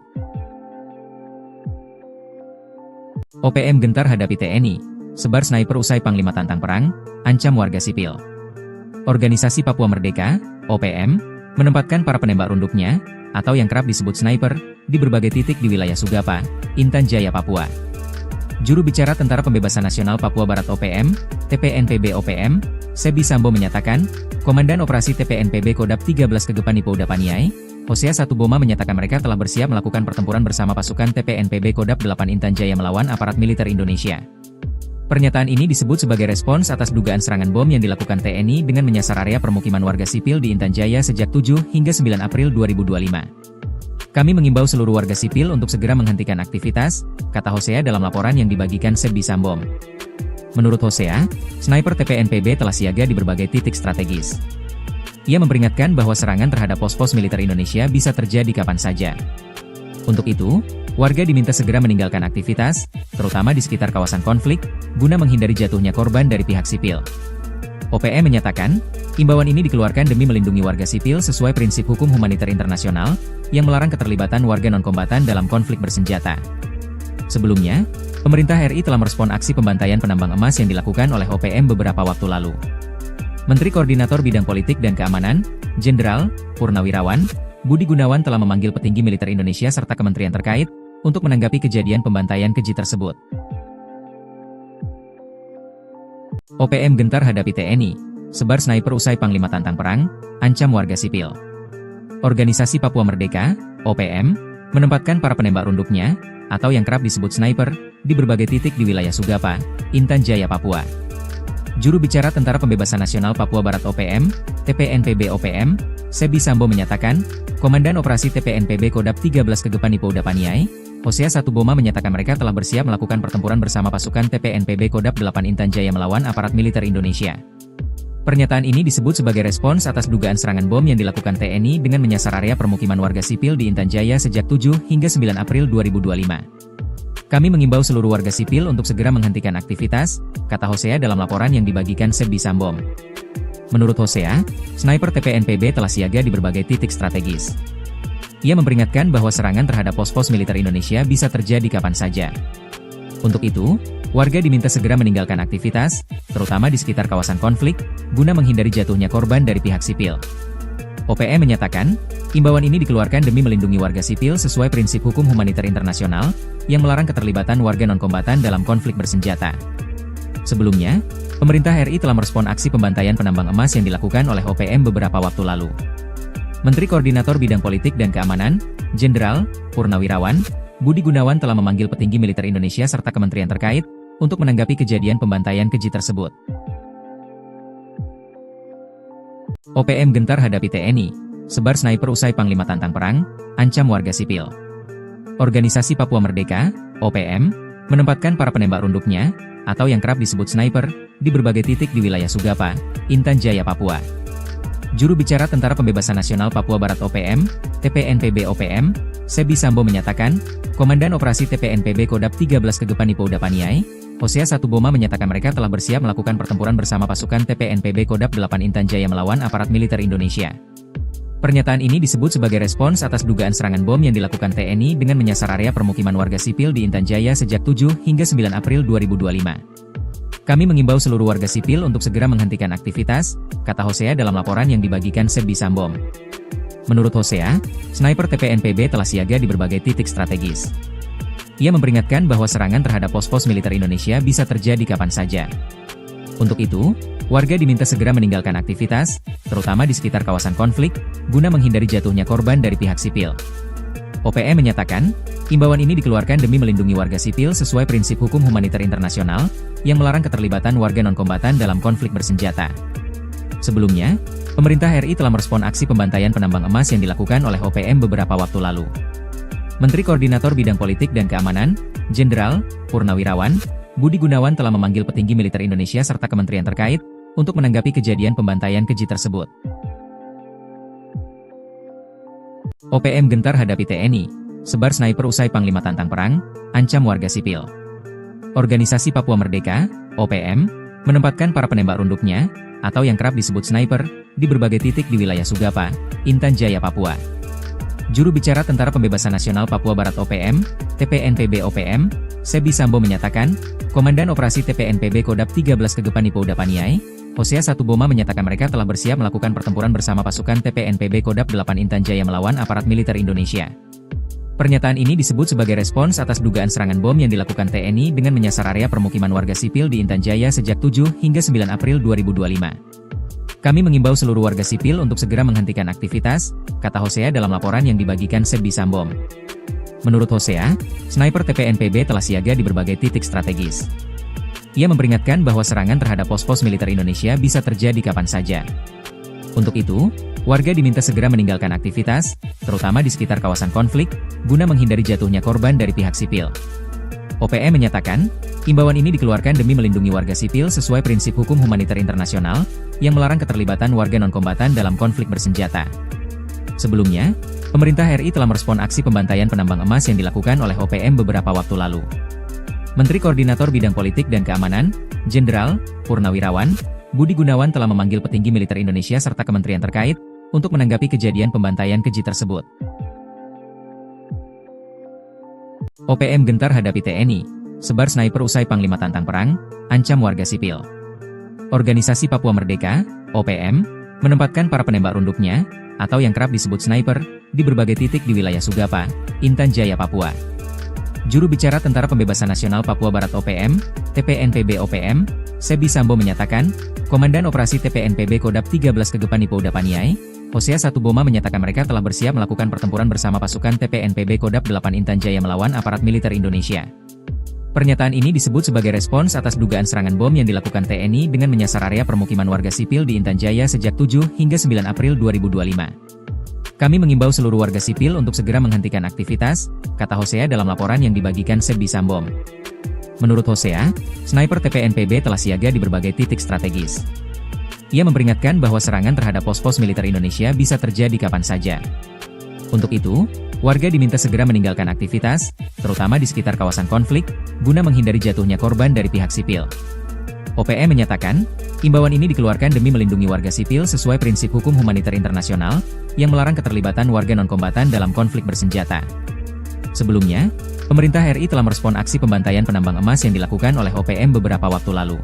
OPM gentar hadapi TNI, sebar sniper usai Panglima tantang perang, ancam warga sipil. Organisasi Papua Merdeka, OPM, menempatkan para penembak runduknya, atau yang kerap disebut sniper, di berbagai titik di wilayah Sugapa, Intan Jaya, Papua. Juru bicara Tentara Pembebasan Nasional Papua Barat OPM, TPNPB OPM, Sebi Sambo menyatakan, Komandan Operasi TPNPB Kodap 13 Kegepan Ipo Udapaniai, Hosea Satuboma menyatakan mereka telah bersiap melakukan pertempuran bersama pasukan TPNPB Kodap 8 Intan Jaya melawan aparat militer Indonesia. Pernyataan ini disebut sebagai respons atas dugaan serangan bom yang dilakukan TNI dengan menyasar area permukiman warga sipil di Intan Jaya sejak 7 hingga 9 April 2025. Kami mengimbau seluruh warga sipil untuk segera menghentikan aktivitas, kata Hosea dalam laporan yang dibagikan Sebi Sambo. Menurut Hosea, sniper TPNPB telah siaga di berbagai titik strategis. Ia memperingatkan bahwa serangan terhadap pos-pos militer Indonesia bisa terjadi kapan saja. Untuk itu, warga diminta segera meninggalkan aktivitas, terutama di sekitar kawasan konflik, guna menghindari jatuhnya korban dari pihak sipil. OPM menyatakan, imbauan ini dikeluarkan demi melindungi warga sipil sesuai prinsip hukum humaniter internasional, yang melarang keterlibatan warga non-kombatan dalam konflik bersenjata. Sebelumnya, pemerintah RI telah merespon aksi pembantaian penambang emas yang dilakukan oleh OPM beberapa waktu lalu. Menteri Koordinator Bidang Politik dan Keamanan, Jenderal Purnawirawan, Budi Gunawan telah memanggil petinggi militer Indonesia serta kementerian terkait untuk menanggapi kejadian pembantaian keji tersebut. OPM gentar hadapi TNI, sebar sniper usai Panglima tantang perang, ancam warga sipil. Organisasi Papua Merdeka, OPM, menempatkan para penembak runduknya, atau yang kerap disebut sniper, di berbagai titik di wilayah Sugapa, Intan Jaya, Papua. Juru bicara Tentara Pembebasan Nasional Papua Barat OPM, TPNPB OPM, Sebi Sambo menyatakan, Komandan Operasi TPNPB Kodap 13 Kegepan Ipo Udapaniai, Hosea Satuboma menyatakan mereka telah bersiap melakukan pertempuran bersama pasukan TPNPB Kodap 8 Intan Jaya melawan aparat militer Indonesia. Pernyataan ini disebut sebagai respons atas dugaan serangan bom yang dilakukan TNI dengan menyasar area permukiman warga sipil di Intan Jaya sejak 7 hingga 9 April 2025. Kami mengimbau seluruh warga sipil untuk segera menghentikan aktivitas, kata Hosea dalam laporan yang dibagikan Sebi Sambo. Menurut Hosea, sniper TPNPB telah siaga di berbagai titik strategis. Ia memperingatkan bahwa serangan terhadap pos-pos militer Indonesia bisa terjadi kapan saja. Untuk itu, warga diminta segera meninggalkan aktivitas, terutama di sekitar kawasan konflik, guna menghindari jatuhnya korban dari pihak sipil. OPM menyatakan, imbauan ini dikeluarkan demi melindungi warga sipil sesuai prinsip hukum humaniter internasional, yang melarang keterlibatan warga non-kombatan dalam konflik bersenjata. Sebelumnya, pemerintah RI telah merespon aksi pembantaian penambang emas yang dilakukan oleh OPM beberapa waktu lalu. Menteri Koordinator Bidang Politik dan Keamanan, Jenderal Purnawirawan, Budi Gunawan telah memanggil petinggi militer Indonesia serta kementerian terkait untuk menanggapi kejadian pembantaian keji tersebut. OPM gentar hadapi TNI, sebar sniper usai Panglima tantang perang, ancam warga sipil. Organisasi Papua Merdeka, OPM, menempatkan para penembak runduknya, atau yang kerap disebut sniper, di berbagai titik di wilayah Sugapa, Intan Jaya, Papua. Juru bicara Tentara Pembebasan Nasional Papua Barat OPM, TPNPB OPM, Sebi Sambo menyatakan, Komandan Operasi TPNPB Kodap 13 Kegepan Ipo Udapaniai, Hosea Satuboma menyatakan mereka telah bersiap melakukan pertempuran bersama pasukan TPNPB Kodap 8 Intan Jaya melawan aparat militer Indonesia. Pernyataan ini disebut sebagai respons atas dugaan serangan bom yang dilakukan TNI dengan menyasar area permukiman warga sipil di Intan Jaya sejak 7 hingga 9 April 2025. Kami mengimbau seluruh warga sipil untuk segera menghentikan aktivitas, kata Hosea dalam laporan yang dibagikan Sebi Sambo. Menurut Hosea, sniper TPNPB telah siaga di berbagai titik strategis. Ia memperingatkan bahwa serangan terhadap pos-pos militer Indonesia bisa terjadi kapan saja. Untuk itu, warga diminta segera meninggalkan aktivitas, terutama di sekitar kawasan konflik, guna menghindari jatuhnya korban dari pihak sipil. OPM menyatakan, imbauan ini dikeluarkan demi melindungi warga sipil sesuai prinsip hukum humaniter internasional, yang melarang keterlibatan warga non-kombatan dalam konflik bersenjata. Sebelumnya, pemerintah RI telah merespon aksi pembantaian penambang emas yang dilakukan oleh OPM beberapa waktu lalu. Menteri Koordinator Bidang Politik dan Keamanan, Jenderal Purnawirawan, Budi Gunawan telah memanggil petinggi militer Indonesia serta kementerian terkait untuk menanggapi kejadian pembantaian keji tersebut. OPM gentar hadapi TNI, sebar sniper usai Panglima tantang perang, ancam warga sipil. Organisasi Papua Merdeka, OPM, menempatkan para penembak runduknya, atau yang kerap disebut sniper, di berbagai titik di wilayah Sugapa, Intan Jaya, Papua. Juru bicara Tentara Pembebasan Nasional Papua Barat OPM, TPNPB OPM, Sebi Sambo menyatakan, Komandan Operasi TPNPB Kodap 13 Kegepan Ipo Udapaniai, Hosea Satuboma menyatakan mereka telah bersiap melakukan pertempuran bersama pasukan TPNPB Kodap 8 Intan Jaya melawan aparat militer Indonesia. Pernyataan ini disebut sebagai respons atas dugaan serangan bom yang dilakukan TNI dengan menyasar area permukiman warga sipil di Intan Jaya sejak 7 hingga 9 April 2025. Kami mengimbau seluruh warga sipil untuk segera menghentikan aktivitas, kata Hosea dalam laporan yang dibagikan Sebi Sambo. Menurut Hosea, sniper TPNPB telah siaga di berbagai titik strategis. Ia memperingatkan bahwa serangan terhadap pos-pos militer Indonesia bisa terjadi kapan saja. Untuk itu, warga diminta segera meninggalkan aktivitas, terutama di sekitar kawasan konflik, guna menghindari jatuhnya korban dari pihak sipil. OPM menyatakan, imbauan ini dikeluarkan demi melindungi warga sipil sesuai prinsip hukum humaniter internasional, yang melarang keterlibatan warga non-kombatan dalam konflik bersenjata. Sebelumnya, pemerintah RI telah merespon aksi pembantaian penambang emas yang dilakukan oleh OPM beberapa waktu lalu. Menteri Koordinator Bidang Politik dan Keamanan, Jenderal Purnawirawan Budi Gunawan telah memanggil petinggi militer Indonesia serta kementerian terkait, untuk menanggapi kejadian pembantaian keji tersebut. OPM gentar hadapi TNI, sebar sniper usai Panglima tantang perang, ancam warga sipil. Organisasi Papua Merdeka, OPM, menempatkan para penembak runduknya, atau yang kerap disebut sniper, di berbagai titik di wilayah Sugapa, Intan Jaya, Papua. Juru bicara Tentara Pembebasan Nasional Papua Barat OPM, TPNPB OPM, Sebi Sambo menyatakan, Komandan Operasi TPNPB Kodap 13 Kegepan Ipo Udapaniai, Hosea Satuboma menyatakan mereka telah bersiap melakukan pertempuran bersama pasukan TPNPB Kodap 8 Intan Jaya melawan aparat militer Indonesia. Pernyataan ini disebut sebagai respons atas dugaan serangan bom yang dilakukan TNI dengan menyasar area permukiman warga sipil di Intan Jaya sejak 7 hingga 9 April 2025. Kami mengimbau seluruh warga sipil untuk segera menghentikan aktivitas, kata Hosea dalam laporan yang dibagikan Sebi Sambo. Menurut Hosea, sniper TPNPB telah siaga di berbagai titik strategis. Ia memperingatkan bahwa serangan terhadap pos-pos militer Indonesia bisa terjadi kapan saja. Untuk itu, warga diminta segera meninggalkan aktivitas, terutama di sekitar kawasan konflik, guna menghindari jatuhnya korban dari pihak sipil. OPM menyatakan, imbauan ini dikeluarkan demi melindungi warga sipil sesuai prinsip hukum humaniter internasional, yang melarang keterlibatan warga non-kombatan dalam konflik bersenjata. Sebelumnya, pemerintah RI telah merespon aksi pembantaian penambang emas yang dilakukan oleh OPM beberapa waktu lalu.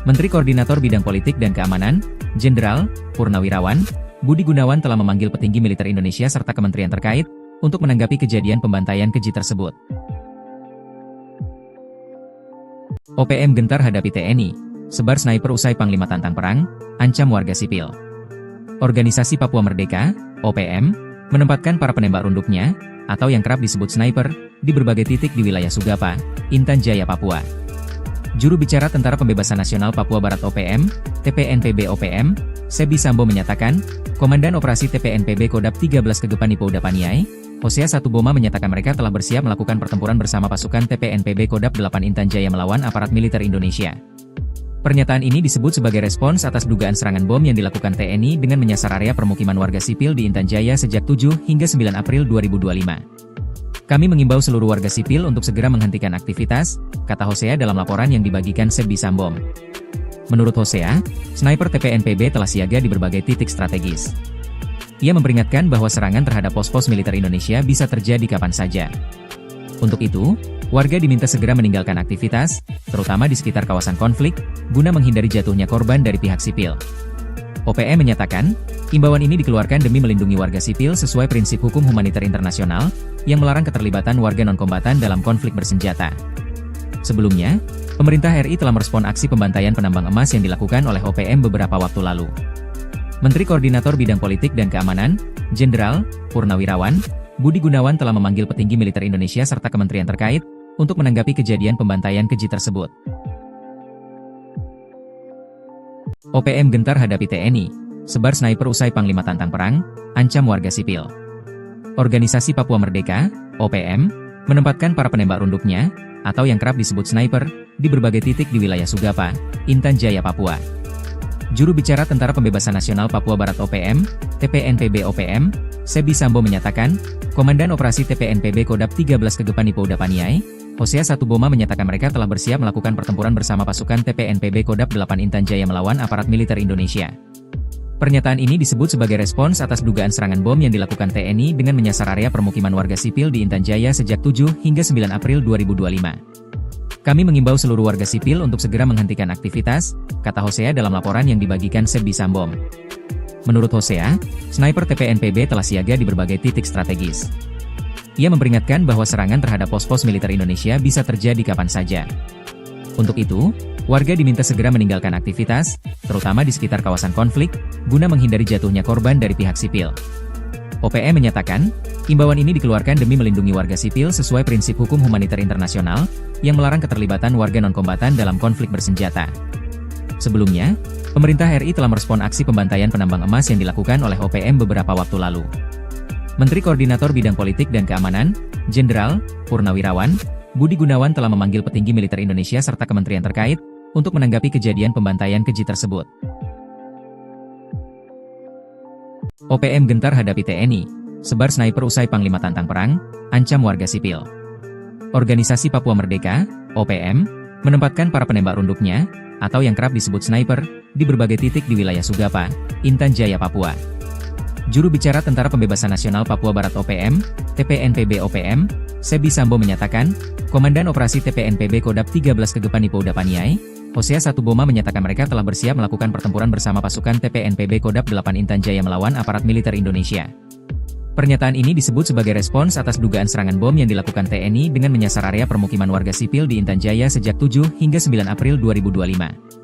Menteri Koordinator Bidang Politik dan Keamanan, Jenderal Purnawirawan Budi Gunawan telah memanggil petinggi militer Indonesia serta kementerian terkait, untuk menanggapi kejadian pembantaian keji tersebut. OPM gentar hadapi TNI, sebar sniper usai Panglima tantang perang, ancam warga sipil. Organisasi Papua Merdeka, OPM, menempatkan para penembak runduknya, atau yang kerap disebut sniper, di berbagai titik di wilayah Sugapa, Intan Jaya, Papua. Juru bicara Tentara Pembebasan Nasional Papua Barat OPM, TPNPB OPM, Sebi Sambo menyatakan, Komandan Operasi TPNPB Kodap 13 Kegepan Ipo Udapaniai, Hosea Satuboma menyatakan mereka telah bersiap melakukan pertempuran bersama pasukan TPNPB Kodap 8 Intan Jaya melawan aparat militer Indonesia. Pernyataan ini disebut sebagai respons atas dugaan serangan bom yang dilakukan TNI dengan menyasar area permukiman warga sipil di Intan Jaya sejak 7 hingga 9 April 2025. Kami mengimbau seluruh warga sipil untuk segera menghentikan aktivitas, kata Hosea dalam laporan yang dibagikan Sebi Sambo. Menurut Hosea, sniper TPNPB telah siaga di berbagai titik strategis. Ia memperingatkan bahwa serangan terhadap pos-pos militer Indonesia bisa terjadi kapan saja. Untuk itu, warga diminta segera meninggalkan aktivitas, terutama di sekitar kawasan konflik, guna menghindari jatuhnya korban dari pihak sipil. OPM menyatakan, imbauan ini dikeluarkan demi melindungi warga sipil sesuai prinsip hukum humaniter internasional, yang melarang keterlibatan warga non-kombatan dalam konflik bersenjata. Sebelumnya, pemerintah RI telah merespon aksi pembantaian penambang emas yang dilakukan oleh OPM beberapa waktu lalu. Menteri Koordinator Bidang Politik dan Keamanan, Jenderal Purnawirawan Budi Gunawan telah memanggil petinggi militer Indonesia serta kementerian terkait, untuk menanggapi kejadian pembantaian keji tersebut. OPM gentar hadapi TNI, sebar sniper usai Panglima tantang perang, ancam warga sipil. Organisasi Papua Merdeka, OPM, menempatkan para penembak runduknya, atau yang kerap disebut sniper, di berbagai titik di wilayah Sugapa, Intan Jaya, Papua. Juru bicara Tentara Pembebasan Nasional Papua Barat OPM, TPNPB OPM, Sebi Sambo menyatakan, Komandan Operasi TPNPB Kodap 13 Kegepan Ipo Udapaniai, Hosea Satuboma menyatakan mereka telah bersiap melakukan pertempuran bersama pasukan TPNPB Kodam 8 Intan Jaya melawan aparat militer Indonesia. Pernyataan ini disebut sebagai respons atas dugaan serangan bom yang dilakukan TNI dengan menyasar area permukiman warga sipil di Intan Jaya sejak 7 hingga 9 April 2025. Kami mengimbau seluruh warga sipil untuk segera menghentikan aktivitas, kata Hosea dalam laporan yang dibagikan Sebi Sambom. Menurut Hosea, sniper TPNPB telah siaga di berbagai titik strategis. Ia memperingatkan bahwa serangan terhadap pos-pos militer Indonesia bisa terjadi kapan saja. Untuk itu, warga diminta segera meninggalkan aktivitas, terutama di sekitar kawasan konflik, guna menghindari jatuhnya korban dari pihak sipil. OPM menyatakan, imbauan ini dikeluarkan demi melindungi warga sipil sesuai prinsip hukum humaniter internasional, yang melarang keterlibatan warga non-kombatan dalam konflik bersenjata. Sebelumnya, pemerintah RI telah merespon aksi pembantaian penambang emas yang dilakukan oleh OPM beberapa waktu lalu. Menteri Koordinator Bidang Politik dan Keamanan, Jenderal Purnawirawan Budi Gunawan telah memanggil petinggi militer Indonesia serta kementerian terkait untuk menanggapi kejadian pembantaian keji tersebut. OPM gentar hadapi TNI, sebar sniper usai Panglima tantang perang, ancam warga sipil. Organisasi Papua Merdeka, OPM, menempatkan para penembak runduknya, atau yang kerap disebut sniper, di berbagai titik di wilayah Sugapa, Intan Jaya, Papua. Juru bicara Tentara Pembebasan Nasional Papua Barat OPM, TPNPB OPM, Sebi Sambo menyatakan, Komandan Operasi TPNPB Kodam 13 Kegepani Pouda Paniai, Hosea Satuboma menyatakan mereka telah bersiap melakukan pertempuran bersama pasukan TPNPB Kodam 8 Intan Jaya melawan aparat militer Indonesia. Pernyataan ini disebut sebagai respons atas dugaan serangan bom yang dilakukan TNI dengan menyasar area permukiman warga sipil di Intan Jaya sejak 7 hingga 9 April 2025.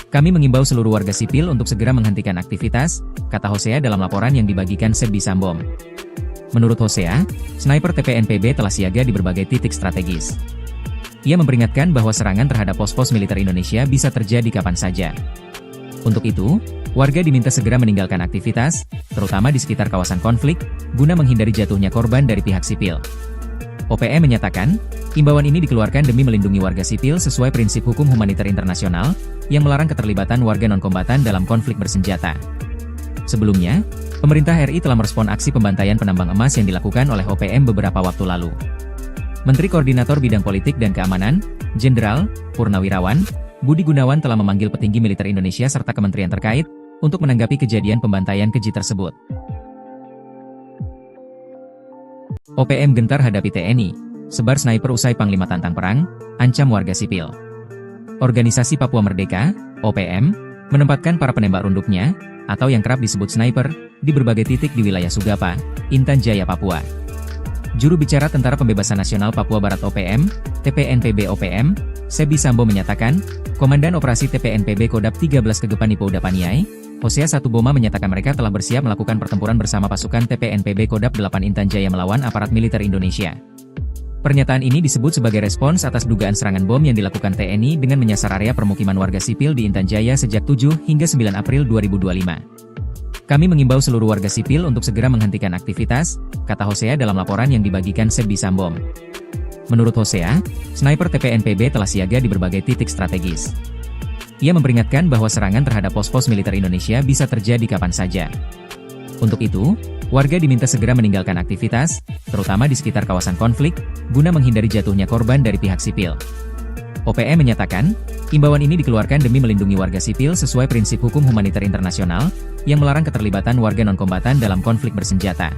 Kami mengimbau seluruh warga sipil untuk segera menghentikan aktivitas, kata Hosea dalam laporan yang dibagikan Sebi Sambom. Menurut Hosea, sniper TPNPB telah siaga di berbagai titik strategis. Ia memperingatkan bahwa serangan terhadap pos-pos militer Indonesia bisa terjadi kapan saja. Untuk itu, warga diminta segera meninggalkan aktivitas, terutama di sekitar kawasan konflik, guna menghindari jatuhnya korban dari pihak sipil. OPM menyatakan, imbauan ini dikeluarkan demi melindungi warga sipil sesuai prinsip hukum humaniter internasional, yang melarang keterlibatan warga non-kombatan dalam konflik bersenjata. Sebelumnya, pemerintah RI telah merespon aksi pembantaian penambang emas yang dilakukan oleh OPM beberapa waktu lalu. Menteri Koordinator Bidang Politik dan Keamanan, Jenderal Purnawirawan Budi Gunawan telah memanggil petinggi militer Indonesia serta kementerian terkait untuk menanggapi kejadian pembantaian keji tersebut. OPM gentar hadapi TNI, sebar sniper usai Panglima tantang perang, ancam warga sipil. Organisasi Papua Merdeka, OPM, menempatkan para penembak runduknya, atau yang kerap disebut sniper, di berbagai titik di wilayah Sugapa, Intan Jaya, Papua. Juru bicara Tentara Pembebasan Nasional Papua Barat OPM, TPNPB OPM, Sebi Sambo menyatakan, Komandan Operasi TPNPB Kodam 13 Kegepani Pouda Paniai, Hosea Satuboma menyatakan mereka telah bersiap melakukan pertempuran bersama pasukan TPNPB Kodam 8 Intan Jaya melawan aparat militer Indonesia. Pernyataan ini disebut sebagai respons atas dugaan serangan bom yang dilakukan TNI dengan menyasar area permukiman warga sipil di Intan Jaya sejak 7 hingga 9 April 2025. Kami mengimbau seluruh warga sipil untuk segera menghentikan aktivitas, kata Hosea dalam laporan yang dibagikan Sebi Sambom. Menurut Hosea, sniper TPNPB telah siaga di berbagai titik strategis. Ia memperingatkan bahwa serangan terhadap pos-pos militer Indonesia bisa terjadi kapan saja. Untuk itu, warga diminta segera meninggalkan aktivitas, terutama di sekitar kawasan konflik, guna menghindari jatuhnya korban dari pihak sipil. OPM menyatakan, imbauan ini dikeluarkan demi melindungi warga sipil sesuai prinsip hukum humaniter internasional, yang melarang keterlibatan warga non-kombatan dalam konflik bersenjata.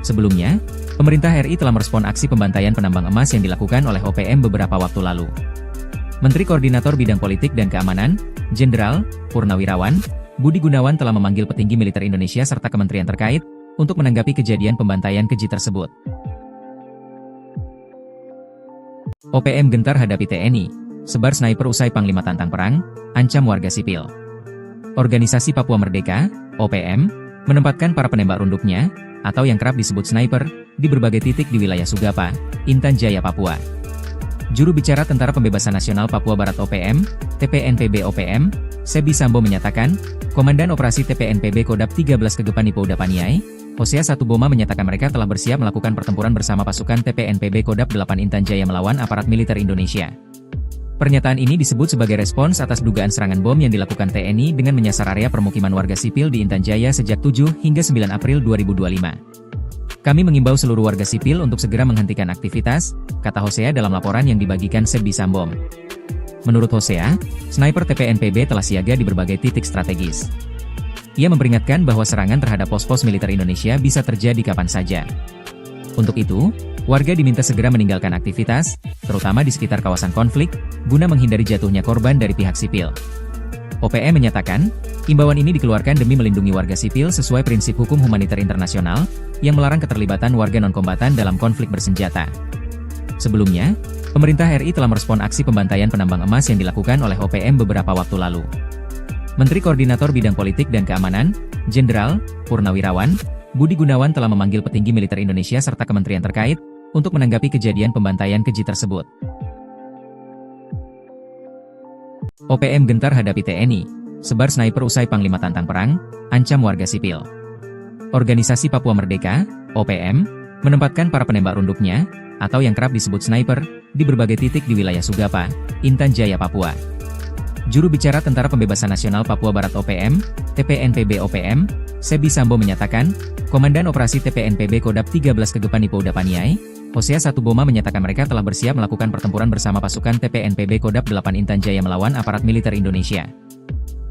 Sebelumnya, pemerintah RI telah merespon aksi pembantaian penambang emas yang dilakukan oleh OPM beberapa waktu lalu. Menteri Koordinator Bidang Politik dan Keamanan, Jenderal Purnawirawan Budi Gunawan telah memanggil petinggi militer Indonesia serta kementerian terkait untuk menanggapi kejadian pembantaian keji tersebut. OPM gentar hadapi TNI, sebar sniper usai Panglima tantang perang, ancam warga sipil. Organisasi Papua Merdeka, OPM, menempatkan para penembak runduknya, atau yang kerap disebut sniper, di berbagai titik di wilayah Sugapa, Intan Jaya, Papua. Juru bicara Tentara Pembebasan Nasional Papua Barat OPM, TPNPB OPM, Sebi Sambo menyatakan, Komandan Operasi TPNPB Kodam 13 Kegepani Pouda Paniai, Hosea Satuboma menyatakan mereka telah bersiap melakukan pertempuran bersama pasukan TPNPB Kodam 8 Intan Jaya melawan aparat militer Indonesia. Pernyataan ini disebut sebagai respons atas dugaan serangan bom yang dilakukan TNI dengan menyasar area permukiman warga sipil di Intan Jaya sejak 7 hingga 9 April 2025. Kami mengimbau seluruh warga sipil untuk segera menghentikan aktivitas, kata Hosea dalam laporan yang dibagikan Sebbi Sambom. Menurut Hosea, sniper TPNPB telah siaga di berbagai titik strategis. Ia memperingatkan bahwa serangan terhadap pos-pos militer Indonesia bisa terjadi kapan saja. Untuk itu, warga diminta segera meninggalkan aktivitas, terutama di sekitar kawasan konflik, guna menghindari jatuhnya korban dari pihak sipil. OPM menyatakan, imbauan ini dikeluarkan demi melindungi warga sipil sesuai prinsip hukum humaniter internasional, yang melarang keterlibatan warga non-kombatan dalam konflik bersenjata. Sebelumnya, pemerintah RI telah merespon aksi pembantaian penambang emas yang dilakukan oleh OPM beberapa waktu lalu. Menteri Koordinator Bidang Politik dan Keamanan, Jenderal Purnawirawan Budi Gunawan telah memanggil petinggi militer Indonesia serta kementerian terkait, untuk menanggapi kejadian pembantaian keji tersebut. OPM gentar hadapi TNI, sebar sniper usai Panglima tantang perang, ancam warga sipil. Organisasi Papua Merdeka, OPM, menempatkan para penembak runduknya, atau yang kerap disebut sniper, di berbagai titik di wilayah Sugapa, Intan Jaya, Papua. Juru bicara Tentara Pembebasan Nasional Papua Barat OPM, TPNPB OPM, Sebbi Sambom menyatakan, Komandan Operasi TPNPB Kodap 13 Kegepani Pouda Paniai, Hosea Satuboma menyatakan mereka telah bersiap melakukan pertempuran bersama pasukan TPNPB Kodap 8 Intan Jaya melawan aparat militer Indonesia.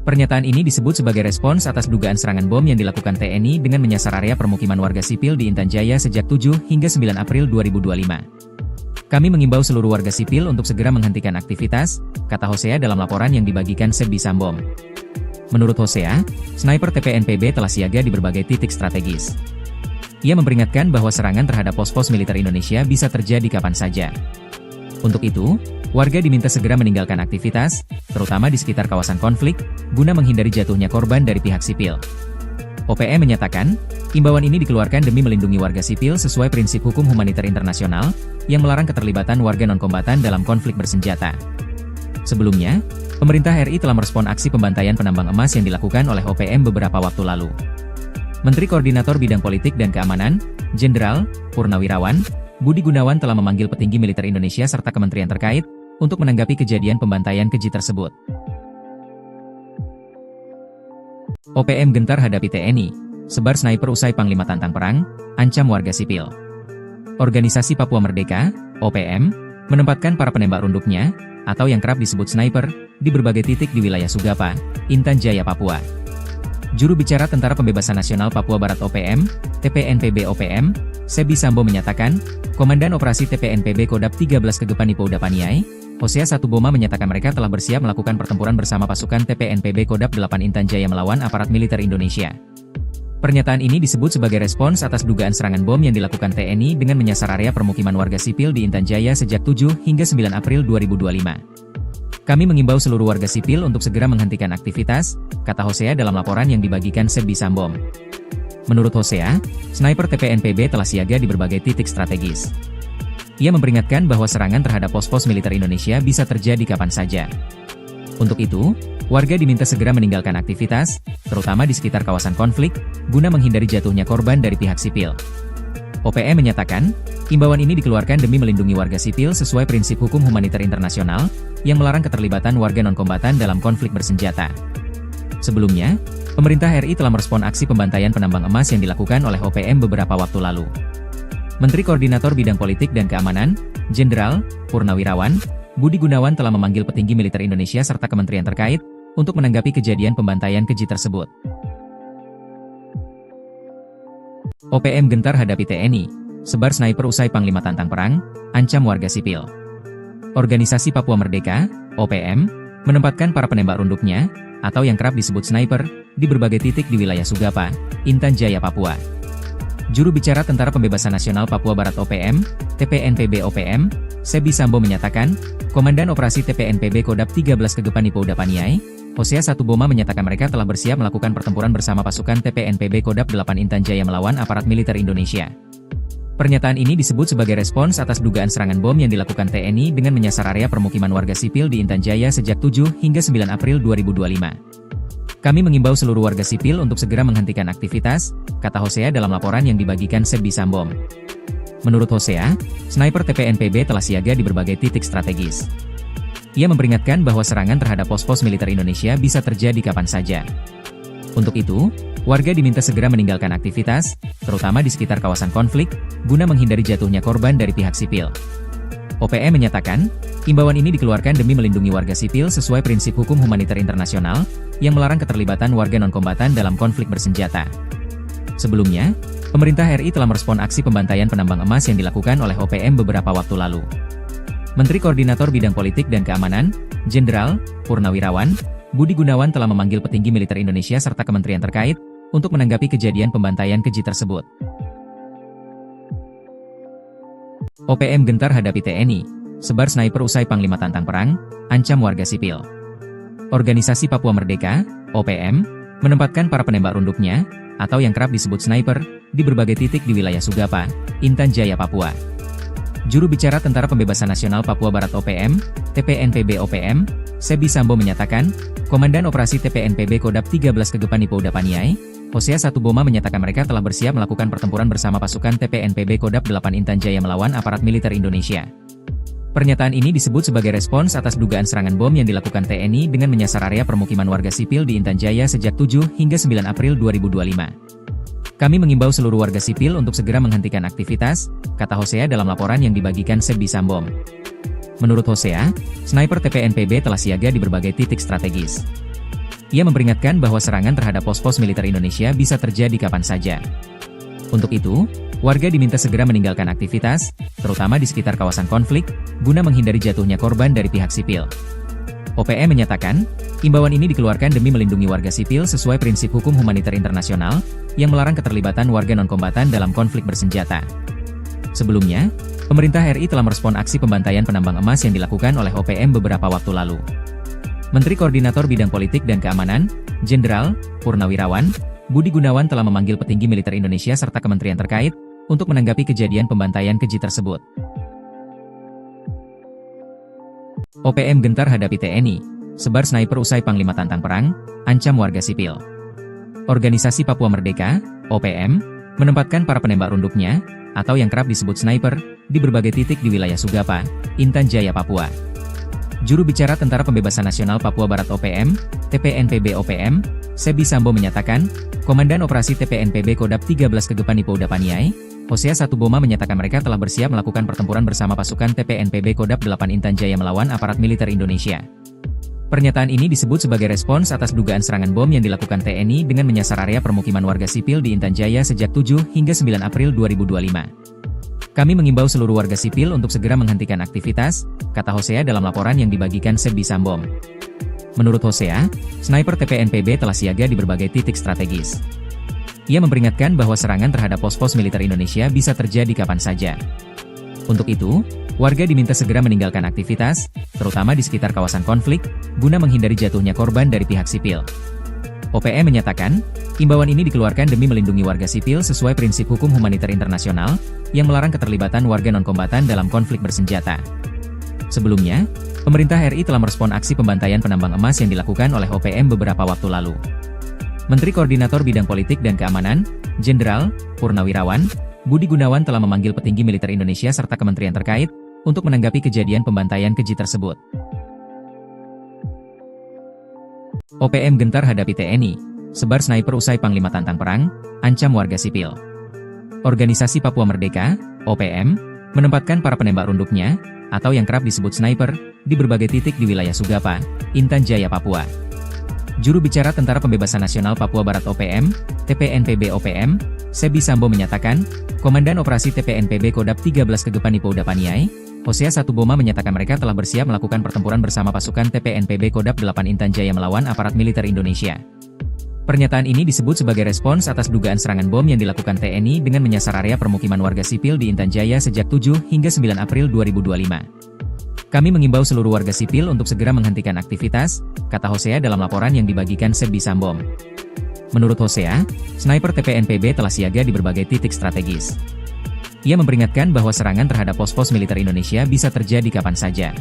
Pernyataan ini disebut sebagai respons atas dugaan serangan bom yang dilakukan TNI dengan menyasar area permukiman warga sipil di Intan Jaya sejak 7 hingga 9 April 2025. Kami mengimbau seluruh warga sipil untuk segera menghentikan aktivitas, kata Hosea dalam laporan yang dibagikan Sebbi Sambom. Menurut Hosea, sniper TPNPB telah siaga di berbagai titik strategis. Ia memperingatkan bahwa serangan terhadap pos-pos militer Indonesia bisa terjadi kapan saja. Untuk itu, warga diminta segera meninggalkan aktivitas, terutama di sekitar kawasan konflik, guna menghindari jatuhnya korban dari pihak sipil. OPM menyatakan, imbauan ini dikeluarkan demi melindungi warga sipil sesuai prinsip hukum humaniter internasional, yang melarang keterlibatan warga non-kombatan dalam konflik bersenjata. Sebelumnya, pemerintah RI telah merespon aksi pembantaian penambang emas yang dilakukan oleh OPM beberapa waktu lalu. Menteri Koordinator Bidang Politik dan Keamanan, Jenderal Purnawirawan Budi Gunawan telah memanggil petinggi militer Indonesia serta kementerian terkait, untuk menanggapi kejadian pembantaian keji tersebut. OPM gentar hadapi TNI, sebar sniper usai Panglima tantang perang, ancam warga sipil. Organisasi Papua Merdeka, OPM, menempatkan para penembak runduknya, atau yang kerap disebut sniper, di berbagai titik di wilayah Sugapa, Intan Jaya, Papua. Juru bicara Tentara Pembebasan Nasional Papua Barat OPM, TPNPB OPM, Sebbi Sambom menyatakan, Komandan Operasi TPNPB Kodap 13 Kegepani Pouda Paniai, Hosea Satuboma menyatakan mereka telah bersiap melakukan pertempuran bersama pasukan TPNPB Kodap 8 Intan Jaya melawan aparat militer Indonesia. Pernyataan ini disebut sebagai respons atas dugaan serangan bom yang dilakukan TNI dengan menyasar area permukiman warga sipil di Intan Jaya sejak 7 hingga 9 April 2025. Kami mengimbau seluruh warga sipil untuk segera menghentikan aktivitas, kata Hosea dalam laporan yang dibagikan Sebbi Sambom. Menurut Hosea, sniper TPNPB telah siaga di berbagai titik strategis. Ia memperingatkan bahwa serangan terhadap pos-pos militer Indonesia bisa terjadi kapan saja. Untuk itu, warga diminta segera meninggalkan aktivitas, terutama di sekitar kawasan konflik, guna menghindari jatuhnya korban dari pihak sipil. OPM menyatakan, imbauan ini dikeluarkan demi melindungi warga sipil sesuai prinsip hukum humaniter internasional, yang melarang keterlibatan warga non-kombatan dalam konflik bersenjata. Sebelumnya, pemerintah RI telah merespon aksi pembantaian penambang emas yang dilakukan oleh OPM beberapa waktu lalu. Menteri Koordinator Bidang Politik dan Keamanan, Jenderal Purnawirawan Budi Gunawan telah memanggil petinggi militer Indonesia serta kementerian terkait, untuk menanggapi kejadian pembantaian keji tersebut. OPM gentar hadapi TNI, sebar sniper usai Panglima tantang perang, ancam warga sipil. Organisasi Papua Merdeka, OPM, menempatkan para penembak runduknya, atau yang kerap disebut sniper, di berbagai titik di wilayah Sugapa, Intan Jaya, Papua. Juru bicara Tentara Pembebasan Nasional Papua Barat OPM, TPNPB OPM, Sebbi Sambom menyatakan, Komandan Operasi TPNPB Kodap 13 Kegepani Pouda Paniai, Hosea Satuboma menyatakan mereka telah bersiap melakukan pertempuran bersama pasukan TPNPB Kodap 8 Intan Jaya melawan aparat militer Indonesia. Pernyataan ini disebut sebagai respons atas dugaan serangan bom yang dilakukan TNI dengan menyasar area permukiman warga sipil di Intan Jaya sejak 7 hingga 9 April 2025. Kami mengimbau seluruh warga sipil untuk segera menghentikan aktivitas, kata Hosea dalam laporan yang dibagikan Sebbi Sambom. Menurut Hosea, sniper TPNPB telah siaga di berbagai titik strategis. Ia memperingatkan bahwa serangan terhadap pos-pos militer Indonesia bisa terjadi kapan saja. Untuk itu, warga diminta segera meninggalkan aktivitas, terutama di sekitar kawasan konflik, guna menghindari jatuhnya korban dari pihak sipil. OPM menyatakan, imbauan ini dikeluarkan demi melindungi warga sipil sesuai prinsip hukum humaniter internasional, yang melarang keterlibatan warga non-kombatan dalam konflik bersenjata. Sebelumnya, pemerintah RI telah merespon aksi pembantaian penambang emas yang dilakukan oleh OPM beberapa waktu lalu. Menteri Koordinator Bidang Politik dan Keamanan, Jenderal Purnawirawan Budi Gunawan telah memanggil petinggi militer Indonesia serta kementerian terkait untuk menanggapi kejadian pembantaian keji tersebut. OPM gentar hadapi TNI, sebar sniper usai Panglima tantang perang, ancam warga sipil. Organisasi Papua Merdeka, OPM, menempatkan para penembak runduknya, atau yang kerap disebut sniper, di berbagai titik di wilayah Sugapa, Intan Jaya, Papua. Juru bicara Tentara Pembebasan Nasional Papua Barat OPM, TPNPB OPM, Sebi Sambo menyatakan, Komandan Operasi TPNPB Kodap 13 Kegepan Ipouda Paniai, Hosea Satuboma menyatakan mereka telah bersiap melakukan pertempuran bersama pasukan TPNPB Kodap 8 Intan Jaya melawan aparat militer Indonesia. Pernyataan ini disebut sebagai respons atas dugaan serangan bom yang dilakukan TNI dengan menyasar area permukiman warga sipil di Intan Jaya sejak 7 hingga 9 April 2025. Kami mengimbau seluruh warga sipil untuk segera menghentikan aktivitas, kata Hosea dalam laporan yang dibagikan Sebi Sambo. Menurut Hosea, sniper TPNPB telah siaga di berbagai titik strategis. Ia memperingatkan bahwa serangan terhadap pos-pos militer Indonesia bisa terjadi kapan saja. Untuk itu, warga diminta segera meninggalkan aktivitas, terutama di sekitar kawasan konflik, guna menghindari jatuhnya korban dari pihak sipil. OPM menyatakan, imbauan ini dikeluarkan demi melindungi warga sipil sesuai prinsip hukum humaniter internasional, yang melarang keterlibatan warga non-kombatan dalam konflik bersenjata. Sebelumnya, pemerintah RI telah merespon aksi pembantaian penambang emas yang dilakukan oleh OPM beberapa waktu lalu. Menteri Koordinator Bidang Politik dan Keamanan, Jenderal Purnawirawan Budi Gunawan telah memanggil petinggi militer Indonesia serta kementerian terkait untuk menanggapi kejadian pembantaian keji tersebut. OPM gentar hadapi TNI, sebar sniper usai Panglima tantang perang, ancam warga sipil. Organisasi Papua Merdeka, OPM, menempatkan para penembak runduknya, atau yang kerap disebut sniper, di berbagai titik di wilayah Sugapa, Intan Jaya, Papua. Juru bicara Tentara Pembebasan Nasional Papua Barat OPM, TPNPB OPM, Sebi Sambo menyatakan, Komandan Operasi TPNPB Kodap 13 Kegepan Ipouda Paniai, Hosea Satuboma menyatakan mereka telah bersiap melakukan pertempuran bersama pasukan TPNPB Kodap 8 Intan Jaya melawan aparat militer Indonesia. Pernyataan ini disebut sebagai respons atas dugaan serangan bom yang dilakukan TNI dengan menyasar area permukiman warga sipil di Intan Jaya sejak 7 hingga 9 April 2025. Kami mengimbau seluruh warga sipil untuk segera menghentikan aktivitas, kata Hosea dalam laporan yang dibagikan Sebi Sambo. Menurut Hosea, sniper TPNPB telah siaga di berbagai titik strategis. Ia memperingatkan bahwa serangan terhadap pos-pos militer Indonesia bisa terjadi kapan saja. Untuk itu, warga diminta segera meninggalkan aktivitas, terutama di sekitar kawasan konflik, guna menghindari jatuhnya korban dari pihak sipil. OPM menyatakan, imbauan ini dikeluarkan demi melindungi warga sipil sesuai prinsip hukum humaniter internasional, yang melarang keterlibatan warga non-kombatan dalam konflik bersenjata. Sebelumnya, pemerintah RI telah merespon aksi pembantaian penambang emas yang dilakukan oleh OPM beberapa waktu lalu. Menteri Koordinator Bidang Politik dan Keamanan, Jenderal Purnawirawan Budi Gunawan telah memanggil petinggi militer Indonesia serta kementerian terkait untuk menanggapi kejadian pembantaian keji tersebut. OPM gentar hadapi TNI, sebar sniper usai Panglima tantang perang, ancam warga sipil. Organisasi Papua Merdeka, OPM, menempatkan para penembak runduknya, atau yang kerap disebut sniper, di berbagai titik di wilayah Sugapa, Intan Jaya, Papua. Juru bicara Tentara Pembebasan Nasional Papua Barat OPM, TPNPB OPM, Sebi Sambo menyatakan, Komandan Operasi TPNPB Kodap 13 Kegepan Ipouda Paniai, Hosea Satuboma menyatakan mereka telah bersiap melakukan pertempuran bersama pasukan TPNPB Kodap 8 Intan Jaya melawan aparat militer Indonesia. Pernyataan ini disebut sebagai respons atas dugaan serangan bom yang dilakukan TNI dengan menyasar area permukiman warga sipil di Intan Jaya sejak 7 hingga 9 April 2025. Kami mengimbau seluruh warga sipil untuk segera menghentikan aktivitas, kata Hosea dalam laporan yang dibagikan Sebi Sambo. Menurut Hosea, sniper TPNPB telah siaga di berbagai titik strategis. Ia memperingatkan bahwa serangan terhadap pos-pos militer Indonesia bisa terjadi kapan saja.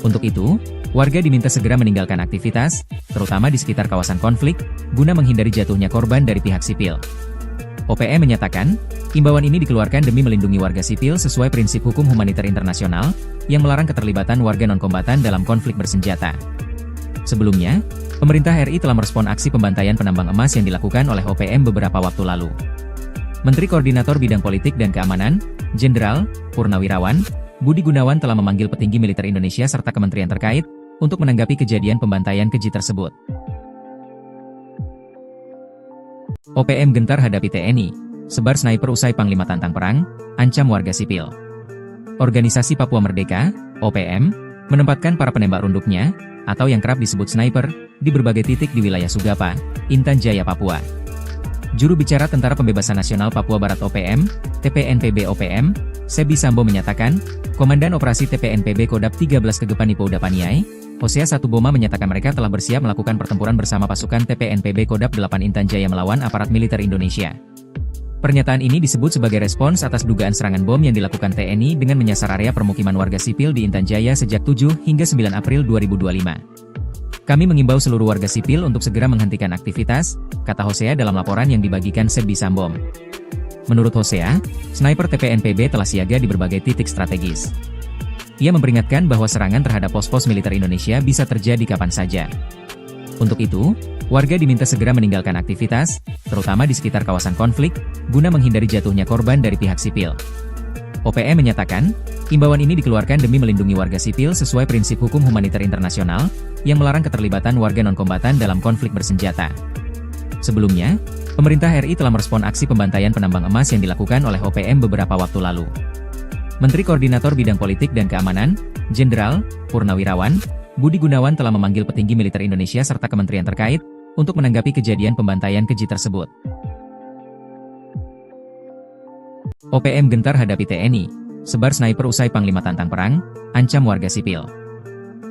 Untuk itu, warga diminta segera meninggalkan aktivitas, terutama di sekitar kawasan konflik, guna menghindari jatuhnya korban dari pihak sipil. OPM menyatakan, imbauan ini dikeluarkan demi melindungi warga sipil sesuai prinsip hukum humaniter internasional, yang melarang keterlibatan warga non-kombatan dalam konflik bersenjata. Sebelumnya, Pemerintah RI telah merespon aksi pembantaian penambang emas yang dilakukan oleh OPM beberapa waktu lalu. Menteri Koordinator Bidang Politik dan Keamanan, Jenderal Purnawirawan Budi Gunawan telah memanggil petinggi militer Indonesia serta kementerian terkait untuk menanggapi kejadian pembantaian keji tersebut. OPM gentar hadapi TNI, sebar sniper usai Panglima tantang perang, ancam warga sipil. Organisasi Papua Merdeka, OPM, menempatkan para penembak runduknya, atau yang kerap disebut sniper, di berbagai titik di wilayah Sugapa, Intan Jaya, Papua. Juru bicara Tentara Pembebasan Nasional Papua Barat OPM, TPNPB OPM, Sebi Sambo menyatakan, Komandan Operasi TPNPB Kodap 13 Kegepan Ipo Udapaniai, Hosea Satuboma menyatakan mereka telah bersiap melakukan pertempuran bersama pasukan TPNPB Kodap 8 Intan Jaya melawan aparat militer Indonesia. Pernyataan ini disebut sebagai respons atas dugaan serangan bom yang dilakukan TNI dengan menyasar area permukiman warga sipil di Intan Jaya sejak 7 hingga 9 April 2025. Kami mengimbau seluruh warga sipil untuk segera menghentikan aktivitas, kata Hosea dalam laporan yang dibagikan Sebi Sambom. Menurut Hosea, sniper TPNPB telah siaga di berbagai titik strategis. Ia memperingatkan bahwa serangan terhadap pos-pos militer Indonesia bisa terjadi kapan saja. Untuk itu, warga diminta segera meninggalkan aktivitas, terutama di sekitar kawasan konflik, guna menghindari jatuhnya korban dari pihak sipil. OPM menyatakan, imbauan ini dikeluarkan demi melindungi warga sipil sesuai prinsip hukum humaniter internasional, yang melarang keterlibatan warga non-kombatan dalam konflik bersenjata. Sebelumnya, pemerintah RI telah merespon aksi pembantaian penambang emas yang dilakukan oleh OPM beberapa waktu lalu. Menteri Koordinator Bidang Politik dan Keamanan, Jenderal Purnawirawan Budi Gunawan telah memanggil petinggi militer Indonesia serta kementerian terkait untuk menanggapi kejadian pembantaian keji tersebut. OPM gentar hadapi TNI, sebar sniper usai Panglima tantang perang, ancam warga sipil.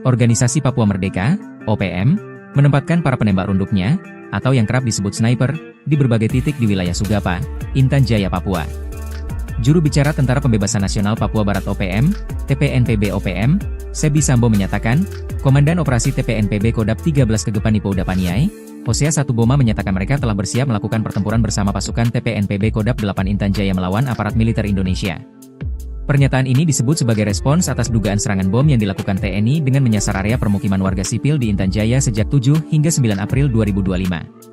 Organisasi Papua Merdeka, OPM, menempatkan para penembak runduknya, atau yang kerap disebut sniper, di berbagai titik di wilayah Sugapa, Intan Jaya, Papua. Juru bicara Tentara Pembebasan Nasional Papua Barat OPM, TPNPB OPM, Sebi Sambo menyatakan, Komandan Operasi TPNPB Kodap 13 Kegepan Ipo Udapaniai, Hosea Satuboma menyatakan mereka telah bersiap melakukan pertempuran bersama pasukan TPNPB Kodap 8 Intan Jaya melawan aparat militer Indonesia. Pernyataan ini disebut sebagai respons atas dugaan serangan bom yang dilakukan TNI dengan menyasar area permukiman warga sipil di Intan Jaya sejak 7 hingga 9 April 2025.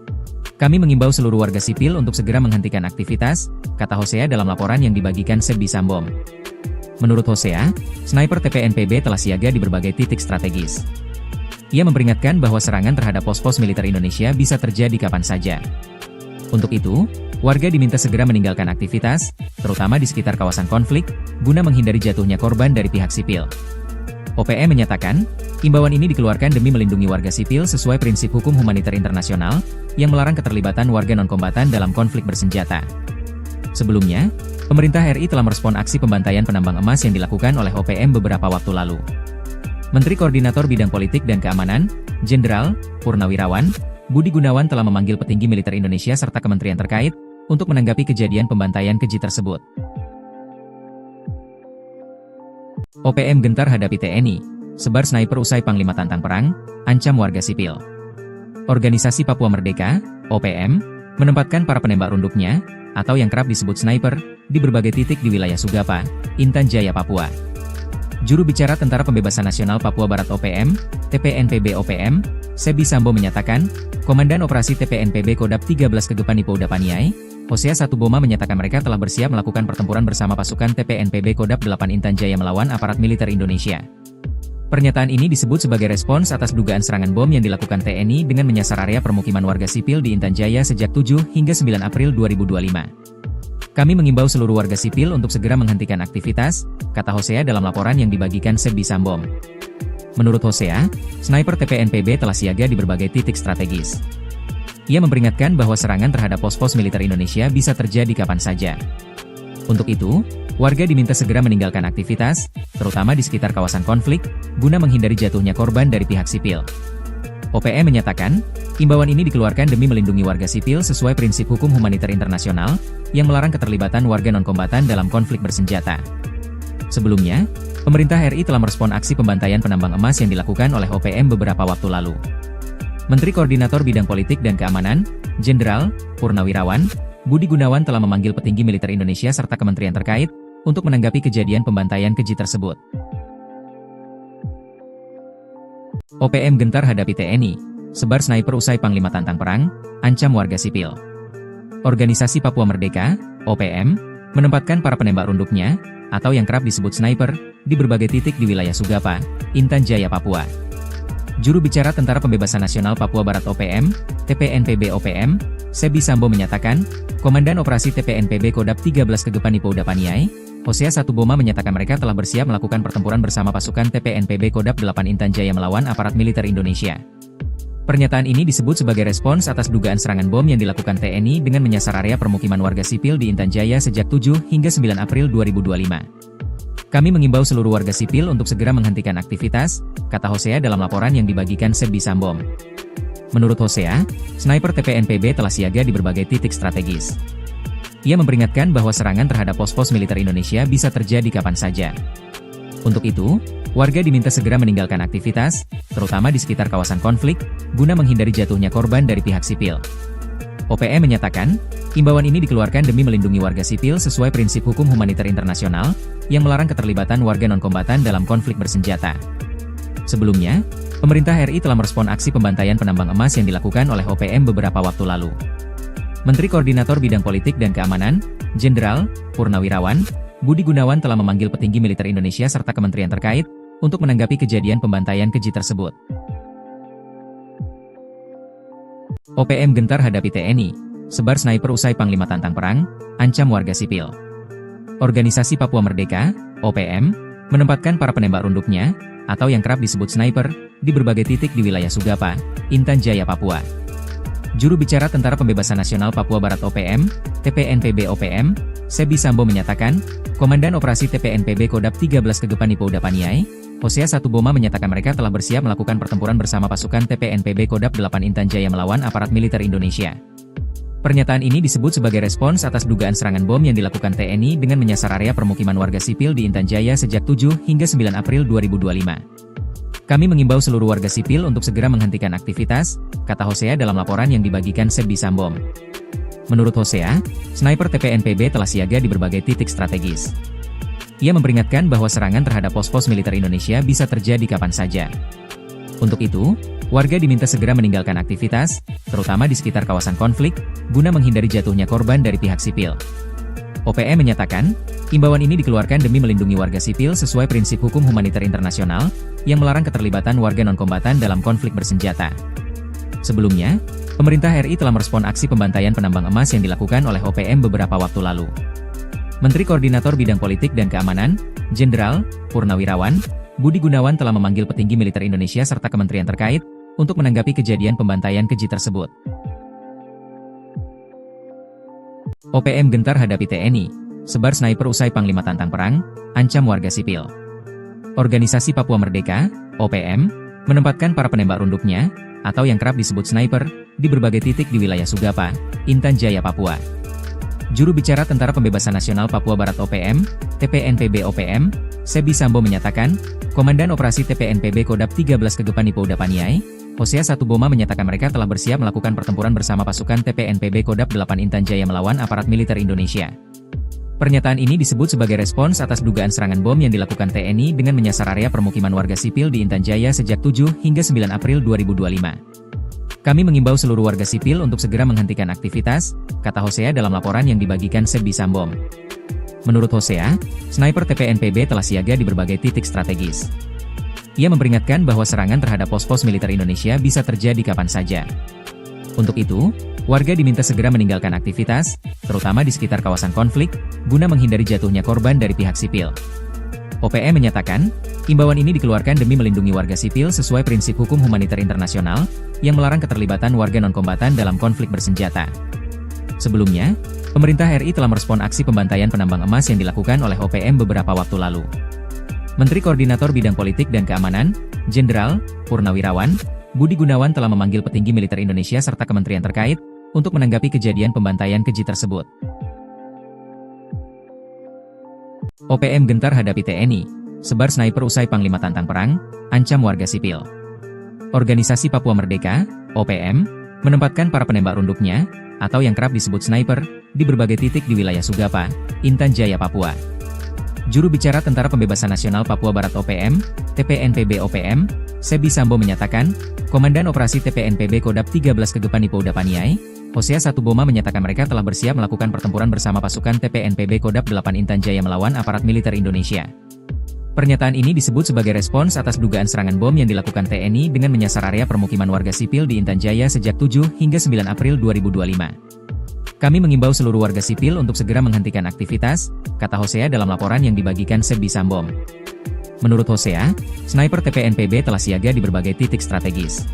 Kami mengimbau seluruh warga sipil untuk segera menghentikan aktivitas, kata Hosea dalam laporan yang dibagikan Sebi Sambom. Menurut Hosea, sniper TPNPB telah siaga di berbagai titik strategis. Ia memperingatkan bahwa serangan terhadap pos-pos militer Indonesia bisa terjadi kapan saja. Untuk itu, warga diminta segera meninggalkan aktivitas, terutama di sekitar kawasan konflik, guna menghindari jatuhnya korban dari pihak sipil. OPM menyatakan, imbauan ini dikeluarkan demi melindungi warga sipil sesuai prinsip hukum humaniter internasional, yang melarang keterlibatan warga non-kombatan dalam konflik bersenjata. Sebelumnya, pemerintah RI telah merespon aksi pembantaian penambang emas yang dilakukan oleh OPM beberapa waktu lalu. Menteri Koordinator Bidang Politik dan Keamanan, Jenderal Purnawirawan Budi Gunawan telah memanggil petinggi militer Indonesia serta kementerian terkait untuk menanggapi kejadian pembantaian keji tersebut. OPM gentar hadapi TNI, sebar sniper usai Panglima tantang perang, ancam warga sipil. Organisasi Papua Merdeka, OPM, menempatkan para penembak runduknya, atau yang kerap disebut sniper, di berbagai titik di wilayah Sugapa, Intan Jaya, Papua. Juru bicara Tentara Pembebasan Nasional Papua Barat OPM, TPNPB OPM, Sebi Sambo menyatakan, Komandan Operasi TPNPB Kodap 13 Kegepan Ipo Udapaniai, Hosea Satuboma menyatakan mereka telah bersiap melakukan pertempuran bersama pasukan TPNPB Kodap 8 Intan Jaya melawan aparat militer Indonesia. Pernyataan ini disebut sebagai respons atas dugaan serangan bom yang dilakukan TNI dengan menyasar area permukiman warga sipil di Intan Jaya sejak 7 hingga 9 April 2025. Kami mengimbau seluruh warga sipil untuk segera menghentikan aktivitas, kata Hosea dalam laporan yang dibagikan Sebi Sambom. Menurut Hosea, sniper TPNPB telah siaga di berbagai titik strategis. Ia memperingatkan bahwa serangan terhadap pos-pos militer Indonesia bisa terjadi kapan saja. Untuk itu, warga diminta segera meninggalkan aktivitas, terutama di sekitar kawasan konflik, guna menghindari jatuhnya korban dari pihak sipil. OPM menyatakan, imbauan ini dikeluarkan demi melindungi warga sipil sesuai prinsip hukum humaniter internasional, yang melarang keterlibatan warga non-kombatan dalam konflik bersenjata. Sebelumnya, pemerintah RI telah merespon aksi pembantaian penambang emas yang dilakukan oleh OPM beberapa waktu lalu. Menteri Koordinator Bidang Politik dan Keamanan, Jenderal Purnawirawan Budi Gunawan telah memanggil petinggi militer Indonesia serta kementerian terkait untuk menanggapi kejadian pembantaian keji tersebut. OPM gentar hadapi TNI, sebar sniper usai Panglima tantang perang, ancam warga sipil. Organisasi Papua Merdeka, OPM, menempatkan para penembak runduknya, atau yang kerap disebut sniper, di berbagai titik di wilayah Sugapa, Intan Jaya, Papua. Juru bicara Tentara Pembebasan Nasional Papua Barat OPM, TPNPB OPM, Sebi Sambo menyatakan, Komandan Operasi TPNPB Kodap 13 Kegepan Ipo Udapaniai, Hosea Satuboma menyatakan mereka telah bersiap melakukan pertempuran bersama pasukan TPNPB Kodap 8 Intan Jaya melawan aparat militer Indonesia. Pernyataan ini disebut sebagai respons atas dugaan serangan bom yang dilakukan TNI dengan menyasar area permukiman warga sipil di Intan Jaya sejak 7 hingga 9 April 2025. Kami mengimbau seluruh warga sipil untuk segera menghentikan aktivitas, kata Hosea dalam laporan yang dibagikan Sebi Sambo. Menurut Hosea, sniper TPNPB telah siaga di berbagai titik strategis. Ia memperingatkan bahwa serangan terhadap pos-pos militer Indonesia bisa terjadi kapan saja. Untuk itu, warga diminta segera meninggalkan aktivitas, terutama di sekitar kawasan konflik, guna menghindari jatuhnya korban dari pihak sipil. OPM menyatakan, imbauan ini dikeluarkan demi melindungi warga sipil sesuai prinsip hukum humaniter internasional, yang melarang keterlibatan warga non-kombatan dalam konflik bersenjata. Sebelumnya, pemerintah RI telah merespon aksi pembantaian penambang emas yang dilakukan oleh OPM beberapa waktu lalu. Menteri Koordinator Bidang Politik dan Keamanan, Jenderal Purnawirawan Budi Gunawan telah memanggil petinggi militer Indonesia serta kementerian terkait untuk menanggapi kejadian pembantaian keji tersebut. OPM gentar hadapi TNI, sebar sniper usai Panglima tantang perang, ancam warga sipil. Organisasi Papua Merdeka, OPM, menempatkan para penembak runduknya, atau yang kerap disebut sniper, di berbagai titik di wilayah Sugapa, Intan Jaya, Papua. Juru bicara Tentara Pembebasan Nasional Papua Barat OPM, TPNPB OPM, Sebi Sambo menyatakan, Komandan Operasi TPNPB Kodap 13 Kegepan Ipo Udapaniai, Hosea Satuboma menyatakan mereka telah bersiap melakukan pertempuran bersama pasukan TPNPB Kodap 8 Intan Jaya melawan aparat militer Indonesia. Pernyataan ini disebut sebagai respons atas dugaan serangan bom yang dilakukan TNI dengan menyasar area permukiman warga sipil di Intan Jaya sejak 7 hingga 9 April 2025. Kami mengimbau seluruh warga sipil untuk segera menghentikan aktivitas, kata Hosea dalam laporan yang dibagikan Sebi Sambo. Menurut Hosea, sniper TPNPB telah siaga di berbagai titik strategis. Ia memperingatkan bahwa serangan terhadap pos-pos militer Indonesia bisa terjadi kapan saja. Untuk itu, warga diminta segera meninggalkan aktivitas, terutama di sekitar kawasan konflik, guna menghindari jatuhnya korban dari pihak sipil. OPM menyatakan, imbauan ini dikeluarkan demi melindungi warga sipil sesuai prinsip hukum humaniter internasional, yang melarang keterlibatan warga non-kombatan dalam konflik bersenjata. Sebelumnya, pemerintah RI telah merespon aksi pembantaian penambang emas yang dilakukan oleh OPM beberapa waktu lalu. Menteri Koordinator Bidang Politik dan Keamanan, Jenderal Purnawirawan Budi Gunawan telah memanggil petinggi militer Indonesia serta kementerian terkait untuk menanggapi kejadian pembantaian keji tersebut. OPM gentar hadapi TNI, sebar sniper usai Panglima tantang perang, ancam warga sipil. Organisasi Papua Merdeka, OPM, menempatkan para penembak runduknya, atau yang kerap disebut sniper, di berbagai titik di wilayah Sugapa, Intan Jaya, Papua. Juru bicara Tentara Pembebasan Nasional Papua Barat OPM, TPNPB OPM, Sebi Sambo menyatakan, Komandan Operasi TPNPB Kodap 13 Kegepan Ipo Udapaniai, Hosea Satuboma menyatakan mereka telah bersiap melakukan pertempuran bersama pasukan TPNPB Kodap 8 Intan Jaya melawan aparat militer Indonesia. Pernyataan ini disebut sebagai respons atas dugaan serangan bom yang dilakukan TNI dengan menyasar area permukiman warga sipil di Intan Jaya sejak 7 hingga 9 April 2025. Kami mengimbau seluruh warga sipil untuk segera menghentikan aktivitas, kata Hosea dalam laporan yang dibagikan Sebi Sambo. Menurut Hosea, sniper TPNPB telah siaga di berbagai titik strategis. Ia memperingatkan bahwa serangan terhadap pos-pos militer Indonesia bisa terjadi kapan saja. Untuk itu, warga diminta segera meninggalkan aktivitas, terutama di sekitar kawasan konflik, guna menghindari jatuhnya korban dari pihak sipil. OPM menyatakan, imbauan ini dikeluarkan demi melindungi warga sipil sesuai prinsip hukum humaniter internasional, yang melarang keterlibatan warga non-kombatan dalam konflik bersenjata. Sebelumnya, pemerintah RI telah merespon aksi pembantaian penambang emas yang dilakukan oleh OPM beberapa waktu lalu. Menteri Koordinator Bidang Politik dan Keamanan, Jenderal Purnawirawan Budi Gunawan telah memanggil petinggi militer Indonesia serta kementerian terkait untuk menanggapi kejadian pembantaian keji tersebut. OPM gentar hadapi TNI, sebar sniper usai Panglima tantang perang, ancam warga sipil. Organisasi Papua Merdeka, OPM, menempatkan para penembak runduknya, atau yang kerap disebut sniper, di berbagai titik di wilayah Sugapa, Intan Jaya, Papua. Juru bicara Tentara Pembebasan Nasional Papua Barat OPM, TPNPB OPM, Sebi Sambo menyatakan, Komandan Operasi TPNPB Kodap 13 Kegepan Ipo Udapaniai, Hosea Satuboma menyatakan mereka telah bersiap melakukan pertempuran bersama pasukan TPNPB Kodap 8 Intan Jaya melawan aparat militer Indonesia. Pernyataan ini disebut sebagai respons atas dugaan serangan bom yang dilakukan TNI dengan menyasar area permukiman warga sipil di Intan Jaya sejak 7 hingga 9 April 2025. Kami mengimbau seluruh warga sipil untuk segera menghentikan aktivitas, kata Hosea dalam laporan yang dibagikan Sebi Sambo. Menurut Hosea, sniper TPNPB telah siaga di berbagai titik strategis.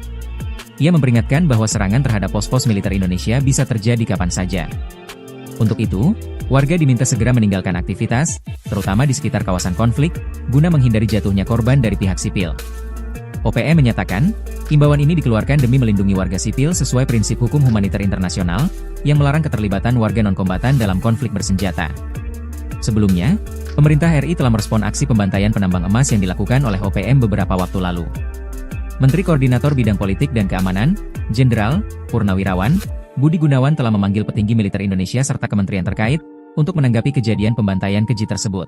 Ia memperingatkan bahwa serangan terhadap pos-pos militer Indonesia bisa terjadi kapan saja. Untuk itu, warga diminta segera meninggalkan aktivitas, terutama di sekitar kawasan konflik, guna menghindari jatuhnya korban dari pihak sipil. OPM menyatakan, imbauan ini dikeluarkan demi melindungi warga sipil sesuai prinsip hukum humaniter internasional, yang melarang keterlibatan warga non-kombatan dalam konflik bersenjata. Sebelumnya, pemerintah RI telah merespon aksi pembantaian penambang emas yang dilakukan oleh OPM beberapa waktu lalu. Menteri Koordinator Bidang Politik dan Keamanan, Jenderal Purnawirawan Budi Gunawan telah memanggil petinggi militer Indonesia serta kementerian terkait, untuk menanggapi kejadian pembantaian keji tersebut.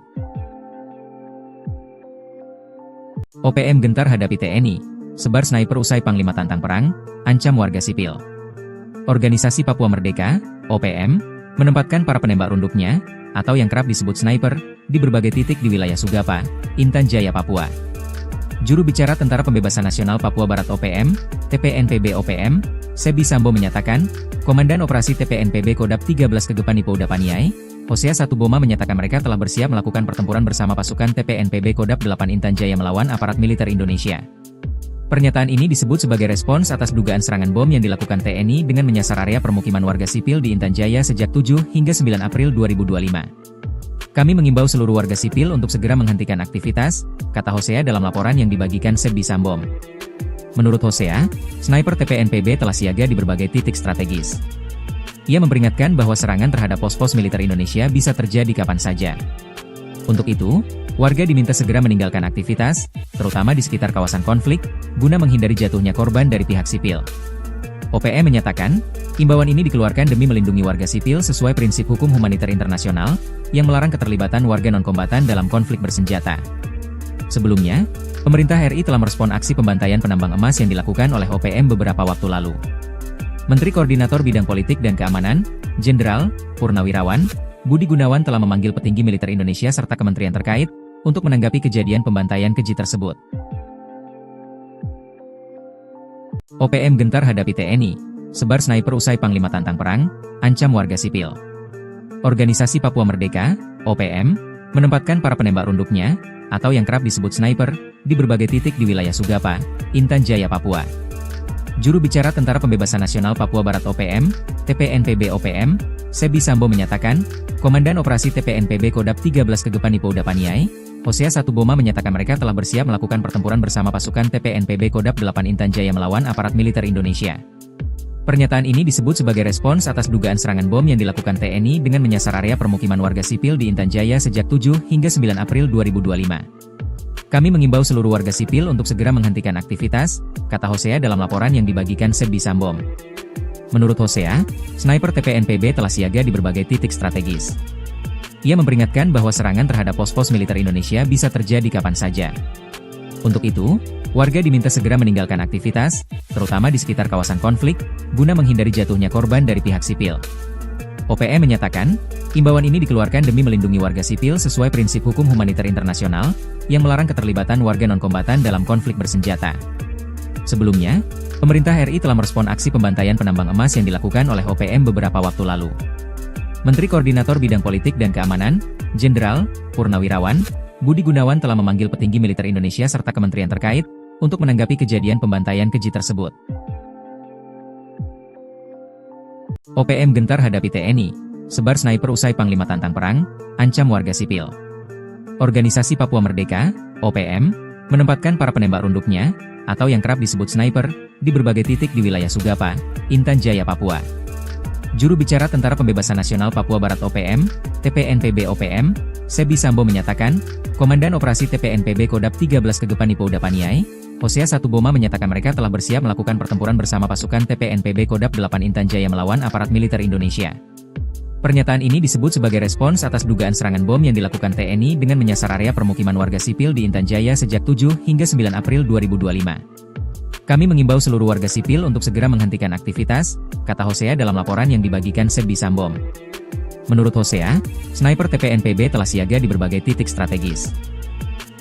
OPM gentar hadapi TNI, sebar sniper usai Panglima tantang perang, ancam warga sipil. Organisasi Papua Merdeka, OPM, menempatkan para penembak runduknya, atau yang kerap disebut sniper, di berbagai titik di wilayah Sugapa, Intan Jaya, Papua. Juru bicara Tentara Pembebasan Nasional Papua Barat OPM, TPNPB OPM, Sebi Sambo menyatakan, Komandan Operasi TPNPB Kodap 13 Kegepan Ipo Udapaniai, Hosea Satuboma menyatakan mereka telah bersiap melakukan pertempuran bersama pasukan TPNPB Kodap 8 Intan Jaya melawan aparat militer Indonesia. Pernyataan ini disebut sebagai respons atas dugaan serangan bom yang dilakukan TNI dengan menyasar area permukiman warga sipil di Intan Jaya sejak 7 hingga 9 April 2025. Kami mengimbau seluruh warga sipil untuk segera menghentikan aktivitas, kata Hosea dalam laporan yang dibagikan Sebi Sambo. Menurut Hosea, sniper TPNPB telah siaga di berbagai titik strategis. Ia memperingatkan bahwa serangan terhadap pos-pos militer Indonesia bisa terjadi kapan saja. Untuk itu, warga diminta segera meninggalkan aktivitas, terutama di sekitar kawasan konflik, guna menghindari jatuhnya korban dari pihak sipil. OPM menyatakan, imbauan ini dikeluarkan demi melindungi warga sipil sesuai prinsip hukum humaniter internasional, yang melarang keterlibatan warga non-kombatan dalam konflik bersenjata. Sebelumnya, pemerintah RI telah merespon aksi pembantaian penambang emas yang dilakukan oleh OPM beberapa waktu lalu. Menteri Koordinator Bidang Politik dan Keamanan, Jenderal Purnawirawan Budi Gunawan telah memanggil petinggi militer Indonesia serta kementerian terkait, untuk menanggapi kejadian pembantaian keji tersebut. OPM gentar hadapi TNI, sebar sniper usai Panglima tantang perang, ancam warga sipil. Organisasi Papua Merdeka, OPM, menempatkan para penembak runduknya, atau yang kerap disebut sniper, di berbagai titik di wilayah Sugapa, Intan Jaya, Papua. Juru bicara Tentara Pembebasan Nasional Papua Barat OPM, TPNPB OPM, Sebi Sambo menyatakan, Komandan Operasi TPNPB Kodap 13 Kegepan Ipo Udapaniai, Hosea Satuboma menyatakan mereka telah bersiap melakukan pertempuran bersama pasukan TPNPB Kodap 8 Intan Jaya melawan aparat militer Indonesia. Pernyataan ini disebut sebagai respons atas dugaan serangan bom yang dilakukan TNI dengan menyasar area permukiman warga sipil di Intan Jaya sejak 7 hingga 9 April 2025. Kami mengimbau seluruh warga sipil untuk segera menghentikan aktivitas, kata Hosea dalam laporan yang dibagikan Sebi Sambo. Menurut Hosea, sniper TPNPB telah siaga di berbagai titik strategis. Ia memperingatkan bahwa serangan terhadap pos-pos militer Indonesia bisa terjadi kapan saja. Untuk itu, warga diminta segera meninggalkan aktivitas, terutama di sekitar kawasan konflik, guna menghindari jatuhnya korban dari pihak sipil. OPM menyatakan, imbauan ini dikeluarkan demi melindungi warga sipil sesuai prinsip hukum humaniter internasional, yang melarang keterlibatan warga non-kombatan dalam konflik bersenjata. Sebelumnya, pemerintah RI telah merespon aksi pembantaian penambang emas yang dilakukan oleh OPM beberapa waktu lalu. Menteri Koordinator Bidang Politik dan Keamanan, Jenderal Purnawirawan Budi Gunawan telah memanggil petinggi militer Indonesia serta kementerian terkait, untuk menanggapi kejadian pembantaian keji tersebut. OPM gentar hadapi TNI, sebar sniper usai Panglima tantang perang, ancam warga sipil. Organisasi Papua Merdeka, OPM, menempatkan para penembak runduknya, atau yang kerap disebut sniper, di berbagai titik di wilayah Sugapa, Intan Jaya, Papua. Juru bicara Tentara Pembebasan Nasional Papua Barat OPM, TPNPB OPM, Sebi Sambo menyatakan, Komandan Operasi TPNPB Kodap 13 Kegepan Ipo Udapaniai, Hosea Satuboma menyatakan mereka telah bersiap melakukan pertempuran bersama pasukan TPNPB Kodap 8 Intan Jaya melawan aparat militer Indonesia. Pernyataan ini disebut sebagai respons atas dugaan serangan bom yang dilakukan TNI dengan menyasar area permukiman warga sipil di Intan Jaya sejak 7 hingga 9 April 2025. Kami mengimbau seluruh warga sipil untuk segera menghentikan aktivitas, kata Hosea dalam laporan yang dibagikan Sebbi Sambom. Menurut Hosea, sniper TPNPB telah siaga di berbagai titik strategis.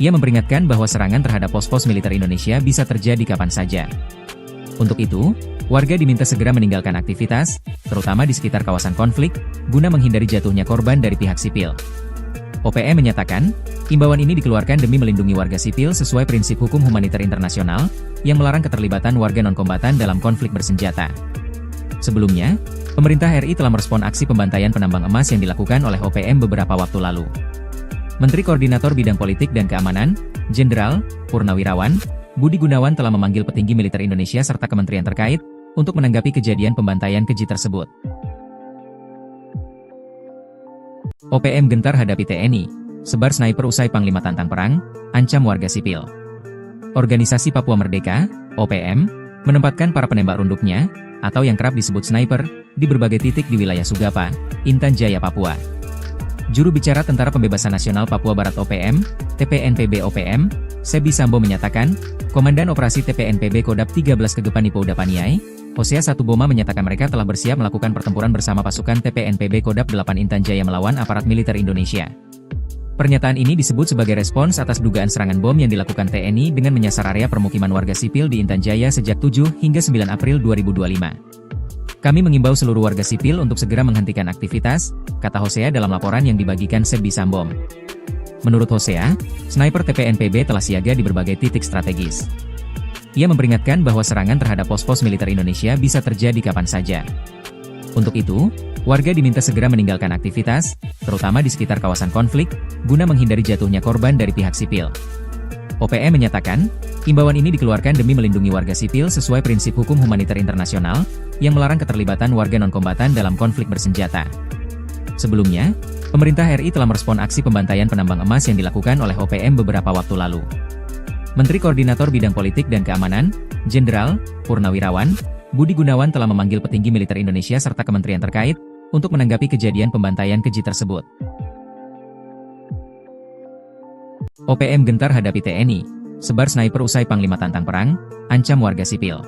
Ia memperingatkan bahwa serangan terhadap pos-pos militer Indonesia bisa terjadi kapan saja. Untuk itu, warga diminta segera meninggalkan aktivitas, terutama di sekitar kawasan konflik, guna menghindari jatuhnya korban dari pihak sipil. OPM menyatakan, imbauan ini dikeluarkan demi melindungi warga sipil sesuai prinsip hukum humaniter internasional, yang melarang keterlibatan warga non-kombatan dalam konflik bersenjata. Sebelumnya, pemerintah RI telah merespon aksi pembantaian penambang emas yang dilakukan oleh OPM beberapa waktu lalu. Menteri Koordinator Bidang Politik dan Keamanan, Jenderal Purnawirawan Budi Gunawan telah memanggil petinggi militer Indonesia serta kementerian terkait untuk menanggapi kejadian pembantaian keji tersebut. OPM gentar hadapi TNI, sebar sniper usai Panglima tantang perang, ancam warga sipil. Organisasi Papua Merdeka, OPM, menempatkan para penembak runduknya, atau yang kerap disebut sniper, di berbagai titik di wilayah Sugapa, Intan Jaya, Papua. Juru bicara Tentara Pembebasan Nasional Papua Barat OPM, TPNPB OPM, Sebbi Sambom menyatakan, Komandan Operasi TPNPB Kodap 13 Kegepani Pouda Paniai, Hosea Satuboma menyatakan mereka telah bersiap melakukan pertempuran bersama pasukan TPNPB Kodap 8 Intan Jaya melawan aparat militer Indonesia. Pernyataan ini disebut sebagai respons atas dugaan serangan bom yang dilakukan TNI dengan menyasar area permukiman warga sipil di Intan Jaya sejak 7 hingga 9 April 2025. Kami mengimbau seluruh warga sipil untuk segera menghentikan aktivitas, kata Hosea dalam laporan yang dibagikan Sebbi Sambom. Menurut Hosea, sniper TPNPB telah siaga di berbagai titik strategis. Ia memperingatkan bahwa serangan terhadap pos-pos militer Indonesia bisa terjadi kapan saja. Untuk itu, warga diminta segera meninggalkan aktivitas, terutama di sekitar kawasan konflik, guna menghindari jatuhnya korban dari pihak sipil. OPM menyatakan, imbauan ini dikeluarkan demi melindungi warga sipil sesuai prinsip hukum humaniter internasional, yang melarang keterlibatan warga non-kombatan dalam konflik bersenjata. Sebelumnya, pemerintah RI telah merespon aksi pembantaian penambang emas yang dilakukan oleh OPM beberapa waktu lalu. Menteri Koordinator Bidang Politik dan Keamanan, Jenderal Purnawirawan Budi Gunawan telah memanggil petinggi militer Indonesia serta kementerian terkait untuk menanggapi kejadian pembantaian keji tersebut. OPM gentar hadapi TNI, sebar sniper usai Panglima tantang perang, ancam warga sipil.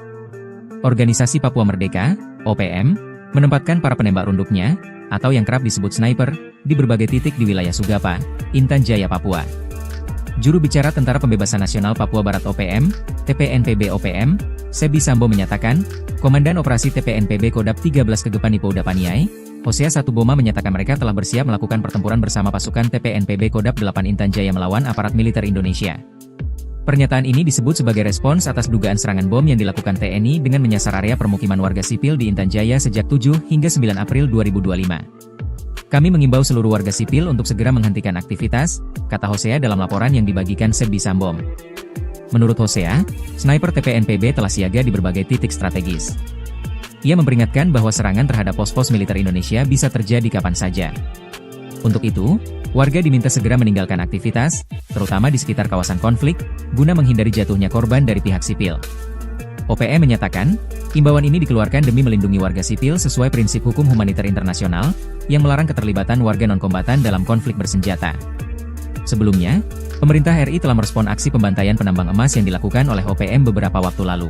Organisasi Papua Merdeka, OPM, menempatkan para penembak runduknya, atau yang kerap disebut sniper, di berbagai titik di wilayah Sugapa, Intan Jaya, Papua. Juru bicara Tentara Pembebasan Nasional Papua Barat OPM, TPNPB OPM, Sebbi Sambom menyatakan, Komandan Operasi TPNPB Kodap 13 Kegepani Pouda Paniai, Hosea Satuboma menyatakan mereka telah bersiap melakukan pertempuran bersama pasukan TPNPB Kodap 8 Intan Jaya melawan aparat militer Indonesia. Pernyataan ini disebut sebagai respons atas dugaan serangan bom yang dilakukan TNI dengan menyasar area permukiman warga sipil di Intan Jaya sejak 7 hingga 9 April 2025. Kami mengimbau seluruh warga sipil untuk segera menghentikan aktivitas, kata Hosea dalam laporan yang dibagikan Sebbi Sambom. Menurut Hosea, sniper TPNPB telah siaga di berbagai titik strategis. Ia memperingatkan bahwa serangan terhadap pos-pos militer Indonesia bisa terjadi kapan saja. Untuk itu, warga diminta segera meninggalkan aktivitas, terutama di sekitar kawasan konflik, guna menghindari jatuhnya korban dari pihak sipil. OPM menyatakan, imbauan ini dikeluarkan demi melindungi warga sipil sesuai prinsip hukum humaniter internasional, yang melarang keterlibatan warga non-kombatan dalam konflik bersenjata. Sebelumnya, pemerintah RI telah merespon aksi pembantaian penambang emas yang dilakukan oleh OPM beberapa waktu lalu.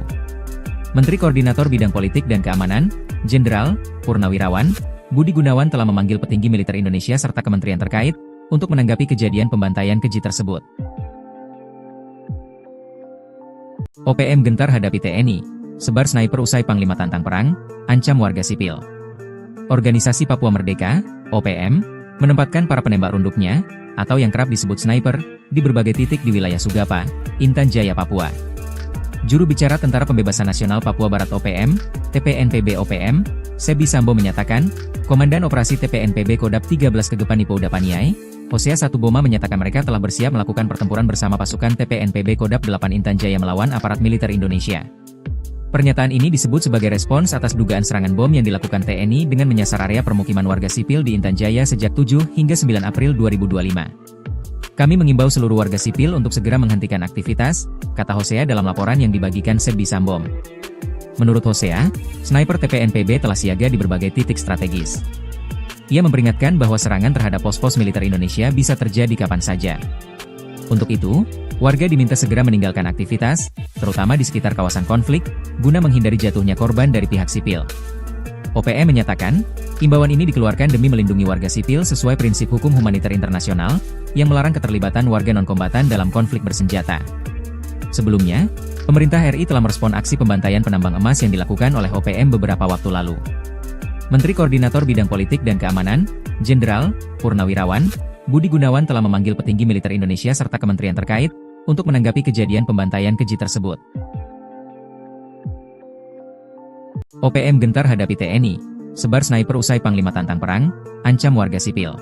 Menteri Koordinator Bidang Politik dan Keamanan, Jenderal Purnawirawan Budi Gunawan telah memanggil petinggi militer Indonesia serta kementerian terkait untuk menanggapi kejadian pembantaian keji tersebut. OPM gentar hadapi TNI, sebar sniper usai Panglima tantang perang, ancam warga sipil. Organisasi Papua Merdeka, OPM, menempatkan para penembak runduknya, atau yang kerap disebut sniper, di berbagai titik di wilayah Sugapa, Intan Jaya, Papua. Juru bicara Tentara Pembebasan Nasional Papua Barat OPM, TPNPB OPM, Sebbi Sambom menyatakan, Komandan Operasi TPNPB Kodap 13 Kegepani Pouda Paniai, Hosea Satuboma menyatakan mereka telah bersiap melakukan pertempuran bersama pasukan TPNPB Kodap 8 Intan Jaya melawan aparat militer Indonesia. Pernyataan ini disebut sebagai respons atas dugaan serangan bom yang dilakukan TNI dengan menyasar area permukiman warga sipil di Intan Jaya sejak 7 hingga 9 April 2025. Kami mengimbau seluruh warga sipil untuk segera menghentikan aktivitas, kata Hosea dalam laporan yang dibagikan Sebbi Sambom. Menurut Hosea, sniper TPNPB telah siaga di berbagai titik strategis. Ia memperingatkan bahwa serangan terhadap pos-pos militer Indonesia bisa terjadi kapan saja. Untuk itu, warga diminta segera meninggalkan aktivitas, terutama di sekitar kawasan konflik, guna menghindari jatuhnya korban dari pihak sipil. OPM menyatakan, imbauan ini dikeluarkan demi melindungi warga sipil sesuai prinsip hukum humaniter internasional, yang melarang keterlibatan warga non-kombatan dalam konflik bersenjata. Sebelumnya, pemerintah RI telah merespon aksi pembantaian penambang emas yang dilakukan oleh OPM beberapa waktu lalu. Menteri Koordinator Bidang Politik dan Keamanan, Jenderal Purnawirawan Budi Gunawan telah memanggil petinggi militer Indonesia serta kementerian terkait untuk menanggapi kejadian pembantaian keji tersebut. OPM gentar hadapi TNI, sebar sniper usai Panglima tantang perang, ancam warga sipil.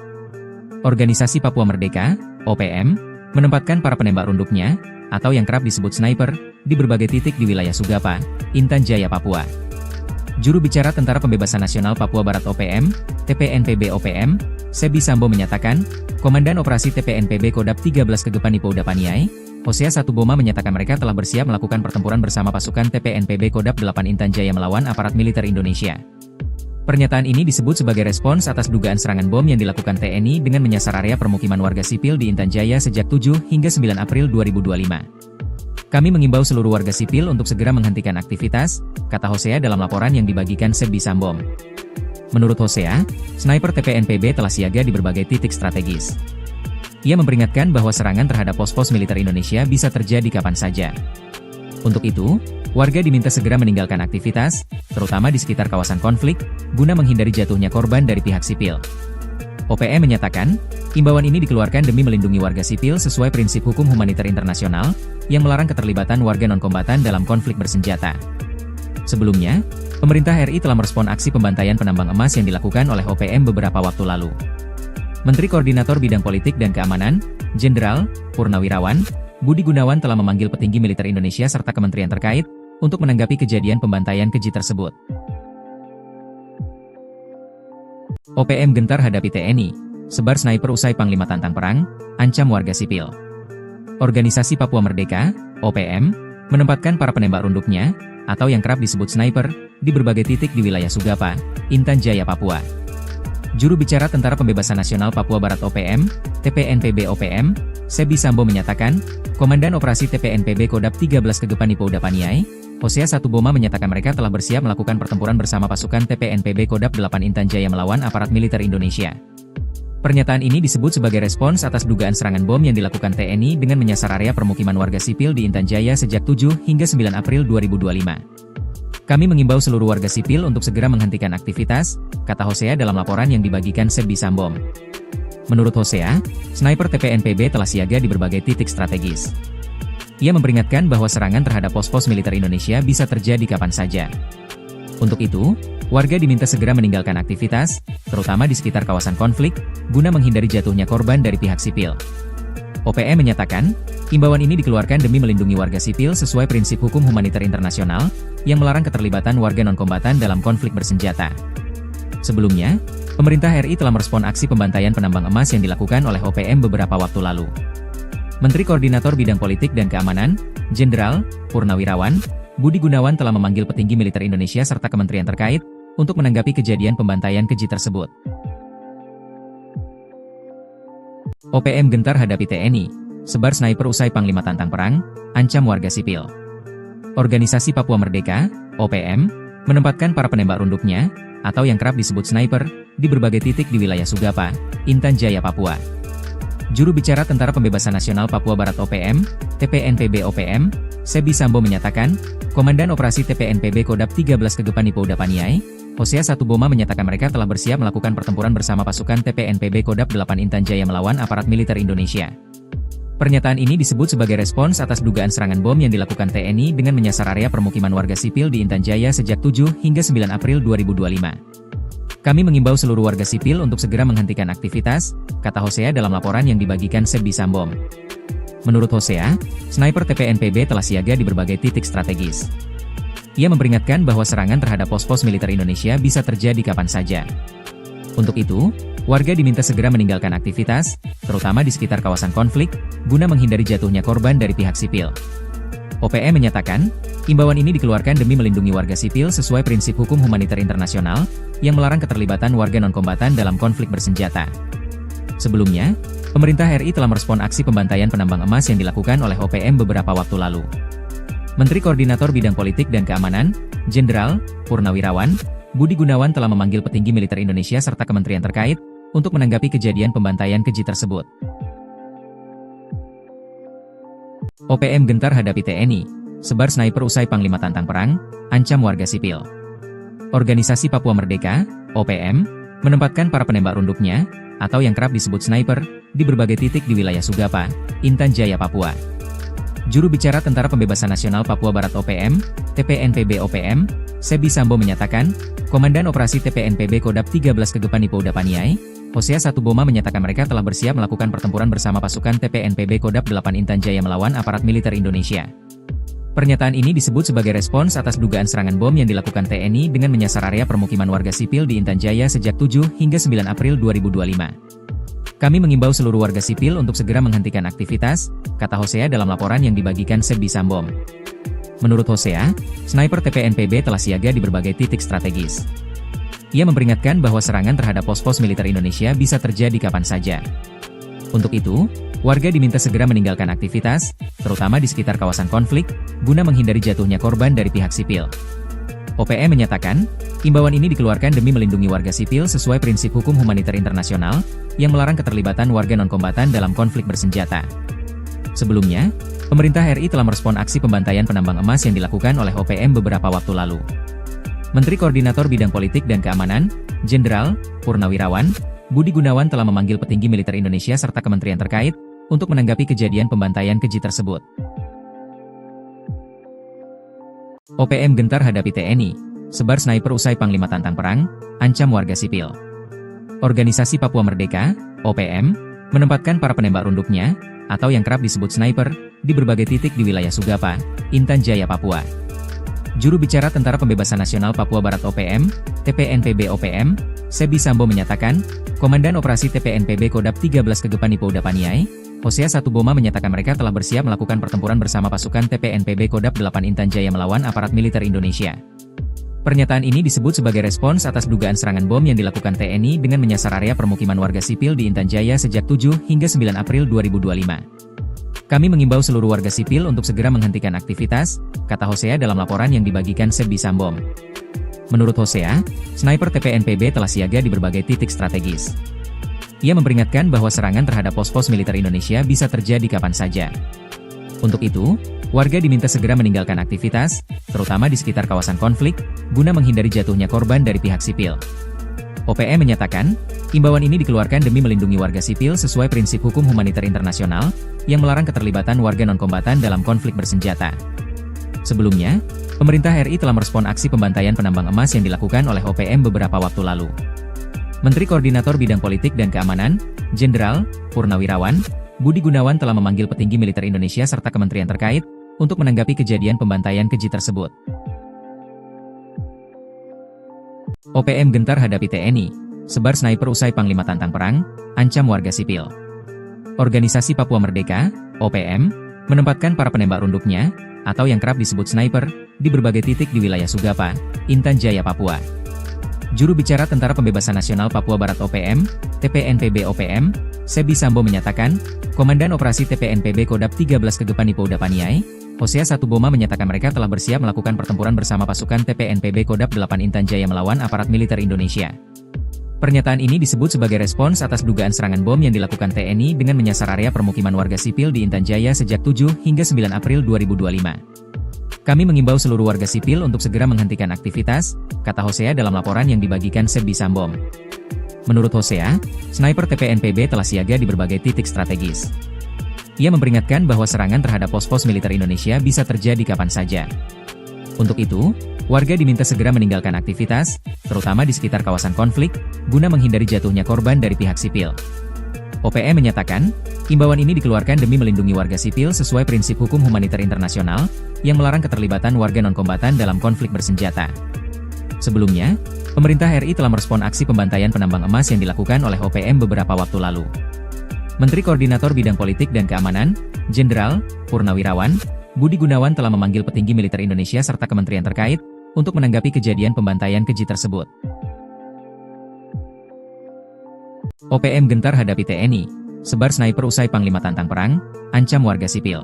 Organisasi Papua Merdeka, OPM, menempatkan para penembak runduknya, atau yang kerap disebut sniper, di berbagai titik di wilayah Sugapa, Intan Jaya, Papua. Juru bicara Tentara Pembebasan Nasional Papua Barat OPM, TPNPB OPM, Sebi Sambo menyatakan, Komandan Operasi TPNPB Kodap 13 Kegepan Ipouda Paniai, Hosea Satuboma menyatakan mereka telah bersiap melakukan pertempuran bersama pasukan TPNPB Kodap 8 Intan Jaya melawan aparat militer Indonesia. Pernyataan ini disebut sebagai respons atas dugaan serangan bom yang dilakukan TNI dengan menyasar area permukiman warga sipil di Intan Jaya sejak 7 hingga 9 April 2025. Kami mengimbau seluruh warga sipil untuk segera menghentikan aktivitas, kata Hosea dalam laporan yang dibagikan Sebi Sambom. Menurut Hosea, sniper TPNPB telah siaga di berbagai titik strategis. Ia memperingatkan bahwa serangan terhadap pos-pos militer Indonesia bisa terjadi kapan saja. Untuk itu, warga diminta segera meninggalkan aktivitas, terutama di sekitar kawasan konflik, guna menghindari jatuhnya korban dari pihak sipil. OPM menyatakan, imbauan ini dikeluarkan demi melindungi warga sipil sesuai prinsip hukum humaniter internasional, yang melarang keterlibatan warga non-kombatan dalam konflik bersenjata. Sebelumnya, pemerintah RI telah merespon aksi pembantaian penambang emas yang dilakukan oleh OPM beberapa waktu lalu. Menteri Koordinator Bidang Politik dan Keamanan, Jenderal Purnawirawan Budi Gunawan telah memanggil petinggi militer Indonesia serta kementerian terkait untuk menanggapi kejadian pembantaian keji tersebut. OPM gentar hadapi TNI, sebar sniper usai Panglima tantang perang, ancam warga sipil. Organisasi Papua Merdeka, OPM, menempatkan para penembak runduknya, atau yang kerap disebut sniper, di berbagai titik di wilayah Sugapa, Intan Jaya, Papua. Juru bicara Tentara Pembebasan Nasional Papua Barat OPM, TPNPB OPM, Sebi Sambo menyatakan, Komandan Operasi TPNPB Kodap 13 Kegepan Ipouda Paniai, Hosea Satuboma menyatakan mereka telah bersiap melakukan pertempuran bersama pasukan TPNPB Kodap 8 Intan Jaya melawan aparat militer Indonesia. Pernyataan ini disebut sebagai respons atas dugaan serangan bom yang dilakukan TNI dengan menyasar area permukiman warga sipil di Intan Jaya sejak 7 hingga 9 April 2025. Kami mengimbau seluruh warga sipil untuk segera menghentikan aktivitas, kata Hosea dalam laporan yang dibagikan Sebi Sambom. Menurut Hosea, sniper TPNPB telah siaga di berbagai titik strategis. Ia memperingatkan bahwa serangan terhadap pos-pos militer Indonesia bisa terjadi kapan saja. Untuk itu, warga diminta segera meninggalkan aktivitas, terutama di sekitar kawasan konflik, guna menghindari jatuhnya korban dari pihak sipil. OPM menyatakan, imbauan ini dikeluarkan demi melindungi warga sipil sesuai prinsip hukum humaniter internasional, yang melarang keterlibatan warga non-kombatan dalam konflik bersenjata. Sebelumnya, pemerintah RI telah merespon aksi pembantaian penambang emas yang dilakukan oleh OPM beberapa waktu lalu. Menteri Koordinator Bidang Politik dan Keamanan, Jenderal Purnawirawan Budi Gunawan telah memanggil petinggi militer Indonesia serta kementerian terkait untuk menanggapi kejadian pembantaian keji tersebut. OPM gentar hadapi TNI, sebar sniper usai Panglima tantang perang, ancam warga sipil. Organisasi Papua Merdeka, OPM, menempatkan para penembak runduknya, atau yang kerap disebut sniper, di berbagai titik di wilayah Sugapa, Intan Jaya, Papua. Juru bicara Tentara Pembebasan Nasional Papua Barat OPM, TPNPB OPM, Sebi Sambo menyatakan, Komandan Operasi TPNPB Kodap 13 Kegepan Ipouda Paniai, Hosea Satuboma menyatakan mereka telah bersiap melakukan pertempuran bersama pasukan TPNPB Kodap 8 Intan Jaya melawan aparat militer Indonesia. Pernyataan ini disebut sebagai respons atas dugaan serangan bom yang dilakukan TNI dengan menyasar area permukiman warga sipil di Intan Jaya sejak 7 hingga 9 April 2025. Kami mengimbau seluruh warga sipil untuk segera menghentikan aktivitas, kata Hosea dalam laporan yang dibagikan Sebi Sambom. Menurut Hosea, sniper TPNPB telah siaga di berbagai titik strategis. Ia memperingatkan bahwa serangan terhadap pos-pos militer Indonesia bisa terjadi kapan saja. Untuk itu, warga diminta segera meninggalkan aktivitas, terutama di sekitar kawasan konflik, guna menghindari jatuhnya korban dari pihak sipil. OPM menyatakan, Imbauan ini dikeluarkan demi melindungi warga sipil sesuai prinsip hukum humaniter internasional, yang melarang keterlibatan warga non-kombatan dalam konflik bersenjata. Sebelumnya, pemerintah RI telah merespon aksi pembantaian penambang emas yang dilakukan oleh OPM beberapa waktu lalu. Menteri Koordinator Bidang Politik dan Keamanan, Jenderal Purnawirawan Budi Gunawan telah memanggil petinggi militer Indonesia serta kementerian terkait untuk menanggapi kejadian pembantaian keji tersebut. OPM gentar hadapi TNI. Sebar sniper usai Panglima tantang perang, ancam warga sipil. Organisasi Papua Merdeka, OPM, menempatkan para penembak runduknya, atau yang kerap disebut sniper, di berbagai titik di wilayah Sugapa, Intan Jaya, Papua. Juru bicara Tentara Pembebasan Nasional Papua Barat OPM, TPNPB OPM, Sebi Sambo menyatakan, Komandan Operasi TPNPB Kodap 13 Kegepan Ipo Udapaniai, Hosea Satuboma menyatakan mereka telah bersiap melakukan pertempuran bersama pasukan TPNPB Kodap 8 Intan Jaya melawan aparat militer Indonesia. Pernyataan ini disebut sebagai respons atas dugaan serangan bom yang dilakukan TNI dengan menyasar area permukiman warga sipil di Intan Jaya sejak 7 hingga 9 April 2025. Kami mengimbau seluruh warga sipil untuk segera menghentikan aktivitas, kata Hosea dalam laporan yang dibagikan Sebi Sambom. Menurut Hosea, sniper TPNPB telah siaga di berbagai titik strategis. Ia memperingatkan bahwa serangan terhadap pos-pos militer Indonesia bisa terjadi kapan saja. Untuk itu, warga diminta segera meninggalkan aktivitas, terutama di sekitar kawasan konflik, guna menghindari jatuhnya korban dari pihak sipil. OPM menyatakan, imbauan ini dikeluarkan demi melindungi warga sipil sesuai prinsip hukum humaniter internasional, yang melarang keterlibatan warga non-kombatan dalam konflik bersenjata. Sebelumnya, pemerintah RI telah merespon aksi pembantaian penambang emas yang dilakukan oleh OPM beberapa waktu lalu. Menteri Koordinator Bidang Politik dan Keamanan, Jenderal Purnawirawan Budi Gunawan telah memanggil petinggi militer Indonesia serta kementerian terkait untuk menanggapi kejadian pembantaian keji tersebut. OPM gentar hadapi TNI. Sebar sniper usai Panglima tantang perang, ancam warga sipil. Organisasi Papua Merdeka, OPM, menempatkan para penembak runduknya, atau yang kerap disebut sniper, di berbagai titik di wilayah Sugapa, Intan Jaya, Papua. Juru bicara Tentara Pembebasan Nasional Papua Barat OPM, TPNPB OPM, Sebi Sambo menyatakan, Komandan Operasi TPNPB Kodap 13 Kegepan Ipo Udapaniai, Hosea Satuboma menyatakan mereka telah bersiap melakukan pertempuran bersama pasukan TPNPB Kodap 8 Intan Jaya melawan aparat militer Indonesia. Pernyataan ini disebut sebagai respons atas dugaan serangan bom yang dilakukan TNI dengan menyasar area permukiman warga sipil di Intan Jaya sejak 7 hingga 9 April 2025. Kami mengimbau seluruh warga sipil untuk segera menghentikan aktivitas, kata Hosea dalam laporan yang dibagikan Sebi Sambom. Menurut Hosea, sniper TPNPB telah siaga di berbagai titik strategis. Ia memperingatkan bahwa serangan terhadap pos-pos militer Indonesia bisa terjadi kapan saja. Untuk itu, warga diminta segera meninggalkan aktivitas, terutama di sekitar kawasan konflik, guna menghindari jatuhnya korban dari pihak sipil. OPM menyatakan, imbauan ini dikeluarkan demi melindungi warga sipil sesuai prinsip hukum humaniter internasional, yang melarang keterlibatan warga non-kombatan dalam konflik bersenjata. Sebelumnya, pemerintah RI telah merespon aksi pembantaian penambang emas yang dilakukan oleh OPM beberapa waktu lalu. Menteri Koordinator Bidang Politik dan Keamanan, Jenderal Purnawirawan Budi Gunawan telah memanggil petinggi militer Indonesia serta kementerian terkait untuk menanggapi kejadian pembantaian keji tersebut. OPM gentar hadapi TNI. Sebar sniper usai Panglima tantang perang, ancam warga sipil. Organisasi Papua Merdeka, OPM, menempatkan para penembak runduknya, atau yang kerap disebut sniper, di berbagai titik di wilayah Sugapa, Intan Jaya, Papua. Juru bicara Tentara Pembebasan Nasional Papua Barat OPM, TPNPB OPM, Sebi Sambo menyatakan, Komandan Operasi TPNPB Kodap 13 Kegepan Ipo Udapaniai, Hosea Satuboma menyatakan mereka telah bersiap melakukan pertempuran bersama pasukan TPNPB Kodap 8 Intan Jaya melawan aparat militer Indonesia. Pernyataan ini disebut sebagai respons atas dugaan serangan bom yang dilakukan TNI dengan menyasar area permukiman warga sipil di Intan Jaya sejak 7 hingga 9 April 2025. Kami mengimbau seluruh warga sipil untuk segera menghentikan aktivitas, kata Hosea dalam laporan yang dibagikan Sebi Sambom. Menurut Hosea, sniper TPNPB telah siaga di berbagai titik strategis. Ia memperingatkan bahwa serangan terhadap pos-pos militer Indonesia bisa terjadi kapan saja. Untuk itu, warga diminta segera meninggalkan aktivitas, terutama di sekitar kawasan konflik, guna menghindari jatuhnya korban dari pihak sipil. OPM menyatakan, imbauan ini dikeluarkan demi melindungi warga sipil sesuai prinsip hukum humaniter internasional, yang melarang keterlibatan warga non-kombatan dalam konflik bersenjata. Sebelumnya, pemerintah RI telah merespon aksi pembantaian penambang emas yang dilakukan oleh OPM beberapa waktu lalu. Menteri Koordinator Bidang Politik dan Keamanan, Jenderal Purnawirawan Budi Gunawan telah memanggil petinggi militer Indonesia serta kementerian terkait untuk menanggapi kejadian pembantaian keji tersebut. OPM gentar hadapi TNI, sebar sniper usai Panglima tantang perang, ancam warga sipil.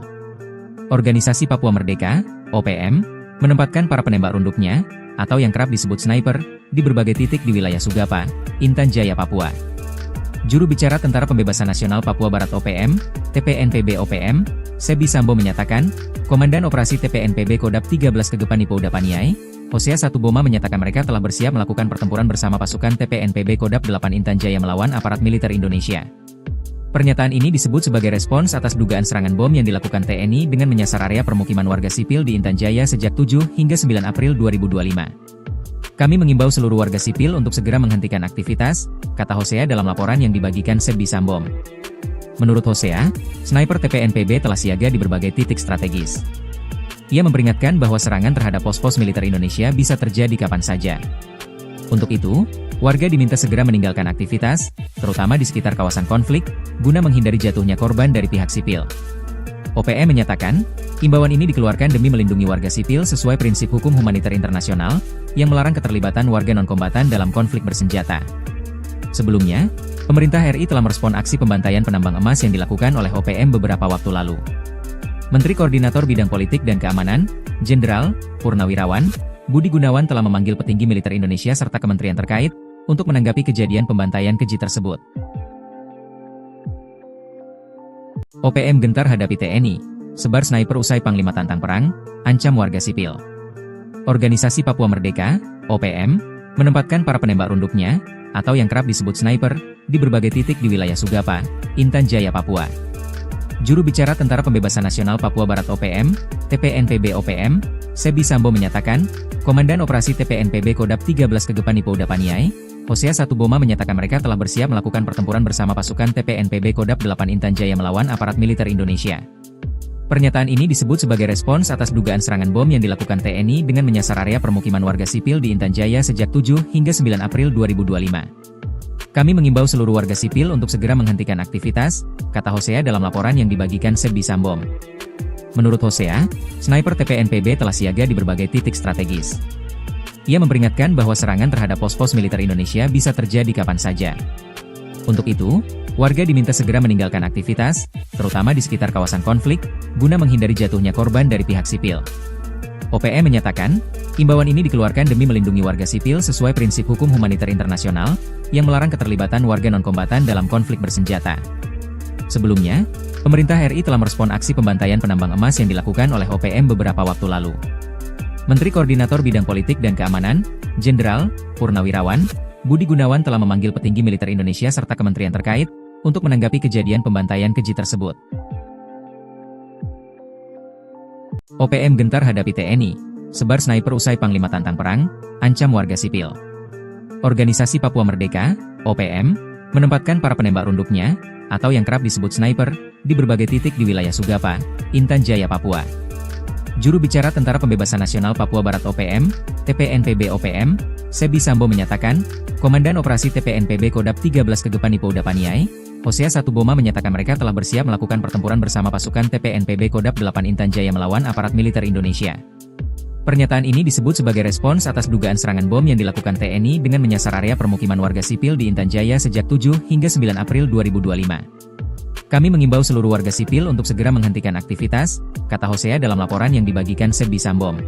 Organisasi Papua Merdeka, OPM, menempatkan para penembak runduknya, atau yang kerap disebut sniper, di berbagai titik di wilayah Sugapa, Intan Jaya, Papua. Juru bicara Tentara Pembebasan Nasional Papua Barat OPM, TPNPB OPM, Sebi Sambo menyatakan, Komandan Operasi TPNPB Kodap 13 Kegepani Pouda Paniai, Hosea Satuboma menyatakan mereka telah bersiap melakukan pertempuran bersama pasukan TPNPB Kodap 8 Intan Jaya melawan aparat militer Indonesia. Pernyataan ini disebut sebagai respons atas dugaan serangan bom yang dilakukan TNI dengan menyasar area permukiman warga sipil di Intan Jaya sejak 7 hingga 9 April 2025. Kami mengimbau seluruh warga sipil untuk segera menghentikan aktivitas, kata Hosea dalam laporan yang dibagikan Sebi Sambom. Menurut Hosea, sniper TPNPB telah siaga di berbagai titik strategis. Ia memperingatkan bahwa serangan terhadap pos-pos militer Indonesia bisa terjadi kapan saja. Untuk itu, warga diminta segera meninggalkan aktivitas, terutama di sekitar kawasan konflik, guna menghindari jatuhnya korban dari pihak sipil. OPM menyatakan, imbauan ini dikeluarkan demi melindungi warga sipil sesuai prinsip hukum humaniter internasional, yang melarang keterlibatan warga non-kombatan dalam konflik bersenjata. Sebelumnya, pemerintah RI telah merespon aksi pembantaian penambang emas yang dilakukan oleh OPM beberapa waktu lalu. Menteri Koordinator Bidang Politik dan Keamanan, Jenderal Purnawirawan, Budi Gunawan telah memanggil petinggi militer Indonesia serta kementerian terkait, untuk menanggapi kejadian pembantaian keji tersebut. OPM gentar hadapi TNI, sebar sniper usai Panglima tantang perang, ancam warga sipil. Organisasi Papua Merdeka, OPM, menempatkan para penembak runduknya, atau yang kerap disebut sniper, di berbagai titik di wilayah Sugapa, Intan Jaya, Papua. Juru bicara Tentara Pembebasan Nasional Papua Barat OPM, TPNPB OPM, Sebi Sambo menyatakan, Komandan Operasi TPNPB Kodap 13 Kegepani Pouda Paniai, Hosea Satuboma menyatakan mereka telah bersiap melakukan pertempuran bersama pasukan TPNPB Kodap 8 Intan Jaya melawan aparat militer Indonesia. Pernyataan ini disebut sebagai respons atas dugaan serangan bom yang dilakukan TNI dengan menyasar area permukiman warga sipil di Intan Jaya sejak 7 hingga 9 April 2025. Kami mengimbau seluruh warga sipil untuk segera menghentikan aktivitas, kata Hosea dalam laporan yang dibagikan Sebi Sambom. Menurut Hosea, sniper TPNPB telah siaga di berbagai titik strategis. Ia memperingatkan bahwa serangan terhadap pos-pos militer Indonesia bisa terjadi kapan saja. Untuk itu, warga diminta segera meninggalkan aktivitas, terutama di sekitar kawasan konflik, guna menghindari jatuhnya korban dari pihak sipil. OPM menyatakan, imbauan ini dikeluarkan demi melindungi warga sipil sesuai prinsip hukum humaniter internasional, yang melarang keterlibatan warga non-kombatan dalam konflik bersenjata. Sebelumnya, pemerintah RI telah merespon aksi pembantaian penambang emas yang dilakukan oleh OPM beberapa waktu lalu. Menteri Koordinator Bidang Politik dan Keamanan, Jenderal Purnawirawan, Budi Gunawan telah memanggil petinggi militer Indonesia serta kementerian terkait, untuk menanggapi kejadian pembantaian keji tersebut. OPM gentar hadapi TNI, sebar sniper usai Panglima tantang perang, ancam warga sipil. Organisasi Papua Merdeka, OPM, menempatkan para penembak runduknya, atau yang kerap disebut sniper, di berbagai titik di wilayah Sugapa, Intan Jaya, Papua. Juru bicara Tentara Pembebasan Nasional Papua Barat OPM, TPNPB OPM, Sebi Sambo menyatakan, Komandan Operasi TPNPB Kodap 13 Kegepani Pouda Paniai, Hosea Satuboma menyatakan mereka telah bersiap melakukan pertempuran bersama pasukan TPNPB Kodap 8 Intan Jaya melawan aparat militer Indonesia. Pernyataan ini disebut sebagai respons atas dugaan serangan bom yang dilakukan TNI dengan menyasar area permukiman warga sipil di Intan Jaya sejak 7 hingga 9 April 2025. Kami mengimbau seluruh warga sipil untuk segera menghentikan aktivitas, kata Hosea dalam laporan yang dibagikan Sebi Sambom.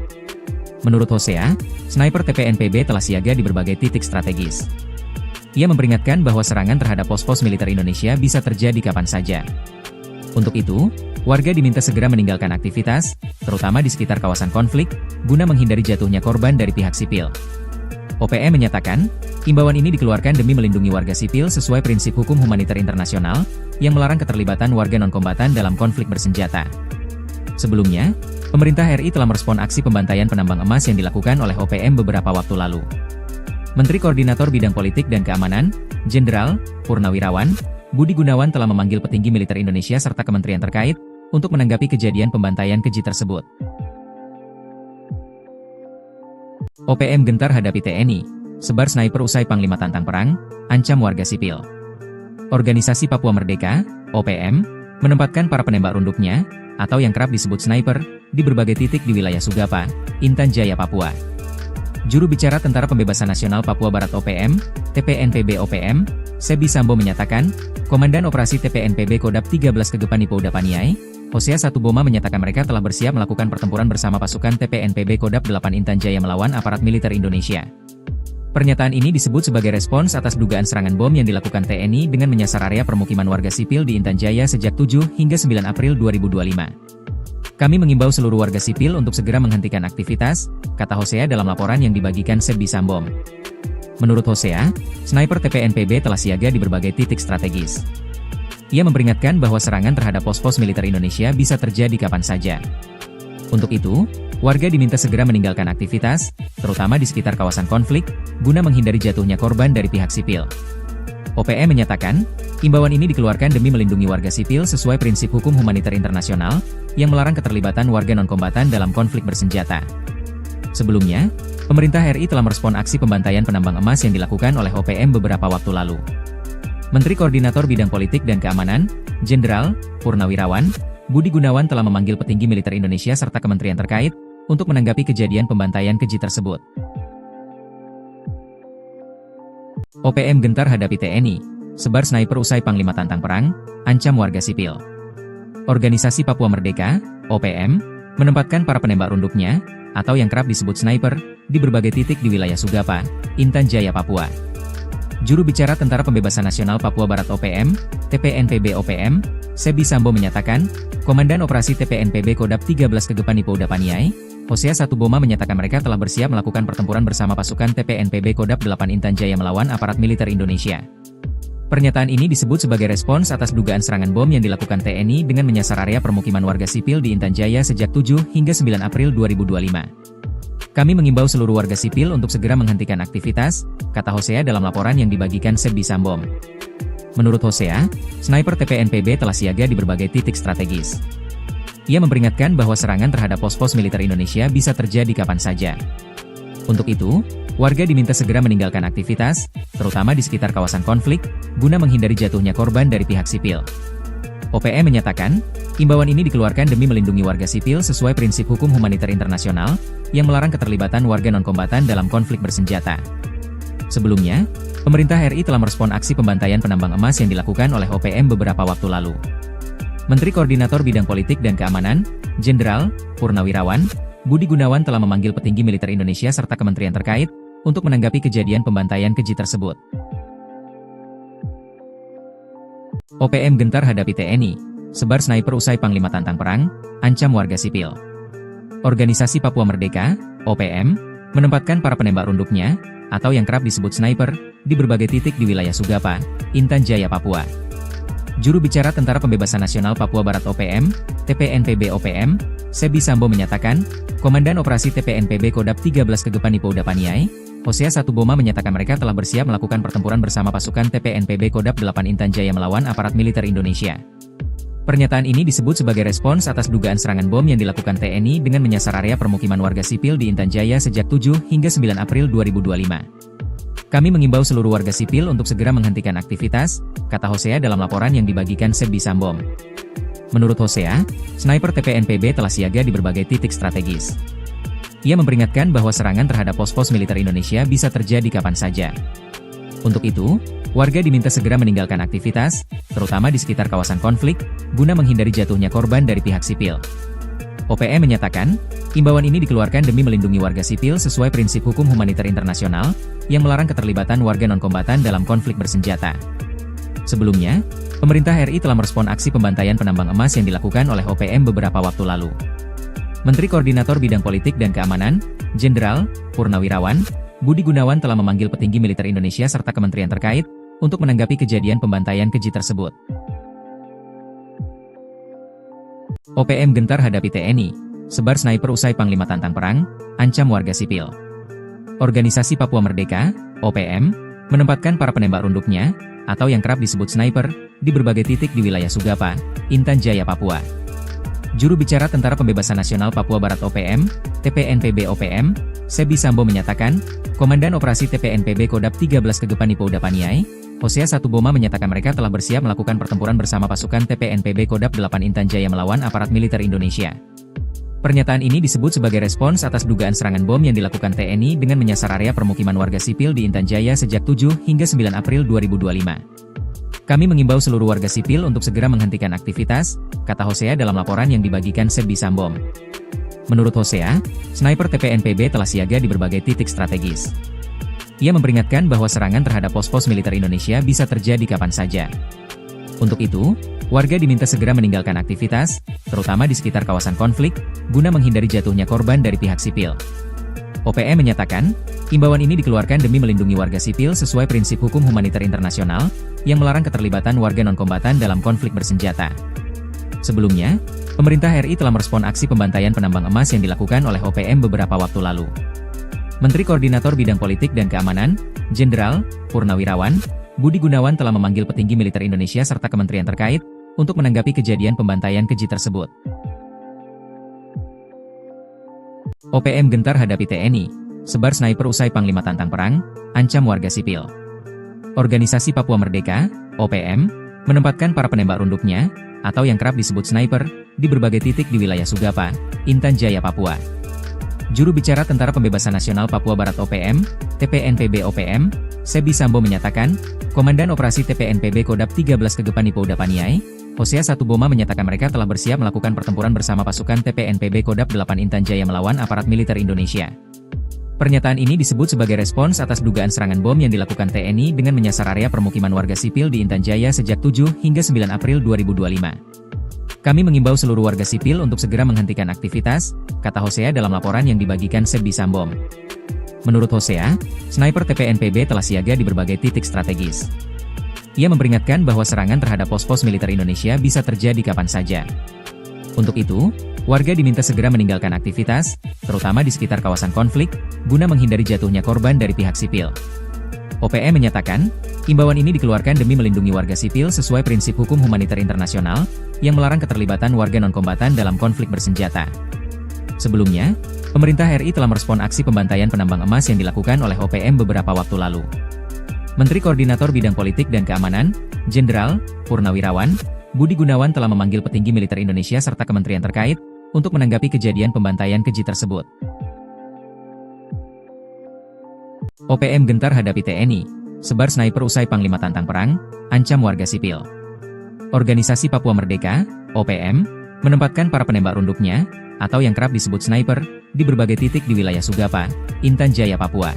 Menurut Hosea, sniper TPNPB telah siaga di berbagai titik strategis. Ia memperingatkan bahwa serangan terhadap pos-pos militer Indonesia bisa terjadi kapan saja. Untuk itu, warga diminta segera meninggalkan aktivitas, terutama di sekitar kawasan konflik, guna menghindari jatuhnya korban dari pihak sipil. OPM menyatakan, imbauan ini dikeluarkan demi melindungi warga sipil sesuai prinsip hukum humaniter internasional, yang melarang keterlibatan warga non-kombatan dalam konflik bersenjata. Sebelumnya, pemerintah RI telah merespon aksi pembantaian penambang emas yang dilakukan oleh OPM beberapa waktu lalu. Menteri Koordinator Bidang Politik dan Keamanan, Jenderal Purnawirawan, Budi Gunawan telah memanggil petinggi militer Indonesia serta kementerian terkait, untuk menanggapi kejadian pembantaian keji tersebut. OPM gentar hadapi TNI, sebar sniper usai Panglima tantang perang, ancam warga sipil. Organisasi Papua Merdeka, OPM, menempatkan para penembak runduknya, atau yang kerap disebut sniper, di berbagai titik di wilayah Sugapa, Intan Jaya, Papua. Juru bicara Tentara Pembebasan Nasional Papua Barat OPM, TPNPB OPM, Sebi Sambo menyatakan, Komandan Operasi TPNPB Kodap 13 Kegepani Pouda Paniai, Hosea Satuboma menyatakan mereka telah bersiap melakukan pertempuran bersama pasukan TPNPB Kodap 8 Intan Jaya melawan aparat militer Indonesia. Pernyataan ini disebut sebagai respons atas dugaan serangan bom yang dilakukan TNI dengan menyasar area permukiman warga sipil di Intan Jaya sejak 7 hingga 9 April 2025. Kami mengimbau seluruh warga sipil untuk segera menghentikan aktivitas, kata Hosea dalam laporan yang dibagikan Sebi Sambo. Menurut Hosea, sniper TPNPB telah siaga di berbagai titik strategis. Ia memperingatkan bahwa serangan terhadap pos-pos militer Indonesia bisa terjadi kapan saja. Untuk itu, warga diminta segera meninggalkan aktivitas, terutama di sekitar kawasan konflik, guna menghindari jatuhnya korban dari pihak sipil. OPM menyatakan, imbauan ini dikeluarkan demi melindungi warga sipil sesuai prinsip hukum humaniter internasional, yang melarang keterlibatan warga non-kombatan dalam konflik bersenjata. Sebelumnya, pemerintah RI telah merespon aksi pembantaian penambang emas yang dilakukan oleh OPM beberapa waktu lalu. Menteri Koordinator Bidang Politik dan Keamanan, Jenderal Purnawirawan Budi Gunawan telah memanggil petinggi militer Indonesia serta kementerian terkait untuk menanggapi kejadian pembantaian keji tersebut. OPM gentar hadapi TNI, sebar sniper usai Panglima tantang perang, ancam warga sipil. Organisasi Papua Merdeka, OPM, menempatkan para penembak runduknya, atau yang kerap disebut sniper, di berbagai titik di wilayah Sugapa, Intan Jaya, Papua. Juru bicara Tentara Pembebasan Nasional Papua Barat OPM, TPNPB OPM, Sebi Sambo menyatakan, Komandan Operasi TPNPB Kodap 13 Kegepani Pouda Paniai, Hosea Satuboma menyatakan mereka telah bersiap melakukan pertempuran bersama pasukan TPNPB Kodap 8 Intan Jaya melawan aparat militer Indonesia. Pernyataan ini disebut sebagai respons atas dugaan serangan bom yang dilakukan TNI dengan menyasar area permukiman warga sipil di Intan Jaya sejak 7 hingga 9 April 2025. Kami mengimbau seluruh warga sipil untuk segera menghentikan aktivitas, kata Hosea dalam laporan yang dibagikan Sebi Sambo. Menurut Hosea, sniper TPNPB telah siaga di berbagai titik strategis. Ia memperingatkan bahwa serangan terhadap pos-pos militer Indonesia bisa terjadi kapan saja. Untuk itu, warga diminta segera meninggalkan aktivitas, terutama di sekitar kawasan konflik, guna menghindari jatuhnya korban dari pihak sipil. OPM menyatakan, imbauan ini dikeluarkan demi melindungi warga sipil sesuai prinsip hukum humaniter internasional, yang melarang keterlibatan warga non-kombatan dalam konflik bersenjata. Sebelumnya, pemerintah RI telah merespon aksi pembantaian penambang emas yang dilakukan oleh OPM beberapa waktu lalu. Menteri Koordinator Bidang Politik dan Keamanan, Jenderal Purnawirawan Budi Gunawan telah memanggil petinggi militer Indonesia serta kementerian terkait untuk menanggapi kejadian pembantaian keji tersebut. OPM gentar hadapi TNI, sebar sniper usai Panglima tantang perang, ancam warga sipil. Organisasi Papua Merdeka, OPM, menempatkan para penembak runduknya, atau yang kerap disebut sniper, di berbagai titik di wilayah Sugapa, Intan Jaya, Papua. Juru bicara Tentara Pembebasan Nasional Papua Barat OPM, TPNPB OPM, Sebi Sambo menyatakan, Komandan Operasi TPNPB Kodap 13 Kegepani Pouda Paniai, Hosea Satuboma menyatakan mereka telah bersiap melakukan pertempuran bersama pasukan TPNPB Kodap 8 Intan Jaya melawan aparat militer Indonesia. Pernyataan ini disebut sebagai respons atas dugaan serangan bom yang dilakukan TNI dengan menyasar area permukiman warga sipil di Intan Jaya sejak 7 hingga 9 April 2025. Kami mengimbau seluruh warga sipil untuk segera menghentikan aktivitas, kata Hosea dalam laporan yang dibagikan Sebi Sambo. Menurut Hosea, sniper TPNPB telah siaga di berbagai titik strategis. Ia memperingatkan bahwa serangan terhadap pos-pos militer Indonesia bisa terjadi kapan saja. Untuk itu, warga diminta segera meninggalkan aktivitas, terutama di sekitar kawasan konflik, guna menghindari jatuhnya korban dari pihak sipil. OPM menyatakan, imbauan ini dikeluarkan demi melindungi warga sipil sesuai prinsip hukum humaniter internasional, yang melarang keterlibatan warga non-kombatan dalam konflik bersenjata. Sebelumnya, pemerintah RI telah merespon aksi pembantaian penambang emas yang dilakukan oleh OPM beberapa waktu lalu. Menteri Koordinator Bidang Politik dan Keamanan, Jenderal Purnawirawan Budi Gunawan telah memanggil petinggi militer Indonesia serta kementerian terkait untuk menanggapi kejadian pembantaian keji tersebut. OPM gentar hadapi TNI, sebar sniper usai Panglima tantang perang, ancam warga sipil. Organisasi Papua Merdeka, OPM, menempatkan para penembak runduknya, atau yang kerap disebut sniper, di berbagai titik di wilayah Sugapa, Intan Jaya, Papua. Juru bicara Tentara Pembebasan Nasional Papua Barat OPM, TPNPB OPM, Sebi Sambo menyatakan, Komandan Operasi TPNPB Kodap 13 Kegepani Pouda Paniai, Hosea 1 Boma menyatakan mereka telah bersiap melakukan pertempuran bersama pasukan TPNPB Kodam 8 Intan Jaya melawan aparat militer Indonesia. Pernyataan ini disebut sebagai respons atas dugaan serangan bom yang dilakukan TNI dengan menyasar area permukiman warga sipil di Intan Jaya sejak 7 hingga 9 April 2025. Kami mengimbau seluruh warga sipil untuk segera menghentikan aktivitas, kata Hosea dalam laporan yang dibagikan Sebi Sambom. Menurut Hosea, sniper TPNPB telah siaga di berbagai titik strategis. Ia memperingatkan bahwa serangan terhadap pos-pos militer Indonesia bisa terjadi kapan saja. Untuk itu, warga diminta segera meninggalkan aktivitas, terutama di sekitar kawasan konflik, guna menghindari jatuhnya korban dari pihak sipil. OPM menyatakan, imbauan ini dikeluarkan demi melindungi warga sipil sesuai prinsip hukum humaniter internasional, yang melarang keterlibatan warga non-kombatan dalam konflik bersenjata. Sebelumnya, pemerintah RI telah merespon aksi pembantaian penambang emas yang dilakukan oleh OPM beberapa waktu lalu. Menteri Koordinator Bidang Politik dan Keamanan, Jenderal Purnawirawan Budi Gunawan telah memanggil petinggi militer Indonesia serta kementerian terkait untuk menanggapi kejadian pembantaian keji tersebut. OPM gentar hadapi TNI, sebar sniper usai Panglima tantang perang, ancam warga sipil. Organisasi Papua Merdeka, OPM, menempatkan para penembak runduknya, atau yang kerap disebut sniper, di berbagai titik di wilayah Sugapa, Intan Jaya, Papua. Juru bicara Tentara Pembebasan Nasional Papua Barat OPM, TPNPB OPM, Sebi Sambo menyatakan, Komandan Operasi TPNPB Kodam 13 Kegepani Pouda Paniai, Hosea 1 Boma menyatakan mereka telah bersiap melakukan pertempuran bersama pasukan TPNPB Kodam 8 Intan Jaya melawan aparat militer Indonesia. Pernyataan ini disebut sebagai respons atas dugaan serangan bom yang dilakukan TNI dengan menyasar area permukiman warga sipil di Intan Jaya sejak 7 hingga 9 April 2025. Kami mengimbau seluruh warga sipil untuk segera menghentikan aktivitas, kata Hosea dalam laporan yang dibagikan Sebi Sambom. Menurut Hosea, sniper TPNPB telah siaga di berbagai titik strategis. Ia memperingatkan bahwa serangan terhadap pos-pos militer Indonesia bisa terjadi kapan saja. Untuk itu, warga diminta segera meninggalkan aktivitas, terutama di sekitar kawasan konflik, guna menghindari jatuhnya korban dari pihak sipil. OPM menyatakan, imbauan ini dikeluarkan demi melindungi warga sipil sesuai prinsip hukum humaniter internasional, yang melarang keterlibatan warga non-kombatan dalam konflik bersenjata. Sebelumnya, pemerintah RI telah merespon aksi pembantaian penambang emas yang dilakukan oleh OPM beberapa waktu lalu. Menteri Koordinator Bidang Politik dan Keamanan, Jenderal Purnawirawan Budi Gunawan telah memanggil petinggi militer Indonesia serta kementerian terkait untuk menanggapi kejadian pembantaian keji tersebut. OPM gentar hadapi TNI, sebar sniper usai Panglima tantang perang, ancam warga sipil. Organisasi Papua Merdeka, OPM, menempatkan para penembak runduknya, atau yang kerap disebut sniper, di berbagai titik di wilayah Sugapa, Intan Jaya, Papua.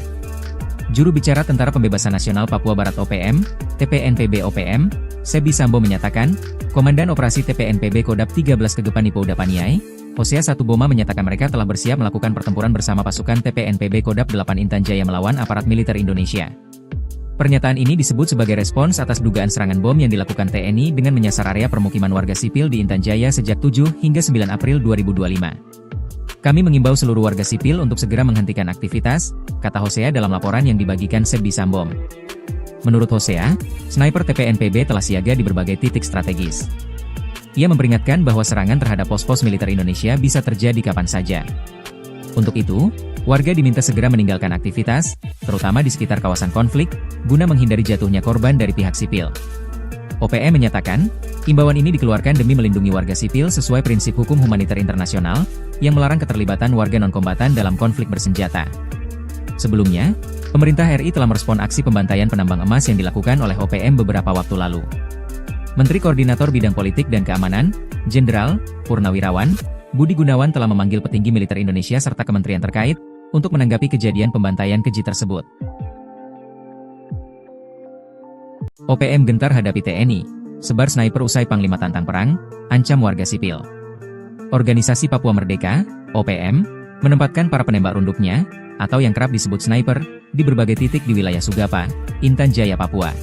Juru bicara Tentara Pembebasan Nasional Papua Barat OPM, TPNPB OPM, Sebi Sambo menyatakan, Komandan Operasi TPNPB Kodam 13 Kegepani Pouda Paniai, Hosea 1 Boma menyatakan mereka telah bersiap melakukan pertempuran bersama pasukan TPNPB Kodam 8 Intan Jaya melawan aparat militer Indonesia. Pernyataan ini disebut sebagai respons atas dugaan serangan bom yang dilakukan TNI dengan menyasar area permukiman warga sipil di Intan Jaya sejak 7 hingga 9 April 2025. Kami mengimbau seluruh warga sipil untuk segera menghentikan aktivitas, kata Hosea dalam laporan yang dibagikan Sebi Sambom. Menurut Hosea, sniper TPNPB telah siaga di berbagai titik strategis. Ia memperingatkan bahwa serangan terhadap pos-pos militer Indonesia bisa terjadi kapan saja. Untuk itu, warga diminta segera meninggalkan aktivitas, terutama di sekitar kawasan konflik, guna menghindari jatuhnya korban dari pihak sipil. OPM menyatakan, imbauan ini dikeluarkan demi melindungi warga sipil sesuai prinsip hukum humaniter internasional, yang melarang keterlibatan warga non-kombatan dalam konflik bersenjata. Sebelumnya, pemerintah RI telah merespon aksi pembantaian penambang emas yang dilakukan oleh OPM beberapa waktu lalu. Menteri Koordinator Bidang Politik dan Keamanan, Jenderal Purnawirawan Budi Gunawan telah memanggil petinggi militer Indonesia serta kementerian terkait untuk menanggapi kejadian pembantaian keji tersebut. OPM gentar hadapi TNI, sebar sniper usai Panglima tantang perang, ancam warga sipil. Organisasi Papua Merdeka, OPM, menempatkan para penembak runduknya, atau yang kerap disebut sniper, di berbagai titik di wilayah Sugapa, Intan Jaya, Papua.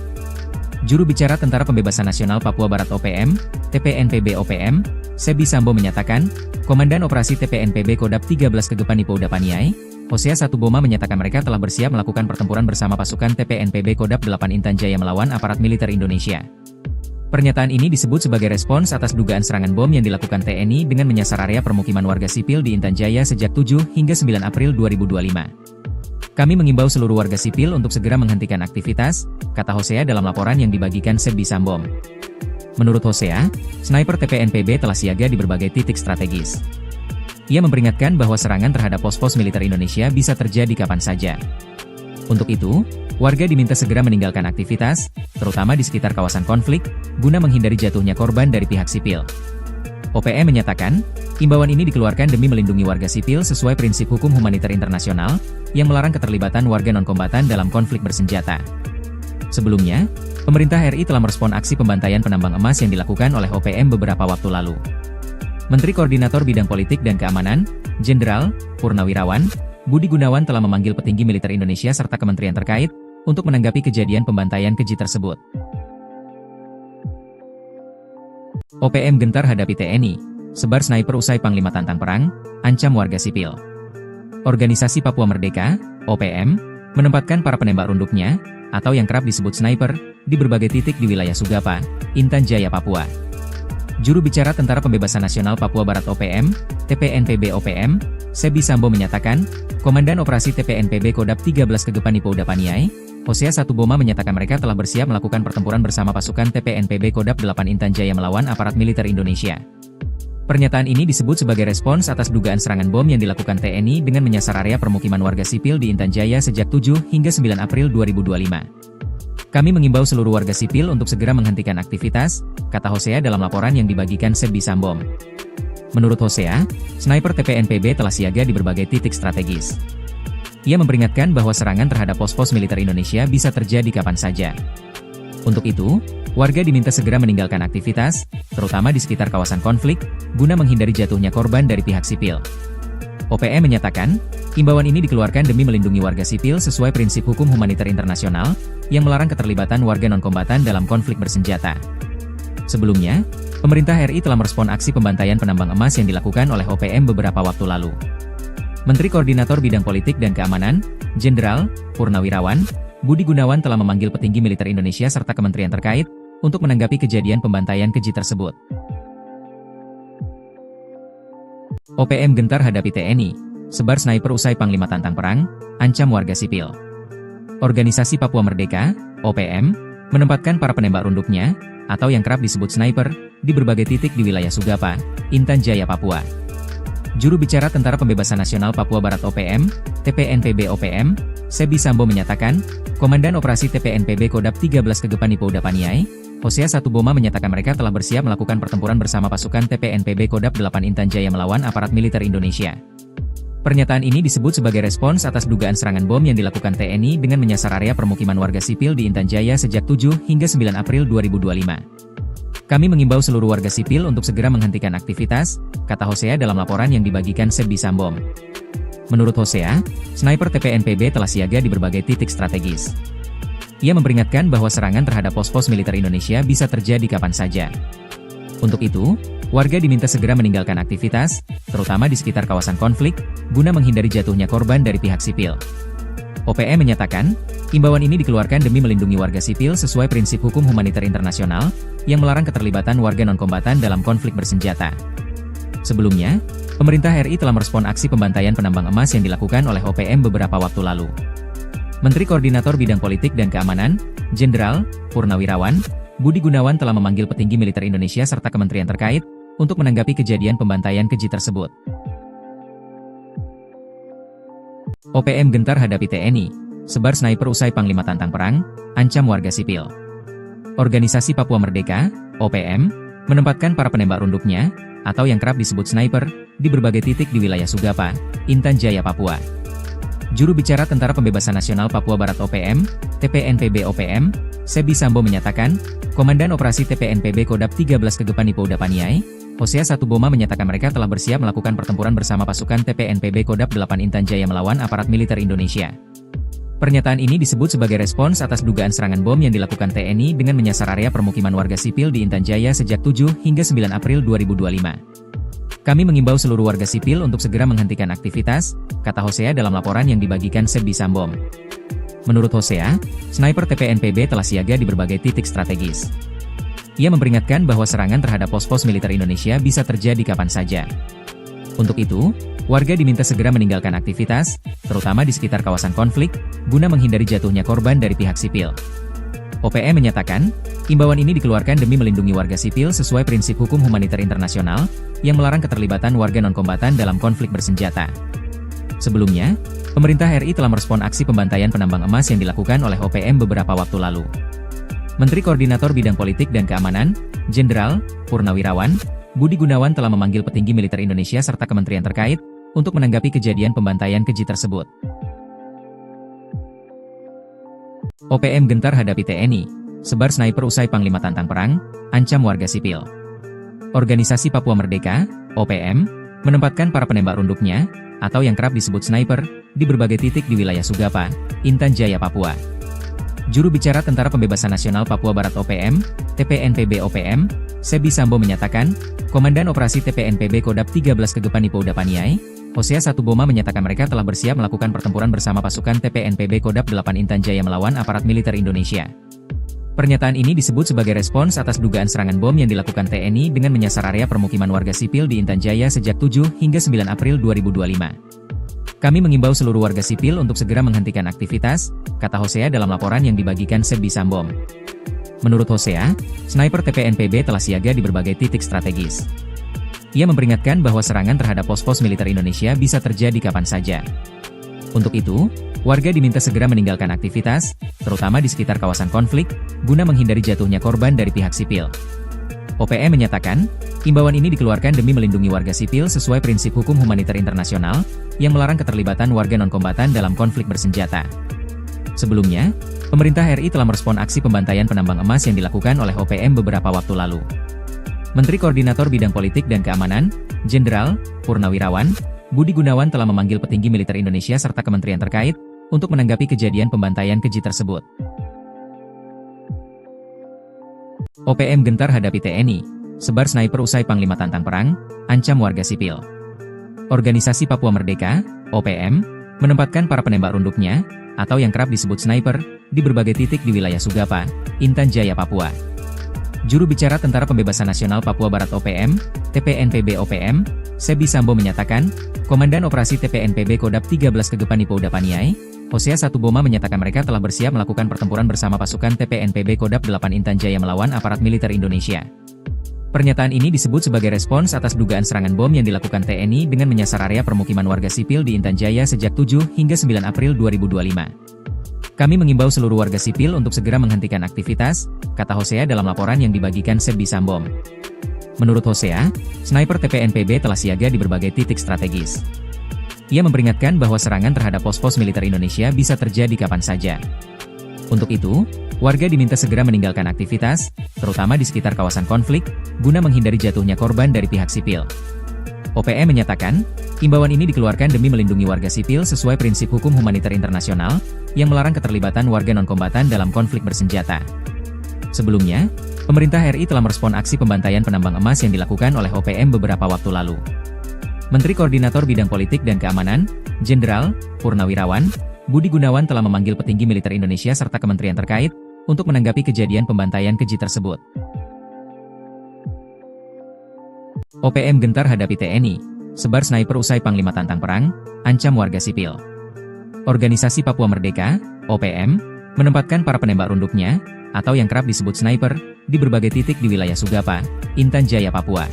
Juru bicara Tentara Pembebasan Nasional Papua Barat OPM, TPNPB OPM, Sebi Sambo menyatakan, Komandan Operasi TPNPB Kodam 13 Kegepani Pouda Paniai, Hosea 1 Boma menyatakan mereka telah bersiap melakukan pertempuran bersama pasukan TPNPB Kodam 8 Intan Jaya melawan aparat militer Indonesia. Pernyataan ini disebut sebagai respons atas dugaan serangan bom yang dilakukan TNI dengan menyasar area permukiman warga sipil di Intan Jaya sejak 7 hingga 9 April 2025. Kami mengimbau seluruh warga sipil untuk segera menghentikan aktivitas, kata Hosea dalam laporan yang dibagikan Sebdi Sambom. Menurut Hosea, sniper TPNPB telah siaga di berbagai titik strategis. Ia memperingatkan bahwa serangan terhadap pos-pos militer Indonesia bisa terjadi kapan saja. Untuk itu, warga diminta segera meninggalkan aktivitas, terutama di sekitar kawasan konflik, guna menghindari jatuhnya korban dari pihak sipil. OPM menyatakan, imbauan ini dikeluarkan demi melindungi warga sipil sesuai prinsip hukum humaniter internasional, yang melarang keterlibatan warga non-kombatan dalam konflik bersenjata. Sebelumnya, pemerintah RI telah merespon aksi pembantaian penambang emas yang dilakukan oleh OPM beberapa waktu lalu. Menteri Koordinator Bidang Politik dan Keamanan, Jenderal Purnawirawan Budi Gunawan telah memanggil petinggi militer Indonesia serta kementerian terkait, untuk menanggapi kejadian pembantaian keji tersebut. OPM gentar hadapi TNI, sebar sniper usai Panglima tantang perang, ancam warga sipil. Organisasi Papua Merdeka, OPM, menempatkan para penembak runduknya, atau yang kerap disebut sniper, di berbagai titik di wilayah Sugapa, Intan Jaya, Papua. Juru bicara Tentara Pembebasan Nasional Papua Barat OPM, TPNPB OPM, Sebdi Sambom menyatakan, Komandan Operasi TPNPB Kodap 13 Kegepani Pouda Paniai, Hosea Satuboma menyatakan mereka telah bersiap melakukan pertempuran bersama pasukan TPNPB Kodap 8 Intan Jaya melawan aparat militer Indonesia. Pernyataan ini disebut sebagai respons atas dugaan serangan bom yang dilakukan TNI dengan menyasar area permukiman warga sipil di Intan Jaya sejak 7 hingga 9 April 2025. Kami mengimbau seluruh warga sipil untuk segera menghentikan aktivitas, kata Hosea dalam laporan yang dibagikan Sebdi Sambom. Menurut Hosea, sniper TPNPB telah siaga di berbagai titik strategis. Ia memperingatkan bahwa serangan terhadap pos-pos militer Indonesia bisa terjadi kapan saja. Untuk itu, warga diminta segera meninggalkan aktivitas, terutama di sekitar kawasan konflik, guna menghindari jatuhnya korban dari pihak sipil. OPM menyatakan, imbauan ini dikeluarkan demi melindungi warga sipil sesuai prinsip hukum humaniter internasional, yang melarang keterlibatan warga non-kombatan dalam konflik bersenjata. Sebelumnya, pemerintah RI telah merespon aksi pembantaian penambang emas yang dilakukan oleh OPM beberapa waktu lalu. Menteri Koordinator Bidang Politik dan Keamanan, Jenderal Purnawirawan Budi Gunawan telah memanggil petinggi militer Indonesia serta kementerian terkait, untuk menanggapi kejadian pembantaian keji tersebut. OPM gentar hadapi TNI, sebar sniper usai Panglima tantang perang, ancam warga sipil. Organisasi Papua Merdeka, OPM, menempatkan para penembak runduknya, atau yang kerap disebut sniper, di berbagai titik di wilayah Sugapa, Intan Jaya, Papua. Juru bicara Tentara Pembebasan Nasional Papua Barat OPM, TPNPB OPM, Sebdi Sambom menyatakan, Komandan Operasi TPNPB Kodap 13 Kegepani Pouda Paniai, Hosea Satuboma menyatakan mereka telah bersiap melakukan pertempuran bersama pasukan TPNPB Kodap 8 Intan Jaya melawan aparat militer Indonesia. Pernyataan ini disebut sebagai respons atas dugaan serangan bom yang dilakukan TNI dengan menyasar area permukiman warga sipil di Intan Jaya sejak 7 hingga 9 April 2025. Kami mengimbau seluruh warga sipil untuk segera menghentikan aktivitas, kata Hosea dalam laporan yang dibagikan Sebdi Sambom. Menurut Hosea, sniper TPNPB telah siaga di berbagai titik strategis. Ia memperingatkan bahwa serangan terhadap pos-pos militer Indonesia bisa terjadi kapan saja. Untuk itu, warga diminta segera meninggalkan aktivitas, terutama di sekitar kawasan konflik, guna menghindari jatuhnya korban dari pihak sipil. OPM menyatakan, imbauan ini dikeluarkan demi melindungi warga sipil sesuai prinsip hukum humaniter internasional, yang melarang keterlibatan warga non-kombatan dalam konflik bersenjata. Sebelumnya, pemerintah RI telah merespon aksi pembantaian penambang emas yang dilakukan oleh OPM beberapa waktu lalu. Menteri Koordinator Bidang Politik dan Keamanan, Jenderal Purnawirawan Budi Gunawan telah memanggil petinggi militer Indonesia serta kementerian terkait, untuk menanggapi kejadian pembantaian keji tersebut. OPM gentar hadapi TNI, sebar sniper usai Panglima tantang perang, ancam warga sipil. Organisasi Papua Merdeka, OPM, menempatkan para penembak runduknya, atau yang kerap disebut sniper, di berbagai titik di wilayah Sugapa, Intan Jaya, Papua. Juru bicara Tentara Pembebasan Nasional Papua Barat OPM, TPNPB OPM, Sebdi Sambom menyatakan, Komandan Operasi TPNPB Kodap 13 Kegepani Pouda Paniai, Hosea Satuboma menyatakan mereka telah bersiap melakukan pertempuran bersama pasukan TPNPB Kodap 8 Intan Jaya melawan aparat militer Indonesia. Pernyataan ini disebut sebagai respons atas dugaan serangan bom yang dilakukan TNI dengan menyasar area permukiman warga sipil di Intan Jaya sejak 7 hingga 9 April 2025. Kami mengimbau seluruh warga sipil untuk segera menghentikan aktivitas, kata Hosea dalam laporan yang dibagikan Sebdi Sambom. Menurut Hosea, sniper TPNPB telah siaga di berbagai titik strategis. Ia memperingatkan bahwa serangan terhadap pos-pos militer Indonesia bisa terjadi kapan saja. Untuk itu, warga diminta segera meninggalkan aktivitas, terutama di sekitar kawasan konflik, guna menghindari jatuhnya korban dari pihak sipil. OPM menyatakan, himbauan ini dikeluarkan demi melindungi warga sipil sesuai prinsip hukum humaniter internasional, yang melarang keterlibatan warga non-kombatan dalam konflik bersenjata. Sebelumnya, pemerintah RI telah merespon aksi pembantaian penambang emas yang dilakukan oleh OPM beberapa waktu lalu. Menteri Koordinator Bidang Politik dan Keamanan, Jenderal Purnawirawan Budi Gunawan telah memanggil petinggi militer Indonesia serta kementerian terkait, untuk menanggapi kejadian pembantaian keji tersebut. OPM gentar hadapi TNI, sebar sniper usai Panglima tantang perang, ancam warga sipil. Organisasi Papua Merdeka, OPM, menempatkan para penembak runduknya, atau yang kerap disebut sniper, di berbagai titik di wilayah Sugapa, Intan Jaya, Papua. Juru bicara Tentara Pembebasan Nasional Papua Barat OPM, TPNPB OPM, Sebi Sambo menyatakan, Komandan Operasi TPNPB Kodap 13 Kegepani Pouda Paniai, Hosea Satuboma menyatakan mereka telah bersiap melakukan pertempuran bersama pasukan TPNPB Kodap 8 Intan Jaya melawan aparat militer Indonesia. Pernyataan ini disebut sebagai respons atas dugaan serangan bom yang dilakukan TNI dengan menyasar area permukiman warga sipil di Intan Jaya sejak 7 hingga 9 April 2025. Kami mengimbau seluruh warga sipil untuk segera menghentikan aktivitas, kata Hosea dalam laporan yang dibagikan Sebi Sambom. Menurut Hosea, sniper TPNPB telah siaga di berbagai titik strategis. Ia memperingatkan bahwa serangan terhadap pos-pos militer Indonesia bisa terjadi kapan saja. Untuk itu, warga diminta segera meninggalkan aktivitas, terutama di sekitar kawasan konflik, guna menghindari jatuhnya korban dari pihak sipil. OPM menyatakan, himbauan ini dikeluarkan demi melindungi warga sipil sesuai prinsip hukum humaniter internasional, yang melarang keterlibatan warga non-kombatan dalam konflik bersenjata. Sebelumnya, pemerintah RI telah merespon aksi pembantaian penambang emas yang dilakukan oleh OPM beberapa waktu lalu. Menteri Koordinator Bidang Politik dan Keamanan, Jenderal Purnawirawan Budi Gunawan telah memanggil petinggi militer Indonesia serta kementerian terkait, untuk menanggapi kejadian pembantaian keji tersebut. OPM gentar hadapi TNI, sebar sniper usai Panglima tantang perang, ancam warga sipil. Organisasi Papua Merdeka, OPM, menempatkan para penembak runduknya, atau yang kerap disebut sniper, di berbagai titik di wilayah Sugapa, Intan Jaya, Papua. Juru bicara Tentara Pembebasan Nasional Papua Barat OPM, TPNPB OPM, Sebi Sambo menyatakan, Komandan Operasi TPNPB Kodap 13 Kegepani Pouda Paniai, Hosea Satuboma menyatakan mereka telah bersiap melakukan pertempuran bersama pasukan TPNPB Kodap 8 Intan Jaya melawan aparat militer Indonesia. Pernyataan ini disebut sebagai respons atas dugaan serangan bom yang dilakukan TNI dengan menyasar area permukiman warga sipil di Intan Jaya sejak 7 hingga 9 April 2025. Kami mengimbau seluruh warga sipil untuk segera menghentikan aktivitas, kata Hosea dalam laporan yang dibagikan Sebi Sambom. Menurut Hosea, sniper TPNPB telah siaga di berbagai titik strategis. Ia memperingatkan bahwa serangan terhadap pos-pos militer Indonesia bisa terjadi kapan saja. Untuk itu, warga diminta segera meninggalkan aktivitas, terutama di sekitar kawasan konflik, guna menghindari jatuhnya korban dari pihak sipil. OPM menyatakan, himbauan ini dikeluarkan demi melindungi warga sipil sesuai prinsip hukum humaniter internasional, yang melarang keterlibatan warga non-kombatan dalam konflik bersenjata. Sebelumnya, pemerintah RI telah merespon aksi pembantaian penambang emas yang dilakukan oleh OPM beberapa waktu lalu. Menteri Koordinator Bidang Politik dan Keamanan, Jenderal Purnawirawan Budi Gunawan telah memanggil petinggi militer Indonesia serta kementerian terkait, untuk menanggapi kejadian pembantaian keji tersebut. OPM gentar hadapi TNI, sebar sniper usai Panglima tantang perang, ancam warga sipil. Organisasi Papua Merdeka, OPM, menempatkan para penembak runduknya, atau yang kerap disebut sniper, di berbagai titik di wilayah Sugapa, Intan Jaya, Papua.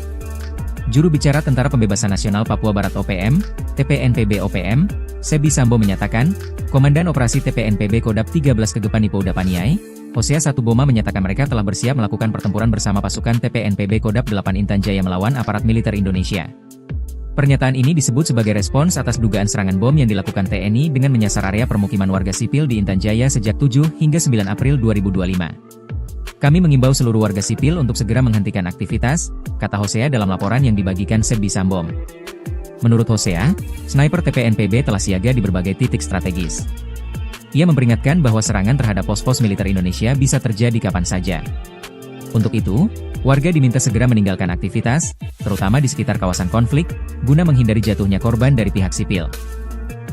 Juru bicara Tentara Pembebasan Nasional Papua Barat OPM, TPNPB OPM, Sebi Sambo menyatakan, Komandan Operasi TPNPB Kodap 13 Kegepani Pouda Paniai, Hosea Satuboma menyatakan mereka telah bersiap melakukan pertempuran bersama pasukan TPNPB Kodap 8 Intan Jaya melawan aparat militer Indonesia. Pernyataan ini disebut sebagai respons atas dugaan serangan bom yang dilakukan TNI dengan menyasar area permukiman warga sipil di Intan Jaya sejak 7 hingga 9 April 2025. Kami mengimbau seluruh warga sipil untuk segera menghentikan aktivitas, kata Hosea dalam laporan yang dibagikan Sebi Sambom. Menurut Hosea, sniper TPNPB telah siaga di berbagai titik strategis. Ia memperingatkan bahwa serangan terhadap pos-pos militer Indonesia bisa terjadi kapan saja. Untuk itu, warga diminta segera meninggalkan aktivitas, terutama di sekitar kawasan konflik, guna menghindari jatuhnya korban dari pihak sipil.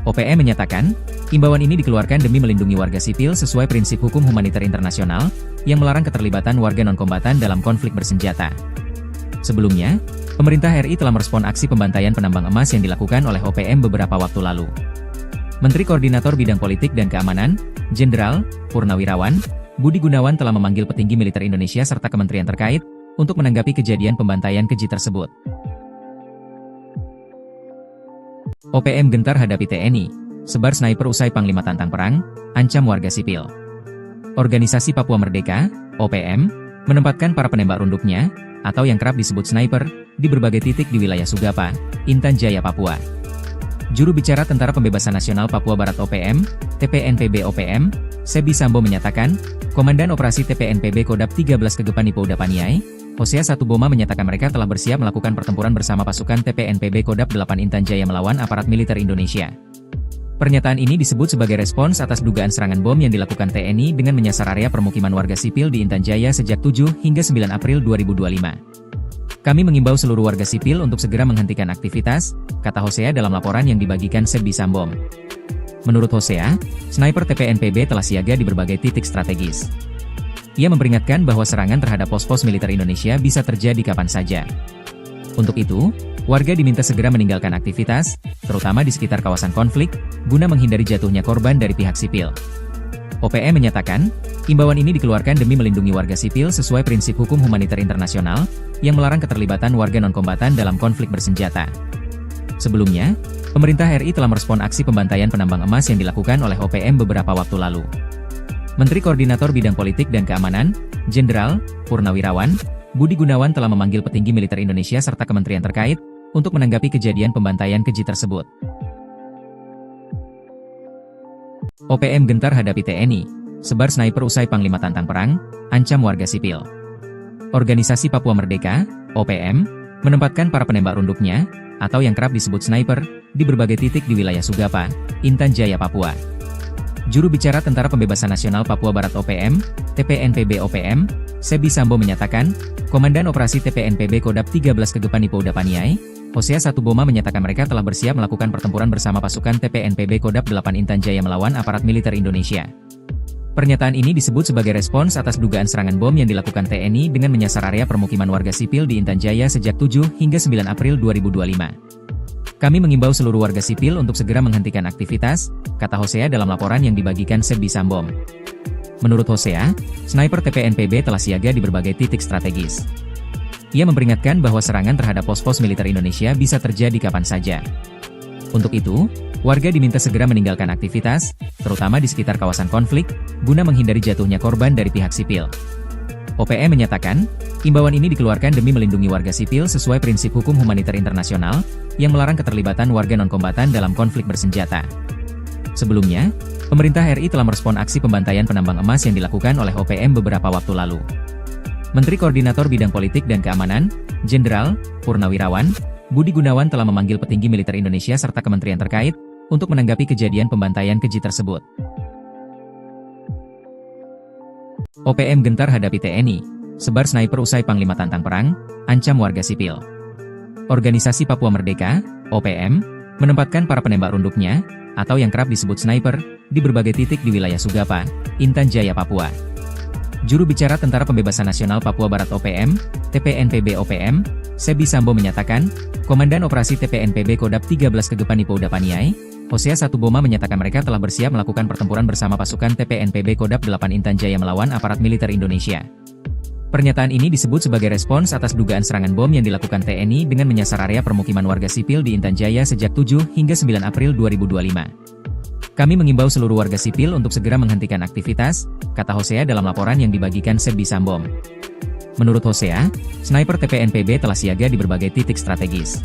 OPM menyatakan, himbauan ini dikeluarkan demi melindungi warga sipil sesuai prinsip hukum humaniter internasional, yang melarang keterlibatan warga non-kombatan dalam konflik bersenjata. Sebelumnya, Pemerintah RI telah merespon aksi pembantaian penambang emas yang dilakukan oleh OPM beberapa waktu lalu. Menteri Koordinator Bidang Politik dan Keamanan, Jenderal Purnawirawan Budi Gunawan telah memanggil petinggi militer Indonesia serta kementerian terkait untuk menanggapi kejadian pembantaian keji tersebut. OPM gentar hadapi TNI, sebar sniper usai Panglima tantang perang, ancam warga sipil. Organisasi Papua Merdeka, OPM, menempatkan para penembak runduknya, atau yang kerap disebut sniper, di berbagai titik di wilayah Sugapa, Intan Jaya, Papua. Juru bicara Tentara Pembebasan Nasional Papua Barat OPM, TPNPB OPM, Sebi Sambo menyatakan, Komandan Operasi TPNPB Kodap 13 Kegepani Pouda Paniai, Hosea Satuboma menyatakan mereka telah bersiap melakukan pertempuran bersama pasukan TPNPB Kodap 8 Intan Jaya melawan aparat militer Indonesia. Pernyataan ini disebut sebagai respons atas dugaan serangan bom yang dilakukan TNI dengan menyasar area permukiman warga sipil di Intan Jaya sejak 7 hingga 9 April 2025. Kami mengimbau seluruh warga sipil untuk segera menghentikan aktivitas, kata Hosea dalam laporan yang dibagikan Sebi Sambom. Menurut Hosea, sniper TPNPB telah siaga di berbagai titik strategis. Ia memperingatkan bahwa serangan terhadap pos-pos militer Indonesia bisa terjadi kapan saja. Untuk itu, warga diminta segera meninggalkan aktivitas, terutama di sekitar kawasan konflik, guna menghindari jatuhnya korban dari pihak sipil. OPM menyatakan, imbauan ini dikeluarkan demi melindungi warga sipil sesuai prinsip hukum humaniter internasional, yang melarang keterlibatan warga non-kombatan dalam konflik bersenjata. Sebelumnya, pemerintah RI telah merespon aksi pembantaian penambang emas yang dilakukan oleh OPM beberapa waktu lalu. Menteri Koordinator Bidang Politik dan Keamanan, Jenderal Purnawirawan Budi Gunawan telah memanggil petinggi militer Indonesia serta kementerian terkait untuk menanggapi kejadian pembantaian keji tersebut. OPM gentar hadapi TNI, sebar sniper usai Panglima tantang perang, ancam warga sipil. Organisasi Papua Merdeka, OPM, menempatkan para penembak runduknya, atau yang kerap disebut sniper, di berbagai titik di wilayah Sugapa, Intan Jaya, Papua. Juru bicara Tentara Pembebasan Nasional Papua Barat OPM, TPNPB OPM, Sebi Sambo menyatakan, Komandan Operasi TPNPB Kodap 13 Kegepani Pouda Paniai, Hosea Satuboma menyatakan mereka telah bersiap melakukan pertempuran bersama pasukan TPNPB Kodap 8 Intan Jaya melawan aparat militer Indonesia. Pernyataan ini disebut sebagai respons atas dugaan serangan bom yang dilakukan TNI dengan menyasar area permukiman warga sipil di Intan Jaya sejak 7 hingga 9 April 2025. Kami mengimbau seluruh warga sipil untuk segera menghentikan aktivitas, kata Hosea dalam laporan yang dibagikan Sebi Sambom. Menurut Hosea, sniper TPNPB telah siaga di berbagai titik strategis. Ia memperingatkan bahwa serangan terhadap pos-pos militer Indonesia bisa terjadi kapan saja. Untuk itu, warga diminta segera meninggalkan aktivitas, terutama di sekitar kawasan konflik, guna menghindari jatuhnya korban dari pihak sipil. OPM menyatakan, imbauan ini dikeluarkan demi melindungi warga sipil sesuai prinsip hukum humaniter internasional, yang melarang keterlibatan warga non-kombatan dalam konflik bersenjata. Sebelumnya, pemerintah RI telah merespon aksi pembantaian penambang emas yang dilakukan oleh OPM beberapa waktu lalu. Menteri Koordinator Bidang Politik dan Keamanan, Jenderal Purnawirawan Budi Gunawan telah memanggil petinggi militer Indonesia serta kementerian terkait untuk menanggapi kejadian pembantaian keji tersebut. OPM gentar hadapi TNI, sebar sniper usai Panglima tantang perang, ancam warga sipil. Organisasi Papua Merdeka, OPM, menempatkan para penembak runduknya, atau yang kerap disebut sniper, di berbagai titik di wilayah Sugapa, Intan Jaya, Papua. Juru bicara Tentara Pembebasan Nasional Papua Barat OPM, TPNPB OPM, Sebi Sambo menyatakan, Komandan Operasi TPNPB Kodap 13 Kegepani Pouda Paniai, Hosea Satuboma menyatakan mereka telah bersiap melakukan pertempuran bersama pasukan TPNPB Kodap 8 Intan Jaya melawan aparat militer Indonesia. Pernyataan ini disebut sebagai respons atas dugaan serangan bom yang dilakukan TNI dengan menyasar area permukiman warga sipil di Intan Jaya sejak 7 hingga 9 April 2025. Kami mengimbau seluruh warga sipil untuk segera menghentikan aktivitas, kata Hosea dalam laporan yang dibagikan Sebi Sambom. Menurut Hosea, sniper TPNPB telah siaga di berbagai titik strategis.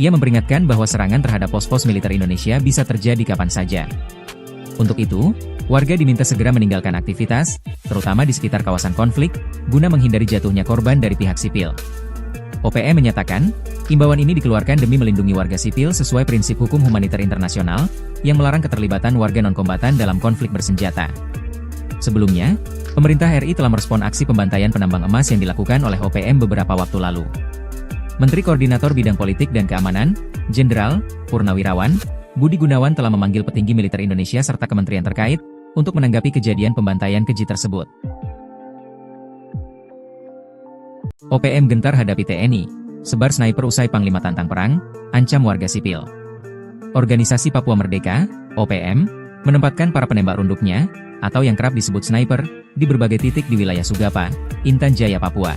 Ia memperingatkan bahwa serangan terhadap pos-pos militer Indonesia bisa terjadi kapan saja. Untuk itu, warga diminta segera meninggalkan aktivitas, terutama di sekitar kawasan konflik, guna menghindari jatuhnya korban dari pihak sipil. OPM menyatakan, imbauan ini dikeluarkan demi melindungi warga sipil sesuai prinsip hukum humaniter internasional, yang melarang keterlibatan warga non-kombatan dalam konflik bersenjata. Sebelumnya, pemerintah RI telah merespon aksi pembantaian penambang emas yang dilakukan oleh OPM beberapa waktu lalu. Menteri Koordinator Bidang Politik dan Keamanan, Jenderal Purnawirawan Budi Gunawan telah memanggil petinggi militer Indonesia serta kementerian terkait untuk menanggapi kejadian pembantaian keji tersebut. OPM gentar hadapi TNI, sebar sniper usai Panglima tantang perang, ancam warga sipil. Organisasi Papua Merdeka, OPM, menempatkan para penembak runduknya, atau yang kerap disebut sniper, di berbagai titik di wilayah Sugapa, Intan Jaya, Papua.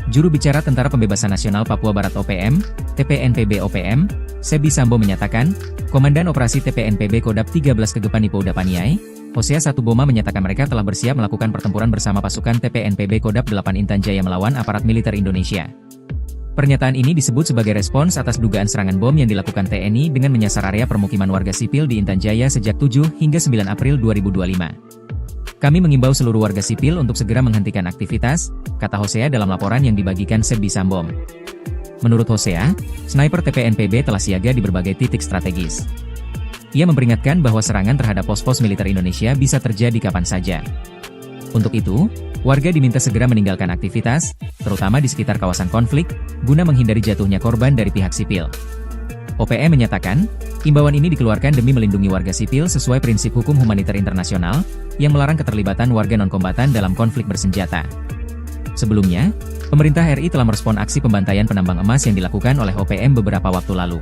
Juru bicara Tentara Pembebasan Nasional Papua Barat OPM, TPNPB OPM, Sebi Sambo menyatakan, Komandan Operasi TPNPB Kodap 13 Kegepan Ipouda Paniai, Hosea Satuboma menyatakan mereka telah bersiap melakukan pertempuran bersama pasukan TPNPB Kodap 8 Intan Jaya melawan aparat militer Indonesia. Pernyataan ini disebut sebagai respons atas dugaan serangan bom yang dilakukan TNI dengan menyasar area permukiman warga sipil di Intan Jaya sejak 7 hingga 9 April 2025. Kami mengimbau seluruh warga sipil untuk segera menghentikan aktivitas, kata Hosea dalam laporan yang dibagikan Sebi Sambom. Menurut Hosea, sniper TPNPB telah siaga di berbagai titik strategis. Ia memperingatkan bahwa serangan terhadap pos-pos militer Indonesia bisa terjadi kapan saja. Untuk itu, warga diminta segera meninggalkan aktivitas, terutama di sekitar kawasan konflik, guna menghindari jatuhnya korban dari pihak sipil. OPM menyatakan, imbauan ini dikeluarkan demi melindungi warga sipil sesuai prinsip hukum humaniter internasional, yang melarang keterlibatan warga non-kombatan dalam konflik bersenjata. Sebelumnya, pemerintah RI telah merespon aksi pembantaian penambang emas yang dilakukan oleh OPM beberapa waktu lalu.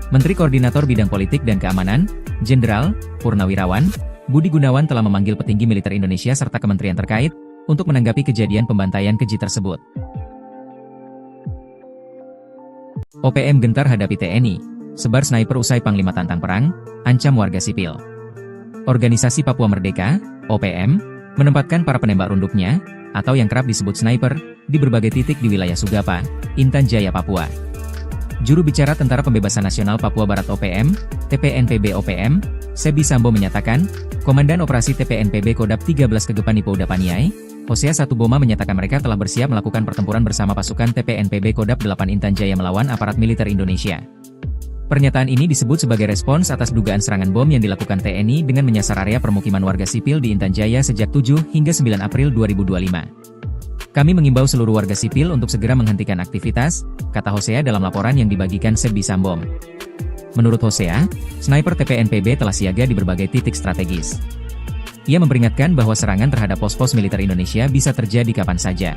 Menteri Koordinator Bidang Politik dan Keamanan, Jenderal Purnawirawan Budi Gunawan telah memanggil petinggi militer Indonesia serta kementerian terkait untuk menanggapi kejadian pembantaian keji tersebut. OPM gentar hadapi TNI, sebar sniper usai Panglima tantang perang, ancam warga sipil. Organisasi Papua Merdeka, OPM, menempatkan para penembak runduknya, atau yang kerap disebut sniper, di berbagai titik di wilayah Sugapa, Intan Jaya, Papua. Juru bicara Tentara Pembebasan Nasional Papua Barat OPM, TPNPB OPM, Sebi Sambo menyatakan, Komandan Operasi TPNPB Kodap 13 Kegepan Ipouda Paniai, Hosea Satuboma menyatakan mereka telah bersiap melakukan pertempuran bersama pasukan TPNPB Kodap 8 Intan Jaya melawan aparat militer Indonesia. Pernyataan ini disebut sebagai respons atas dugaan serangan bom yang dilakukan TNI dengan menyasar area permukiman warga sipil di Intan Jaya sejak 7 hingga 9 April 2025. Kami mengimbau seluruh warga sipil untuk segera menghentikan aktivitas, kata Hosea dalam laporan yang dibagikan Sebi Sambom. Menurut Hosea, sniper TPNPB telah siaga di berbagai titik strategis. Ia memperingatkan bahwa serangan terhadap pos-pos militer Indonesia bisa terjadi kapan saja.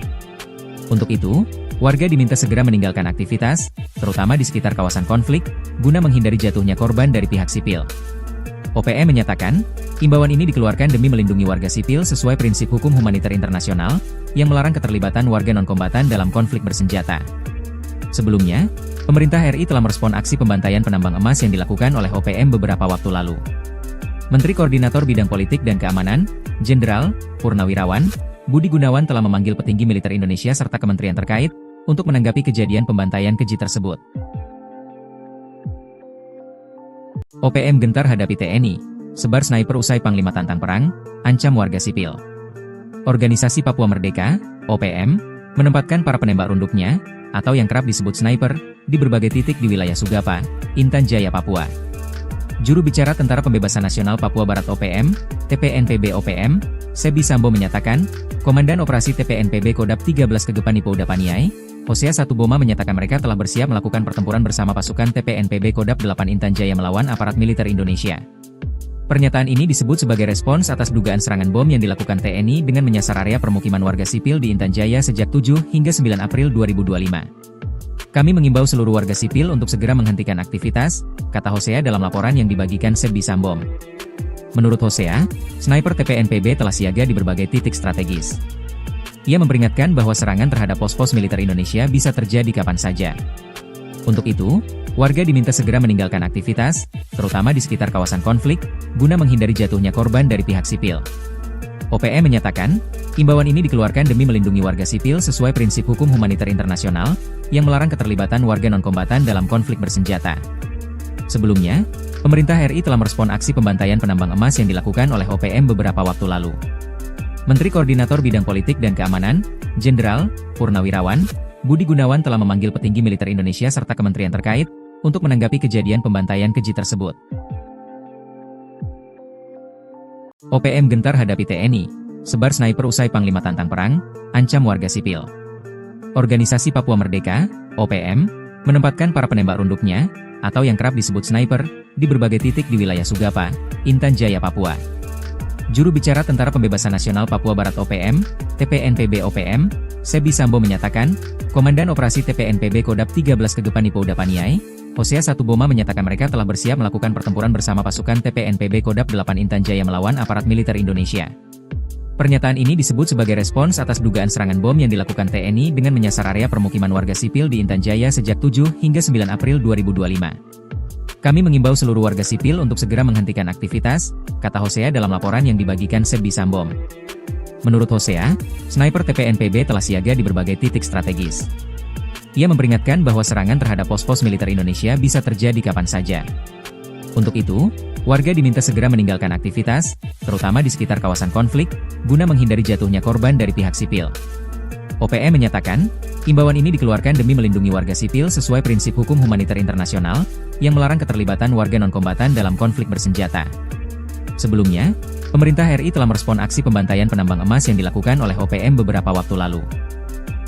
Untuk itu, warga diminta segera meninggalkan aktivitas, terutama di sekitar kawasan konflik, guna menghindari jatuhnya korban dari pihak sipil. OPM menyatakan, imbauan ini dikeluarkan demi melindungi warga sipil sesuai prinsip hukum humaniter internasional, yang melarang keterlibatan warga non-kombatan dalam konflik bersenjata. Sebelumnya, pemerintah RI telah merespon aksi pembantaian penambang emas yang dilakukan oleh OPM beberapa waktu lalu. Menteri Koordinator Bidang Politik dan Keamanan, Jenderal Purnawirawan Budi Gunawan telah memanggil petinggi militer Indonesia serta kementerian terkait untuk menanggapi kejadian pembantaian keji tersebut. OPM gentar hadapi TNI, sebar sniper usai Panglima tantang perang, ancam warga sipil. Organisasi Papua Merdeka, OPM, menempatkan para penembak runduknya, atau yang kerap disebut sniper, di berbagai titik di wilayah Sugapa, Intan Jaya, Papua. Juru bicara Tentara Pembebasan Nasional Papua Barat OPM, TPNPB OPM, Sebi Sambo menyatakan, Komandan Operasi TPNPB Kodap 13 Kegepan Ipouda Paniai, Hosea Satuboma menyatakan mereka telah bersiap melakukan pertempuran bersama pasukan TPNPB Kodap 8 Intan Jaya melawan aparat militer Indonesia. Pernyataan ini disebut sebagai respons atas dugaan serangan bom yang dilakukan TNI dengan menyasar area permukiman warga sipil di Intan Jaya sejak 7 hingga 9 April 2025. Kami mengimbau seluruh warga sipil untuk segera menghentikan aktivitas, kata Hosea dalam laporan yang dibagikan Sebi Sambom. Menurut Hosea, sniper TPNPB telah siaga di berbagai titik strategis. Ia memperingatkan bahwa serangan terhadap pos-pos militer Indonesia bisa terjadi kapan saja. Untuk itu, warga diminta segera meninggalkan aktivitas, terutama di sekitar kawasan konflik, guna menghindari jatuhnya korban dari pihak sipil. OPM menyatakan, imbauan ini dikeluarkan demi melindungi warga sipil sesuai prinsip hukum humaniter internasional, yang melarang keterlibatan warga non-kombatan dalam konflik bersenjata. Sebelumnya, pemerintah RI telah merespon aksi pembantaian penambang emas yang dilakukan oleh OPM beberapa waktu lalu. Menteri Koordinator Bidang Politik dan Keamanan, Jenderal Purnawirawan Budi Gunawan telah memanggil petinggi militer Indonesia serta kementerian terkait untuk menanggapi kejadian pembantaian keji tersebut. OPM gentar hadapi TNI, sebar sniper usai Panglima tantang perang, ancam warga sipil. Organisasi Papua Merdeka, OPM, menempatkan para penembak runduknya, atau yang kerap disebut sniper, di berbagai titik di wilayah Sugapa, Intan Jaya, Papua. Juru bicara Tentara Pembebasan Nasional Papua Barat OPM, TPNPB OPM, Sebi Sambo menyatakan, Komandan Operasi TPNPB Kodap 13 Kegepani Pouda Paniai, Hosea Satuboma menyatakan mereka telah bersiap melakukan pertempuran bersama pasukan TPNPB Kodap 8 Intan Jaya melawan aparat militer Indonesia. Pernyataan ini disebut sebagai respons atas dugaan serangan bom yang dilakukan TNI dengan menyasar area permukiman warga sipil di Intan Jaya sejak 7 hingga 9 April 2025. Kami mengimbau seluruh warga sipil untuk segera menghentikan aktivitas, kata Hosea dalam laporan yang dibagikan Sebi Sambo. Menurut Hosea, sniper TPNPB telah siaga di berbagai titik strategis. Ia memperingatkan bahwa serangan terhadap pos-pos militer Indonesia bisa terjadi kapan saja. Untuk itu, warga diminta segera meninggalkan aktivitas, terutama di sekitar kawasan konflik, guna menghindari jatuhnya korban dari pihak sipil. OPM menyatakan, imbauan ini dikeluarkan demi melindungi warga sipil sesuai prinsip hukum humaniter internasional, yang melarang keterlibatan warga non-kombatan dalam konflik bersenjata. Sebelumnya, pemerintah RI telah merespon aksi pembantaian penambang emas yang dilakukan oleh OPM beberapa waktu lalu.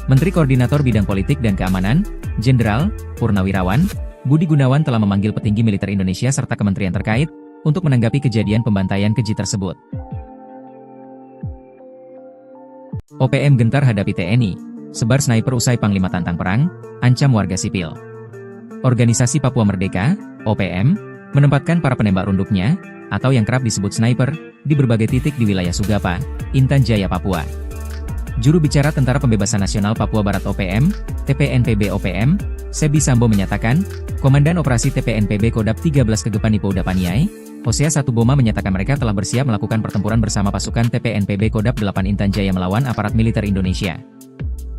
Menteri Koordinator Bidang Politik dan Keamanan, Jenderal Purnawirawan Budi Gunawan telah memanggil petinggi militer Indonesia serta kementerian terkait, untuk menanggapi kejadian pembantaian keji tersebut. OPM gentar hadapi TNI, sebar sniper usai Panglima tantang perang, ancam warga sipil. Organisasi Papua Merdeka, OPM, menempatkan para penembak runduknya, atau yang kerap disebut sniper, di berbagai titik di wilayah Sugapa, Intan Jaya, Papua. Juru bicara Tentara Pembebasan Nasional Papua Barat OPM, TPNPB OPM, Sebi Sambo menyatakan, Komandan Operasi TPNPB Kodap 13 Kegepani Pouda Paniai, Hosea Satuboma menyatakan mereka telah bersiap melakukan pertempuran bersama pasukan TPNPB Kodap 8 Intan Jaya melawan aparat militer Indonesia.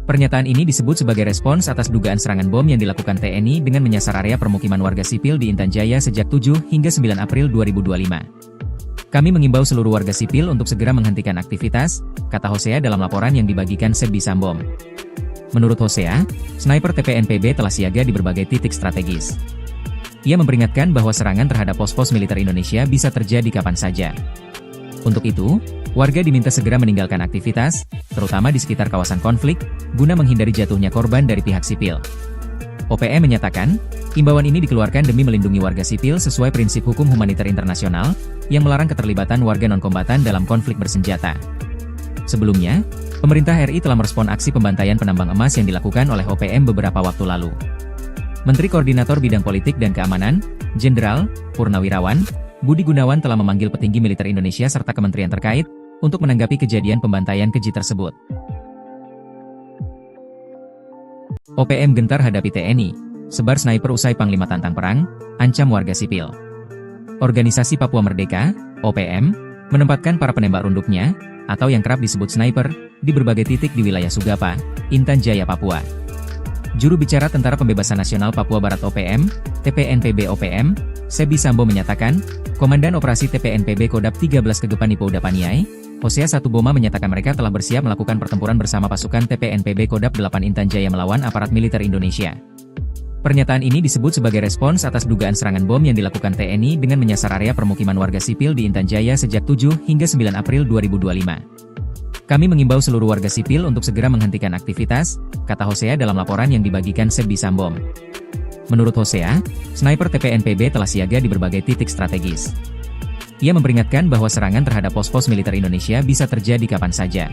Pernyataan ini disebut sebagai respons atas dugaan serangan bom yang dilakukan TNI dengan menyasar area permukiman warga sipil di Intan Jaya sejak 7 hingga 9 April 2025. Kami mengimbau seluruh warga sipil untuk segera menghentikan aktivitas, kata Hosea dalam laporan yang dibagikan Sebi Sambo. Menurut Hosea, sniper TPNPB telah siaga di berbagai titik strategis. Ia memperingatkan bahwa serangan terhadap pos-pos militer Indonesia bisa terjadi kapan saja. Untuk itu, warga diminta segera meninggalkan aktivitas, terutama di sekitar kawasan konflik, guna menghindari jatuhnya korban dari pihak sipil. OPM menyatakan, imbauan ini dikeluarkan demi melindungi warga sipil sesuai prinsip hukum humaniter internasional, yang melarang keterlibatan warga non-kombatan dalam konflik bersenjata. Sebelumnya, pemerintah RI telah merespon aksi pembantaian penambang emas yang dilakukan oleh OPM beberapa waktu lalu. Menteri Koordinator Bidang Politik dan Keamanan, Jenderal Purnawirawan Budi Gunawan telah memanggil petinggi militer Indonesia serta kementerian terkait, untuk menanggapi kejadian pembantaian keji tersebut. OPM gentar hadapi TNI, sebar sniper usai Panglima tantang perang, ancam warga sipil. Organisasi Papua Merdeka, OPM, menempatkan para penembak runduknya, atau yang kerap disebut sniper, di berbagai titik di wilayah Sugapa, Intan Jaya, Papua. Juru bicara Tentara Pembebasan Nasional Papua Barat OPM, TPNPB OPM, Sebi Sambo menyatakan, Komandan Operasi TPNPB Kodap 13 Kegepani Pouda Paniai, Hosea Satuboma menyatakan mereka telah bersiap melakukan pertempuran bersama pasukan TPNPB Kodap 8 Intan Jaya melawan aparat militer Indonesia. Pernyataan ini disebut sebagai respons atas dugaan serangan bom yang dilakukan TNI dengan menyasar area permukiman warga sipil di Intan Jaya sejak 7 hingga 9 April 2025. Kami mengimbau seluruh warga sipil untuk segera menghentikan aktivitas, kata Hosea dalam laporan yang dibagikan Sebi Sambo. Menurut Hosea, sniper TPNPB telah siaga di berbagai titik strategis. Ia memperingatkan bahwa serangan terhadap pos-pos militer Indonesia bisa terjadi kapan saja.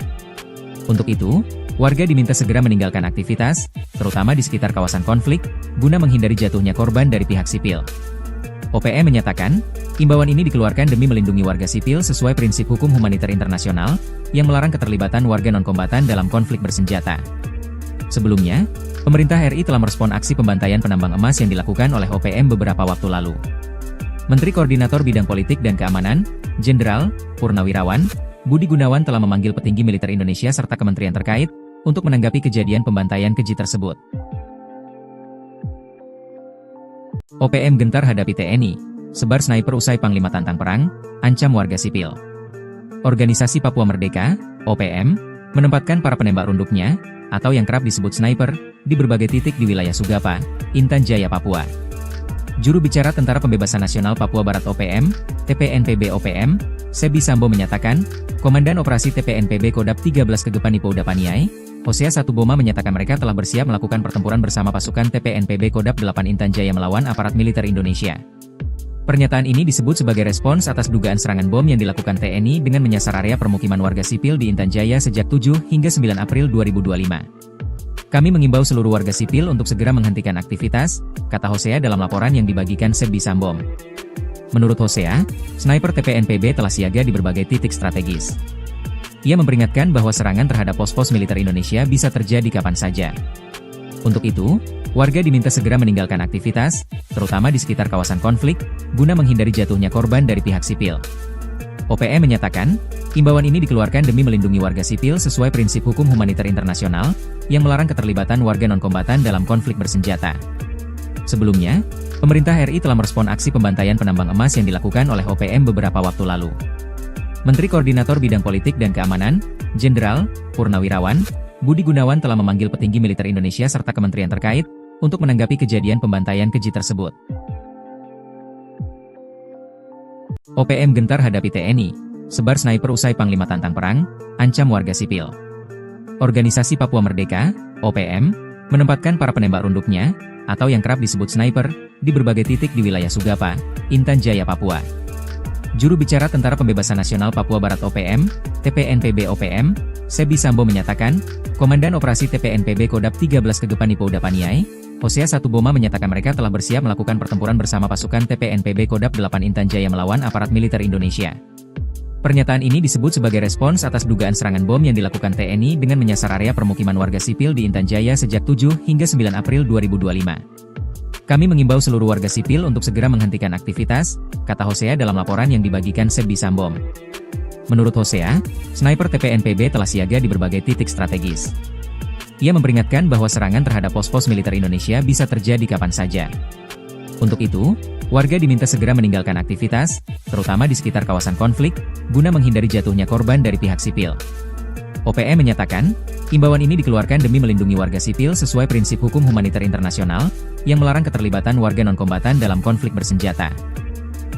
Untuk itu, warga diminta segera meninggalkan aktivitas, terutama di sekitar kawasan konflik, guna menghindari jatuhnya korban dari pihak sipil. OPM menyatakan, imbauan ini dikeluarkan demi melindungi warga sipil sesuai prinsip hukum humaniter internasional, yang melarang keterlibatan warga non-kombatan dalam konflik bersenjata. Sebelumnya, pemerintah RI telah merespon aksi pembantaian penambang emas yang dilakukan oleh OPM beberapa waktu lalu. Menteri Koordinator Bidang Politik dan Keamanan, Jenderal Purnawirawan Budi Gunawan telah memanggil petinggi militer Indonesia serta kementerian terkait, untuk menanggapi kejadian pembantaian keji tersebut. OPM gentar hadapi TNI, sebar sniper usai Panglima tantang perang, ancam warga sipil. Organisasi Papua Merdeka, OPM, menempatkan para penembak runduknya, atau yang kerap disebut sniper, di berbagai titik di wilayah Sugapa, Intan Jaya, Papua. Juru bicara Tentara Pembebasan Nasional Papua Barat OPM, TPNPB OPM, Sebi Sambo menyatakan, Komandan Operasi TPNPB Kodap 13 Kegepani Pouda Paniai, Hosea Satuboma menyatakan mereka telah bersiap melakukan pertempuran bersama pasukan TPNPB Kodap 8 Intan Jaya melawan aparat militer Indonesia. Pernyataan ini disebut sebagai respons atas dugaan serangan bom yang dilakukan TNI dengan menyasar area permukiman warga sipil di Intan Jaya sejak 7 hingga 9 April 2025. Kami mengimbau seluruh warga sipil untuk segera menghentikan aktivitas, kata Hosea dalam laporan yang dibagikan Sebbi Sambom. Menurut Hosea, sniper TPNPB telah siaga di berbagai titik strategis. Ia memperingatkan bahwa serangan terhadap pos-pos militer Indonesia bisa terjadi kapan saja. Untuk itu, warga diminta segera meninggalkan aktivitas, terutama di sekitar kawasan konflik, guna menghindari jatuhnya korban dari pihak sipil. OPM menyatakan, imbauan ini dikeluarkan demi melindungi warga sipil sesuai prinsip hukum humaniter internasional, yang melarang keterlibatan warga non-kombatan dalam konflik bersenjata. Sebelumnya, pemerintah RI telah merespon aksi pembantaian penambang emas yang dilakukan oleh OPM beberapa waktu lalu. Menteri Koordinator Bidang Politik dan Keamanan, Jenderal Purnawirawan Budi Gunawan telah memanggil petinggi militer Indonesia serta kementerian terkait untuk menanggapi kejadian pembantaian keji tersebut. OPM gentar hadapi TNI, sebar sniper usai Panglima tantang perang, ancam warga sipil. Organisasi Papua Merdeka, OPM, menempatkan para penembak runduknya, atau yang kerap disebut sniper, di berbagai titik di wilayah Sugapa, Intan Jaya, Papua. Juru bicara Tentara Pembebasan Nasional Papua Barat OPM, TPNPB OPM, Sebbi Sambom menyatakan, Komandan Operasi TPNPB Kodap 13 Kegepan Ipo Udapaniai, Hosea Satuboma menyatakan mereka telah bersiap melakukan pertempuran bersama pasukan TPNPB Kodap 8 Intan Jaya melawan aparat militer Indonesia. Pernyataan ini disebut sebagai respons atas dugaan serangan bom yang dilakukan TNI dengan menyasar area permukiman warga sipil di Intan Jaya sejak 7 hingga 9 April 2025. Kami mengimbau seluruh warga sipil untuk segera menghentikan aktivitas, kata Hosea dalam laporan yang dibagikan Sebbi Sambom. Menurut Hosea, sniper TPNPB telah siaga di berbagai titik strategis. Ia memperingatkan bahwa serangan terhadap pos-pos militer Indonesia bisa terjadi kapan saja. Untuk itu, warga diminta segera meninggalkan aktivitas, terutama di sekitar kawasan konflik, guna menghindari jatuhnya korban dari pihak sipil. OPM menyatakan, imbauan ini dikeluarkan demi melindungi warga sipil sesuai prinsip hukum humaniter internasional, yang melarang keterlibatan warga non-kombatan dalam konflik bersenjata.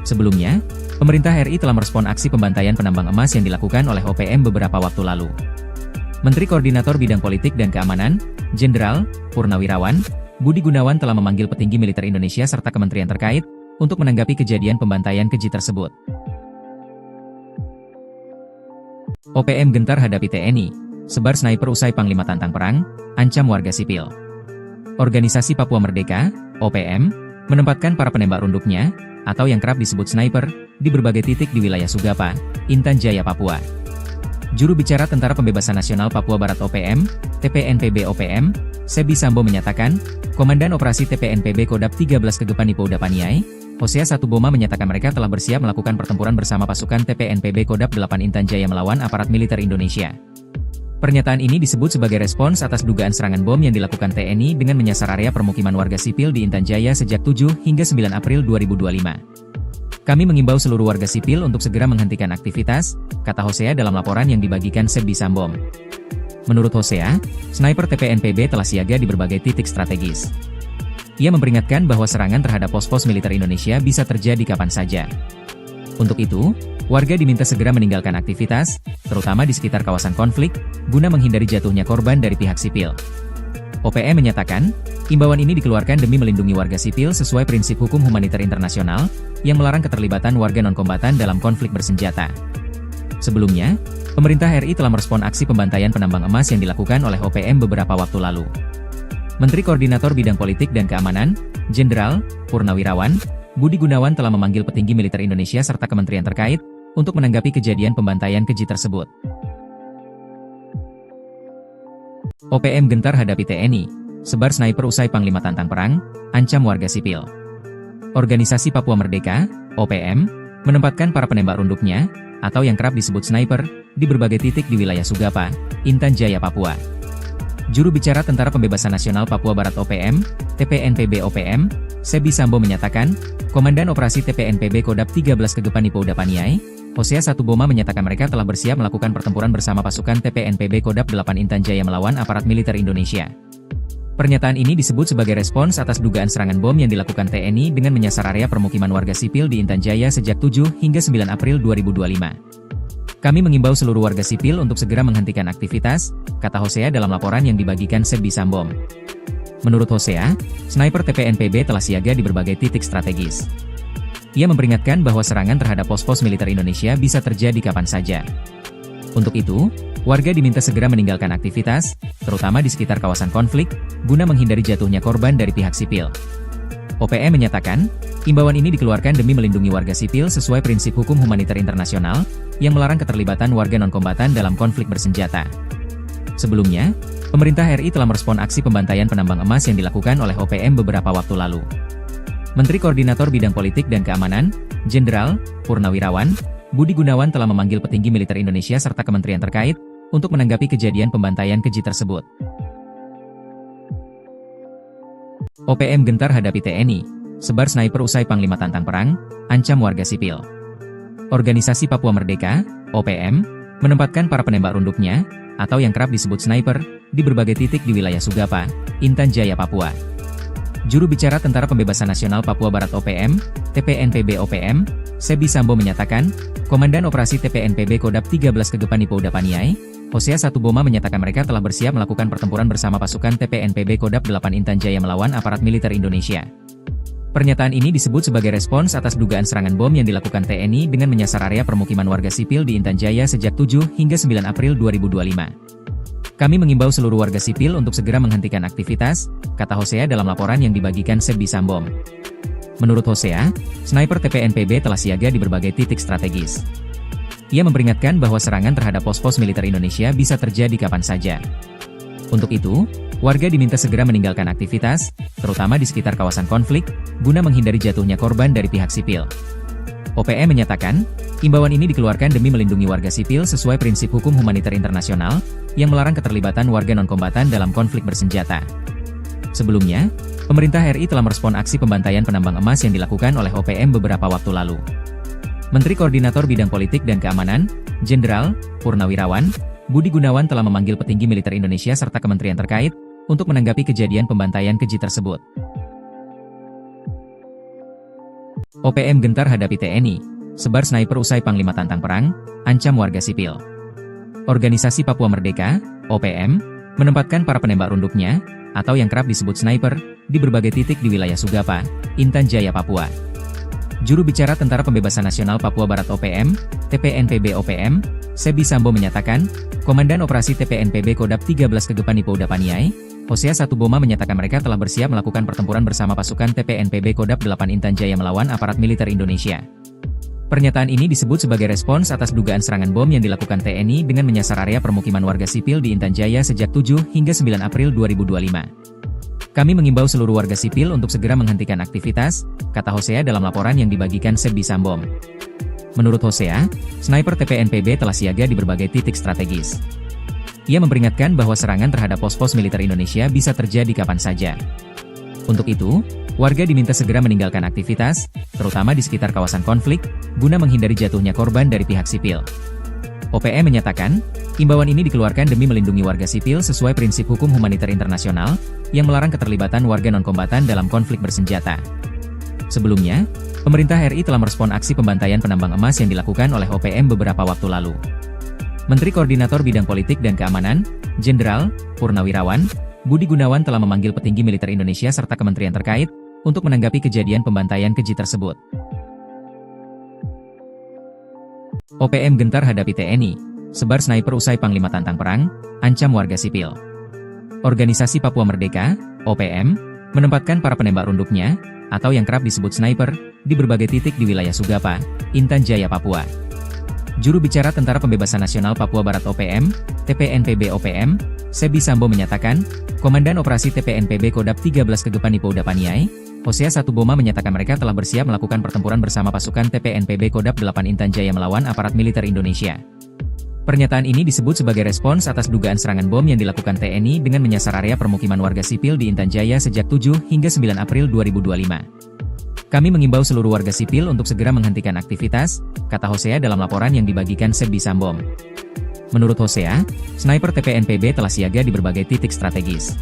Sebelumnya, pemerintah RI telah merespon aksi pembantaian penambang emas yang dilakukan oleh OPM beberapa waktu lalu. Menteri Koordinator Bidang Politik dan Keamanan, Jenderal Purnawirawan Budi Gunawan telah memanggil petinggi militer Indonesia serta kementerian terkait untuk menanggapi kejadian pembantaian keji tersebut. OPM gentar hadapi TNI, sebar sniper usai Panglima tantang perang, ancam warga sipil. Organisasi Papua Merdeka, OPM, menempatkan para penembak runduknya, atau yang kerap disebut sniper, di berbagai titik di wilayah Sugapa, Intan Jaya, Papua. Juru bicara Tentara Pembebasan Nasional Papua Barat OPM, TPNPB OPM, Sebbi Sambom menyatakan, Komandan Operasi TPNPB Kodap 13 Kegepan Ipo Udapaniai, Hosea Satuboma menyatakan mereka telah bersiap melakukan pertempuran bersama pasukan TPNPB Kodap 8 Intan Jaya melawan aparat militer Indonesia. Pernyataan ini disebut sebagai respons atas dugaan serangan bom yang dilakukan TNI dengan menyasar area permukiman warga sipil di Intan Jaya sejak 7 hingga 9 April 2025. Kami mengimbau seluruh warga sipil untuk segera menghentikan aktivitas, kata Hosea dalam laporan yang dibagikan Sebbi Sambom. Menurut Hosea, sniper TPNPB telah siaga di berbagai titik strategis. Ia memperingatkan bahwa serangan terhadap pos-pos militer Indonesia bisa terjadi kapan saja. Untuk itu, warga diminta segera meninggalkan aktivitas, terutama di sekitar kawasan konflik, guna menghindari jatuhnya korban dari pihak sipil. OPM menyatakan, imbauan ini dikeluarkan demi melindungi warga sipil sesuai prinsip hukum humaniter internasional, yang melarang keterlibatan warga non-kombatan dalam konflik bersenjata. Sebelumnya, pemerintah RI telah merespon aksi pembantaian penambang emas yang dilakukan oleh OPM beberapa waktu lalu. Menteri Koordinator Bidang Politik dan Keamanan, Jenderal Purnawirawan Budi Gunawan telah memanggil petinggi militer Indonesia serta kementerian terkait untuk menanggapi kejadian pembantaian keji tersebut. OPM gentar hadapi TNI, sebar sniper usai Panglima tantang perang, ancam warga sipil. Organisasi Papua Merdeka, OPM, menempatkan para penembak runduknya, atau yang kerap disebut sniper, di berbagai titik di wilayah Sugapa, Intan Jaya, Papua. Juru bicara Tentara Pembebasan Nasional Papua Barat OPM, TPNPB OPM, Sebbi Sambom menyatakan, Komandan Operasi TPNPB Kodap 13 Kegepan Ipo Udapaniai, Hosea Satuboma menyatakan mereka telah bersiap melakukan pertempuran bersama pasukan TPNPB Kodap 8 Intan Jaya melawan aparat militer Indonesia. Pernyataan ini disebut sebagai respons atas dugaan serangan bom yang dilakukan TNI dengan menyasar area permukiman warga sipil di Intan Jaya sejak 7 hingga 9 April 2025. Kami mengimbau seluruh warga sipil untuk segera menghentikan aktivitas, kata Hosea dalam laporan yang dibagikan Sebbi Sambom. Menurut Hosea, sniper TPNPB telah siaga di berbagai titik strategis. Ia memperingatkan bahwa serangan terhadap pos-pos militer Indonesia bisa terjadi kapan saja. Untuk itu, warga diminta segera meninggalkan aktivitas, terutama di sekitar kawasan konflik, guna menghindari jatuhnya korban dari pihak sipil. OPM menyatakan, imbauan ini dikeluarkan demi melindungi warga sipil sesuai prinsip hukum humaniter internasional, yang melarang keterlibatan warga non-kombatan dalam konflik bersenjata. Sebelumnya, pemerintah RI telah merespon aksi pembantaian penambang emas yang dilakukan oleh OPM beberapa waktu lalu. Menteri Koordinator Bidang Politik dan Keamanan, Jenderal Purnawirawan Budi Gunawan telah memanggil petinggi militer Indonesia serta kementerian terkait untuk menanggapi kejadian pembantaian keji tersebut. OPM gentar hadapi TNI, sebar sniper usai Panglima tantang perang, ancam warga sipil. Organisasi Papua Merdeka, OPM, menempatkan para penembak runduknya, atau yang kerap disebut sniper, di berbagai titik di wilayah Sugapa, Intan Jaya, Papua. Juru bicara Tentara Pembebasan Nasional Papua Barat OPM, TPNPB OPM, Sebi Sambo menyatakan, Komandan Operasi TPNPB Kodap 13 Kegepan Ipo Udapaniai, Hosea Satuboma menyatakan mereka telah bersiap melakukan pertempuran bersama pasukan TPNPB Kodap 8 Intan Jaya melawan aparat militer Indonesia. Pernyataan ini disebut sebagai respons atas dugaan serangan bom yang dilakukan TNI dengan menyasar area permukiman warga sipil di Intan Jaya sejak 7 hingga 9 April 2025. Kami mengimbau seluruh warga sipil untuk segera menghentikan aktivitas, kata Hosea dalam laporan yang dibagikan Sebi Sambom. Menurut Hosea, sniper TPNPB telah siaga di berbagai titik strategis. Ia memperingatkan bahwa serangan terhadap pos-pos militer Indonesia bisa terjadi kapan saja. Untuk itu, warga diminta segera meninggalkan aktivitas, terutama di sekitar kawasan konflik, guna menghindari jatuhnya korban dari pihak sipil. OPM menyatakan, imbauan ini dikeluarkan demi melindungi warga sipil sesuai prinsip hukum humaniter internasional, yang melarang keterlibatan warga non-kombatan dalam konflik bersenjata. Sebelumnya, pemerintah RI telah merespon aksi pembantaian penambang emas yang dilakukan oleh OPM beberapa waktu lalu. Menteri Koordinator Bidang Politik dan Keamanan, Jenderal Purnawirawan Budi Gunawan telah memanggil petinggi militer Indonesia serta kementerian terkait untuk menanggapi kejadian pembantaian keji tersebut. OPM gentar hadapi TNI, sebar sniper usai Panglima tantang perang, ancam warga sipil. Organisasi Papua Merdeka, OPM, menempatkan para penembak runduknya, atau yang kerap disebut sniper, di berbagai titik di wilayah Sugapa, Intan Jaya, Papua. Juru bicara Tentara Pembebasan Nasional Papua Barat OPM, TPNPB OPM, Sebi Sambo menyatakan, Komandan Operasi TPNPB Kodap 13 Kegepan Ipo Udapaniai, Hosea Satuboma menyatakan mereka telah bersiap melakukan pertempuran bersama pasukan TPNPB Kodap 8 Intan Jaya melawan aparat militer Indonesia. Pernyataan ini disebut sebagai respons atas dugaan serangan bom yang dilakukan TNI dengan menyasar area permukiman warga sipil di Intan Jaya sejak 7 hingga 9 April 2025. Kami mengimbau seluruh warga sipil untuk segera menghentikan aktivitas, kata Hosea dalam laporan yang dibagikan Sebi Sambom. Menurut Hosea, sniper TPNPB telah siaga di berbagai titik strategis. Ia memperingatkan bahwa serangan terhadap pos-pos militer Indonesia bisa terjadi kapan saja. Untuk itu, warga diminta segera meninggalkan aktivitas, terutama di sekitar kawasan konflik, guna menghindari jatuhnya korban dari pihak sipil. OPM menyatakan, imbauan ini dikeluarkan demi melindungi warga sipil sesuai prinsip hukum humaniter internasional, yang melarang keterlibatan warga non-kombatan dalam konflik bersenjata. Sebelumnya, pemerintah RI telah merespon aksi pembantaian penambang emas yang dilakukan oleh OPM beberapa waktu lalu. Menteri Koordinator Bidang Politik dan Keamanan, Jenderal Purnawirawan Budi Gunawan telah memanggil petinggi militer Indonesia serta kementerian terkait untuk menanggapi kejadian pembantaian keji tersebut. OPM gentar hadapi TNI, sebar sniper usai Panglima tantang perang, ancam warga sipil. Organisasi Papua Merdeka, OPM, menempatkan para penembak runduknya, atau yang kerap disebut sniper, di berbagai titik di wilayah Sugapa, Intan Jaya, Papua. Juru bicara Tentara Pembebasan Nasional Papua Barat OPM, TPNPB OPM, Sebi Sambo menyatakan, Komandan Operasi TPNPB Kodap 13 Kegepan Ipo Udapaniai, Hosea Satuboma menyatakan mereka telah bersiap melakukan pertempuran bersama pasukan TPNPB Kodap 8 Intan Jaya melawan aparat militer Indonesia. Pernyataan ini disebut sebagai respons atas dugaan serangan bom yang dilakukan TNI dengan menyasar area permukiman warga sipil di Intan Jaya sejak 7 hingga 9 April 2025. Kami mengimbau seluruh warga sipil untuk segera menghentikan aktivitas, kata Hosea dalam laporan yang dibagikan Sebi Sambom. Menurut Hosea, sniper TPNPB telah siaga di berbagai titik strategis.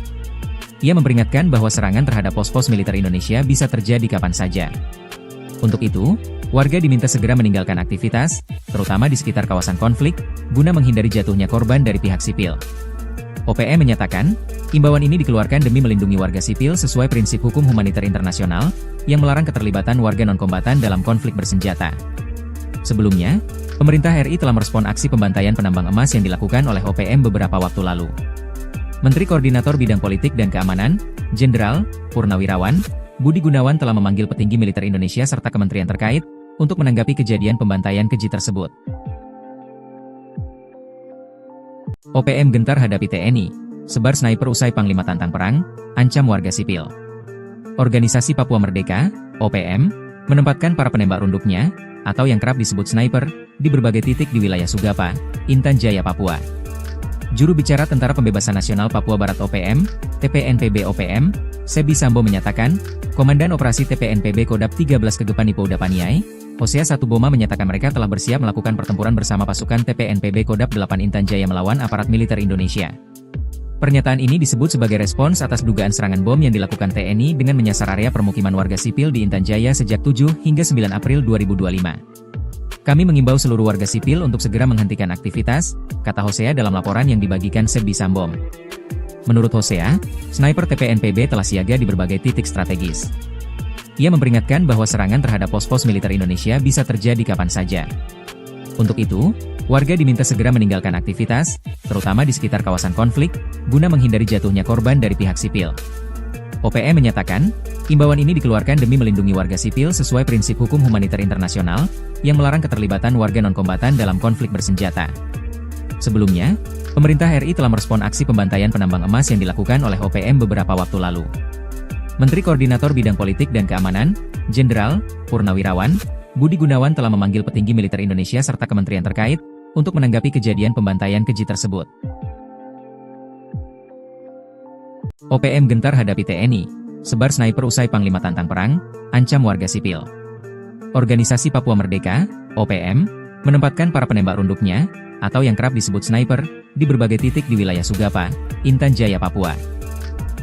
Ia memperingatkan bahwa serangan terhadap pos-pos militer Indonesia bisa terjadi kapan saja. Untuk itu, warga diminta segera meninggalkan aktivitas, terutama di sekitar kawasan konflik, guna menghindari jatuhnya korban dari pihak sipil. OPM menyatakan, imbauan ini dikeluarkan demi melindungi warga sipil sesuai prinsip hukum humaniter internasional, yang melarang keterlibatan warga non-kombatan dalam konflik bersenjata. Sebelumnya, pemerintah RI telah merespon aksi pembantaian penambang emas yang dilakukan oleh OPM beberapa waktu lalu. Menteri Koordinator Bidang Politik dan Keamanan, Jenderal Purnawirawan Budi Gunawan telah memanggil petinggi militer Indonesia serta kementerian terkait untuk menanggapi kejadian pembantaian keji tersebut. OPM gentar hadapi TNI, sebar sniper usai Panglima tantang perang, ancam warga sipil. Organisasi Papua Merdeka, OPM, menempatkan para penembak runduknya, atau yang kerap disebut sniper, di berbagai titik di wilayah Sugapa, Intan Jaya, Papua. Juru bicara Tentara Pembebasan Nasional Papua Barat OPM, TPNPB OPM, Sebi Sambo menyatakan, Komandan Operasi TPNPB Kodap 13 Kegepan Ipouda Paniai, Hosea Satuboma menyatakan mereka telah bersiap melakukan pertempuran bersama pasukan TPNPB Kodap 8 Intan Jaya melawan aparat militer Indonesia. Pernyataan ini disebut sebagai respons atas dugaan serangan bom yang dilakukan TNI dengan menyasar area permukiman warga sipil di Intan Jaya sejak 7 hingga 9 April 2025. Kami mengimbau seluruh warga sipil untuk segera menghentikan aktivitas, kata Hosea dalam laporan yang dibagikan Sebi Sambom. Menurut Hosea, sniper TPNPB telah siaga di berbagai titik strategis. Ia memperingatkan bahwa serangan terhadap pos-pos militer Indonesia bisa terjadi kapan saja. Untuk itu, warga diminta segera meninggalkan aktivitas, terutama di sekitar kawasan konflik, guna menghindari jatuhnya korban dari pihak sipil. OPM menyatakan, imbauan ini dikeluarkan demi melindungi warga sipil sesuai prinsip hukum humaniter internasional, yang melarang keterlibatan warga non-kombatan dalam konflik bersenjata. Sebelumnya, pemerintah RI telah merespon aksi pembantaian penambang emas yang dilakukan oleh OPM beberapa waktu lalu. Menteri Koordinator Bidang Politik dan Keamanan, Jenderal Purnawirawan Budi Gunawan telah memanggil petinggi militer Indonesia serta kementerian terkait untuk menanggapi kejadian pembantaian keji tersebut. OPM gentar hadapi TNI, sebar sniper usai Panglima tantang perang, ancam warga sipil. Organisasi Papua Merdeka, OPM, menempatkan para penembak runduknya, atau yang kerap disebut sniper, di berbagai titik di wilayah Sugapa, Intan Jaya, Papua.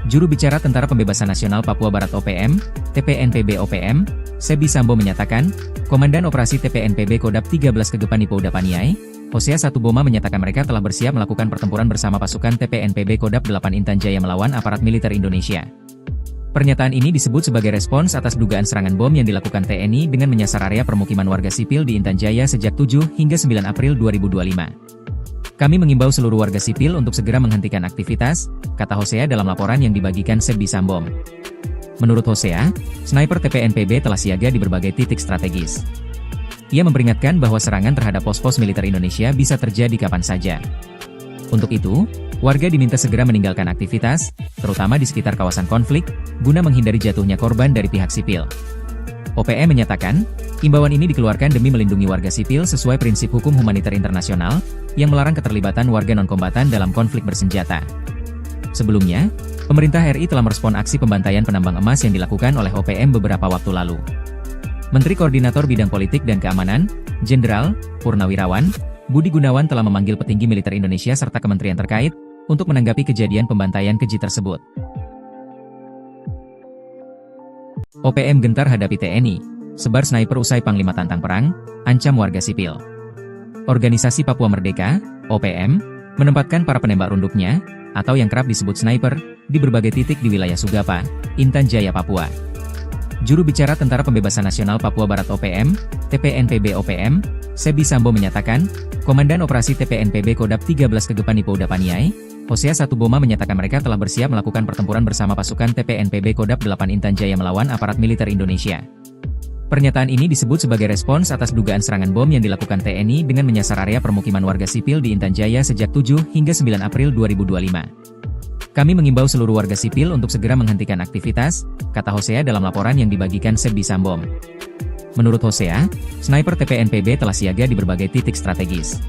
Juru bicara Tentara Pembebasan Nasional Papua Barat OPM, TPNPB OPM, Sebi Sambo menyatakan, Komandan Operasi TPNPB Kodap 13 Kegepan Ipouda Paniai, Hosea Satuboma menyatakan mereka telah bersiap melakukan pertempuran bersama pasukan TPNPB Kodap 8 Intan Jaya melawan aparat militer Indonesia. Pernyataan ini disebut sebagai respons atas dugaan serangan bom yang dilakukan TNI dengan menyasar area permukiman warga sipil di Intan Jaya sejak 7 hingga 9 April 2025. Kami mengimbau seluruh warga sipil untuk segera menghentikan aktivitas, kata Hosea dalam laporan yang dibagikan Sebi Sambom. Menurut Hosea, sniper TPNPB telah siaga di berbagai titik strategis. Ia memperingatkan bahwa serangan terhadap pos-pos militer Indonesia bisa terjadi kapan saja. Untuk itu, warga diminta segera meninggalkan aktivitas, terutama di sekitar kawasan konflik, guna menghindari jatuhnya korban dari pihak sipil. OPM menyatakan, imbauan ini dikeluarkan demi melindungi warga sipil sesuai prinsip hukum humaniter internasional, yang melarang keterlibatan warga non-kombatan dalam konflik bersenjata. Sebelumnya, pemerintah RI telah merespon aksi pembantaian penambang emas yang dilakukan oleh OPM beberapa waktu lalu. Menteri Koordinator Bidang Politik dan Keamanan, Jenderal Purnawirawan Budi Gunawan telah memanggil petinggi militer Indonesia serta kementerian terkait untuk menanggapi kejadian pembantaian keji tersebut. OPM gentar hadapi TNI, sebar sniper usai Panglima tantang perang, ancam warga sipil. Organisasi Papua Merdeka, OPM, menempatkan para penembak runduknya, atau yang kerap disebut sniper, di berbagai titik di wilayah Sugapa, Intan Jaya, Papua. Juru bicara Tentara Pembebasan Nasional Papua Barat OPM, TPNPB OPM, Sebi Sambo menyatakan, Komandan Operasi TPNPB Kodap 13 Kegepan Ipouda Paniai, Hosea Satuboma menyatakan mereka telah bersiap melakukan pertempuran bersama pasukan TPNPB Kodap 8 Intan Jaya melawan aparat militer Indonesia. Pernyataan ini disebut sebagai respons atas dugaan serangan bom yang dilakukan TNI dengan menyasar area permukiman warga sipil di Intan Jaya sejak 7 hingga 9 April 2025. Kami mengimbau seluruh warga sipil untuk segera menghentikan aktivitas, kata Hosea dalam laporan yang dibagikan Sebi Sambom. Menurut Hosea, sniper TPNPB telah siaga di berbagai titik strategis.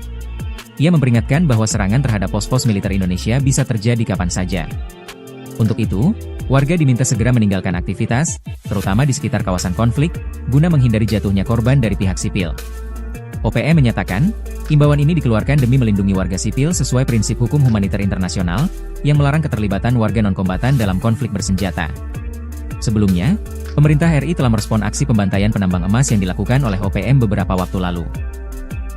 Ia memperingatkan bahwa serangan terhadap pos-pos militer Indonesia bisa terjadi kapan saja. Untuk itu, warga diminta segera meninggalkan aktivitas, terutama di sekitar kawasan konflik, guna menghindari jatuhnya korban dari pihak sipil. OPM menyatakan, imbauan ini dikeluarkan demi melindungi warga sipil sesuai prinsip hukum humaniter internasional, yang melarang keterlibatan warga non-kombatan dalam konflik bersenjata. Sebelumnya, pemerintah RI telah merespon aksi pembantaian penambang emas yang dilakukan oleh OPM beberapa waktu lalu.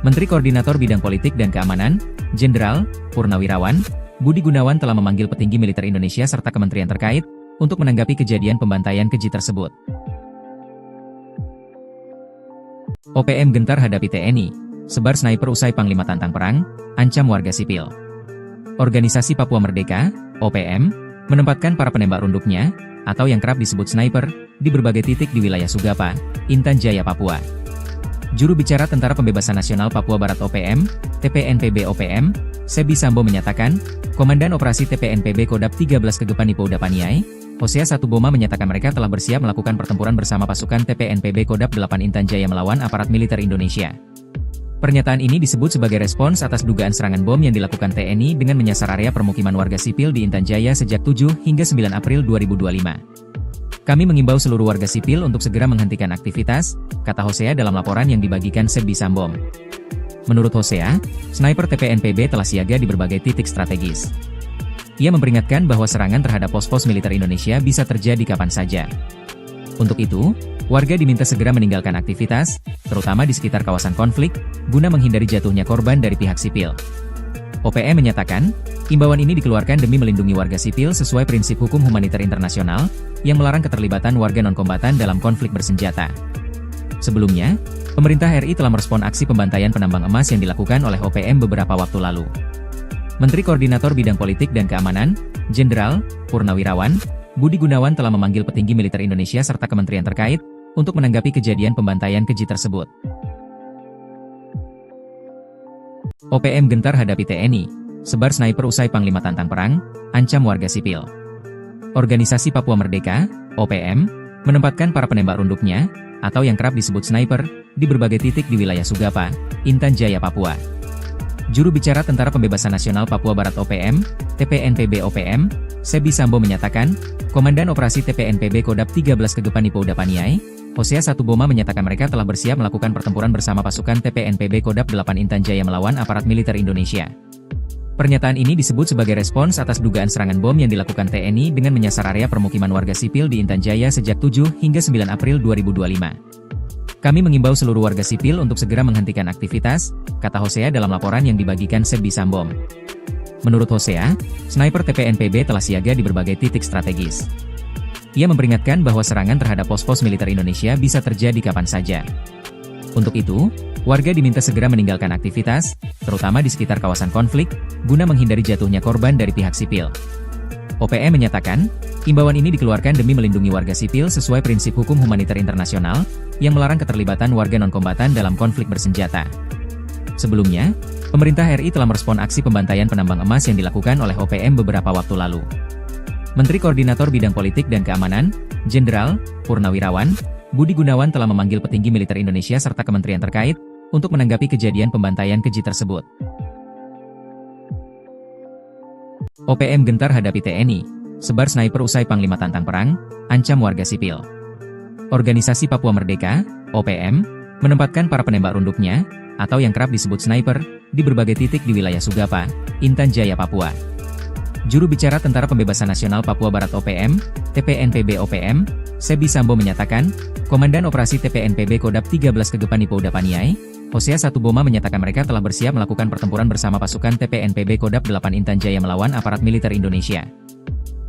Menteri Koordinator Bidang Politik dan Keamanan, Jenderal Purnawirawan Budi Gunawan telah memanggil petinggi militer Indonesia serta kementerian terkait untuk menanggapi kejadian pembantaian keji tersebut. OPM gentar hadapi TNI, sebar sniper usai Panglima tantang perang, ancam warga sipil. Organisasi Papua Merdeka, OPM, menempatkan para penembak runduknya, atau yang kerap disebut sniper, di berbagai titik di wilayah Sugapa, Intan Jaya, Papua. Juru bicara Tentara Pembebasan Nasional Papua Barat OPM, TPNPB OPM, Sebi Sambo menyatakan, Komandan Operasi TPNPB Kodap 13 Kegepani Pouda Paniai, Hosea Satuboma menyatakan mereka telah bersiap melakukan pertempuran bersama pasukan TPNPB Kodap 8 Intan Jaya melawan aparat militer Indonesia. Pernyataan ini disebut sebagai respons atas dugaan serangan bom yang dilakukan TNI dengan menyasar area permukiman warga sipil di Intan Jaya sejak 7 hingga 9 April 2025. Kami mengimbau seluruh warga sipil untuk segera menghentikan aktivitas, kata Hosea dalam laporan yang dibagikan Sebi Sambom. Menurut Hosea, sniper TPNPB telah siaga di berbagai titik strategis. Ia memperingatkan bahwa serangan terhadap pos-pos militer Indonesia bisa terjadi kapan saja. Untuk itu, warga diminta segera meninggalkan aktivitas, terutama di sekitar kawasan konflik, guna menghindari jatuhnya korban dari pihak sipil. OPM menyatakan, imbauan ini dikeluarkan demi melindungi warga sipil sesuai prinsip hukum humaniter internasional, yang melarang keterlibatan warga non-kombatan dalam konflik bersenjata. Sebelumnya, pemerintah RI telah merespon aksi pembantaian penambang emas yang dilakukan oleh OPM beberapa waktu lalu. Menteri Koordinator Bidang Politik dan Keamanan, Jenderal Purnawirawan Budi Gunawan telah memanggil petinggi militer Indonesia serta kementerian terkait untuk menanggapi kejadian pembantaian keji tersebut. OPM gentar hadapi TNI, sebar sniper usai Panglima tantang perang, ancam warga sipil. Organisasi Papua Merdeka, OPM, menempatkan para penembak runduknya, atau yang kerap disebut sniper, di berbagai titik di wilayah Sugapa, Intan Jaya, Papua. Juru bicara Tentara Pembebasan Nasional Papua Barat OPM, TPNPB OPM, Sebi Sambo menyatakan, Komandan Operasi TPNPB Kodap 13 Kegepani Pouda Paniai, Hosea Satuboma menyatakan mereka telah bersiap melakukan pertempuran bersama pasukan TPNPB Kodap 8 Intan Jaya melawan aparat militer Indonesia. Pernyataan ini disebut sebagai respons atas dugaan serangan bom yang dilakukan TNI dengan menyasar area permukiman warga sipil di Intan Jaya sejak 7 hingga 9 April 2025. Kami mengimbau seluruh warga sipil untuk segera menghentikan aktivitas, kata Hosea dalam laporan yang dibagikan Sebi Sambom. Menurut Hosea, sniper TPNPB telah siaga di berbagai titik strategis. Ia memperingatkan bahwa serangan terhadap pos-pos militer Indonesia bisa terjadi kapan saja. Untuk itu, warga diminta segera meninggalkan aktivitas, terutama di sekitar kawasan konflik, guna menghindari jatuhnya korban dari pihak sipil. OPM menyatakan, imbauan ini dikeluarkan demi melindungi warga sipil sesuai prinsip hukum humaniter internasional, yang melarang keterlibatan warga non-kombatan dalam konflik bersenjata. Sebelumnya, pemerintah RI telah merespon aksi pembantaian penambang emas yang dilakukan oleh OPM beberapa waktu lalu. Menteri Koordinator Bidang Politik dan Keamanan, Jenderal Purnawirawan Budi Gunawan telah memanggil petinggi militer Indonesia serta kementerian terkait untuk menanggapi kejadian pembantaian keji tersebut. OPM gentar hadapi TNI, sebar sniper usai Panglima tantang perang, ancam warga sipil. Organisasi Papua Merdeka, OPM, menempatkan para penembak runduknya, atau yang kerap disebut sniper, di berbagai titik di wilayah Sugapa, Intan Jaya, Papua. Juru bicara Tentara Pembebasan Nasional Papua Barat OPM, TPNPB OPM, Sebi Sambo menyatakan, Komandan Operasi TPNPB Kodap 13 Kegepani Pouda Paniai, Hosea Satuboma menyatakan mereka telah bersiap melakukan pertempuran bersama pasukan TPNPB Kodap 8 Intan Jaya melawan aparat militer Indonesia.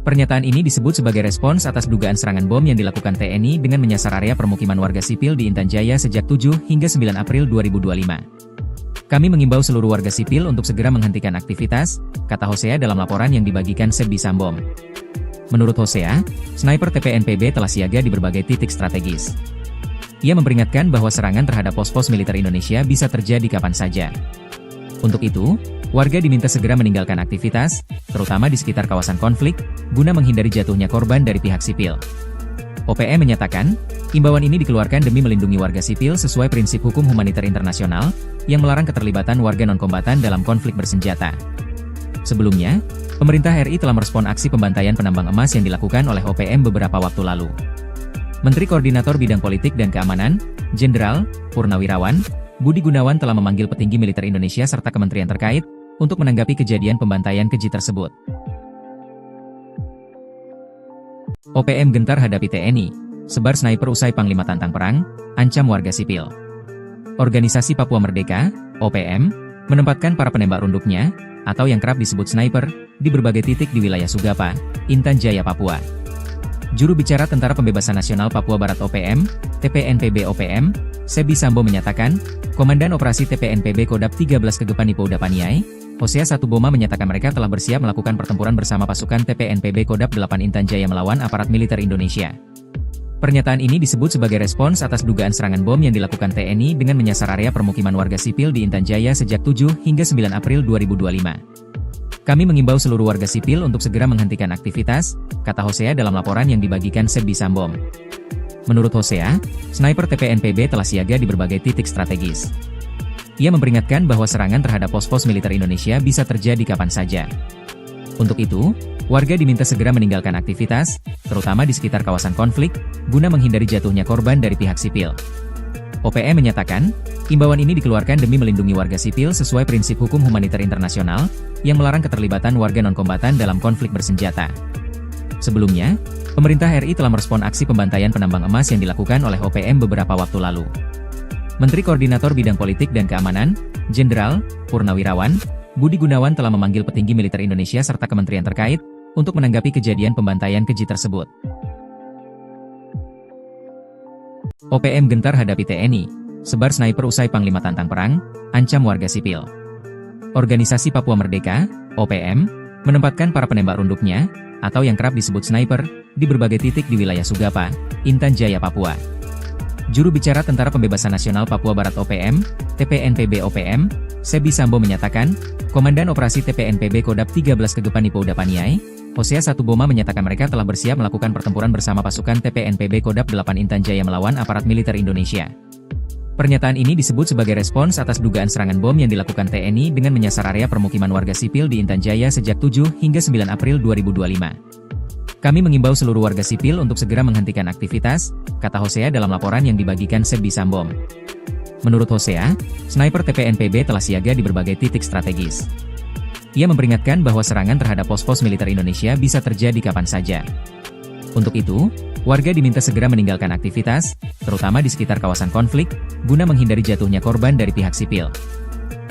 Pernyataan ini disebut sebagai respons atas dugaan serangan bom yang dilakukan TNI dengan menyasar area permukiman warga sipil di Intan Jaya sejak 7 hingga 9 April 2025. Kami mengimbau seluruh warga sipil untuk segera menghentikan aktivitas, kata Hosea dalam laporan yang dibagikan Sebi Sambom. Menurut Hosea, sniper TPNPB telah siaga di berbagai titik strategis. Ia memperingatkan bahwa serangan terhadap pos-pos militer Indonesia bisa terjadi kapan saja. Untuk itu, warga diminta segera meninggalkan aktivitas, terutama di sekitar kawasan konflik, guna menghindari jatuhnya korban dari pihak sipil. OPM menyatakan, imbauan ini dikeluarkan demi melindungi warga sipil sesuai prinsip hukum humaniter internasional, yang melarang keterlibatan warga non-kombatan dalam konflik bersenjata. Sebelumnya, pemerintah RI telah merespon aksi pembantaian penambang emas yang dilakukan oleh OPM beberapa waktu lalu. Menteri Koordinator Bidang Politik dan Keamanan, Jenderal Purnawirawan Budi Gunawan telah memanggil petinggi militer Indonesia serta kementerian terkait untuk menanggapi kejadian pembantaian keji tersebut. OPM gentar hadapi TNI, sebar sniper usai Panglima tantang perang, ancam warga sipil. Organisasi Papua Merdeka, OPM, menempatkan para penembak runduknya, atau yang kerap disebut sniper, di berbagai titik di wilayah Sugapa, Intan Jaya, Papua. Juru bicara Tentara Pembebasan Nasional Papua Barat OPM, TPNPB OPM, Sebi Sambo menyatakan, Komandan Operasi TPNPB Kodap 13 Kegepani Pouda Paniai, Hosea Satuboma menyatakan mereka telah bersiap melakukan pertempuran bersama pasukan TPNPB Kodap 8 Intan Jaya melawan aparat militer Indonesia. Pernyataan ini disebut sebagai respons atas dugaan serangan bom yang dilakukan TNI dengan menyasar area permukiman warga sipil di Intan Jaya sejak 7 hingga 9 April 2025. Kami mengimbau seluruh warga sipil untuk segera menghentikan aktivitas, kata Hosea dalam laporan yang dibagikan Sebi Sambo. Menurut Hosea, sniper TPNPB telah siaga di berbagai titik strategis. Ia memperingatkan bahwa serangan terhadap pos-pos militer Indonesia bisa terjadi kapan saja. Untuk itu, warga diminta segera meninggalkan aktivitas, terutama di sekitar kawasan konflik, guna menghindari jatuhnya korban dari pihak sipil. OPM menyatakan, imbauan ini dikeluarkan demi melindungi warga sipil sesuai prinsip hukum humaniter internasional, yang melarang keterlibatan warga non-kombatan dalam konflik bersenjata. Sebelumnya, pemerintah RI telah merespon aksi pembantaian penambang emas yang dilakukan oleh OPM beberapa waktu lalu. Menteri Koordinator Bidang Politik dan Keamanan, Jenderal Purnawirawan Budi Gunawan telah memanggil petinggi militer Indonesia serta kementerian terkait untuk menanggapi kejadian pembantaian keji tersebut. OPM gentar hadapi TNI, sebar sniper usai Panglima tantang perang, ancam warga sipil. Organisasi Papua Merdeka, OPM, menempatkan para penembak runduknya, atau yang kerap disebut sniper, di berbagai titik di wilayah Sugapa, Intan Jaya, Papua. Juru bicara Tentara Pembebasan Nasional Papua Barat OPM, TPNPB OPM, Sebi Sambo menyatakan, Komandan Operasi TPNPB Kodap 13 Kegepani Pouda Paniai, Hosea Satuboma menyatakan mereka telah bersiap melakukan pertempuran bersama pasukan TPNPB Kodap 8 Intan Jaya melawan aparat militer Indonesia. Pernyataan ini disebut sebagai respons atas dugaan serangan bom yang dilakukan TNI dengan menyasar area permukiman warga sipil di Intan Jaya sejak 7 hingga 9 April 2025. Kami mengimbau seluruh warga sipil untuk segera menghentikan aktivitas, kata Hosea dalam laporan yang dibagikan Sebi Sambo. Menurut Hosea, sniper TPNPB telah siaga di berbagai titik strategis. Ia memperingatkan bahwa serangan terhadap pos-pos militer Indonesia bisa terjadi kapan saja. Untuk itu, warga diminta segera meninggalkan aktivitas, terutama di sekitar kawasan konflik, guna menghindari jatuhnya korban dari pihak sipil.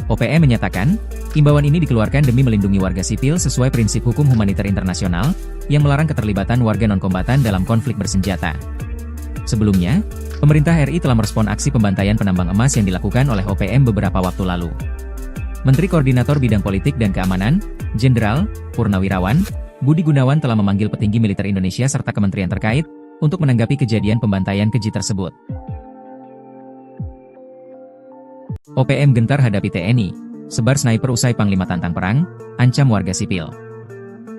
OPM menyatakan, imbauan ini dikeluarkan demi melindungi warga sipil sesuai prinsip hukum humaniter internasional, yang melarang keterlibatan warga non-kombatan dalam konflik bersenjata. Sebelumnya, pemerintah RI telah merespon aksi pembantaian penambang emas yang dilakukan oleh OPM beberapa waktu lalu. Menteri Koordinator Bidang Politik dan Keamanan, Jenderal Purnawirawan Budi Gunawan telah memanggil petinggi militer Indonesia serta kementerian terkait untuk menanggapi kejadian pembantaian keji tersebut. OPM gentar hadapi TNI, sebar sniper usai Panglima tantang perang, ancam warga sipil.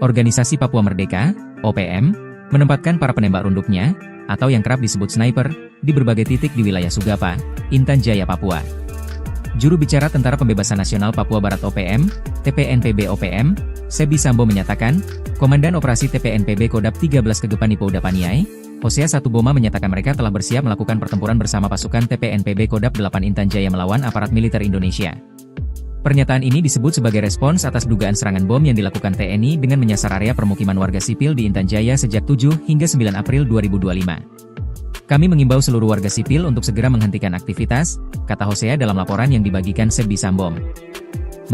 Organisasi Papua Merdeka, OPM, menempatkan para penembak runduknya, atau yang kerap disebut sniper, di berbagai titik di wilayah Sugapa, Intan Jaya, Papua. Juru bicara Tentara Pembebasan Nasional Papua Barat OPM, TPNPB OPM, Sebi Sambo menyatakan, Komandan Operasi TPNPB Kodap 13 Kegepani Pouda Paniai, Hosea Satuboma menyatakan mereka telah bersiap melakukan pertempuran bersama pasukan TPNPB Kodap 8 Intan Jaya melawan aparat militer Indonesia. Pernyataan ini disebut sebagai respons atas dugaan serangan bom yang dilakukan TNI dengan menyasar area permukiman warga sipil di Intan Jaya sejak 7 hingga 9 April 2025. Kami mengimbau seluruh warga sipil untuk segera menghentikan aktivitas, kata Hosea dalam laporan yang dibagikan Sebi Sambo.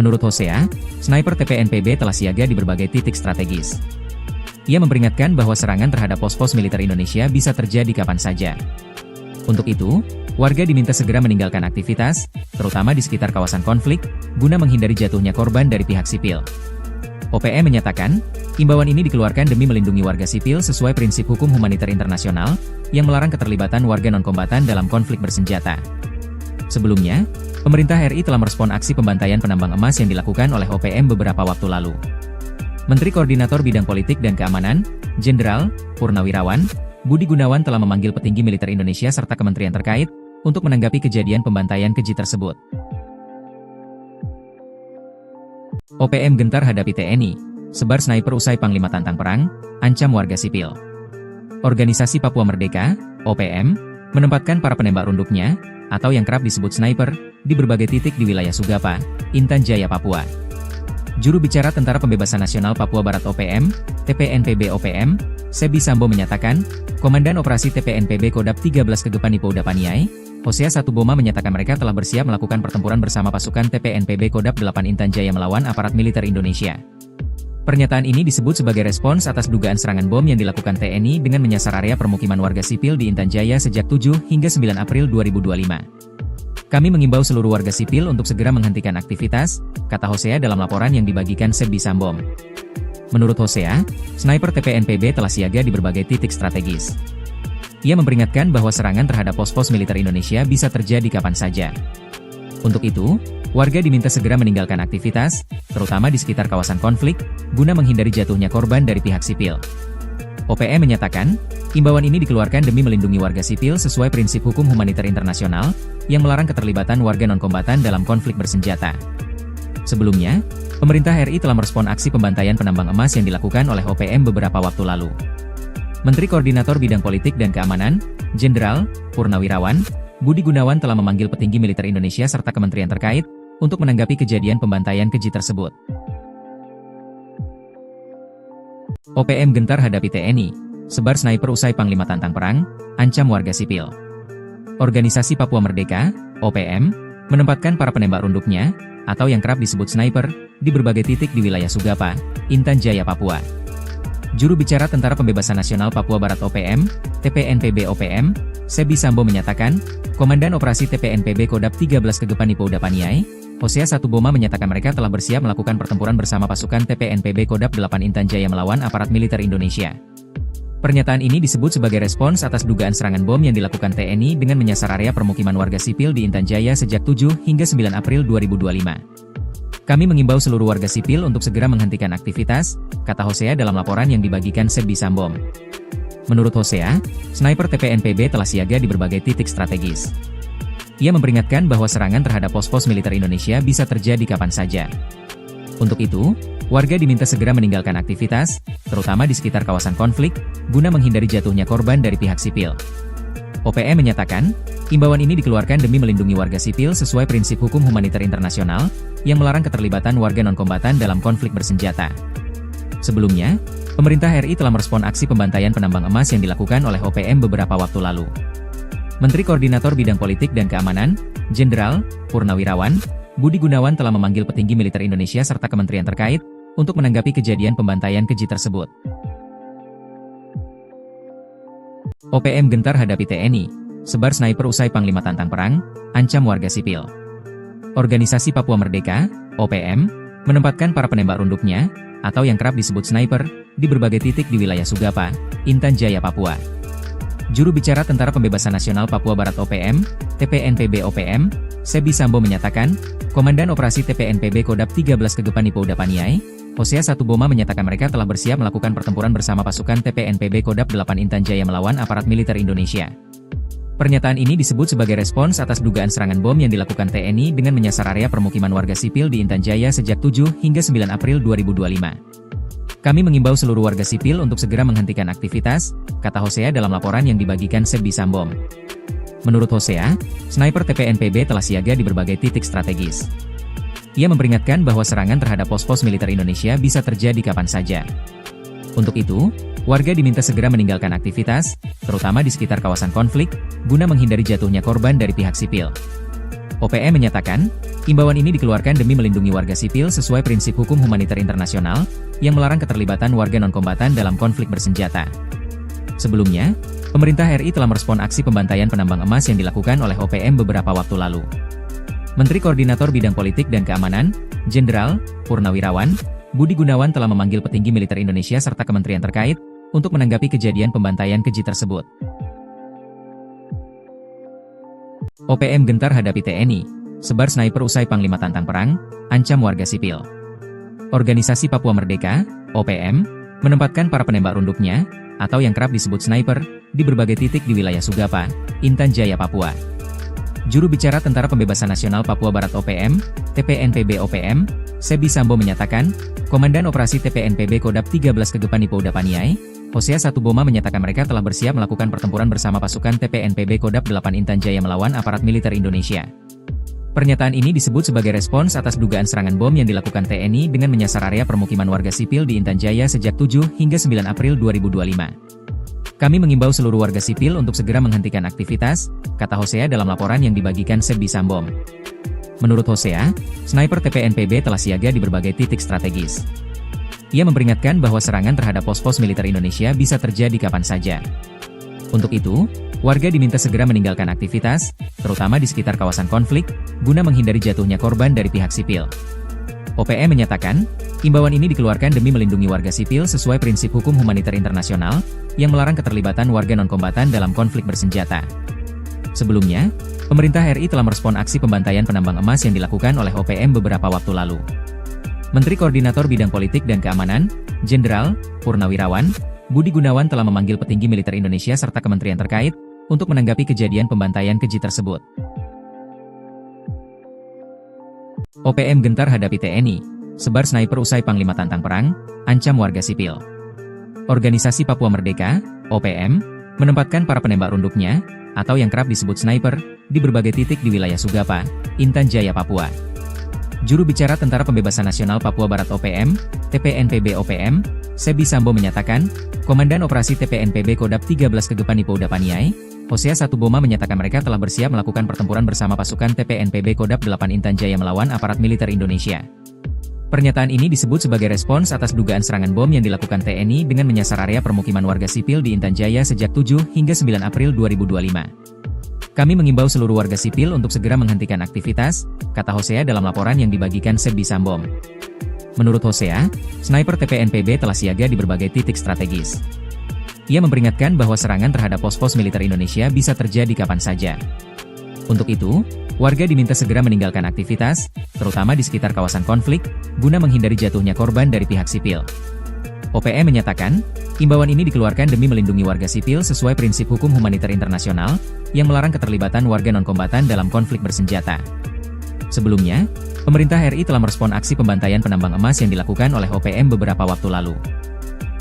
Menurut Hosea, sniper TPNPB telah siaga di berbagai titik strategis. Ia memperingatkan bahwa serangan terhadap pos-pos militer Indonesia bisa terjadi kapan saja. Untuk itu, warga diminta segera meninggalkan aktivitas, terutama di sekitar kawasan konflik, guna menghindari jatuhnya korban dari pihak sipil. OPM menyatakan, imbauan ini dikeluarkan demi melindungi warga sipil sesuai prinsip hukum humaniter internasional, yang melarang keterlibatan warga non-kombatan dalam konflik bersenjata. Sebelumnya, pemerintah RI telah merespon aksi pembantaian penambang emas yang dilakukan oleh OPM beberapa waktu lalu. Menteri Koordinator Bidang Politik dan Keamanan, Jenderal Purnawirawan Budi Gunawan telah memanggil petinggi militer Indonesia serta kementerian terkait untuk menanggapi kejadian pembantaian keji tersebut. OPM gentar hadapi TNI, sebar sniper usai Panglima tantang perang, ancam warga sipil. Organisasi Papua Merdeka, OPM, menempatkan para penembak runduknya, atau yang kerap disebut sniper, di berbagai titik di wilayah Sugapa, Intan Jaya, Papua. Juru bicara Tentara Pembebasan Nasional Papua Barat OPM, TPNPB OPM, Sebi Sambo menyatakan, Komandan Operasi TPNPB Kodap 13 Kegepani Pouda Paniai, Hosea Satuboma menyatakan mereka telah bersiap melakukan pertempuran bersama pasukan TPNPB Kodap 8 Intan Jaya melawan aparat militer Indonesia. Pernyataan ini disebut sebagai respons atas dugaan serangan bom yang dilakukan TNI dengan menyasar area permukiman warga sipil di Intan Jaya sejak 7 hingga 9 April 2025. Kami mengimbau seluruh warga sipil untuk segera menghentikan aktivitas, kata Hosea dalam laporan yang dibagikan Sebbi Sambom. Menurut Hosea, sniper TPNPB telah siaga di berbagai titik strategis. Ia memperingatkan bahwa serangan terhadap pos-pos militer Indonesia bisa terjadi kapan saja. Untuk itu, warga diminta segera meninggalkan aktivitas, terutama di sekitar kawasan konflik, guna menghindari jatuhnya korban dari pihak sipil. OPM menyatakan, imbauan ini dikeluarkan demi melindungi warga sipil sesuai prinsip hukum humaniter internasional, yang melarang keterlibatan warga non-kombatan dalam konflik bersenjata. Sebelumnya, pemerintah RI telah merespon aksi pembantaian penambang emas yang dilakukan oleh OPM beberapa waktu lalu. Menteri Koordinator Bidang Politik dan Keamanan, Jenderal Purnawirawan Budi Gunawan telah memanggil petinggi militer Indonesia serta kementerian terkait untuk menanggapi kejadian pembantaian keji tersebut. OPM gentar hadapi TNI, sebar sniper usai Panglima tantang perang, ancam warga sipil. Organisasi Papua Merdeka, OPM, menempatkan para penembak runduknya, atau yang kerap disebut sniper, di berbagai titik di wilayah Sugapa, Intan Jaya, Papua. Juru bicara Tentara Pembebasan Nasional Papua Barat OPM, TPNPB OPM, Sebbi Sambom menyatakan, Komandan Operasi TPNPB Kodap 13 Kegepan Ipo Udapaniai, Hosea Satuboma menyatakan mereka telah bersiap melakukan pertempuran bersama pasukan TPNPB Kodap 8 Intan Jaya melawan aparat militer Indonesia. Pernyataan ini disebut sebagai respons atas dugaan serangan bom yang dilakukan TNI dengan menyasar area permukiman warga sipil di Intan Jaya sejak 7 hingga 9 April 2025. Kami mengimbau seluruh warga sipil untuk segera menghentikan aktivitas, kata Hosea dalam laporan yang dibagikan Sebbi Sambom. Menurut Hosea, sniper TPNPB telah siaga di berbagai titik strategis. Ia memperingatkan bahwa serangan terhadap pos-pos militer Indonesia bisa terjadi kapan saja. Untuk itu, warga diminta segera meninggalkan aktivitas, terutama di sekitar kawasan konflik, guna menghindari jatuhnya korban dari pihak sipil. OPM menyatakan, imbauan ini dikeluarkan demi melindungi warga sipil sesuai prinsip hukum humaniter internasional, yang melarang keterlibatan warga non-kombatan dalam konflik bersenjata. Sebelumnya, pemerintah RI telah merespon aksi pembantaian penambang emas yang dilakukan oleh OPM beberapa waktu lalu. Menteri Koordinator Bidang Politik dan Keamanan, Jenderal Purnawirawan Budi Gunawan telah memanggil petinggi militer Indonesia serta kementerian terkait untuk menanggapi kejadian pembantaian keji tersebut. OPM gentar hadapi TNI, sebar sniper usai Panglima tantang perang, ancam warga sipil. Organisasi Papua Merdeka, OPM, menempatkan para penembak runduknya, atau yang kerap disebut sniper, di berbagai titik di wilayah Sugapa, Intan Jaya, Papua. Juru bicara Tentara Pembebasan Nasional Papua Barat OPM, TPNPB OPM, Sebbi Sambom menyatakan, Komandan Operasi TPNPB Kodap 13 Kegepan Ipo Udapaniai, Hosea Satuboma menyatakan mereka telah bersiap melakukan pertempuran bersama pasukan TPNPB Kodap 8 Intan Jaya melawan aparat militer Indonesia. Pernyataan ini disebut sebagai respons atas dugaan serangan bom yang dilakukan TNI dengan menyasar area permukiman warga sipil di Intan Jaya sejak 7 hingga 9 April 2025. Kami mengimbau seluruh warga sipil untuk segera menghentikan aktivitas, kata Hosea dalam laporan yang dibagikan Sebbi Sambom. Menurut Hosea, sniper TPNPB telah siaga di berbagai titik strategis. Ia memperingatkan bahwa serangan terhadap pos-pos militer Indonesia bisa terjadi kapan saja. Untuk itu, warga diminta segera meninggalkan aktivitas, terutama di sekitar kawasan konflik, guna menghindari jatuhnya korban dari pihak sipil. OPM menyatakan, imbauan ini dikeluarkan demi melindungi warga sipil sesuai prinsip hukum humaniter internasional, yang melarang keterlibatan warga non-kombatan dalam konflik bersenjata. Sebelumnya, pemerintah RI telah merespon aksi pembantaian penambang emas yang dilakukan oleh OPM beberapa waktu lalu. Menteri Koordinator Bidang Politik dan Keamanan, Jenderal Purnawirawan Budi Gunawan telah memanggil petinggi militer Indonesia serta kementerian terkait untuk menanggapi kejadian pembantaian keji tersebut. OPM gentar hadapi TNI, sebar sniper usai Panglima tantang perang, ancam warga sipil. Organisasi Papua Merdeka, OPM, menempatkan para penembak runduknya, atau yang kerap disebut sniper, di berbagai titik di wilayah Sugapa, Intan Jaya, Papua. Juru bicara Tentara Pembebasan Nasional Papua Barat OPM, TPNPB OPM, Sebbi Sambom menyatakan, Komandan Operasi TPNPB Kodap 13 Kegepan Ipo Udapaniai, Hosea Satuboma menyatakan mereka telah bersiap melakukan pertempuran bersama pasukan TPNPB Kodap 8 Intan Jaya melawan aparat militer Indonesia. Pernyataan ini disebut sebagai respons atas dugaan serangan bom yang dilakukan TNI dengan menyasar area permukiman warga sipil di Intan Jaya sejak 7 hingga 9 April 2025. Kami mengimbau seluruh warga sipil untuk segera menghentikan aktivitas, kata Hosea dalam laporan yang dibagikan Sebbi Sambom. Menurut Hosea, sniper TPNPB telah siaga di berbagai titik strategis. Ia memperingatkan bahwa serangan terhadap pos-pos militer Indonesia bisa terjadi kapan saja. Untuk itu, warga diminta segera meninggalkan aktivitas, terutama di sekitar kawasan konflik, guna menghindari jatuhnya korban dari pihak sipil. OPM menyatakan, imbauan ini dikeluarkan demi melindungi warga sipil sesuai prinsip hukum humaniter internasional, yang melarang keterlibatan warga non-kombatan dalam konflik bersenjata. Sebelumnya, pemerintah RI telah merespon aksi pembantaian penambang emas yang dilakukan oleh OPM beberapa waktu lalu. Menteri Koordinator Bidang Politik dan Keamanan, Jenderal Purnawirawan Budi Gunawan telah memanggil petinggi militer Indonesia serta kementerian terkait untuk menanggapi kejadian pembantaian keji tersebut. OPM gentar hadapi TNI, sebar sniper usai Panglima tantang perang, ancam warga sipil. Organisasi Papua Merdeka, OPM, menempatkan para penembak runduknya, atau yang kerap disebut sniper, di berbagai titik di wilayah Sugapa, Intan Jaya, Papua. Juru bicara Tentara Pembebasan Nasional Papua Barat OPM, TPNPB OPM, Sebi Sambo menyatakan, Komandan Operasi TPNPB Kodap 13 Kegepan Ipo Udapaniai, Hosea Satuboma menyatakan mereka telah bersiap melakukan pertempuran bersama pasukan TPNPB Kodap 8 Intan Jaya melawan aparat militer Indonesia. Pernyataan ini disebut sebagai respons atas dugaan serangan bom yang dilakukan TNI dengan menyasar area permukiman warga sipil di Intan Jaya sejak 7 hingga 9 April 2025. Kami mengimbau seluruh warga sipil untuk segera menghentikan aktivitas, kata Hosea dalam laporan yang dibagikan Sebi Sambom. Menurut Hosea, sniper TPNPB telah siaga di berbagai titik strategis. Ia memperingatkan bahwa serangan terhadap pos-pos militer Indonesia bisa terjadi kapan saja. Untuk itu, warga diminta segera meninggalkan aktivitas, terutama di sekitar kawasan konflik, guna menghindari jatuhnya korban dari pihak sipil. OPM menyatakan, imbauan ini dikeluarkan demi melindungi warga sipil sesuai prinsip hukum humaniter internasional, yang melarang keterlibatan warga non-kombatan dalam konflik bersenjata. Sebelumnya, pemerintah RI telah merespon aksi pembantaian penambang emas yang dilakukan oleh OPM beberapa waktu lalu.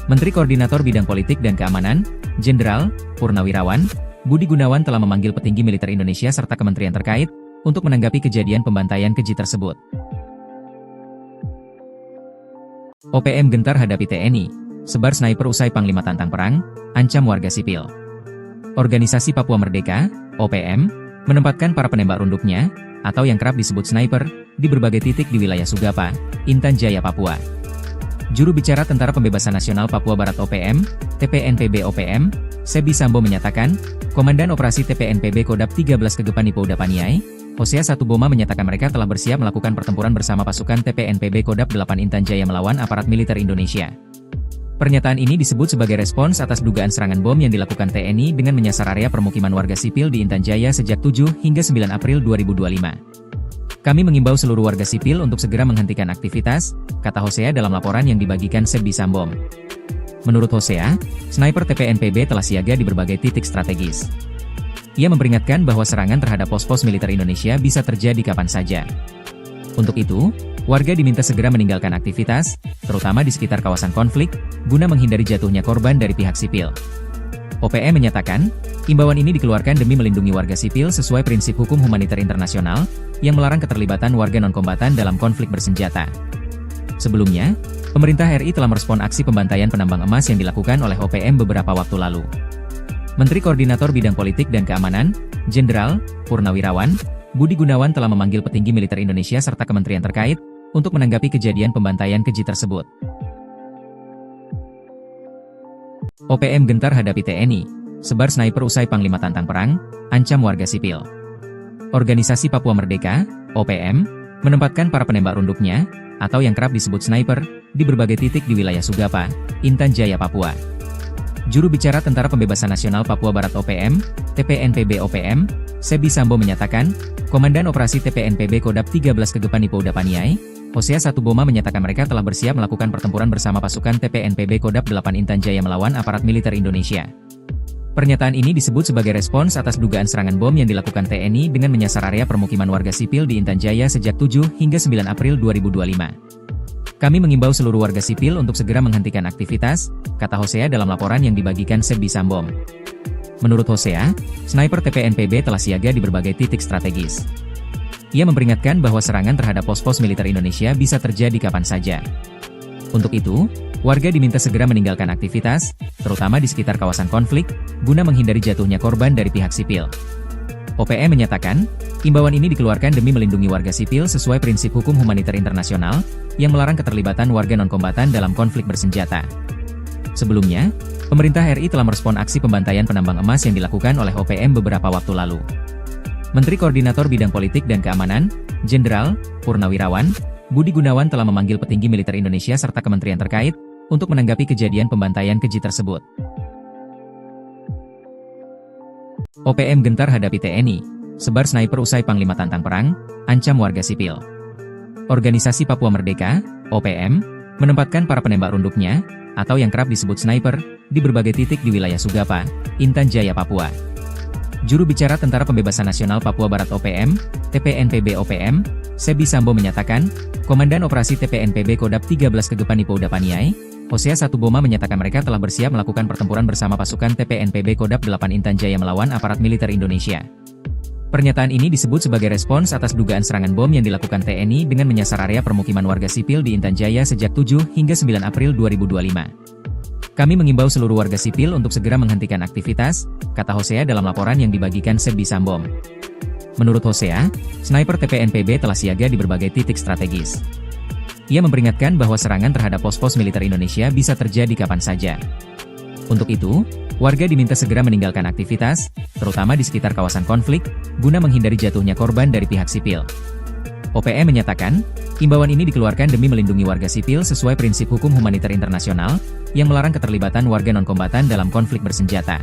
Menteri Koordinator Bidang Politik dan Keamanan, Jenderal Purnawirawan Budi Gunawan telah memanggil petinggi militer Indonesia serta kementerian terkait untuk menanggapi kejadian pembantaian keji tersebut. OPM gentar hadapi TNI, sebar sniper usai Panglima tantang perang, ancam warga sipil. Organisasi Papua Merdeka, OPM, menempatkan para penembak runduknya, atau yang kerap disebut sniper, di berbagai titik di wilayah Sugapa, Intan Jaya, Papua. Juru bicara Tentara Pembebasan Nasional Papua Barat OPM, TPNPB OPM, Sebi Sambo menyatakan, Komandan Operasi TPNPB Kodap 13 Kegepan Ipo Udapaniai, Hosea Satuboma menyatakan mereka telah bersiap melakukan pertempuran bersama pasukan TPNPB Kodap 8 Intan Jaya melawan aparat militer Indonesia. Pernyataan ini disebut sebagai respons atas dugaan serangan bom yang dilakukan TNI dengan menyasar area permukiman warga sipil di Intan Jaya sejak 7 hingga 9 April 2025. Kami mengimbau seluruh warga sipil untuk segera menghentikan aktivitas, kata Hosea dalam laporan yang dibagikan Sebi Sambom. Menurut Hosea, sniper TPNPB telah siaga di berbagai titik strategis. Ia memperingatkan bahwa serangan terhadap pos-pos militer Indonesia bisa terjadi kapan saja. Untuk itu, warga diminta segera meninggalkan aktivitas, terutama di sekitar kawasan konflik, guna menghindari jatuhnya korban dari pihak sipil. OPM menyatakan, imbauan ini dikeluarkan demi melindungi warga sipil sesuai prinsip hukum humaniter internasional, yang melarang keterlibatan warga non-kombatan dalam konflik bersenjata. Sebelumnya, pemerintah RI telah merespon aksi pembantaian penambang emas yang dilakukan oleh OPM beberapa waktu lalu. Menteri Koordinator Bidang Politik dan Keamanan, Jenderal Purnawirawan Budi Gunawan telah memanggil petinggi militer Indonesia serta kementerian terkait untuk menanggapi kejadian pembantaian keji tersebut. OPM gentar hadapi TNI, sebar sniper usai Panglima tantang perang, ancam warga sipil. Organisasi Papua Merdeka, OPM, menempatkan para penembak runduknya, atau yang kerap disebut sniper, di berbagai titik di wilayah Sugapa, Intan Jaya, Papua. Juru bicara Tentara Pembebasan Nasional Papua Barat OPM, TPNPB OPM, Sebi Sambo menyatakan, Komandan Operasi TPNPB Kodap 13 Kegepan Ipo Udapaniai, Hosea Satuboma menyatakan mereka telah bersiap melakukan pertempuran bersama pasukan TPNPB Kodap 8 Intan Jaya melawan aparat militer Indonesia. Pernyataan ini disebut sebagai respons atas dugaan serangan bom yang dilakukan TNI dengan menyasar area permukiman warga sipil di Intan Jaya sejak 7 hingga 9 April 2025. Kami mengimbau seluruh warga sipil untuk segera menghentikan aktivitas, kata Hosea dalam laporan yang dibagikan Sebi Sambom. Menurut Hosea, sniper TPNPB telah siaga di berbagai titik strategis. Ia memperingatkan bahwa serangan terhadap pos-pos militer Indonesia bisa terjadi kapan saja. Untuk itu, warga diminta segera meninggalkan aktivitas, terutama di sekitar kawasan konflik, guna menghindari jatuhnya korban dari pihak sipil. OPM menyatakan, imbauan ini dikeluarkan demi melindungi warga sipil sesuai prinsip hukum humaniter internasional, yang melarang keterlibatan warga non-kombatan dalam konflik bersenjata. Sebelumnya, pemerintah RI telah merespon aksi pembantaian penambang emas yang dilakukan oleh OPM beberapa waktu lalu. Menteri Koordinator Bidang Politik dan Keamanan, Jenderal Purnawirawan Budi Gunawan telah memanggil petinggi militer Indonesia serta kementerian terkait, untuk menanggapi kejadian pembantaian keji tersebut. OPM gentar hadapi TNI, sebar sniper usai Panglima tantang perang, ancam warga sipil. Organisasi Papua Merdeka, OPM, menempatkan para penembak runduknya, atau yang kerap disebut sniper, di berbagai titik di wilayah Sugapa, Intan Jaya, Papua. Juru bicara Tentara Pembebasan Nasional Papua Barat OPM, TPNPB OPM, Sebi Sambo menyatakan, Komandan Operasi TPNPB Kodap 13 Kegepan Ipo Udapaniai, Hosea Satuboma menyatakan mereka telah bersiap melakukan pertempuran bersama pasukan TPNPB Kodap 8 Intan Jaya melawan aparat militer Indonesia. Pernyataan ini disebut sebagai respons atas dugaan serangan bom yang dilakukan TNI dengan menyasar area permukiman warga sipil di Intan Jaya sejak 7 hingga 9 April 2025. Kami mengimbau seluruh warga sipil untuk segera menghentikan aktivitas, kata Hosea dalam laporan yang dibagikan Sebi Sambo. Menurut Hosea, sniper TPNPB telah siaga di berbagai titik strategis. Ia memperingatkan bahwa serangan terhadap pos-pos militer Indonesia bisa terjadi kapan saja. Untuk itu, warga diminta segera meninggalkan aktivitas, terutama di sekitar kawasan konflik, guna menghindari jatuhnya korban dari pihak sipil. OPM menyatakan, imbauan ini dikeluarkan demi melindungi warga sipil sesuai prinsip hukum humaniter internasional, yang melarang keterlibatan warga non-kombatan dalam konflik bersenjata.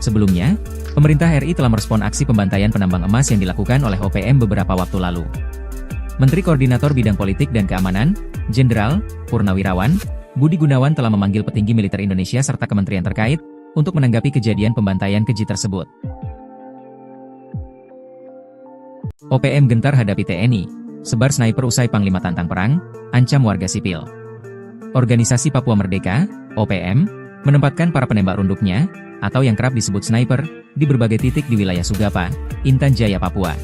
Sebelumnya, pemerintah RI telah merespon aksi pembantaian penambang emas yang dilakukan oleh OPM beberapa waktu lalu. Menteri Koordinator Bidang Politik dan Keamanan, Jenderal Purnawirawan Budi Gunawan telah memanggil petinggi militer Indonesia serta kementerian terkait, untuk menanggapi kejadian pembantaian keji tersebut. OPM gentar hadapi TNI, sebar sniper usai Panglima tantang perang, ancam warga sipil. Organisasi Papua Merdeka, OPM, menempatkan para penembak runduknya, atau yang kerap disebut sniper, di berbagai titik di wilayah Sugapa, Intan Jaya, Papua.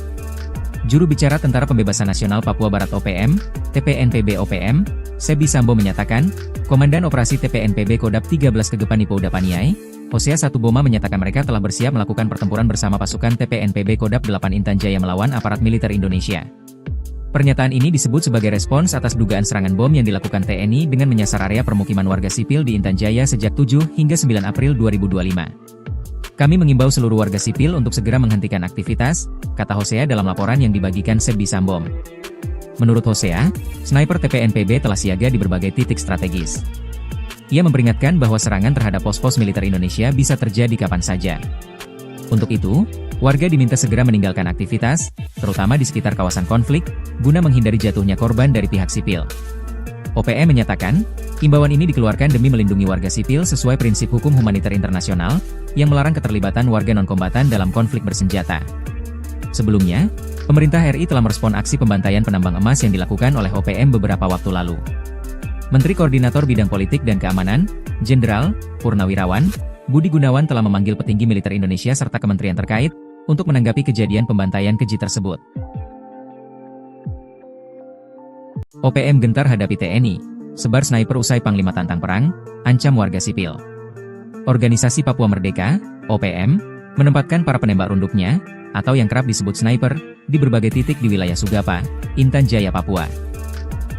Juru bicara Tentara Pembebasan Nasional Papua Barat OPM, TPNPB OPM, Sebi Sambo menyatakan, Komandan Operasi TPNPB Kodap 13 Kegepan Ipo Udapaniai, Hosea Satuboma menyatakan mereka telah bersiap melakukan pertempuran bersama pasukan TPNPB Kodap 8 Intan Jaya melawan aparat militer Indonesia. Pernyataan ini disebut sebagai respons atas dugaan serangan bom yang dilakukan TNI dengan menyasar area permukiman warga sipil di Intan Jaya sejak 7 hingga 9 April 2025. Kami mengimbau seluruh warga sipil untuk segera menghentikan aktivitas, kata Hosea dalam laporan yang dibagikan Sebi Sambo. Menurut Hosea, sniper TPNPB telah siaga di berbagai titik strategis. Ia memperingatkan bahwa serangan terhadap pos-pos militer Indonesia bisa terjadi kapan saja. Untuk itu, warga diminta segera meninggalkan aktivitas, terutama di sekitar kawasan konflik, guna menghindari jatuhnya korban dari pihak sipil. OPM menyatakan, imbauan ini dikeluarkan demi melindungi warga sipil sesuai prinsip hukum humaniter internasional, yang melarang keterlibatan warga non-kombatan dalam konflik bersenjata. Sebelumnya, pemerintah RI telah merespon aksi pembantaian penambang emas yang dilakukan oleh OPM beberapa waktu lalu. Menteri Koordinator Bidang Politik dan Keamanan, Jenderal Purnawirawan Budi Gunawan telah memanggil petinggi militer Indonesia serta kementerian terkait, untuk menanggapi kejadian pembantaian keji tersebut. OPM gentar hadapi TNI, sebar sniper usai Panglima tantang perang, ancam warga sipil. Organisasi Papua Merdeka, OPM, menempatkan para penembak runduknya, atau yang kerap disebut sniper, di berbagai titik di wilayah Sugapa, Intan Jaya, Papua.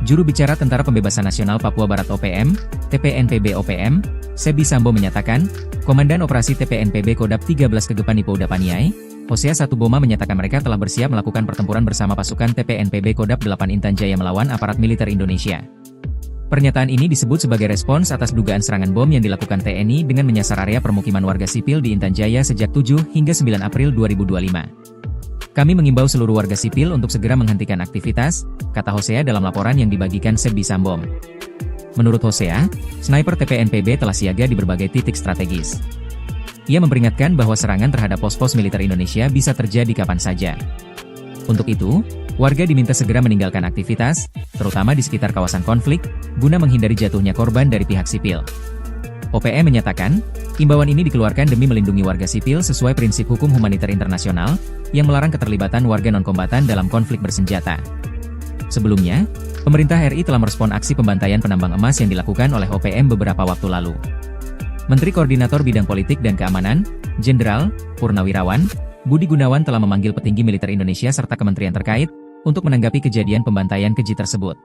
Juru bicara Tentara Pembebasan Nasional Papua Barat OPM, TPNPB OPM, Sebi Sambo menyatakan, Komandan Operasi TPNPB Kodap 13 Kegepan Ipo Udapaniai, Hosea Satuboma menyatakan mereka telah bersiap melakukan pertempuran bersama pasukan TPNPB Kodap 8 Intan Jaya melawan aparat militer Indonesia. Pernyataan ini disebut sebagai respons atas dugaan serangan bom yang dilakukan TNI dengan menyasar area permukiman warga sipil di Intan Jaya sejak 7 hingga 9 April 2025. Kami mengimbau seluruh warga sipil untuk segera menghentikan aktivitas, kata Hosea dalam laporan yang dibagikan Sebi Sambo. Menurut Hosea, sniper TPNPB telah siaga di berbagai titik strategis. Ia memperingatkan bahwa serangan terhadap pos-pos militer Indonesia bisa terjadi kapan saja. Untuk itu, warga diminta segera meninggalkan aktivitas, terutama di sekitar kawasan konflik, guna menghindari jatuhnya korban dari pihak sipil. OPM menyatakan, imbauan ini dikeluarkan demi melindungi warga sipil sesuai prinsip hukum humaniter internasional, yang melarang keterlibatan warga non-kombatan dalam konflik bersenjata. Sebelumnya, pemerintah RI telah merespon aksi pembantaian penambang emas yang dilakukan oleh OPM beberapa waktu lalu. Menteri Koordinator Bidang Politik dan Keamanan, Jenderal Purnawirawan Budi Gunawan telah memanggil petinggi militer Indonesia serta kementerian terkait untuk menanggapi kejadian pembantaian keji tersebut.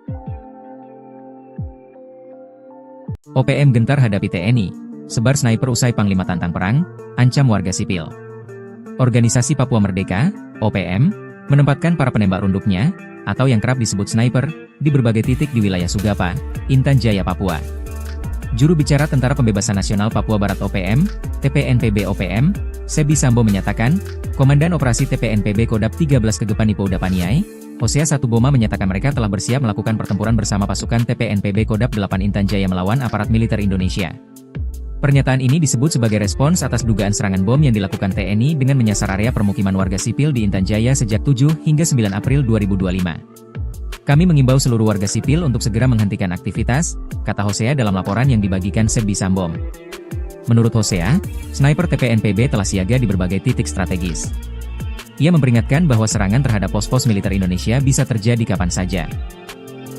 OPM gentar hadapi TNI, sebar sniper usai Panglima tantang perang, ancam warga sipil. Organisasi Papua Merdeka, OPM, menempatkan para penembak runduknya, atau yang kerap disebut sniper, di berbagai titik di wilayah Sugapa, Intan Jaya, Papua. Juru bicara Tentara Pembebasan Nasional Papua Barat OPM, TPNPB OPM, Sebi Sambo menyatakan, Komandan Operasi TPNPB Kodap 13 Kegepan Ipo Udapaniai, Hosea Satuboma menyatakan mereka telah bersiap melakukan pertempuran bersama pasukan TPNPB Kodap 8 Intan Jaya melawan aparat militer Indonesia. Pernyataan ini disebut sebagai respons atas dugaan serangan bom yang dilakukan TNI dengan menyasar area permukiman warga sipil di Intan Jaya sejak 7 hingga 9 April 2025. Kami mengimbau seluruh warga sipil untuk segera menghentikan aktivitas, kata Hosea dalam laporan yang dibagikan Sebi Sambom. Menurut Hosea, sniper TPNPB telah siaga di berbagai titik strategis. Ia memperingatkan bahwa serangan terhadap pos-pos militer Indonesia bisa terjadi kapan saja.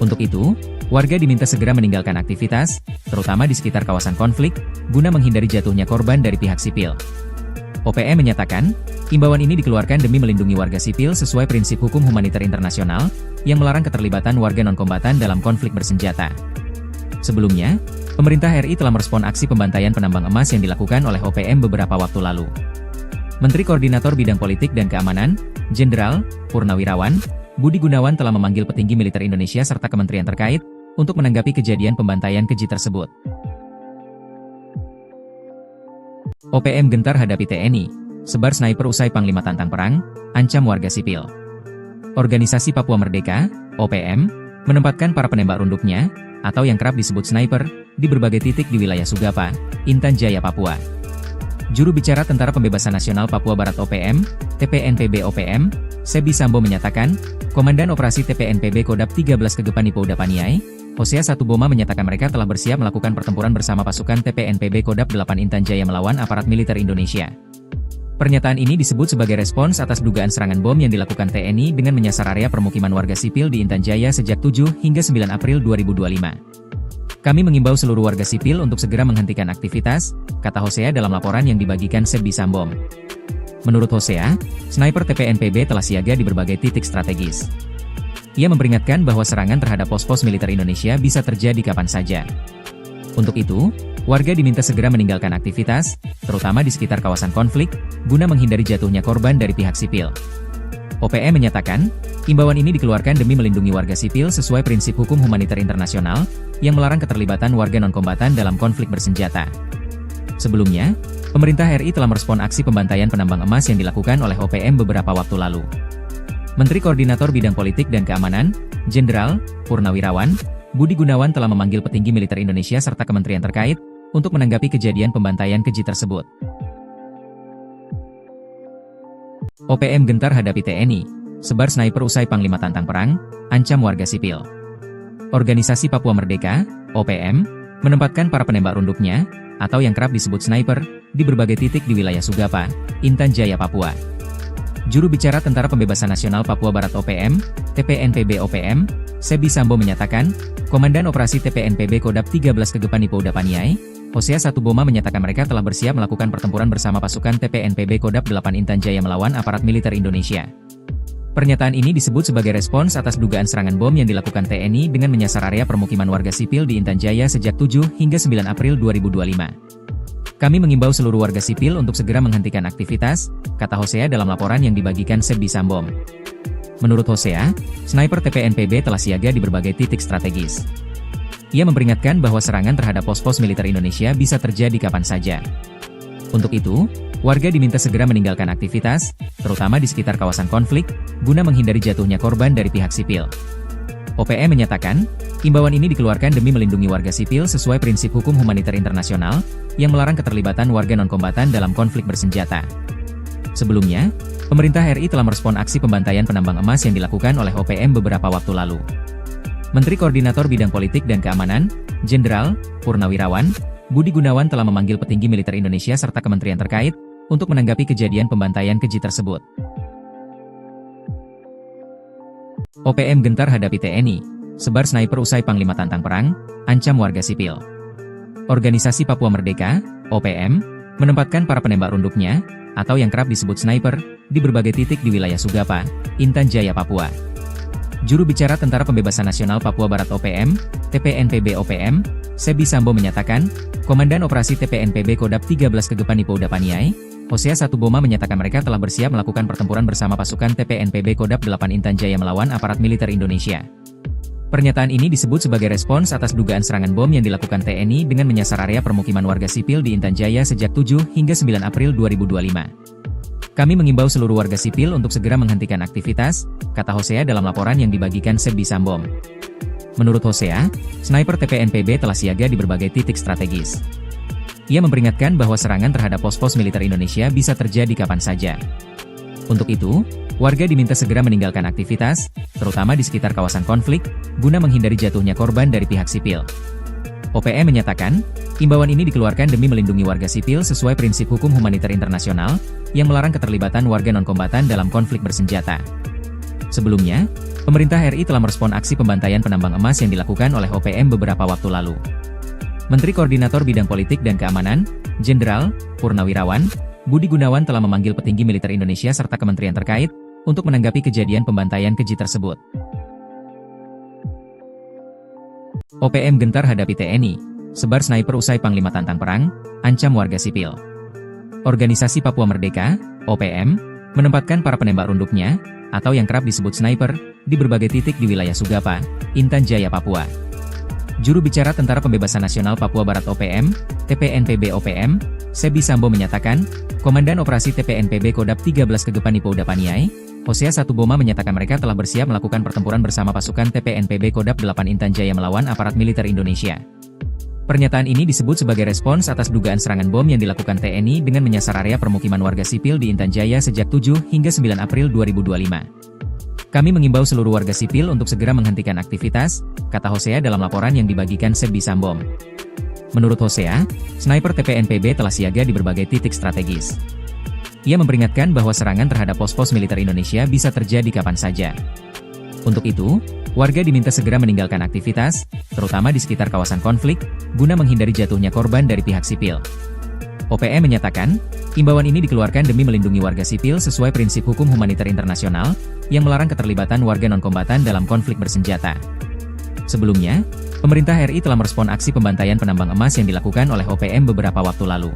Untuk itu, warga diminta segera meninggalkan aktivitas, terutama di sekitar kawasan konflik, guna menghindari jatuhnya korban dari pihak sipil. OPM menyatakan, imbauan ini dikeluarkan demi melindungi warga sipil sesuai prinsip hukum humaniter internasional, yang melarang keterlibatan warga non-kombatan dalam konflik bersenjata. Sebelumnya, pemerintah RI telah merespon aksi pembantaian penambang emas yang dilakukan oleh OPM beberapa waktu lalu. Menteri Koordinator Bidang Politik dan Keamanan, Jenderal Purnawirawan, Budi Gunawan telah memanggil petinggi militer Indonesia serta kementerian terkait untuk menanggapi kejadian pembantaian keji tersebut. OPM gentar hadapi TNI, sebar sniper usai Panglima tantang perang, ancam warga sipil. Organisasi Papua Merdeka, OPM, menempatkan para penembak runduknya, atau yang kerap disebut sniper, di berbagai titik di wilayah Sugapa, Intan Jaya, Papua. Juru bicara Tentara Pembebasan Nasional Papua Barat OPM, TPNPB OPM, Sebi Sambo menyatakan, Komandan Operasi TPNPB Kodap 13 Kegepan Ipo Udapaniai, Hosea Satuboma menyatakan mereka telah bersiap melakukan pertempuran bersama pasukan TPNPB Kodap 8 Intan Jaya melawan aparat militer Indonesia. Pernyataan ini disebut sebagai respons atas dugaan serangan bom yang dilakukan TNI dengan menyasar area permukiman warga sipil di Intan Jaya sejak 7 hingga 9 April 2025. Kami mengimbau seluruh warga sipil untuk segera menghentikan aktivitas, kata Hosea dalam laporan yang dibagikan Sebi Sambom. Menurut Hosea, sniper TPNPB telah siaga di berbagai titik strategis. Ia memperingatkan bahwa serangan terhadap pos-pos militer Indonesia bisa terjadi kapan saja. Untuk itu, warga diminta segera meninggalkan aktivitas, terutama di sekitar kawasan konflik, guna menghindari jatuhnya korban dari pihak sipil. OPM menyatakan, imbauan ini dikeluarkan demi melindungi warga sipil sesuai prinsip hukum humaniter internasional, yang melarang keterlibatan warga non-kombatan dalam konflik bersenjata. Sebelumnya, pemerintah RI telah merespon aksi pembantaian penambang emas yang dilakukan oleh OPM beberapa waktu lalu. Menteri Koordinator Bidang Politik dan Keamanan, Jenderal Purnawirawan, Budi Gunawan telah memanggil petinggi militer Indonesia serta kementerian terkait untuk menanggapi kejadian pembantaian keji tersebut. OPM gentar hadapi TNI, sebar sniper usai Panglima tantang perang, ancam warga sipil. Organisasi Papua Merdeka, OPM, menempatkan para penembak runduknya, atau yang kerap disebut sniper, di berbagai titik di wilayah Sugapa, Intan Jaya, Papua. Juru bicara Tentara Pembebasan Nasional Papua Barat OPM, TPNPB OPM, Sebi Sambo menyatakan, Komandan Operasi TPNPB Kodap 13 Kegepan Ipo Udapaniai, Hosea Satuboma menyatakan mereka telah bersiap melakukan pertempuran bersama pasukan TPNPB Kodap 8 Intan Jaya melawan aparat militer Indonesia. Pernyataan ini disebut sebagai respons atas dugaan serangan bom yang dilakukan TNI dengan menyasar area permukiman warga sipil di Intan Jaya sejak 7 hingga 9 April 2025. Kami mengimbau seluruh warga sipil untuk segera menghentikan aktivitas, kata Hosea dalam laporan yang dibagikan Sebi Sambom. Menurut Hosea, sniper TPNPB telah siaga di berbagai titik strategis. Ia memperingatkan bahwa serangan terhadap pos-pos militer Indonesia bisa terjadi kapan saja. Untuk itu, warga diminta segera meninggalkan aktivitas, terutama di sekitar kawasan konflik, guna menghindari jatuhnya korban dari pihak sipil. OPM menyatakan, imbauan ini dikeluarkan demi melindungi warga sipil sesuai prinsip hukum humaniter internasional, yang melarang keterlibatan warga non-kombatan dalam konflik bersenjata. Sebelumnya, pemerintah RI telah merespon aksi pembantaian penambang emas yang dilakukan oleh OPM beberapa waktu lalu. Menteri Koordinator Bidang Politik dan Keamanan, Jenderal Purnawirawan, Budi Gunawan telah memanggil petinggi militer Indonesia serta kementerian terkait untuk menanggapi kejadian pembantaian keji tersebut. OPM gentar hadapi TNI, sebar sniper usai Panglima tantang perang, ancam warga sipil. Organisasi Papua Merdeka, OPM, menempatkan para penembak runduknya, atau yang kerap disebut sniper, di berbagai titik di wilayah Sugapa, Intan Jaya, Papua. Juru bicara Tentara Pembebasan Nasional Papua Barat OPM, TPNPB OPM, Sebi Sambo menyatakan, Komandan Operasi TPNPB Kodap 13 Kegepani Pouda Paniai, Hosea Satuboma menyatakan mereka telah bersiap melakukan pertempuran bersama pasukan TPNPB Kodap 8 Intan Jaya melawan aparat militer Indonesia. Pernyataan ini disebut sebagai respons atas dugaan serangan bom yang dilakukan TNI dengan menyasar area permukiman warga sipil di Intan Jaya sejak 7 hingga 9 April 2025. Kami mengimbau seluruh warga sipil untuk segera menghentikan aktivitas, kata Hosea dalam laporan yang dibagikan Sebi Sambom. Menurut Hosea, sniper TPNPB telah siaga di berbagai titik strategis. Ia memperingatkan bahwa serangan terhadap pos-pos militer Indonesia bisa terjadi kapan saja. Untuk itu, warga diminta segera meninggalkan aktivitas, terutama di sekitar kawasan konflik, guna menghindari jatuhnya korban dari pihak sipil. OPM menyatakan, imbauan ini dikeluarkan demi melindungi warga sipil sesuai prinsip hukum humaniter internasional, yang melarang keterlibatan warga non-kombatan dalam konflik bersenjata. Sebelumnya, pemerintah RI telah merespon aksi pembantaian penambang emas yang dilakukan oleh OPM beberapa waktu lalu. Menteri Koordinator Bidang Politik dan Keamanan, Jenderal Purnawirawan Budi Gunawan telah memanggil petinggi militer Indonesia serta kementerian terkait untuk menanggapi kejadian pembantaian keji tersebut. OPM gentar hadapi TNI, sebar sniper usai Panglima tantang perang, ancam warga sipil. Organisasi Papua Merdeka, OPM, menempatkan para penembak runduknya, atau yang kerap disebut sniper, di berbagai titik di wilayah Sugapa, Intan Jaya, Papua. Juru bicara Tentara Pembebasan Nasional Papua Barat OPM, TPNPB OPM, Sebi Sambo menyatakan, Komandan Operasi TPNPB Kodap 13 Kegepani Pouda Paniai, Hosea Satuboma menyatakan mereka telah bersiap melakukan pertempuran bersama pasukan TPNPB Kodap 8 Intan Jaya melawan aparat militer Indonesia. Pernyataan ini disebut sebagai respons atas dugaan serangan bom yang dilakukan TNI dengan menyasar area permukiman warga sipil di Intan Jaya sejak 7 hingga 9 April 2025. Kami mengimbau seluruh warga sipil untuk segera menghentikan aktivitas, kata Hosea dalam laporan yang dibagikan Sebi Sambom. Menurut Hosea, sniper TPNPB telah siaga di berbagai titik strategis. Ia memperingatkan bahwa serangan terhadap pos-pos militer Indonesia bisa terjadi kapan saja. Untuk itu, warga diminta segera meninggalkan aktivitas, terutama di sekitar kawasan konflik, guna menghindari jatuhnya korban dari pihak sipil. OPM menyatakan, imbauan ini dikeluarkan demi melindungi warga sipil sesuai prinsip hukum humaniter internasional, yang melarang keterlibatan warga non-kombatan dalam konflik bersenjata. Sebelumnya, pemerintah RI telah merespon aksi pembantaian penambang emas yang dilakukan oleh OPM beberapa waktu lalu.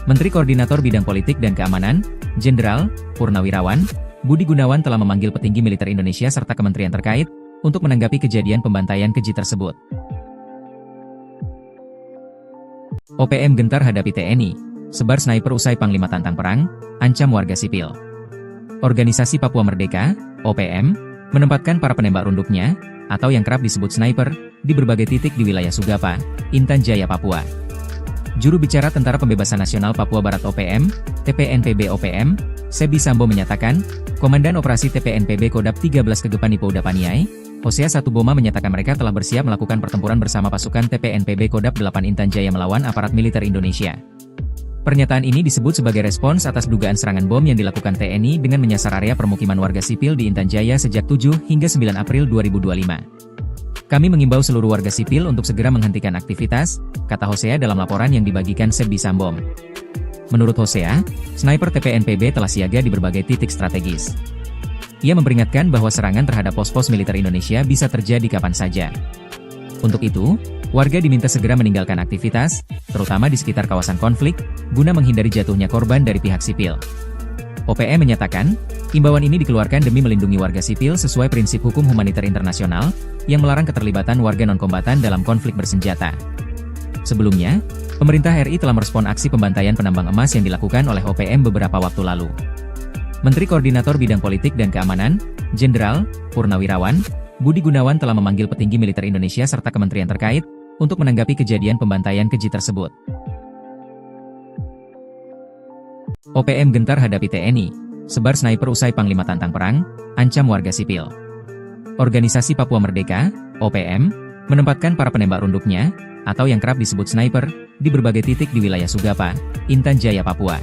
Menteri Koordinator Bidang Politik dan Keamanan, Jenderal Purnawirawan Budi Gunawan telah memanggil petinggi militer Indonesia serta kementerian terkait untuk menanggapi kejadian pembantaian keji tersebut. OPM gentar hadapi TNI, sebar sniper usai Panglima tantang perang, ancam warga sipil. Organisasi Papua Merdeka, OPM, menempatkan para penembak runduknya, atau yang kerap disebut sniper, di berbagai titik di wilayah Sugapa, Intan Jaya, Papua. Juru bicara Tentara Pembebasan Nasional Papua Barat OPM, TPNPB OPM, Sebi Sambo menyatakan, Komandan Operasi TPNPB Kodap 13 Kegepani Pouda Paniai, Hosea Satuboma menyatakan mereka telah bersiap melakukan pertempuran bersama pasukan TPNPB Kodap 8 Intan Jaya melawan aparat militer Indonesia. Pernyataan ini disebut sebagai respons atas dugaan serangan bom yang dilakukan TNI dengan menyasar area permukiman warga sipil di Intan Jaya sejak 7 hingga 9 April 2025. Kami mengimbau seluruh warga sipil untuk segera menghentikan aktivitas, kata Hosea dalam laporan yang dibagikan Sebi Sambom. Menurut Hosea, sniper TPNPB telah siaga di berbagai titik strategis. Ia memperingatkan bahwa serangan terhadap pos-pos militer Indonesia bisa terjadi kapan saja. Untuk itu, warga diminta segera meninggalkan aktivitas, terutama di sekitar kawasan konflik, guna menghindari jatuhnya korban dari pihak sipil. OPM menyatakan, imbauan ini dikeluarkan demi melindungi warga sipil sesuai prinsip hukum humaniter internasional, yang melarang keterlibatan warga non-kombatan dalam konflik bersenjata. Sebelumnya, pemerintah RI telah merespon aksi pembantaian penambang emas yang dilakukan oleh OPM beberapa waktu lalu. Menteri Koordinator Bidang Politik dan Keamanan, Jenderal Purnawirawan Budi Gunawan telah memanggil petinggi militer Indonesia serta kementerian terkait untuk menanggapi kejadian pembantaian keji tersebut. OPM gentar hadapi TNI, sebar sniper usai Panglima tantang perang, ancam warga sipil. Organisasi Papua Merdeka, OPM, menempatkan para penembak runduknya, atau yang kerap disebut sniper, di berbagai titik di wilayah Sugapa, Intan Jaya, Papua.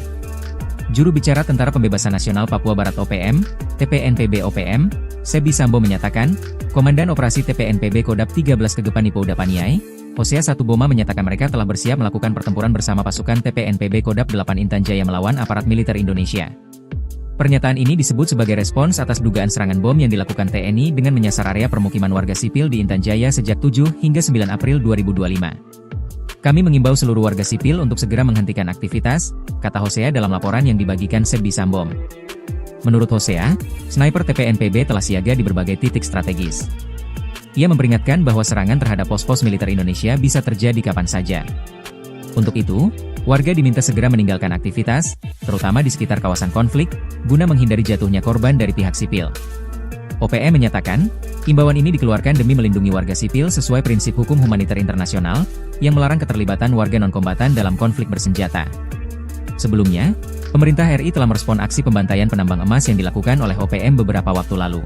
Juru bicara Tentara Pembebasan Nasional Papua Barat OPM, TPNPB OPM, Sebi Sambo menyatakan, Komandan Operasi TPNPB Kodap 13 Kegepani Pouda Paniai, Hosea Satuboma menyatakan mereka telah bersiap melakukan pertempuran bersama pasukan TPNPB Kodap 8 Intan Jaya melawan aparat militer Indonesia. Pernyataan ini disebut sebagai respons atas dugaan serangan bom yang dilakukan TNI dengan menyasar area permukiman warga sipil di Intan Jaya sejak 7 hingga 9 April 2025. Kami mengimbau seluruh warga sipil untuk segera menghentikan aktivitas, kata Hosea dalam laporan yang dibagikan Sebbi Sambom. Menurut Hosea, sniper TPNPB telah siaga di berbagai titik strategis. Ia memperingatkan bahwa serangan terhadap pos-pos militer Indonesia bisa terjadi kapan saja. Untuk itu, warga diminta segera meninggalkan aktivitas, terutama di sekitar kawasan konflik, guna menghindari jatuhnya korban dari pihak sipil. OPM menyatakan, imbauan ini dikeluarkan demi melindungi warga sipil sesuai prinsip hukum humaniter internasional, yang melarang keterlibatan warga non-kombatan dalam konflik bersenjata. Sebelumnya, pemerintah RI telah merespon aksi pembantaian penambang emas yang dilakukan oleh OPM beberapa waktu lalu.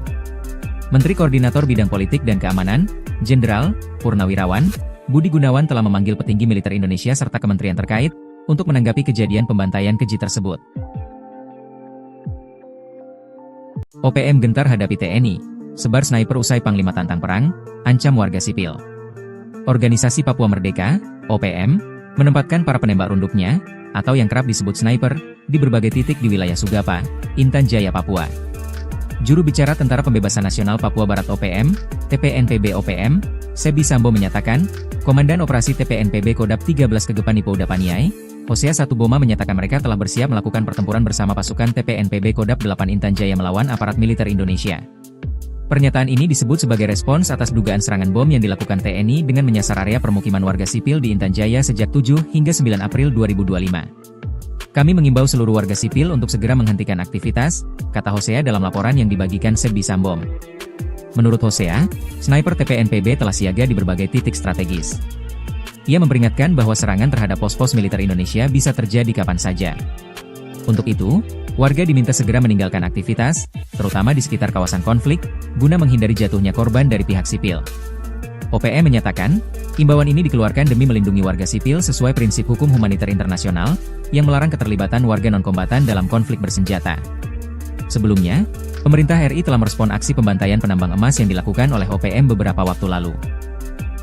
Menteri Koordinator Bidang Politik dan Keamanan, Jenderal Purnawirawan Budi Gunawan telah memanggil petinggi militer Indonesia serta kementerian terkait untuk menanggapi kejadian pembantaian keji tersebut. OPM gentar hadapi TNI, sebar sniper usai Panglima tantang perang, ancam warga sipil. Organisasi Papua Merdeka, OPM, menempatkan para penembak runduknya, atau yang kerap disebut sniper, di berbagai titik di wilayah Sugapa, Intan Jaya, Papua. Juru bicara Tentara Pembebasan Nasional Papua Barat OPM, TPNPB OPM, Sebbi Sambo menyatakan, Komandan Operasi TPNPB Kodap 13 Kegepan Ipouda Paniai, Hosea Satuboma menyatakan mereka telah bersiap melakukan pertempuran bersama pasukan TPNPB Kodap 8 Intan Jaya melawan aparat militer Indonesia. Pernyataan ini disebut sebagai respons atas dugaan serangan bom yang dilakukan TNI dengan menyasar area permukiman warga sipil di Intan Jaya sejak 7 hingga 9 April 2025. Kami mengimbau seluruh warga sipil untuk segera menghentikan aktivitas, kata Hosea dalam laporan yang dibagikan Sebbi Sambom. Menurut Hosea, sniper TPNPB telah siaga di berbagai titik strategis. Ia memperingatkan bahwa serangan terhadap pos-pos militer Indonesia bisa terjadi kapan saja. Untuk itu, warga diminta segera meninggalkan aktivitas, terutama di sekitar kawasan konflik, guna menghindari jatuhnya korban dari pihak sipil. OPM menyatakan, imbauan ini dikeluarkan demi melindungi warga sipil sesuai prinsip hukum humaniter internasional, yang melarang keterlibatan warga non-kombatan dalam konflik bersenjata. Sebelumnya, pemerintah RI telah merespon aksi pembantaian penambang emas yang dilakukan oleh OPM beberapa waktu lalu.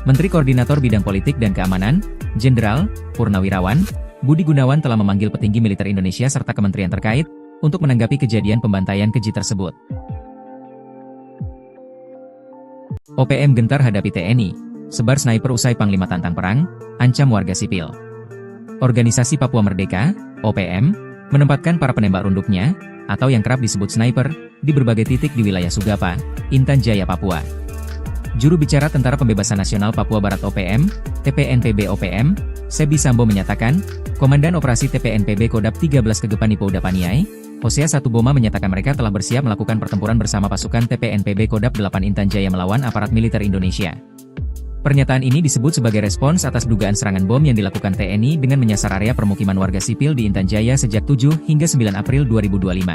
Menteri Koordinator Bidang Politik dan Keamanan, Jenderal Purnawirawan Budi Gunawan telah memanggil petinggi militer Indonesia serta kementerian terkait untuk menanggapi kejadian pembantaian keji tersebut. OPM gentar hadapi TNI, sebar sniper usai Panglima tantang perang, ancam warga sipil. Organisasi Papua Merdeka, OPM, menempatkan para penembak runduknya, atau yang kerap disebut sniper, di berbagai titik di wilayah Sugapa, Intan Jaya, Papua. Juru bicara Tentara Pembebasan Nasional Papua Barat OPM, TPNPB OPM, Sebbi Sambo menyatakan, Komandan Operasi TPNPB Kodap 13 Kegepan Ipouda Paniai, Hosea Satuboma menyatakan mereka telah bersiap melakukan pertempuran bersama pasukan TPNPB Kodap 8 Intan Jaya melawan aparat militer Indonesia. Pernyataan ini disebut sebagai respons atas dugaan serangan bom yang dilakukan TNI dengan menyasar area permukiman warga sipil di Intan Jaya sejak 7 hingga 9 April 2025.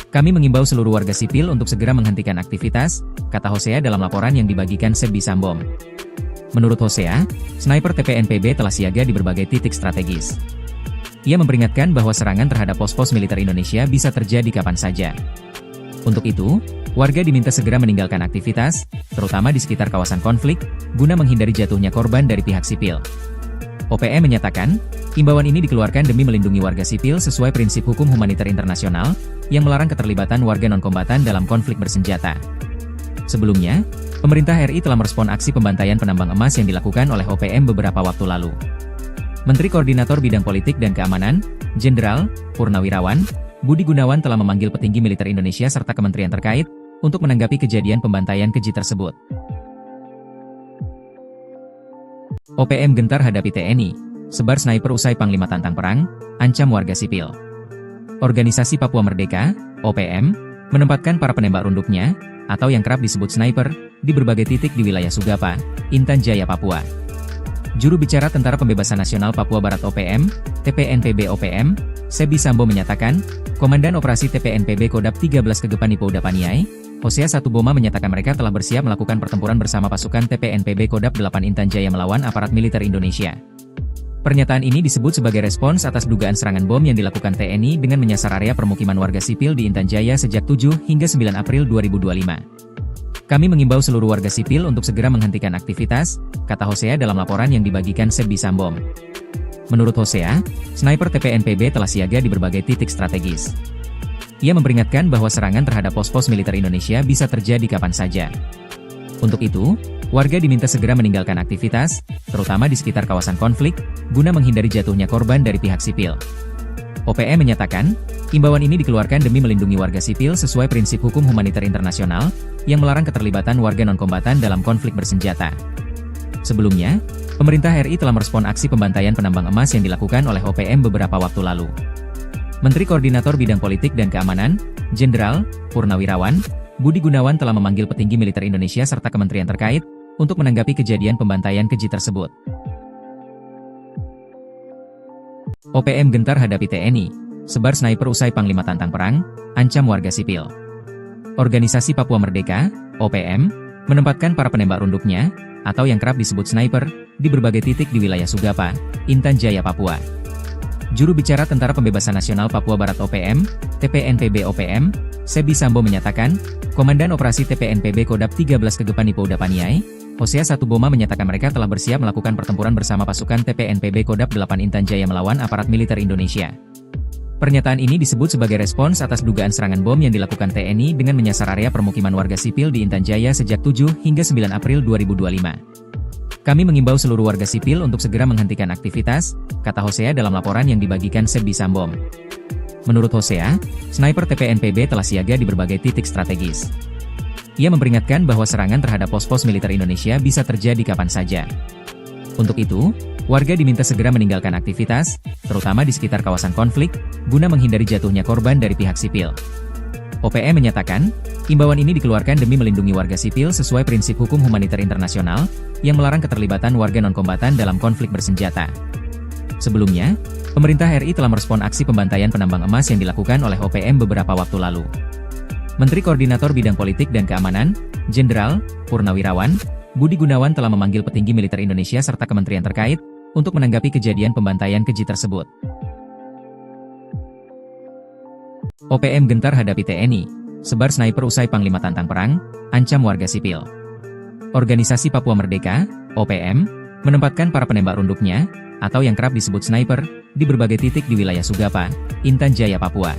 Kami mengimbau seluruh warga sipil untuk segera menghentikan aktivitas, kata Hosea dalam laporan yang dibagikan Sebbi Sambom. Menurut Hosea, sniper TPNPB telah siaga di berbagai titik strategis. Ia memperingatkan bahwa serangan terhadap pos-pos militer Indonesia bisa terjadi kapan saja. Untuk itu, warga diminta segera meninggalkan aktivitas, terutama di sekitar kawasan konflik, guna menghindari jatuhnya korban dari pihak sipil. OPM menyatakan, imbauan ini dikeluarkan demi melindungi warga sipil sesuai prinsip hukum humaniter internasional, yang melarang keterlibatan warga non-kombatan dalam konflik bersenjata. Sebelumnya, pemerintah RI telah merespon aksi pembantaian penambang emas yang dilakukan oleh OPM beberapa waktu lalu. Menteri Koordinator Bidang Politik dan Keamanan, Jenderal Purnawirawan Budi Gunawan telah memanggil petinggi militer Indonesia serta kementerian terkait untuk menanggapi kejadian pembantaian keji tersebut. OPM gentar hadapi TNI, sebar sniper usai Panglima tantang perang, ancam warga sipil. Organisasi Papua Merdeka, OPM, menempatkan para penembak runduknya, atau yang kerap disebut sniper, di berbagai titik di wilayah Sugapa, Intan Jaya, Papua. Juru bicara Tentara Pembebasan Nasional Papua Barat OPM, TPNPB OPM, Sebbi Sambo menyatakan, Komandan Operasi TPNPB Kodap 13 Kegepan Ipouda Paniai, Hosea Satuboma menyatakan mereka telah bersiap melakukan pertempuran bersama pasukan TPNPB Kodap 8 Intan Jaya melawan aparat militer Indonesia. Pernyataan ini disebut sebagai respons atas dugaan serangan bom yang dilakukan TNI dengan menyasar area permukiman warga sipil di Intan Jaya sejak 7 hingga 9 April 2025. Kami mengimbau seluruh warga sipil untuk segera menghentikan aktivitas, kata Hosea dalam laporan yang dibagikan Sebbi Sambom. Menurut Hosea, sniper TPNPB telah siaga di berbagai titik strategis. Ia memperingatkan bahwa serangan terhadap pos-pos militer Indonesia bisa terjadi kapan saja. Untuk itu, warga diminta segera meninggalkan aktivitas, terutama di sekitar kawasan konflik, guna menghindari jatuhnya korban dari pihak sipil. OPM menyatakan, imbauan ini dikeluarkan demi melindungi warga sipil sesuai prinsip hukum humaniter internasional, yang melarang keterlibatan warga non-kombatan dalam konflik bersenjata. Sebelumnya, pemerintah RI telah merespon aksi pembantaian penambang emas yang dilakukan oleh OPM beberapa waktu lalu. Menteri Koordinator Bidang Politik dan Keamanan, Jenderal Purnawirawan Budi Gunawan telah memanggil petinggi militer Indonesia serta kementerian terkait untuk menanggapi kejadian pembantaian keji tersebut. OPM gentar hadapi TNI, sebar sniper usai Panglima tantang perang, ancam warga sipil. Organisasi Papua Merdeka, OPM, menempatkan para penembak runduknya, atau yang kerap disebut sniper, di berbagai titik di wilayah Sugapa, Intan Jaya, Papua. Juru bicara Tentara Pembebasan Nasional Papua Barat OPM, TPNPB OPM, Sebi Sambo menyatakan, Komandan Operasi TPNPB Kodap 13 Kegepan Ipo Udapaniai, Hosea 1 Boma menyatakan mereka telah bersiap melakukan pertempuran bersama pasukan TPNPB Kodap 8 Intan Jaya melawan aparat militer Indonesia. Pernyataan ini disebut sebagai respons atas dugaan serangan bom yang dilakukan TNI dengan menyasar area permukiman warga sipil di Intan Jaya sejak 7 hingga 9 April 2025. Kami mengimbau seluruh warga sipil untuk segera menghentikan aktivitas, kata Hosea dalam laporan yang dibagikan Sebi Sambom. Menurut Hosea, sniper TPNPB telah siaga di berbagai titik strategis. Ia memperingatkan bahwa serangan terhadap pos-pos militer Indonesia bisa terjadi kapan saja. Untuk itu, warga diminta segera meninggalkan aktivitas, terutama di sekitar kawasan konflik, guna menghindari jatuhnya korban dari pihak sipil. OPM menyatakan, imbauan ini dikeluarkan demi melindungi warga sipil sesuai prinsip hukum humaniter internasional, yang melarang keterlibatan warga non-kombatan dalam konflik bersenjata. Sebelumnya, pemerintah RI telah merespon aksi pembantaian penambang emas yang dilakukan oleh OPM beberapa waktu lalu. Menteri Koordinator Bidang Politik dan Keamanan, Jenderal Purnawirawan Budi Gunawan telah memanggil petinggi militer Indonesia serta kementerian terkait untuk menanggapi kejadian pembantaian keji tersebut. OPM gentar hadapi TNI, sebar sniper usai Panglima tantang perang, ancam warga sipil. Organisasi Papua Merdeka, OPM, menempatkan para penembak runduknya, atau yang kerap disebut sniper, di berbagai titik di wilayah Sugapa, Intan Jaya, Papua.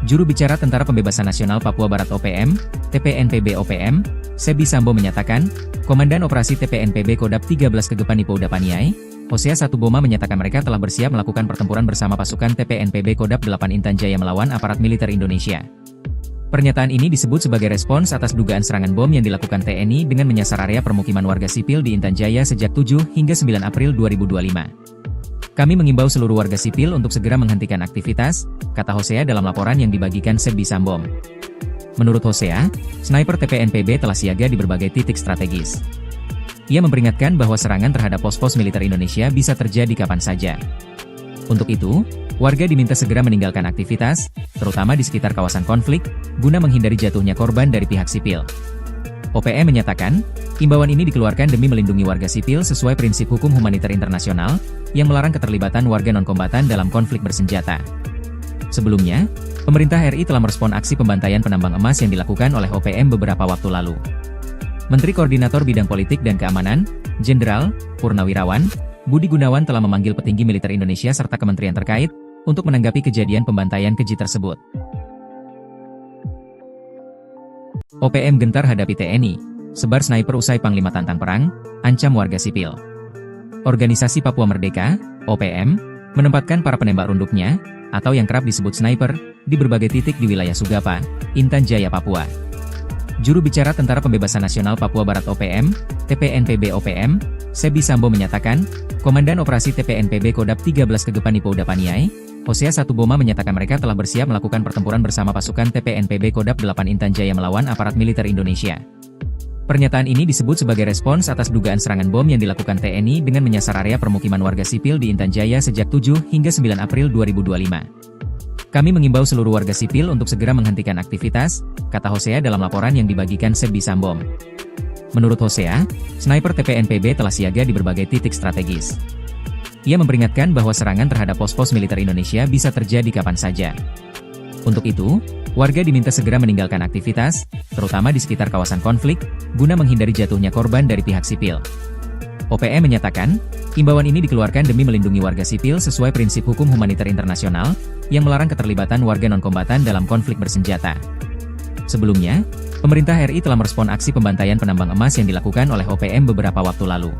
Juru bicara Tentara Pembebasan Nasional Papua Barat OPM, TPNPB OPM, Sebi Sambo menyatakan, Komandan Operasi TPNPB Kodap 13 Kegepan Ipo Udapaniai, Hosea 1 Boma menyatakan mereka telah bersiap melakukan pertempuran bersama pasukan TPNPB Kodap 8 Intan Jaya melawan aparat militer Indonesia. Pernyataan ini disebut sebagai respons atas dugaan serangan bom yang dilakukan TNI dengan menyasar area permukiman warga sipil di Intan Jaya sejak 7 hingga 9 April 2025. Kami mengimbau seluruh warga sipil untuk segera menghentikan aktivitas, kata Hosea dalam laporan yang dibagikan Sebi Sambom. Menurut Hosea, sniper TPNPB telah siaga di berbagai titik strategis. Ia memperingatkan bahwa serangan terhadap pos-pos militer Indonesia bisa terjadi kapan saja. Untuk itu, warga diminta segera meninggalkan aktivitas, terutama di sekitar kawasan konflik, guna menghindari jatuhnya korban dari pihak sipil. OPM menyatakan, imbauan ini dikeluarkan demi melindungi warga sipil sesuai prinsip hukum humaniter internasional, yang melarang keterlibatan warga non-kombatan dalam konflik bersenjata. Sebelumnya, pemerintah RI telah merespon aksi pembantaian penambang emas yang dilakukan oleh OPM beberapa waktu lalu. Menteri Koordinator Bidang Politik dan Keamanan, Jenderal Purnawirawan Budi Gunawan telah memanggil petinggi militer Indonesia serta kementerian terkait untuk menanggapi kejadian pembantaian keji tersebut. OPM gentar hadapi TNI, sebar sniper usai Panglima tantang perang, ancam warga sipil. Organisasi Papua Merdeka, OPM, menempatkan para penembak runduknya, atau yang kerap disebut sniper, di berbagai titik di wilayah Sugapa, Intan Jaya, Papua. Juru bicara Tentara Pembebasan Nasional Papua Barat OPM, TPNPB OPM, Sebi Sambo menyatakan, Komandan Operasi TPNPB Kodap 13 Kegepan Ipo Udapaniai, Hosea 1 Boma menyatakan mereka telah bersiap melakukan pertempuran bersama pasukan TPNPB Kodap 8 Intan Jaya melawan aparat militer Indonesia. Pernyataan ini disebut sebagai respons atas dugaan serangan bom yang dilakukan TNI dengan menyasar area permukiman warga sipil di Intan Jaya sejak 7 hingga 9 April 2025. Kami mengimbau seluruh warga sipil untuk segera menghentikan aktivitas, kata Hosea dalam laporan yang dibagikan Sebi Sambom. Menurut Hosea, sniper TPNPB telah siaga di berbagai titik strategis. Ia memperingatkan bahwa serangan terhadap pos-pos militer Indonesia bisa terjadi kapan saja. Untuk itu, warga diminta segera meninggalkan aktivitas, terutama di sekitar kawasan konflik, guna menghindari jatuhnya korban dari pihak sipil. OPM menyatakan, imbauan ini dikeluarkan demi melindungi warga sipil sesuai prinsip hukum humaniter internasional, yang melarang keterlibatan warga non-kombatan dalam konflik bersenjata. Sebelumnya, pemerintah RI telah merespon aksi pembantaian penambang emas yang dilakukan oleh OPM beberapa waktu lalu.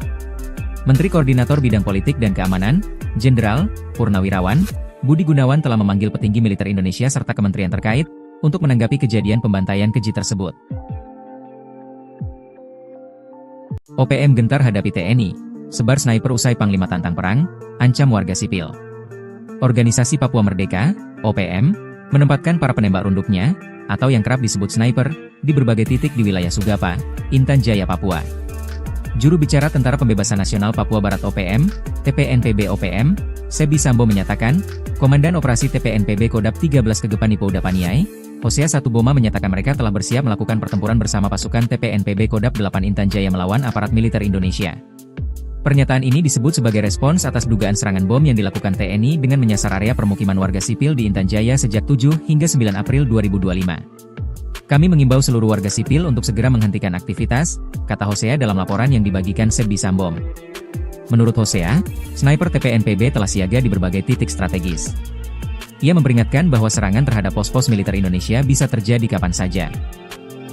Menteri Koordinator Bidang Politik dan Keamanan, Jenderal Purnawirawan Budi Gunawan telah memanggil petinggi militer Indonesia serta kementerian terkait untuk menanggapi kejadian pembantaian keji tersebut. OPM gentar hadapi TNI, sebar sniper usai Panglima tantang perang, ancam warga sipil. Organisasi Papua Merdeka, OPM, menempatkan para penembak runduknya, atau yang kerap disebut sniper, di berbagai titik di wilayah Sugapa, Intan Jaya, Papua. Juru bicara Tentara Pembebasan Nasional Papua Barat OPM, TPNPB OPM, Sebi Sambo menyatakan, Komandan Operasi TPNPB Kodap 13 Kegepan Ipo Udapaniai, Hosea Satuboma menyatakan mereka telah bersiap melakukan pertempuran bersama pasukan TPNPB Kodap 8 Intan Jaya melawan aparat militer Indonesia. Pernyataan ini disebut sebagai respons atas dugaan serangan bom yang dilakukan TNI dengan menyasar area permukiman warga sipil di Intan Jaya sejak 7 hingga 9 April 2025. Kami mengimbau seluruh warga sipil untuk segera menghentikan aktivitas, kata Hosea dalam laporan yang dibagikan Sebi Sambo. Menurut Hosea, sniper TPNPB telah siaga di berbagai titik strategis. Ia memperingatkan bahwa serangan terhadap pos-pos militer Indonesia bisa terjadi kapan saja.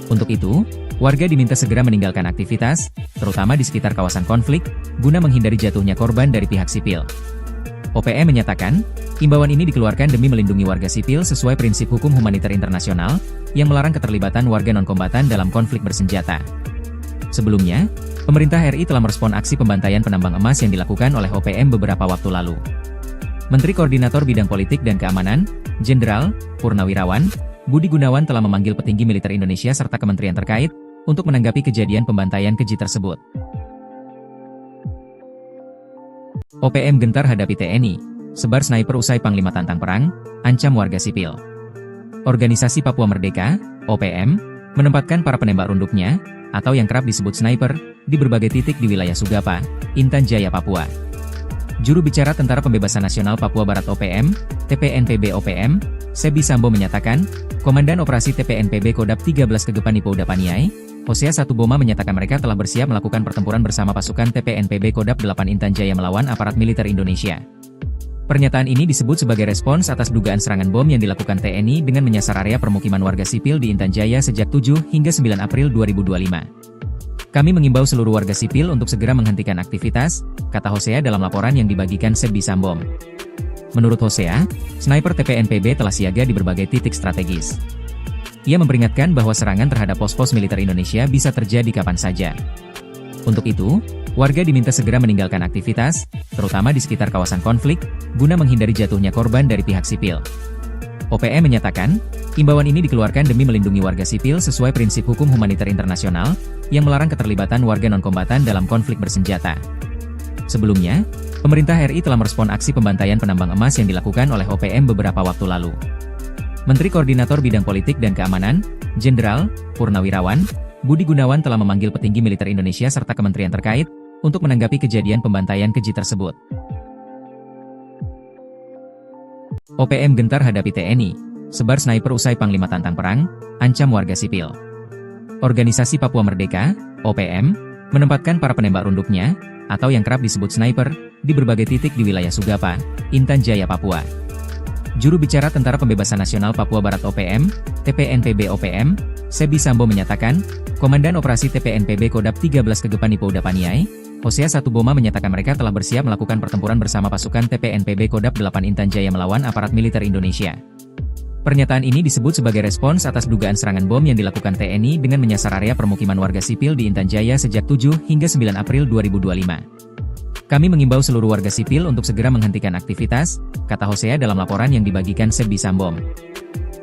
Untuk itu, warga diminta segera meninggalkan aktivitas, terutama di sekitar kawasan konflik, guna menghindari jatuhnya korban dari pihak sipil. OPM menyatakan, imbauan ini dikeluarkan demi melindungi warga sipil sesuai prinsip hukum humaniter internasional, yang melarang keterlibatan warga non-kombatan dalam konflik bersenjata. Sebelumnya, pemerintah RI telah merespon aksi pembantaian penambang emas yang dilakukan oleh OPM beberapa waktu lalu. Menteri Koordinator Bidang Politik dan Keamanan, Jenderal Purnawirawan Budi Gunawan telah memanggil petinggi militer Indonesia serta kementerian terkait untuk menanggapi kejadian pembantaian keji tersebut. OPM gentar hadapi TNI, sebar sniper usai Panglima tantang perang, ancam warga sipil. Organisasi Papua Merdeka, OPM, menempatkan para penembak runduknya, atau yang kerap disebut sniper, di berbagai titik di wilayah Sugapa, Intan Jaya, Papua. Juru bicara Tentara Pembebasan Nasional Papua Barat OPM, TPNPB OPM, Sebi Sambo menyatakan, Komandan Operasi TPNPB Kodap 13 Kegepan Ipo Udapaniai, Hosea Satuboma menyatakan mereka telah bersiap melakukan pertempuran bersama pasukan TPNPB Kodap 8 Intan Jaya melawan aparat militer Indonesia. Pernyataan ini disebut sebagai respons atas dugaan serangan bom yang dilakukan TNI dengan menyasar area permukiman warga sipil di Intan Jaya sejak 7 hingga 9 April 2025. Kami mengimbau seluruh warga sipil untuk segera menghentikan aktivitas, kata Hosea dalam laporan yang dibagikan Sebi Sambo. Menurut Hosea, sniper TPNPB telah siaga di berbagai titik strategis. Ia memperingatkan bahwa serangan terhadap pos-pos militer Indonesia bisa terjadi kapan saja. Untuk itu, warga diminta segera meninggalkan aktivitas, terutama di sekitar kawasan konflik, guna menghindari jatuhnya korban dari pihak sipil. OPM menyatakan, imbauan ini dikeluarkan demi melindungi warga sipil sesuai prinsip hukum humaniter internasional, yang melarang keterlibatan warga non-kombatan dalam konflik bersenjata. Sebelumnya, pemerintah RI telah merespon aksi pembantaian penambang emas yang dilakukan oleh OPM beberapa waktu lalu. Menteri Koordinator Bidang Politik dan Keamanan, Jenderal Purnawirawan Budi Gunawan telah memanggil petinggi militer Indonesia serta kementerian terkait untuk menanggapi kejadian pembantaian keji tersebut. OPM gentar hadapi TNI, sebar sniper usai Panglima tantang perang, ancam warga sipil. Organisasi Papua Merdeka, OPM, menempatkan para penembak runduknya, atau yang kerap disebut sniper, di berbagai titik di wilayah Sugapa, Intan Jaya, Papua. Juru bicara Tentara Pembebasan Nasional Papua Barat OPM, TPNPB OPM, Sebi Sambo menyatakan, Komandan Operasi TPNPB Kodap 13 Kegepan Ipo Udapaniai, Hosea Satuboma menyatakan mereka telah bersiap melakukan pertempuran bersama pasukan TPNPB Kodap 8 Intan Jaya melawan aparat militer Indonesia. Pernyataan ini disebut sebagai respons atas dugaan serangan bom yang dilakukan TNI dengan menyasar area permukiman warga sipil di Intan Jaya sejak 7 hingga 9 April 2025. Kami mengimbau seluruh warga sipil untuk segera menghentikan aktivitas, kata Hosea dalam laporan yang dibagikan Sebi Sambo.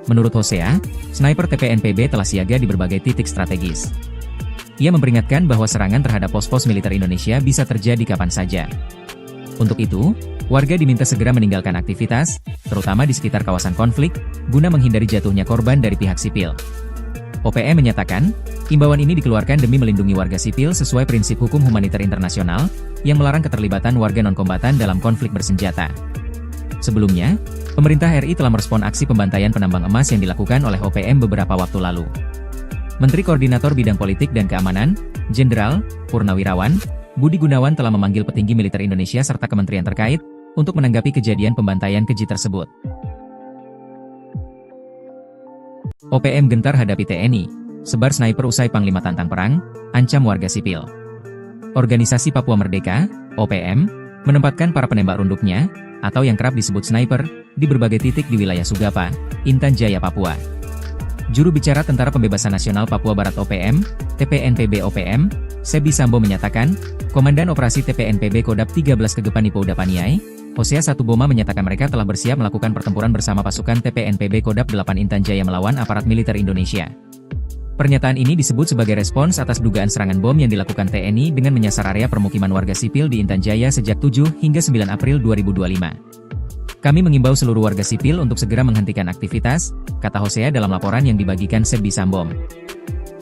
Menurut Hosea, sniper TPNPB telah siaga di berbagai titik strategis. Ia memperingatkan bahwa serangan terhadap pos-pos militer Indonesia bisa terjadi kapan saja. Untuk itu, warga diminta segera meninggalkan aktivitas, terutama di sekitar kawasan konflik, guna menghindari jatuhnya korban dari pihak sipil. OPM menyatakan, imbauan ini dikeluarkan demi melindungi warga sipil sesuai prinsip hukum humaniter internasional, yang melarang keterlibatan warga non-kombatan dalam konflik bersenjata. Sebelumnya, pemerintah RI telah merespon aksi pembantaian penambang emas yang dilakukan oleh OPM beberapa waktu lalu. Menteri Koordinator Bidang Politik dan Keamanan, Jenderal Purnawirawan Budi Gunawan telah memanggil petinggi militer Indonesia serta kementerian terkait untuk menanggapi kejadian pembantaian keji tersebut. OPM gentar hadapi TNI, sebar sniper usai Panglima tantang perang, ancam warga sipil. Organisasi Papua Merdeka, OPM, menempatkan para penembak runduknya, atau yang kerap disebut sniper, di berbagai titik di wilayah Sugapa, Intan Jaya, Papua. Juru bicara Tentara Pembebasan Nasional Papua Barat OPM, TPNPB OPM, Sebi Sambo menyatakan, Komandan Operasi TPNPB Kodap 13 Kegepan Ipo Udapaniai, Hosea Satuboma menyatakan mereka telah bersiap melakukan pertempuran bersama pasukan TPNPB Kodap 8 Intan Jaya melawan aparat militer Indonesia. Pernyataan ini disebut sebagai respons atas dugaan serangan bom yang dilakukan TNI dengan menyasar area permukiman warga sipil di Intan Jaya sejak 7 hingga 9 April 2025. Kami mengimbau seluruh warga sipil untuk segera menghentikan aktivitas, kata Hosea dalam laporan yang dibagikan Sebi Sambo.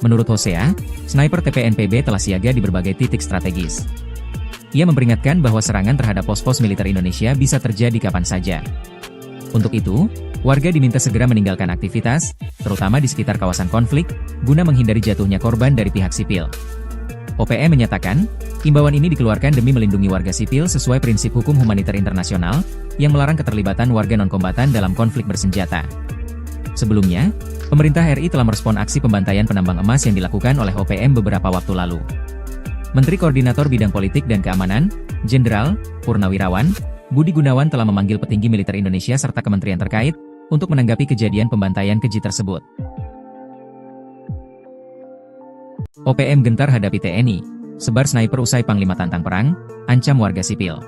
Menurut Hosea, sniper TPNPB telah siaga di berbagai titik strategis. Ia memperingatkan bahwa serangan terhadap pos-pos militer Indonesia bisa terjadi kapan saja. Untuk itu, warga diminta segera meninggalkan aktivitas, terutama di sekitar kawasan konflik, guna menghindari jatuhnya korban dari pihak sipil. OPM menyatakan, imbauan ini dikeluarkan demi melindungi warga sipil sesuai prinsip hukum humaniter internasional, yang melarang keterlibatan warga non-kombatan dalam konflik bersenjata. Sebelumnya, pemerintah RI telah merespon aksi pembantaian penambang emas yang dilakukan oleh OPM beberapa waktu lalu. Menteri Koordinator Bidang Politik dan Keamanan, Jenderal Purnawirawan, Budi Gunawan telah memanggil petinggi militer Indonesia serta kementerian terkait untuk menanggapi kejadian pembantaian keji tersebut. OPM gentar hadapi TNI, sebar sniper usai Panglima tantang perang, ancam warga sipil.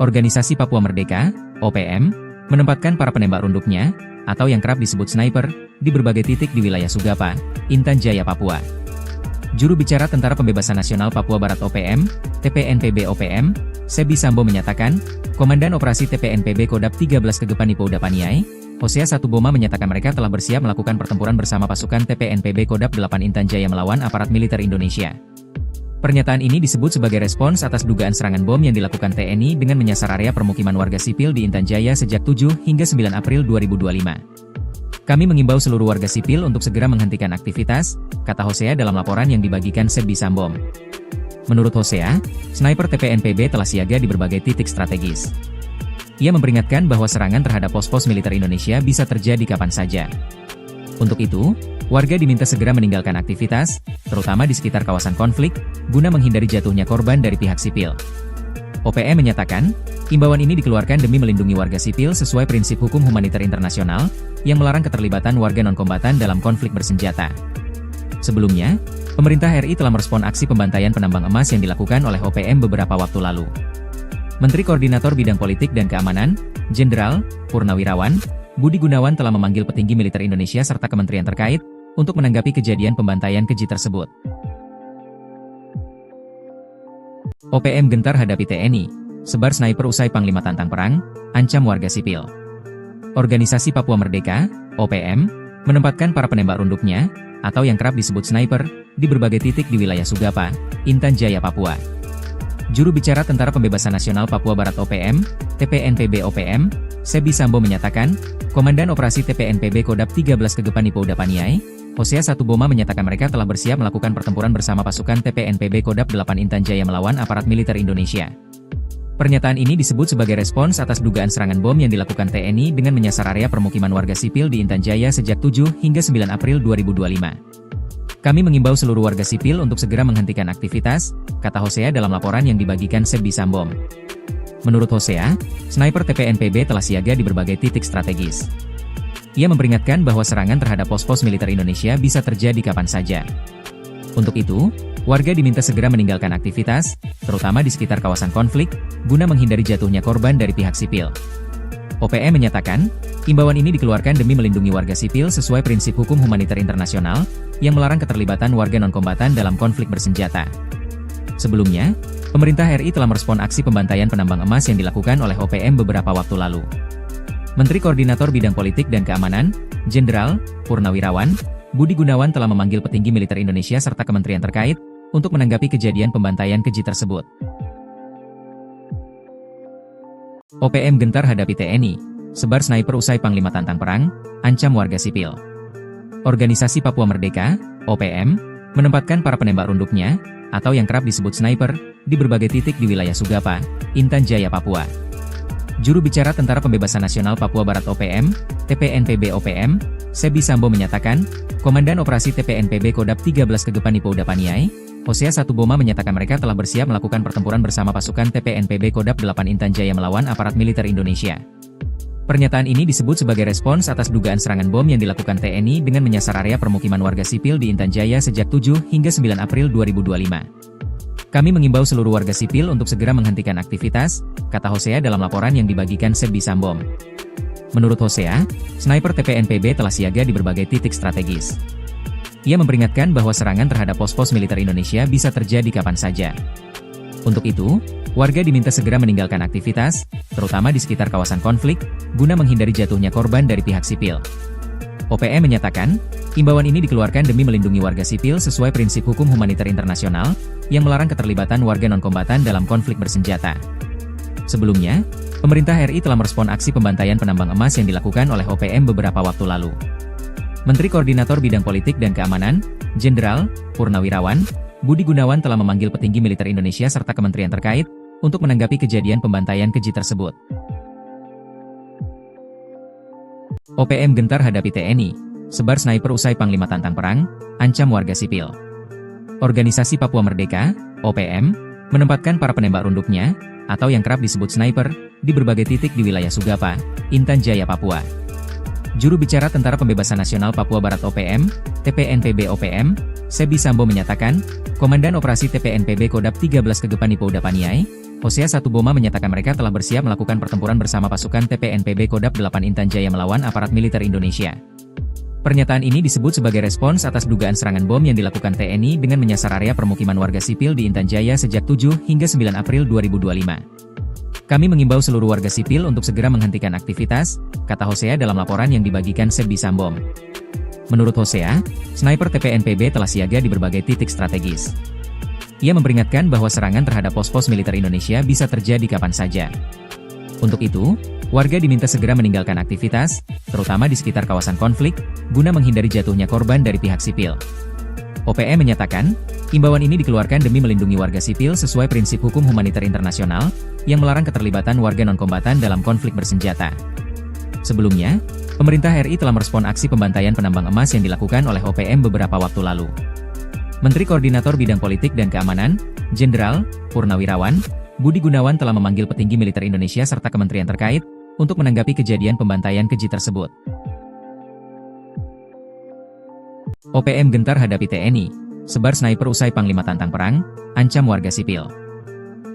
Organisasi Papua Merdeka, OPM, menempatkan para penembak runduknya, atau yang kerap disebut sniper, di berbagai titik di wilayah Sugapa, Intan Jaya, Papua. Juru bicara Tentara Pembebasan Nasional Papua Barat OPM, TPNPB OPM, Sebi Sambo menyatakan, Komandan Operasi TPNPB Kodap 13 Kegepan Ipo Udapaniai, Hosea Satuboma menyatakan mereka telah bersiap melakukan pertempuran bersama pasukan TPNPB Kodap 8 Intan Jaya melawan aparat militer Indonesia. Pernyataan ini disebut sebagai respons atas dugaan serangan bom yang dilakukan TNI dengan menyasar area permukiman warga sipil di Intan Jaya sejak 7 hingga 9 April 2025. Kami mengimbau seluruh warga sipil untuk segera menghentikan aktivitas, kata Hosea dalam laporan yang dibagikan Sebi Sambo. Menurut Hosea, sniper TPNPB telah siaga di berbagai titik strategis. Ia memperingatkan bahwa serangan terhadap pos-pos militer Indonesia bisa terjadi kapan saja. Untuk itu, warga diminta segera meninggalkan aktivitas, terutama di sekitar kawasan konflik, guna menghindari jatuhnya korban dari pihak sipil. OPM menyatakan, imbauan ini dikeluarkan demi melindungi warga sipil sesuai prinsip hukum humaniter internasional, yang melarang keterlibatan warga non-kombatan dalam konflik bersenjata. Sebelumnya, pemerintah RI telah merespon aksi pembantaian penambang emas yang dilakukan oleh OPM beberapa waktu lalu. Menteri Koordinator Bidang Politik dan Keamanan, Jenderal Purnawirawan, Budi Gunawan telah memanggil petinggi militer Indonesia serta kementerian terkait untuk menanggapi kejadian pembantaian keji tersebut. OPM gentar hadapi TNI, sebar sniper usai Panglima tantang perang, ancam warga sipil. Organisasi Papua Merdeka, OPM, menempatkan para penembak runduknya, atau yang kerap disebut sniper, di berbagai titik di wilayah Sugapa, Intan Jaya, Papua. Juru bicara Tentara Pembebasan Nasional Papua Barat OPM, TPNPB OPM, Sebi Sambo menyatakan, Komandan Operasi TPNPB Kodap 13 Kegepan Ipo Udapaniai, Hosea Satuboma menyatakan mereka telah bersiap melakukan pertempuran bersama pasukan TPNPB Kodap 8 Intan Jaya melawan aparat militer Indonesia. Pernyataan ini disebut sebagai respons atas dugaan serangan bom yang dilakukan TNI dengan menyasar area permukiman warga sipil di Intan Jaya sejak 7 hingga 9 April 2025. Kami mengimbau seluruh warga sipil untuk segera menghentikan aktivitas, kata Hosea dalam laporan yang dibagikan Sebi Sambo. Menurut Hosea, sniper TPNPB telah siaga di berbagai titik strategis. Ia memperingatkan bahwa serangan terhadap pos-pos militer Indonesia bisa terjadi kapan saja. Untuk itu, warga diminta segera meninggalkan aktivitas, terutama di sekitar kawasan konflik, guna menghindari jatuhnya korban dari pihak sipil. OPM menyatakan, imbauan ini dikeluarkan demi melindungi warga sipil sesuai prinsip hukum humaniter internasional, yang melarang keterlibatan warga non-kombatan dalam konflik bersenjata. Sebelumnya, pemerintah RI telah merespon aksi pembantaian penambang emas yang dilakukan oleh OPM beberapa waktu lalu. Menteri Koordinator Bidang Politik dan Keamanan, Jenderal Purnawirawan, Budi Gunawan telah memanggil petinggi militer Indonesia serta kementerian terkait untuk menanggapi kejadian pembantaian keji tersebut. OPM gentar hadapi TNI, sebar sniper usai Panglima tantang perang, ancam warga sipil. Organisasi Papua Merdeka, OPM, menempatkan para penembak runduknya, atau yang kerap disebut sniper, di berbagai titik di wilayah Sugapa, Intan Jaya, Papua. Juru bicara Tentara Pembebasan Nasional Papua Barat OPM, TPNPB OPM, Sebi Sambo menyatakan, Komandan Operasi TPNPB Kodap 13 Kegepan Ipo Udapaniai, Hosea Satuboma menyatakan mereka telah bersiap melakukan pertempuran bersama pasukan TPNPB Kodap 8 Intan Jaya melawan aparat militer Indonesia. Pernyataan ini disebut sebagai respons atas dugaan serangan bom yang dilakukan TNI dengan menyasar area permukiman warga sipil di Intan Jaya sejak 7 hingga 9 April 2025. Kami mengimbau seluruh warga sipil untuk segera menghentikan aktivitas, kata Hosea dalam laporan yang dibagikan Sebi Sambo. Menurut Hosea, sniper TPNPB telah siaga di berbagai titik strategis. Ia memperingatkan bahwa serangan terhadap pos-pos militer Indonesia bisa terjadi kapan saja. Untuk itu, warga diminta segera meninggalkan aktivitas, terutama di sekitar kawasan konflik, guna menghindari jatuhnya korban dari pihak sipil. OPM menyatakan, imbauan ini dikeluarkan demi melindungi warga sipil sesuai prinsip hukum humaniter internasional, yang melarang keterlibatan warga non-kombatan dalam konflik bersenjata. Sebelumnya, pemerintah RI telah merespon aksi pembantaian penambang emas yang dilakukan oleh OPM beberapa waktu lalu. Menteri Koordinator Bidang Politik dan Keamanan, Jenderal Purnawirawan Budi Gunawan telah memanggil petinggi militer Indonesia serta kementerian terkait untuk menanggapi kejadian pembantaian keji tersebut. OPM gentar hadapi TNI, sebar sniper usai Panglima tantang perang, ancam warga sipil. Organisasi Papua Merdeka, OPM, menempatkan para penembak runduknya, atau yang kerap disebut sniper, di berbagai titik di wilayah Sugapa, Intan Jaya, Papua. Juru bicara Tentara Pembebasan Nasional Papua Barat OPM, TPNPB OPM, Sebi Sambo menyatakan, Komandan Operasi TPNPB Kodap 13 Kegepan Ipo Udapaniai, Hosea Satuboma menyatakan mereka telah bersiap melakukan pertempuran bersama pasukan TPNPB Kodap 8 Intan Jaya melawan aparat militer Indonesia. Pernyataan ini disebut sebagai respons atas dugaan serangan bom yang dilakukan TNI dengan menyasar area permukiman warga sipil di Intan Jaya sejak 7 hingga 9 April 2025. Kami mengimbau seluruh warga sipil untuk segera menghentikan aktivitas, kata Hosea dalam laporan yang dibagikan Sebi Sambo. Menurut Hosea, sniper TPNPB telah siaga di berbagai titik strategis. Ia memperingatkan bahwa serangan terhadap pos-pos militer Indonesia bisa terjadi kapan saja. Untuk itu, warga diminta segera meninggalkan aktivitas, terutama di sekitar kawasan konflik, guna menghindari jatuhnya korban dari pihak sipil. OPM menyatakan, imbauan ini dikeluarkan demi melindungi warga sipil sesuai prinsip hukum humaniter internasional, yang melarang keterlibatan warga non-kombatan dalam konflik bersenjata. Sebelumnya, pemerintah RI telah merespon aksi pembantaian penambang emas yang dilakukan oleh OPM beberapa waktu lalu. Menteri Koordinator Bidang Politik dan Keamanan, Jenderal Purnawirawan Budi Gunawan telah memanggil petinggi militer Indonesia serta kementerian terkait untuk menanggapi kejadian pembantaian keji tersebut. OPM gentar hadapi TNI, sebar sniper usai Panglima tantang perang, ancam warga sipil.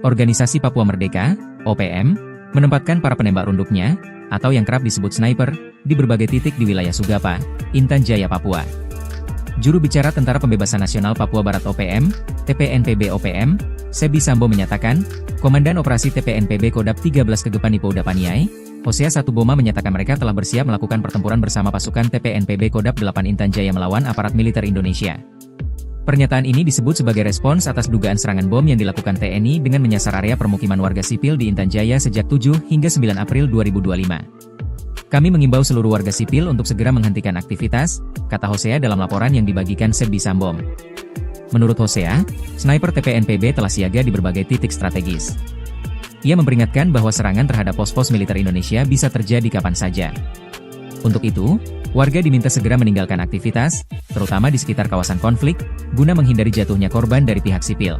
Organisasi Papua Merdeka, OPM, menempatkan para penembak runduknya, atau yang kerap disebut sniper, di berbagai titik di wilayah Sugapa, Intan Jaya, Papua. Juru bicara Tentara Pembebasan Nasional Papua Barat OPM, TPNPB OPM, Sebi Sambo menyatakan, Komandan Operasi TPNPB Kodap 13 Kegepan Ipo Udapaniai, Hosea Satuboma menyatakan mereka telah bersiap melakukan pertempuran bersama pasukan TPNPB Kodap 8 Intan Jaya melawan aparat militer Indonesia. Pernyataan ini disebut sebagai respons atas dugaan serangan bom yang dilakukan TNI dengan menyasar area permukiman warga sipil di Intan Jaya sejak 7 hingga 9 April 2025. Kami mengimbau seluruh warga sipil untuk segera menghentikan aktivitas, kata Hosea dalam laporan yang dibagikan Sebi Sambo. Menurut Hosea, sniper TPNPB telah siaga di berbagai titik strategis. Ia memperingatkan bahwa serangan terhadap pos-pos militer Indonesia bisa terjadi kapan saja. Untuk itu, warga diminta segera meninggalkan aktivitas, terutama di sekitar kawasan konflik, guna menghindari jatuhnya korban dari pihak sipil.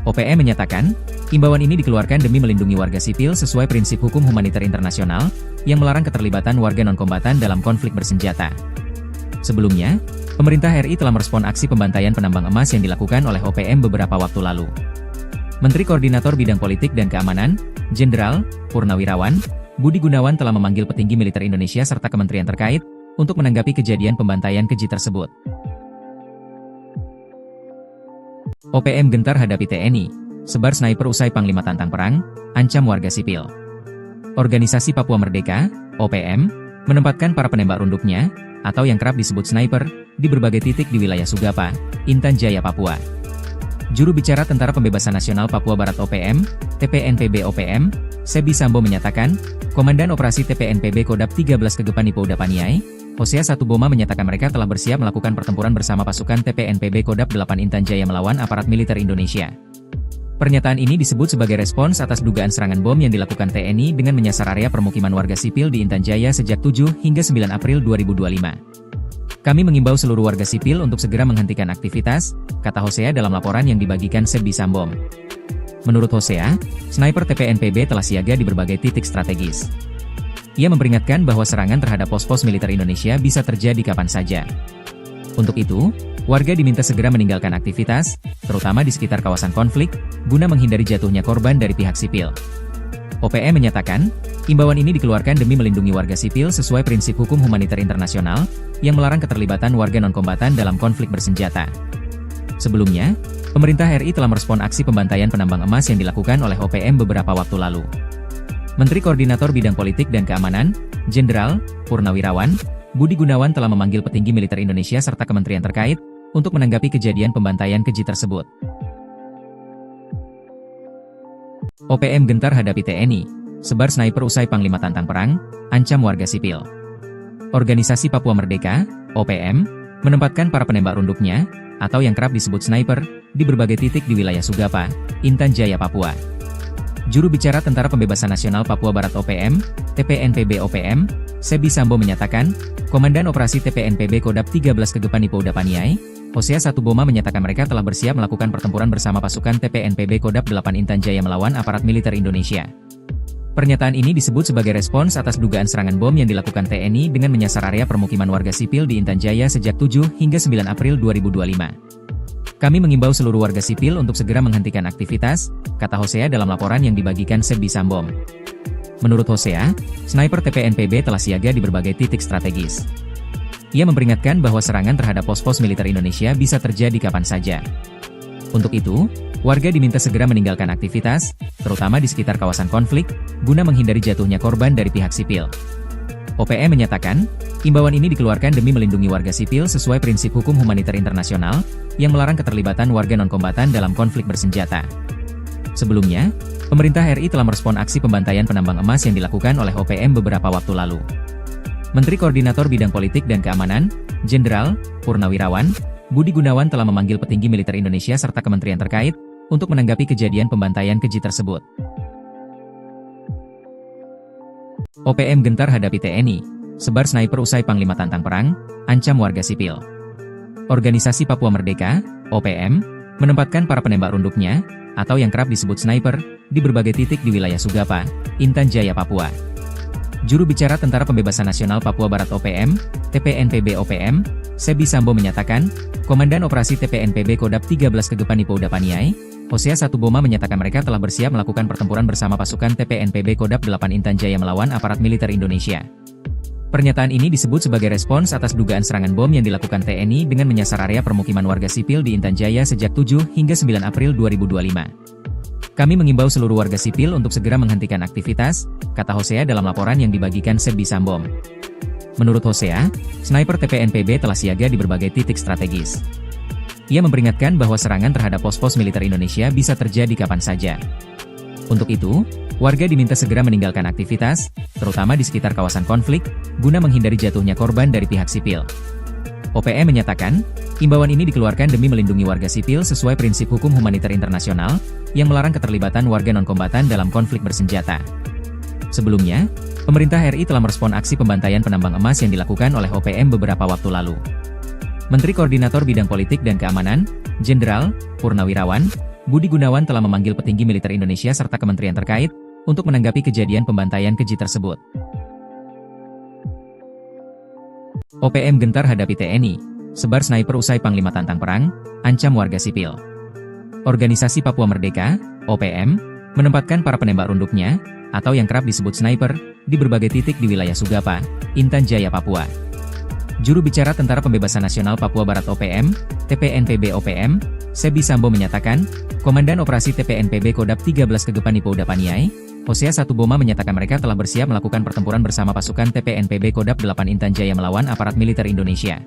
OPM menyatakan, imbauan ini dikeluarkan demi melindungi warga sipil sesuai prinsip hukum humaniter internasional, yang melarang keterlibatan warga non-kombatan dalam konflik bersenjata. Sebelumnya, pemerintah RI telah merespon aksi pembantaian penambang emas yang dilakukan oleh OPM beberapa waktu lalu. Menteri Koordinator Bidang Politik dan Keamanan, Jenderal Purnawirawan Budi Gunawan telah memanggil petinggi militer Indonesia serta kementerian terkait untuk menanggapi kejadian pembantaian keji tersebut. OPM gentar hadapi TNI, sebar sniper usai Panglima tantang perang, ancam warga sipil. Organisasi Papua Merdeka, OPM, menempatkan para penembak runduknya, atau yang kerap disebut sniper, di berbagai titik di wilayah Sugapa, Intan Jaya, Papua. Juru bicara Tentara Pembebasan Nasional Papua Barat OPM, TPNPB OPM, Sebi Sambo menyatakan, Komandan Operasi TPNPB Kodap 13 Kegepan Ipo Udapaniai, Hosea 1 Boma menyatakan mereka telah bersiap melakukan pertempuran bersama pasukan TPNPB Kodap 8 Intan Jaya melawan aparat militer Indonesia. Pernyataan ini disebut sebagai respons atas dugaan serangan bom yang dilakukan TNI dengan menyasar area permukiman warga sipil di Intan Jaya sejak 7 hingga 9 April 2025. Kami mengimbau seluruh warga sipil untuk segera menghentikan aktivitas, kata Hosea dalam laporan yang dibagikan Sebi Sambom. Menurut Hosea, sniper TPNPB telah siaga di berbagai titik strategis. Ia memperingatkan bahwa serangan terhadap pos-pos militer Indonesia bisa terjadi kapan saja. Untuk itu, warga diminta segera meninggalkan aktivitas, terutama di sekitar kawasan konflik, guna menghindari jatuhnya korban dari pihak sipil. OPM menyatakan, imbauan ini dikeluarkan demi melindungi warga sipil sesuai prinsip hukum humaniter internasional, yang melarang keterlibatan warga non-kombatan dalam konflik bersenjata. Sebelumnya, pemerintah RI telah merespon aksi pembantaian penambang emas yang dilakukan oleh OPM beberapa waktu lalu. Menteri Koordinator Bidang Politik dan Keamanan, Jenderal Purnawirawan Budi Gunawan telah memanggil petinggi militer Indonesia serta kementerian terkait untuk menanggapi kejadian pembantaian keji tersebut. OPM gentar hadapi TNI, sebar sniper usai Panglima tantang perang, ancam warga sipil. Organisasi Papua Merdeka, OPM, menempatkan para penembak runduknya, atau yang kerap disebut sniper, di berbagai titik di wilayah Sugapa, Intan Jaya, Papua. Juru bicara Tentara Pembebasan Nasional Papua Barat OPM, TPNPB OPM, Sebi Sambo menyatakan, Komandan Operasi TPNPB Kodap 13 Kegepan Ipo Dapaniai, Hosea 1 Boma menyatakan mereka telah bersiap melakukan pertempuran bersama pasukan TPNPB Kodap 8 Intan Jaya melawan aparat militer Indonesia. Pernyataan ini disebut sebagai respons atas dugaan serangan bom yang dilakukan TNI dengan menyasar area permukiman warga sipil di Intan Jaya sejak 7 hingga 9 April 2025. Kami mengimbau seluruh warga sipil untuk segera menghentikan aktivitas, kata Hosea dalam laporan yang dibagikan Sebi Sambom. Menurut Hosea, sniper TPNPB telah siaga di berbagai titik strategis. Ia memperingatkan bahwa serangan terhadap pos-pos militer Indonesia bisa terjadi kapan saja. Untuk itu, warga diminta segera meninggalkan aktivitas, terutama di sekitar kawasan konflik, guna menghindari jatuhnya korban dari pihak sipil. OPM menyatakan, imbauan ini dikeluarkan demi melindungi warga sipil sesuai prinsip hukum humaniter internasional, yang melarang keterlibatan warga non-kombatan dalam konflik bersenjata. Sebelumnya, pemerintah RI telah merespon aksi pembantaian penambang emas yang dilakukan oleh OPM beberapa waktu lalu. Menteri Koordinator Bidang Politik dan Keamanan, Jenderal Purnawirawan Budi Gunawan telah memanggil petinggi militer Indonesia serta kementerian terkait untuk menanggapi kejadian pembantaian keji tersebut. OPM gentar hadapi TNI, sebar sniper usai Panglima tantang perang, ancam warga sipil. Organisasi Papua Merdeka, OPM, menempatkan para penembak runduknya, atau yang kerap disebut sniper, di berbagai titik di wilayah Sugapa, Intan Jaya, Papua. Juru bicara Tentara Pembebasan Nasional Papua Barat OPM, TPNPB OPM, Sebi Sambo menyatakan, Komandan Operasi TPNPB Kodap 13 Kegepan Ipo Dapaniai, Hosea 1 Boma menyatakan mereka telah bersiap melakukan pertempuran bersama pasukan TPNPB Kodap 8 Intan Jaya melawan aparat militer Indonesia. Pernyataan ini disebut sebagai respons atas dugaan serangan bom yang dilakukan TNI dengan menyasar area permukiman warga sipil di Intan Jaya sejak 7 hingga 9 April 2025. Kami mengimbau seluruh warga sipil untuk segera menghentikan aktivitas, kata Hosea dalam laporan yang dibagikan Sebi Sambom. Menurut Hosea, sniper TPNPB telah siaga di berbagai titik strategis. Ia memperingatkan bahwa serangan terhadap pos-pos militer Indonesia bisa terjadi kapan saja. Untuk itu, warga diminta segera meninggalkan aktivitas, terutama di sekitar kawasan konflik, guna menghindari jatuhnya korban dari pihak sipil. OPM menyatakan, imbauan ini dikeluarkan demi melindungi warga sipil sesuai prinsip hukum humaniter internasional, yang melarang keterlibatan warga non-kombatan dalam konflik bersenjata. Sebelumnya, pemerintah RI telah merespon aksi pembantaian penambang emas yang dilakukan oleh OPM beberapa waktu lalu. Menteri Koordinator Bidang Politik dan Keamanan, Jenderal Purnawirawan Budi Gunawan telah memanggil petinggi militer Indonesia serta kementerian terkait untuk menanggapi kejadian pembantaian keji tersebut. OPM gentar hadapi TNI, sebar sniper usai Panglima tantang perang, ancam warga sipil. Organisasi Papua Merdeka, OPM, menempatkan para penembak runduknya, atau yang kerap disebut sniper, di berbagai titik di wilayah Sugapa, Intan Jaya, Papua. Juru bicara Tentara Pembebasan Nasional Papua Barat OPM, TPNPB OPM, Sebi Sambo menyatakan, Komandan Operasi TPNPB Kodap 13 Kegepan Ipo Dapaniai, Hosea 1 Boma menyatakan mereka telah bersiap melakukan pertempuran bersama pasukan TPNPB Kodap 8 Intan Jaya melawan aparat militer Indonesia.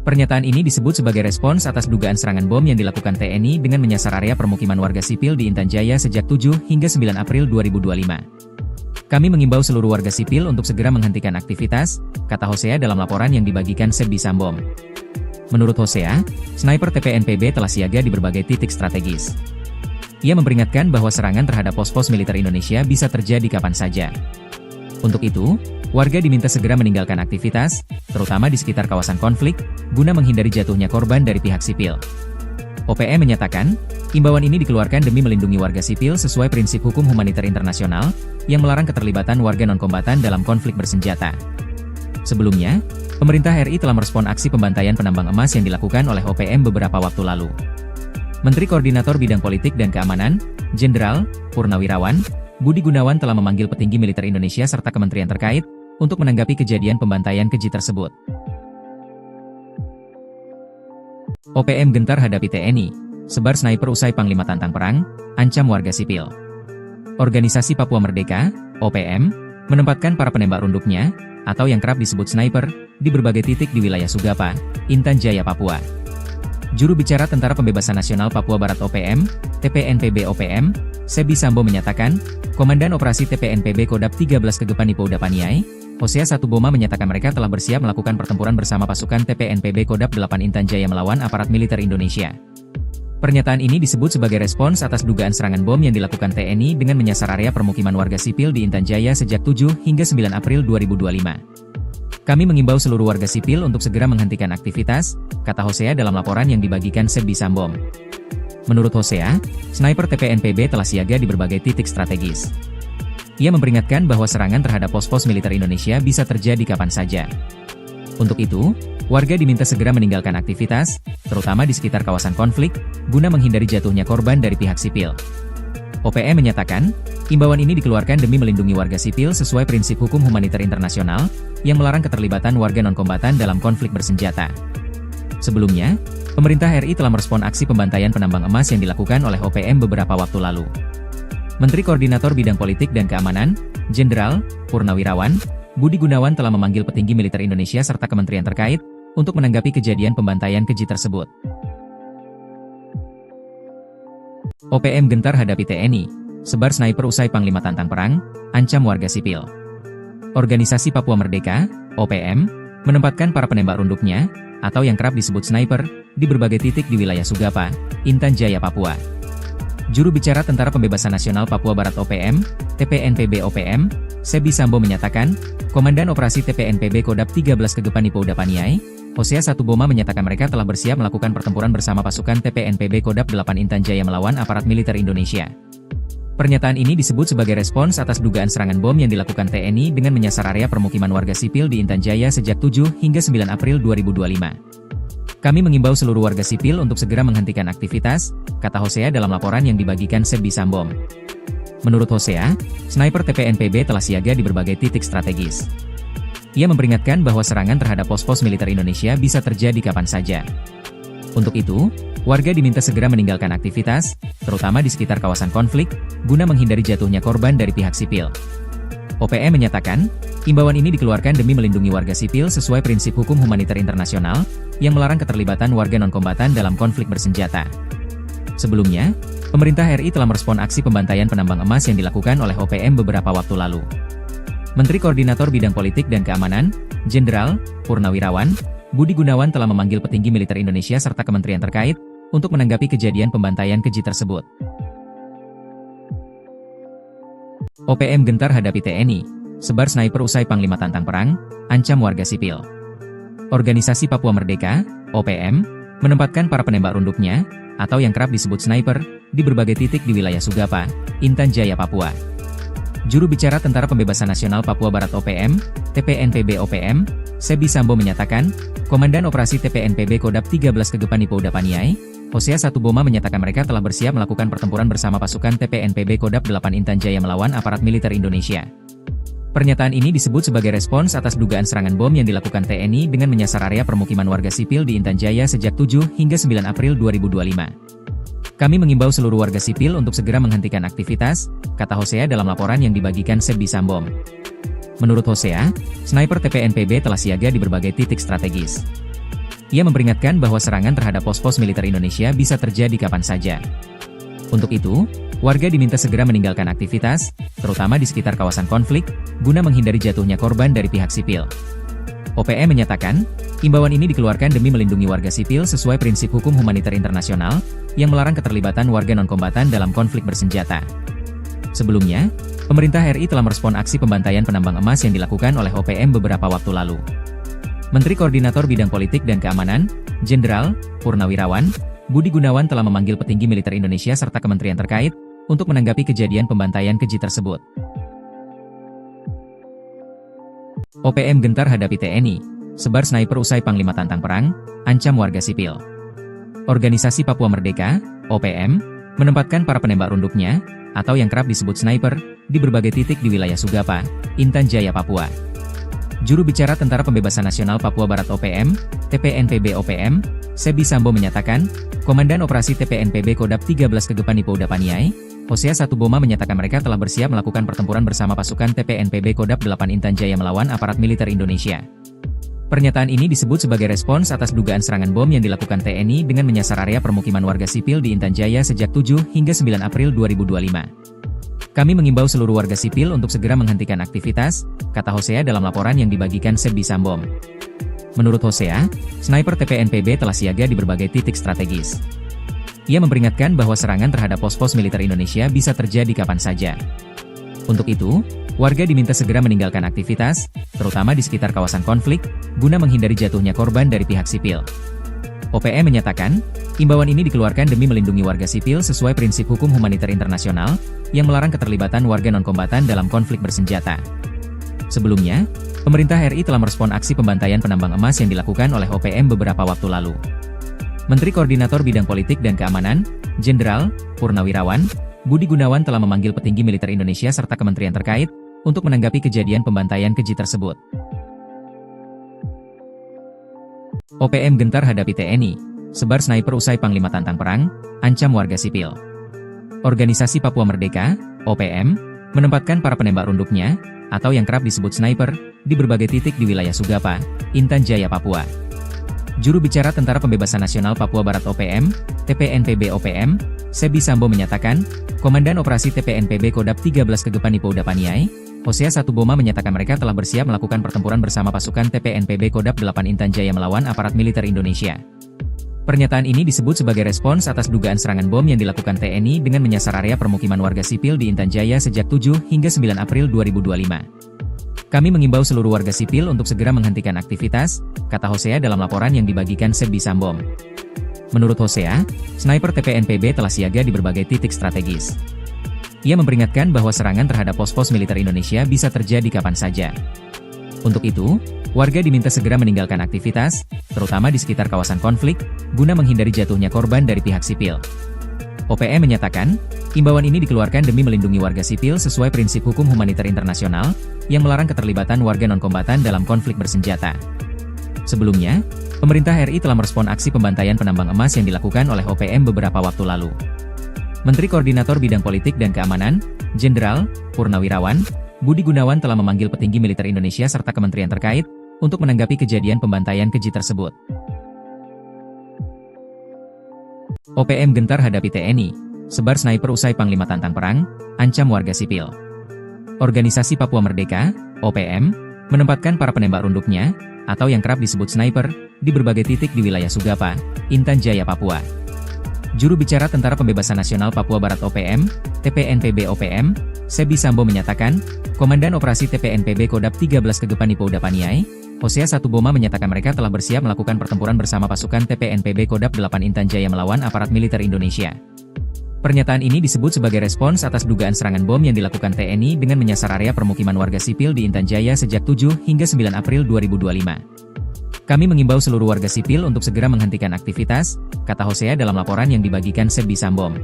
Pernyataan ini disebut sebagai respons atas dugaan serangan bom yang dilakukan TNI dengan menyasar area permukiman warga sipil di Intan Jaya sejak 7 hingga 9 April 2025. Kami mengimbau seluruh warga sipil untuk segera menghentikan aktivitas, kata Hosea dalam laporan yang dibagikan Sebdi Sambom. Menurut Hosea, sniper TPNPB telah siaga di berbagai titik strategis. Ia memperingatkan bahwa serangan terhadap pos-pos militer Indonesia bisa terjadi kapan saja. Untuk itu, warga diminta segera meninggalkan aktivitas, terutama di sekitar kawasan konflik, guna menghindari jatuhnya korban dari pihak sipil. OPM menyatakan, imbauan ini dikeluarkan demi melindungi warga sipil sesuai prinsip hukum humaniter internasional, yang melarang keterlibatan warga non-kombatan dalam konflik bersenjata. Sebelumnya, pemerintah RI telah merespon aksi pembantaian penambang emas yang dilakukan oleh OPM beberapa waktu lalu. Menteri Koordinator Bidang Politik dan Keamanan, Jenderal Purnawirawan Budi Gunawan telah memanggil petinggi militer Indonesia serta kementerian terkait, untuk menanggapi kejadian pembantaian keji tersebut. OPM gentar hadapi TNI, sebar sniper usai Panglima tantang perang, ancam warga sipil. Organisasi Papua Merdeka, OPM, menempatkan para penembak runduknya, atau yang kerap disebut sniper, di berbagai titik di wilayah Sugapa, Intan Jaya, Papua. Juru bicara Tentara Pembebasan Nasional Papua Barat OPM, TPNPB OPM, Sebdi Sambom menyatakan, Komandan Operasi TPNPB Kodap 13 Kegepan Ipouda Paniai, Hosea Satuboma menyatakan mereka telah bersiap melakukan pertempuran bersama pasukan TPNPB Kodap 8 Intan Jaya melawan aparat militer Indonesia. Pernyataan ini disebut sebagai respons atas dugaan serangan bom yang dilakukan TNI dengan menyasar area permukiman warga sipil di Intan Jaya sejak 7 hingga 9 April 2025. Kami mengimbau seluruh warga sipil untuk segera menghentikan aktivitas, kata Hosea dalam laporan yang dibagikan Sebdi Sambom. Menurut Hosea, sniper TPNPB telah siaga di berbagai titik strategis. Ia memperingatkan bahwa serangan terhadap pos-pos militer Indonesia bisa terjadi kapan saja. Untuk itu, warga diminta segera meninggalkan aktivitas, terutama di sekitar kawasan konflik, guna menghindari jatuhnya korban dari pihak sipil. OPM menyatakan, imbauan ini dikeluarkan demi melindungi warga sipil sesuai prinsip hukum humaniter internasional, yang melarang keterlibatan warga non-kombatan dalam konflik bersenjata. Sebelumnya, pemerintah RI telah merespon aksi pembantaian penambang emas yang dilakukan oleh OPM beberapa waktu lalu. Menteri Koordinator Bidang Politik dan Keamanan, Jenderal Purnawirawan Budi Gunawan telah memanggil petinggi militer Indonesia serta kementerian terkait, untuk menanggapi kejadian pembantaian keji tersebut. OPM gentar hadapi TNI, sebar sniper usai Panglima tantang perang, ancam warga sipil. Organisasi Papua Merdeka, OPM, menempatkan para penembak runduknya, atau yang kerap disebut sniper, di berbagai titik di wilayah Sugapa, Intan Jaya, Papua. Juru bicara Tentara Pembebasan Nasional Papua Barat OPM, TPNPB OPM, Sebdi Sambom menyatakan, Komandan Operasi TPNPB Kodap 13 Kegepan Ipouda Paniai, Hosea Satuboma menyatakan mereka telah bersiap melakukan pertempuran bersama pasukan TPNPB Kodap 8 Intan Jaya melawan aparat militer Indonesia. Pernyataan ini disebut sebagai respons atas dugaan serangan bom yang dilakukan TNI dengan menyasar area permukiman warga sipil di Intan Jaya sejak 7 hingga 9 April 2025. Kami mengimbau seluruh warga sipil untuk segera menghentikan aktivitas, kata Hosea dalam laporan yang dibagikan Sebdi Sambom. Menurut Hosea, sniper TPNPB telah siaga di berbagai titik strategis. Ia memperingatkan bahwa serangan terhadap pos-pos militer Indonesia bisa terjadi kapan saja. Untuk itu, warga diminta segera meninggalkan aktivitas, terutama di sekitar kawasan konflik, guna menghindari jatuhnya korban dari pihak sipil. OPM menyatakan, imbauan ini dikeluarkan demi melindungi warga sipil sesuai prinsip hukum humaniter internasional, yang melarang keterlibatan warga non-kombatan dalam konflik bersenjata. Sebelumnya, pemerintah RI telah merespon aksi pembantaian penambang emas yang dilakukan oleh OPM beberapa waktu lalu. Menteri Koordinator Bidang Politik dan Keamanan, Jenderal Purnawirawan Budi Gunawan telah memanggil petinggi militer Indonesia serta kementerian terkait, untuk menanggapi kejadian pembantaian keji tersebut. OPM gentar hadapi TNI, sebar sniper usai Panglima tantang perang, ancam warga sipil. Organisasi Papua Merdeka, OPM, menempatkan para penembak runduknya, atau yang kerap disebut sniper, di berbagai titik di wilayah Sugapa, Intan Jaya, Papua. Juru bicara Tentara Pembebasan Nasional Papua Barat OPM, TPNPB OPM, Sebdi Sambom menyatakan, Komandan Operasi TPNPB Kodap 13 Kegepan Ipouda Paniai, Hosea Satuboma menyatakan mereka telah bersiap melakukan pertempuran bersama pasukan TPNPB Kodap 8 Intan Jaya melawan aparat militer Indonesia. Pernyataan ini disebut sebagai respons atas dugaan serangan bom yang dilakukan TNI dengan menyasar area permukiman warga sipil di Intan Jaya sejak 7 hingga 9 April 2025. Kami mengimbau seluruh warga sipil untuk segera menghentikan aktivitas, kata Hosea dalam laporan yang dibagikan Sebdi Sambom. Menurut Hosea, sniper TPNPB telah siaga di berbagai titik strategis. Ia memperingatkan bahwa serangan terhadap pos-pos militer Indonesia bisa terjadi kapan saja. Untuk itu, warga diminta segera meninggalkan aktivitas, terutama di sekitar kawasan konflik, guna menghindari jatuhnya korban dari pihak sipil. OPM menyatakan, imbauan ini dikeluarkan demi melindungi warga sipil sesuai prinsip hukum humaniter internasional, yang melarang keterlibatan warga non-kombatan dalam konflik bersenjata. Sebelumnya, pemerintah RI telah merespon aksi pembantaian penambang emas yang dilakukan oleh OPM beberapa waktu lalu. Menteri Koordinator Bidang Politik dan Keamanan, Jenderal Purnawirawan Budi Gunawan telah memanggil petinggi militer Indonesia serta kementerian terkait untuk menanggapi kejadian pembantaian keji tersebut. OPM gentar hadapi TNI, sebar sniper usai Panglima tantang perang, ancam warga sipil. Organisasi Papua Merdeka, OPM, menempatkan para penembak runduknya, atau yang kerap disebut sniper, di berbagai titik di wilayah Sugapa, Intan Jaya, Papua. Juru bicara Tentara Pembebasan Nasional Papua Barat OPM, TPNPB OPM, Sebi Sambo menyatakan, Komandan Operasi TPNPB Kodap 13 Kegepani Pouda Paniai, Hosea Satuboma menyatakan mereka telah bersiap melakukan pertempuran bersama pasukan TPNPB Kodap 8 Intan Jaya melawan aparat militer Indonesia. Pernyataan ini disebut sebagai respons atas dugaan serangan bom yang dilakukan TNI dengan menyasar area permukiman warga sipil di Intan Jaya sejak 7 hingga 9 April 2025. Kami mengimbau seluruh warga sipil untuk segera menghentikan aktivitas, kata Hosea dalam laporan yang dibagikan Sebi Sambom. Menurut Hosea, sniper TPNPB telah siaga di berbagai titik strategis. Ia memperingatkan bahwa serangan terhadap pos-pos militer Indonesia bisa terjadi kapan saja. Untuk itu, warga diminta segera meninggalkan aktivitas, terutama di sekitar kawasan konflik, guna menghindari jatuhnya korban dari pihak sipil. OPM menyatakan, imbauan ini dikeluarkan demi melindungi warga sipil sesuai prinsip hukum humaniter internasional, yang melarang keterlibatan warga non-kombatan dalam konflik bersenjata. Sebelumnya, pemerintah RI telah merespon aksi pembantaian penambang emas yang dilakukan oleh OPM beberapa waktu lalu. Menteri Koordinator Bidang Politik dan Keamanan, Jenderal Purnawirawan Budi Gunawan telah memanggil petinggi militer Indonesia serta kementerian terkait untuk menanggapi kejadian pembantaian keji tersebut. OPM gentar hadapi TNI, sebar sniper usai Panglima tantang perang, ancam warga sipil. Organisasi Papua Merdeka, OPM, menempatkan para penembak runduknya, atau yang kerap disebut sniper, di berbagai titik di wilayah Sugapa, Intan Jaya, Papua. Juru bicara Tentara Pembebasan Nasional Papua Barat OPM, TPNPB OPM, Sebi Sambo menyatakan, Komandan Operasi TPNPB Kodap 13 Kegepani Pouda Paniai, Hosea Satuboma menyatakan mereka telah bersiap melakukan pertempuran bersama pasukan TPNPB Kodap 8 Intan Jaya melawan aparat militer Indonesia. Pernyataan ini disebut sebagai respons atas dugaan serangan bom yang dilakukan TNI dengan menyasar area permukiman warga sipil di Intan Jaya sejak 7 hingga 9 April 2025. Kami mengimbau seluruh warga sipil untuk segera menghentikan aktivitas, kata Hosea dalam laporan yang dibagikan Sebi Sambom. Menurut Hosea, sniper TPNPB telah siaga di berbagai titik strategis. Ia memperingatkan bahwa serangan terhadap pos-pos militer Indonesia bisa terjadi kapan saja. Untuk itu, warga diminta segera meninggalkan aktivitas, terutama di sekitar kawasan konflik, guna menghindari jatuhnya korban dari pihak sipil. OPM menyatakan, imbauan ini dikeluarkan demi melindungi warga sipil sesuai prinsip hukum humaniter internasional, yang melarang keterlibatan warga non-kombatan dalam konflik bersenjata. Sebelumnya, pemerintah RI telah merespon aksi pembantaian penambang emas yang dilakukan oleh OPM beberapa waktu lalu. Menteri Koordinator Bidang Politik dan Keamanan, Jenderal Purnawirawan Budi Gunawan telah memanggil petinggi militer Indonesia serta kementerian terkait untuk menanggapi kejadian pembantaian keji tersebut. OPM gentar hadapi TNI, sebar sniper usai Panglima tantang perang, ancam warga sipil. Organisasi Papua Merdeka, OPM, menempatkan para penembak runduknya, atau yang kerap disebut sniper, di berbagai titik di wilayah Sugapa, Intan Jaya, Papua. Juru bicara Tentara Pembebasan Nasional Papua Barat OPM, TPNPB OPM, Sebi Sambo menyatakan, Komandan Operasi TPNPB Kodap 13 Kegepani Pouda Paniai, Hosea Satuboma menyatakan mereka telah bersiap melakukan pertempuran bersama pasukan TPNPB Kodap 8 Intan Jaya melawan aparat militer Indonesia. Pernyataan ini disebut sebagai respons atas dugaan serangan bom yang dilakukan TNI dengan menyasar area permukiman warga sipil di Intan Jaya sejak 7 hingga 9 April 2025. Kami mengimbau seluruh warga sipil untuk segera menghentikan aktivitas, kata Hosea dalam laporan yang dibagikan Sebi Sambom.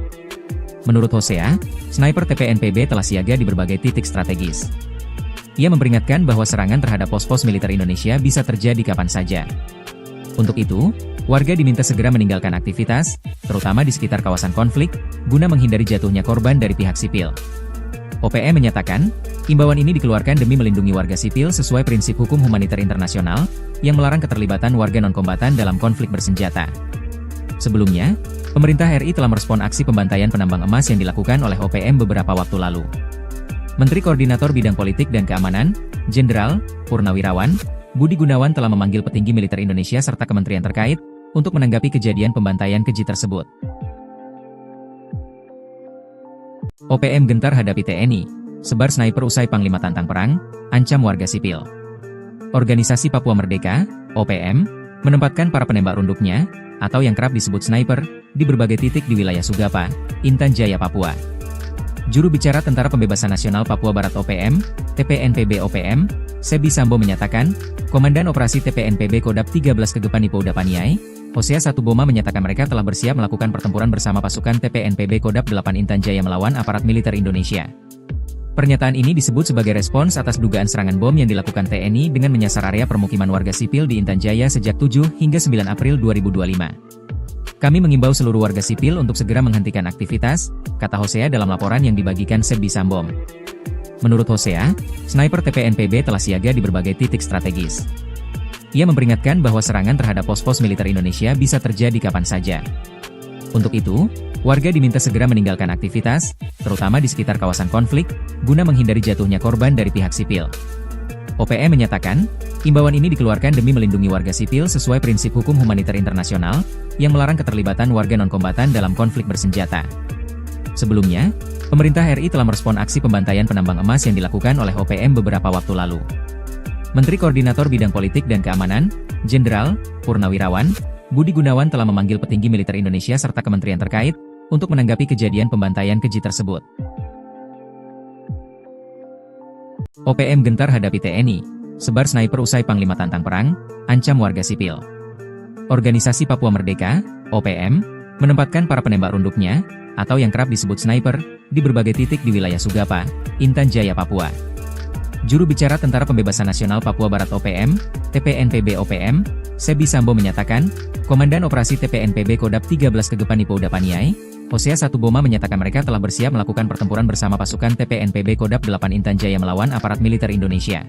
Menurut Hosea, sniper TPNPB telah siaga di berbagai titik strategis. Ia memperingatkan bahwa serangan terhadap pos-pos militer Indonesia bisa terjadi kapan saja. Untuk itu, warga diminta segera meninggalkan aktivitas, terutama di sekitar kawasan konflik, guna menghindari jatuhnya korban dari pihak sipil. OPM menyatakan, imbauan ini dikeluarkan demi melindungi warga sipil sesuai prinsip hukum humaniter internasional, yang melarang keterlibatan warga non-kombatan dalam konflik bersenjata. Sebelumnya, Pemerintah RI telah merespon aksi pembantaian penambang emas yang dilakukan oleh OPM beberapa waktu lalu. Menteri Koordinator Bidang Politik dan Keamanan, Jenderal Purnawirawan Budi Gunawan telah memanggil petinggi militer Indonesia serta kementerian terkait untuk menanggapi kejadian pembantaian keji tersebut. OPM gentar hadapi TNI, sebar sniper usai Panglima tantang perang, ancam warga sipil. Organisasi Papua Merdeka, OPM, menempatkan para penembak runduknya, atau yang kerap disebut sniper, di berbagai titik di wilayah Sugapa, Intan Jaya, Papua. Juru bicara Tentara Pembebasan Nasional Papua Barat OPM, TPNPB OPM, Sebi Sambo menyatakan, Komandan Operasi TPNPB Kodap 13 Kegepan Ipo Udapaniai, Hosea Satuboma menyatakan mereka telah bersiap melakukan pertempuran bersama pasukan TPNPB Kodap 8 Intan Jaya melawan aparat militer Indonesia. Pernyataan ini disebut sebagai respons atas dugaan serangan bom yang dilakukan TNI dengan menyasar area permukiman warga sipil di Intan Jaya sejak 7 hingga 9 April 2025. Kami mengimbau seluruh warga sipil untuk segera menghentikan aktivitas, kata Hosea dalam laporan yang dibagikan Sebi Sambo. Menurut Hosea, sniper TPNPB telah siaga di berbagai titik strategis. Ia memperingatkan bahwa serangan terhadap pos-pos militer Indonesia bisa terjadi kapan saja. Untuk itu, warga diminta segera meninggalkan aktivitas, terutama di sekitar kawasan konflik, guna menghindari jatuhnya korban dari pihak sipil. OPM menyatakan, imbauan ini dikeluarkan demi melindungi warga sipil sesuai prinsip hukum humaniter internasional, yang melarang keterlibatan warga non-kombatan dalam konflik bersenjata. Sebelumnya, pemerintah RI telah merespon aksi pembantaian penambang emas yang dilakukan oleh OPM beberapa waktu lalu. Menteri Koordinator Bidang Politik dan Keamanan, Jenderal Purnawirawan Budi Gunawan telah memanggil petinggi militer Indonesia serta kementerian terkait untuk menanggapi kejadian pembantaian keji tersebut. OPM gentar hadapi TNI, sebar sniper usai Panglima tantang perang, ancam warga sipil. Organisasi Papua Merdeka, OPM, menempatkan para penembak runduknya, atau yang kerap disebut sniper, di berbagai titik di wilayah Sugapa, Intan Jaya, Papua. Juru bicara Tentara Pembebasan Nasional Papua Barat OPM, TPNPB OPM, Sebi Sambo menyatakan, Komandan Operasi TPNPB Kodap 13 Kegepan Ipo Udapaniai, Hosea Satuboma menyatakan mereka telah bersiap melakukan pertempuran bersama pasukan TPNPB Kodap 8 Intan Jaya melawan aparat militer Indonesia.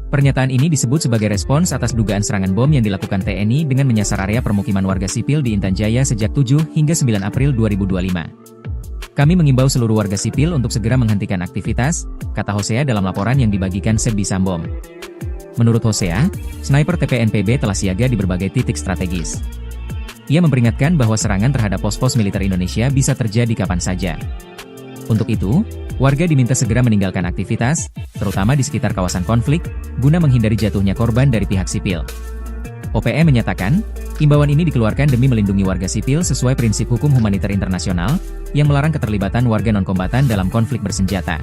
Pernyataan ini disebut sebagai respons atas dugaan serangan bom yang dilakukan TNI dengan menyasar area permukiman warga sipil di Intan Jaya sejak 7 hingga 9 April 2025. Kami mengimbau seluruh warga sipil untuk segera menghentikan aktivitas, kata Hosea dalam laporan yang dibagikan Sebi Sambo. Menurut Hosea, sniper TPNPB telah siaga di berbagai titik strategis. Ia memperingatkan bahwa serangan terhadap pos-pos militer Indonesia bisa terjadi kapan saja. Untuk itu, warga diminta segera meninggalkan aktivitas, terutama di sekitar kawasan konflik, guna menghindari jatuhnya korban dari pihak sipil. OPM menyatakan, imbauan ini dikeluarkan demi melindungi warga sipil sesuai prinsip hukum humaniter internasional, yang melarang keterlibatan warga non-kombatan dalam konflik bersenjata.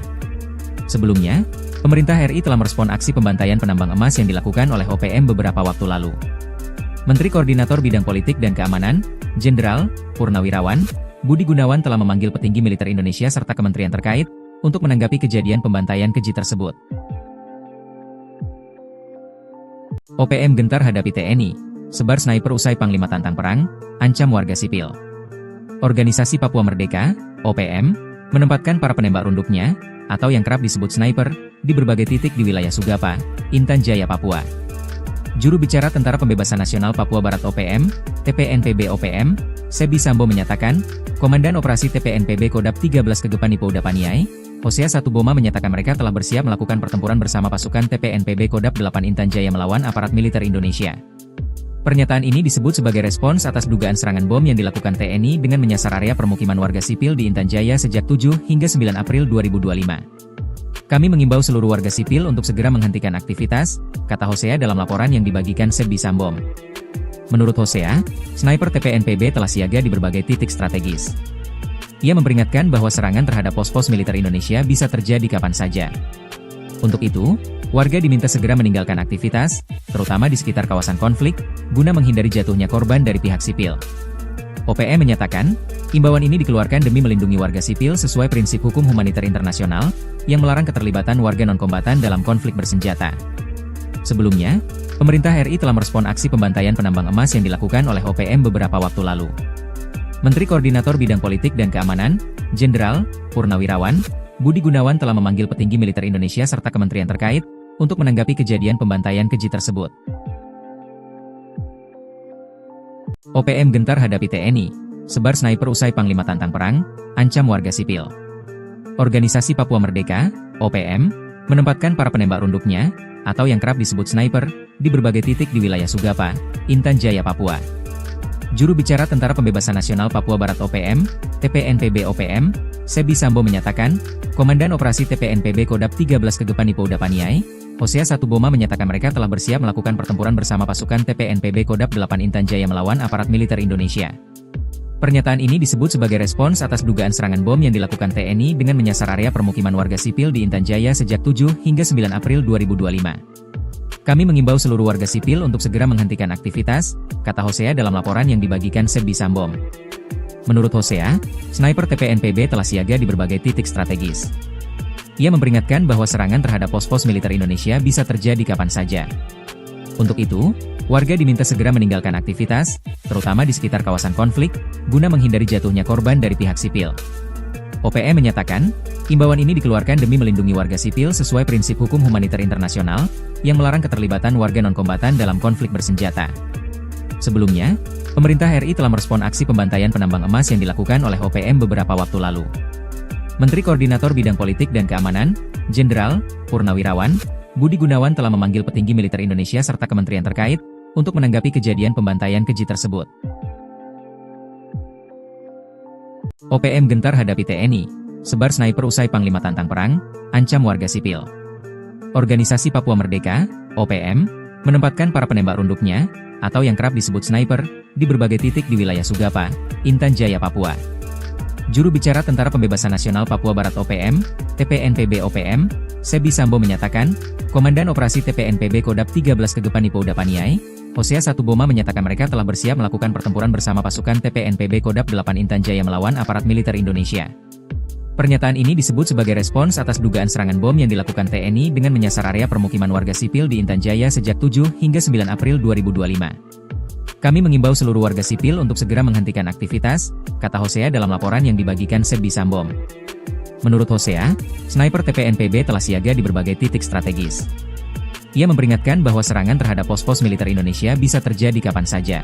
Sebelumnya, pemerintah RI telah merespon aksi pembantaian penambang emas yang dilakukan oleh OPM beberapa waktu lalu. Menteri Koordinator Bidang Politik dan Keamanan, Jenderal Purnawirawan Budi Gunawan telah memanggil petinggi militer Indonesia serta kementerian terkait untuk menanggapi kejadian pembantaian keji tersebut. OPM gentar hadapi TNI, sebar sniper usai Panglima tantang perang, ancam warga sipil. Organisasi Papua Merdeka, OPM, menempatkan para penembak runduknya, atau yang kerap disebut sniper, di berbagai titik di wilayah Sugapa, Intan Jaya, Papua. Juru bicara Tentara Pembebasan Nasional Papua Barat OPM, TPNPB OPM, Sebi Sambo menyatakan, Komandan Operasi TPNPB Kodap 13 Kegepan Ipo Udapaniai, Hosea Satuboma menyatakan mereka telah bersiap melakukan pertempuran bersama pasukan TPNPB Kodap 8 Intan Jaya melawan aparat militer Indonesia. Pernyataan ini disebut sebagai respons atas dugaan serangan bom yang dilakukan TNI dengan menyasar area permukiman warga sipil di Intan Jaya sejak 7 hingga 9 April 2025. Kami mengimbau seluruh warga sipil untuk segera menghentikan aktivitas, kata Hosea dalam laporan yang dibagikan Sebi Sambo. Menurut Hosea, sniper TPNPB telah siaga di berbagai titik strategis. Ia memperingatkan bahwa serangan terhadap pos-pos militer Indonesia bisa terjadi kapan saja. Untuk itu, warga diminta segera meninggalkan aktivitas, terutama di sekitar kawasan konflik, guna menghindari jatuhnya korban dari pihak sipil. OPM menyatakan, imbauan ini dikeluarkan demi melindungi warga sipil sesuai prinsip hukum humaniter internasional, yang melarang keterlibatan warga non-kombatan dalam konflik bersenjata. Sebelumnya, pemerintah RI telah merespon aksi pembantaian penambang emas yang dilakukan oleh OPM beberapa waktu lalu. Menteri Koordinator Bidang Politik dan Keamanan, Jenderal Purnawirawan Budi Gunawan telah memanggil petinggi militer Indonesia serta kementerian terkait untuk menanggapi kejadian pembantaian keji tersebut. OPM gentar hadapi TNI, sebar sniper usai Panglima tantang perang, ancam warga sipil. Organisasi Papua Merdeka, OPM, menempatkan para penembak runduknya, atau yang kerap disebut sniper, di berbagai titik di wilayah Sugapa, Intan Jaya, Papua. Juru bicara Tentara Pembebasan Nasional Papua Barat OPM, TPNPB OPM, Sebi Sambo menyatakan, Komandan Operasi TPNPB Kodap 13 Kegepan Ipo Udapaniai, Hosea 1 Boma menyatakan mereka telah bersiap melakukan pertempuran bersama pasukan TPNPB Kodap 8 Intan Jaya melawan aparat militer Indonesia. Pernyataan ini disebut sebagai respons atas dugaan serangan bom yang dilakukan TNI dengan menyasar area permukiman warga sipil di Intan Jaya sejak 7 hingga 9 April 2025. Kami mengimbau seluruh warga sipil untuk segera menghentikan aktivitas, kata Hosea dalam laporan yang dibagikan Sebi Sambom. Menurut Hosea, sniper TPNPB telah siaga di berbagai titik strategis. Ia memperingatkan bahwa serangan terhadap pos-pos militer Indonesia bisa terjadi kapan saja. Untuk itu, warga diminta segera meninggalkan aktivitas, terutama di sekitar kawasan konflik, guna menghindari jatuhnya korban dari pihak sipil. OPM menyatakan, imbauan ini dikeluarkan demi melindungi warga sipil sesuai prinsip hukum humaniter internasional, yang melarang keterlibatan warga non-kombatan dalam konflik bersenjata. Sebelumnya, pemerintah RI telah merespon aksi pembantaian penambang emas yang dilakukan oleh OPM beberapa waktu lalu. Menteri Koordinator Bidang Politik dan Keamanan, Jenderal Purnawirawan Budi Gunawan telah memanggil petinggi militer Indonesia serta kementerian terkait untuk menanggapi kejadian pembantaian keji tersebut. OPM gentar hadapi TNI, sebar sniper usai Panglima tantang perang, ancam warga sipil. Organisasi Papua Merdeka, OPM, menempatkan para penembak runduknya, atau yang kerap disebut sniper, di berbagai titik di wilayah Sugapa, Intan Jaya, Papua. Juru bicara Tentara Pembebasan Nasional Papua Barat OPM, TPNPB OPM, Sebi Sambo menyatakan, Komandan Operasi TPNPB Kodap 13 Kegepan Ipo Udapaniai, Hosea 1 Boma menyatakan mereka telah bersiap melakukan pertempuran bersama pasukan TPNPB Kodap 8 Intan Jaya melawan aparat militer Indonesia. Pernyataan ini disebut sebagai respons atas dugaan serangan bom yang dilakukan TNI dengan menyasar area permukiman warga sipil di Intan Jaya sejak 7 hingga 9 April 2025. Kami mengimbau seluruh warga sipil untuk segera menghentikan aktivitas, kata Hosea dalam laporan yang dibagikan Sebi Sambom. Menurut Hosea, sniper TPNPB telah siaga di berbagai titik strategis. Ia memperingatkan bahwa serangan terhadap pos-pos militer Indonesia bisa terjadi kapan saja.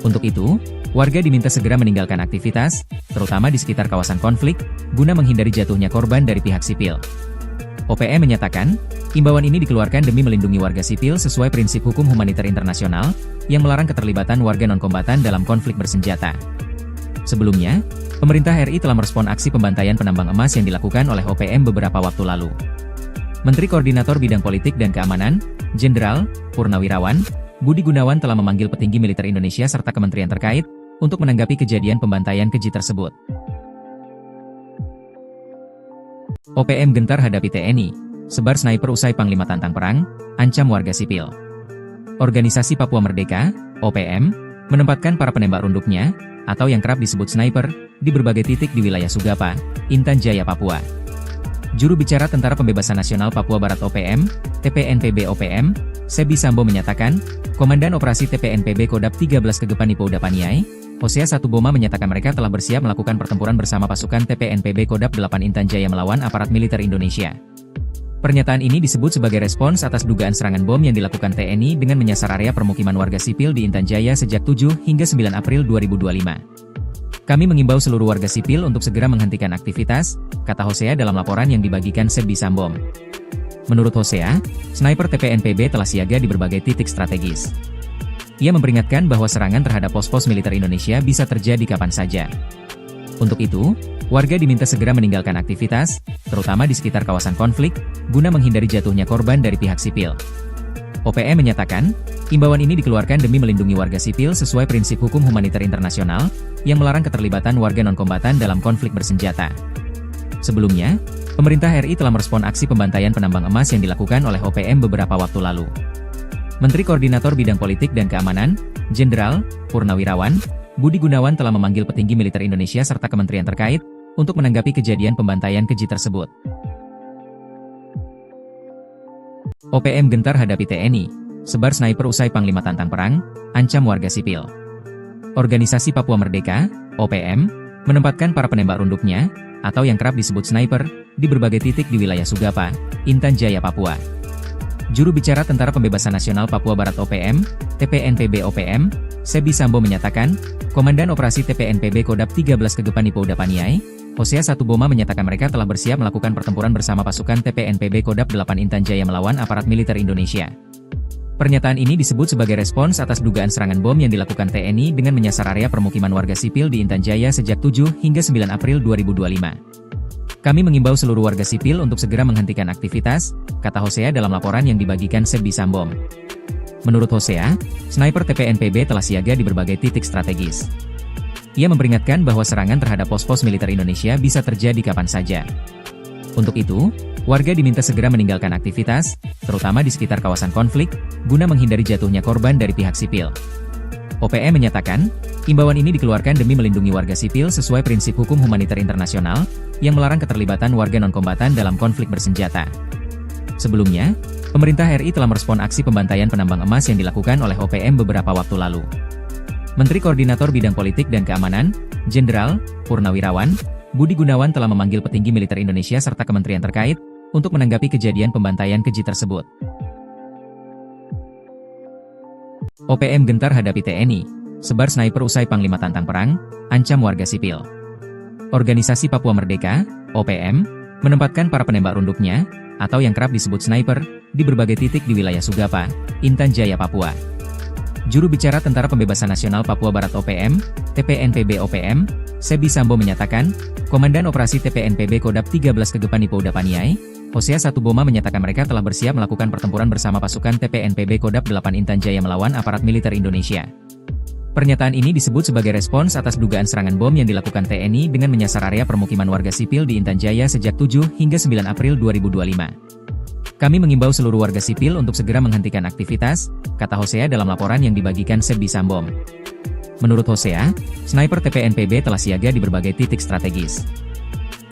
Untuk itu, warga diminta segera meninggalkan aktivitas, terutama di sekitar kawasan konflik, guna menghindari jatuhnya korban dari pihak sipil. OPM menyatakan, imbauan ini dikeluarkan demi melindungi warga sipil sesuai prinsip hukum humaniter internasional, yang melarang keterlibatan warga non-kombatan dalam konflik bersenjata. Sebelumnya, pemerintah RI telah merespon aksi pembantaian penambang emas yang dilakukan oleh OPM beberapa waktu lalu. Menteri Koordinator Bidang Politik dan Keamanan, Jenderal Purnawirawan Budi Gunawan telah memanggil petinggi militer Indonesia serta kementerian terkait untuk menanggapi kejadian pembantaian keji tersebut. OPM gentar hadapi TNI, sebar sniper usai Panglima tantang perang, ancam warga sipil. Organisasi Papua Merdeka, OPM, menempatkan para penembak runduknya, atau yang kerap disebut sniper, di berbagai titik di wilayah Sugapa, Intan Jaya, Papua. Juru bicara Tentara Pembebasan Nasional Papua Barat OPM, TPNPB OPM, Sebi Sambo menyatakan, Komandan Operasi TPNPB Kodap 13 Kegepan Ipo Udapaniai, Hosea 1 Boma menyatakan mereka telah bersiap melakukan pertempuran bersama pasukan TPNPB Kodap 8 Intan Jaya melawan aparat militer Indonesia. Pernyataan ini disebut sebagai respons atas dugaan serangan bom yang dilakukan TNI dengan menyasar area permukiman warga sipil di Intan Jaya sejak 7 hingga 9 April 2025. Kami mengimbau seluruh warga sipil untuk segera menghentikan aktivitas, kata Hosea dalam laporan yang dibagikan Sebi Sambom. Menurut Hosea, sniper TPNPB telah siaga di berbagai titik strategis. Ia memperingatkan bahwa serangan terhadap pos-pos militer Indonesia bisa terjadi kapan saja. Untuk itu, warga diminta segera meninggalkan aktivitas, terutama di sekitar kawasan konflik, guna menghindari jatuhnya korban dari pihak sipil. OPM menyatakan, imbauan ini dikeluarkan demi melindungi warga sipil sesuai prinsip hukum humaniter internasional, yang melarang keterlibatan warga non-kombatan dalam konflik bersenjata. Sebelumnya, pemerintah RI telah merespon aksi pembantaian penambang emas yang dilakukan oleh OPM beberapa waktu lalu. Menteri Koordinator Bidang Politik dan Keamanan, Jenderal Purnawirawan Budi Gunawan telah memanggil petinggi militer Indonesia serta kementerian terkait untuk menanggapi kejadian pembantaian keji tersebut. OPM gentar hadapi TNI, sebar sniper usai Panglima tantang perang, ancam warga sipil. Organisasi Papua Merdeka, OPM, menempatkan para penembak runduknya, atau yang kerap disebut sniper, di berbagai titik di wilayah Sugapa, Intan Jaya, Papua. Juru bicara Tentara Pembebasan Nasional Papua Barat OPM, TPNPB OPM, Sebi Sambo menyatakan, Komandan Operasi TPNPB Kodap 13 Kegepani Pouda Paniai, Hosea Satuboma menyatakan mereka telah bersiap melakukan pertempuran bersama pasukan TPNPB Kodap 8 Intan Jaya melawan aparat militer Indonesia. Pernyataan ini disebut sebagai respons atas dugaan serangan bom yang dilakukan TNI dengan menyasar area permukiman warga sipil di Intan Jaya sejak 7 hingga 9 April 2025. Kami mengimbau seluruh warga sipil untuk segera menghentikan aktivitas, kata Hosea dalam laporan yang dibagikan Sebi Sambo. Menurut Hosea, sniper TPNPB telah siaga di berbagai titik strategis. Ia memperingatkan bahwa serangan terhadap pos-pos militer Indonesia bisa terjadi kapan saja. Untuk itu, warga diminta segera meninggalkan aktivitas, terutama di sekitar kawasan konflik, guna menghindari jatuhnya korban dari pihak sipil. OPM menyatakan, imbauan ini dikeluarkan demi melindungi warga sipil sesuai prinsip hukum humaniter internasional, yang melarang keterlibatan warga non-kombatan dalam konflik bersenjata. Sebelumnya, pemerintah RI telah merespon aksi pembantaian penambang emas yang dilakukan oleh OPM beberapa waktu lalu. Menteri Koordinator Bidang Politik dan Keamanan, Jenderal Purnawirawan Budi Gunawan telah memanggil petinggi militer Indonesia serta kementerian terkait untuk menanggapi kejadian pembantaian keji tersebut. OPM gentar hadapi TNI, sebar sniper usai Panglima tantang perang, ancam warga sipil. Organisasi Papua Merdeka, OPM, menempatkan para penembak runduknya, atau yang kerap disebut sniper, di berbagai titik di wilayah Sugapa, Intan Jaya, Papua. Juru bicara Tentara Pembebasan Nasional Papua Barat OPM, TPNPB OPM, Sebi Sambo menyatakan, Komandan Operasi TPNPB Kodap 13 Kegepani Pouda Paniai, Hosea Satuboma menyatakan mereka telah bersiap melakukan pertempuran bersama pasukan TPNPB Kodap 8 Intan Jaya melawan aparat militer Indonesia. Pernyataan ini disebut sebagai respons atas dugaan serangan bom yang dilakukan TNI dengan menyasar area permukiman warga sipil di Intan Jaya sejak 7 hingga 9 April 2025. Kami mengimbau seluruh warga sipil untuk segera menghentikan aktivitas, kata Hosea dalam laporan yang dibagikan Sebi Sambo. Menurut Hosea, sniper TPNPB telah siaga di berbagai titik strategis.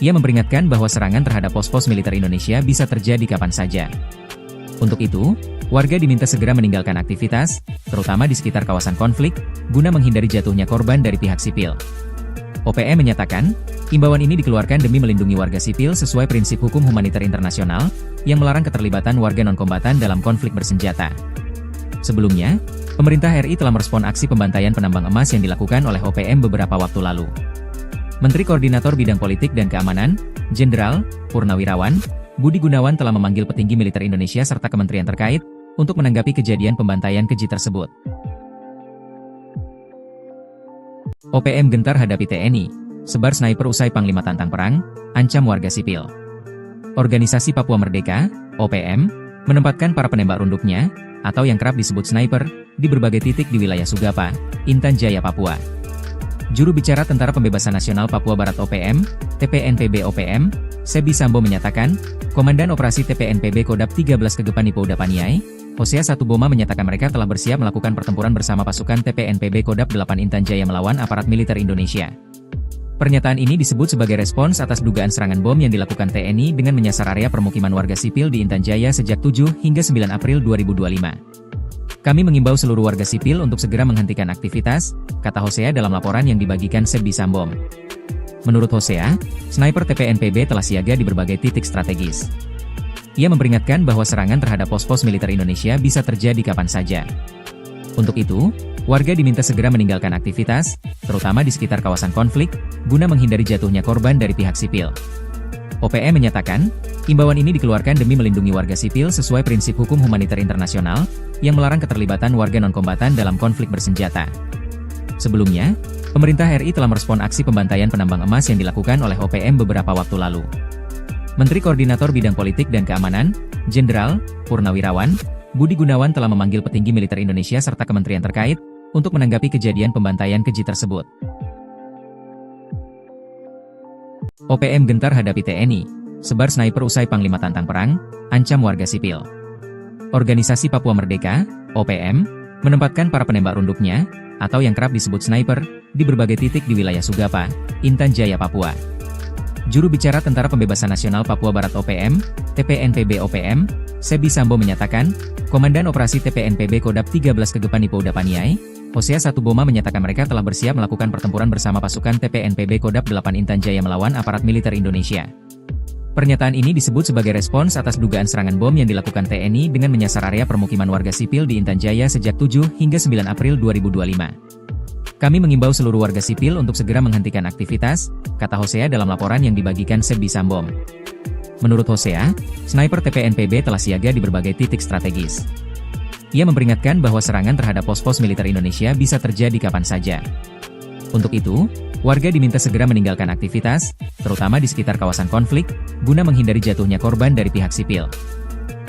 Ia memperingatkan bahwa serangan terhadap pos-pos militer Indonesia bisa terjadi kapan saja. Untuk itu, warga diminta segera meninggalkan aktivitas, terutama di sekitar kawasan konflik, guna menghindari jatuhnya korban dari pihak sipil. OPM menyatakan, imbauan ini dikeluarkan demi melindungi warga sipil sesuai prinsip hukum humaniter internasional, yang melarang keterlibatan warga non-kombatan dalam konflik bersenjata. Sebelumnya, pemerintah RI telah merespon aksi pembantaian penambang emas yang dilakukan oleh OPM beberapa waktu lalu. Menteri Koordinator Bidang Politik dan Keamanan, Jenderal Purnawirawan Budi Gunawan telah memanggil petinggi militer Indonesia serta kementerian terkait untuk menanggapi kejadian pembantaian keji tersebut. OPM gentar hadapi TNI, sebar sniper usai Panglima tantang perang, ancam warga sipil. Organisasi Papua Merdeka, OPM, menempatkan para penembak runduknya, atau yang kerap disebut sniper, di berbagai titik di wilayah Sugapa, Intan Jaya, Papua. Juru bicara Tentara Pembebasan Nasional Papua Barat OPM, TPNPB OPM, Sebi Sambo menyatakan, Komandan Operasi TPNPB Kodap 13 Kegepani Pouda Paniai, Hosea Satuboma menyatakan mereka telah bersiap melakukan pertempuran bersama pasukan TPNPB Kodap 8 Intan Jaya melawan aparat militer Indonesia. Pernyataan ini disebut sebagai respons atas dugaan serangan bom yang dilakukan TNI dengan menyasar area permukiman warga sipil di Intan Jaya sejak 7 hingga 9 April 2025. Kami mengimbau seluruh warga sipil untuk segera menghentikan aktivitas, kata Hosea dalam laporan yang dibagikan Sebi Sambo. Menurut Hosea, sniper TPNPB telah siaga di berbagai titik strategis. Ia memperingatkan bahwa serangan terhadap pos-pos militer Indonesia bisa terjadi kapan saja. Untuk itu, warga diminta segera meninggalkan aktivitas, terutama di sekitar kawasan konflik, guna menghindari jatuhnya korban dari pihak sipil. OPM menyatakan, imbauan ini dikeluarkan demi melindungi warga sipil sesuai prinsip hukum humaniter internasional, yang melarang keterlibatan warga non-kombatan dalam konflik bersenjata. Sebelumnya, pemerintah RI telah merespon aksi pembantaian penambang emas yang dilakukan oleh OPM beberapa waktu lalu. Menteri Koordinator Bidang Politik dan Keamanan, Jenderal Purnawirawan Budi Gunawan telah memanggil petinggi militer Indonesia serta kementerian terkait untuk menanggapi kejadian pembantaian keji tersebut. OPM gentar hadapi TNI, sebar sniper usai Panglima tantang perang, ancam warga sipil. Organisasi Papua Merdeka, OPM, menempatkan para penembak runduknya, atau yang kerap disebut sniper, di berbagai titik di wilayah Sugapa, Intan Jaya, Papua. Juru bicara Tentara Pembebasan Nasional Papua Barat OPM, TPNPB OPM, Sebi Sambo menyatakan, Komandan Operasi TPNPB Kodap 13 Kegepani Pouda Paniai, Hosea Satuboma menyatakan mereka telah bersiap melakukan pertempuran bersama pasukan TPNPB Kodap 8 Intan Jaya melawan aparat militer Indonesia. Pernyataan ini disebut sebagai respons atas dugaan serangan bom yang dilakukan TNI dengan menyasar area permukiman warga sipil di Intan Jaya sejak 7 hingga 9 April 2025. Kami mengimbau seluruh warga sipil untuk segera menghentikan aktivitas, kata Hosea dalam laporan yang dibagikan Sebbi Sambom. Menurut Hosea, sniper TPNPB telah siaga di berbagai titik strategis. Ia memperingatkan bahwa serangan terhadap pos-pos militer Indonesia bisa terjadi kapan saja. Untuk itu, warga diminta segera meninggalkan aktivitas, terutama di sekitar kawasan konflik, guna menghindari jatuhnya korban dari pihak sipil.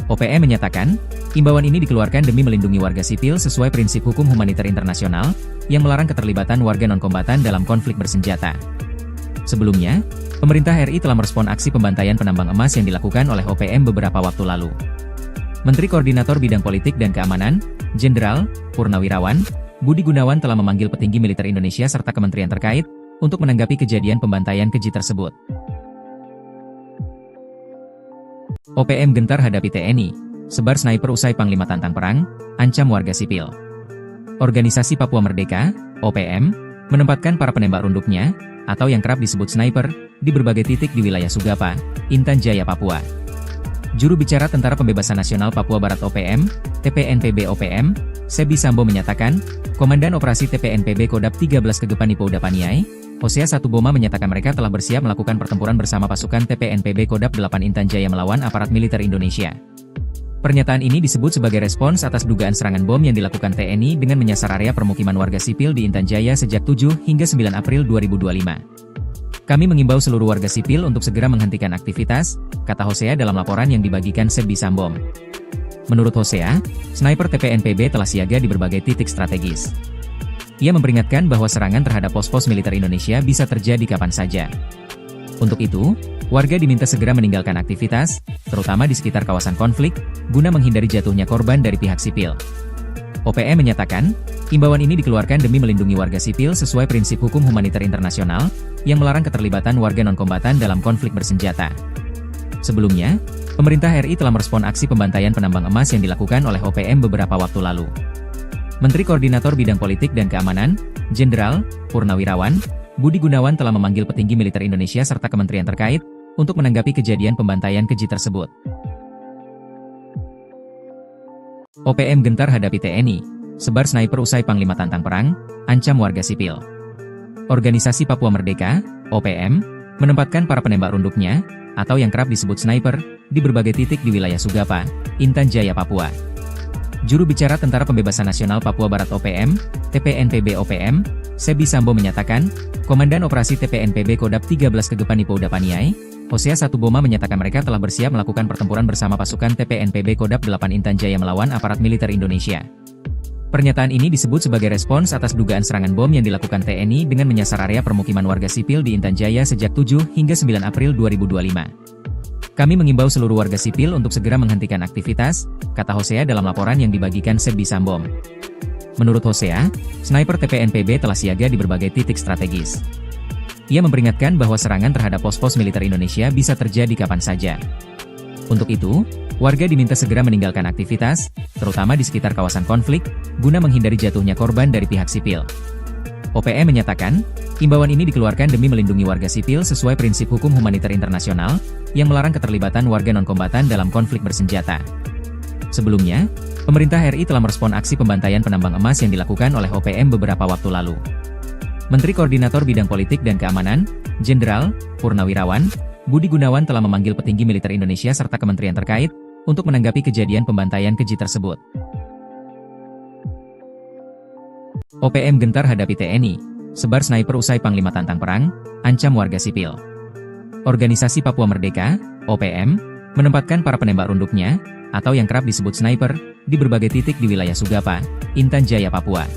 OPM menyatakan, imbauan ini dikeluarkan demi melindungi warga sipil sesuai prinsip hukum humaniter internasional, yang melarang keterlibatan warga non-kombatan dalam konflik bersenjata. Sebelumnya, pemerintah RI telah merespon aksi pembantaian penambang emas yang dilakukan oleh OPM beberapa waktu lalu. Menteri Koordinator Bidang Politik dan Keamanan, Jenderal Purnawirawan Budi Gunawan telah memanggil petinggi militer Indonesia serta kementerian terkait untuk menanggapi kejadian pembantaian keji tersebut. OPM gentar hadapi TNI, sebar sniper usai Panglima tantang perang, ancam warga sipil. Organisasi Papua Merdeka, OPM, menempatkan para penembak runduknya, atau yang kerap disebut sniper, di berbagai titik di wilayah Sugapa, Intan Jaya, Papua. Juru bicara Tentara Pembebasan Nasional Papua Barat OPM, TPNPB OPM, Sebbi Sambo menyatakan, Komandan Operasi TPNPB Kodap 13 Kegepani Pouda Paniai, Hosea Satuboma menyatakan mereka telah bersiap melakukan pertempuran bersama pasukan TPNPB Kodap 8 Intan Jaya melawan aparat militer Indonesia. Pernyataan ini disebut sebagai respons atas dugaan serangan bom yang dilakukan TNI dengan menyasar area permukiman warga sipil di Intan Jaya sejak 7 hingga 9 April 2025. Kami mengimbau seluruh warga sipil untuk segera menghentikan aktivitas, kata Hosea dalam laporan yang dibagikan Sebbi Sambom. Menurut Hosea, sniper TPNPB telah siaga di berbagai titik strategis. Ia memperingatkan bahwa serangan terhadap pos-pos militer Indonesia bisa terjadi kapan saja. Untuk itu, warga diminta segera meninggalkan aktivitas, terutama di sekitar kawasan konflik, guna menghindari jatuhnya korban dari pihak sipil. OPM menyatakan, imbauan ini dikeluarkan demi melindungi warga sipil sesuai prinsip hukum humaniter internasional, yang melarang keterlibatan warga non-kombatan dalam konflik bersenjata. Sebelumnya, pemerintah RI telah merespon aksi pembantaian penambang emas yang dilakukan oleh OPM beberapa waktu lalu. Menteri Koordinator Bidang Politik dan Keamanan, Jenderal Purnawirawan Budi Gunawan telah memanggil petinggi militer Indonesia serta kementerian terkait untuk menanggapi kejadian pembantaian keji tersebut. OPM gentar hadapi TNI, sebar sniper usai Panglima tantang perang, ancam warga sipil. Organisasi Papua Merdeka, OPM, menempatkan para penembak runduknya, atau yang kerap disebut sniper, di berbagai titik di wilayah Sugapa, Intan Jaya, Papua. Juru bicara Tentara Pembebasan Nasional Papua Barat OPM, TPNPB OPM, Sebbi Sambo menyatakan, Komandan Operasi TPNPB Kodap 13 Kegepani Pouda Paniai, Hosea Satuboma menyatakan mereka telah bersiap melakukan pertempuran bersama pasukan TPNPB Kodap 8 Intan Jaya melawan aparat militer Indonesia. Pernyataan ini disebut sebagai respons atas dugaan serangan bom yang dilakukan TNI dengan menyasar area permukiman warga sipil di Intan Jaya sejak 7 hingga 9 April 2025. Kami mengimbau seluruh warga sipil untuk segera menghentikan aktivitas, kata Hosea dalam laporan yang dibagikan Sebbi Sambom. Menurut Hosea, sniper TPNPB telah siaga di berbagai titik strategis. Ia memperingatkan bahwa serangan terhadap pos-pos militer Indonesia bisa terjadi kapan saja. Untuk itu, warga diminta segera meninggalkan aktivitas, terutama di sekitar kawasan konflik, guna menghindari jatuhnya korban dari pihak sipil. OPM menyatakan, imbauan ini dikeluarkan demi melindungi warga sipil sesuai prinsip hukum humaniter internasional, yang melarang keterlibatan warga non-kombatan dalam konflik bersenjata. Sebelumnya, pemerintah RI telah merespon aksi pembantaian penambang emas yang dilakukan oleh OPM beberapa waktu lalu. Menteri Koordinator Bidang Politik dan Keamanan, Jenderal Purnawirawan Budi Gunawan telah memanggil petinggi militer Indonesia serta kementerian terkait untuk menanggapi kejadian pembantaian keji tersebut. OPM gentar hadapi TNI, sebar sniper usai Panglima tantang perang, ancam warga sipil. Organisasi Papua Merdeka, OPM, menempatkan para penembak runduknya, atau yang kerap disebut sniper, di berbagai titik di wilayah Sugapa, Intan Jaya, Papua.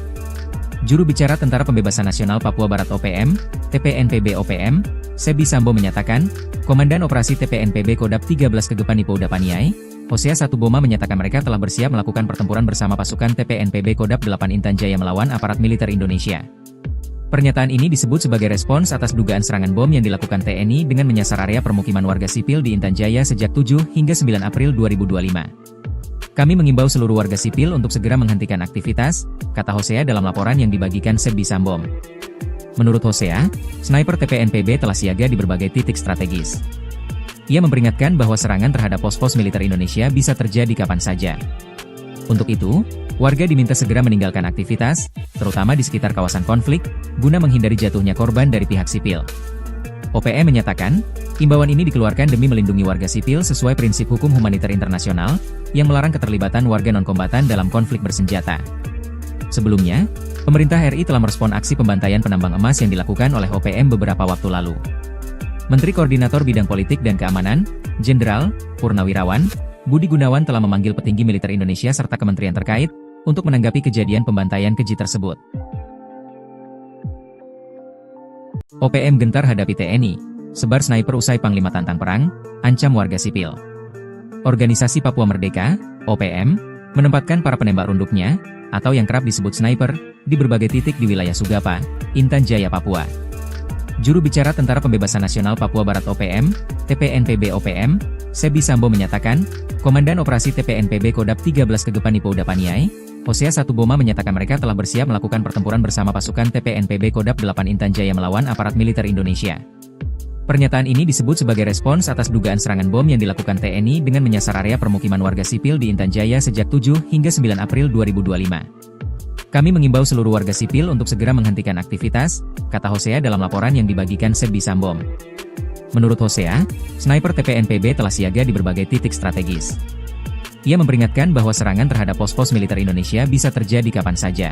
Juru bicara Tentara Pembebasan Nasional Papua Barat OPM, TPNPB OPM, Sebbi Sambo menyatakan, Komandan Operasi TPNPB Kodap 13 Kegepani Pouda Paniai, Hosea Satuboma menyatakan mereka telah bersiap melakukan pertempuran bersama pasukan TPNPB Kodap 8 Intan Jaya melawan aparat militer Indonesia. Pernyataan ini disebut sebagai respons atas dugaan serangan bom yang dilakukan TNI dengan menyasar area permukiman warga sipil di Intan Jaya sejak 7 hingga 9 April 2025. Kami mengimbau seluruh warga sipil untuk segera menghentikan aktivitas, kata Hosea dalam laporan yang dibagikan Sebbi Sambom. Menurut Hosea, sniper TPNPB telah siaga di berbagai titik strategis. Ia memperingatkan bahwa serangan terhadap pos-pos militer Indonesia bisa terjadi kapan saja. Untuk itu, warga diminta segera meninggalkan aktivitas, terutama di sekitar kawasan konflik, guna menghindari jatuhnya korban dari pihak sipil. OPM menyatakan, imbauan ini dikeluarkan demi melindungi warga sipil sesuai prinsip hukum humaniter internasional, yang melarang keterlibatan warga non-kombatan dalam konflik bersenjata. Sebelumnya, pemerintah RI telah merespon aksi pembantaian penambang emas yang dilakukan oleh OPM beberapa waktu lalu. Menteri Koordinator Bidang Politik dan Keamanan, Jenderal Purnawirawan Budi Gunawan telah memanggil petinggi militer Indonesia serta kementerian terkait untuk menanggapi kejadian pembantaian keji tersebut. OPM gentar hadapi TNI, sebar sniper usai Panglima tantang perang, ancam warga sipil. Organisasi Papua Merdeka, OPM, menempatkan para penembak runduknya, atau yang kerap disebut sniper, di berbagai titik di wilayah Sugapa, Intan Jaya, Papua. Juru bicara Tentara Pembebasan Nasional Papua Barat OPM, TPNPB OPM, Sebi Sambo menyatakan, Komandan Operasi TPNPB Kodap 13 Kegepani Pouda Paniai, Hosea Satuboma menyatakan mereka telah bersiap melakukan pertempuran bersama pasukan TPNPB Kodap 8 Intan Jaya melawan aparat militer Indonesia. Pernyataan ini disebut sebagai respons atas dugaan serangan bom yang dilakukan TNI dengan menyasar area permukiman warga sipil di Intan Jaya sejak 7 hingga 9 April 2025. Kami mengimbau seluruh warga sipil untuk segera menghentikan aktivitas, kata Hosea dalam laporan yang dibagikan Sebi Sambom. Menurut Hosea, sniper TPNPB telah siaga di berbagai titik strategis. Ia memperingatkan bahwa serangan terhadap pos-pos militer Indonesia bisa terjadi kapan saja.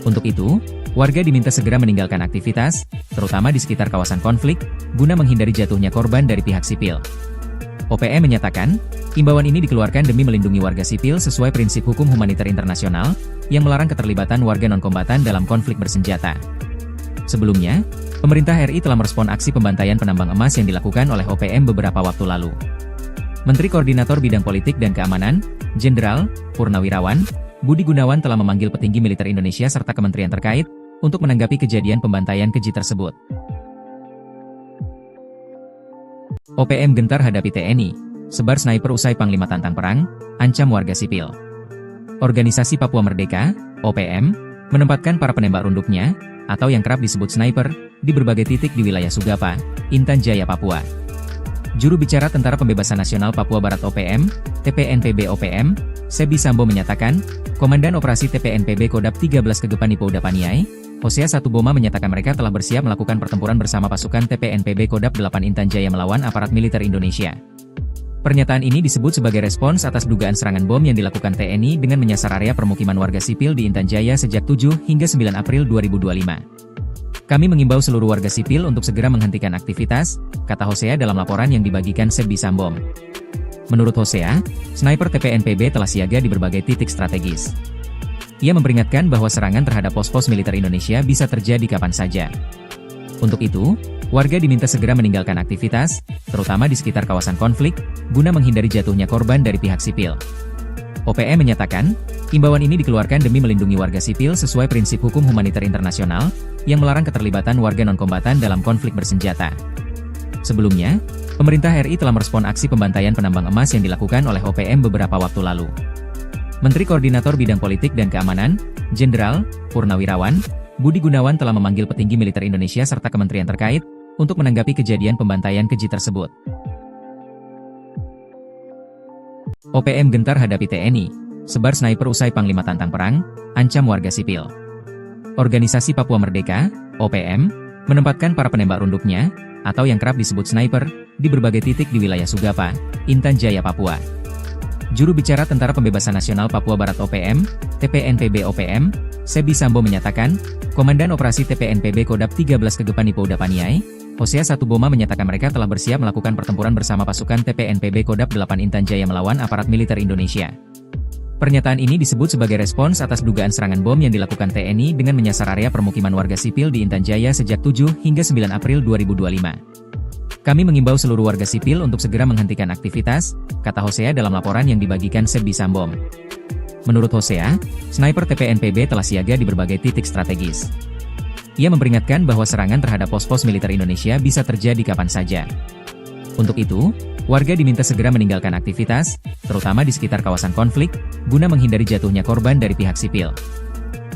Untuk itu, warga diminta segera meninggalkan aktivitas, terutama di sekitar kawasan konflik, guna menghindari jatuhnya korban dari pihak sipil. OPM menyatakan, imbauan ini dikeluarkan demi melindungi warga sipil sesuai prinsip hukum humaniter internasional, yang melarang keterlibatan warga non-kombatan dalam konflik bersenjata. Sebelumnya, pemerintah RI telah merespon aksi pembantaian penambang emas yang dilakukan oleh OPM beberapa waktu lalu. Menteri Koordinator Bidang Politik dan Keamanan, Jenderal Purnawirawan Budi Gunawan telah memanggil petinggi militer Indonesia serta kementerian terkait untuk menanggapi kejadian pembantaian keji tersebut. OPM gentar hadapi TNI, sebar sniper usai Panglima tantang perang, ancam warga sipil. Organisasi Papua Merdeka, OPM, menempatkan para penembak runduknya, atau yang kerap disebut sniper, di berbagai titik di wilayah Sugapa, Intan Jaya, Papua. Juru bicara Tentara Pembebasan Nasional Papua Barat OPM, TPNPB OPM, Sebi Sambo menyatakan, Komandan Operasi TPNPB Kodap 13 Kegepani Pouda Paniai, Hosea Satuboma menyatakan mereka telah bersiap melakukan pertempuran bersama pasukan TPNPB Kodap 8 Intan Jaya melawan aparat militer Indonesia. Pernyataan ini disebut sebagai respons atas dugaan serangan bom yang dilakukan TNI dengan menyasar area permukiman warga sipil di Intan Jaya sejak 7 hingga 9 April 2025. Kami mengimbau seluruh warga sipil untuk segera menghentikan aktivitas, kata Hosea dalam laporan yang dibagikan Sebi Sambom. Menurut Hosea, sniper TPNPB telah siaga di berbagai titik strategis. Ia memperingatkan bahwa serangan terhadap pos-pos militer Indonesia bisa terjadi kapan saja. Untuk itu, warga diminta segera meninggalkan aktivitas, terutama di sekitar kawasan konflik, guna menghindari jatuhnya korban dari pihak sipil. OPM menyatakan, imbauan ini dikeluarkan demi melindungi warga sipil sesuai prinsip hukum humaniter internasional, yang melarang keterlibatan warga non-kombatan dalam konflik bersenjata. Sebelumnya, pemerintah RI telah merespon aksi pembantaian penambang emas yang dilakukan oleh OPM beberapa waktu lalu. Menteri Koordinator Bidang Politik dan Keamanan, Jenderal Purnawirawan Budi Gunawan telah memanggil petinggi militer Indonesia serta kementerian terkait untuk menanggapi kejadian pembantaian keji tersebut. OPM gentar hadapi TNI, sebar sniper usai Panglima tantang perang, ancam warga sipil. Organisasi Papua Merdeka, OPM, menempatkan para penembak runduknya, atau yang kerap disebut sniper, di berbagai titik di wilayah Sugapa, Intan Jaya, Papua. Juru bicara Tentara Pembebasan Nasional Papua Barat OPM, TPNPB OPM, Sebi Sambo menyatakan, Komandan Operasi TPNPB Kodap 13 Kegepani Pouda Paniai, Hosea Satuboma menyatakan mereka telah bersiap melakukan pertempuran bersama pasukan TPNPB Kodap 8 Intan Jaya melawan aparat militer Indonesia. Pernyataan ini disebut sebagai respons atas dugaan serangan bom yang dilakukan TNI dengan menyasar area permukiman warga sipil di Intan Jaya sejak 7 hingga 9 April 2025. Kami mengimbau seluruh warga sipil untuk segera menghentikan aktivitas, kata Hosea dalam laporan yang dibagikan Sebi Sambom. Menurut Hosea, sniper TPNPB telah siaga di berbagai titik strategis. Ia memperingatkan bahwa serangan terhadap pos-pos militer Indonesia bisa terjadi kapan saja. Untuk itu, warga diminta segera meninggalkan aktivitas, terutama di sekitar kawasan konflik, guna menghindari jatuhnya korban dari pihak sipil.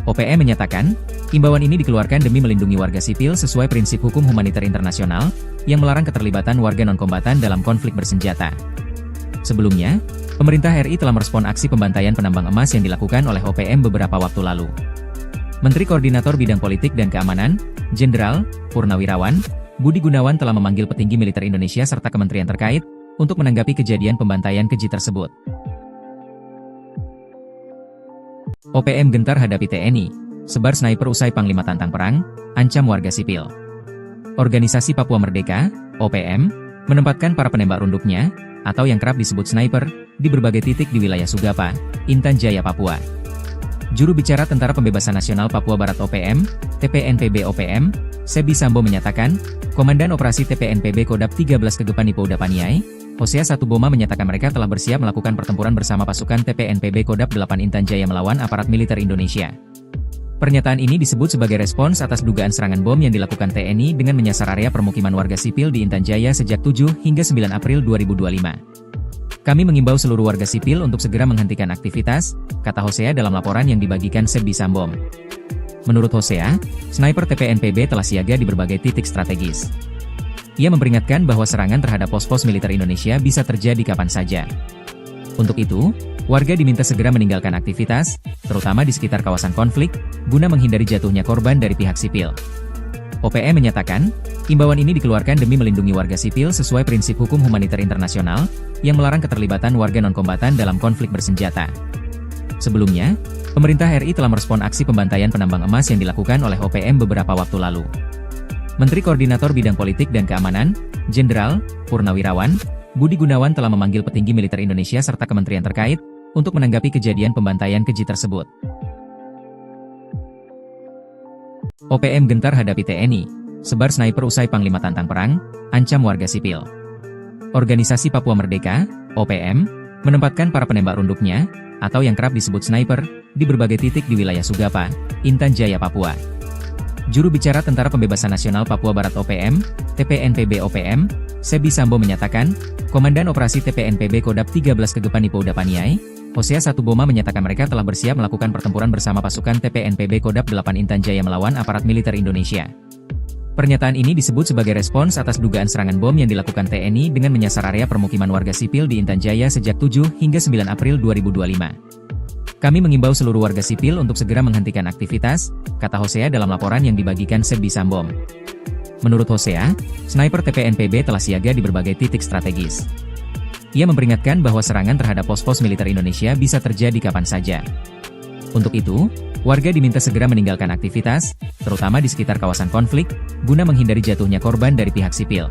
OPM menyatakan, Imbauan ini dikeluarkan demi melindungi warga sipil sesuai prinsip hukum humaniter internasional, yang melarang keterlibatan warga non-kombatan dalam konflik bersenjata. Sebelumnya, pemerintah RI telah merespon aksi pembantaian penambang emas yang dilakukan oleh OPM beberapa waktu lalu. Menteri Koordinator Bidang Politik dan Keamanan, Jenderal Purnawirawan Budi Gunawan telah memanggil petinggi militer Indonesia serta kementerian terkait untuk menanggapi kejadian pembantaian keji tersebut. OPM gentar hadapi TNI, sebar sniper usai Panglima tantang perang, ancam warga sipil. Organisasi Papua Merdeka, OPM, menempatkan para penembak runduknya, atau yang kerap disebut sniper, di berbagai titik di wilayah Sugapa, Intan Jaya, Papua. Juru bicara Tentara Pembebasan Nasional Papua Barat OPM, TPNPB OPM, Sebi Sambo menyatakan, Komandan Operasi TPNPB Kodap 13 Kegepani Pouda Paniai, Hosea Satuboma menyatakan mereka telah bersiap melakukan pertempuran bersama pasukan TPNPB Kodap 8 Intan Jaya melawan aparat militer Indonesia. Pernyataan ini disebut sebagai respons atas dugaan serangan bom yang dilakukan TNI dengan menyasar area permukiman warga sipil di Intan Jaya sejak 7 hingga 9 April 2025. Kami mengimbau seluruh warga sipil untuk segera menghentikan aktivitas, kata Hosea dalam laporan yang dibagikan Sebi Sambom. Menurut Hosea, sniper TPNPB telah siaga di berbagai titik strategis. Ia memperingatkan bahwa serangan terhadap pos-pos militer Indonesia bisa terjadi kapan saja. Untuk itu, warga diminta segera meninggalkan aktivitas, terutama di sekitar kawasan konflik, guna menghindari jatuhnya korban dari pihak sipil. OPM menyatakan, imbauan ini dikeluarkan demi melindungi warga sipil sesuai prinsip hukum humaniter internasional, yang melarang keterlibatan warga non-kombatan dalam konflik bersenjata. Sebelumnya, pemerintah RI telah merespon aksi pembantaian penambang emas yang dilakukan oleh OPM beberapa waktu lalu. Menteri Koordinator Bidang Politik dan Keamanan, Jenderal Purnawirawan Budi Gunawan telah memanggil petinggi militer Indonesia serta kementerian terkait untuk menanggapi kejadian pembantaian keji tersebut. OPM gentar hadapi TNI, sebar sniper usai Panglima tantang perang, ancam warga sipil. Organisasi Papua Merdeka, OPM, menempatkan para penembak runduknya, atau yang kerap disebut sniper, di berbagai titik di wilayah Sugapa, Intan Jaya, Papua. Juru bicara Tentara Pembebasan Nasional Papua Barat OPM, TPNPB OPM, Sebi Sambo menyatakan, Komandan Operasi TPNPB Kodap 13 Kegepani Pouda Paniai, Hosea Satuboma menyatakan mereka telah bersiap melakukan pertempuran bersama pasukan TPNPB Kodap 8 Intan Jaya melawan aparat militer Indonesia. Pernyataan ini disebut sebagai respons atas dugaan serangan bom yang dilakukan TNI dengan menyasar area permukiman warga sipil di Intan Jaya sejak 7 hingga 9 April 2025. Kami mengimbau seluruh warga sipil untuk segera menghentikan aktivitas, kata Hosea dalam laporan yang dibagikan Sebi Sambom. Menurut Hosea, sniper TPNPB telah siaga di berbagai titik strategis. Ia memperingatkan bahwa serangan terhadap pos-pos militer Indonesia bisa terjadi kapan saja. Untuk itu, warga diminta segera meninggalkan aktivitas, terutama di sekitar kawasan konflik, guna menghindari jatuhnya korban dari pihak sipil.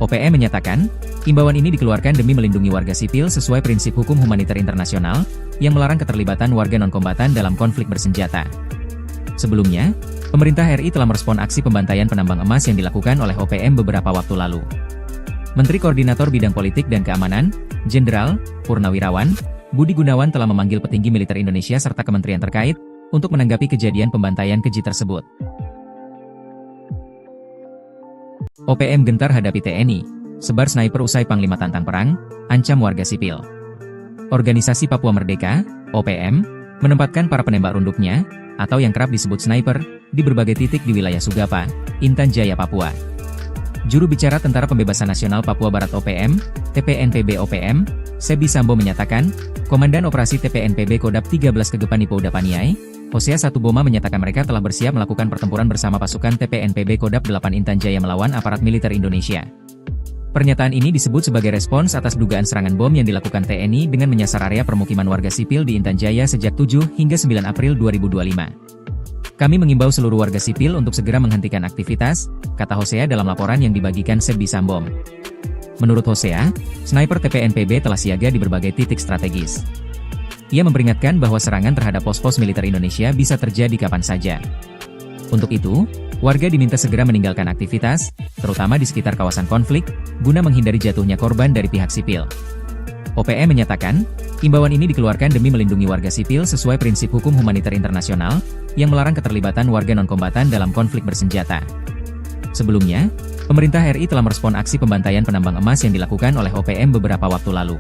OPM menyatakan, imbauan ini dikeluarkan demi melindungi warga sipil sesuai prinsip hukum humaniter internasional, yang melarang keterlibatan warga non-kombatan dalam konflik bersenjata. Sebelumnya, pemerintah RI telah merespon aksi pembantaian penambang emas yang dilakukan oleh OPM beberapa waktu lalu. Menteri Koordinator Bidang Politik dan Keamanan, Jenderal Purnawirawan Budi Gunawan telah memanggil petinggi militer Indonesia serta kementerian terkait untuk menanggapi kejadian pembantaian keji tersebut. OPM gentar hadapi TNI, sebar sniper usai Panglima tantang perang, ancam warga sipil. Organisasi Papua Merdeka, OPM, menempatkan para penembak runduknya, atau yang kerap disebut sniper, di berbagai titik di wilayah Sugapa, Intan Jaya, Papua. Juru bicara Tentara Pembebasan Nasional Papua Barat OPM, TPNPB OPM, Sebi Sambo menyatakan, Komandan Operasi TPNPB Kodap 13 Kegepani Pouda Paniai, Hosea Satuboma menyatakan mereka telah bersiap melakukan pertempuran bersama pasukan TPNPB Kodap 8 Intan Jaya melawan aparat militer Indonesia. Pernyataan ini disebut sebagai respons atas dugaan serangan bom yang dilakukan TNI dengan menyasar area permukiman warga sipil di Intan Jaya sejak 7 hingga 9 April 2025. Kami mengimbau seluruh warga sipil untuk segera menghentikan aktivitas, kata Hosea dalam laporan yang dibagikan Sebi Sambom. Menurut Hosea, sniper TPNPB telah siaga di berbagai titik strategis. Ia memperingatkan bahwa serangan terhadap pos-pos militer Indonesia bisa terjadi kapan saja. Untuk itu, warga diminta segera meninggalkan aktivitas, terutama di sekitar kawasan konflik, guna menghindari jatuhnya korban dari pihak sipil. OPM menyatakan, imbauan ini dikeluarkan demi melindungi warga sipil sesuai prinsip hukum humaniter internasional, yang melarang keterlibatan warga non-kombatan dalam konflik bersenjata. Sebelumnya, pemerintah RI telah merespon aksi pembantaian penambang emas yang dilakukan oleh OPM beberapa waktu lalu.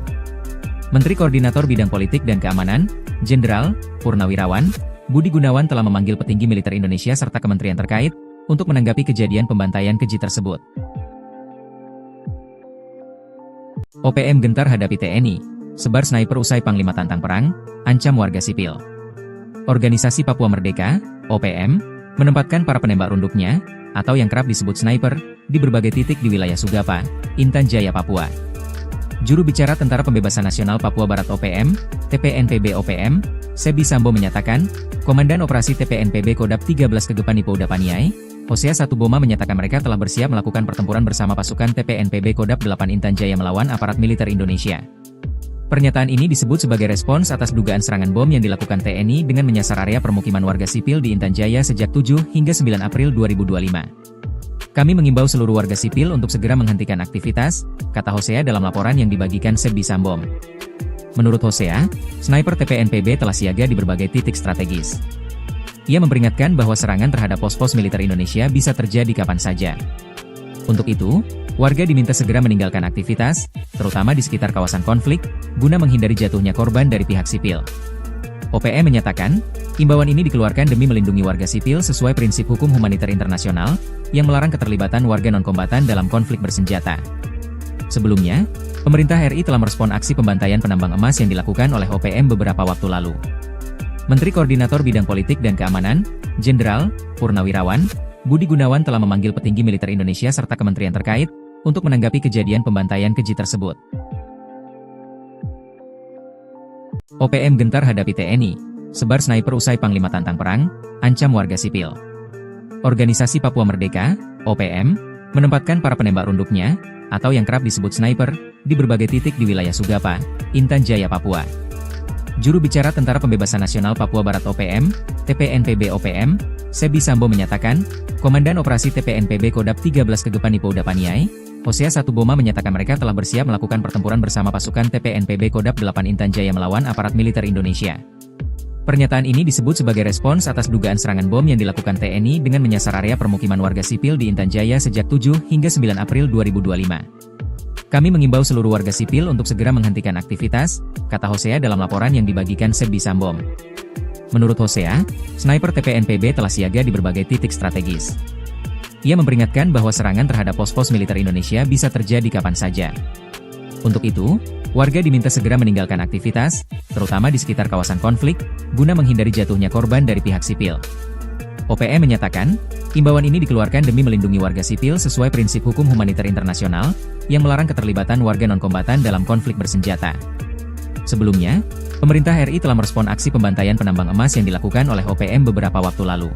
Menteri Koordinator Bidang Politik dan Keamanan, Jenderal Purnawirawan Budi Gunawan telah memanggil petinggi militer Indonesia serta kementerian terkait untuk menanggapi kejadian pembantaian keji tersebut. OPM gentar hadapi TNI, sebar sniper usai Panglima tantang perang, ancam warga sipil. Organisasi Papua Merdeka, OPM, menempatkan para penembak runduknya, atau yang kerap disebut sniper, di berbagai titik di wilayah Sugapa, Intan Jaya, Papua. Juru bicara Tentara Pembebasan Nasional Papua Barat OPM, TPNPB OPM, Sebi Sambo menyatakan, Komandan Operasi TPNPB Kodap 13 Kegepani Pouda Paniai, Hosea Satuboma menyatakan mereka telah bersiap melakukan pertempuran bersama pasukan TPNPB Kodap 8 Intan Jaya melawan aparat militer Indonesia. Pernyataan ini disebut sebagai respons atas dugaan serangan bom yang dilakukan TNI dengan menyasar area permukiman warga sipil di Intan Jaya sejak 7 hingga 9 April 2025. Kami mengimbau seluruh warga sipil untuk segera menghentikan aktivitas, kata Hosea dalam laporan yang dibagikan Sebi Sambom. Menurut Hosea, sniper TPNPB telah siaga di berbagai titik strategis. Ia memperingatkan bahwa serangan terhadap pos-pos militer Indonesia bisa terjadi kapan saja. Untuk itu, warga diminta segera meninggalkan aktivitas, terutama di sekitar kawasan konflik, guna menghindari jatuhnya korban dari pihak sipil. OPM menyatakan, imbauan ini dikeluarkan demi melindungi warga sipil sesuai prinsip hukum humaniter internasional, yang melarang keterlibatan warga non-kombatan dalam konflik bersenjata. Sebelumnya, pemerintah RI telah merespon aksi pembantaian penambang emas yang dilakukan oleh OPM beberapa waktu lalu. Menteri Koordinator Bidang Politik dan Keamanan, Jenderal Purnawirawan, Budi Gunawan telah memanggil petinggi militer Indonesia serta kementerian terkait, untuk menanggapi kejadian pembantaian keji tersebut. OPM gentar hadapi TNI, sebar sniper usai Panglima tantang perang, ancam warga sipil. Organisasi Papua Merdeka, OPM, menempatkan para penembak runduknya, atau yang kerap disebut sniper, di berbagai titik di wilayah Sugapa, Intan Jaya, Papua. Juru bicara Tentara Pembebasan Nasional Papua Barat OPM, TPNPB OPM, Sebi Sambo menyatakan, Komandan Operasi TPNPB Kodap 13 Kegepani Pouda Paniai, Hosea Satuboma menyatakan mereka telah bersiap melakukan pertempuran bersama pasukan TPNPB Kodap 8 Intan Jaya melawan aparat militer Indonesia. Pernyataan ini disebut sebagai respons atas dugaan serangan bom yang dilakukan TNI dengan menyasar area permukiman warga sipil di Intan Jaya sejak 7 hingga 9 April 2025. Kami mengimbau seluruh warga sipil untuk segera menghentikan aktivitas, kata Hosea dalam laporan yang dibagikan Sebi Sambom. Menurut Hosea, sniper TPNPB telah siaga di berbagai titik strategis. Ia memperingatkan bahwa serangan terhadap pos-pos militer Indonesia bisa terjadi kapan saja. Untuk itu, warga diminta segera meninggalkan aktivitas, terutama di sekitar kawasan konflik, guna menghindari jatuhnya korban dari pihak sipil. OPM menyatakan, imbauan ini dikeluarkan demi melindungi warga sipil sesuai prinsip hukum humaniter internasional, yang melarang keterlibatan warga non-kombatan dalam konflik bersenjata. Sebelumnya, pemerintah RI telah merespon aksi pembantaian penambang emas yang dilakukan oleh OPM beberapa waktu lalu.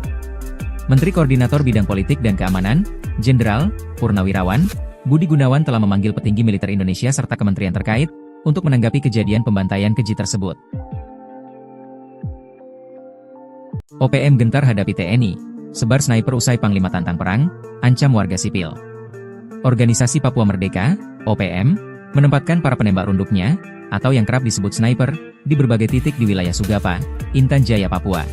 Menteri Koordinator Bidang Politik dan Keamanan, Jenderal Purnawirawan, Budi Gunawan telah memanggil petinggi militer Indonesia serta kementerian terkait, untuk menanggapi kejadian pembantaian keji tersebut. OPM gentar hadapi TNI, sebar sniper usai Panglima tantang perang, ancam warga sipil. Organisasi Papua Merdeka, OPM, menempatkan para penembak runduknya, atau yang kerap disebut sniper, di berbagai titik di wilayah Sugapa, Intan Jaya, Papua.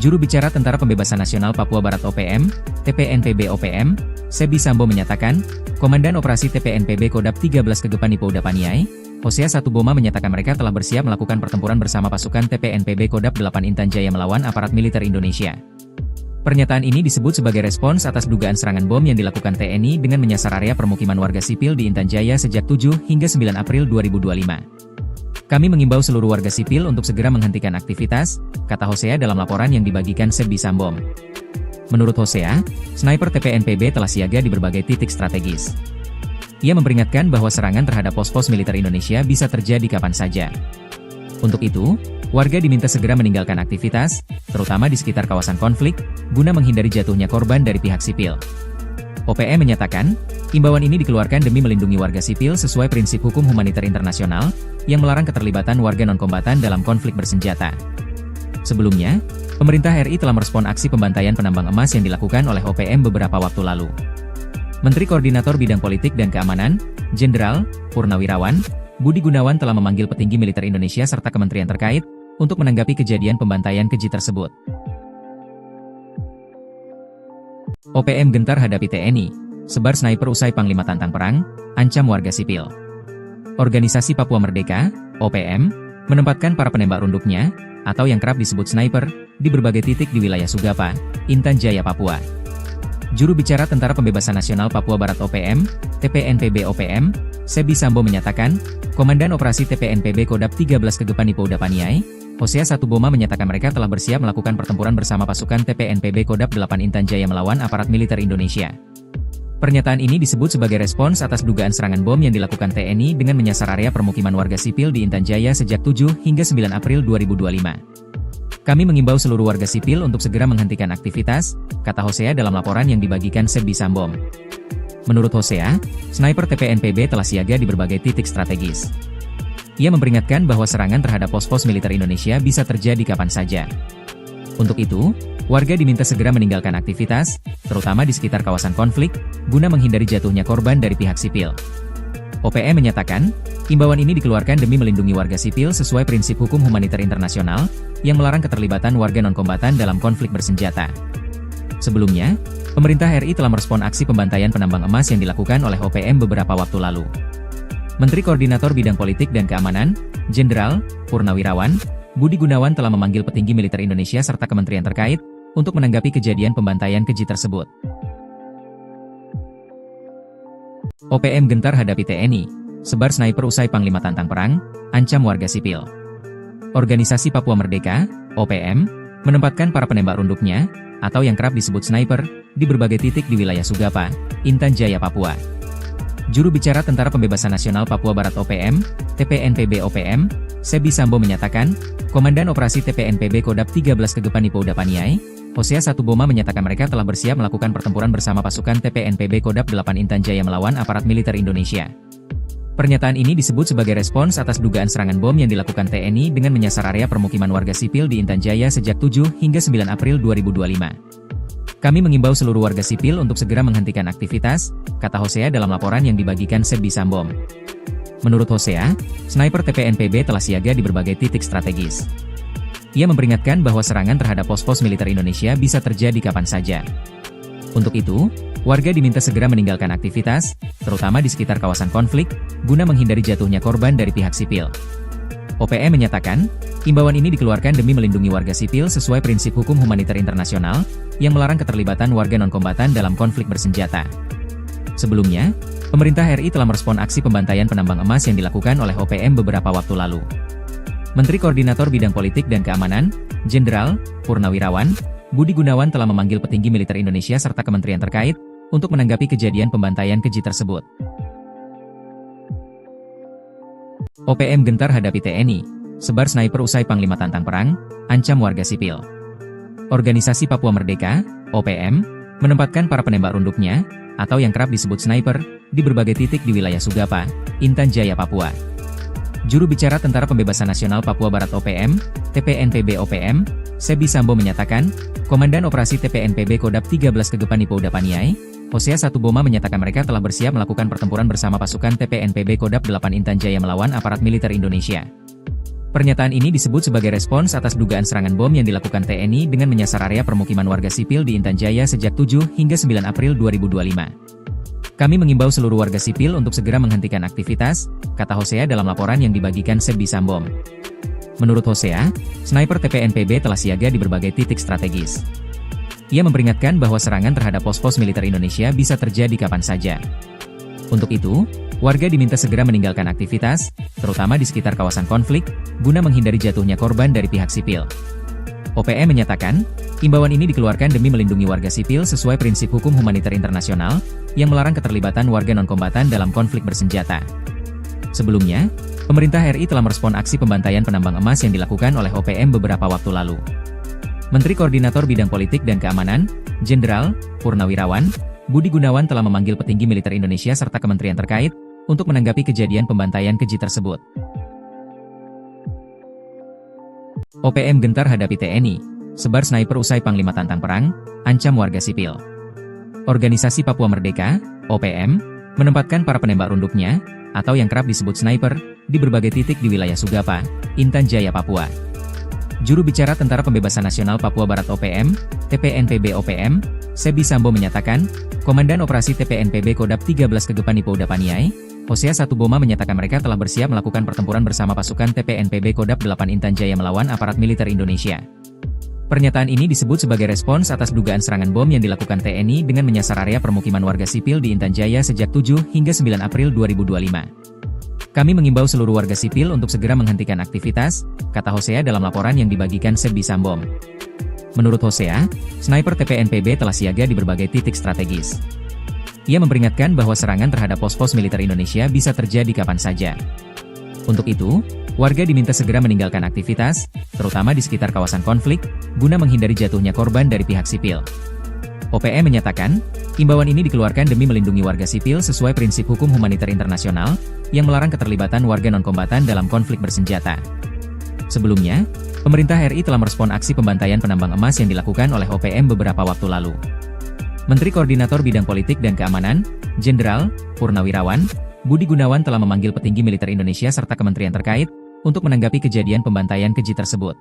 Juru bicara Tentara Pembebasan Nasional Papua Barat OPM, TPNPB OPM, Sebi Sambo menyatakan, Komandan Operasi TPNPB Kodap 13 Kegepani Pouda Paniai, Hosea Satuboma menyatakan mereka telah bersiap melakukan pertempuran bersama pasukan TPNPB Kodap 8 Intan Jaya melawan aparat militer Indonesia. Pernyataan ini disebut sebagai respons atas dugaan serangan bom yang dilakukan TNI dengan menyasar area permukiman warga sipil di Intan Jaya sejak 7 hingga 9 April 2025. Kami mengimbau seluruh warga sipil untuk segera menghentikan aktivitas, kata Hosea dalam laporan yang dibagikan Sebi Sambom. Menurut Hosea, sniper TPNPB telah siaga di berbagai titik strategis. Ia memperingatkan bahwa serangan terhadap pos-pos militer Indonesia bisa terjadi kapan saja. Untuk itu, warga diminta segera meninggalkan aktivitas, terutama di sekitar kawasan konflik, guna menghindari jatuhnya korban dari pihak sipil. OPM menyatakan, imbauan ini dikeluarkan demi melindungi warga sipil sesuai prinsip hukum humaniter internasional, yang melarang keterlibatan warga non-kombatan dalam konflik bersenjata. Sebelumnya, pemerintah RI telah merespon aksi pembantaian penambang emas yang dilakukan oleh OPM beberapa waktu lalu. Menteri Koordinator Bidang Politik dan Keamanan, Jenderal Purnawirawan, Budi Gunawan telah memanggil petinggi militer Indonesia serta kementerian terkait, untuk menanggapi kejadian pembantaian keji tersebut. OPM gentar hadapi TNI, sebar sniper usai Panglima tantang perang, ancam warga sipil. Organisasi Papua Merdeka, OPM, menempatkan para penembak runduknya, atau yang kerap disebut sniper, di berbagai titik di wilayah Sugapa, Intan Jaya, Papua. Juru bicara Tentara Pembebasan Nasional Papua Barat OPM, TPNPB OPM, Sebi Sambo menyatakan, Komandan Operasi TPNPB Kodap 13 Kegepani Pouda Paniai, Hosea Satuboma menyatakan mereka telah bersiap melakukan pertempuran bersama pasukan TPNPB Kodap 8 Intan Jaya melawan aparat militer Indonesia. Pernyataan ini disebut sebagai respons atas dugaan serangan bom yang dilakukan TNI dengan menyasar area permukiman warga sipil di Intan Jaya sejak 7 hingga 9 April 2025. Kami mengimbau seluruh warga sipil untuk segera menghentikan aktivitas, kata Hosea dalam laporan yang dibagikan Sebi Sambom. Menurut Hosea, sniper TPNPB telah siaga di berbagai titik strategis. Ia memperingatkan bahwa serangan terhadap pos-pos militer Indonesia bisa terjadi kapan saja. Untuk itu, warga diminta segera meninggalkan aktivitas, terutama di sekitar kawasan konflik, guna menghindari jatuhnya korban dari pihak sipil. OPM menyatakan, imbauan ini dikeluarkan demi melindungi warga sipil sesuai prinsip hukum humaniter internasional, yang melarang keterlibatan warga non-kombatan dalam konflik bersenjata. Sebelumnya, pemerintah RI telah merespon aksi pembantaian penambang emas yang dilakukan oleh OPM beberapa waktu lalu. Menteri Koordinator Bidang Politik dan Keamanan, Jenderal Purnawirawan Budi Gunawan telah memanggil petinggi militer Indonesia serta kementerian terkait, untuk menanggapi kejadian pembantaian keji tersebut. OPM gentar hadapi TNI, sebar sniper usai Panglima tantang perang, ancam warga sipil. Organisasi Papua Merdeka, OPM, menempatkan para penembak runduknya, atau yang kerap disebut sniper, di berbagai titik di wilayah Sugapa, Intan Jaya, Papua. Juru bicara Tentara Pembebasan Nasional Papua Barat OPM, TPNPB OPM, Sebi Sambo menyatakan, Komandan Operasi TPNPB Kodap 13 Kegepani Pouda Paniai, Hosea Satuboma menyatakan mereka telah bersiap melakukan pertempuran bersama pasukan TPNPB Kodap 8 Intan Jaya melawan aparat militer Indonesia. Pernyataan ini disebut sebagai respons atas dugaan serangan bom yang dilakukan TNI dengan menyasar area permukiman warga sipil di Intan Jaya sejak 7 hingga 9 April 2025. Kami mengimbau seluruh warga sipil untuk segera menghentikan aktivitas, kata Hosea dalam laporan yang dibagikan Sebi Sambom. Menurut Hosea, sniper TPNPB telah siaga di berbagai titik strategis. Ia memperingatkan bahwa serangan terhadap pos-pos militer Indonesia bisa terjadi kapan saja. Untuk itu, warga diminta segera meninggalkan aktivitas, terutama di sekitar kawasan konflik, guna menghindari jatuhnya korban dari pihak sipil. OPM menyatakan, imbauan ini dikeluarkan demi melindungi warga sipil sesuai prinsip hukum humaniter internasional, yang melarang keterlibatan warga non-kombatan dalam konflik bersenjata. Sebelumnya, pemerintah RI telah merespon aksi pembantaian penambang emas yang dilakukan oleh OPM beberapa waktu lalu. Menteri Koordinator Bidang Politik dan Keamanan, Jenderal Purnawirawan Budi Gunawan telah memanggil petinggi militer Indonesia serta kementerian terkait, untuk menanggapi kejadian pembantaian keji tersebut. OPM gentar hadapi TNI, sebar sniper usai Panglima tantang perang, ancam warga sipil. Organisasi Papua Merdeka, OPM, menempatkan para penembak runduknya, atau yang kerap disebut sniper, di berbagai titik di wilayah Sugapa, Intan Jaya, Papua. Juru bicara Tentara Pembebasan Nasional Papua Barat OPM, TPNPB OPM, Sebi Sambo menyatakan, Komandan Operasi TPNPB Kodap 13 Kegepani Pouda Paniai, Hosea Satuboma menyatakan mereka telah bersiap melakukan pertempuran bersama pasukan TPNPB Kodap 8 Intan Jaya melawan aparat militer Indonesia. Pernyataan ini disebut sebagai respons atas dugaan serangan bom yang dilakukan TNI dengan menyasar area permukiman warga sipil di Intan Jaya sejak 7 hingga 9 April 2025. Kami mengimbau seluruh warga sipil untuk segera menghentikan aktivitas, kata Hosea dalam laporan yang dibagikan Sebi Sambom. Menurut Hosea, sniper TPNPB telah siaga di berbagai titik strategis. Ia memperingatkan bahwa serangan terhadap pos-pos militer Indonesia bisa terjadi kapan saja. Untuk itu, warga diminta segera meninggalkan aktivitas, terutama di sekitar kawasan konflik, guna menghindari jatuhnya korban dari pihak sipil. OPM menyatakan, imbauan ini dikeluarkan demi melindungi warga sipil sesuai prinsip hukum humaniter internasional, yang melarang keterlibatan warga non-kombatan dalam konflik bersenjata. Sebelumnya, pemerintah RI telah merespon aksi pembantaian penambang emas yang dilakukan oleh OPM beberapa waktu lalu. Menteri Koordinator Bidang Politik dan Keamanan, Jenderal Purnawirawan Budi Gunawan telah memanggil petinggi militer Indonesia serta kementerian terkait, untuk menanggapi kejadian pembantaian keji tersebut. OPM gentar hadapi TNI, sebar sniper usai Panglima tantang perang, ancam warga sipil. Organisasi Papua Merdeka, OPM, menempatkan para penembak runduknya, atau yang kerap disebut sniper, di berbagai titik di wilayah Sugapa, Intan Jaya, Papua. Juru bicara Tentara Pembebasan Nasional Papua Barat OPM, TPNPB OPM, Sebi Sambo menyatakan, Komandan Operasi TPNPB Kodap 13 Kegepani Pouda Paniai, Hosea Satuboma menyatakan mereka telah bersiap melakukan pertempuran bersama pasukan TPNPB Kodam 8 Intan Jaya melawan aparat militer Indonesia. Pernyataan ini disebut sebagai respons atas dugaan serangan bom yang dilakukan TNI dengan menyasar area permukiman warga sipil di Intan Jaya sejak 7 hingga 9 April 2025. Kami mengimbau seluruh warga sipil untuk segera menghentikan aktivitas, kata Hosea dalam laporan yang dibagikan Sebisambom. Menurut Hosea, sniper TPNPB telah siaga di berbagai titik strategis. Ia memperingatkan bahwa serangan terhadap pos-pos militer Indonesia bisa terjadi kapan saja. Untuk itu, warga diminta segera meninggalkan aktivitas, terutama di sekitar kawasan konflik, guna menghindari jatuhnya korban dari pihak sipil. OPM menyatakan, imbauan ini dikeluarkan demi melindungi warga sipil sesuai prinsip hukum humaniter internasional, yang melarang keterlibatan warga non-kombatan dalam konflik bersenjata. Sebelumnya, pemerintah RI telah merespon aksi pembantaian penambang emas yang dilakukan oleh OPM beberapa waktu lalu. Menteri Koordinator Bidang Politik dan Keamanan, Jenderal Purnawirawan Budi Gunawan telah memanggil petinggi militer Indonesia serta kementerian terkait untuk menanggapi kejadian pembantaian keji tersebut.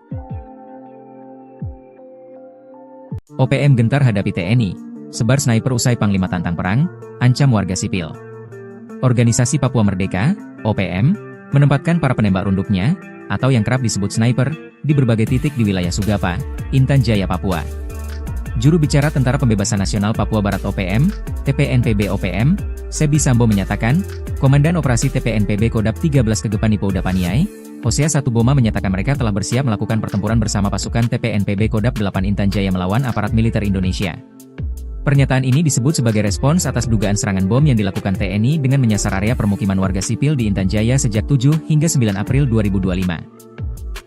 OPM gentar hadapi TNI, sebar sniper usai Panglima tantang perang, ancam warga sipil. Organisasi Papua Merdeka, OPM, menempatkan para penembak runduknya, atau yang kerap disebut sniper, di berbagai titik di wilayah Sugapa, Intan Jaya, Papua. Juru bicara Tentara Pembebasan Nasional Papua Barat OPM, TPNPB OPM, Sebisambom menyatakan, Komandan Operasi TPNPB Kodam 13 Kegepan Ipo Udapaniai, Hosea Satuboma menyatakan mereka telah bersiap melakukan pertempuran bersama pasukan TPNPB Kodam 8 Intan Jaya melawan aparat militer Indonesia. Pernyataan ini disebut sebagai respons atas dugaan serangan bom yang dilakukan TNI dengan menyasar area permukiman warga sipil di Intan Jaya sejak 7 hingga 9 April 2025.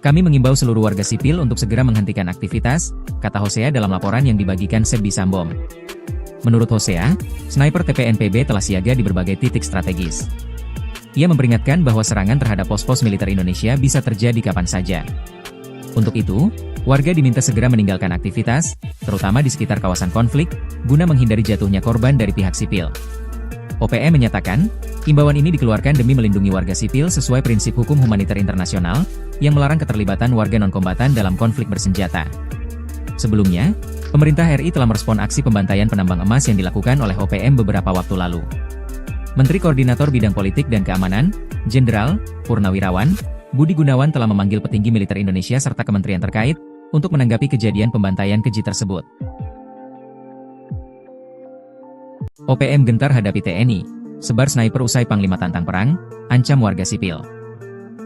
Kami mengimbau seluruh warga sipil untuk segera menghentikan aktivitas, kata Hosea dalam laporan yang dibagikan Sebisambom. Menurut Hosea, sniper TPNPB telah siaga di berbagai titik strategis. Ia memperingatkan bahwa serangan terhadap pos-pos militer Indonesia bisa terjadi kapan saja. Untuk itu, warga diminta segera meninggalkan aktivitas, terutama di sekitar kawasan konflik, guna menghindari jatuhnya korban dari pihak sipil. OPM menyatakan, imbauan ini dikeluarkan demi melindungi warga sipil sesuai prinsip hukum humaniter internasional, yang melarang keterlibatan warga non-kombatan dalam konflik bersenjata. Sebelumnya, pemerintah RI telah merespon aksi pembantaian penambang emas yang dilakukan oleh OPM beberapa waktu lalu. Menteri Koordinator Bidang Politik dan Keamanan, Jenderal Purnawirawan Budi Gunawan telah memanggil petinggi militer Indonesia serta kementerian terkait untuk menanggapi kejadian pembantaian keji tersebut. OPM gentar hadapi TNI, sebar sniper usai Panglima tantang perang, ancam warga sipil.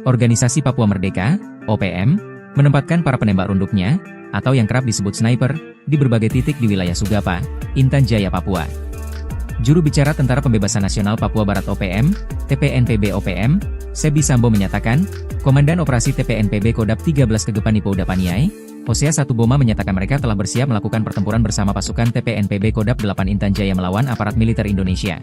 Organisasi Papua Merdeka, OPM, menempatkan para penembak runduknya, atau yang kerap disebut sniper, di berbagai titik di wilayah Sugapa, Intan Jaya, Papua. Juru bicara Tentara Pembebasan Nasional Papua Barat OPM, TPNPB OPM, Sebisambom menyatakan, Komandan Operasi TPNPB Kodam 13 Kegepan Ipo Udapaniai, Hosea Satuboma menyatakan mereka telah bersiap melakukan pertempuran bersama pasukan TPNPB Kodam 8 Intan Jaya melawan aparat militer Indonesia.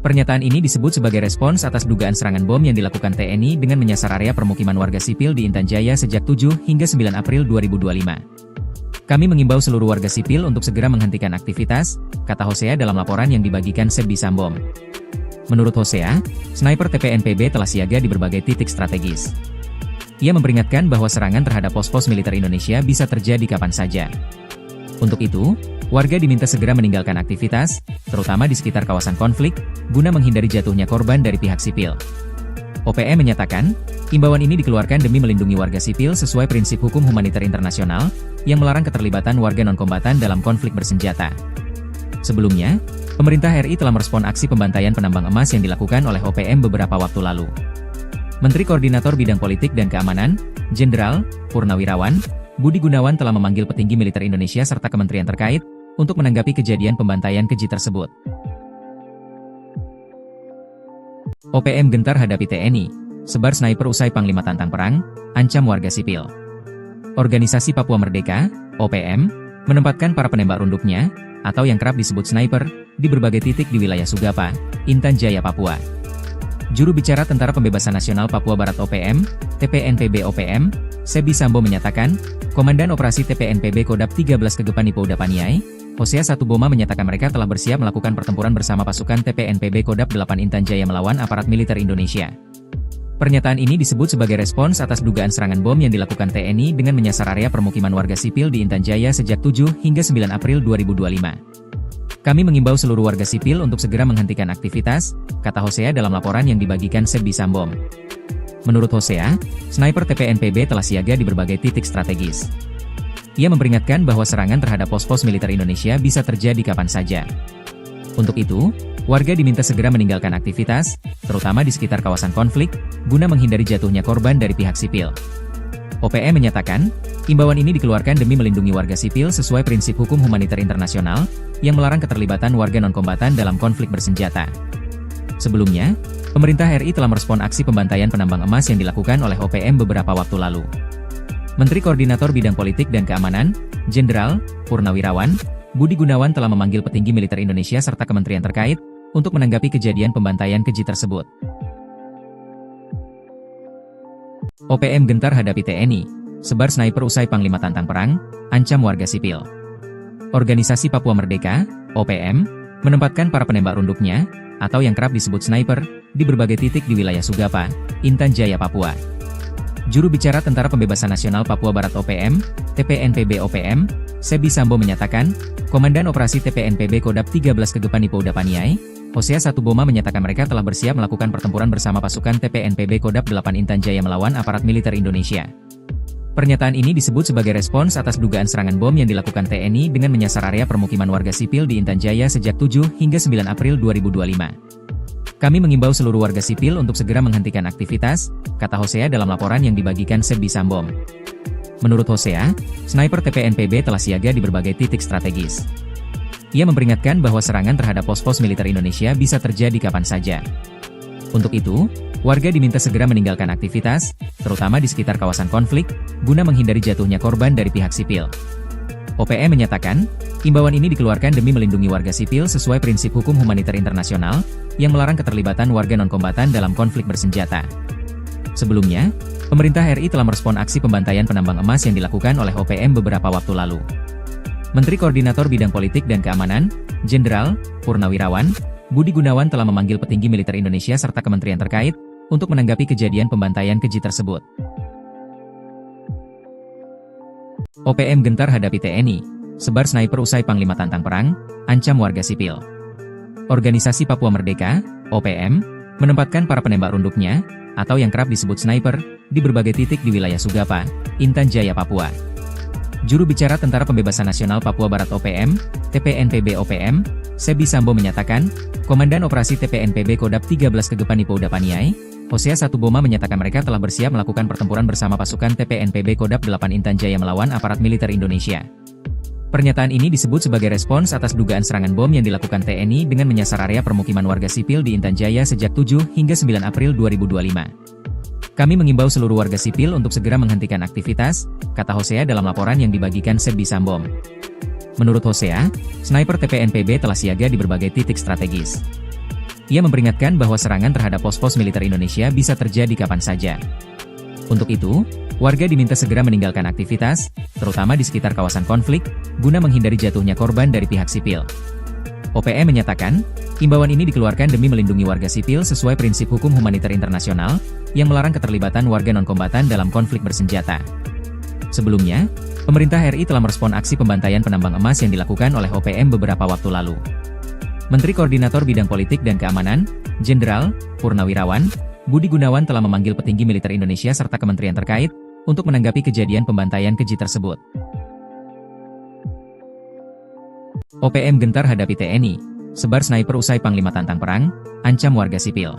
Pernyataan ini disebut sebagai respons atas dugaan serangan bom yang dilakukan TNI dengan menyasar area permukiman warga sipil di Intan Jaya sejak 7 hingga 9 April 2025. Kami mengimbau seluruh warga sipil untuk segera menghentikan aktivitas, kata Hosea dalam laporan yang dibagikan Sebisambom. Menurut Hosea, sniper TPNPB telah siaga di berbagai titik strategis. Ia memperingatkan bahwa serangan terhadap pos-pos militer Indonesia bisa terjadi kapan saja. Untuk itu, warga diminta segera meninggalkan aktivitas, terutama di sekitar kawasan konflik, guna menghindari jatuhnya korban dari pihak sipil. OPM menyatakan, imbauan ini dikeluarkan demi melindungi warga sipil sesuai prinsip hukum humaniter internasional, yang melarang keterlibatan warga non-kombatan dalam konflik bersenjata. Sebelumnya, pemerintah RI telah merespon aksi pembantaian penambang emas yang dilakukan oleh OPM beberapa waktu lalu. Menteri Koordinator Bidang Politik dan Keamanan, Jenderal Purnawirawan Budi Gunawan telah memanggil petinggi militer Indonesia serta kementerian terkait untuk menanggapi kejadian pembantaian keji tersebut. OPM gentar hadapi TNI, sebar sniper usai Panglima tantang perang, ancam warga sipil. Organisasi Papua Merdeka, OPM, menempatkan para penembak runduknya, atau yang kerap disebut sniper, di berbagai titik di wilayah Sugapa, Intan Jaya, Papua. Juru bicara Tentara Pembebasan Nasional Papua Barat OPM, TPNPB OPM, Sebisambom menyatakan, Komandan Operasi TPNPB Kodam 13 Kegepan Ipo Udapaniai, Hosea Satuboma menyatakan mereka telah bersiap melakukan pertempuran bersama pasukan TPNPB Kodam 8 Intan Jaya melawan aparat militer Indonesia. Pernyataan ini disebut sebagai respons atas dugaan serangan bom yang dilakukan TNI dengan menyasar area permukiman warga sipil di Intan Jaya sejak 7 hingga 9 April 2025. Kami mengimbau seluruh warga sipil untuk segera menghentikan aktivitas, kata Hosea dalam laporan yang dibagikan Sebdi Sambom. Menurut Hosea, sniper TPNPB telah siaga di berbagai titik strategis. Ia memperingatkan bahwa serangan terhadap pos-pos militer Indonesia bisa terjadi kapan saja. Untuk itu, warga diminta segera meninggalkan aktivitas, terutama di sekitar kawasan konflik, guna menghindari jatuhnya korban dari pihak sipil. OPM menyatakan, imbauan ini dikeluarkan demi melindungi warga sipil sesuai prinsip hukum humaniter internasional, yang melarang keterlibatan warga non-kombatan dalam konflik bersenjata. Sebelumnya, pemerintah RI telah merespon aksi pembantaian penambang emas yang dilakukan oleh OPM beberapa waktu lalu. Menteri Koordinator Bidang Politik dan Keamanan, Jenderal Purnawirawan Budi Gunawan telah memanggil petinggi militer Indonesia serta kementerian terkait untuk menanggapi kejadian pembantaian keji tersebut. OPM gentar hadapi TNI, sebar sniper usai Panglima tantang perang, ancam warga sipil. Organisasi Papua Merdeka, OPM, menempatkan para penembak runduknya, atau yang kerap disebut sniper, di berbagai titik di wilayah Sugapa, Intan Jaya, Papua. Juru bicara Tentara Pembebasan Nasional Papua Barat OPM, TPNPB OPM, Sebdi Sambo menyatakan, Komandan Operasi TPNPB Kodap 13 Kegepani Pouda Paniai, Hosea Satuboma menyatakan mereka telah bersiap melakukan pertempuran bersama pasukan TPNPB Kodap 8 Intan Jaya melawan aparat militer Indonesia. Pernyataan ini disebut sebagai respons atas dugaan serangan bom yang dilakukan TNI dengan menyasar area permukiman warga sipil di Intan Jaya sejak 7 hingga 9 April 2025. Kami mengimbau seluruh warga sipil untuk segera menghentikan aktivitas, kata Hosea dalam laporan yang dibagikan Sebdi Sambom. Menurut Hosea, sniper TPNPB telah siaga di berbagai titik strategis. Ia memperingatkan bahwa serangan terhadap pos-pos militer Indonesia bisa terjadi kapan saja. Untuk itu, warga diminta segera meninggalkan aktivitas, terutama di sekitar kawasan konflik, guna menghindari jatuhnya korban dari pihak sipil. OPM menyatakan, imbauan ini dikeluarkan demi melindungi warga sipil sesuai prinsip hukum humaniter internasional, yang melarang keterlibatan warga non-kombatan dalam konflik bersenjata. Sebelumnya, pemerintah RI telah merespon aksi pembantaian penambang emas yang dilakukan oleh OPM beberapa waktu lalu. Menteri Koordinator Bidang Politik dan Keamanan, Jenderal Purnawirawan Budi Gunawan telah memanggil petinggi militer Indonesia serta kementerian terkait untuk menanggapi kejadian pembantaian keji tersebut. OPM gentar hadapi TNI, sebar sniper usai Panglima tantang perang, ancam warga sipil. Organisasi Papua Merdeka, OPM, menempatkan para penembak runduknya, atau yang kerap disebut sniper, di berbagai titik di wilayah Sugapa, Intan Jaya, Papua. Juru bicara Tentara Pembebasan Nasional Papua Barat OPM, TPNPB OPM, Sebdi Sambo menyatakan, Komandan Operasi TPNPB Kodap 13 Kegepani Pouda Paniai, Hosea Satuboma menyatakan mereka telah bersiap melakukan pertempuran bersama pasukan TPNPB Kodap 8 Intan Jaya melawan aparat militer Indonesia. Pernyataan ini disebut sebagai respons atas dugaan serangan bom yang dilakukan TNI dengan menyasar area permukiman warga sipil di Intan Jaya sejak 7 hingga 9 April 2025. Kami mengimbau seluruh warga sipil untuk segera menghentikan aktivitas, kata Hosea dalam laporan yang dibagikan Sebdi Sambom. Menurut Hosea, sniper TPNPB telah siaga di berbagai titik strategis. Ia memperingatkan bahwa serangan terhadap pos-pos militer Indonesia bisa terjadi kapan saja. Untuk itu, warga diminta segera meninggalkan aktivitas, terutama di sekitar kawasan konflik, guna menghindari jatuhnya korban dari pihak sipil. OPM menyatakan, imbauan ini dikeluarkan demi melindungi warga sipil sesuai prinsip hukum humaniter internasional, yang melarang keterlibatan warga non-kombatan dalam konflik bersenjata. Sebelumnya, pemerintah RI telah merespon aksi pembantaian penambang emas yang dilakukan oleh OPM beberapa waktu lalu. Menteri Koordinator Bidang Politik dan Keamanan, Jenderal Purnawirawan Budi Gunawan telah memanggil petinggi militer Indonesia serta kementerian terkait untuk menanggapi kejadian pembantaian keji tersebut. OPM gentar hadapi TNI, sebar sniper usai Panglima tantang perang, ancam warga sipil.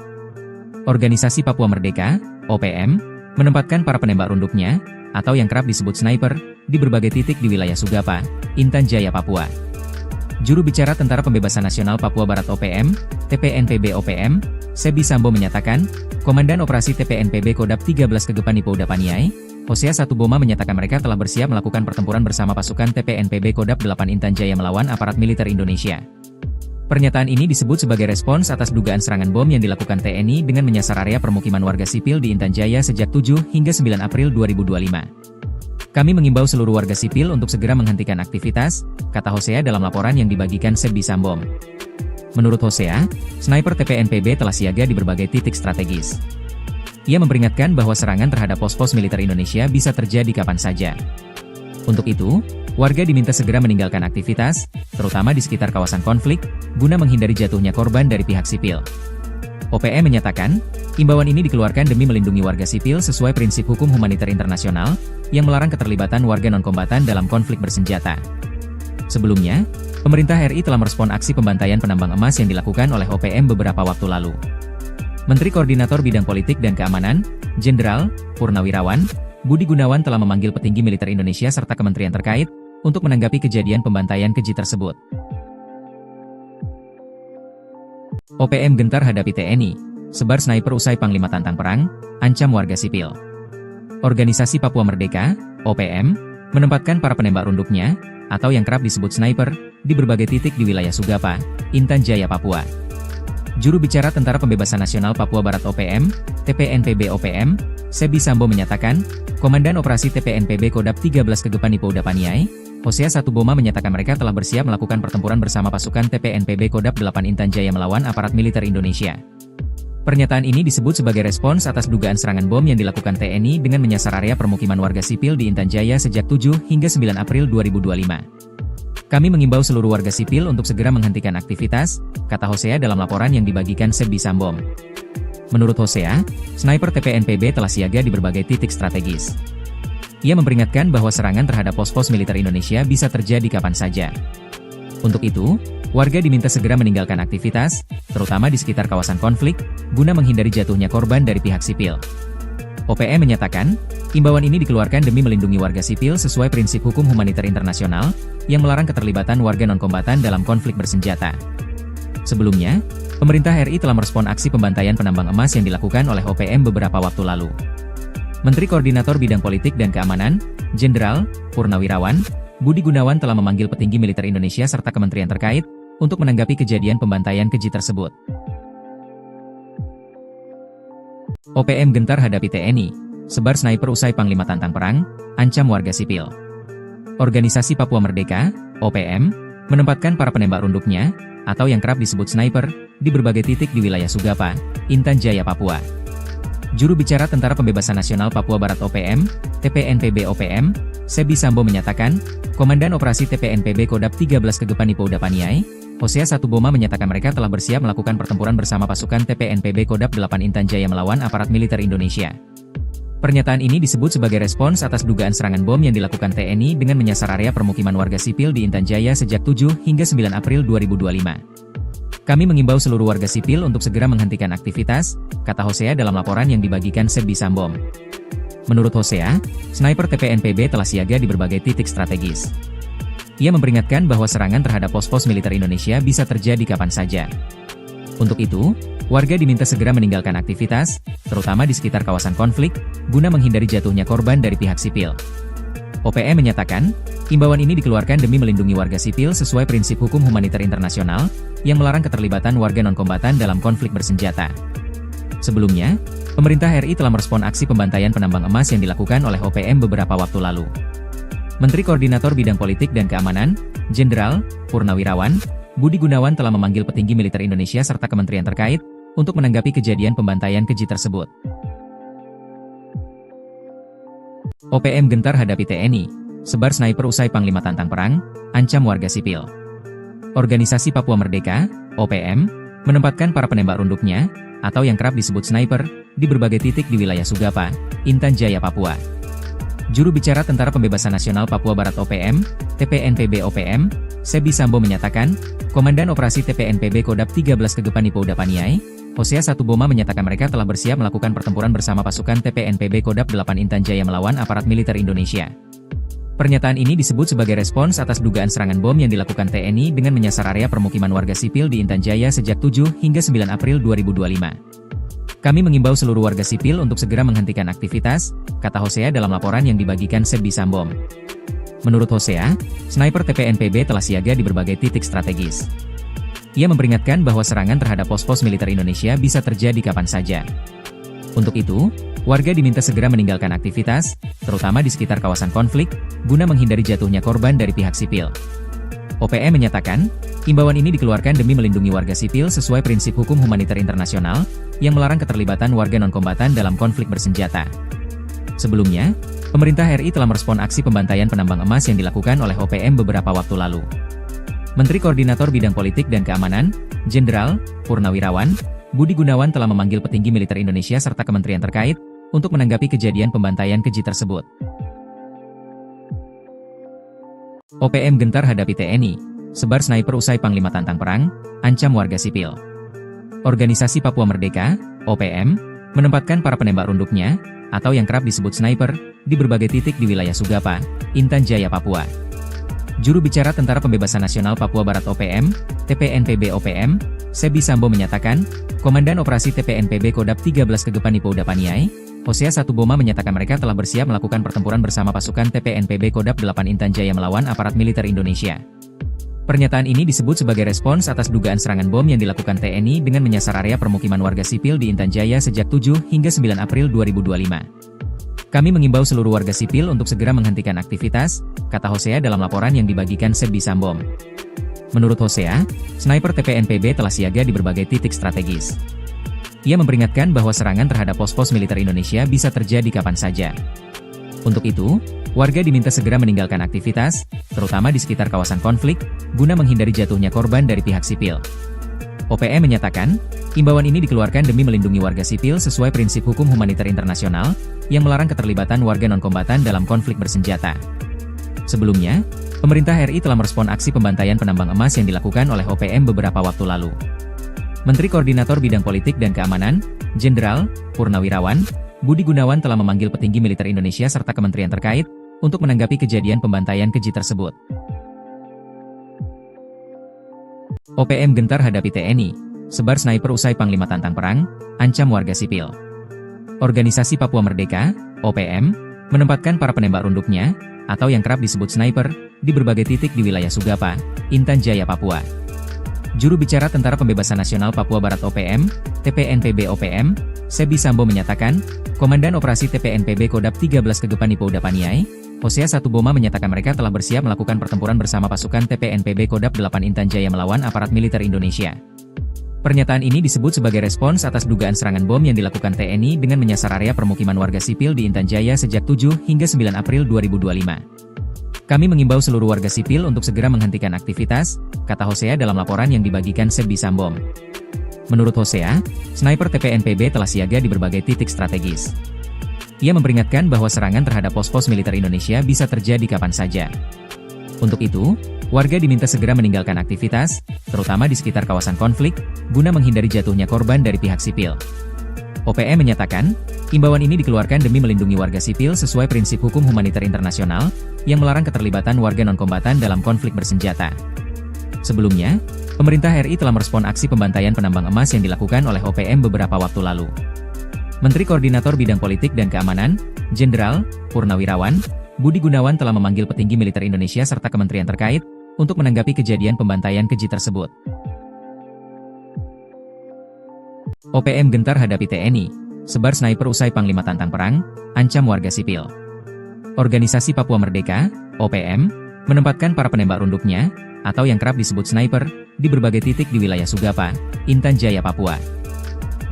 Organisasi Papua Merdeka, OPM, menempatkan para penembak runduknya, atau yang kerap disebut sniper, di berbagai titik di wilayah Sugapa, Intan Jaya, Papua. Juru bicara Tentara Pembebasan Nasional Papua Barat OPM, TPNPB OPM, Sebdi Sambo menyatakan, Komandan Operasi TPNPB Kodap 13 Kegepani Pouda Paniai, Hosea Satuboma menyatakan mereka telah bersiap melakukan pertempuran bersama pasukan TPNPB Kodap 8 Intan Jaya melawan aparat militer Indonesia. Pernyataan ini disebut sebagai respons atas dugaan serangan bom yang dilakukan TNI dengan menyasar area permukiman warga sipil di Intan Jaya sejak 7 hingga 9 April 2025. Kami mengimbau seluruh warga sipil untuk segera menghentikan aktivitas, kata Hosea dalam laporan yang dibagikan Sebdi Sambom. Menurut Hosea, sniper TPNPB telah siaga di berbagai titik strategis. Ia memperingatkan bahwa serangan terhadap pos-pos militer Indonesia bisa terjadi kapan saja. Untuk itu, warga diminta segera meninggalkan aktivitas, terutama di sekitar kawasan konflik, guna menghindari jatuhnya korban dari pihak sipil. OPM menyatakan, imbauan ini dikeluarkan demi melindungi warga sipil sesuai prinsip hukum humaniter internasional, yang melarang keterlibatan warga non-kombatan dalam konflik bersenjata. Sebelumnya, pemerintah RI telah merespon aksi pembantaian penambang emas yang dilakukan oleh OPM beberapa waktu lalu. Menteri Koordinator Bidang Politik dan Keamanan, Jenderal Purnawirawan Budi Gunawan telah memanggil petinggi militer Indonesia serta kementerian terkait, untuk menanggapi kejadian pembantaian keji tersebut. OPM gentar hadapi TNI, sebar sniper usai Panglima tantang perang, ancam warga sipil. Organisasi Papua Merdeka, OPM, menempatkan para penembak runduknya, atau yang kerap disebut sniper, di berbagai titik di wilayah Sugapa, Intan Jaya, Papua. Juru bicara Tentara Pembebasan Nasional Papua Barat OPM, TPNPB OPM, Sebi Sambo menyatakan, Komandan Operasi TPNPB Kodap 13 Kegepani Pouda Paniai, Hosea Satuboma menyatakan mereka telah bersiap melakukan pertempuran bersama pasukan TPNPB Kodap 8 Intan Jaya melawan aparat militer Indonesia. Pernyataan ini disebut sebagai respons atas dugaan serangan bom yang dilakukan TNI dengan menyasar area permukiman warga sipil di Intan Jaya sejak 7 hingga 9 April 2025. Kami mengimbau seluruh warga sipil untuk segera menghentikan aktivitas, kata Hosea dalam laporan yang dibagikan Sebi Sambom. Menurut Hosea, sniper TPNPB telah siaga di berbagai titik strategis. Ia memperingatkan bahwa serangan terhadap pos-pos militer Indonesia bisa terjadi kapan saja. Untuk itu, warga diminta segera meninggalkan aktivitas, terutama di sekitar kawasan konflik, guna menghindari jatuhnya korban dari pihak sipil. OPM menyatakan, imbauan ini dikeluarkan demi melindungi warga sipil sesuai prinsip hukum humaniter internasional, yang melarang keterlibatan warga non-kombatan dalam konflik bersenjata. Sebelumnya, pemerintah RI telah merespon aksi pembantaian penambang emas yang dilakukan oleh OPM beberapa waktu lalu. Menteri Koordinator Bidang Politik dan Keamanan, Jenderal Purnawirawan Budi Gunawan telah memanggil petinggi militer Indonesia serta kementerian terkait, untuk menanggapi kejadian pembantaian keji tersebut. OPM gentar hadapi TNI, sebar sniper usai Panglima tantang perang, ancam warga sipil. Organisasi Papua Merdeka, OPM, menempatkan para penembak runduknya, atau yang kerap disebut sniper, di berbagai titik di wilayah Sugapa, Intan Jaya, Papua. Juru bicara Tentara Pembebasan Nasional Papua Barat OPM, TPNPB OPM, Sebi Sambo menyatakan, Komandan Operasi TPNPB Kodap 13 Kegepani Pouda Paniai, Hosea Satuboma menyatakan mereka telah bersiap melakukan pertempuran bersama pasukan TPNPB Kodap 8 Intan Jaya melawan aparat militer Indonesia. Pernyataan ini disebut sebagai respons atas dugaan serangan bom yang dilakukan TNI dengan menyasar area permukiman warga sipil di Intan Jaya sejak 7 hingga 9 April 2025. Kami mengimbau seluruh warga sipil untuk segera menghentikan aktivitas, kata Hosea dalam laporan yang dibagikan Sebi Sambom. Menurut Hosea, sniper TPNPB telah siaga di berbagai titik strategis. Ia memperingatkan bahwa serangan terhadap pos-pos militer Indonesia bisa terjadi kapan saja. Untuk itu, warga diminta segera meninggalkan aktivitas, terutama di sekitar kawasan konflik, guna menghindari jatuhnya korban dari pihak sipil. OPM menyatakan, imbauan ini dikeluarkan demi melindungi warga sipil sesuai prinsip hukum humaniter internasional, yang melarang keterlibatan warga non-kombatan dalam konflik bersenjata. Sebelumnya, pemerintah RI telah merespon aksi pembantaian penambang emas yang dilakukan oleh OPM beberapa waktu lalu. Menteri Koordinator Bidang Politik dan Keamanan, Jenderal Purnawirawan Budi Gunawan telah memanggil petinggi militer Indonesia serta kementerian terkait, untuk menanggapi kejadian pembantaian keji tersebut. OPM gentar hadapi TNI, sebar sniper usai Panglima tantang perang, ancam warga sipil. Organisasi Papua Merdeka, OPM, menempatkan para penembak runduknya, atau yang kerap disebut sniper, di berbagai titik di wilayah Sugapa, Intan Jaya, Papua. Juru bicara Tentara Pembebasan Nasional Papua Barat OPM, TPNPB OPM, Sebi Sambo menyatakan, Komandan Operasi TPNPB Kodap 13 Kegepani Pouda Paniai, Hosea Satuboma menyatakan mereka telah bersiap melakukan pertempuran bersama pasukan TPNPB Kodap 8 Intan Jaya melawan aparat militer Indonesia. Pernyataan ini disebut sebagai respons atas dugaan serangan bom yang dilakukan TNI dengan menyasar area permukiman warga sipil di Intan Jaya sejak 7 hingga 9 April 2025. Kami mengimbau seluruh warga sipil untuk segera menghentikan aktivitas, kata Hosea dalam laporan yang dibagikan Sebi Sambom. Menurut Hosea, sniper TPNPB telah siaga di berbagai titik strategis. Ia memperingatkan bahwa serangan terhadap pos-pos militer Indonesia bisa terjadi kapan saja. Untuk itu, warga diminta segera meninggalkan aktivitas, terutama di sekitar kawasan konflik, guna menghindari jatuhnya korban dari pihak sipil. OPM menyatakan, imbauan ini dikeluarkan demi melindungi warga sipil sesuai prinsip hukum humaniter internasional, yang melarang keterlibatan warga non-kombatan dalam konflik bersenjata. Sebelumnya, Pemerintah RI telah merespon aksi pembantaian penambang emas yang dilakukan oleh OPM beberapa waktu lalu. Menteri Koordinator Bidang Politik dan Keamanan, Jenderal Purnawirawan Budi Gunawan telah memanggil petinggi militer Indonesia serta kementerian terkait untuk menanggapi kejadian pembantaian keji tersebut. OPM gentar hadapi TNI, sebar sniper usai Panglima tantang perang, ancam warga sipil. Organisasi Papua Merdeka, OPM, menempatkan para penembak runduknya, atau yang kerap disebut sniper, di berbagai titik di wilayah Sugapa, Intan Jaya, Papua. Juru bicara Tentara Pembebasan Nasional Papua Barat OPM, TPNPB OPM, Sebi Sambo menyatakan, Komandan Operasi TPNPB Kodap 13 Kegepan Ipouda Paniai, Hosea Satuboma menyatakan mereka telah bersiap melakukan pertempuran bersama pasukan TPNPB Kodap 8 Intan Jaya melawan aparat militer Indonesia. Pernyataan ini disebut sebagai respons atas dugaan serangan bom yang dilakukan TNI dengan menyasar area permukiman warga sipil di Intan Jaya sejak 7 hingga 9 April 2025. Kami mengimbau seluruh warga sipil untuk segera menghentikan aktivitas, kata Hosea dalam laporan yang dibagikan Sebi Sambom. Menurut Hosea, sniper TPNPB telah siaga di berbagai titik strategis. Ia memperingatkan bahwa serangan terhadap pos-pos militer Indonesia bisa terjadi kapan saja. Untuk itu, warga diminta segera meninggalkan aktivitas, terutama di sekitar kawasan konflik, guna menghindari jatuhnya korban dari pihak sipil. OPM menyatakan, imbauan ini dikeluarkan demi melindungi warga sipil sesuai prinsip hukum humaniter internasional, yang melarang keterlibatan warga non-kombatan dalam konflik bersenjata. Sebelumnya, pemerintah RI telah merespon aksi pembantaian penambang emas yang dilakukan oleh OPM beberapa waktu lalu. Menteri Koordinator Bidang Politik dan Keamanan, Jenderal Purnawirawan Budi Gunawan telah memanggil petinggi militer Indonesia serta kementerian terkait untuk menanggapi kejadian pembantaian keji tersebut. OPM gentar hadapi TNI, sebar sniper usai Panglima tantang perang, ancam warga sipil. Organisasi Papua Merdeka, OPM, menempatkan para penembak runduknya, atau yang kerap disebut sniper, di berbagai titik di wilayah Sugapa, Intan Jaya, Papua. Juru bicara Tentara Pembebasan Nasional Papua Barat OPM, TPNPB OPM, Sebi Sambo menyatakan, Komandan Operasi TPNPB Kodap 13 Kegepan Ipouda Paniai, Hosea Satuboma menyatakan mereka telah bersiap melakukan pertempuran bersama pasukan TPNPB Kodap 8 Intan Jaya melawan aparat militer Indonesia. Pernyataan ini disebut sebagai respons atas dugaan serangan bom yang dilakukan TNI dengan menyasar area permukiman warga sipil di Intan Jaya sejak 7 hingga 9 April 2025. Kami mengimbau seluruh warga sipil untuk segera menghentikan aktivitas, kata Hosea dalam laporan yang dibagikan Sebi Sambom. Menurut Hosea, sniper TPNPB telah siaga di berbagai titik strategis. Ia memperingatkan bahwa serangan terhadap pos-pos militer Indonesia bisa terjadi kapan saja. Untuk itu, warga diminta segera meninggalkan aktivitas, terutama di sekitar kawasan konflik, guna menghindari jatuhnya korban dari pihak sipil. OPM menyatakan, imbauan ini dikeluarkan demi melindungi warga sipil sesuai prinsip hukum humaniter internasional, yang melarang keterlibatan warga non-kombatan dalam konflik bersenjata. Sebelumnya, pemerintah RI telah merespon aksi pembantaian penambang emas yang dilakukan oleh OPM beberapa waktu lalu. Menteri Koordinator Bidang Politik dan Keamanan, Jenderal Purnawirawan Budi Gunawan telah memanggil petinggi militer Indonesia serta kementerian terkait untuk menanggapi kejadian pembantaian keji tersebut. OPM gentar hadapi TNI, sebar sniper usai Panglima tantang perang, ancam warga sipil. Organisasi Papua Merdeka, OPM, menempatkan para penembak runduknya, atau yang kerap disebut sniper, di berbagai titik di wilayah Sugapa, Intan Jaya, Papua.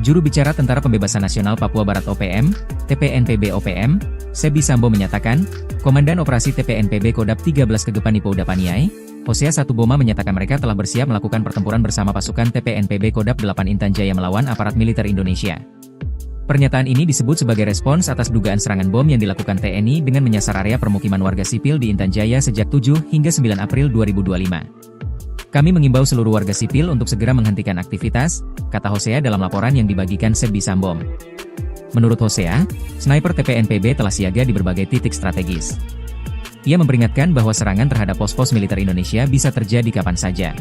Juru bicara Tentara Pembebasan Nasional Papua Barat OPM, TPNPB OPM, Sebi Sambo menyatakan, Komandan Operasi TPNPB Kodap 13 Kegepan Ipouda Paniai, Hosea Satuboma menyatakan mereka telah bersiap melakukan pertempuran bersama pasukan TPNPB Kodap 8 Intan Jaya melawan aparat militer Indonesia. Pernyataan ini disebut sebagai respons atas dugaan serangan bom yang dilakukan TNI dengan menyasar area permukiman warga sipil di Intan Jaya sejak 7 hingga 9 April 2025. Kami mengimbau seluruh warga sipil untuk segera menghentikan aktivitas, kata Hosea dalam laporan yang dibagikan Sebi Sambom. Menurut Hosea, sniper TPNPB telah siaga di berbagai titik strategis. Ia memperingatkan bahwa serangan terhadap pos-pos militer Indonesia bisa terjadi kapan saja.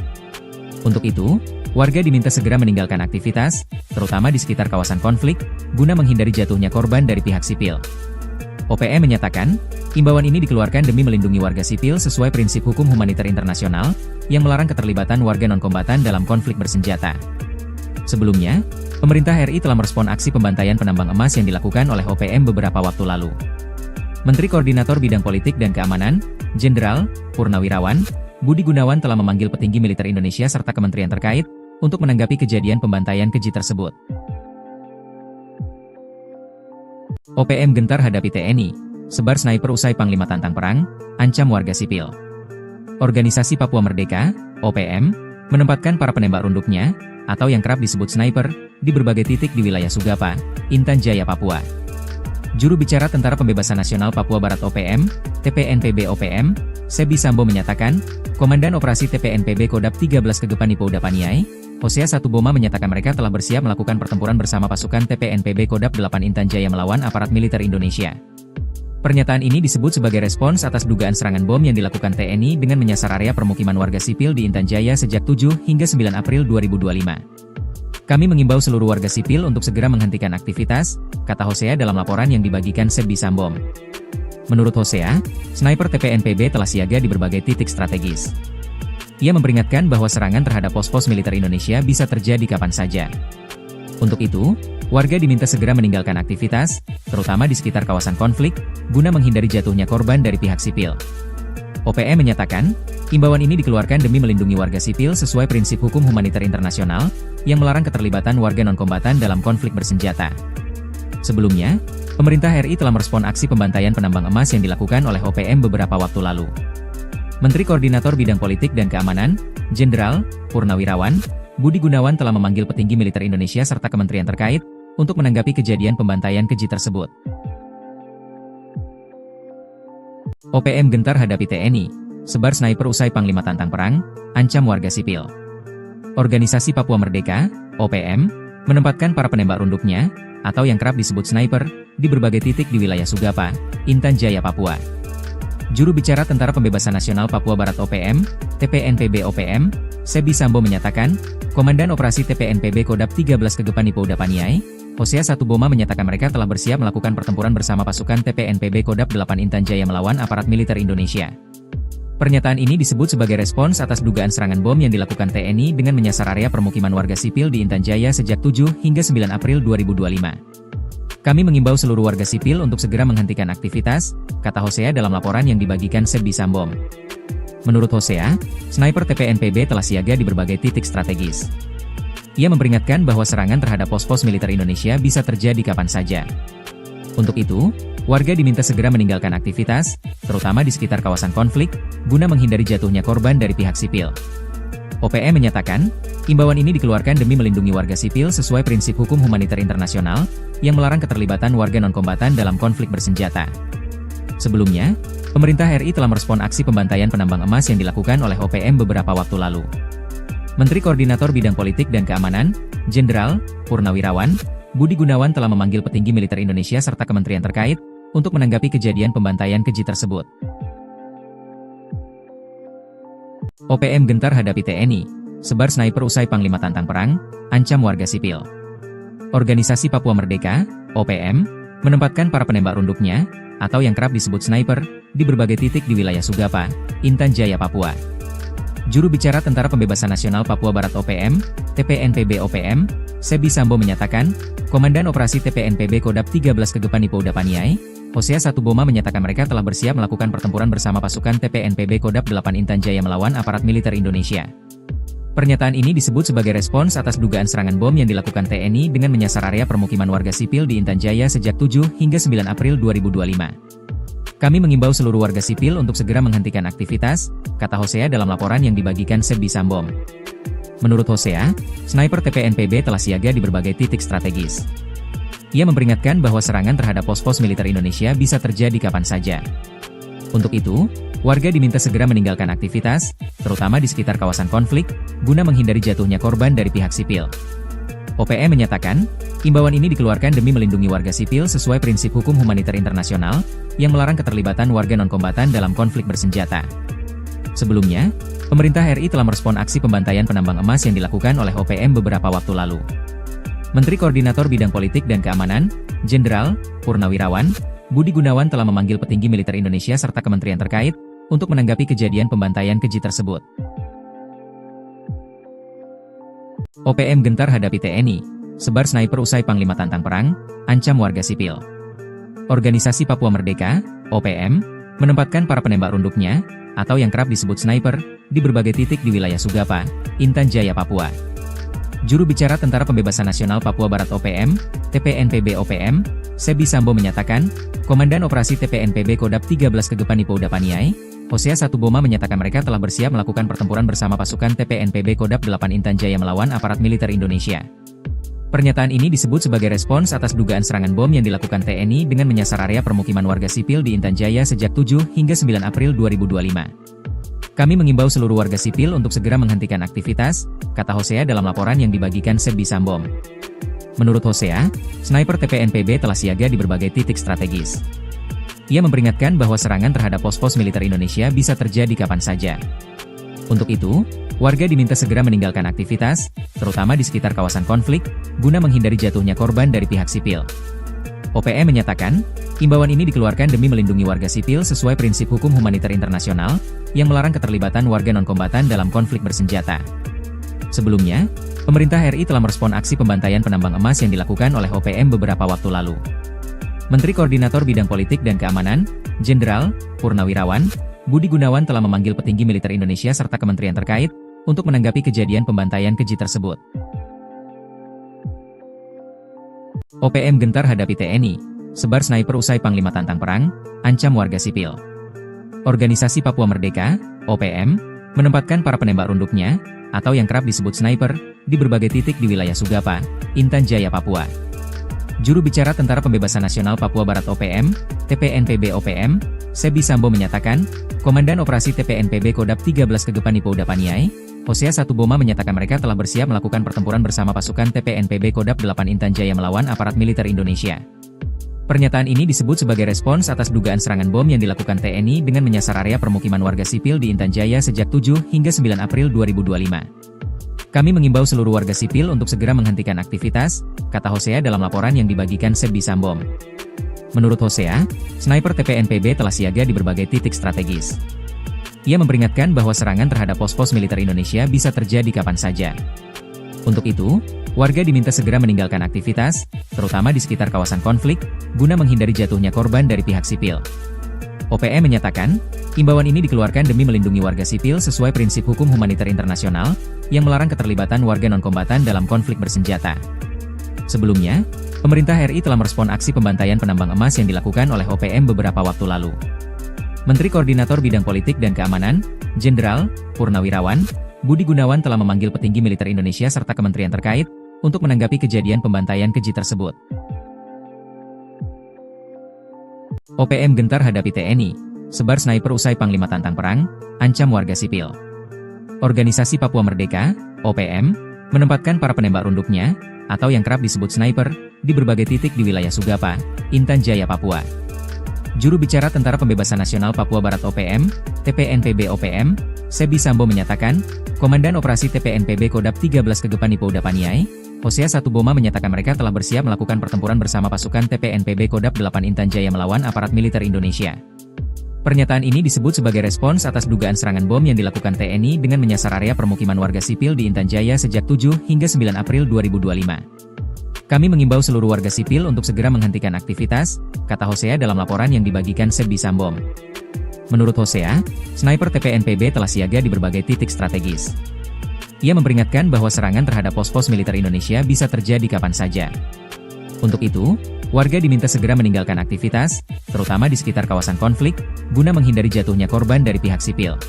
Untuk itu, warga diminta segera meninggalkan aktivitas, terutama di sekitar kawasan konflik, guna menghindari jatuhnya korban dari pihak sipil. OPM menyatakan, imbauan ini dikeluarkan demi melindungi warga sipil sesuai prinsip hukum humaniter internasional, yang melarang keterlibatan warga non-kombatan dalam konflik bersenjata. Sebelumnya, pemerintah RI telah merespon aksi pembantaian penambang emas yang dilakukan oleh OPM beberapa waktu lalu. Menteri Koordinator Bidang Politik dan Keamanan, Jenderal Purnawirawan Budi Gunawan telah memanggil petinggi militer Indonesia serta kementerian terkait untuk menanggapi kejadian pembantaian keji tersebut. OPM gentar hadapi TNI, sebar sniper usai Panglima tantang perang, ancam warga sipil. Organisasi Papua Merdeka, OPM, menempatkan para penembak runduknya, atau yang kerap disebut sniper, di berbagai titik di wilayah Sugapa, Intan Jaya, Papua. Juru bicara Tentara Pembebasan Nasional Papua Barat OPM, TPNPB OPM, Sebi Sambo menyatakan, Komandan Operasi TPNPB Kodap 13 Kegepani Pouda Paniai, Hosea Satuboma menyatakan mereka telah bersiap melakukan pertempuran bersama pasukan TPNPB Kodap 8 Intan Jaya melawan aparat militer Indonesia. Pernyataan ini disebut sebagai respons atas dugaan serangan bom yang dilakukan TNI dengan menyasar area permukiman warga sipil di Intan Jaya sejak 7 hingga 9 April 2025. Kami mengimbau seluruh warga sipil untuk segera menghentikan aktivitas, kata Hosea dalam laporan yang dibagikan Sebi Sambom. Menurut Hosea, sniper TPNPB telah siaga di berbagai titik strategis. Ia memperingatkan bahwa serangan terhadap pos-pos militer Indonesia bisa terjadi kapan saja. Untuk itu, warga diminta segera meninggalkan aktivitas, terutama di sekitar kawasan konflik, guna menghindari jatuhnya korban dari pihak sipil. OPM menyatakan, imbauan ini dikeluarkan demi melindungi warga sipil sesuai prinsip hukum humaniter internasional, yang melarang keterlibatan warga non-kombatan dalam konflik bersenjata. Sebelumnya, pemerintah RI telah merespon aksi pembantaian penambang emas yang dilakukan oleh OPM beberapa waktu lalu. Menteri Koordinator Bidang Politik dan Keamanan, Jenderal Purnawirawan Budi Gunawan telah memanggil petinggi militer Indonesia serta kementerian terkait untuk menanggapi kejadian pembantaian keji tersebut. OPM gentar hadapi TNI, sebar sniper usai Panglima tantang perang, ancam warga sipil. Organisasi Papua Merdeka, OPM, menempatkan para penembak runduknya, atau yang kerap disebut sniper, di berbagai titik di wilayah Sugapa, Intan Jaya, Papua. Juru bicara Tentara Pembebasan Nasional Papua Barat OPM, TPNPB OPM, Sebi Sambo menyatakan, Komandan Operasi TPNPB Kodap 13 Kegepani Pouda Paniai, Hosea Satuboma menyatakan mereka telah bersiap melakukan pertempuran bersama pasukan TPNPB Kodap 8 Intan Jaya melawan aparat militer Indonesia. Pernyataan ini disebut sebagai respons atas dugaan serangan bom yang dilakukan TNI dengan menyasar area permukiman warga sipil di Intan Jaya sejak 7 hingga 9 April 2025. Kami mengimbau seluruh warga sipil untuk segera menghentikan aktivitas, kata Hosea dalam laporan yang dibagikan Sebi Sambom. Menurut Hosea, sniper TPNPB telah siaga di berbagai titik strategis. Ia memperingatkan bahwa serangan terhadap pos-pos militer Indonesia bisa terjadi kapan saja. Untuk itu, warga diminta segera meninggalkan aktivitas, terutama di sekitar kawasan konflik, guna menghindari jatuhnya korban dari pihak sipil. OPM menyatakan, imbauan ini dikeluarkan demi melindungi warga sipil sesuai prinsip hukum humaniter internasional, yang melarang keterlibatan warga non-kombatan dalam konflik bersenjata. Sebelumnya, pemerintah RI telah merespon aksi pembantaian penambang emas yang dilakukan oleh OPM beberapa waktu lalu. Menteri Koordinator Bidang Politik dan Keamanan, Jenderal Purnawirawan Budi Gunawan telah memanggil petinggi militer Indonesia serta kementerian terkait untuk menanggapi kejadian pembantaian keji tersebut. OPM gentar hadapi TNI, sebar sniper usai Panglima tantang perang, ancam warga sipil. Organisasi Papua Merdeka, OPM, menempatkan para penembak runduknya, atau yang kerap disebut sniper, di berbagai titik di wilayah Sugapa, Intan Jaya, Papua. Juru bicara Tentara Pembebasan Nasional Papua Barat OPM, TPNPB OPM, Sebi Sambo menyatakan, Komandan Operasi TPNPB Kodap 13 Kegepani Pouda Paniai, Hosea Satuboma menyatakan mereka telah bersiap melakukan pertempuran bersama pasukan TPNPB Kodap 8 Intan Jaya melawan aparat militer Indonesia. Pernyataan ini disebut sebagai respons atas dugaan serangan bom yang dilakukan TNI dengan menyasar area permukiman warga sipil di Intan Jaya sejak 7 hingga 9 April 2025. Kami mengimbau seluruh warga sipil untuk segera menghentikan aktivitas, kata Hosea dalam laporan yang dibagikan Sebi Sambom. Menurut Hosea, sniper TPNPB telah siaga di berbagai titik strategis. Ia memperingatkan bahwa serangan terhadap pos-pos militer Indonesia bisa terjadi kapan saja. Untuk itu, warga diminta segera meninggalkan aktivitas, terutama di sekitar kawasan konflik, guna menghindari jatuhnya korban dari pihak sipil. OPM menyatakan, imbauan ini dikeluarkan demi melindungi warga sipil sesuai prinsip hukum humaniter internasional, yang melarang keterlibatan warga non-kombatan dalam konflik bersenjata. Sebelumnya, pemerintah RI telah merespon aksi pembantaian penambang emas yang dilakukan oleh OPM beberapa waktu lalu. Menteri Koordinator Bidang Politik dan Keamanan, Jenderal Purnawirawan Budi Gunawan telah memanggil petinggi militer Indonesia serta kementerian terkait untuk menanggapi kejadian pembantaian keji tersebut. OPM gentar hadapi TNI, sebar sniper usai Panglima tantang perang, ancam warga sipil. Organisasi Papua Merdeka, OPM, menempatkan para penembak runduknya, atau yang kerap disebut sniper, di berbagai titik di wilayah Sugapa, Intan Jaya, Papua. Juru bicara Tentara Pembebasan Nasional Papua Barat OPM, TPNPB OPM, Sebi Sambo menyatakan, Komandan Operasi TPNPB Kodap 13 Kegepani Pouda Paniai, Hosea Satuboma menyatakan mereka telah bersiap melakukan pertempuran bersama pasukan TPNPB Kodap 8 Intan Jaya melawan aparat militer Indonesia. Pernyataan ini disebut sebagai respons atas dugaan serangan bom yang dilakukan TNI dengan menyasar area permukiman warga sipil di Intan Jaya sejak 7 hingga 9 April 2025. Kami mengimbau seluruh warga sipil untuk segera menghentikan aktivitas, kata Hosea dalam laporan yang dibagikan Sebi Sambo. Menurut Hosea, sniper TPNPB telah siaga di berbagai titik strategis. Ia memperingatkan bahwa serangan terhadap pos-pos militer Indonesia bisa terjadi kapan saja. Untuk itu, warga diminta segera meninggalkan aktivitas, terutama di sekitar kawasan konflik, guna menghindari jatuhnya korban dari pihak sipil. OPM menyatakan, imbauan ini dikeluarkan demi melindungi warga sipil sesuai prinsip hukum humaniter internasional, yang melarang keterlibatan warga non-kombatan dalam konflik bersenjata. Sebelumnya, pemerintah RI telah merespon aksi pembantaian penambang emas yang dilakukan oleh OPM beberapa waktu lalu. Menteri Koordinator Bidang Politik dan Keamanan, Jenderal Purnawirawan Budi Gunawan telah memanggil petinggi militer Indonesia serta kementerian terkait untuk menanggapi kejadian pembantaian keji tersebut. OPM gentar hadapi TNI, sebar sniper usai Panglima tantang perang, ancam warga sipil. Organisasi Papua Merdeka, OPM, menempatkan para penembak runduknya, atau yang kerap disebut sniper, di berbagai titik di wilayah Sugapa, Intan Jaya, Papua. Juru bicara Tentara Pembebasan Nasional Papua Barat OPM, TPNPB OPM, Sebi Sambo menyatakan, Komandan Operasi TPNPB Kodap 13 Kegepani Pouda Paniai, Hosea Satuboma menyatakan mereka telah bersiap melakukan pertempuran bersama pasukan TPNPB Kodap 8 Intan Jaya melawan aparat militer Indonesia. Pernyataan ini disebut sebagai respons atas dugaan serangan bom yang dilakukan TNI dengan menyasar area permukiman warga sipil di Intan Jaya sejak 7 hingga 9 April 2025. Kami mengimbau seluruh warga sipil untuk segera menghentikan aktivitas, kata Hosea dalam laporan yang dibagikan Sebi Sambo. Menurut Hosea, sniper TPNPB telah siaga di berbagai titik strategis. Ia memperingatkan bahwa serangan terhadap pos-pos militer Indonesia bisa terjadi kapan saja. Untuk itu, warga diminta segera meninggalkan aktivitas, terutama di sekitar kawasan konflik, guna menghindari jatuhnya korban dari pihak sipil. OPM menyatakan, imbauan ini dikeluarkan demi melindungi warga sipil sesuai prinsip hukum humaniter internasional, yang melarang keterlibatan warga non-kombatan dalam konflik bersenjata. Sebelumnya, pemerintah RI telah merespon aksi pembantaian penambang emas yang dilakukan oleh OPM beberapa waktu lalu. Menteri Koordinator Bidang Politik dan Keamanan, Jenderal Purnawirawan Budi Gunawan telah memanggil petinggi militer Indonesia serta kementerian terkait untuk menanggapi kejadian pembantaian keji tersebut. OPM gentar hadapi TNI, sebar sniper usai Panglima tantang perang, ancam warga sipil. Organisasi Papua Merdeka, OPM, menempatkan para penembak runduknya, atau yang kerap disebut sniper, di berbagai titik di wilayah Sugapa, Intan Jaya, Papua. Juru bicara Tentara Pembebasan Nasional Papua Barat OPM, TPNPB OPM, Sebi Sambo menyatakan, Komandan Operasi TPNPB Kodap 13 Kegepani Pouda Paniai, Hosea Satuboma menyatakan mereka telah bersiap melakukan pertempuran bersama pasukan TPNPB Kodap 8 Intan Jaya melawan aparat militer Indonesia. Pernyataan ini disebut sebagai respons atas dugaan serangan bom yang dilakukan TNI dengan menyasar area permukiman warga sipil di Intan Jaya sejak 7 hingga 9 April 2025. Kami mengimbau seluruh warga sipil untuk segera menghentikan aktivitas, kata Hosea dalam laporan yang dibagikan Sebi Sambo. Menurut Hosea, sniper TPNPB telah siaga di berbagai titik strategis. Ia memperingatkan bahwa serangan terhadap pos-pos militer Indonesia bisa terjadi kapan saja. Untuk itu, warga diminta segera meninggalkan aktivitas, terutama di sekitar kawasan konflik, guna menghindari jatuhnya korban dari pihak sipil.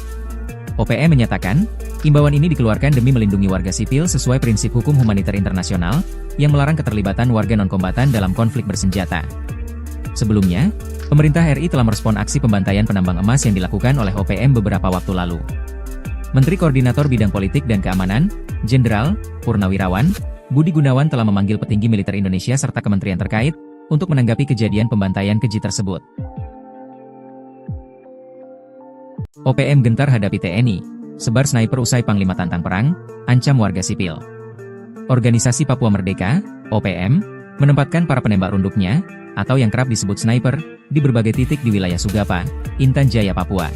OPM menyatakan, imbauan ini dikeluarkan demi melindungi warga sipil sesuai prinsip hukum humaniter internasional, yang melarang keterlibatan warga non-kombatan dalam konflik bersenjata. Sebelumnya, pemerintah RI telah merespon aksi pembantaian penambang emas yang dilakukan oleh OPM beberapa waktu lalu. Menteri Koordinator Bidang Politik dan Keamanan, Jenderal Purnawirawan Budi Gunawan telah memanggil petinggi militer Indonesia serta kementerian terkait untuk menanggapi kejadian pembantaian keji tersebut. OPM gentar hadapi TNI, sebar sniper usai Panglima tantang perang, ancam warga sipil. Organisasi Papua Merdeka, OPM, menempatkan para penembak runduknya, atau yang kerap disebut sniper, di berbagai titik di wilayah Sugapa, Intan Jaya, Papua.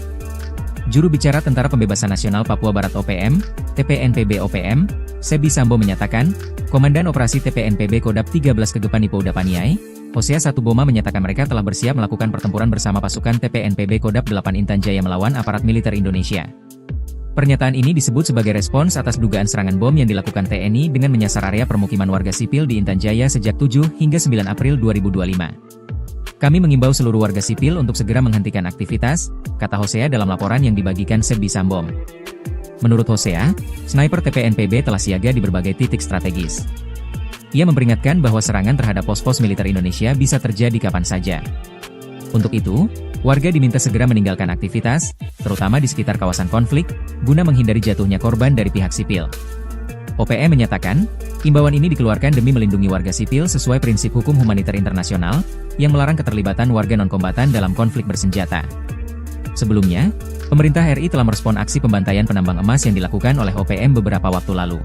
Juru bicara Tentara Pembebasan Nasional Papua Barat OPM, TPNPB OPM, Sebi Sambo menyatakan, Komandan Operasi TPNPB Kodap 13 Kegepani Pouda Paniai, Hosea Satuboma menyatakan mereka telah bersiap melakukan pertempuran bersama pasukan TPNPB Kodap 8 Intan Jaya melawan aparat militer Indonesia. Pernyataan ini disebut sebagai respons atas dugaan serangan bom yang dilakukan TNI dengan menyasar area permukiman warga sipil di Intan Jaya sejak 7 hingga 9 April 2025. Kami mengimbau seluruh warga sipil untuk segera menghentikan aktivitas, kata Hosea dalam laporan yang dibagikan Sebbi Sambom. Menurut Hosea, sniper TPNPB telah siaga di berbagai titik strategis. Ia memperingatkan bahwa serangan terhadap pos-pos militer Indonesia bisa terjadi kapan saja. Untuk itu, warga diminta segera meninggalkan aktivitas, terutama di sekitar kawasan konflik, guna menghindari jatuhnya korban dari pihak sipil. OPM menyatakan, imbauan ini dikeluarkan demi melindungi warga sipil sesuai prinsip hukum humaniter internasional, yang melarang keterlibatan warga non-kombatan dalam konflik bersenjata. Sebelumnya, pemerintah RI telah merespon aksi pembantaian penambang emas yang dilakukan oleh OPM beberapa waktu lalu.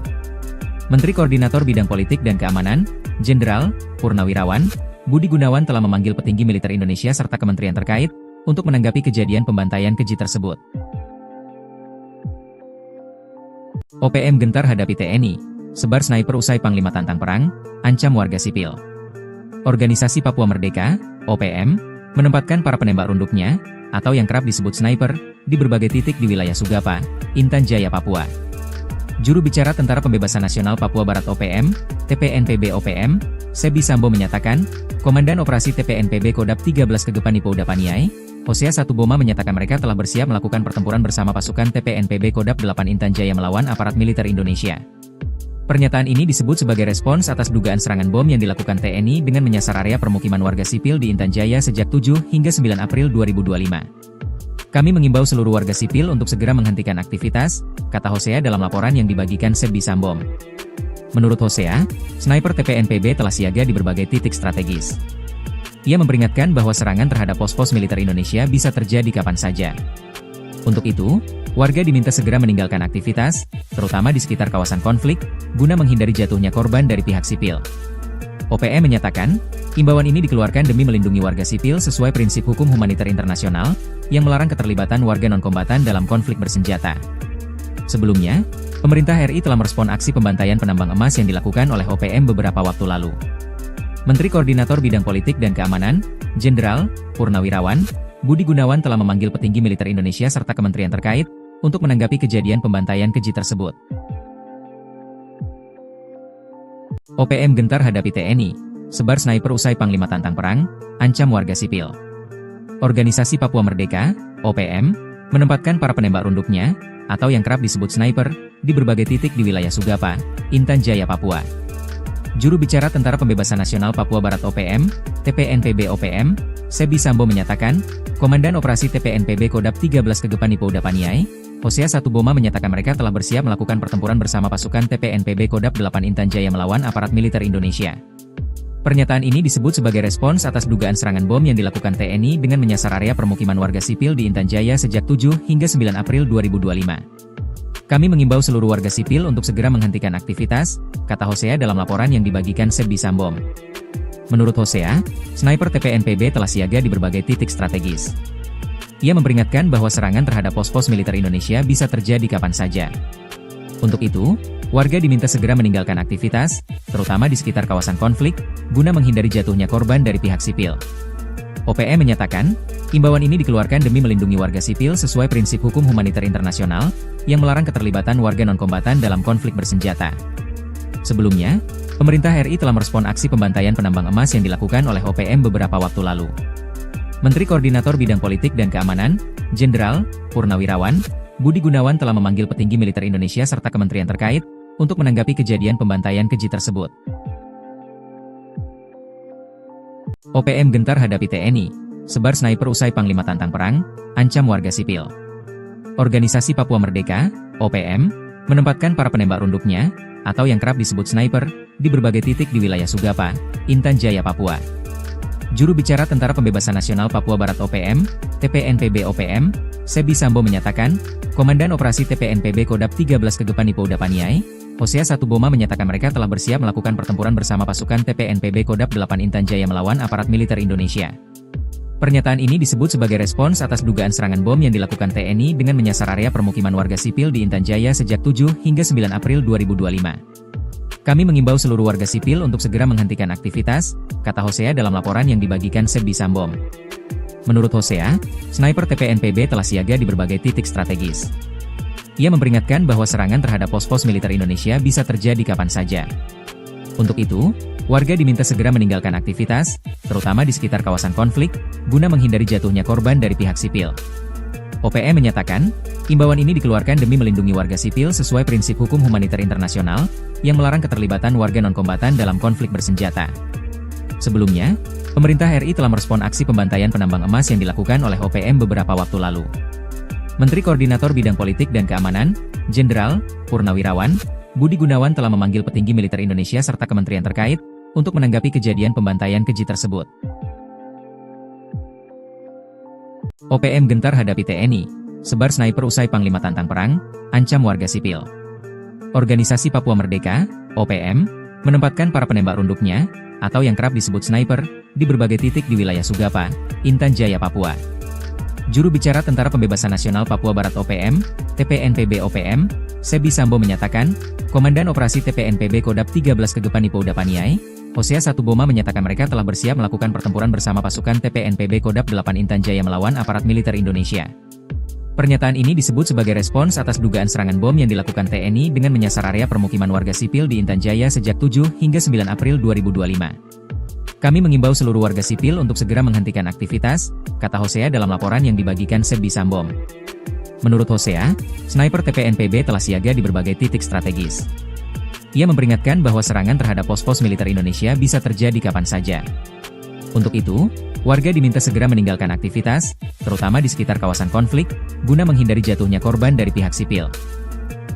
Menteri Koordinator Bidang Politik dan Keamanan, Jenderal Purnawirawan Budi Gunawan telah memanggil petinggi militer Indonesia serta kementerian terkait untuk menanggapi kejadian pembantaian keji tersebut. OPM gentar hadapi TNI, sebar sniper usai Panglima tantang perang, ancam warga sipil. Organisasi Papua Merdeka, OPM, menempatkan para penembak runduknya, atau yang kerap disebut sniper, di berbagai titik di wilayah Sugapa, Intan Jaya, Papua. Juru bicara Tentara Pembebasan Nasional Papua Barat OPM, TPNPB OPM, Sebbi Sambom menyatakan, Komandan Operasi TPNPB Kodap 13 Kegepan Ipo Udapaniai, Hosea Satuboma menyatakan mereka telah bersiap melakukan pertempuran bersama pasukan TPNPB Kodap 8 Intan Jaya melawan aparat militer Indonesia. Pernyataan ini disebut sebagai respons atas dugaan serangan bom yang dilakukan TNI dengan menyasar area permukiman warga sipil di Intan Jaya sejak 7 hingga 9 April 2025. Kami mengimbau seluruh warga sipil untuk segera menghentikan aktivitas, kata Hosea dalam laporan yang dibagikan Sebbi Sambom. Menurut Hosea, sniper TPNPB telah siaga di berbagai titik strategis. Ia memperingatkan bahwa serangan terhadap pos-pos militer Indonesia bisa terjadi kapan saja. Untuk itu, warga diminta segera meninggalkan aktivitas, terutama di sekitar kawasan konflik, guna menghindari jatuhnya korban dari pihak sipil. OPM menyatakan, imbauan ini dikeluarkan demi melindungi warga sipil sesuai prinsip hukum humaniter internasional, yang melarang keterlibatan warga non-kombatan dalam konflik bersenjata. Sebelumnya, pemerintah RI telah merespon aksi pembantaian penambang emas yang dilakukan oleh OPM beberapa waktu lalu. Menteri Koordinator Bidang Politik dan Keamanan, Jenderal Purnawirawan Budi Gunawan telah memanggil petinggi militer Indonesia serta kementerian terkait untuk menanggapi kejadian pembantaian keji tersebut. OPM gentar hadapi TNI, sebar sniper usai Panglima tantang perang, ancam warga sipil. Organisasi Papua Merdeka, OPM, menempatkan para penembak runduknya, atau yang kerap disebut sniper, di berbagai titik di wilayah Sugapa, Intan Jaya, Papua. Juru bicara Tentara Pembebasan Nasional Papua Barat OPM, TPNPB OPM, Sebbi Sambom menyatakan, Komandan Operasi TPNPB Kodap 13 Kegepan Ipo Udapaniai, Hosea Satuboma menyatakan mereka telah bersiap melakukan pertempuran bersama pasukan TPNPB Kodap 8 Intan Jaya melawan aparat militer Indonesia. Pernyataan ini disebut sebagai respons atas dugaan serangan bom yang dilakukan TNI dengan menyasar area permukiman warga sipil di Intan Jaya sejak 7 hingga 9 April 2025. Kami mengimbau seluruh warga sipil untuk segera menghentikan aktivitas, kata Hosea dalam laporan yang dibagikan Sebbi Sambom. Menurut Hosea, sniper TPNPB telah siaga di berbagai titik strategis. Ia memperingatkan bahwa serangan terhadap pos-pos militer Indonesia bisa terjadi kapan saja. Untuk itu, warga diminta segera meninggalkan aktivitas, terutama di sekitar kawasan konflik, guna menghindari jatuhnya korban dari pihak sipil. OPM menyatakan, imbauan ini dikeluarkan demi melindungi warga sipil sesuai prinsip hukum humaniter internasional, yang melarang keterlibatan warga non-kombatan dalam konflik bersenjata. Sebelumnya, pemerintah RI telah merespon aksi pembantaian penambang emas yang dilakukan oleh OPM beberapa waktu lalu. Menteri Koordinator Bidang Politik dan Keamanan, Jenderal Purnawirawan Budi Gunawan telah memanggil petinggi militer Indonesia serta kementerian terkait untuk menanggapi kejadian pembantaian keji tersebut. OPM gentar hadapi TNI, sebar sniper usai Panglima tantang perang, ancam warga sipil. Organisasi Papua Merdeka, OPM, menempatkan para penembak runduknya, atau yang kerap disebut sniper, di berbagai titik di wilayah Sugapa, Intan Jaya, Papua. Juru bicara Tentara Pembebasan Nasional Papua Barat OPM, TPNPB OPM, Sebbi Sambom menyatakan, Komandan Operasi TPNPB Kodap 13 Kegepan Ipo Udapaniai, Hosea Satuboma menyatakan mereka telah bersiap melakukan pertempuran bersama pasukan TPNPB Kodap 8 Intan Jaya melawan aparat militer Indonesia. Pernyataan ini disebut sebagai respons atas dugaan serangan bom yang dilakukan TNI dengan menyasar area permukiman warga sipil di Intan Jaya sejak 7 hingga 9 April 2025. Kami mengimbau seluruh warga sipil untuk segera menghentikan aktivitas, kata Hosea dalam laporan yang dibagikan Sebbi Sambom. Menurut Hosea, sniper TPNPB telah siaga di berbagai titik strategis. Ia memperingatkan bahwa serangan terhadap pos-pos militer Indonesia bisa terjadi kapan saja. Untuk itu, warga diminta segera meninggalkan aktivitas, terutama di sekitar kawasan konflik, guna menghindari jatuhnya korban dari pihak sipil. OPM menyatakan, imbauan ini dikeluarkan demi melindungi warga sipil sesuai prinsip hukum humaniter internasional, yang melarang keterlibatan warga non-kombatan dalam konflik bersenjata. Sebelumnya, pemerintah RI telah merespon aksi pembantaian penambang emas yang dilakukan oleh OPM beberapa waktu lalu. Menteri Koordinator Bidang Politik dan Keamanan, Jenderal Purnawirawan Budi Gunawan telah memanggil petinggi militer Indonesia serta kementerian terkait untuk menanggapi kejadian pembantaian keji tersebut. OPM gentar hadapi TNI, sebar sniper usai Panglima tantang perang, ancam warga sipil. Organisasi Papua Merdeka, OPM, menempatkan para penembak runduknya, atau yang kerap disebut sniper, di berbagai titik di wilayah Sugapa, Intan Jaya, Papua. Juru bicara Tentara Pembebasan Nasional Papua Barat OPM, TPNPB OPM, Sebi Sambo menyatakan, Komandan Operasi TPNPB Kodap 13 Kegepan Ipo Udapaniai, Hosea Satuboma menyatakan mereka telah bersiap melakukan pertempuran bersama pasukan TPNPB Kodap 8 Intan Jaya melawan aparat militer Indonesia. Pernyataan ini disebut sebagai respons atas dugaan serangan bom yang dilakukan TNI dengan menyasar area permukiman warga sipil di Intan Jaya sejak 7 hingga 9 April 2025. Kami mengimbau seluruh warga sipil untuk segera menghentikan aktivitas, kata Hosea dalam laporan yang dibagikan Sebi Sambom. Menurut Hosea, sniper TPNPB telah siaga di berbagai titik strategis. Ia memperingatkan bahwa serangan terhadap pos-pos militer Indonesia bisa terjadi kapan saja. Untuk itu, warga diminta segera meninggalkan aktivitas, terutama di sekitar kawasan konflik, guna menghindari jatuhnya korban dari pihak sipil.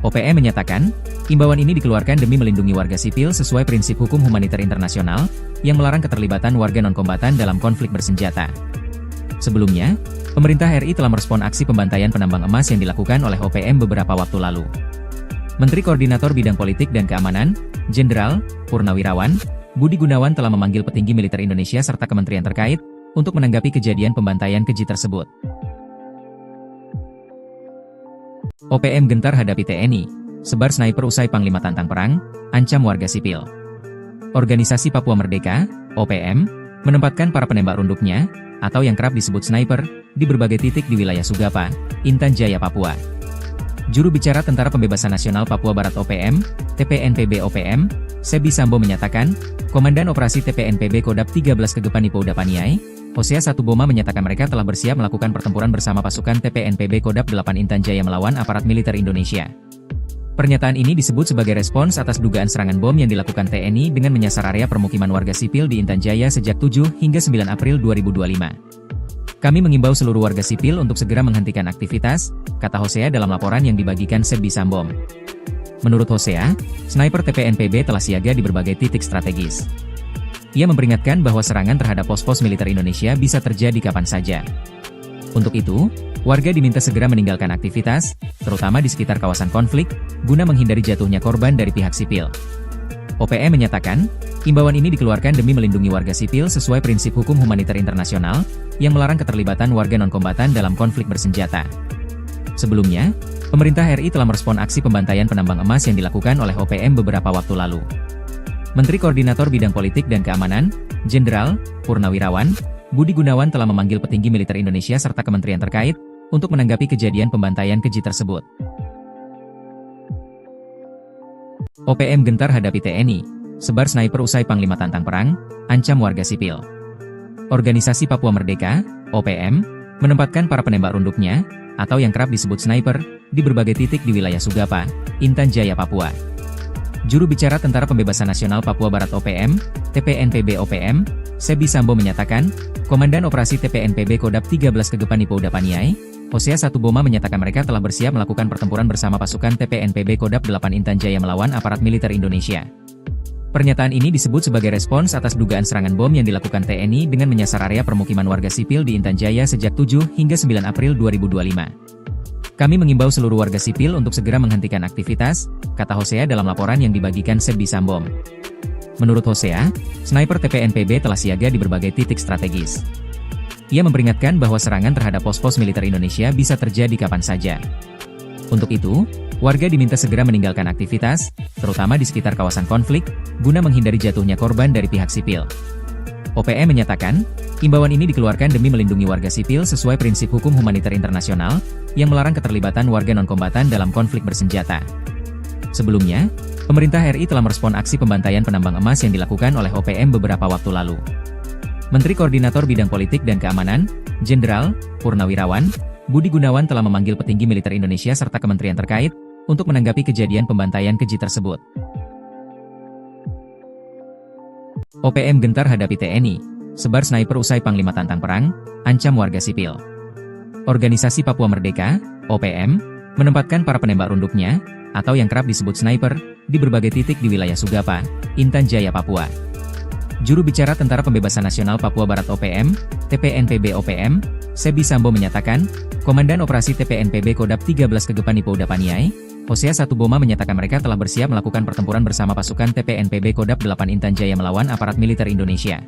OPM menyatakan, imbauan ini dikeluarkan demi melindungi warga sipil sesuai prinsip hukum humaniter internasional, yang melarang keterlibatan warga non-kombatan dalam konflik bersenjata. Sebelumnya, pemerintah RI telah merespon aksi pembantaian penambang emas yang dilakukan oleh OPM beberapa waktu lalu. Menteri Koordinator Bidang Politik dan Keamanan, Jenderal Purnawirawan Budi Gunawan telah memanggil petinggi militer Indonesia serta kementerian terkait untuk menanggapi kejadian pembantaian keji tersebut. OPM gentar hadapi TNI, sebar sniper usai Panglima tantang perang, ancam warga sipil. Organisasi Papua Merdeka, OPM, menempatkan para penembak runduknya, atau yang kerap disebut sniper, di berbagai titik di wilayah Sugapa, Intan Jaya, Papua. Juru bicara Tentara Pembebasan Nasional Papua Barat OPM, TPNPB OPM, Sebi Sambo menyatakan, Komandan Operasi TPNPB Kodap 13 Kegepan Ipo Udapaniai, Hosea Satuboma menyatakan mereka telah bersiap melakukan pertempuran bersama pasukan TPNPB Kodap 8 Intan Jaya melawan aparat militer Indonesia. Pernyataan ini disebut sebagai respons atas dugaan serangan bom yang dilakukan TNI dengan menyasar area permukiman warga sipil di Intan Jaya sejak 7 hingga 9 April 2025. Kami mengimbau seluruh warga sipil untuk segera menghentikan aktivitas, kata Hosea dalam laporan yang dibagikan Sebi Sambom. Menurut Hosea, sniper TPNPB telah siaga di berbagai titik strategis. Ia memperingatkan bahwa serangan terhadap pos-pos militer Indonesia bisa terjadi kapan saja. Untuk itu, warga diminta segera meninggalkan aktivitas, terutama di sekitar kawasan konflik, guna menghindari jatuhnya korban dari pihak sipil. OPM menyatakan, imbauan ini dikeluarkan demi melindungi warga sipil sesuai prinsip hukum humaniter internasional, yang melarang keterlibatan warga non-kombatan dalam konflik bersenjata. Sebelumnya, pemerintah RI telah merespon aksi pembantaian penambang emas yang dilakukan oleh OPM beberapa waktu lalu. Menteri Koordinator Bidang Politik dan Keamanan, Jenderal Purnawirawan Budi Gunawan telah memanggil petinggi militer Indonesia serta kementerian terkait untuk menanggapi kejadian pembantaian keji tersebut. OPM gentar hadapi TNI, sebar sniper usai Panglima tantang perang, ancam warga sipil. Organisasi Papua Merdeka, OPM, menempatkan para penembak runduknya, atau yang kerap disebut sniper, di berbagai titik di wilayah Sugapa, Intan Jaya, Papua. Juru bicara Tentara Pembebasan Nasional Papua Barat OPM, TPNPB OPM, Sebi Sambo menyatakan, Komandan Operasi TPNPB Kodap 13 Kegepan Ipo Udapaniai, Hosea Satuboma menyatakan mereka telah bersiap melakukan pertempuran bersama pasukan TPNPB Kodap 8 Intan Jaya melawan aparat militer Indonesia. Pernyataan ini disebut sebagai respons atas dugaan serangan bom yang dilakukan TNI dengan menyasar area permukiman warga sipil di Intan Jaya sejak 7 hingga 9 April 2025. Kami mengimbau seluruh warga sipil untuk segera menghentikan aktivitas, kata Hosea dalam laporan yang dibagikan Sebi Sambom. Menurut Hosea, sniper TPNPB telah siaga di berbagai titik strategis. Ia memperingatkan bahwa serangan terhadap pos-pos militer Indonesia bisa terjadi kapan saja. Untuk itu, warga diminta segera meninggalkan aktivitas, terutama di sekitar kawasan konflik, guna menghindari jatuhnya korban dari pihak sipil. OPM menyatakan, Imbauan ini dikeluarkan demi melindungi warga sipil sesuai prinsip hukum humaniter internasional, yang melarang keterlibatan warga non-kombatan dalam konflik bersenjata. Sebelumnya, pemerintah RI telah merespon aksi pembantaian penambang emas yang dilakukan oleh OPM beberapa waktu lalu. Menteri Koordinator Bidang Politik dan Keamanan, Jenderal Purnawirawan Budi Gunawan telah memanggil petinggi militer Indonesia serta kementerian terkait untuk menanggapi kejadian pembantaian keji tersebut. OPM gentar hadapi TNI, sebar sniper usai Panglima tantang perang, ancam warga sipil. Organisasi Papua Merdeka, OPM, menempatkan para penembak runduknya, atau yang kerap disebut sniper, di berbagai titik di wilayah Sugapa, Intan Jaya, Papua. Juru bicara Tentara Pembebasan Nasional Papua Barat OPM, TPNPB OPM, Sebi Sambo menyatakan, Komandan Operasi TPNPB Kodap 13 Kegepan Ipo Udapaniai, Hosea Satuboma menyatakan mereka telah bersiap melakukan pertempuran bersama pasukan TPNPB Kodap 8 Intan Jaya melawan aparat militer Indonesia.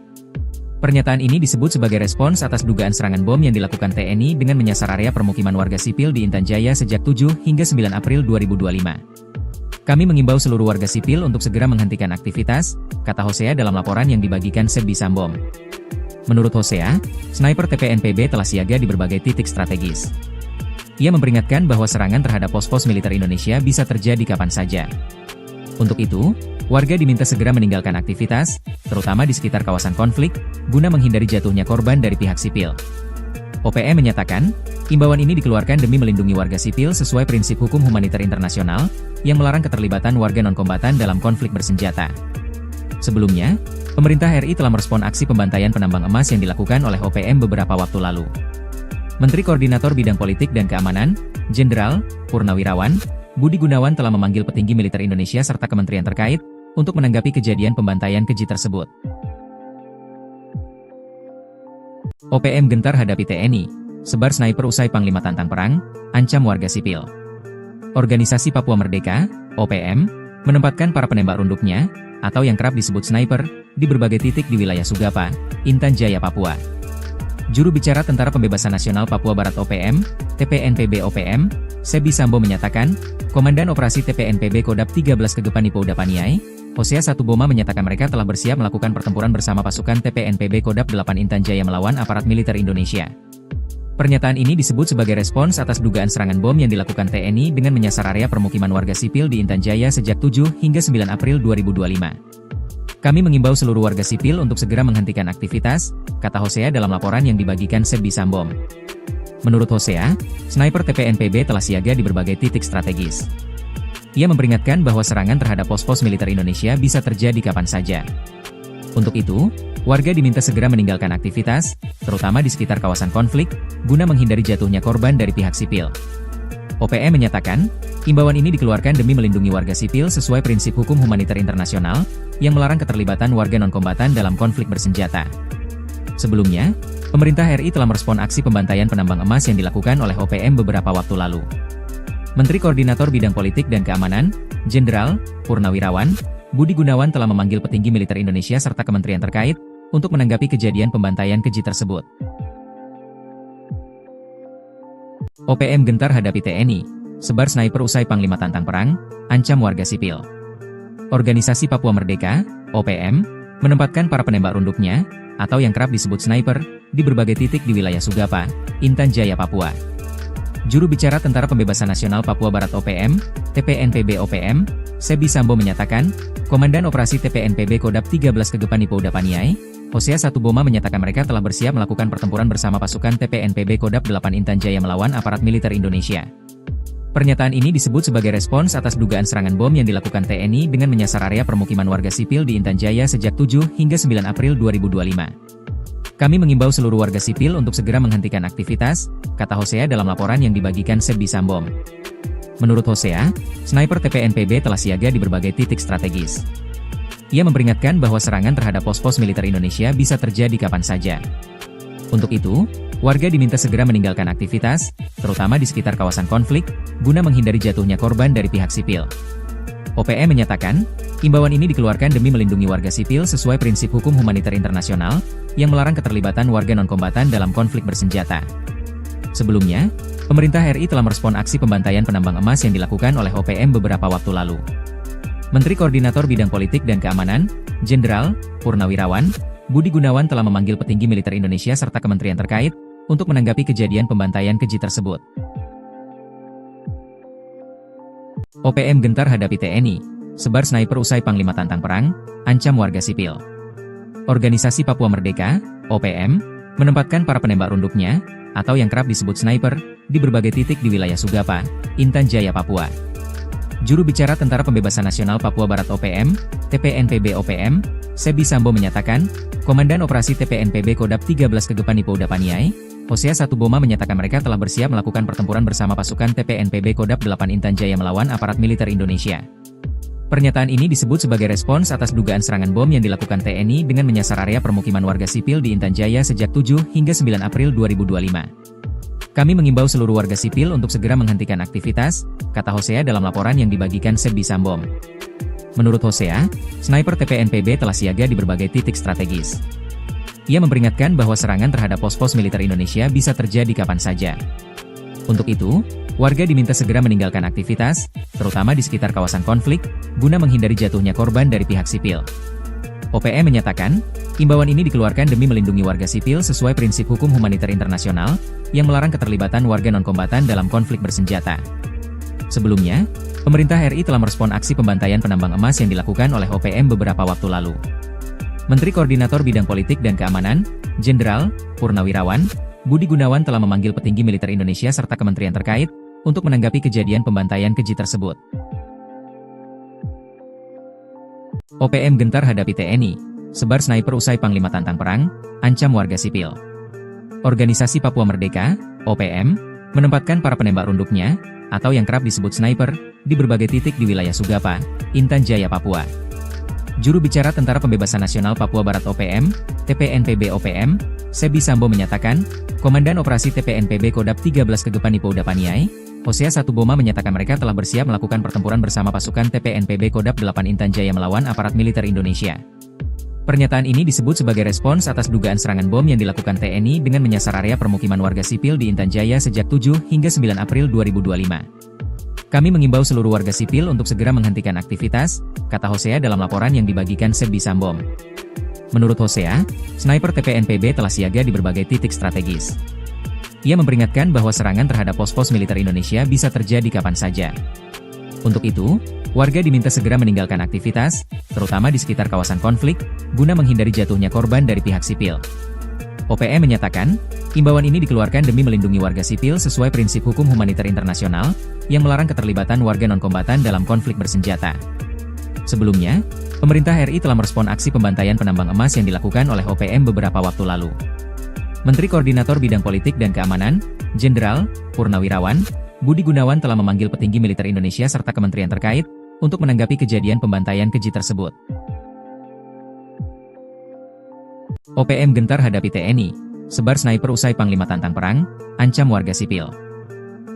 Pernyataan ini disebut sebagai respons atas dugaan serangan bom yang dilakukan TNI dengan menyasar area permukiman warga sipil di Intan Jaya sejak 7 hingga 9 April 2025. Kami mengimbau seluruh warga sipil untuk segera menghentikan aktivitas, kata Hosea dalam laporan yang dibagikan Sebi Sambom. Menurut Hosea, sniper TPNPB telah siaga di berbagai titik strategis. Ia memperingatkan bahwa serangan terhadap pos-pos militer Indonesia bisa terjadi kapan saja. Untuk itu, warga diminta segera meninggalkan aktivitas, terutama di sekitar kawasan konflik, guna menghindari jatuhnya korban dari pihak sipil. OPM menyatakan, imbauan ini dikeluarkan demi melindungi warga sipil sesuai prinsip hukum humaniter internasional, yang melarang keterlibatan warga non-kombatan dalam konflik bersenjata. Sebelumnya, pemerintah RI telah merespon aksi pembantaian penambang emas yang dilakukan oleh OPM beberapa waktu lalu. Menteri Koordinator Bidang Politik dan Keamanan, Jenderal Purnawirawan Budi Gunawan telah memanggil petinggi militer Indonesia serta kementerian terkait untuk menanggapi kejadian pembantaian keji tersebut. OPM gentar hadapi TNI, sebar sniper usai Panglima tantang perang, ancam warga sipil. Organisasi Papua Merdeka, OPM, menempatkan para penembak runduknya, atau yang kerap disebut sniper, di berbagai titik di wilayah Sugapa, Intan Jaya, Papua. Juru bicara Tentara Pembebasan Nasional Papua Barat OPM, TPNPB OPM, Sebi Sambo menyatakan, Komandan Operasi TPNPB Kodap 13 Kegepan Ipo Udapaniai, Hosea Satuboma menyatakan mereka telah bersiap melakukan pertempuran bersama pasukan TPNPB Kodap 8 Intan Jaya melawan aparat militer Indonesia. Pernyataan ini disebut sebagai respons atas dugaan serangan bom yang dilakukan TNI dengan menyasar area permukiman warga sipil di Intan Jaya sejak 7 hingga 9 April 2025. Kami mengimbau seluruh warga sipil untuk segera menghentikan aktivitas, kata Hosea dalam laporan yang dibagikan Sebi Sambom. Menurut Hosea, sniper TPNPB telah siaga di berbagai titik strategis. Ia memperingatkan bahwa serangan terhadap pos-pos militer Indonesia bisa terjadi kapan saja. Untuk itu, warga diminta segera meninggalkan aktivitas, terutama di sekitar kawasan konflik, guna menghindari jatuhnya korban dari pihak sipil. OPM menyatakan, imbauan ini dikeluarkan demi melindungi warga sipil sesuai prinsip hukum humaniter internasional, yang melarang keterlibatan warga non-kombatan dalam konflik bersenjata. Sebelumnya, pemerintah RI telah merespon aksi pembantaian penambang emas yang dilakukan oleh OPM beberapa waktu lalu. Menteri Koordinator Bidang Politik dan Keamanan, Jenderal Purnawirawan Budi Gunawan telah memanggil petinggi militer Indonesia serta kementerian terkait untuk menanggapi kejadian pembantaian keji tersebut. OPM gentar hadapi TNI, sebar sniper usai Panglima tantang perang, ancam warga sipil. Organisasi Papua Merdeka, OPM, menempatkan para penembak runduknya, atau yang kerap disebut sniper, di berbagai titik di wilayah Sugapa, Intan Jaya, Papua. Juru bicara Tentara Pembebasan Nasional Papua Barat OPM, TPNPB OPM, Sebi Sambo menyatakan, Komandan Operasi TPNPB Kodap 13 Kegepan Ipo Udapaniai, Hosea Satuboma menyatakan mereka telah bersiap melakukan pertempuran bersama pasukan TPNPB Kodap 8 Intan Jaya melawan aparat militer Indonesia. Pernyataan ini disebut sebagai respons atas dugaan serangan bom yang dilakukan TNI dengan menyasar area permukiman warga sipil di Intan Jaya sejak 7 hingga 9 April 2025. Kami mengimbau seluruh warga sipil untuk segera menghentikan aktivitas, kata Hosea dalam laporan yang dibagikan Sebi Sambom. Menurut Hosea, sniper TPNPB telah siaga di berbagai titik strategis. Ia memperingatkan bahwa serangan terhadap pos-pos militer Indonesia bisa terjadi kapan saja. Untuk itu, warga diminta segera meninggalkan aktivitas, terutama di sekitar kawasan konflik, guna menghindari jatuhnya korban dari pihak sipil. OPM menyatakan, imbauan ini dikeluarkan demi melindungi warga sipil sesuai prinsip hukum humaniter internasional, yang melarang keterlibatan warga non-kombatan dalam konflik bersenjata. Sebelumnya, pemerintah RI telah merespon aksi pembantaian penambang emas yang dilakukan oleh OPM beberapa waktu lalu. Menteri Koordinator Bidang Politik dan Keamanan, Jenderal Purnawirawan Budi Gunawan telah memanggil petinggi militer Indonesia serta kementerian terkait untuk menanggapi kejadian pembantaian keji tersebut. OPM gentar hadapi TNI, sebar sniper usai Panglima tantang perang, ancam warga sipil. Organisasi Papua Merdeka, OPM, menempatkan para penembak runduknya, atau yang kerap disebut sniper, di berbagai titik di wilayah Sugapa, Intan Jaya, Papua. Juru bicara Tentara Pembebasan Nasional Papua Barat OPM, TPNPB OPM, Sebi Sambo menyatakan, Komandan Operasi TPNPB Kodap 13 Kegepan Ipouda Paniai, Hosea Satuboma menyatakan mereka telah bersiap melakukan pertempuran bersama pasukan TPNPB Kodap 8 Intan Jaya melawan aparat militer Indonesia. Pernyataan ini disebut sebagai respons atas dugaan serangan bom yang dilakukan TNI dengan menyasar area permukiman warga sipil di Intan Jaya sejak 7 hingga 9 April 2025. Kami mengimbau seluruh warga sipil untuk segera menghentikan aktivitas, kata Hosea dalam laporan yang dibagikan Sebi Sambom. Menurut Hosea, sniper TPNPB telah siaga di berbagai titik strategis. Ia memperingatkan bahwa serangan terhadap pos-pos militer Indonesia bisa terjadi kapan saja. Untuk itu, warga diminta segera meninggalkan aktivitas, terutama di sekitar kawasan konflik, guna menghindari jatuhnya korban dari pihak sipil. OPM menyatakan, imbauan ini dikeluarkan demi melindungi warga sipil sesuai prinsip hukum humaniter internasional, yang melarang keterlibatan warga non-kombatan dalam konflik bersenjata. Sebelumnya, pemerintah RI telah merespon aksi pembantaian penambang emas yang dilakukan oleh OPM beberapa waktu lalu. Menteri Koordinator Bidang Politik dan Keamanan, Jenderal Purnawirawan, Budi Gunawan telah memanggil petinggi militer Indonesia serta kementerian terkait untuk menanggapi kejadian pembantaian keji tersebut. OPM gentar hadapi TNI, sebar sniper usai Panglima tantang perang, ancam warga sipil. Organisasi Papua Merdeka, OPM, menempatkan para penembak runduknya, atau yang kerap disebut sniper, di berbagai titik di wilayah Sugapa, Intan Jaya, Papua. Juru bicara Tentara Pembebasan Nasional Papua Barat OPM, TPNPB OPM, Sebi Sambo menyatakan, Komandan Operasi TPNPB Kodap 13 Kegepan Ipouda Paniai, Hosea Satuboma menyatakan mereka telah bersiap melakukan pertempuran bersama pasukan TPNPB Kodap 8 Intan Jaya melawan aparat militer Indonesia. Pernyataan ini disebut sebagai respons atas dugaan serangan bom yang dilakukan TNI dengan menyasar area permukiman warga sipil di Intan Jaya sejak 7 hingga 9 April 2025. Kami mengimbau seluruh warga sipil untuk segera menghentikan aktivitas, kata Hosea dalam laporan yang dibagikan Sebi Sambom. Menurut Hosea, sniper TPNPB telah siaga di berbagai titik strategis. Ia memperingatkan bahwa serangan terhadap pos-pos militer Indonesia bisa terjadi kapan saja. Untuk itu, warga diminta segera meninggalkan aktivitas, terutama di sekitar kawasan konflik, guna menghindari jatuhnya korban dari pihak sipil. OPM menyatakan, imbauan ini dikeluarkan demi melindungi warga sipil sesuai prinsip hukum humaniter internasional, yang melarang keterlibatan warga non-kombatan dalam konflik bersenjata. Sebelumnya, pemerintah RI telah merespon aksi pembantaian penambang emas yang dilakukan oleh OPM beberapa waktu lalu. Menteri Koordinator Bidang Politik dan Keamanan, Jenderal Purnawirawan, Budi Gunawan telah memanggil petinggi militer Indonesia serta kementerian terkait untuk menanggapi kejadian pembantaian keji tersebut. OPM gentar hadapi TNI, sebar sniper usai Panglima tantang perang, ancam warga sipil.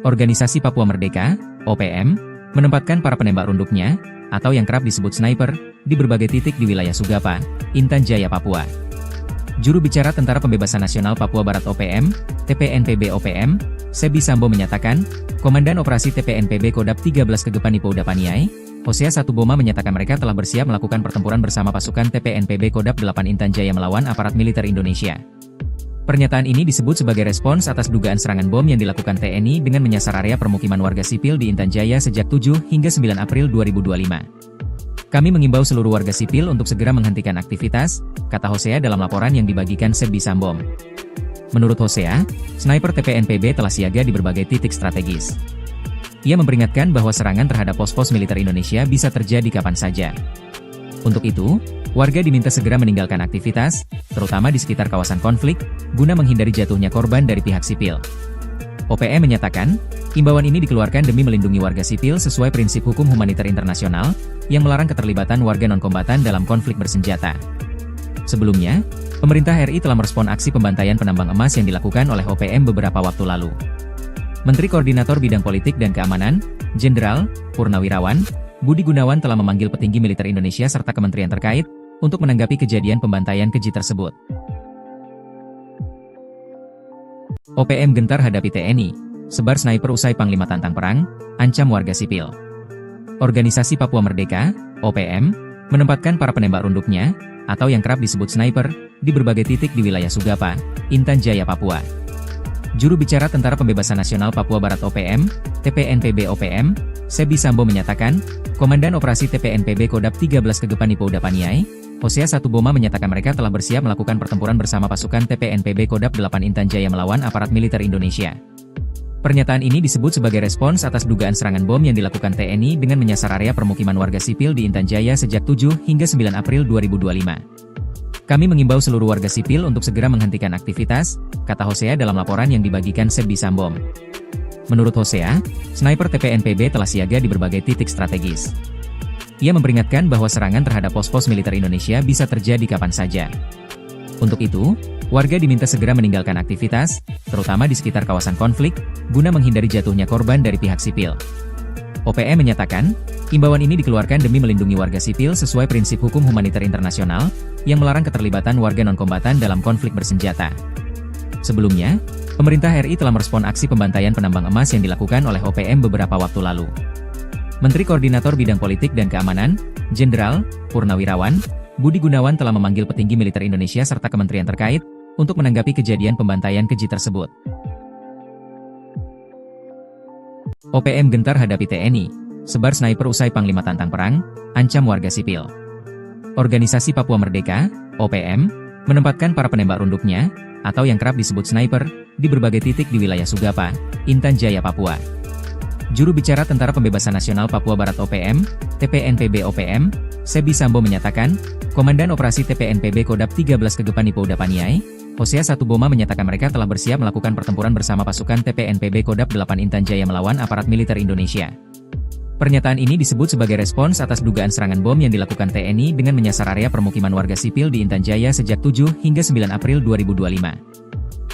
Organisasi Papua Merdeka, OPM, menempatkan para penembak runduknya, atau yang kerap disebut sniper, di berbagai titik di wilayah Sugapa, Intan Jaya, Papua. Juru bicara Tentara Pembebasan Nasional Papua Barat OPM, TPNPB OPM, Sebi Sambo menyatakan, Komandan Operasi TPNPB Kodap 13 Kegepan Ipouda Paniai, Hosea Satuboma menyatakan mereka telah bersiap melakukan pertempuran bersama pasukan TPNPB Kodap 8 Intan Jaya melawan aparat militer Indonesia. Pernyataan ini disebut sebagai respons atas dugaan serangan bom yang dilakukan TNI dengan menyasar area permukiman warga sipil di Intan Jaya sejak 7 hingga 9 April 2025. Kami mengimbau seluruh warga sipil untuk segera menghentikan aktivitas, kata Hosea dalam laporan yang dibagikan Sebi Sambom. Menurut Hosea, sniper TPNPB telah siaga di berbagai titik strategis. Ia memperingatkan bahwa serangan terhadap pos-pos militer Indonesia bisa terjadi kapan saja. Untuk itu, warga diminta segera meninggalkan aktivitas, terutama di sekitar kawasan konflik, guna menghindari jatuhnya korban dari pihak sipil. OPM menyatakan, imbauan ini dikeluarkan demi melindungi warga sipil sesuai prinsip hukum humaniter internasional, yang melarang keterlibatan warga non-kombatan dalam konflik bersenjata. Sebelumnya, pemerintah RI telah merespon aksi pembantaian penambang emas yang dilakukan oleh OPM beberapa waktu lalu. Menteri Koordinator Bidang Politik dan Keamanan, Jenderal Purnawirawan, Budi Gunawan telah memanggil petinggi militer Indonesia serta kementerian terkait untuk menanggapi kejadian pembantaian keji tersebut. OPM gentar hadapi TNI, sebar sniper usai Panglima tantang perang, ancam warga sipil. Organisasi Papua Merdeka, OPM, menempatkan para penembak runduknya, atau yang kerap disebut sniper, di berbagai titik di wilayah Sugapa, Intan Jaya, Papua. Juru bicara Tentara Pembebasan Nasional Papua Barat OPM, TPNPB OPM, Sebi Sambo menyatakan, Komandan Operasi TPNPB Kodap 13 Kegepani Pouda Paniai, Hosea Satuboma menyatakan mereka telah bersiap melakukan pertempuran bersama pasukan TPNPB Kodap 8 Intan Jaya melawan aparat militer Indonesia. Pernyataan ini disebut sebagai respons atas dugaan serangan bom yang dilakukan TNI dengan menyasar area permukiman warga sipil di Intan Jaya sejak 7 hingga 9 April 2025. Kami mengimbau seluruh warga sipil untuk segera menghentikan aktivitas, kata Hosea dalam laporan yang dibagikan Sebi Sambo. Menurut Hosea, sniper TPNPB telah siaga di berbagai titik strategis. Ia memperingatkan bahwa serangan terhadap pos-pos militer Indonesia bisa terjadi kapan saja. Untuk itu, warga diminta segera meninggalkan aktivitas, terutama di sekitar kawasan konflik, guna menghindari jatuhnya korban dari pihak sipil. OPM menyatakan, imbauan ini dikeluarkan demi melindungi warga sipil sesuai prinsip hukum humaniter internasional, yang melarang keterlibatan warga non-kombatan dalam konflik bersenjata. Sebelumnya, pemerintah RI telah merespon aksi pembantaian penambang emas yang dilakukan oleh OPM beberapa waktu lalu. Menteri Koordinator Bidang Politik dan Keamanan, Jenderal Purnawirawan Budi Gunawan telah memanggil petinggi militer Indonesia serta kementerian terkait untuk menanggapi kejadian pembantaian keji tersebut. OPM gentar hadapi TNI, sebar sniper usai Panglima tantang perang, ancam warga sipil. Organisasi Papua Merdeka, OPM, menempatkan para penembak runduknya, atau yang kerap disebut sniper, di berbagai titik di wilayah Sugapa, Intan Jaya, Papua. Juru bicara Tentara Pembebasan Nasional Papua Barat OPM, TPNPB OPM, Sebi Sambo menyatakan, Komandan Operasi TPNPB Kodap 13 Kegepani Pouda Paniai, Hosea Satuboma menyatakan mereka telah bersiap melakukan pertempuran bersama pasukan TPNPB Kodap 8 Intan Jaya melawan aparat militer Indonesia. Pernyataan ini disebut sebagai respons atas dugaan serangan bom yang dilakukan TNI dengan menyasar area permukiman warga sipil di Intan Jaya sejak 7 hingga 9 April 2025.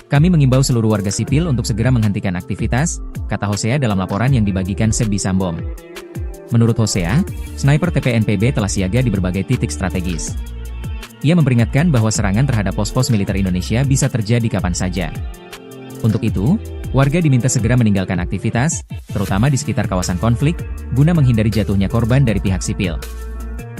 Kami mengimbau seluruh warga sipil untuk segera menghentikan aktivitas, kata Hosea dalam laporan yang dibagikan Sebi Sambo. Menurut Hosea, sniper TPNPB telah siaga di berbagai titik strategis. Ia memperingatkan bahwa serangan terhadap pos-pos militer Indonesia bisa terjadi kapan saja. Untuk itu, warga diminta segera meninggalkan aktivitas, terutama di sekitar kawasan konflik, guna menghindari jatuhnya korban dari pihak sipil.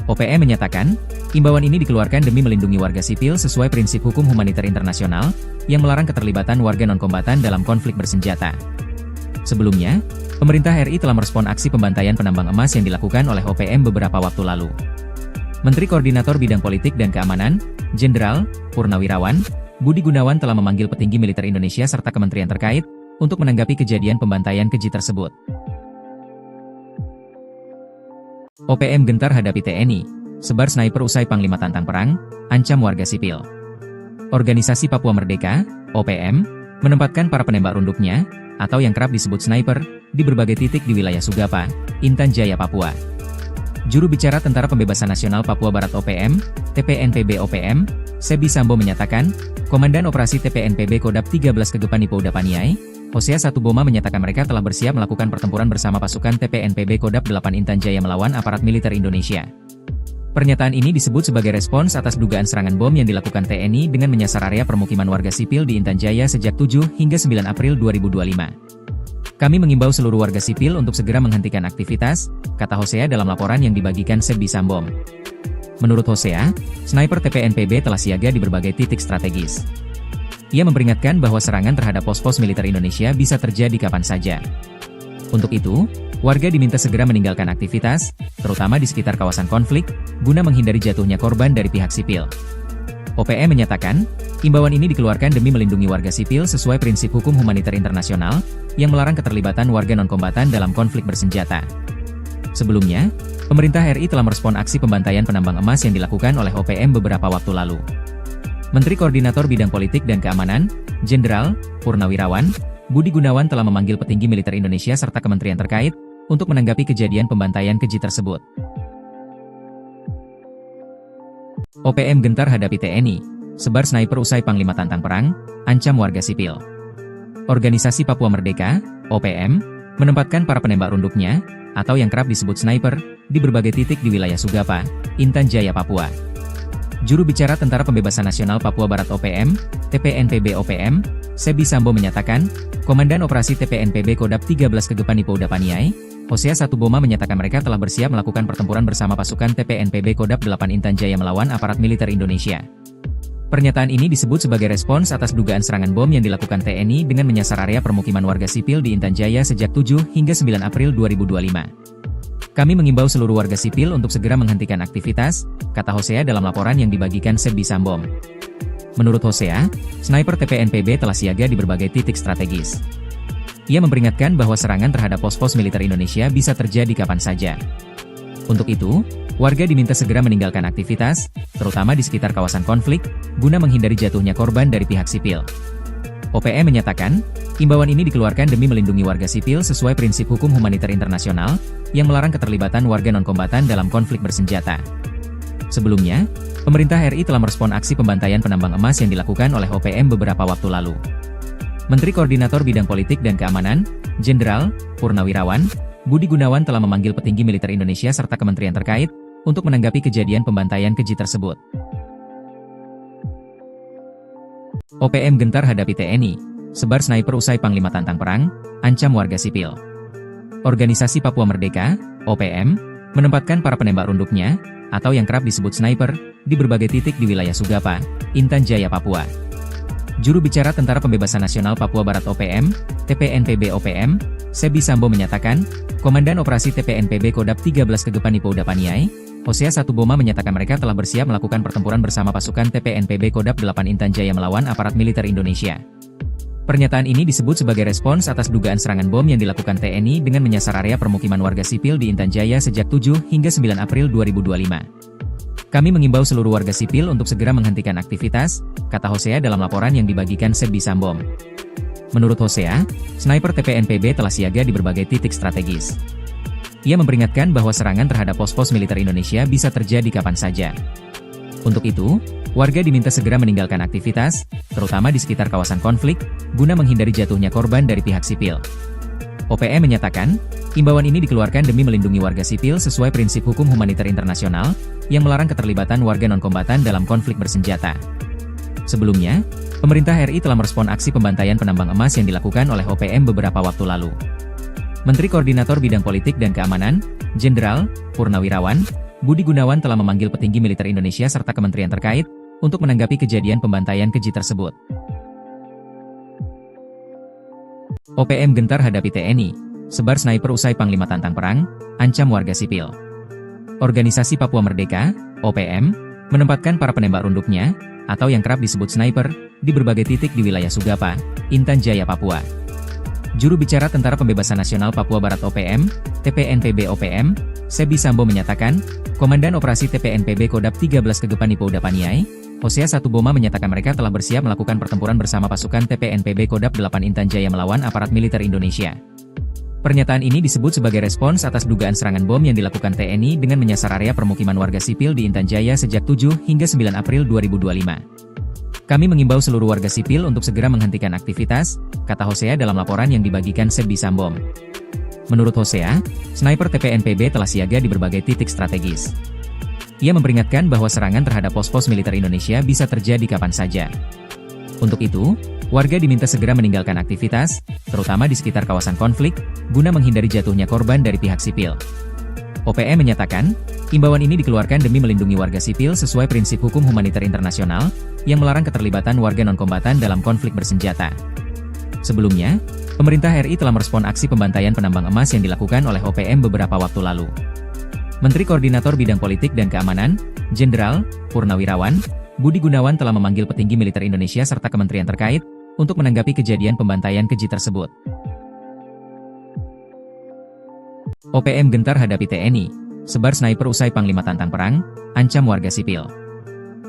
OPM menyatakan, imbauan ini dikeluarkan demi melindungi warga sipil sesuai prinsip hukum humaniter internasional, yang melarang keterlibatan warga non-kombatan dalam konflik bersenjata. Sebelumnya, pemerintah RI telah merespon aksi pembantaian penambang emas yang dilakukan oleh OPM beberapa waktu lalu. Menteri Koordinator Bidang Politik dan Keamanan, Jenderal Purnawirawan Budi Gunawan telah memanggil petinggi militer Indonesia serta kementerian terkait untuk menanggapi kejadian pembantaian keji tersebut. OPM gentar hadapi TNI, sebar sniper usai Panglima tantang perang, ancam warga sipil. Organisasi Papua Merdeka, OPM, menempatkan para penembak runduknya, atau yang kerap disebut sniper, di berbagai titik di wilayah Sugapa, Intan Jaya, Papua. Juru bicara Tentara Pembebasan Nasional Papua Barat OPM, TPNPB OPM, Sebi Sambo menyatakan, Komandan Operasi TPNPB Kodap 13 Kegepani Pouda Paniai, Hosea Satuboma menyatakan mereka telah bersiap melakukan pertempuran bersama pasukan TPNPB Kodap 8 Intan Jaya melawan aparat militer Indonesia. Pernyataan ini disebut sebagai respons atas dugaan serangan bom yang dilakukan TNI dengan menyasar area permukiman warga sipil di Intan Jaya sejak 7 hingga 9 April 2025. Kami mengimbau seluruh warga sipil untuk segera menghentikan aktivitas, kata Hosea dalam laporan yang dibagikan Sebi Sambo. Menurut Hosea, sniper TPNPB telah siaga di berbagai titik strategis. Ia memperingatkan bahwa serangan terhadap pos-pos militer Indonesia bisa terjadi kapan saja. Untuk itu, warga diminta segera meninggalkan aktivitas, terutama di sekitar kawasan konflik, guna menghindari jatuhnya korban dari pihak sipil. OPM menyatakan, imbauan ini dikeluarkan demi melindungi warga sipil sesuai prinsip hukum humaniter internasional, yang melarang keterlibatan warga non-kombatan dalam konflik bersenjata. Sebelumnya, pemerintah RI telah merespon aksi pembantaian penambang emas yang dilakukan oleh OPM beberapa waktu lalu. Menteri Koordinator Bidang Politik dan Keamanan, Jenderal Purnawirawan Budi Gunawan telah memanggil petinggi militer Indonesia serta kementerian terkait untuk menanggapi kejadian pembantaian keji tersebut. OPM gentar hadapi TNI, sebar sniper usai Panglima tantang perang, ancam warga sipil. Organisasi Papua Merdeka, OPM, menempatkan para penembak runduknya, atau yang kerap disebut sniper, di berbagai titik di wilayah Sugapa, Intan Jaya, Papua. Juru bicara Tentara Pembebasan Nasional Papua Barat OPM, TPNPB OPM, Sebi Sambo menyatakan, Komandan Operasi TPNPB Kodap 13 Kegepani Pouda Paniai, Hosea 1 Boma menyatakan mereka telah bersiap melakukan pertempuran bersama pasukan TPNPB Kodam 8 Intan Jaya melawan aparat militer Indonesia. Pernyataan ini disebut sebagai respons atas dugaan serangan bom yang dilakukan TNI dengan menyasar area permukiman warga sipil di Intan Jaya sejak 7 hingga 9 April 2025. Kami mengimbau seluruh warga sipil untuk segera menghentikan aktivitas, kata Hosea dalam laporan yang dibagikan Sebi Sambom. Menurut Hosea, sniper TPNPB telah siaga di berbagai titik strategis. Ia memperingatkan bahwa serangan terhadap pos-pos militer Indonesia bisa terjadi kapan saja. Untuk itu, warga diminta segera meninggalkan aktivitas, terutama di sekitar kawasan konflik, guna menghindari jatuhnya korban dari pihak sipil. OPM menyatakan, imbauan ini dikeluarkan demi melindungi warga sipil sesuai prinsip hukum humaniter internasional, yang melarang keterlibatan warga non-kombatan dalam konflik bersenjata. Sebelumnya, pemerintah RI telah merespon aksi pembantaian penambang emas yang dilakukan oleh OPM beberapa waktu lalu. Menteri Koordinator Bidang Politik dan Keamanan, Jenderal Purnawirawan Budi Gunawan telah memanggil petinggi militer Indonesia serta kementerian terkait untuk menanggapi kejadian pembantaian keji tersebut. OPM gentar hadapi TNI, sebar sniper usai Panglima tantang perang, ancam warga sipil. Organisasi Papua Merdeka, OPM, menempatkan para penembak runduknya, atau yang kerap disebut sniper, di berbagai titik di wilayah Sugapa, Intan Jaya, Papua. Juru bicara Tentara Pembebasan Nasional Papua Barat OPM, TPNPB OPM, Sebi Sambo menyatakan, Komandan Operasi TPNPB Kodam 13 Kegepani Pouda Paniai, Hosea 1 Boma menyatakan mereka telah bersiap melakukan pertempuran bersama pasukan TPNPB Kodam 8 Intan Jaya melawan aparat militer Indonesia. Pernyataan ini disebut sebagai respons atas dugaan serangan bom yang dilakukan TNI dengan menyasar area permukiman warga sipil di Intan Jaya sejak 7 hingga 9 April 2025. Kami mengimbau seluruh warga sipil untuk segera menghentikan aktivitas, kata Hosea dalam laporan yang dibagikan Sebi Sambom. Menurut Hosea, sniper TPNPB telah siaga di berbagai titik strategis. Ia memperingatkan bahwa serangan terhadap pos-pos militer Indonesia bisa terjadi kapan saja. Untuk itu, warga diminta segera meninggalkan aktivitas, terutama di sekitar kawasan konflik, guna menghindari jatuhnya korban dari pihak sipil. OPM menyatakan, imbauan ini dikeluarkan demi melindungi warga sipil sesuai prinsip hukum humaniter internasional, yang melarang keterlibatan warga non-kombatan dalam konflik bersenjata. Sebelumnya, pemerintah RI telah merespon aksi pembantaian penambang emas yang dilakukan oleh OPM beberapa waktu lalu. Menteri Koordinator Bidang Politik dan Keamanan, Jenderal Purnawirawan Budi Gunawan telah memanggil petinggi militer Indonesia serta kementerian terkait untuk menanggapi kejadian pembantaian keji tersebut. OPM gentar hadapi TNI, sebar sniper usai Panglima tantang perang, ancam warga sipil. Organisasi Papua Merdeka, OPM, menempatkan para penembak runduknya, atau yang kerap disebut sniper, di berbagai titik di wilayah Sugapa, Intan Jaya, Papua. Juru bicara Tentara Pembebasan Nasional Papua Barat OPM, TPNPB OPM, Sebi Sambo menyatakan, Komandan Operasi TPNPB Kodam 13 Kegepani Pouda Paniai, Hosea 1 Boma menyatakan mereka telah bersiap melakukan pertempuran bersama pasukan TPNPB Kodam 8 Intan Jaya melawan aparat militer Indonesia. Pernyataan ini disebut sebagai respons atas dugaan serangan bom yang dilakukan TNI dengan menyasar area permukiman warga sipil di Intan Jaya sejak 7 hingga 9 April 2025. Kami mengimbau seluruh warga sipil untuk segera menghentikan aktivitas, kata Hosea dalam laporan yang dibagikan Sebi Sambom. Menurut Hosea, sniper TPNPB telah siaga di berbagai titik strategis. Ia memperingatkan bahwa serangan terhadap pos-pos militer Indonesia bisa terjadi kapan saja. Untuk itu, warga diminta segera meninggalkan aktivitas, terutama di sekitar kawasan konflik, guna menghindari jatuhnya korban dari pihak sipil. OPM menyatakan, imbauan ini dikeluarkan demi melindungi warga sipil sesuai prinsip hukum humaniter internasional, yang melarang keterlibatan warga non-kombatan dalam konflik bersenjata. Sebelumnya, pemerintah RI telah merespon aksi pembantaian penambang emas yang dilakukan oleh OPM beberapa waktu lalu. Menteri Koordinator Bidang Politik dan Keamanan, Jenderal Purnawirawan Budi Gunawan telah memanggil petinggi militer Indonesia serta kementerian terkait untuk menanggapi kejadian pembantaian keji tersebut. OPM gentar hadapi TNI, sebar sniper usai Panglima tantang perang, ancam warga sipil.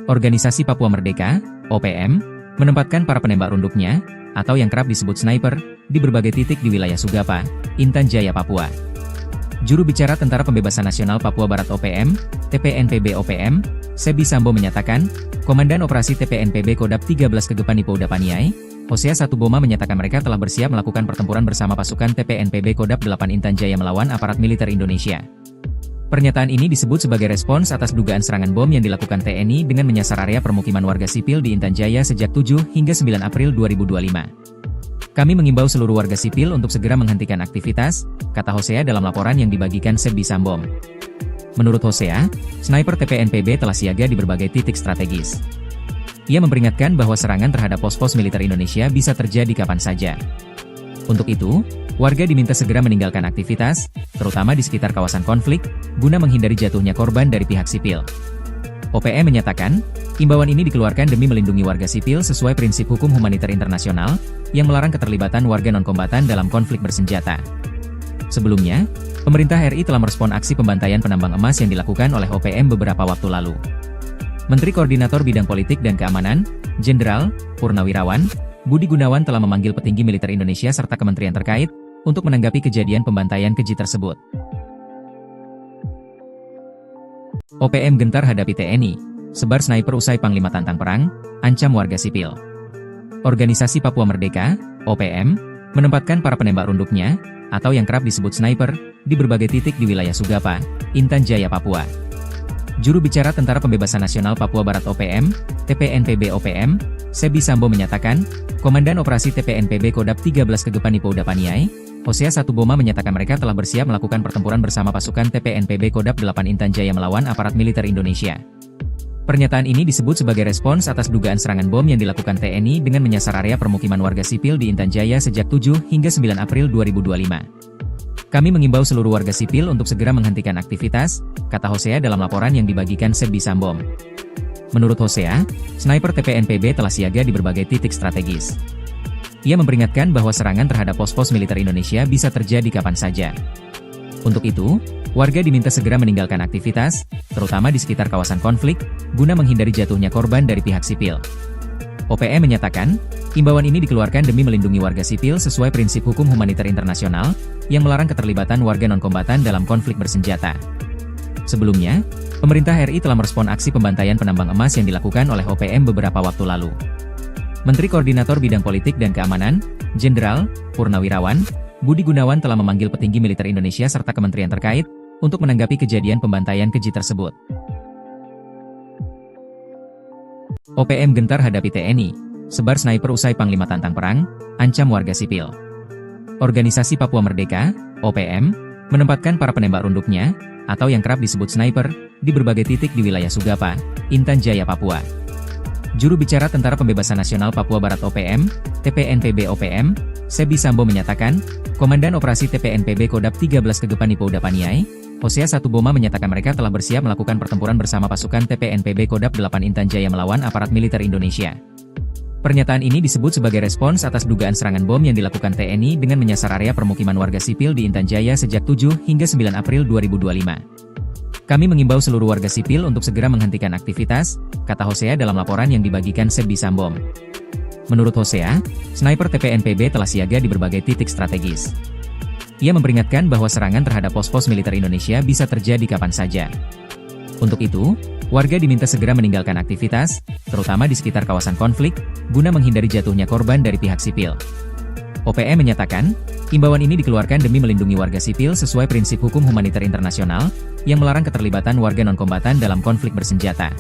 Organisasi Papua Merdeka, OPM, menempatkan para penembak runduknya, atau yang kerap disebut sniper, di berbagai titik di wilayah Sugapa, Intan Jaya, Papua. Juru bicara Tentara Pembebasan Nasional Papua Barat OPM, TPNPB OPM, Sebi Sambo menyatakan, Komandan Operasi TPNPB Kodam 13 Kegepani Pouda Paniai, Hosea 1 Boma menyatakan mereka telah bersiap melakukan pertempuran bersama pasukan TPNPB Kodam 8 Intan Jaya melawan aparat militer Indonesia. Pernyataan ini disebut sebagai respons atas dugaan serangan bom yang dilakukan TNI dengan menyasar area permukiman warga sipil di Intan Jaya sejak 7 hingga 9 April 2025. Kami mengimbau seluruh warga sipil untuk segera menghentikan aktivitas, kata Hosea dalam laporan yang dibagikan Sebbi Sambom. Menurut Hosea, sniper TPNPB telah siaga di berbagai titik strategis. Ia memperingatkan bahwa serangan terhadap pos-pos militer Indonesia bisa terjadi kapan saja. Untuk itu, warga diminta segera meninggalkan aktivitas, terutama di sekitar kawasan konflik, guna menghindari jatuhnya korban dari pihak sipil. OPM menyatakan, imbauan ini dikeluarkan demi melindungi warga sipil sesuai prinsip hukum humaniter internasional, yang melarang keterlibatan warga non-kombatan dalam konflik bersenjata. Sebelumnya, pemerintah RI telah merespon aksi pembantaian penambang emas yang dilakukan oleh OPM beberapa waktu lalu. Menteri Koordinator Bidang Politik dan Keamanan, Jenderal Purnawirawan Budi Gunawan telah memanggil petinggi militer Indonesia serta kementerian terkait untuk menanggapi kejadian pembantaian keji tersebut. OPM gentar hadapi TNI, sebar sniper usai Panglima tantang perang, ancam warga sipil. Organisasi Papua Merdeka, OPM, menempatkan para penembak runduknya, atau yang kerap disebut sniper, di berbagai titik di wilayah Sugapa, Intan Jaya, Papua. Juru bicara Tentara Pembebasan Nasional Papua Barat OPM, TPNPB OPM, Sebbi Sambom menyatakan, Komandan Operasi TPNPB Kodap 13 Kegepan Ipouda Paniai, Hosea Satuboma menyatakan mereka telah bersiap melakukan pertempuran bersama pasukan TPNPB Kodap 8 Intan Jaya melawan aparat militer Indonesia. Pernyataan ini disebut sebagai respons atas dugaan serangan bom yang dilakukan TNI dengan menyasar area permukiman warga sipil di Intan Jaya sejak 7 hingga 9 April 2025. Kami mengimbau seluruh warga sipil untuk segera menghentikan aktivitas, kata Hosea dalam laporan yang dibagikan Sebbi Sambom. Menurut Hosea, sniper TPNPB telah siaga di berbagai titik strategis. Ia memperingatkan bahwa serangan terhadap pos-pos militer Indonesia bisa terjadi kapan saja. Untuk itu, warga diminta segera meninggalkan aktivitas, terutama di sekitar kawasan konflik, guna menghindari jatuhnya korban dari pihak sipil. OPM menyatakan, imbauan ini dikeluarkan demi melindungi warga sipil sesuai prinsip hukum humaniter internasional, yang melarang keterlibatan warga non-kombatan dalam konflik bersenjata. Sebelumnya, pemerintah RI telah merespon aksi pembantaian penambang emas yang dilakukan oleh OPM beberapa waktu lalu. Menteri Koordinator Bidang Politik dan Keamanan, Jenderal Purnawirawan Budi Gunawan telah memanggil petinggi militer Indonesia serta kementerian terkait untuk menanggapi kejadian pembantaian keji tersebut. OPM gentar hadapi TNI, sebar sniper usai Panglima tantang perang, ancam warga sipil. Organisasi Papua Merdeka, OPM, menempatkan para penembak runduknya, atau yang kerap disebut sniper, di berbagai titik di wilayah Sugapa, Intan Jaya, Papua. Juru bicara Tentara Pembebasan Nasional Papua Barat OPM, TPNPB OPM, Sebbi Sambom menyatakan, Komandan Operasi TPNPB Kodap 13 Kegepan Ipouda Paniai, Hosea Satuboma menyatakan mereka telah bersiap melakukan pertempuran bersama pasukan TPNPB Kodap 8 Intan Jaya melawan aparat militer Indonesia. Pernyataan ini disebut sebagai respons atas dugaan serangan bom yang dilakukan TNI dengan menyasar area permukiman warga sipil di Intan Jaya sejak 7 hingga 9 April 2025. Kami mengimbau seluruh warga sipil untuk segera menghentikan aktivitas, kata Hosea dalam laporan yang dibagikan Sebbi Sambom. Menurut Hosea, sniper TPNPB telah siaga di berbagai titik strategis. Ia memperingatkan bahwa serangan terhadap pos-pos militer Indonesia bisa terjadi kapan saja. Untuk itu, warga diminta segera meninggalkan aktivitas, terutama di sekitar kawasan konflik, guna menghindari jatuhnya korban dari pihak sipil. OPM menyatakan, imbauan ini dikeluarkan demi melindungi warga sipil sesuai prinsip hukum humaniter internasional, yang melarang keterlibatan warga non-kombatan dalam konflik bersenjata.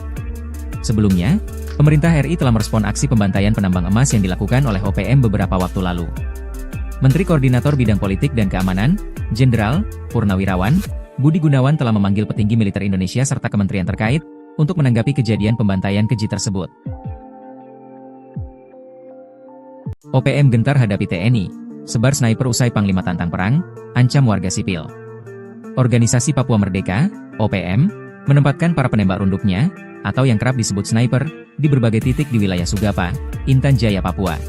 Sebelumnya, pemerintah RI telah merespon aksi pembantaian penambang emas yang dilakukan oleh OPM beberapa waktu lalu. Menteri Koordinator Bidang Politik dan Keamanan, Jenderal Purnawirawan Budi Gunawan telah memanggil petinggi militer Indonesia serta kementerian terkait untuk menanggapi kejadian pembantaian keji tersebut. OPM gentar hadapi TNI, sebar sniper usai Panglima tantang perang, ancam warga sipil. Organisasi Papua Merdeka, OPM, menempatkan para penembak runduknya, atau yang kerap disebut sniper, di berbagai titik di wilayah Sugapa, Intan Jaya, Papua.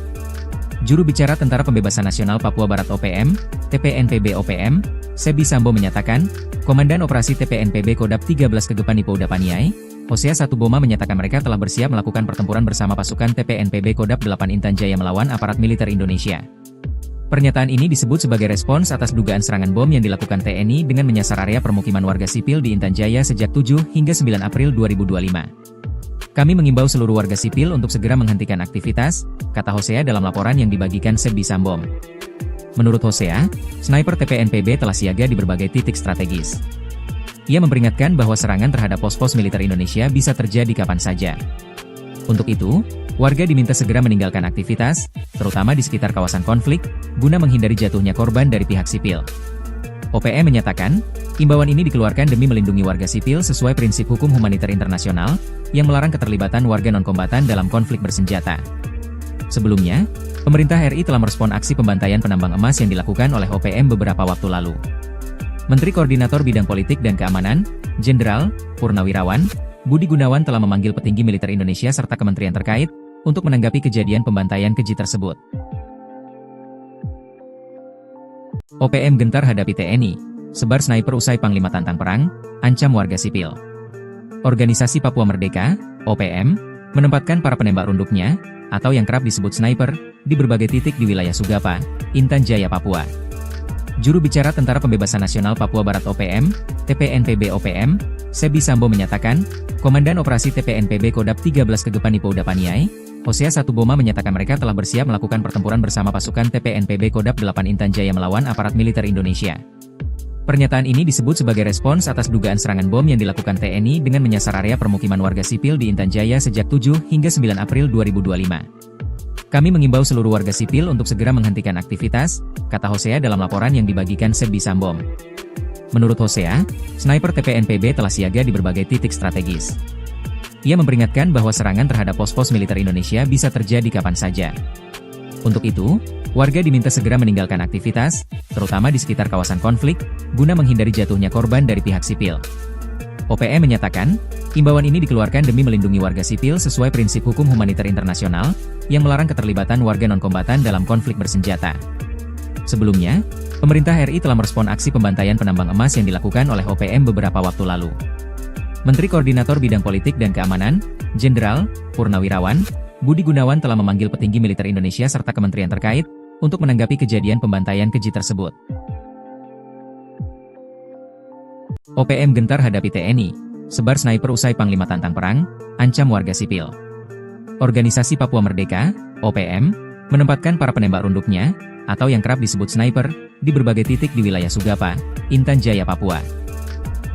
Juru bicara Tentara Pembebasan Nasional Papua Barat OPM, TPNPB OPM, Sebbi Sambom menyatakan, Komandan Operasi TPNPB Kodap 13 Kegepan Ipouda Paniai, Hosea Satuboma menyatakan mereka telah bersiap melakukan pertempuran bersama pasukan TPNPB Kodap 8 Intan Jaya melawan aparat militer Indonesia. Pernyataan ini disebut sebagai respons atas dugaan serangan bom yang dilakukan TNI dengan menyasar area permukiman warga sipil di Intan Jaya sejak 7 hingga 9 April 2025. Kami mengimbau seluruh warga sipil untuk segera menghentikan aktivitas, kata Hosea dalam laporan yang dibagikan Sebbi Sambom. Menurut Hosea, sniper TPNPB telah siaga di berbagai titik strategis. Ia memperingatkan bahwa serangan terhadap pos-pos militer Indonesia bisa terjadi kapan saja. Untuk itu, Warga diminta segera meninggalkan aktivitas, terutama di sekitar kawasan konflik, guna menghindari jatuhnya korban dari pihak sipil. OPM menyatakan, imbauan ini dikeluarkan demi melindungi warga sipil sesuai prinsip hukum humaniter internasional, yang melarang keterlibatan warga non-kombatan dalam konflik bersenjata. Sebelumnya, pemerintah RI telah merespon aksi pembantaian penambang emas yang dilakukan oleh OPM beberapa waktu lalu. Menteri Koordinator Bidang Politik dan Keamanan, Jenderal Purnawirawan Budi Gunawan telah memanggil petinggi militer Indonesia serta kementerian terkait, untuk menanggapi kejadian pembantaian keji tersebut. OPM gentar hadapi TNI, sebar sniper usai Panglima tantang perang, ancam warga sipil. Organisasi Papua Merdeka, OPM, menempatkan para penembak runduknya, atau yang kerap disebut sniper, di berbagai titik di wilayah Sugapa, Intan Jaya, Papua. Juru bicara Tentara Pembebasan Nasional Papua Barat OPM, TPNPB OPM, Sebi Sambo menyatakan, Komandan Operasi TPNPB Kodap 13 Kegepan Ipo Udapaniai, Hosea 1 Boma menyatakan mereka telah bersiap melakukan pertempuran bersama pasukan TPNPB Kodap 8 Intan Jaya melawan aparat militer Indonesia. Pernyataan ini disebut sebagai respons atas dugaan serangan bom yang dilakukan TNI dengan menyasar area permukiman warga sipil di Intan Jaya sejak 7 hingga 9 April 2025. Kami mengimbau seluruh warga sipil untuk segera menghentikan aktivitas, kata Hosea dalam laporan yang dibagikan Sebi Sambom. Menurut Hosea, sniper TPNPB telah siaga di berbagai titik strategis. Ia memperingatkan bahwa serangan terhadap pos-pos militer Indonesia bisa terjadi kapan saja. Untuk itu, warga diminta segera meninggalkan aktivitas, terutama di sekitar kawasan konflik, guna menghindari jatuhnya korban dari pihak sipil. OPM menyatakan, imbauan ini dikeluarkan demi melindungi warga sipil sesuai prinsip hukum humaniter internasional, yang melarang keterlibatan warga non-kombatan dalam konflik bersenjata. Sebelumnya, pemerintah RI telah merespon aksi pembantaian penambang emas yang dilakukan oleh OPM beberapa waktu lalu. Menteri Koordinator Bidang Politik dan Keamanan, Jenderal Purnawirawan Budi Gunawan telah memanggil petinggi militer Indonesia serta kementerian terkait, untuk menanggapi kejadian pembantaian keji tersebut. OPM gentar hadapi TNI, sebar sniper usai Panglima tantang perang, ancam warga sipil. Organisasi Papua Merdeka, OPM, menempatkan para penembak runduknya, atau yang kerap disebut sniper, di berbagai titik di wilayah Sugapa, Intan Jaya, Papua.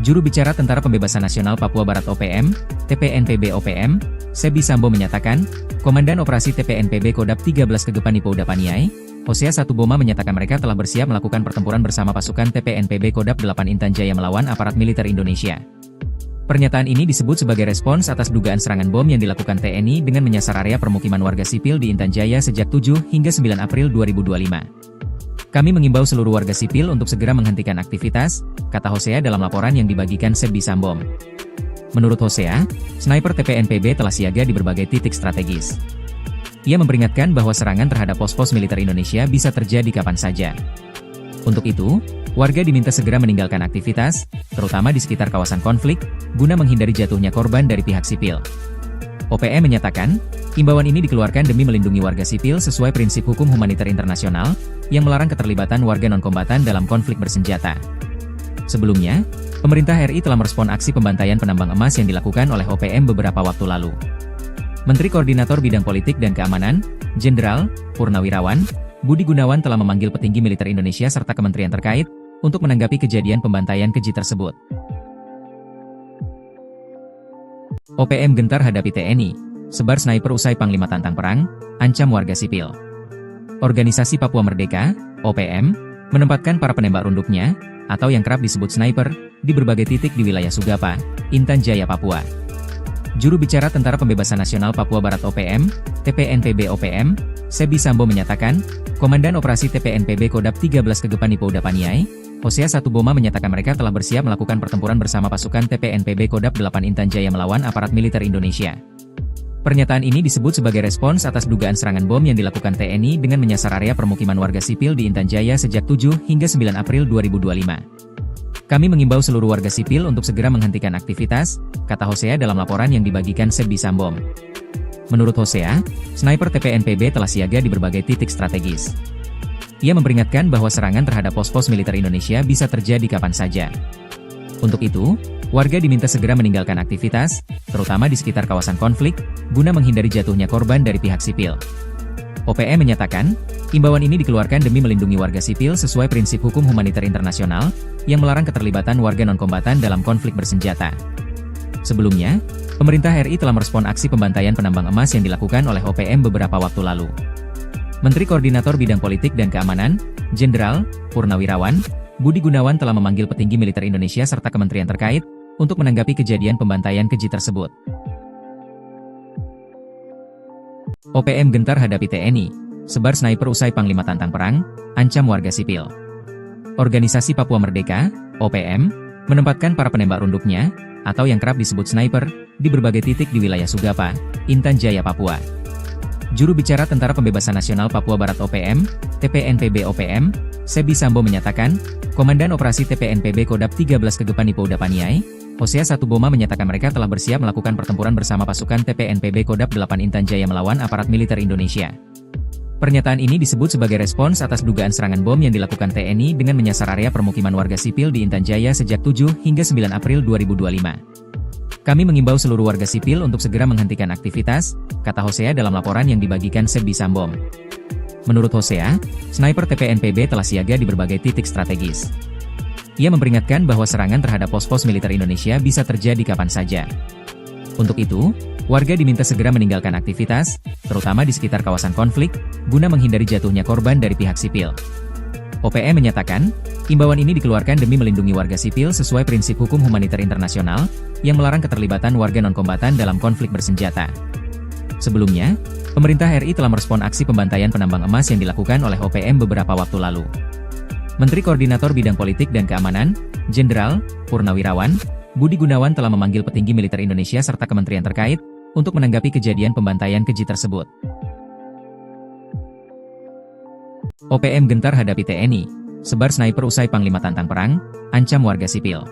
Juru bicara Tentara Pembebasan Nasional Papua Barat OPM, TPNPB OPM, Sebi Sambo menyatakan, Komandan Operasi TPNPB Kodap 13 Kegepan Ipo Udapaniai, Hosea 1 Boma menyatakan mereka telah bersiap melakukan pertempuran bersama pasukan TPNPB Kodap 8 Intan Jaya melawan aparat militer Indonesia. Pernyataan ini disebut sebagai respons atas dugaan serangan bom yang dilakukan TNI dengan menyasar area permukiman warga sipil di Intan Jaya sejak 7 hingga 9 April 2025. Kami mengimbau seluruh warga sipil untuk segera menghentikan aktivitas, kata Hosea dalam laporan yang dibagikan Sebi Sambom. Menurut Hosea, sniper TPNPB telah siaga di berbagai titik strategis. Ia memperingatkan bahwa serangan terhadap pos-pos militer Indonesia bisa terjadi kapan saja. Untuk itu, warga diminta segera meninggalkan aktivitas, terutama di sekitar kawasan konflik, guna menghindari jatuhnya korban dari pihak sipil. OPM menyatakan, imbauan ini dikeluarkan demi melindungi warga sipil sesuai prinsip hukum humaniter internasional, yang melarang keterlibatan warga non-kombatan dalam konflik bersenjata. Sebelumnya, pemerintah RI telah merespon aksi pembantaian penambang emas yang dilakukan oleh OPM beberapa waktu lalu. Menteri Koordinator Bidang Politik dan Keamanan, Jenderal Purnawirawan Budi Gunawan telah memanggil petinggi militer Indonesia serta kementerian terkait, untuk menanggapi kejadian pembantaian keji tersebut. OPM gentar hadapi TNI, sebar sniper usai Panglima tantang perang, ancam warga sipil. Organisasi Papua Merdeka, OPM, menempatkan para penembak runduknya, atau yang kerap disebut sniper, di berbagai titik di wilayah Sugapa, Intan Jaya, Papua. Juru bicara Tentara Pembebasan Nasional Papua Barat OPM, TPNPB OPM, Sebi Sambo menyatakan, Komandan Operasi TPNPB Kodap 13 Kegepan Ipo Udapaniai, Hosea 1 Boma menyatakan mereka telah bersiap melakukan pertempuran bersama pasukan TPNPB Kodap 8 Intan Jaya melawan aparat militer Indonesia. Pernyataan ini disebut sebagai respons atas dugaan serangan bom yang dilakukan TNI dengan menyasar area permukiman warga sipil di Intan Jaya sejak 7 hingga 9 April 2025. Kami mengimbau seluruh warga sipil untuk segera menghentikan aktivitas, kata Hosea dalam laporan yang dibagikan Sebi Sambom. Menurut Hosea, sniper TPNPB telah siaga di berbagai titik strategis. Ia memperingatkan bahwa serangan terhadap pos-pos militer Indonesia bisa terjadi kapan saja. Untuk itu, warga diminta segera meninggalkan aktivitas, terutama di sekitar kawasan konflik, guna menghindari jatuhnya korban dari pihak sipil. OPM menyatakan, imbauan ini dikeluarkan demi melindungi warga sipil sesuai prinsip hukum humaniter internasional, yang melarang keterlibatan warga non-kombatan dalam konflik bersenjata. Sebelumnya, Pemerintah RI telah merespon aksi pembantaian penambang emas yang dilakukan oleh OPM beberapa waktu lalu. Menteri Koordinator Bidang Politik dan Keamanan, Jenderal Purnawirawan Budi Gunawan telah memanggil petinggi militer Indonesia serta kementerian terkait untuk menanggapi kejadian pembantaian keji tersebut. OPM gentar hadapi TNI, sebar sniper usai Panglima tantang perang, ancam warga sipil. Organisasi Papua Merdeka, OPM, menempatkan para penembak runduknya, atau yang kerap disebut sniper, di berbagai titik di wilayah Sugapa, Intan Jaya, Papua. Juru bicara Tentara Pembebasan Nasional Papua Barat OPM, TPNPB OPM, Sebi Sambo menyatakan, Komandan Operasi TPNPB Kodap 13 Kegepan Ipo Udapaniai, Hosea Satuboma menyatakan mereka telah bersiap melakukan pertempuran bersama pasukan TPNPB Kodap 8 Intan Jaya melawan aparat militer Indonesia. Pernyataan ini disebut sebagai respons atas dugaan serangan bom yang dilakukan TNI dengan menyasar area permukiman warga sipil di Intan Jaya sejak 7 hingga 9 April 2025. Kami mengimbau seluruh warga sipil untuk segera menghentikan aktivitas, kata Hosea dalam laporan yang dibagikan Sebi Sambom. Menurut Hosea, sniper TPNPB telah siaga di berbagai titik strategis. Ia memperingatkan bahwa serangan terhadap pos-pos militer Indonesia bisa terjadi kapan saja. Untuk itu, warga diminta segera meninggalkan aktivitas, terutama di sekitar kawasan konflik, guna menghindari jatuhnya korban dari pihak sipil. OPM menyatakan, imbauan ini dikeluarkan demi melindungi warga sipil sesuai prinsip hukum humaniter internasional, yang melarang keterlibatan warga non-kombatan dalam konflik bersenjata. Sebelumnya, pemerintah RI telah merespon aksi pembantaian penambang emas yang dilakukan oleh OPM beberapa waktu lalu. Menteri Koordinator Bidang Politik dan Keamanan, Jenderal Purnawirawan Budi Gunawan telah memanggil petinggi militer Indonesia serta kementerian terkait untuk menanggapi kejadian pembantaian keji tersebut. OPM gentar hadapi TNI, sebar sniper usai Panglima tantang perang, ancam warga sipil.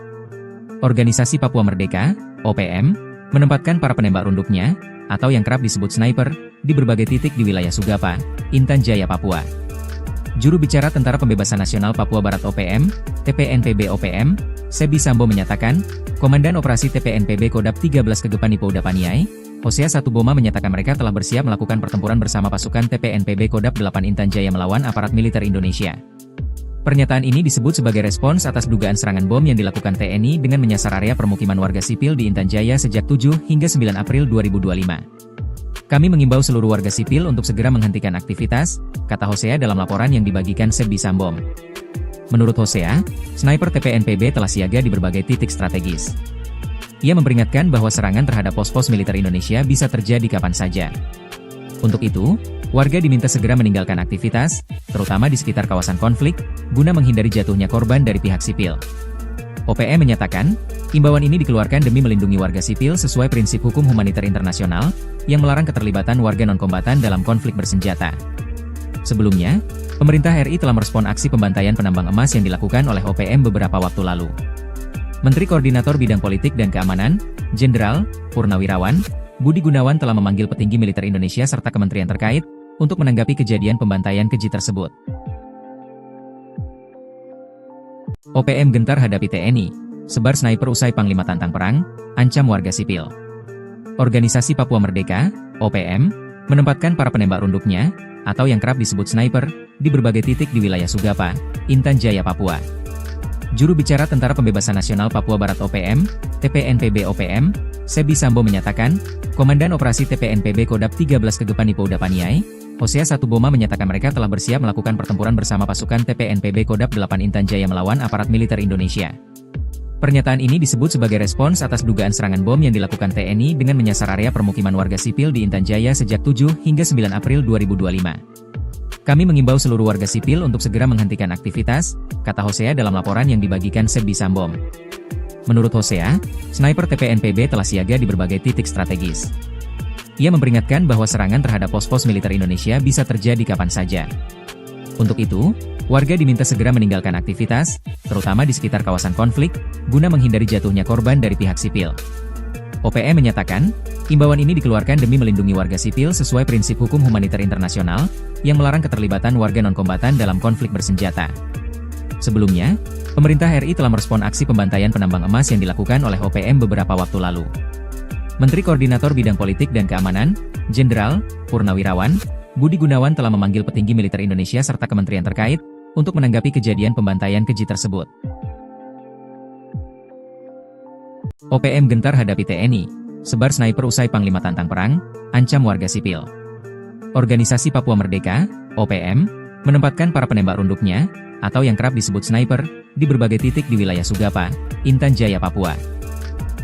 Organisasi Papua Merdeka, OPM, menempatkan para penembak runduknya, atau yang kerap disebut sniper, di berbagai titik di wilayah Sugapa, Intan Jaya, Papua. Juru bicara Tentara Pembebasan Nasional Papua Barat OPM, TPNPB OPM, Sebi Sambo menyatakan, Komandan Operasi TPNPB Kodap 13 Kegepan Ipo Udapaniai, Hosea Satuboma menyatakan mereka telah bersiap melakukan pertempuran bersama pasukan TPNPB Kodap 8 Intan Jaya melawan aparat militer Indonesia. Pernyataan ini disebut sebagai respons atas dugaan serangan bom yang dilakukan TNI dengan menyasar area permukiman warga sipil di Intan Jaya sejak 7 hingga 9 April 2025. Kami mengimbau seluruh warga sipil untuk segera menghentikan aktivitas, kata Hosea dalam laporan yang dibagikan Sebi Sambom. Menurut Hosea, sniper TPNPB telah siaga di berbagai titik strategis. Ia memperingatkan bahwa serangan terhadap pos-pos militer Indonesia bisa terjadi kapan saja. Untuk itu, warga diminta segera meninggalkan aktivitas, terutama di sekitar kawasan konflik, guna menghindari jatuhnya korban dari pihak sipil. OPM menyatakan, imbauan ini dikeluarkan demi melindungi warga sipil sesuai prinsip hukum humaniter internasional, yang melarang keterlibatan warga non-kombatan dalam konflik bersenjata. Sebelumnya, pemerintah RI telah merespon aksi pembantaian penambang emas yang dilakukan oleh OPM beberapa waktu lalu. Menteri Koordinator Bidang Politik dan Keamanan, Jenderal Purnawirawan Budi Gunawan telah memanggil petinggi militer Indonesia serta kementerian terkait untuk menanggapi kejadian pembantaian keji tersebut. OPM gentar hadapi TNI, sebar sniper usai Panglima tantang perang, ancam warga sipil. Organisasi Papua Merdeka, OPM, menempatkan para penembak runduknya, atau yang kerap disebut sniper, di berbagai titik di wilayah Sugapa, Intan Jaya, Papua. Juru bicara Tentara Pembebasan Nasional Papua Barat OPM, TPNPB OPM, Sebi Sambo menyatakan, Komandan Operasi TPNPB Kodap 13 Kegepan Ipo Udapaniai, Hosea Satuboma menyatakan mereka telah bersiap melakukan pertempuran bersama pasukan TPNPB Kodap 8 Intan Jaya melawan aparat militer Indonesia. Pernyataan ini disebut sebagai respons atas dugaan serangan bom yang dilakukan TNI dengan menyasar area permukiman warga sipil di Intan Jaya sejak 7 hingga 9 April 2025. Kami mengimbau seluruh warga sipil untuk segera menghentikan aktivitas, kata Hosea dalam laporan yang dibagikan Sebi Sambom. Menurut Hosea, sniper TPNPB telah siaga di berbagai titik strategis. Ia memperingatkan bahwa serangan terhadap pos-pos militer Indonesia bisa terjadi kapan saja. Untuk itu, warga diminta segera meninggalkan aktivitas, terutama di sekitar kawasan konflik, guna menghindari jatuhnya korban dari pihak sipil. OPM menyatakan, imbauan ini dikeluarkan demi melindungi warga sipil sesuai prinsip hukum humaniter internasional, yang melarang keterlibatan warga non-kombatan dalam konflik bersenjata. Sebelumnya, pemerintah RI telah merespon aksi pembantaian penambang emas yang dilakukan oleh OPM beberapa waktu lalu. Menteri Koordinator Bidang Politik dan Keamanan, Jenderal Purnawirawan Budi Gunawan telah memanggil petinggi militer Indonesia serta kementerian terkait untuk menanggapi kejadian pembantaian keji tersebut. OPM gentar hadapi TNI, sebar sniper usai Panglima tantang perang, ancam warga sipil. Organisasi Papua Merdeka, OPM, menempatkan para penembak runduknya, atau yang kerap disebut sniper, di berbagai titik di wilayah Sugapa, Intan Jaya, Papua.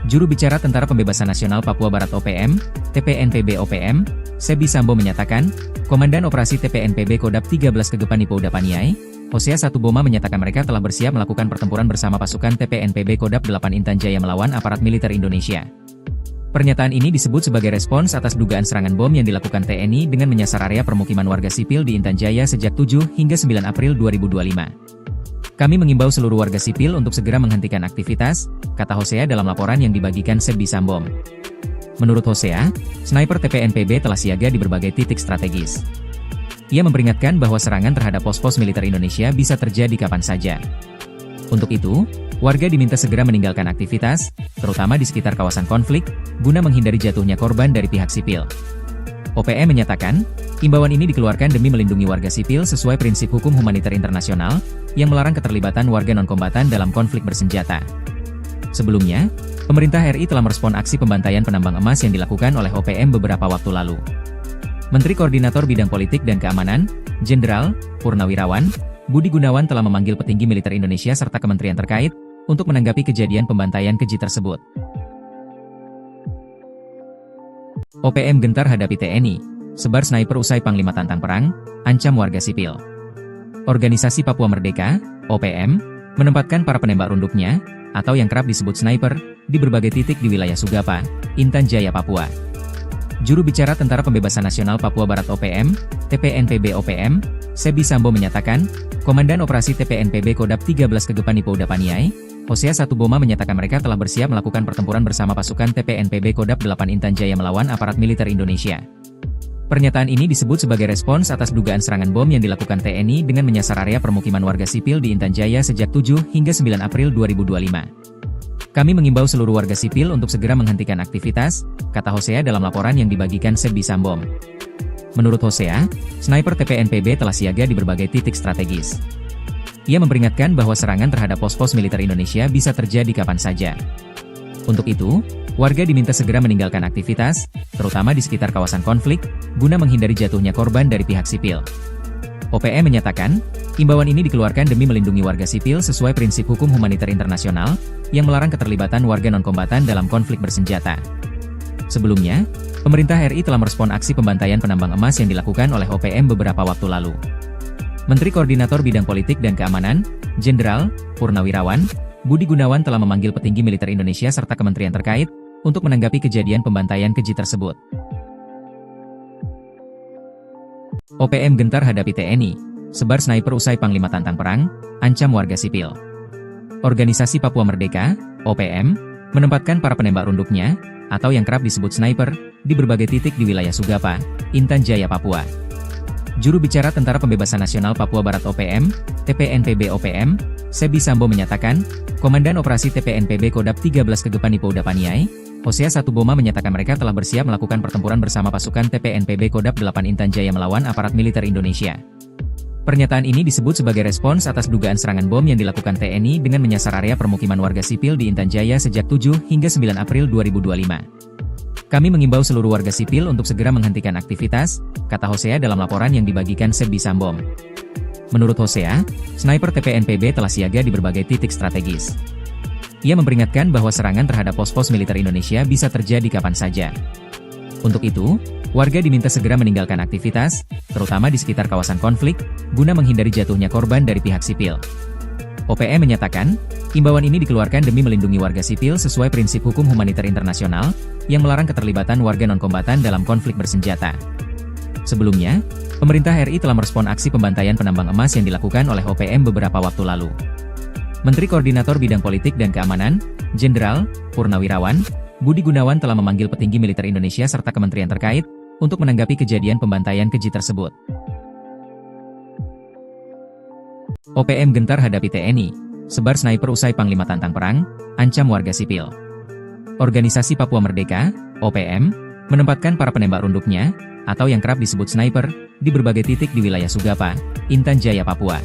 Juru bicara Tentara Pembebasan Nasional Papua Barat OPM, TPNPB OPM, Sebi Sambo menyatakan, Komandan Operasi TPNPB Kodap 13 Kegepan Ipo Udapaniai, Hosea Satuboma menyatakan mereka telah bersiap melakukan pertempuran bersama pasukan TPNPB Kodap 8 Intan Jaya melawan aparat militer Indonesia. Pernyataan ini disebut sebagai respons atas dugaan serangan bom yang dilakukan TNI dengan menyasar area permukiman warga sipil di Intan Jaya sejak 7 hingga 9 April 2025. Kami mengimbau seluruh warga sipil untuk segera menghentikan aktivitas, kata Hosea dalam laporan yang dibagikan Sebi Sambom. Menurut Hosea, sniper TPNPB telah siaga di berbagai titik strategis. Ia memperingatkan bahwa serangan terhadap pos-pos militer Indonesia bisa terjadi kapan saja. Untuk itu, warga diminta segera meninggalkan aktivitas, terutama di sekitar kawasan konflik, guna menghindari jatuhnya korban dari pihak sipil. OPM menyatakan, imbauan ini dikeluarkan demi melindungi warga sipil sesuai prinsip hukum humaniter internasional, yang melarang keterlibatan warga non-kombatan dalam konflik bersenjata. Sebelumnya, pemerintah RI telah merespon aksi pembantaian penambang emas yang dilakukan oleh OPM beberapa waktu lalu. Menteri Koordinator Bidang Politik dan Keamanan, Jenderal Purnawirawan Budi Gunawan telah memanggil petinggi militer Indonesia serta kementerian terkait untuk menanggapi kejadian pembantaian keji tersebut. OPM gentar hadapi TNI, sebar sniper usai Panglima tantang perang, ancam warga sipil. Organisasi Papua Merdeka, OPM, menempatkan para penembak runduknya, atau yang kerap disebut sniper, di berbagai titik di wilayah Sugapa, Intan Jaya, Papua. Juru bicara Tentara Pembebasan Nasional Papua Barat OPM, TPNPB OPM, Sebi Sambo menyatakan, Komandan Operasi TPNPB Kodap 13 Kegepan Ipo Udapaniai, Hosea Satuboma menyatakan mereka telah bersiap melakukan pertempuran bersama pasukan TPNPB Kodap 8 Intan Jaya melawan aparat militer Indonesia. Pernyataan ini disebut sebagai respons atas dugaan serangan bom yang dilakukan TNI dengan menyasar area permukiman warga sipil di Intan Jaya sejak 7 hingga 9 April 2025. Kami mengimbau seluruh warga sipil untuk segera menghentikan aktivitas, kata Hosea dalam laporan yang dibagikan Sebi Sambom. Menurut Hosea, sniper TPNPB telah siaga di berbagai titik strategis. Ia memperingatkan bahwa serangan terhadap pos-pos militer Indonesia bisa terjadi kapan saja. Untuk itu, warga diminta segera meninggalkan aktivitas, terutama di sekitar kawasan konflik, guna menghindari jatuhnya korban dari pihak sipil. OPM menyatakan, imbauan ini dikeluarkan demi melindungi warga sipil sesuai prinsip hukum humaniter internasional, yang melarang keterlibatan warga non-kombatan dalam konflik bersenjata. Sebelumnya, pemerintah RI telah merespon aksi pembantaian penambang emas yang dilakukan oleh OPM beberapa waktu lalu. Menteri Koordinator Bidang Politik dan Keamanan, Jenderal Purnawirawan Budi Gunawan telah memanggil petinggi militer Indonesia serta kementerian terkait untuk menanggapi kejadian pembantaian keji tersebut. OPM gentar hadapi TNI, sebar sniper usai Panglima tantang perang, ancam warga sipil. Organisasi Papua Merdeka, OPM, menempatkan para penembak runduknya, atau yang kerap disebut sniper, di berbagai titik di wilayah Sugapa, Intan Jaya, Papua. Juru bicara Tentara Pembebasan Nasional Papua Barat OPM, TPNPB OPM, Sebi Sambo menyatakan, Komandan Operasi TPNPB Kodap 13 Kegepan Ipo Udapaniai, Hosea Satuboma menyatakan mereka telah bersiap melakukan pertempuran bersama pasukan TPNPB Kodap 8 Intan Jaya melawan aparat militer Indonesia. Pernyataan ini disebut sebagai respons atas dugaan serangan bom yang dilakukan TNI dengan menyasar area permukiman warga sipil di Intan Jaya sejak 7 hingga 9 April 2025. Kami mengimbau seluruh warga sipil untuk segera menghentikan aktivitas, kata Hosea dalam laporan yang dibagikan Sebi Sambom. Menurut Hosea, sniper TPNPB telah siaga di berbagai titik strategis. Ia memperingatkan bahwa serangan terhadap pos-pos militer Indonesia bisa terjadi kapan saja. Untuk itu, warga diminta segera meninggalkan aktivitas, terutama di sekitar kawasan konflik, guna menghindari jatuhnya korban dari pihak sipil. OPM menyatakan, imbauan ini dikeluarkan demi melindungi warga sipil sesuai prinsip hukum humaniter internasional, yang melarang keterlibatan warga non-kombatan dalam konflik bersenjata. Sebelumnya, pemerintah RI telah merespon aksi pembantaian penambang emas yang dilakukan oleh OPM beberapa waktu lalu. Menteri Koordinator Bidang Politik dan Keamanan, Jenderal Purnawirawan Budi Gunawan telah memanggil petinggi militer Indonesia serta kementerian terkait untuk menanggapi kejadian pembantaian keji tersebut. OPM gentar hadapi TNI, sebar sniper usai Panglima tantang perang, ancam warga sipil. Organisasi Papua Merdeka, OPM, menempatkan para penembak runduknya, atau yang kerap disebut sniper, di berbagai titik di wilayah Sugapa, Intan Jaya, Papua.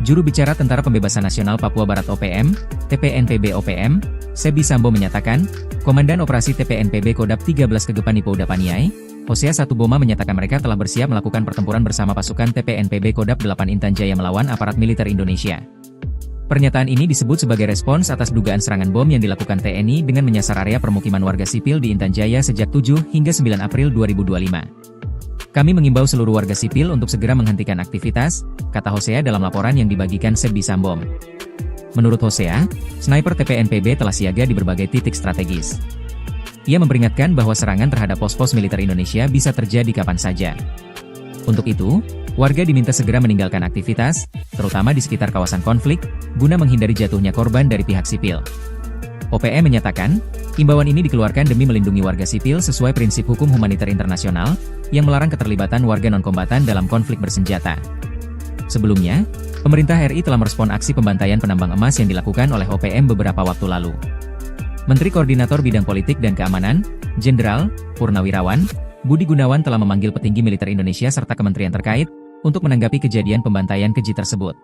Juru bicara Tentara Pembebasan Nasional Papua Barat OPM, TPNPB OPM, Sebi Sambo menyatakan, Komandan Operasi TPNPB Kodap 13 Kegepani Pouda Paniai, Hosea Satuboma menyatakan mereka telah bersiap melakukan pertempuran bersama pasukan TPNPB Kodap 8 Intan Jaya melawan aparat militer Indonesia. Pernyataan ini disebut sebagai respons atas dugaan serangan bom yang dilakukan TNI dengan menyasar area permukiman warga sipil di Intan Jaya sejak 7 hingga 9 April 2025. Kami mengimbau seluruh warga sipil untuk segera menghentikan aktivitas, kata Hosea dalam laporan yang dibagikan Sebi Sambo. Menurut Hosea, sniper TPNPB telah siaga di berbagai titik strategis. Ia memperingatkan bahwa serangan terhadap pos-pos militer Indonesia bisa terjadi kapan saja. Untuk itu, warga diminta segera meninggalkan aktivitas, terutama di sekitar kawasan konflik, guna menghindari jatuhnya korban dari pihak sipil. OPM menyatakan, imbauan ini dikeluarkan demi melindungi warga sipil sesuai prinsip hukum humaniter internasional, yang melarang keterlibatan warga non-kombatan dalam konflik bersenjata. Sebelumnya, pemerintah RI telah merespon aksi pembantaian penambang emas yang dilakukan oleh OPM beberapa waktu lalu. Menteri Koordinator Bidang Politik dan Keamanan, Jenderal Purnawirawan Budi Gunawan telah memanggil petinggi militer Indonesia serta kementerian terkait untuk menanggapi kejadian pembantaian keji tersebut.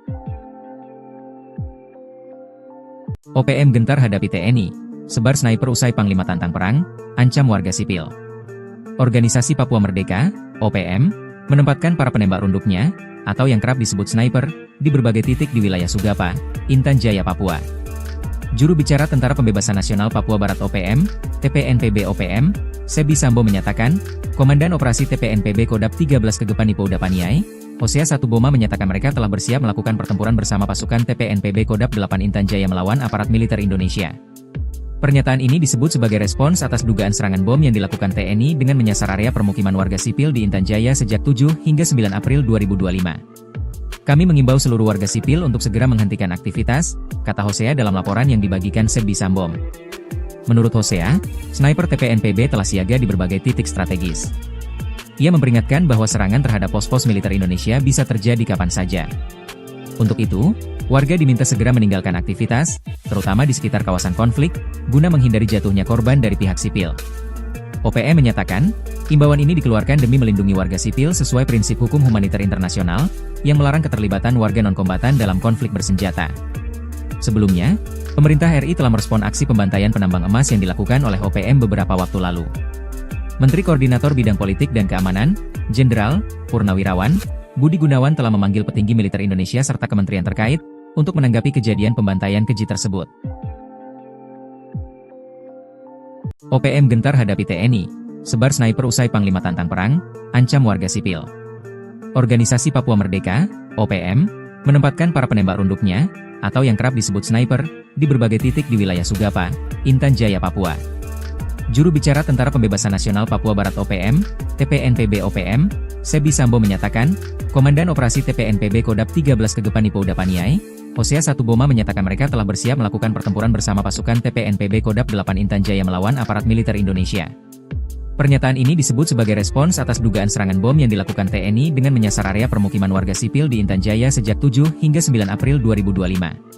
OPM gentar hadapi TNI, sebar sniper usai Panglima tantang perang, ancam warga sipil. Organisasi Papua Merdeka, OPM, menempatkan para penembak runduknya, atau yang kerap disebut sniper, di berbagai titik di wilayah Sugapa, Intan Jaya, Papua. Juru bicara Tentara Pembebasan Nasional Papua Barat OPM, TPNPB OPM, Sebi Sambo menyatakan, Komandan Operasi TPNPB Kodap 13 Kegepani Pouda Paniai, Hosea Satuboma menyatakan mereka telah bersiap melakukan pertempuran bersama pasukan TPNPB Kodap 8 Intan Jaya melawan aparat militer Indonesia. Pernyataan ini disebut sebagai respons atas dugaan serangan bom yang dilakukan TNI dengan menyasar area permukiman warga sipil di Intan Jaya sejak 7 hingga 9 April 2025. Kami mengimbau seluruh warga sipil untuk segera menghentikan aktivitas, kata Hosea dalam laporan yang dibagikan Sebi Sambo. Menurut Hosea, sniper TPNPB telah siaga di berbagai titik strategis. Ia memperingatkan bahwa serangan terhadap pos-pos militer Indonesia bisa terjadi kapan saja. Untuk itu, warga diminta segera meninggalkan aktivitas, terutama di sekitar kawasan konflik, guna menghindari jatuhnya korban dari pihak sipil. OPM menyatakan, imbauan ini dikeluarkan demi melindungi warga sipil sesuai prinsip hukum humaniter internasional, yang melarang keterlibatan warga non-kombatan dalam konflik bersenjata. Sebelumnya, pemerintah RI telah merespon aksi pembantaian penambang emas yang dilakukan oleh OPM beberapa waktu lalu. Menteri Koordinator Bidang Politik dan Keamanan, Jenderal Purnawirawan Budi Gunawan telah memanggil petinggi militer Indonesia serta kementerian terkait untuk menanggapi kejadian pembantaian keji tersebut. OPM gentar hadapi TNI, sebar sniper usai Panglima tantang perang, ancam warga sipil. Organisasi Papua Merdeka, OPM, menempatkan para penembak runduknya, atau yang kerap disebut sniper, di berbagai titik di wilayah Sugapa, Intan Jaya, Papua. Juru bicara Tentara Pembebasan Nasional Papua Barat OPM, TPNPB OPM, Sebi Sambo menyatakan, Komandan Operasi TPNPB Kodap 13 Kegepani Pouda Paniai, Hosea Satuboma menyatakan mereka telah bersiap melakukan pertempuran bersama pasukan TPNPB Kodap 8 Intan Jaya melawan aparat militer Indonesia. Pernyataan ini disebut sebagai respons atas dugaan serangan bom yang dilakukan TNI dengan menyasar area permukiman warga sipil di Intan Jaya sejak 7 hingga 9 April 2025.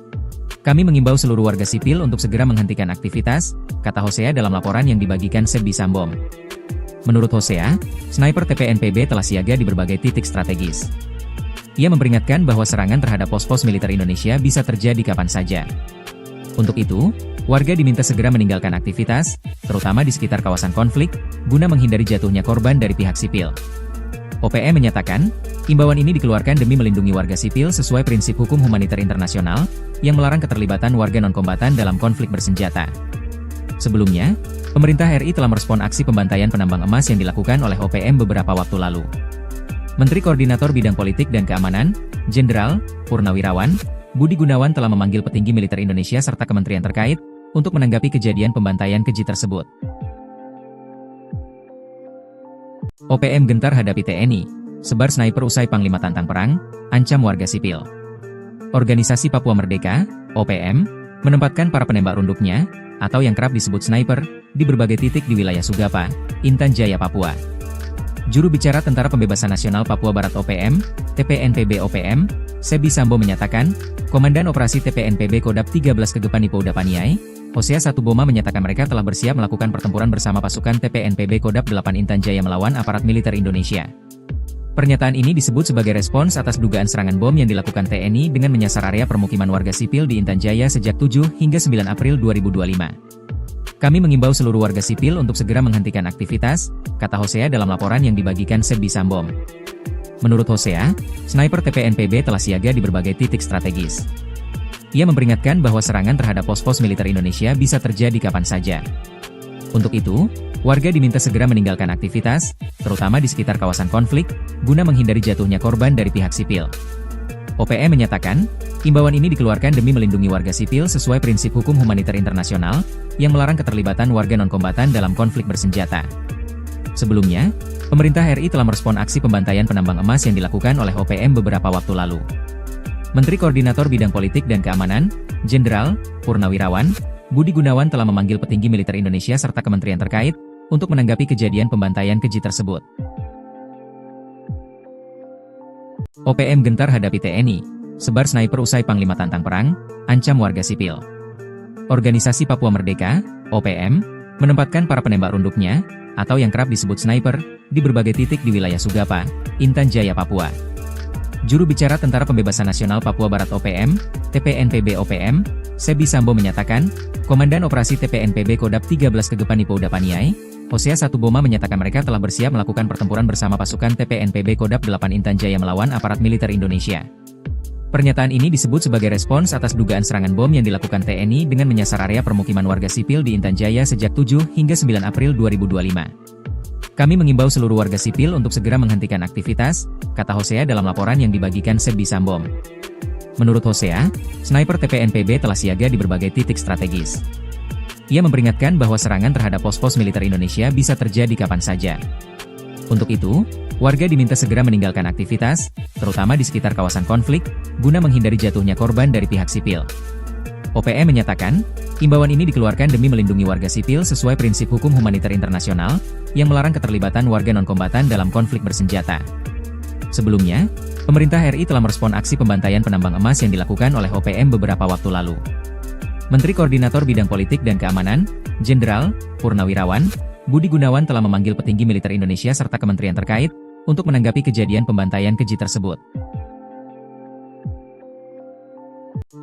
Kami mengimbau seluruh warga sipil untuk segera menghentikan aktivitas, kata Hosea dalam laporan yang dibagikan Sebi Sambo. Menurut Hosea, sniper TPNPB telah siaga di berbagai titik strategis. Ia memperingatkan bahwa serangan terhadap pos-pos militer Indonesia bisa terjadi kapan saja. Untuk itu, warga diminta segera meninggalkan aktivitas, terutama di sekitar kawasan konflik, guna menghindari jatuhnya korban dari pihak sipil. OPM menyatakan, imbauan ini dikeluarkan demi melindungi warga sipil sesuai prinsip hukum humaniter internasional, yang melarang keterlibatan warga non-kombatan dalam konflik bersenjata. Sebelumnya, pemerintah RI telah merespon aksi pembantaian penambang emas yang dilakukan oleh OPM beberapa waktu lalu. Menteri Koordinator Bidang Politik dan Keamanan, Jenderal Purnawirawan Budi Gunawan telah memanggil petinggi militer Indonesia serta kementerian terkait untuk menanggapi kejadian pembantaian keji tersebut. OPM gentar hadapi TNI, sebar sniper usai Panglima tantang perang, ancam warga sipil. Organisasi Papua Merdeka, OPM, menempatkan para penembak runduknya, atau yang kerap disebut sniper, di berbagai titik di wilayah Sugapa, Intan Jaya, Papua. Juru bicara Tentara Pembebasan Nasional Papua Barat OPM, TPNPB OPM, Sebi Sambo menyatakan, Komandan Operasi TPNPB Kodap 13 Kegepani Pouda Paniai, Hosea Satuboma menyatakan mereka telah bersiap melakukan pertempuran bersama pasukan TPNPB Kodap 8 Intan Jaya melawan aparat militer Indonesia. Pernyataan ini disebut sebagai respons atas dugaan serangan bom yang dilakukan TNI dengan menyasar area permukiman warga sipil di Intan Jaya sejak 7 hingga 9 April 2025. Kami mengimbau seluruh warga sipil untuk segera menghentikan aktivitas, kata Hosea dalam laporan yang dibagikan Sebi Sambom. Menurut Hosea, sniper TPNPB telah siaga di berbagai titik strategis. Ia memperingatkan bahwa serangan terhadap pos-pos militer Indonesia bisa terjadi kapan saja. Untuk itu, warga diminta segera meninggalkan aktivitas, terutama di sekitar kawasan konflik, guna menghindari jatuhnya korban dari pihak sipil. OPM menyatakan, imbauan ini dikeluarkan demi melindungi warga sipil sesuai prinsip hukum humaniter internasional, yang melarang keterlibatan warga non-kombatan dalam konflik bersenjata. Sebelumnya, pemerintah RI telah merespon aksi pembantaian penambang emas yang dilakukan oleh OPM beberapa waktu lalu. Menteri Koordinator Bidang Politik dan Keamanan, Jenderal Purnawirawan Budi Gunawan telah memanggil petinggi militer Indonesia serta kementerian terkait untuk menanggapi kejadian pembantaian keji tersebut. OPM gentar hadapi TNI, sebar sniper usai Panglima tantang perang, ancam warga sipil. Organisasi Papua Merdeka, OPM, menempatkan para penembak runduknya, atau yang kerap disebut sniper, di berbagai titik di wilayah Sugapa, Intan Jaya, Papua. Juru bicara Tentara Pembebasan Nasional Papua Barat OPM, TPNPB OPM, Sebi Sambo menyatakan, Komandan Operasi TPNPB Kodap 13 Kegepan Ipouda Paniai, Hosea Satuboma menyatakan mereka telah bersiap melakukan pertempuran bersama pasukan TPNPB Kodap 8 Intan Jaya melawan aparat militer Indonesia. Pernyataan ini disebut sebagai respons atas dugaan serangan bom yang dilakukan TNI dengan menyasar area permukiman warga sipil di Intan Jaya sejak 7 hingga 9 April 2025. Kami mengimbau seluruh warga sipil untuk segera menghentikan aktivitas, kata Hosea dalam laporan yang dibagikan Sebi Sambom. Menurut Hosea, sniper TPNPB telah siaga di berbagai titik strategis. Ia memperingatkan bahwa serangan terhadap pos-pos militer Indonesia bisa terjadi kapan saja. Untuk itu, warga diminta segera meninggalkan aktivitas, terutama di sekitar kawasan konflik, guna menghindari jatuhnya korban dari pihak sipil. OPM menyatakan, imbauan ini dikeluarkan demi melindungi warga sipil sesuai prinsip hukum humaniter internasional, yang melarang keterlibatan warga non-kombatan dalam konflik bersenjata. Sebelumnya, pemerintah RI telah merespon aksi pembantaian penambang emas yang dilakukan oleh OPM beberapa waktu lalu. Menteri Koordinator Bidang Politik dan Keamanan, Jenderal Purnawirawan Budi Gunawan telah memanggil petinggi militer Indonesia serta kementerian terkait untuk menanggapi kejadian pembantaian keji tersebut.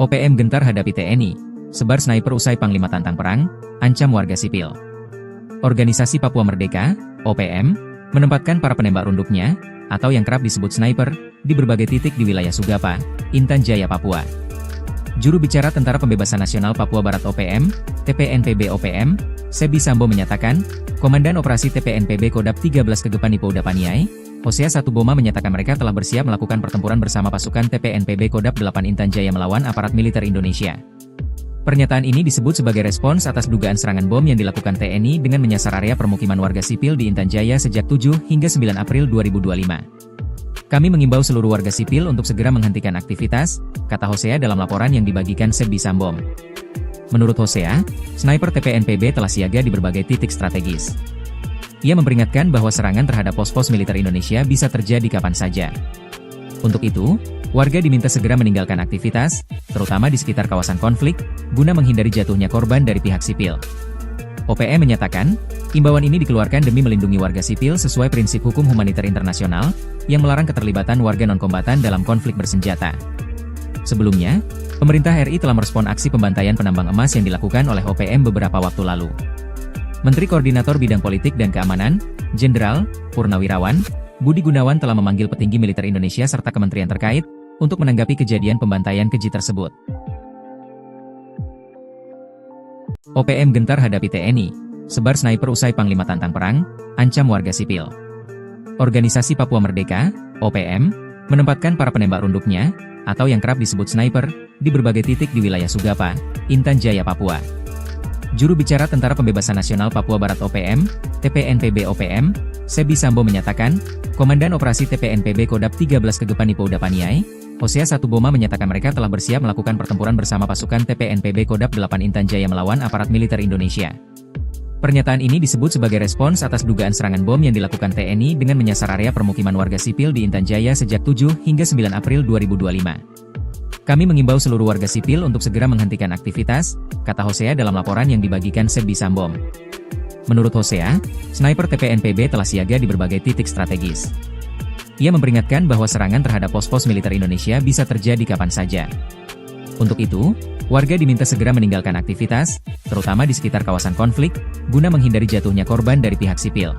OPM gentar hadapi TNI, sebar sniper usai Panglima tantang perang, ancam warga sipil. Organisasi Papua Merdeka, OPM, menempatkan para penembak runduknya, atau yang kerap disebut sniper, di berbagai titik di wilayah Sugapa, Intan Jaya, Papua. Juru bicara Tentara Pembebasan Nasional Papua Barat OPM, TPNPB OPM, Sebi Sambo menyatakan, Komandan Operasi TPNPB Kodap 13 Kegepan Ipouda Paniai, Hosea Satuboma menyatakan mereka telah bersiap melakukan pertempuran bersama pasukan TPNPB Kodap 8 Intan Jaya melawan aparat militer Indonesia. Pernyataan ini disebut sebagai respons atas dugaan serangan bom yang dilakukan TNI dengan menyasar area permukiman warga sipil di Intan Jaya sejak 7 hingga 9 April 2025. Kami mengimbau seluruh warga sipil untuk segera menghentikan aktivitas, kata Hosea dalam laporan yang dibagikan Sebi Sambom. Menurut Hosea, sniper TPNPB telah siaga di berbagai titik strategis. Ia memperingatkan bahwa serangan terhadap pos-pos militer Indonesia bisa terjadi kapan saja. Untuk itu, warga diminta segera meninggalkan aktivitas, terutama di sekitar kawasan konflik, guna menghindari jatuhnya korban dari pihak sipil. OPM menyatakan, imbauan ini dikeluarkan demi melindungi warga sipil sesuai prinsip hukum humaniter internasional, yang melarang keterlibatan warga non-kombatan dalam konflik bersenjata. Sebelumnya, pemerintah RI telah merespon aksi pembantaian penambang emas yang dilakukan oleh OPM beberapa waktu lalu. Menteri Koordinator Bidang Politik dan Keamanan, Jenderal Purnawirawan Budi Gunawan telah memanggil petinggi militer Indonesia serta kementerian terkait untuk menanggapi kejadian pembantaian keji tersebut. OPM gentar hadapi TNI, sebar sniper usai Panglima tantang perang, ancam warga sipil. Organisasi Papua Merdeka, OPM, menempatkan para penembak runduknya, atau yang kerap disebut sniper, di berbagai titik di wilayah Sugapa, Intan Jaya, Papua. Juru bicara Tentara Pembebasan Nasional Papua Barat OPM, TPNPB OPM, Sebi Sambo menyatakan, Komandan Operasi TPNPB Kodap 13 Kegepan Ipouda Paniai, Hosea Satuboma menyatakan mereka telah bersiap melakukan pertempuran bersama pasukan TPNPB Kodap 8 Intan Jaya melawan aparat militer Indonesia. Pernyataan ini disebut sebagai respons atas dugaan serangan bom yang dilakukan TNI dengan menyasar area permukiman warga sipil di Intan Jaya sejak 7 hingga 9 April 2025. Kami mengimbau seluruh warga sipil untuk segera menghentikan aktivitas, kata Hosea dalam laporan yang dibagikan Sebi Sambom. Menurut Hosea, sniper TPNPB telah siaga di berbagai titik strategis. Ia memperingatkan bahwa serangan terhadap pos-pos militer Indonesia bisa terjadi kapan saja. Untuk itu, warga diminta segera meninggalkan aktivitas, terutama di sekitar kawasan konflik, guna menghindari jatuhnya korban dari pihak sipil.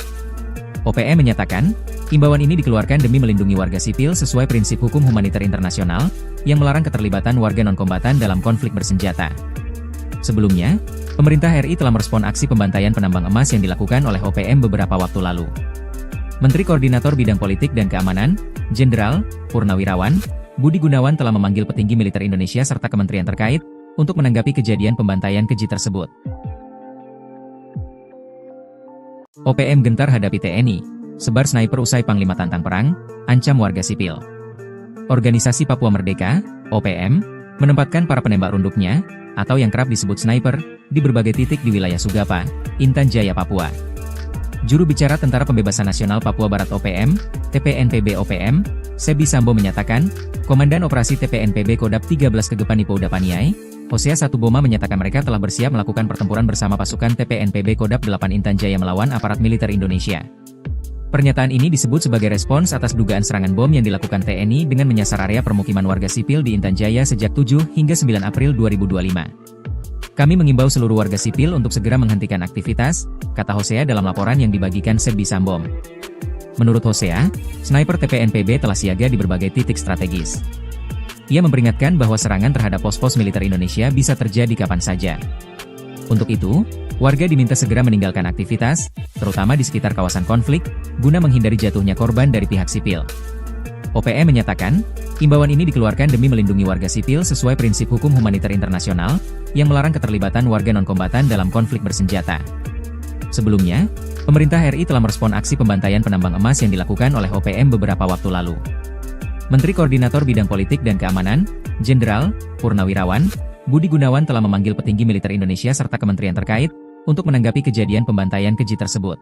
OPM menyatakan, imbauan ini dikeluarkan demi melindungi warga sipil sesuai prinsip hukum humaniter internasional, yang melarang keterlibatan warga non-kombatan dalam konflik bersenjata. Sebelumnya, pemerintah RI telah merespon aksi pembantaian penambang emas yang dilakukan oleh OPM beberapa waktu lalu. Menteri Koordinator Bidang Politik dan Keamanan, Jenderal Purnawirawan Budi Gunawan telah memanggil petinggi militer Indonesia serta kementerian terkait untuk menanggapi kejadian pembantaian keji tersebut. OPM gentar hadapi TNI, sebar sniper usai Panglima tantang perang, ancam warga sipil. Organisasi Papua Merdeka, OPM, menempatkan para penembak runduknya, atau yang kerap disebut sniper, di berbagai titik di wilayah Sugapa, Intan Jaya, Papua. Juru bicara Tentara Pembebasan Nasional Papua Barat OPM, TPNPB OPM, Sebi Sambo menyatakan, Komandan Operasi TPNPB Kodap 13 Kegepani Pouda Paniai, Hosea Satuboma menyatakan mereka telah bersiap melakukan pertempuran bersama pasukan TPNPB Kodap 8 Intan Jaya melawan aparat militer Indonesia. Pernyataan ini disebut sebagai respons atas dugaan serangan bom yang dilakukan TNI dengan menyasar area permukiman warga sipil di Intan Jaya sejak 7 hingga 9 April 2025. Kami mengimbau seluruh warga sipil untuk segera menghentikan aktivitas, kata Hosea dalam laporan yang dibagikan Sebi Sambom. Menurut Hosea, sniper TPNPB telah siaga di berbagai titik strategis. Ia memperingatkan bahwa serangan terhadap pos-pos militer Indonesia bisa terjadi kapan saja. Untuk itu, warga diminta segera meninggalkan aktivitas, terutama di sekitar kawasan konflik, guna menghindari jatuhnya korban dari pihak sipil. OPM menyatakan, imbauan ini dikeluarkan demi melindungi warga sipil sesuai prinsip hukum humaniter internasional, yang melarang keterlibatan warga non-kombatan dalam konflik bersenjata. Sebelumnya, pemerintah RI telah merespon aksi pembantaian penambang emas yang dilakukan oleh OPM beberapa waktu lalu. Menteri Koordinator Bidang Politik dan Keamanan, Jenderal Purnawirawan Budi Gunawan telah memanggil petinggi militer Indonesia serta kementerian terkait untuk menanggapi kejadian pembantaian keji tersebut.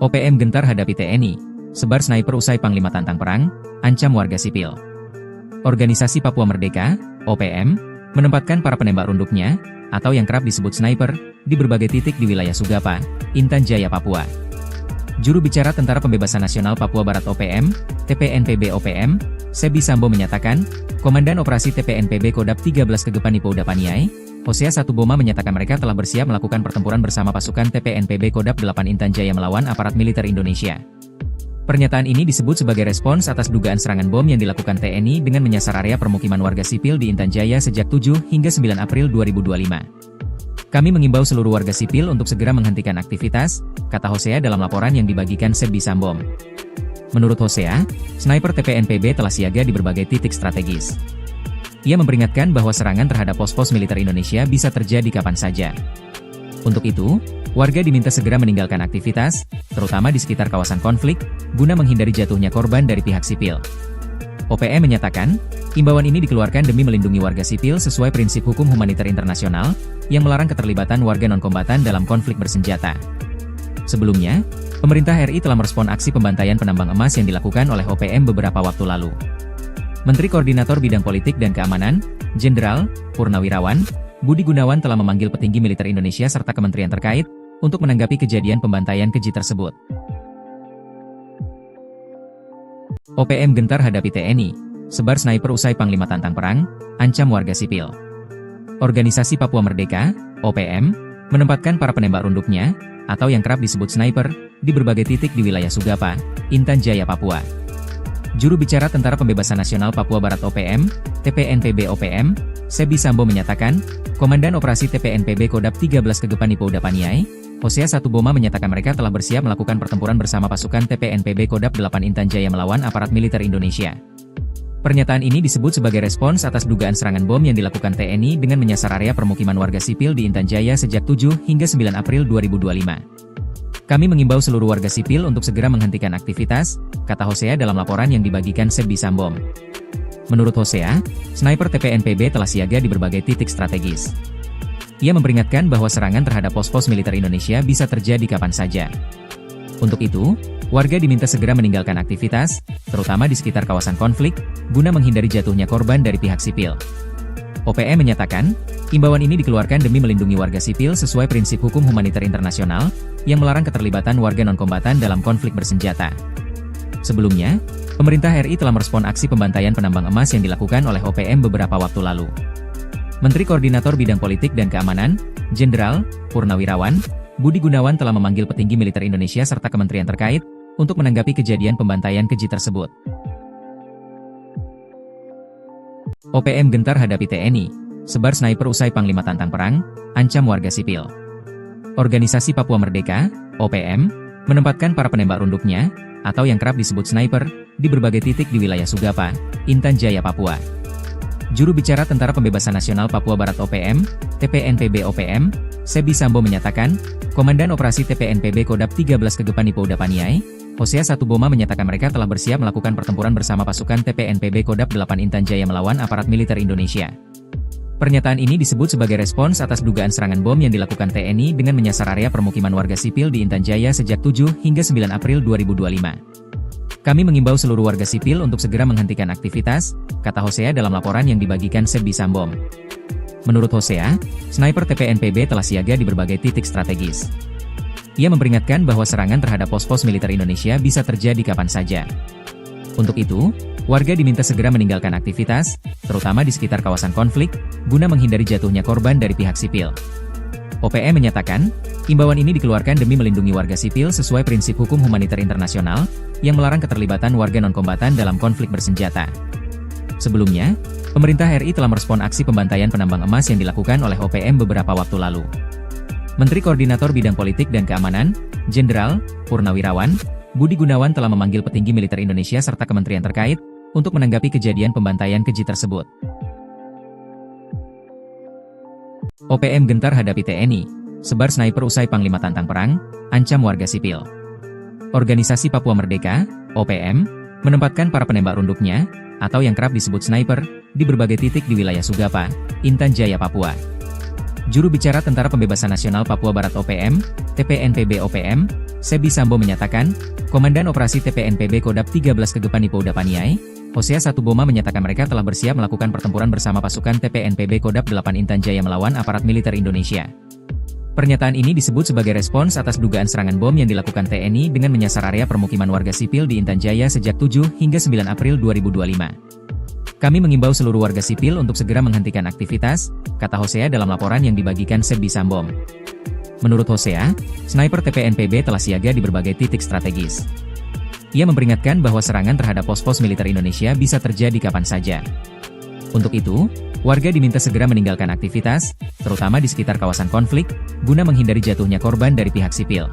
OPM gentar hadapi TNI, sebar sniper usai Panglima tantang perang, ancam warga sipil. Organisasi Papua Merdeka, OPM, menempatkan para penembak runduknya, atau yang kerap disebut sniper, di berbagai titik di wilayah Sugapa, Intan Jaya, Papua. Juru bicara Tentara Pembebasan Nasional Papua Barat OPM, TPNPB OPM, Sebi Sambo menyatakan, Komandan Operasi TPNPB Kodap 13 Kegepani Pouda Paniai, Hosea Satuboma menyatakan mereka telah bersiap melakukan pertempuran bersama pasukan TPNPB Kodap 8 Intan Jaya melawan aparat militer Indonesia. Pernyataan ini disebut sebagai respons atas dugaan serangan bom yang dilakukan TNI dengan menyasar area permukiman warga sipil di Intan Jaya sejak 7 hingga 9 April 2025. Kami mengimbau seluruh warga sipil untuk segera menghentikan aktivitas, kata Hosea dalam laporan yang dibagikan Sebi Sambom. Menurut Hosea, sniper TPNPB telah siaga di berbagai titik strategis. Ia memperingatkan bahwa serangan terhadap pos-pos militer Indonesia bisa terjadi kapan saja. Untuk itu, warga diminta segera meninggalkan aktivitas, terutama di sekitar kawasan konflik, guna menghindari jatuhnya korban dari pihak sipil. OPM menyatakan, imbauan ini dikeluarkan demi melindungi warga sipil sesuai prinsip hukum humaniter internasional, yang melarang keterlibatan warga non-kombatan dalam konflik bersenjata. Sebelumnya, pemerintah RI telah merespon aksi pembantaian penambang emas yang dilakukan oleh OPM beberapa waktu lalu. Menteri Koordinator Bidang Politik dan Keamanan, Jenderal Purnawirawan Budi Gunawan telah memanggil petinggi militer Indonesia serta kementerian terkait untuk menanggapi kejadian pembantaian keji tersebut. OPM gentar hadapi TNI, sebar sniper usai Panglima tantang perang, ancam warga sipil. Organisasi Papua Merdeka, OPM, menempatkan para penembak runduknya, atau yang kerap disebut sniper, di berbagai titik di wilayah Sugapa, Intan Jaya, Papua. Juru bicara Tentara Pembebasan Nasional Papua Barat OPM, TPNPB OPM, Sebi Sambo menyatakan, Komandan Operasi TPNPB Kodap 13 Kegepani Pouda Paniai, Hosea Satuboma menyatakan mereka telah bersiap melakukan pertempuran bersama pasukan TPNPB Kodap 8 Intan Jaya melawan aparat militer Indonesia. Pernyataan ini disebut sebagai respons atas dugaan serangan bom yang dilakukan TNI dengan menyasar area permukiman warga sipil di Intan Jaya sejak 7 hingga 9 April 2025. Kami mengimbau seluruh warga sipil untuk segera menghentikan aktivitas, kata Hosea dalam laporan yang dibagikan Sebi Sambom. Menurut Hosea, sniper TPNPB telah siaga di berbagai titik strategis. Ia memperingatkan bahwa serangan terhadap pos-pos militer Indonesia bisa terjadi kapan saja. Untuk itu, warga diminta segera meninggalkan aktivitas, terutama di sekitar kawasan konflik, guna menghindari jatuhnya korban dari pihak sipil. OPM menyatakan, imbauan ini dikeluarkan demi melindungi warga sipil sesuai prinsip hukum humaniter internasional, yang melarang keterlibatan warga non-kombatan dalam konflik bersenjata. Sebelumnya, pemerintah RI telah merespon aksi pembantaian penambang emas yang dilakukan oleh OPM beberapa waktu lalu. Menteri Koordinator Bidang Politik dan Keamanan, Jenderal Purnawirawan Budi Gunawan telah memanggil petinggi militer Indonesia serta kementerian terkait untuk menanggapi kejadian pembantaian keji tersebut. OPM gentar hadapi TNI, sebar sniper usai Panglima tantang perang, ancam warga sipil. Organisasi Papua Merdeka, OPM, menempatkan para penembak runduknya, atau yang kerap disebut sniper, di berbagai titik di wilayah Sugapa, Intan Jaya, Papua. Juru bicara Tentara Pembebasan Nasional Papua Barat OPM, TPNPB OPM, Sebi Sambo menyatakan, Komandan Operasi TPNPB Kodap 13 Kegepan Ipouda Paniai, Hosea Satuboma menyatakan mereka telah bersiap melakukan pertempuran bersama pasukan TPNPB Kodap 8 Intan Jaya melawan aparat militer Indonesia. Pernyataan ini disebut sebagai respons atas dugaan serangan bom yang dilakukan TNI dengan menyasar area permukiman warga sipil di Intan Jaya sejak 7 hingga 9 April 2025. Kami mengimbau seluruh warga sipil untuk segera menghentikan aktivitas, kata Hosea dalam laporan yang dibagikan Sebi Sambom. Menurut Hosea, sniper TPNPB telah siaga di berbagai titik strategis. Ia memperingatkan bahwa serangan terhadap pos-pos militer Indonesia bisa terjadi kapan saja. Untuk itu, warga diminta segera meninggalkan aktivitas, terutama di sekitar kawasan konflik, guna menghindari jatuhnya korban dari pihak sipil. OPM menyatakan, imbauan ini dikeluarkan demi melindungi warga sipil sesuai prinsip hukum humaniter internasional, yang melarang keterlibatan warga non-kombatan dalam konflik bersenjata. Sebelumnya, pemerintah RI telah merespon aksi pembantaian penambang emas yang dilakukan oleh OPM beberapa waktu lalu. Menteri Koordinator Bidang Politik dan Keamanan, Jenderal Purnawirawan Budi Gunawan telah memanggil petinggi militer Indonesia serta kementerian terkait untuk menanggapi kejadian pembantaian keji tersebut. OPM gentar hadapi TNI, sebar sniper usai Panglima tantang perang, ancam warga sipil. Organisasi Papua Merdeka, OPM, menempatkan para penembak runduknya, atau yang kerap disebut sniper, di berbagai titik di wilayah Sugapa, Intan Jaya, Papua. Juru bicara Tentara Pembebasan Nasional Papua Barat OPM, TPNPB OPM, Sebi Sambo menyatakan, Komandan Operasi TPNPB Kodap 13 Kegepan Ipouda Paniai, Hosea Satuboma menyatakan mereka telah bersiap melakukan pertempuran bersama pasukan TPNPB Kodap 8 Intan Jaya melawan aparat militer Indonesia. Pernyataan ini disebut sebagai respons atas dugaan serangan bom yang dilakukan TNI dengan menyasar area permukiman warga sipil di Intan Jaya sejak 7 hingga 9 April 2025. Kami mengimbau seluruh warga sipil untuk segera menghentikan aktivitas, kata Hosea dalam laporan yang dibagikan Sebi Sambom. Menurut Hosea, sniper TPNPB telah siaga di berbagai titik strategis. Ia memperingatkan bahwa serangan terhadap pos-pos militer Indonesia bisa terjadi kapan saja. Untuk itu, warga diminta segera meninggalkan aktivitas, terutama di sekitar kawasan konflik, guna menghindari jatuhnya korban dari pihak sipil.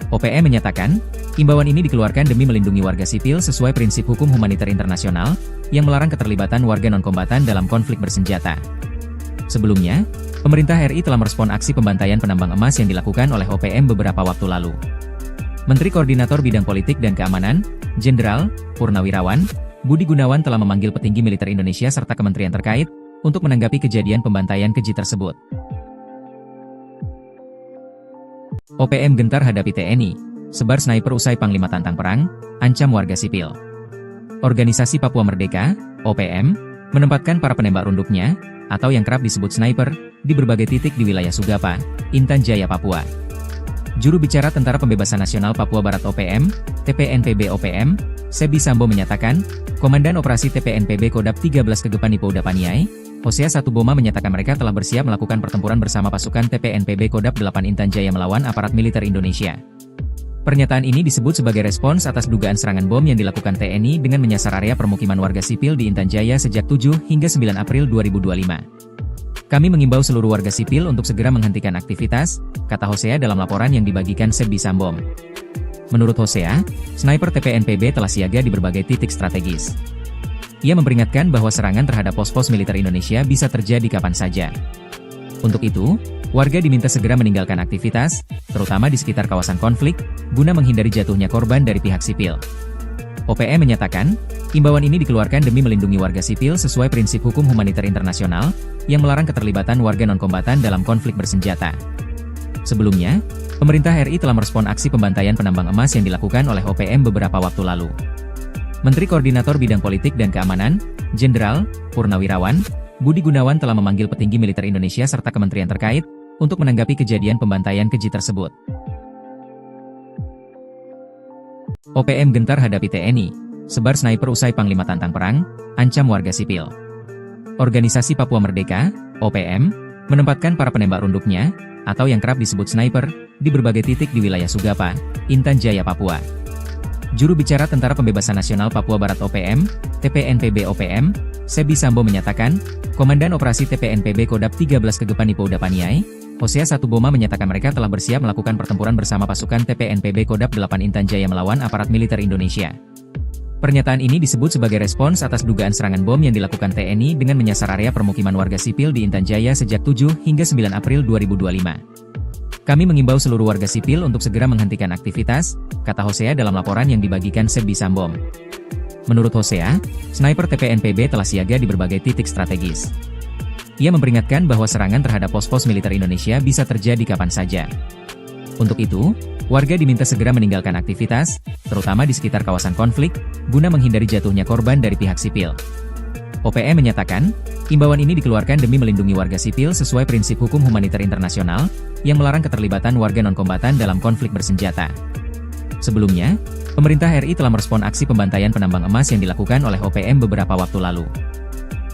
OPM menyatakan, imbauan ini dikeluarkan demi melindungi warga sipil sesuai prinsip hukum humaniter internasional, yang melarang keterlibatan warga non-kombatan dalam konflik bersenjata. Sebelumnya, pemerintah RI telah merespon aksi pembantaian penambang emas yang dilakukan oleh OPM beberapa waktu lalu. Menteri Koordinator Bidang Politik dan Keamanan, Jenderal Purnawirawan Budi Gunawan telah memanggil petinggi militer Indonesia serta kementerian terkait untuk menanggapi kejadian pembantaian keji tersebut. OPM gentar hadapi TNI, sebar sniper usai Panglima tantang perang, ancam warga sipil. Organisasi Papua Merdeka, OPM, menempatkan para penembak runduknya, atau yang kerap disebut sniper, di berbagai titik di wilayah Sugapa, Intan Jaya, Papua. Juru bicara Tentara Pembebasan Nasional Papua Barat OPM, TPNPB OPM, Sebi Sambo menyatakan, Komandan Operasi TPNPB Kodap 13 Kegepan Ipouda Paniai, Hosea Satuboma menyatakan mereka telah bersiap melakukan pertempuran bersama pasukan TPNPB Kodap 8 Intan Jaya melawan aparat militer Indonesia. Pernyataan ini disebut sebagai respons atas dugaan serangan bom yang dilakukan TNI dengan menyasar area permukiman warga sipil di Intan Jaya sejak 7 hingga 9 April 2025. Kami mengimbau seluruh warga sipil untuk segera menghentikan aktivitas, kata Hosea dalam laporan yang dibagikan Sebi Sambom. Menurut Hosea, sniper TPNPB telah siaga di berbagai titik strategis. Ia memperingatkan bahwa serangan terhadap pos-pos militer Indonesia bisa terjadi kapan saja. Untuk itu, warga diminta segera meninggalkan aktivitas, terutama di sekitar kawasan konflik, guna menghindari jatuhnya korban dari pihak sipil. OPM menyatakan, imbauan ini dikeluarkan demi melindungi warga sipil sesuai prinsip hukum humaniter internasional, yang melarang keterlibatan warga non-kombatan dalam konflik bersenjata. Sebelumnya, pemerintah RI telah merespon aksi pembantaian penambang emas yang dilakukan oleh OPM beberapa waktu lalu. Menteri Koordinator Bidang Politik dan Keamanan, Jenderal Purnawirawan Budi Gunawan telah memanggil petinggi militer Indonesia serta kementerian terkait untuk menanggapi kejadian pembantaian keji tersebut. OPM gentar hadapi TNI, sebar sniper usai Panglima tantang perang, ancam warga sipil. Organisasi Papua Merdeka, OPM, menempatkan para penembak runduknya, atau yang kerap disebut sniper, di berbagai titik di wilayah Sugapa, Intan Jaya, Papua. Juru bicara Tentara Pembebasan Nasional Papua Barat OPM, TPNPB OPM, Sebi Sambo menyatakan, Komandan Operasi TPNPB Kodap 13 Kegepan Ipo Udapaniai, Hosea Satuboma menyatakan mereka telah bersiap melakukan pertempuran bersama pasukan TPNPB Kodap 8 Intan Jaya melawan aparat militer Indonesia. Pernyataan ini disebut sebagai respons atas dugaan serangan bom yang dilakukan TNI dengan menyasar area permukiman warga sipil di Intan Jaya sejak 7 hingga 9 April 2025. Kami mengimbau seluruh warga sipil untuk segera menghentikan aktivitas, kata Hosea dalam laporan yang dibagikan Sebi Sambo. Menurut Hosea, sniper TPNPB telah siaga di berbagai titik strategis. Ia memperingatkan bahwa serangan terhadap pos-pos militer Indonesia bisa terjadi kapan saja. Untuk itu, warga diminta segera meninggalkan aktivitas, terutama di sekitar kawasan konflik, guna menghindari jatuhnya korban dari pihak sipil. OPM menyatakan, imbauan ini dikeluarkan demi melindungi warga sipil sesuai prinsip hukum humaniter internasional, yang melarang keterlibatan warga non-kombatan dalam konflik bersenjata. Sebelumnya, pemerintah RI telah merespon aksi pembantaian penambang emas yang dilakukan oleh OPM beberapa waktu lalu.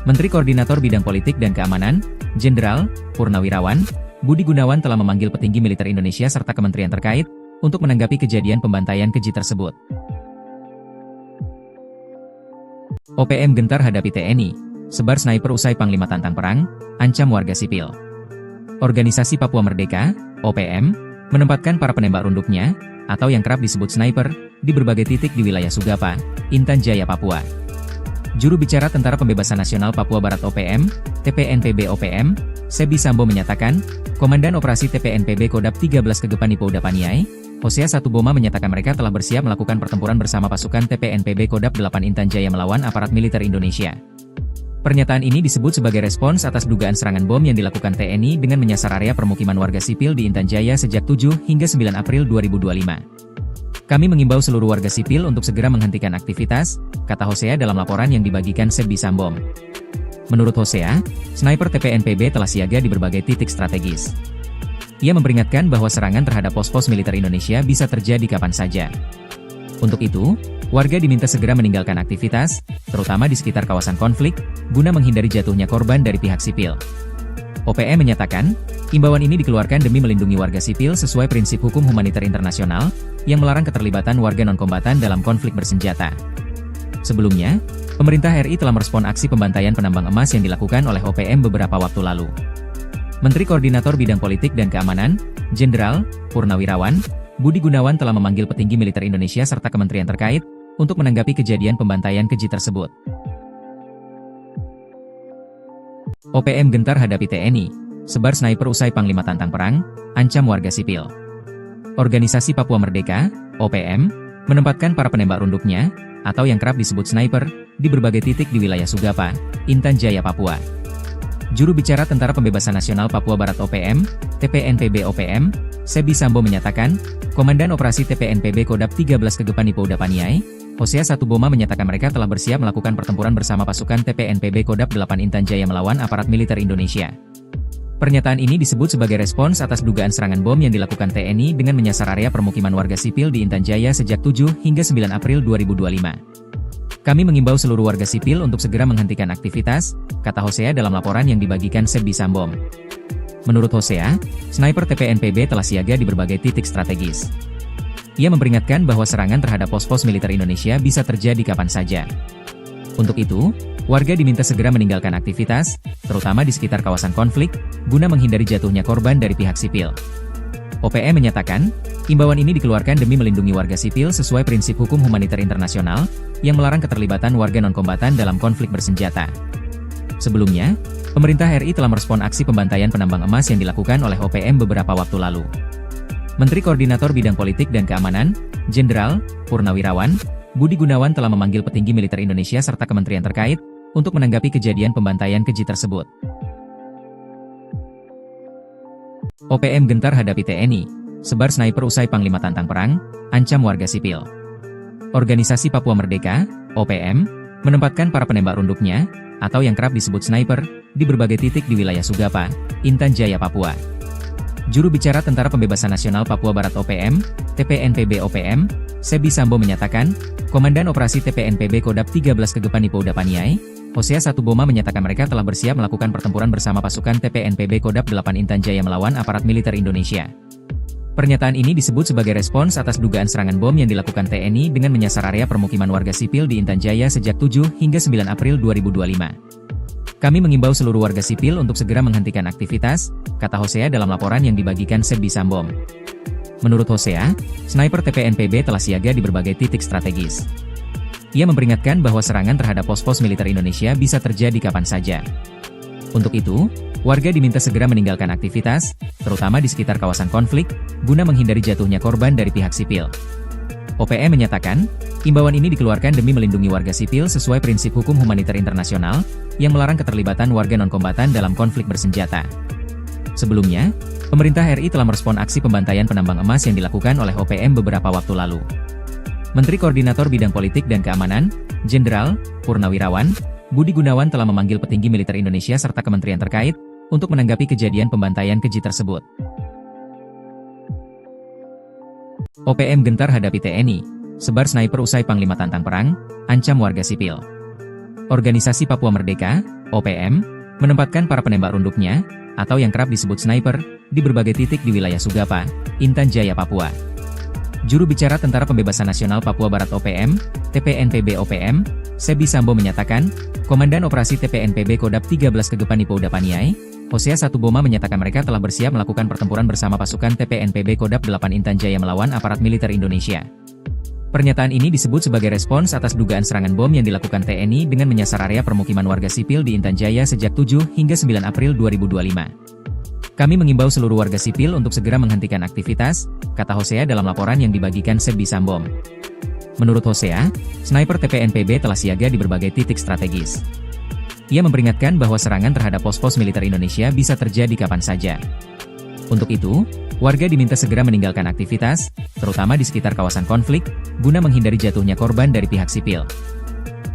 Menteri Koordinator Bidang Politik dan Keamanan, Jenderal Purnawirawan, Budi Gunawan telah memanggil petinggi militer Indonesia serta kementerian terkait, untuk menanggapi kejadian pembantaian keji tersebut. OPM gentar hadapi TNI, sebar sniper usai Panglima tantang perang, ancam warga sipil. Organisasi Papua Merdeka, OPM, menempatkan para penembak runduknya, atau yang kerap disebut sniper, di berbagai titik di wilayah Sugapa, Intan Jaya, Papua. Juru bicara Tentara Pembebasan Nasional Papua Barat OPM, TPNPB OPM, Sebi Sambo menyatakan, Komandan Operasi TPNPB Kodap 13 Kegepan Ipo Udapaniai, Hosea Satuboma menyatakan mereka telah bersiap melakukan pertempuran bersama pasukan TPNPB Kodap 8 Intan Jaya melawan aparat militer Indonesia. Pernyataan ini disebut sebagai respons atas dugaan serangan bom yang dilakukan TNI dengan menyasar area permukiman warga sipil di Intan Jaya sejak 7 hingga 9 April 2025. Kami mengimbau seluruh warga sipil untuk segera menghentikan aktivitas, kata Hosea dalam laporan yang dibagikan Sebi Sambo. Menurut Hosea, sniper TPNPB telah siaga di berbagai titik strategis. Ia memperingatkan bahwa serangan terhadap pos-pos militer Indonesia bisa terjadi kapan saja. Untuk itu, warga diminta segera meninggalkan aktivitas, terutama di sekitar kawasan konflik, guna menghindari jatuhnya korban dari pihak sipil. OPM menyatakan, imbauan ini dikeluarkan demi melindungi warga sipil sesuai prinsip hukum humaniter internasional, yang melarang keterlibatan warga non-kombatan dalam konflik bersenjata. Sebelumnya, pemerintah RI telah merespon aksi pembantaian penambang emas yang dilakukan oleh OPM beberapa waktu lalu. Menteri Koordinator Bidang Politik dan Keamanan, Jenderal Purnawirawan, Budi Gunawan telah memanggil petinggi militer Indonesia serta kementerian terkait, untuk menanggapi kejadian pembantaian keji tersebut. OPM gentar hadapi TNI, sebar sniper usai Panglima tantang perang, ancam warga sipil. Organisasi Papua Merdeka, OPM, menempatkan para penembak runduknya, atau yang kerap disebut sniper, di berbagai titik di wilayah Sugapa, Intan Jaya, Papua. Juru bicara Tentara Pembebasan Nasional Papua Barat OPM, TPNPB OPM, Sebi Sambo menyatakan, Komandan Operasi TPNPB Kodap 13 Kegepan Ipo Udapaniai, Hosea Satuboma menyatakan mereka telah bersiap melakukan pertempuran bersama pasukan TPNPB Kodap 8 Intan Jaya melawan aparat militer Indonesia. Pernyataan ini disebut sebagai respons atas dugaan serangan bom yang dilakukan TNI dengan menyasar area permukiman warga sipil di Intan Jaya sejak 7 hingga 9 April 2025. Kami mengimbau seluruh warga sipil untuk segera menghentikan aktivitas, kata Hosea dalam laporan yang dibagikan Sebi Sambo. Menurut Hosea, sniper TPNPB telah siaga di berbagai titik strategis. Ia memperingatkan bahwa serangan terhadap pos-pos militer Indonesia bisa terjadi kapan saja. Untuk itu, warga diminta segera meninggalkan aktivitas, terutama di sekitar kawasan konflik, guna menghindari jatuhnya korban dari pihak sipil. OPM menyatakan, imbauan ini dikeluarkan demi melindungi warga sipil sesuai prinsip hukum humaniter internasional, yang melarang keterlibatan warga non-kombatan dalam konflik bersenjata. Sebelumnya, pemerintah RI telah merespon aksi pembantaian penambang emas yang dilakukan oleh OPM beberapa waktu lalu. Menteri Koordinator Bidang Politik dan Keamanan, Jenderal Purnawirawan, Budi Gunawan telah memanggil petinggi militer Indonesia serta kementerian terkait, untuk menanggapi kejadian pembantaian keji tersebut. OPM gentar hadapi TNI, sebar sniper usai Panglima tantang perang, ancam warga sipil. Organisasi Papua Merdeka, OPM, menempatkan para penembak runduknya, atau yang kerap disebut sniper, di berbagai titik di wilayah Sugapa, Intan Jaya, Papua. Juru bicara Tentara Pembebasan Nasional Papua Barat OPM, TPNPB OPM, Sebi Sambo menyatakan, Komandan Operasi TPNPB Kodap 13 Kegepan Ipo Udapaniai, Hosea Satuboma menyatakan mereka telah bersiap melakukan pertempuran bersama pasukan TPNPB Kodap 8 Intan Jaya melawan aparat militer Indonesia. Pernyataan ini disebut sebagai respons atas dugaan serangan bom yang dilakukan TNI dengan menyasar area permukiman warga sipil di Intan Jaya sejak 7 hingga 9 April 2025. Kami mengimbau seluruh warga sipil untuk segera menghentikan aktivitas, kata Hosea dalam laporan yang dibagikan Sebi Sambo. Menurut Hosea, sniper TPNPB telah siaga di berbagai titik strategis. Ia memperingatkan bahwa serangan terhadap pos-pos militer Indonesia bisa terjadi kapan saja. Untuk itu, warga diminta segera meninggalkan aktivitas, terutama di sekitar kawasan konflik, guna menghindari jatuhnya korban dari pihak sipil. OPM menyatakan, imbauan ini dikeluarkan demi melindungi warga sipil sesuai prinsip hukum humaniter internasional, yang melarang keterlibatan warga non-kombatan dalam konflik bersenjata. Sebelumnya, pemerintah RI telah merespon aksi pembantaian penambang emas yang dilakukan oleh OPM beberapa waktu lalu. Menteri Koordinator Bidang Politik dan Keamanan, Jenderal Purnawirawan Budi Gunawan telah memanggil petinggi militer Indonesia serta kementerian terkait untuk menanggapi kejadian pembantaian keji tersebut. OPM gentar hadapi TNI, sebar sniper usai Panglima tantang perang, ancam warga sipil. Organisasi Papua Merdeka, OPM, menempatkan para penembak runduknya, atau yang kerap disebut sniper, di berbagai titik di wilayah Sugapa, Intan Jaya, Papua. Juru bicara Tentara Pembebasan Nasional Papua Barat OPM, TPNPB OPM, Sebi Sambo menyatakan, Komandan Operasi TPNPB Kodap 13 Kegepan Ipo Udapaniai, Hosea Satuboma menyatakan mereka telah bersiap melakukan pertempuran bersama pasukan TPNPB Kodap 8 Intan Jaya melawan aparat militer Indonesia. Pernyataan ini disebut sebagai respons atas dugaan serangan bom yang dilakukan TNI dengan menyasar area permukiman warga sipil di Intan Jaya sejak 7 hingga 9 April 2025. Kami mengimbau seluruh warga sipil untuk segera menghentikan aktivitas, kata Hosea dalam laporan yang dibagikan Sebi Sambo. Menurut Hosea, sniper TPNPB telah siaga di berbagai titik strategis. Ia memperingatkan bahwa serangan terhadap pos-pos militer Indonesia bisa terjadi kapan saja. Untuk itu, warga diminta segera meninggalkan aktivitas, terutama di sekitar kawasan konflik, guna menghindari jatuhnya korban dari pihak sipil.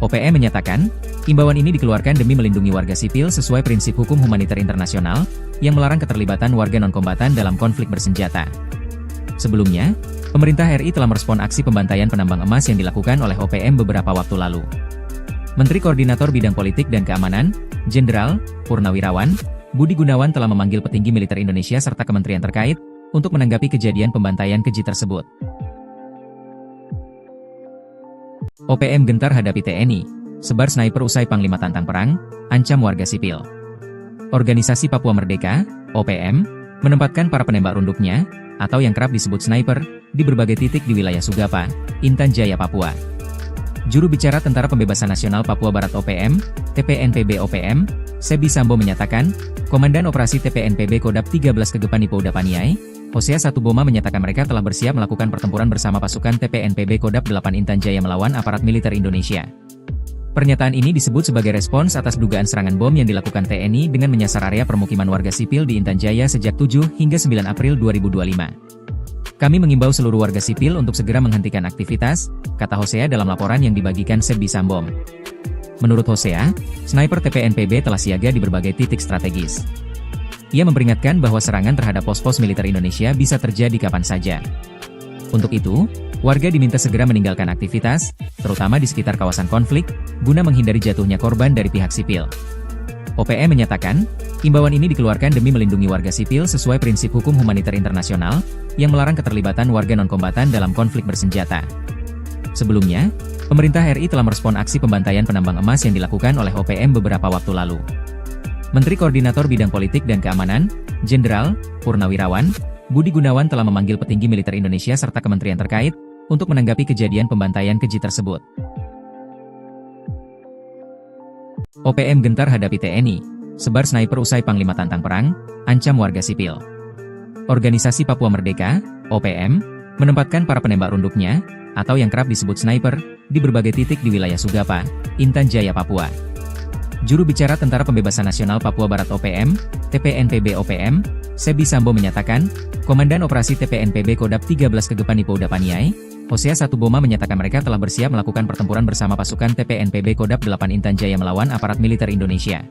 OPM menyatakan, imbauan ini dikeluarkan demi melindungi warga sipil sesuai prinsip hukum humaniter internasional, yang melarang keterlibatan warga non-kombatan dalam konflik bersenjata. Sebelumnya, pemerintah RI telah merespon aksi pembantaian penambang emas yang dilakukan oleh OPM beberapa waktu lalu. Menteri Koordinator Bidang Politik dan Keamanan, Jenderal Purnawirawan Budi Gunawan telah memanggil petinggi militer Indonesia serta kementerian terkait untuk menanggapi kejadian pembantaian keji tersebut. OPM gentar hadapi TNI, sebar sniper usai Panglima tantang perang, ancam warga sipil. Organisasi Papua Merdeka, OPM, menempatkan para penembak runduknya, atau yang kerap disebut sniper, di berbagai titik di wilayah Sugapa, Intan Jaya, Papua. Juru bicara Tentara Pembebasan Nasional Papua Barat OPM, TPNPB OPM, Sebi Sambo menyatakan, Komandan Operasi TPNPB Kodap 13 Kegepan Ipo Udapaniai, Hosea Satuboma menyatakan mereka telah bersiap melakukan pertempuran bersama pasukan TPNPB Kodap 8 Intan Jaya melawan aparat militer Indonesia. Pernyataan ini disebut sebagai respons atas dugaan serangan bom yang dilakukan TNI dengan menyasar area permukiman warga sipil di Intan Jaya sejak 7 hingga 9 April 2025. Kami mengimbau seluruh warga sipil untuk segera menghentikan aktivitas, kata Hosea dalam laporan yang dibagikan Sebi Sambo. Menurut Hosea, sniper TPNPB telah siaga di berbagai titik strategis. Ia memperingatkan bahwa serangan terhadap pos-pos militer Indonesia bisa terjadi kapan saja. Untuk itu, warga diminta segera meninggalkan aktivitas, terutama di sekitar kawasan konflik, guna menghindari jatuhnya korban dari pihak sipil. OPM menyatakan, imbauan ini dikeluarkan demi melindungi warga sipil sesuai prinsip hukum humaniter internasional, yang melarang keterlibatan warga non-kombatan dalam konflik bersenjata. Sebelumnya, pemerintah RI telah merespon aksi pembantaian penambang emas yang dilakukan oleh OPM beberapa waktu lalu. Menteri Koordinator Bidang Politik dan Keamanan, Jenderal Purnawirawan Budi Gunawan telah memanggil petinggi militer Indonesia serta kementerian terkait untuk menanggapi kejadian pembantaian keji tersebut. OPM gentar hadapi TNI, sebar sniper usai Panglima tantang perang, ancam warga sipil. Organisasi Papua Merdeka, OPM, menempatkan para penembak runduknya, atau yang kerap disebut sniper, di berbagai titik di wilayah Sugapa, Intan Jaya, Papua. Juru bicara Tentara Pembebasan Nasional Papua Barat OPM, TPNPB OPM, Sebi Sambo menyatakan, Komandan Operasi TPNPB Kodap 13 Kegepan Ipo Udapaniai, Hosea 1 Boma menyatakan mereka telah bersiap melakukan pertempuran bersama pasukan TPNPB Kodap 8 Intan Jaya melawan aparat militer Indonesia.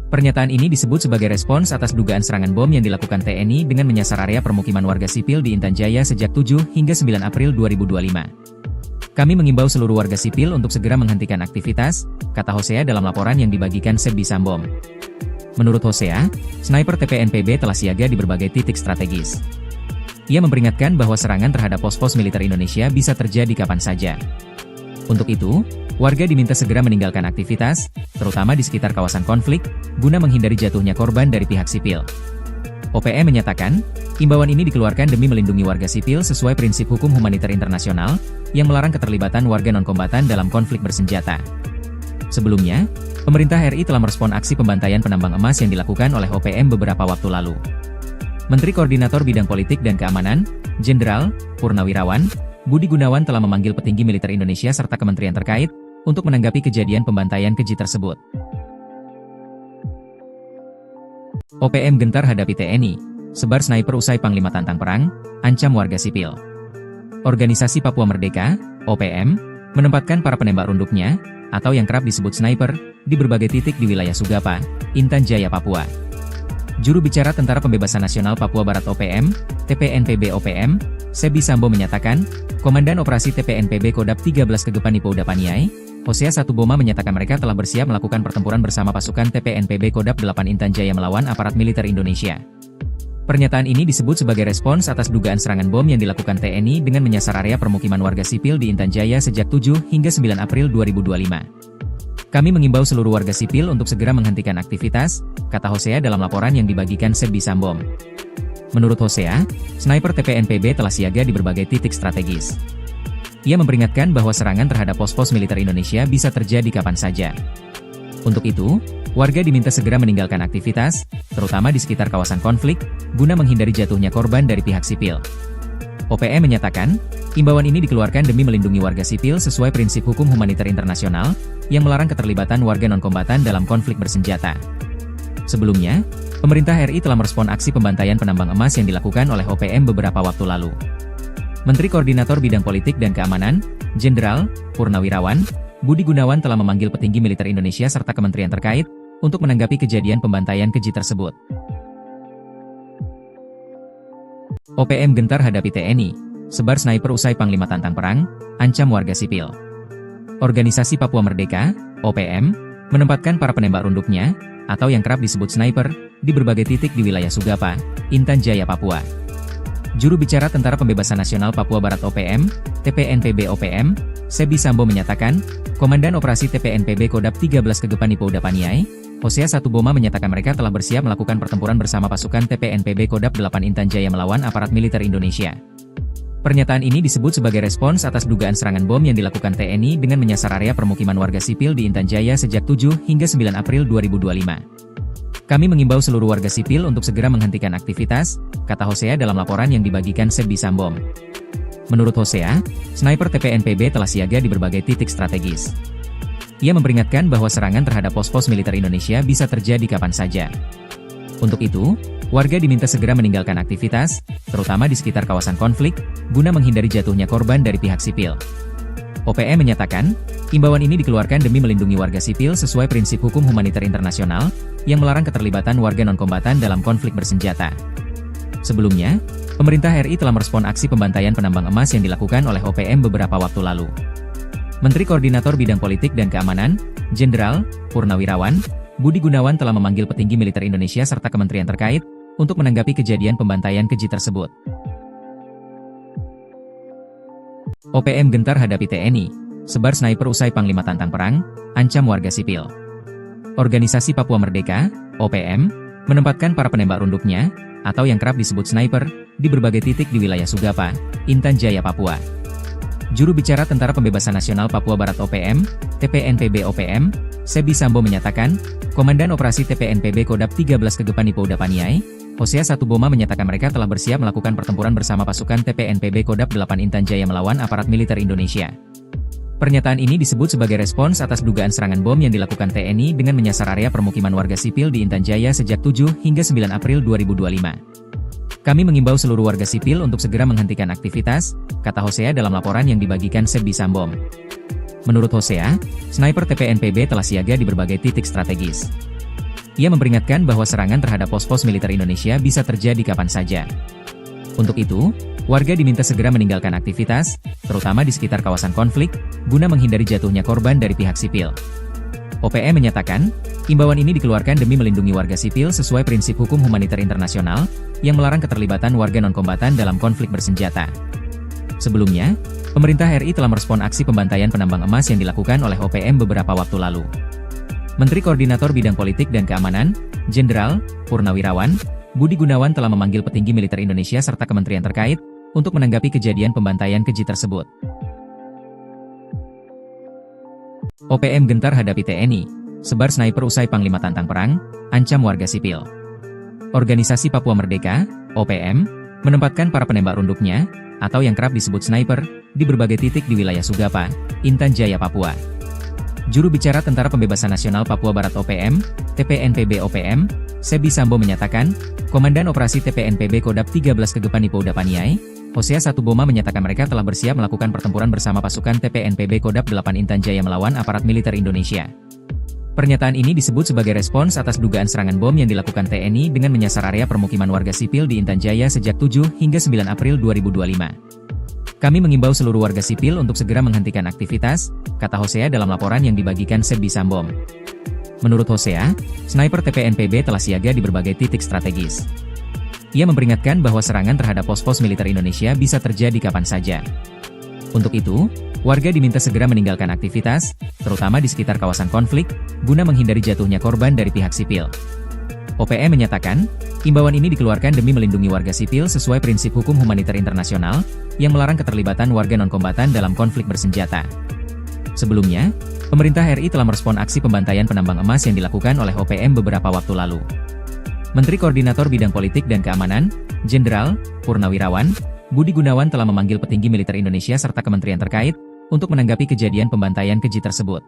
Pernyataan ini disebut sebagai respons atas dugaan serangan bom yang dilakukan TNI dengan menyasar area permukiman warga sipil di Intan Jaya sejak 7 hingga 9 April 2025. Kami mengimbau seluruh warga sipil untuk segera menghentikan aktivitas, kata Hosea dalam laporan yang dibagikan Sebi Sambom. Menurut Hosea, sniper TPNPB telah siaga di berbagai titik strategis. Ia memperingatkan bahwa serangan terhadap pos-pos militer Indonesia bisa terjadi kapan saja. Untuk itu, warga diminta segera meninggalkan aktivitas, terutama di sekitar kawasan konflik, guna menghindari jatuhnya korban dari pihak sipil. OPM menyatakan, imbauan ini dikeluarkan demi melindungi warga sipil sesuai prinsip hukum humaniter internasional, yang melarang keterlibatan warga non-kombatan dalam konflik bersenjata. Sebelumnya, pemerintah RI telah merespon aksi pembantaian penambang emas yang dilakukan oleh OPM beberapa waktu lalu. Menteri Koordinator Bidang Politik dan Keamanan, Jenderal Purnawirawan Budi Gunawan telah memanggil petinggi militer Indonesia serta kementerian terkait untuk menanggapi kejadian pembantaian keji tersebut. OPM gentar hadapi TNI, sebar sniper usai Panglima tantang perang, ancam warga sipil. Organisasi Papua Merdeka, OPM, menempatkan para penembak runduknya, atau yang kerap disebut sniper, di berbagai titik di wilayah Sugapa, Intan Jaya, Papua. Juru bicara Tentara Pembebasan Nasional Papua Barat OPM, TPNPB OPM, Sebi Sambo menyatakan, Komandan Operasi TPNPB Kodap 13 Kegepan Ipouda Paniai, Hosea 1 Boma menyatakan mereka telah bersiap melakukan pertempuran bersama pasukan TPNPB Kodap 8 Intan Jaya melawan aparat militer Indonesia. Pernyataan ini disebut sebagai respons atas dugaan serangan bom yang dilakukan TNI dengan menyasar area permukiman warga sipil di Intan Jaya sejak 7 hingga 9 April 2025. Kami mengimbau seluruh warga sipil untuk segera menghentikan aktivitas, kata Hosea dalam laporan yang dibagikan Sebi Sambom. Menurut Hosea, sniper TPNPB telah siaga di berbagai titik strategis. Ia memperingatkan bahwa serangan terhadap pos-pos militer Indonesia bisa terjadi kapan saja. Untuk itu, warga diminta segera meninggalkan aktivitas, terutama di sekitar kawasan konflik, guna menghindari jatuhnya korban dari pihak sipil. OPM menyatakan, imbauan ini dikeluarkan demi melindungi warga sipil sesuai prinsip hukum humaniter internasional, yang melarang keterlibatan warga non-kombatan dalam konflik bersenjata. Sebelumnya, pemerintah RI telah merespon aksi pembantaian penambang emas yang dilakukan oleh OPM beberapa waktu lalu. Menteri Koordinator Bidang Politik dan Keamanan, Jenderal Purnawirawan Budi Gunawan telah memanggil petinggi militer Indonesia serta kementerian terkait untuk menanggapi kejadian pembantaian keji tersebut. OPM gentar hadapi TNI, sebar sniper usai Panglima tantang perang, ancam warga sipil. Organisasi Papua Merdeka, OPM, menempatkan para penembak runduknya, atau yang kerap disebut sniper, di berbagai titik di wilayah Sugapa, Intan Jaya, Papua. Juru bicara Tentara Pembebasan Nasional Papua Barat OPM, TPNPB OPM, Sebi Sambo menyatakan, Komandan Operasi TPNPB Kodap 13 Kegepan Ipouda Paniai, Hosea 1 Boma menyatakan mereka telah bersiap melakukan pertempuran bersama pasukan TPNPB Kodap 8 Intan Jaya melawan aparat militer Indonesia. Pernyataan ini disebut sebagai respons atas dugaan serangan bom yang dilakukan TNI dengan menyasar area permukiman warga sipil di Intan Jaya sejak 7 hingga 9 April 2025. Kami mengimbau seluruh warga sipil untuk segera menghentikan aktivitas, kata Hosea dalam laporan yang dibagikan Sebi Sambom. Menurut Hosea, sniper TPNPB telah siaga di berbagai titik strategis. Ia memperingatkan bahwa serangan terhadap pos-pos militer Indonesia bisa terjadi kapan saja. Untuk itu, warga diminta segera meninggalkan aktivitas, terutama di sekitar kawasan konflik, guna menghindari jatuhnya korban dari pihak sipil. OPM menyatakan, imbauan ini dikeluarkan demi melindungi warga sipil sesuai prinsip hukum humaniter internasional, yang melarang keterlibatan warga non-kombatan dalam konflik bersenjata. Sebelumnya, pemerintah RI telah merespon aksi pembantaian penambang emas yang dilakukan oleh OPM beberapa waktu lalu. Menteri Koordinator Bidang Politik dan Keamanan, Jenderal Purnawirawan Budi Gunawan telah memanggil petinggi militer Indonesia serta kementerian terkait untuk menanggapi kejadian pembantaian keji tersebut. OPM gentar hadapi TNI, sebar sniper usai Panglima tantang perang, ancam warga sipil. Organisasi Papua Merdeka, OPM, menempatkan para penembak runduknya, atau yang kerap disebut sniper, di berbagai titik di wilayah Sugapa, Intan Jaya, Papua. Juru bicara Tentara Pembebasan Nasional Papua Barat OPM, TPNPB OPM, Sebi Sambo menyatakan, Komandan Operasi TPNPB Kodap 13 Kegepan Ipouda Paniai, Hosea 1 Boma menyatakan mereka telah bersiap melakukan pertempuran bersama pasukan TPNPB Kodap 8 Intan Jaya melawan aparat militer Indonesia. Pernyataan ini disebut sebagai respons atas dugaan serangan bom yang dilakukan TNI dengan menyasar area permukiman warga sipil di Intan Jaya sejak 7 hingga 9 April 2025. Kami mengimbau seluruh warga sipil untuk segera menghentikan aktivitas, kata Hosea dalam laporan yang dibagikan Sebbi Sambom. Menurut Hosea, sniper TPNPB telah siaga di berbagai titik strategis. Ia memperingatkan bahwa serangan terhadap pos-pos militer Indonesia bisa terjadi kapan saja. Untuk itu, warga diminta segera meninggalkan aktivitas, terutama di sekitar kawasan konflik, guna menghindari jatuhnya korban dari pihak sipil. OPM menyatakan, imbauan ini dikeluarkan demi melindungi warga sipil sesuai prinsip hukum humaniter internasional, yang melarang keterlibatan warga non-kombatan dalam konflik bersenjata. Sebelumnya, pemerintah RI telah merespon aksi pembantaian penambang emas yang dilakukan oleh OPM beberapa waktu lalu. Menteri Koordinator Bidang Politik dan Keamanan, Jenderal Purnawirawan Budi Gunawan telah memanggil petinggi militer Indonesia serta kementerian terkait, untuk menanggapi kejadian pembantaian keji tersebut. OPM gentar hadapi TNI, sebar sniper usai Panglima tantang perang, ancam warga sipil. Organisasi Papua Merdeka, OPM, menempatkan para penembak runduknya, atau yang kerap disebut sniper, di berbagai titik di wilayah Sugapa, Intan Jaya, Papua. Juru bicara Tentara Pembebasan Nasional Papua Barat OPM, TPNPB OPM, Sebbi Sambom menyatakan, Komandan Operasi TPNPB Kodap 13 Kegepani Pouda Paniai, Hosea Satuboma menyatakan mereka telah bersiap melakukan pertempuran bersama pasukan TPNPB Kodap 8 Intan Jaya melawan aparat militer Indonesia. Pernyataan ini disebut sebagai respons atas dugaan serangan bom yang dilakukan TNI dengan menyasar area permukiman warga sipil di Intan Jaya sejak 7 hingga 9 April 2025. Kami mengimbau seluruh warga sipil untuk segera menghentikan aktivitas, kata Hosea dalam laporan yang dibagikan Sebbi Sambom. Menurut Hosea, sniper TPNPB telah siaga di berbagai titik strategis. Ia memperingatkan bahwa serangan terhadap pos-pos militer Indonesia bisa terjadi kapan saja. Untuk itu, warga diminta segera meninggalkan aktivitas, terutama di sekitar kawasan konflik, guna menghindari jatuhnya korban dari pihak sipil. OPM menyatakan, imbauan ini dikeluarkan demi melindungi warga sipil sesuai prinsip hukum humaniter internasional, yang melarang keterlibatan warga non-kombatan dalam konflik bersenjata. Sebelumnya, pemerintah RI telah merespon aksi pembantaian penambang emas yang dilakukan oleh OPM beberapa waktu lalu. Menteri Koordinator Bidang Politik dan Keamanan, Jenderal Purnawirawan Budi Gunawan telah memanggil petinggi militer Indonesia serta kementerian terkait, untuk menanggapi kejadian pembantaian keji tersebut.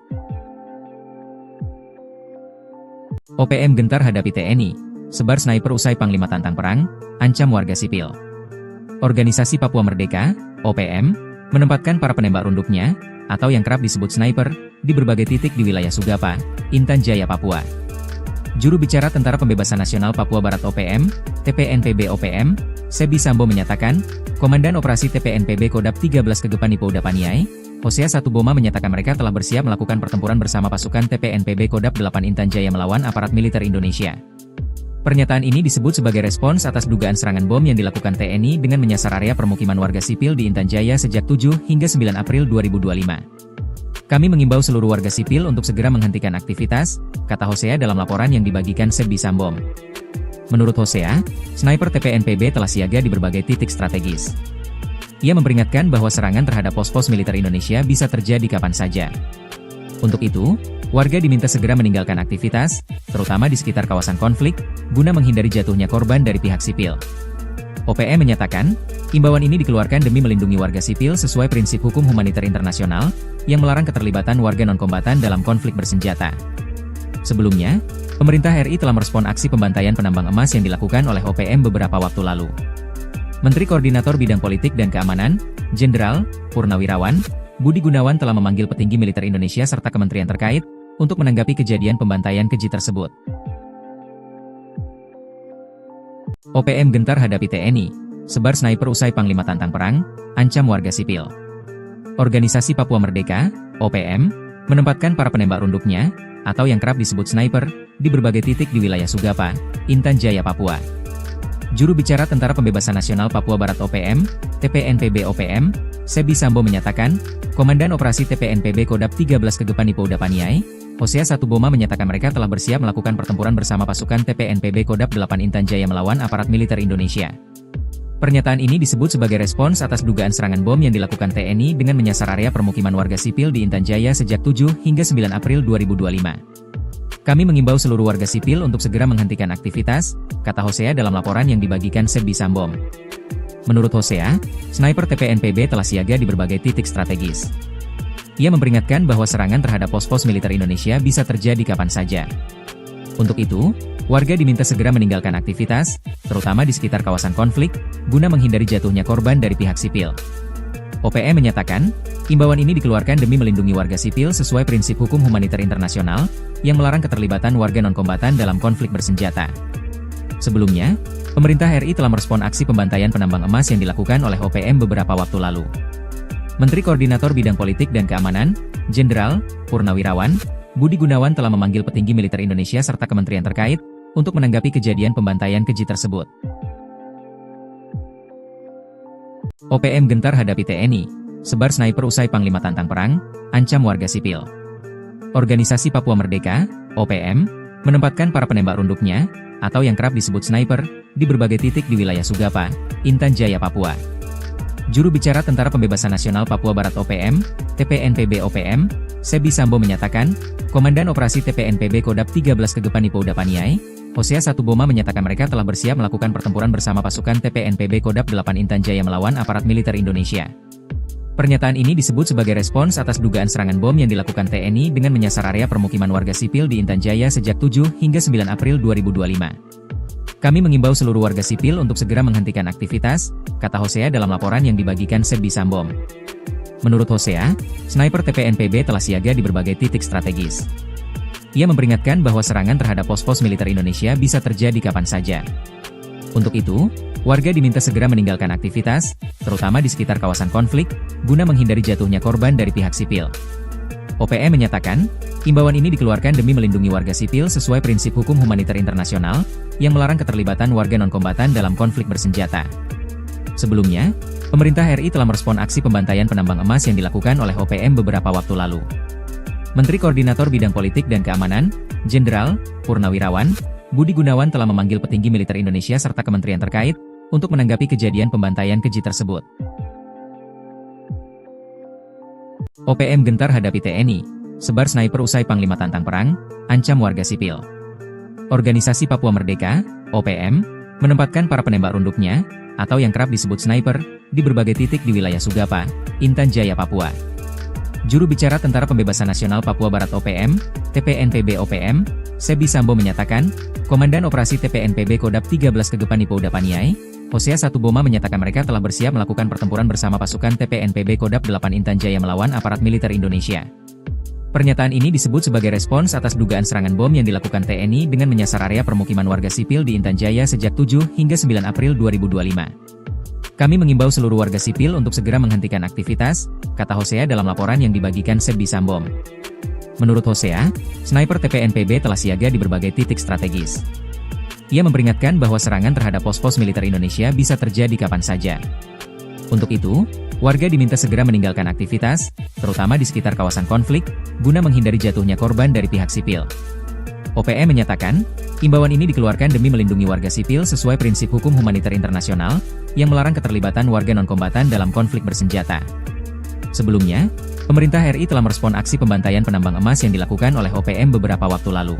OPM gentar hadapi TNI, sebar sniper usai Panglima tantang perang, ancam warga sipil. Organisasi Papua Merdeka, OPM, menempatkan para penembak runduknya, atau yang kerap disebut sniper, di berbagai titik di wilayah Sugapa, Intan Jaya, Papua. Juru bicara Tentara Pembebasan Nasional Papua Barat OPM, TPNPB OPM, Sebbi Sambom menyatakan, Komandan Operasi TPNPB Kodap 13 Kegepani Pouda Paniai, Hosea Satuboma menyatakan mereka telah bersiap melakukan pertempuran bersama pasukan TPNPB Kodap 8 Intan Jaya melawan aparat militer Indonesia. Pernyataan ini disebut sebagai respons atas dugaan serangan bom yang dilakukan TNI dengan menyasar area permukiman warga sipil di Intan Jaya sejak 7 hingga 9 April 2025. Kami mengimbau seluruh warga sipil untuk segera menghentikan aktivitas, kata Hosea dalam laporan yang dibagikan Sebbi Sambom. Menurut Hosea, sniper TPNPB telah siaga di berbagai titik strategis. Ia memperingatkan bahwa serangan terhadap pos-pos militer Indonesia bisa terjadi kapan saja. Untuk itu, warga diminta segera meninggalkan aktivitas, terutama di sekitar kawasan konflik, guna menghindari jatuhnya korban dari pihak sipil. OPM menyatakan, imbauan ini dikeluarkan demi melindungi warga sipil sesuai prinsip hukum humaniter internasional, yang melarang keterlibatan warga non-kombatan dalam konflik bersenjata. Sebelumnya, pemerintah RI telah merespon aksi pembantaian penambang emas yang dilakukan oleh OPM beberapa waktu lalu. Menteri Koordinator Bidang Politik dan Keamanan, Jenderal Purnawirawan Budi Gunawan telah memanggil petinggi militer Indonesia serta kementerian terkait, untuk menanggapi kejadian pembantaian keji tersebut. OPM gentar hadapi TNI, sebar sniper usai Panglima tantang perang, ancam warga sipil. Organisasi Papua Merdeka, OPM, menempatkan para penembak runduknya, atau yang kerap disebut sniper, di berbagai titik di wilayah Sugapa, Intan Jaya, Papua. Juru bicara Tentara Pembebasan Nasional Papua Barat OPM, TPNPB OPM, Sebbi Sambom menyatakan, Komandan Operasi TPNPB Kodap 13 Kegepani Pouda Paniai, Hosea Satuboma menyatakan mereka telah bersiap melakukan pertempuran bersama pasukan TPNPB Kodap 8 Intan Jaya melawan aparat militer Indonesia. Pernyataan ini disebut sebagai respons atas dugaan serangan bom yang dilakukan TNI dengan menyasar area permukiman warga sipil di Intan Jaya sejak 7 hingga 9 April 2025. Kami mengimbau seluruh warga sipil untuk segera menghentikan aktivitas, kata Hosea dalam laporan yang dibagikan Sebbi Sambom. Menurut Hosea, sniper TPNPB telah siaga di berbagai titik strategis. Ia memperingatkan bahwa serangan terhadap pos-pos militer Indonesia bisa terjadi kapan saja. Untuk itu, Warga diminta segera meninggalkan aktivitas, terutama di sekitar kawasan konflik, guna menghindari jatuhnya korban dari pihak sipil. OPM menyatakan, imbauan ini dikeluarkan demi melindungi warga sipil sesuai prinsip hukum humaniter internasional, yang melarang keterlibatan warga non-kombatan dalam konflik bersenjata. Sebelumnya, pemerintah RI telah merespon aksi pembantaian penambang emas yang dilakukan oleh OPM beberapa waktu lalu. Menteri Koordinator Bidang Politik dan Keamanan, Jenderal Purnawirawan Budi Gunawan telah memanggil petinggi militer Indonesia serta kementerian terkait, untuk menanggapi kejadian pembantaian keji tersebut. OPM gentar hadapi TNI, sebar sniper usai Panglima tantang perang, ancam warga sipil. Organisasi Papua Merdeka, OPM, menempatkan para penembak runduknya, atau yang kerap disebut sniper, di berbagai titik di wilayah Sugapa, Intan Jaya, Papua. Juru bicara Tentara Pembebasan Nasional Papua Barat OPM, TPNPB OPM, Sebi Sambo menyatakan, Komandan Operasi TPNPB Kodap 13 Kegepani Pouda Paniai, Hosea Satuboma menyatakan mereka telah bersiap melakukan pertempuran bersama pasukan TPNPB Kodap 8 Intan Jaya melawan aparat militer Indonesia. Pernyataan ini disebut sebagai respons atas dugaan serangan bom yang dilakukan TNI dengan menyasar area permukiman warga sipil di Intan Jaya sejak 7 hingga 9 April 2025. Kami mengimbau seluruh warga sipil untuk segera menghentikan aktivitas, kata Hosea dalam laporan yang dibagikan Sebi Sambo. Menurut Hosea, sniper TPNPB telah siaga di berbagai titik strategis. Ia memperingatkan bahwa serangan terhadap pos-pos militer Indonesia bisa terjadi kapan saja. Untuk itu, warga diminta segera meninggalkan aktivitas, terutama di sekitar kawasan konflik, guna menghindari jatuhnya korban dari pihak sipil. OPM menyatakan, imbauan ini dikeluarkan demi melindungi warga sipil sesuai prinsip hukum humaniter internasional, yang melarang keterlibatan warga non-kombatan dalam konflik bersenjata. Sebelumnya, pemerintah RI telah merespon aksi pembantaian penambang emas yang dilakukan oleh OPM beberapa waktu lalu. Menteri Koordinator Bidang Politik dan Keamanan, Jenderal Purnawirawan Budi Gunawan telah memanggil petinggi militer Indonesia serta kementerian terkait, untuk menanggapi kejadian pembantaian keji tersebut. OPM gentar hadapi TNI, sebar sniper usai Panglima tantang perang, ancam warga sipil. Organisasi Papua Merdeka, OPM, menempatkan para penembak runduknya, atau yang kerap disebut sniper, di berbagai titik di wilayah Sugapa, Intan Jaya, Papua. Juru bicara Tentara Pembebasan Nasional Papua Barat OPM, TPNPB OPM, Sebi Sambo menyatakan, Komandan Operasi TPNPB Kodap 13 Kegepani Pouda Paniai, Hosea Satuboma menyatakan mereka telah bersiap melakukan pertempuran bersama pasukan TPNPB Kodap 8 Intan Jaya melawan aparat militer Indonesia. Pernyataan ini disebut sebagai respons atas dugaan serangan bom yang dilakukan TNI dengan menyasar area permukiman warga sipil di Intan Jaya sejak 7 hingga 9 April 2025. Kami mengimbau seluruh warga sipil untuk segera menghentikan aktivitas, kata Hosea dalam laporan yang dibagikan Sebi Sambo. Menurut Hosea, sniper TPNPB telah siaga di berbagai titik strategis. Ia memperingatkan bahwa serangan terhadap pos-pos militer Indonesia bisa terjadi kapan saja. Untuk itu, warga diminta segera meninggalkan aktivitas, terutama di sekitar kawasan konflik, guna menghindari jatuhnya korban dari pihak sipil. OPM menyatakan, imbauan ini dikeluarkan demi melindungi warga sipil sesuai prinsip hukum humaniter internasional, yang melarang keterlibatan warga non-kombatan dalam konflik bersenjata. Sebelumnya, pemerintah RI telah merespon aksi pembantaian penambang emas yang dilakukan oleh OPM beberapa waktu lalu.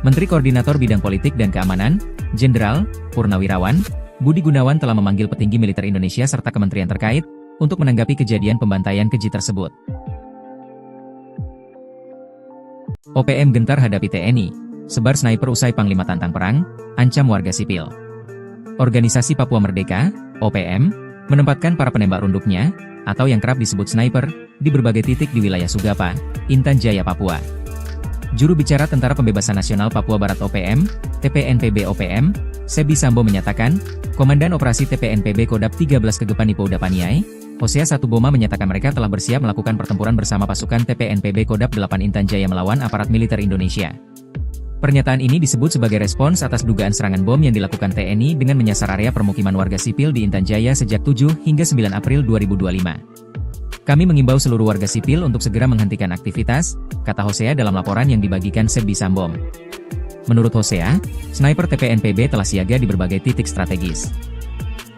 Menteri Koordinator Bidang Politik dan Keamanan, Jenderal Purnawirawan Budi Gunawan telah memanggil petinggi militer Indonesia serta kementerian terkait, untuk menanggapi kejadian pembantaian keji tersebut. OPM gentar hadapi TNI, sebar sniper usai Panglima tantang perang, ancam warga sipil. Organisasi Papua Merdeka, OPM, menempatkan para penembak runduknya, atau yang kerap disebut sniper, di berbagai titik di wilayah Sugapa, Intan Jaya, Papua. Juru bicara Tentara Pembebasan Nasional Papua Barat OPM, TPNPB OPM, Sebi Sambo menyatakan, Komandan Operasi TPNPB Kodap 13 Kegepani Pouda Paniai, Hosea Satuboma menyatakan mereka telah bersiap melakukan pertempuran bersama pasukan TPNPB Kodap 8 Intan Jaya melawan aparat militer Indonesia. Pernyataan ini disebut sebagai respons atas dugaan serangan bom yang dilakukan TNI dengan menyasar area permukiman warga sipil di Intan Jaya sejak 7 hingga 9 April 2025. Kami mengimbau seluruh warga sipil untuk segera menghentikan aktivitas, kata Hosea dalam laporan yang dibagikan Sebi Sambo. Menurut Hosea, sniper TPNPB telah siaga di berbagai titik strategis.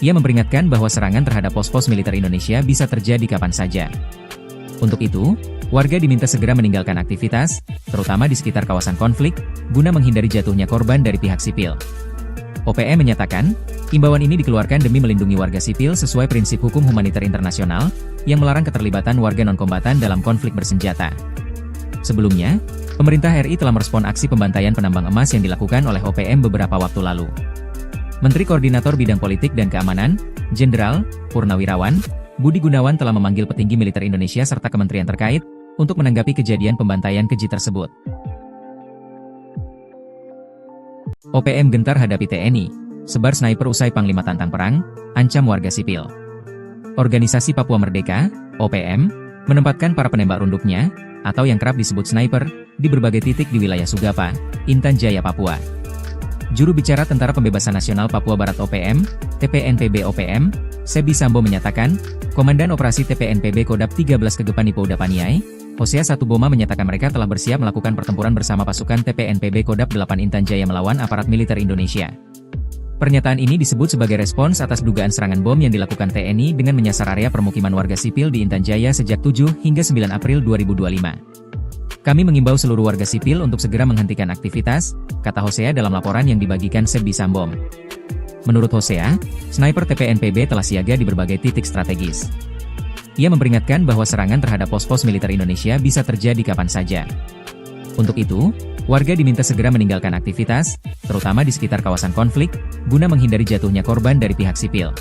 Ia memperingatkan bahwa serangan terhadap pos-pos militer Indonesia bisa terjadi kapan saja. Untuk itu, warga diminta segera meninggalkan aktivitas, terutama di sekitar kawasan konflik, guna menghindari jatuhnya korban dari pihak sipil. OPM menyatakan, imbauan ini dikeluarkan demi melindungi warga sipil sesuai prinsip hukum humaniter internasional, yang melarang keterlibatan warga non-kombatan dalam konflik bersenjata. Sebelumnya, Pemerintah RI telah merespon aksi pembantaian penambang emas yang dilakukan oleh OPM beberapa waktu lalu. Menteri Koordinator Bidang Politik dan Keamanan, Jenderal Purnawirawan Budi Gunawan telah memanggil petinggi militer Indonesia serta kementerian terkait untuk menanggapi kejadian pembantaian keji tersebut. OPM gentar hadapi TNI, sebar sniper usai Panglima tantang perang, ancam warga sipil. Organisasi Papua Merdeka, OPM, menempatkan para penembak runduknya, atau yang kerap disebut sniper, di berbagai titik di wilayah Sugapa, Intan Jaya, Papua. Juru bicara Tentara Pembebasan Nasional Papua Barat OPM, TPNPB OPM, Sebi Sambo menyatakan, Komandan Operasi TPNPB Kodap 13 Kegepan Ipo Udapaniai, Hosea Satuboma menyatakan mereka telah bersiap melakukan pertempuran bersama pasukan TPNPB Kodap 8 Intan Jaya melawan aparat militer Indonesia. Pernyataan ini disebut sebagai respons atas dugaan serangan bom yang dilakukan TNI dengan menyasar area permukiman warga sipil di Intan Jaya sejak 7 hingga 9 April 2025. Kami mengimbau seluruh warga sipil untuk segera menghentikan aktivitas, kata Hosea dalam laporan yang dibagikan Sebi Sambom. Menurut Hosea, sniper TPNPB telah siaga di berbagai titik strategis. Ia memperingatkan bahwa serangan terhadap pos-pos militer Indonesia bisa terjadi kapan saja. Untuk itu, warga diminta segera meninggalkan aktivitas, terutama di sekitar kawasan konflik, guna menghindari jatuhnya korban dari pihak sipil.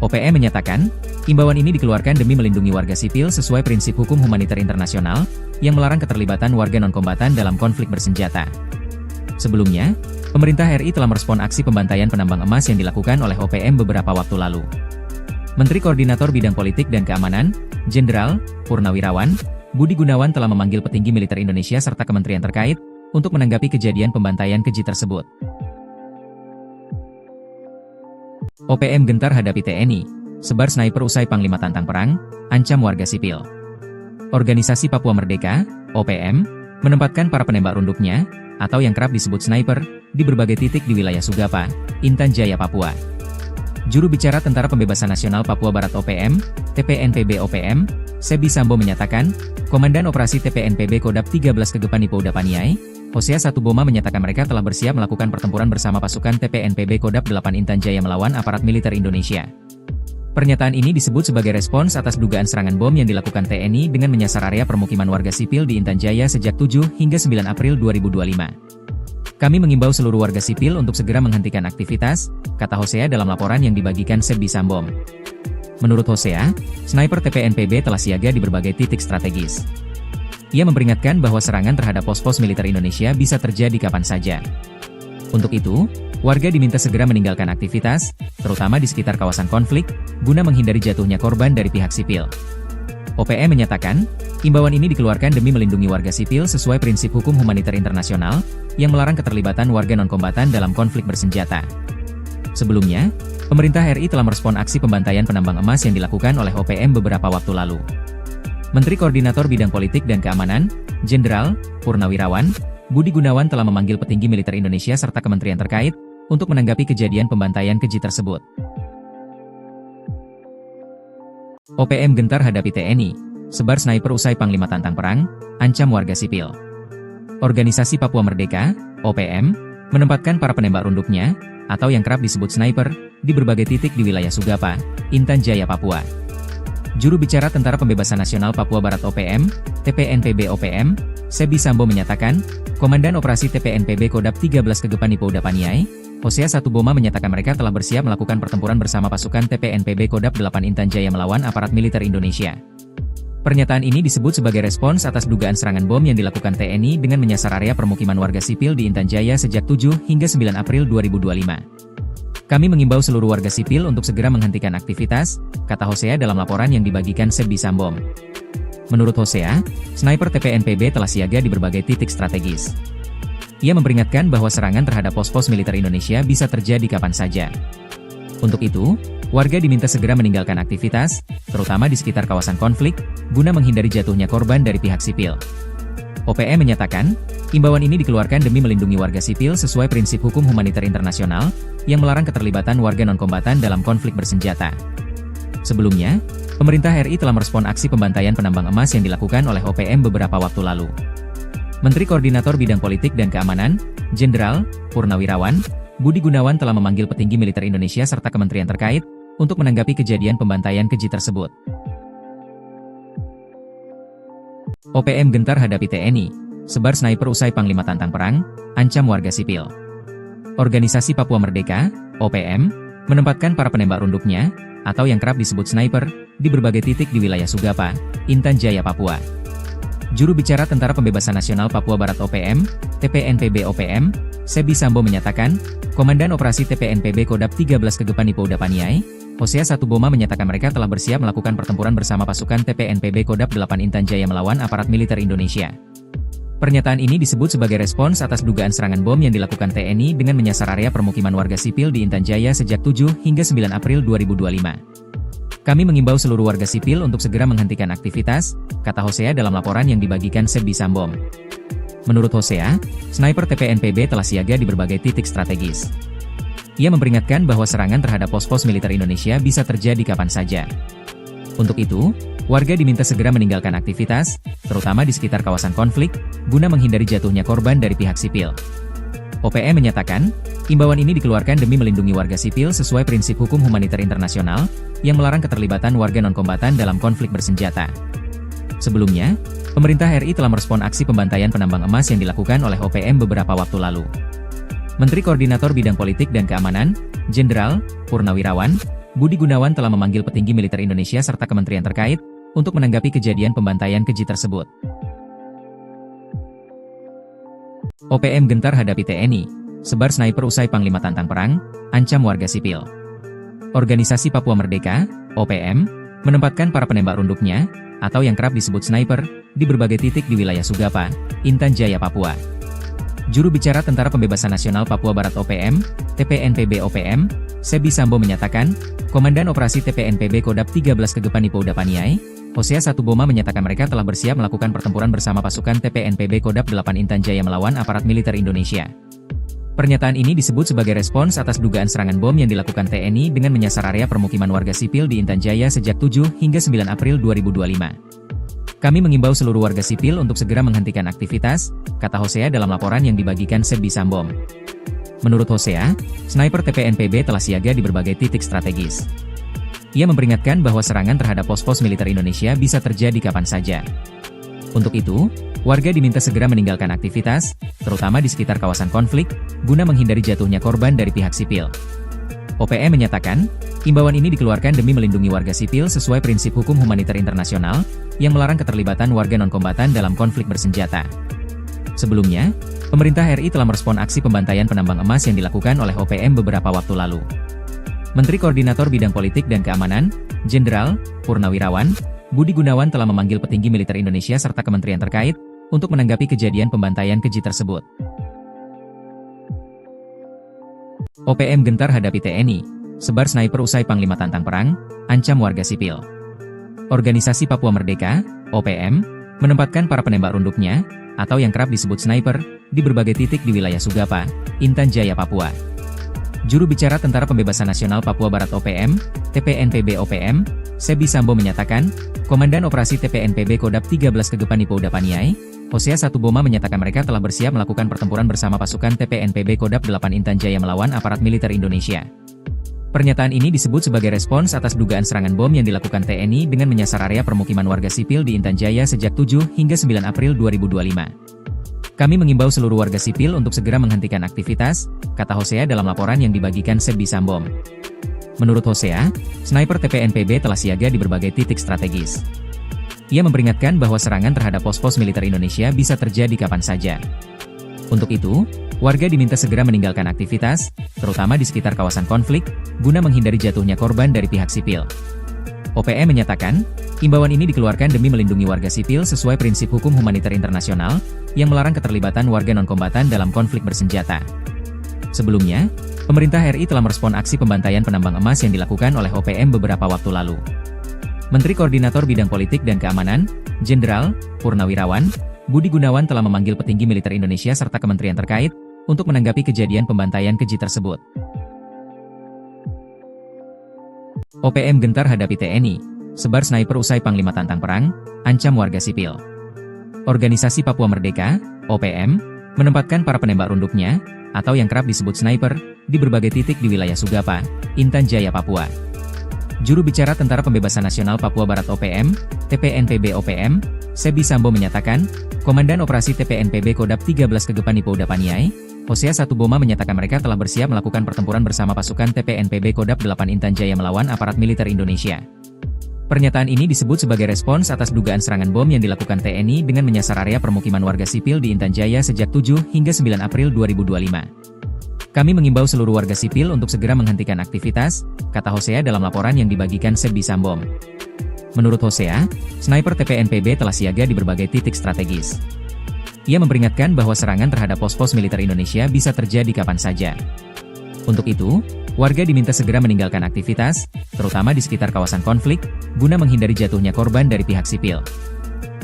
OPM menyatakan, imbauan ini dikeluarkan demi melindungi warga sipil sesuai prinsip hukum humaniter internasional, yang melarang keterlibatan warga non-kombatan dalam konflik bersenjata. Sebelumnya, pemerintah RI telah merespon aksi pembantaian penambang emas yang dilakukan oleh OPM beberapa waktu lalu. Menteri Koordinator Bidang Politik dan Keamanan, Jenderal Purnawirawan Budi Gunawan telah memanggil petinggi militer Indonesia serta kementerian terkait untuk menanggapi kejadian pembantaian keji tersebut. OPM gentar hadapi TNI, sebar sniper usai Panglima tantang perang, ancam warga sipil. Organisasi Papua Merdeka, OPM, menempatkan para penembak runduknya, atau yang kerap disebut sniper, di berbagai titik di wilayah Sugapa, Intan Jaya, Papua. Juru bicara Tentara Pembebasan Nasional Papua Barat OPM, TPNPB OPM, Sebi Sambo menyatakan, Komandan Operasi TPNPB Kodap 13 Kegepan Ipo Udapaniai, Hosea Satuboma menyatakan mereka telah bersiap melakukan pertempuran bersama pasukan TPNPB Kodap 8 Intan Jaya melawan aparat militer Indonesia. Pernyataan ini disebut sebagai respons atas dugaan serangan bom yang dilakukan TNI dengan menyasar area permukiman warga sipil di Intan Jaya sejak 7 hingga 9 April 2025. Kami mengimbau seluruh warga sipil untuk segera menghentikan aktivitas, kata Hosea dalam laporan yang dibagikan Sebi Sambom. Menurut Hosea, sniper TPNPB telah siaga di berbagai titik strategis. Ia memperingatkan bahwa serangan terhadap pos-pos militer Indonesia bisa terjadi kapan saja. Untuk itu, warga diminta segera meninggalkan aktivitas, terutama di sekitar kawasan konflik, guna menghindari jatuhnya korban dari pihak sipil. OPM menyatakan, imbauan ini dikeluarkan demi melindungi warga sipil sesuai prinsip hukum humaniter internasional, yang melarang keterlibatan warga non-kombatan dalam konflik bersenjata. Sebelumnya, pemerintah RI telah merespon aksi pembantaian penambang emas yang dilakukan oleh OPM beberapa waktu lalu. Menteri Koordinator Bidang Politik dan Keamanan, Jenderal Purnawirawan Budi Gunawan telah memanggil petinggi militer Indonesia serta kementerian terkait untuk menanggapi kejadian pembantaian keji tersebut. OPM gentar hadapi TNI, sebar sniper usai Panglima tantang perang, ancam warga sipil. Organisasi Papua Merdeka, OPM, menempatkan para penembak runduknya, atau yang kerap disebut sniper, di berbagai titik di wilayah Sugapa, Intan Jaya, Papua. Juru bicara Tentara Pembebasan Nasional Papua Barat OPM, TPNPB OPM, Sebi Sambo menyatakan, Komandan Operasi TPNPB Kodap 13 Kegepan Ipo Udapaniai, Hosea Satuboma menyatakan mereka telah bersiap melakukan pertempuran bersama pasukan TPNPB Kodap 8 Intan Jaya melawan aparat militer Indonesia. Pernyataan ini disebut sebagai respons atas dugaan serangan bom yang dilakukan TNI dengan menyasar area permukiman warga sipil di Intan Jaya sejak 7 hingga 9 April 2025. Kami mengimbau seluruh warga sipil untuk segera menghentikan aktivitas, kata Hosea dalam laporan yang dibagikan Sebi Sambom. Menurut Hosea, sniper TPNPB telah siaga di berbagai titik strategis. Ia memperingatkan bahwa serangan terhadap pos-pos militer Indonesia bisa terjadi kapan saja. Untuk itu, warga diminta segera meninggalkan aktivitas, terutama di sekitar kawasan konflik, guna menghindari jatuhnya korban dari pihak sipil. OPM menyatakan, imbauan ini dikeluarkan demi melindungi warga sipil sesuai prinsip hukum humaniter internasional, yang melarang keterlibatan warga non-kombatan dalam konflik bersenjata. Sebelumnya, pemerintah RI telah merespon aksi pembantaian penambang emas yang dilakukan oleh OPM beberapa waktu lalu. Menteri Koordinator Bidang Politik dan Keamanan, Jenderal Purnawirawan Budi Gunawan telah memanggil petinggi militer Indonesia serta kementerian terkait untuk menanggapi kejadian pembantaian keji tersebut. OPM gentar hadapi TNI, sebar sniper usai Panglima tantang perang, ancam warga sipil. Organisasi Papua Merdeka, OPM, menempatkan para penembak runduknya, atau yang kerap disebut sniper, di berbagai titik di wilayah Sugapa, Intan Jaya, Papua. Juru bicara Tentara Pembebasan Nasional Papua Barat OPM, TPNPB OPM, Sebi Sambo menyatakan, Komandan Operasi TPNPB Kodap 13 Kegepan Ipouda Paniai, Hosea Satuboma menyatakan mereka telah bersiap melakukan pertempuran bersama pasukan TPNPB Kodap 8 Intan Jaya melawan aparat militer Indonesia. Pernyataan ini disebut sebagai respons atas dugaan serangan bom yang dilakukan TNI dengan menyasar area permukiman warga sipil di Intan Jaya sejak 7 hingga 9 April 2025. Kami mengimbau seluruh warga sipil untuk segera menghentikan aktivitas, kata Hosea dalam laporan yang dibagikan Sebi Sambo. Menurut Hosea, sniper TPNPB telah siaga di berbagai titik strategis. Ia memperingatkan bahwa serangan terhadap pos-pos militer Indonesia bisa terjadi kapan saja. Untuk itu, warga diminta segera meninggalkan aktivitas, terutama di sekitar kawasan konflik, guna menghindari jatuhnya korban dari pihak sipil. OPM menyatakan, imbauan ini dikeluarkan demi melindungi warga sipil sesuai prinsip hukum humaniter internasional, yang melarang keterlibatan warga non-kombatan dalam konflik bersenjata. Sebelumnya, pemerintah RI telah merespon aksi pembantaian penambang emas yang dilakukan oleh OPM beberapa waktu lalu. Menteri Koordinator Bidang Politik dan Keamanan, Jenderal Purnawirawan Budi Gunawan telah memanggil petinggi militer Indonesia serta kementerian terkait untuk menanggapi kejadian pembantaian keji tersebut. OPM gentar hadapi TNI, sebar sniper usai Panglima tantang perang, ancam warga sipil. Organisasi Papua Merdeka, OPM, menempatkan para penembak runduknya, atau yang kerap disebut sniper, di berbagai titik di wilayah Sugapa, Intan Jaya, Papua. Juru bicara Tentara Pembebasan Nasional Papua Barat OPM, TPNPB OPM, Sebi Sambo menyatakan, Komandan Operasi TPNPB Kodap 13 Kegepan Ipouda Paniai, Hosea Satuboma menyatakan mereka telah bersiap melakukan pertempuran bersama pasukan TPNPB Kodap 8 Intan Jaya melawan aparat militer Indonesia. Pernyataan ini disebut sebagai respons atas dugaan serangan bom yang dilakukan TNI dengan menyasar area permukiman warga sipil di Intan Jaya sejak 7 hingga 9 April 2025. Kami mengimbau seluruh warga sipil untuk segera menghentikan aktivitas, kata Hosea dalam laporan yang dibagikan Sebi Sambo. Menurut Hosea, sniper TPNPB telah siaga di berbagai titik strategis. Ia memperingatkan bahwa serangan terhadap pos-pos militer Indonesia bisa terjadi kapan saja. Untuk itu, warga diminta segera meninggalkan aktivitas, terutama di sekitar kawasan konflik, guna menghindari jatuhnya korban dari pihak sipil. OPM menyatakan, imbauan ini dikeluarkan demi melindungi warga sipil sesuai prinsip hukum humaniter internasional, yang melarang keterlibatan warga non-kombatan dalam konflik bersenjata. Sebelumnya, pemerintah RI telah merespon aksi pembantaian penambang emas yang dilakukan oleh OPM beberapa waktu lalu. Menteri Koordinator Bidang Politik dan Keamanan, Jenderal Purnawirawan Budi Gunawan telah memanggil petinggi militer Indonesia serta kementerian terkait untuk menanggapi kejadian pembantaian keji tersebut. OPM gentar hadapi TNI, sebar sniper usai Panglima tantang perang, ancam warga sipil. Organisasi Papua Merdeka, OPM, menempatkan para penembak runduknya, atau yang kerap disebut sniper, di berbagai titik di wilayah Sugapa, Intan Jaya, Papua. Juru bicara Tentara Pembebasan Nasional Papua Barat OPM, TPNPB OPM, Sebi Sambo menyatakan, Komandan Operasi TPNPB Kodap 13 Kegepan Ipouda Paniai, Hosea Satuboma menyatakan mereka telah bersiap melakukan pertempuran bersama pasukan TPNPB Kodap 8 Intan Jaya melawan aparat militer Indonesia. Pernyataan ini disebut sebagai respons atas dugaan serangan bom yang dilakukan TNI dengan menyasar area permukiman warga sipil di Intan Jaya sejak 7 hingga 9 April 2025. Kami mengimbau seluruh warga sipil untuk segera menghentikan aktivitas, kata Hosea dalam laporan yang dibagikan Sebi Sambo. Menurut Hosea, sniper TPNPB telah siaga di berbagai titik strategis. Ia memperingatkan bahwa serangan terhadap pos-pos militer Indonesia bisa terjadi kapan saja. Untuk itu, warga diminta segera meninggalkan aktivitas, terutama di sekitar kawasan konflik, guna menghindari jatuhnya korban dari pihak sipil. OPM menyatakan, imbauan ini dikeluarkan demi melindungi warga sipil sesuai prinsip hukum humaniter internasional, yang melarang keterlibatan warga non-kombatan dalam konflik bersenjata. Sebelumnya, pemerintah RI telah merespon aksi pembantaian penambang emas yang dilakukan oleh OPM beberapa waktu lalu. Menteri Koordinator Bidang Politik dan Keamanan, Jenderal Purnawirawan Budi Gunawan telah memanggil petinggi militer Indonesia serta kementerian terkait untuk menanggapi kejadian pembantaian keji tersebut. OPM gentar hadapi TNI, sebar sniper usai Panglima tantang perang, ancam warga sipil. Organisasi Papua Merdeka, OPM, menempatkan para penembak runduknya, atau yang kerap disebut sniper, di berbagai titik di wilayah Sugapa, Intan Jaya, Papua. Juru bicara Tentara Pembebasan Nasional Papua Barat OPM, TPNPB OPM, Sebi Sambo menyatakan, Komandan Operasi TPNPB Kodap 13 Kegepan Ipouda Paniai, Hosea Satuboma menyatakan mereka telah bersiap melakukan pertempuran bersama pasukan TPNPB Kodap 8 Intan Jaya melawan aparat militer Indonesia. Pernyataan ini disebut sebagai respons atas dugaan serangan bom yang dilakukan TNI dengan menyasar area permukiman warga sipil di Intan Jaya sejak 7 hingga 9 April 2025. Kami mengimbau seluruh warga sipil untuk segera menghentikan aktivitas, kata Hosea dalam laporan yang dibagikan Sebi Sambo. Menurut Hosea, sniper TPNPB telah siaga di berbagai titik strategis. Ia memperingatkan bahwa serangan terhadap pos-pos militer Indonesia bisa terjadi kapan saja. Untuk itu, warga diminta segera meninggalkan aktivitas, terutama di sekitar kawasan konflik, guna menghindari jatuhnya korban dari pihak sipil.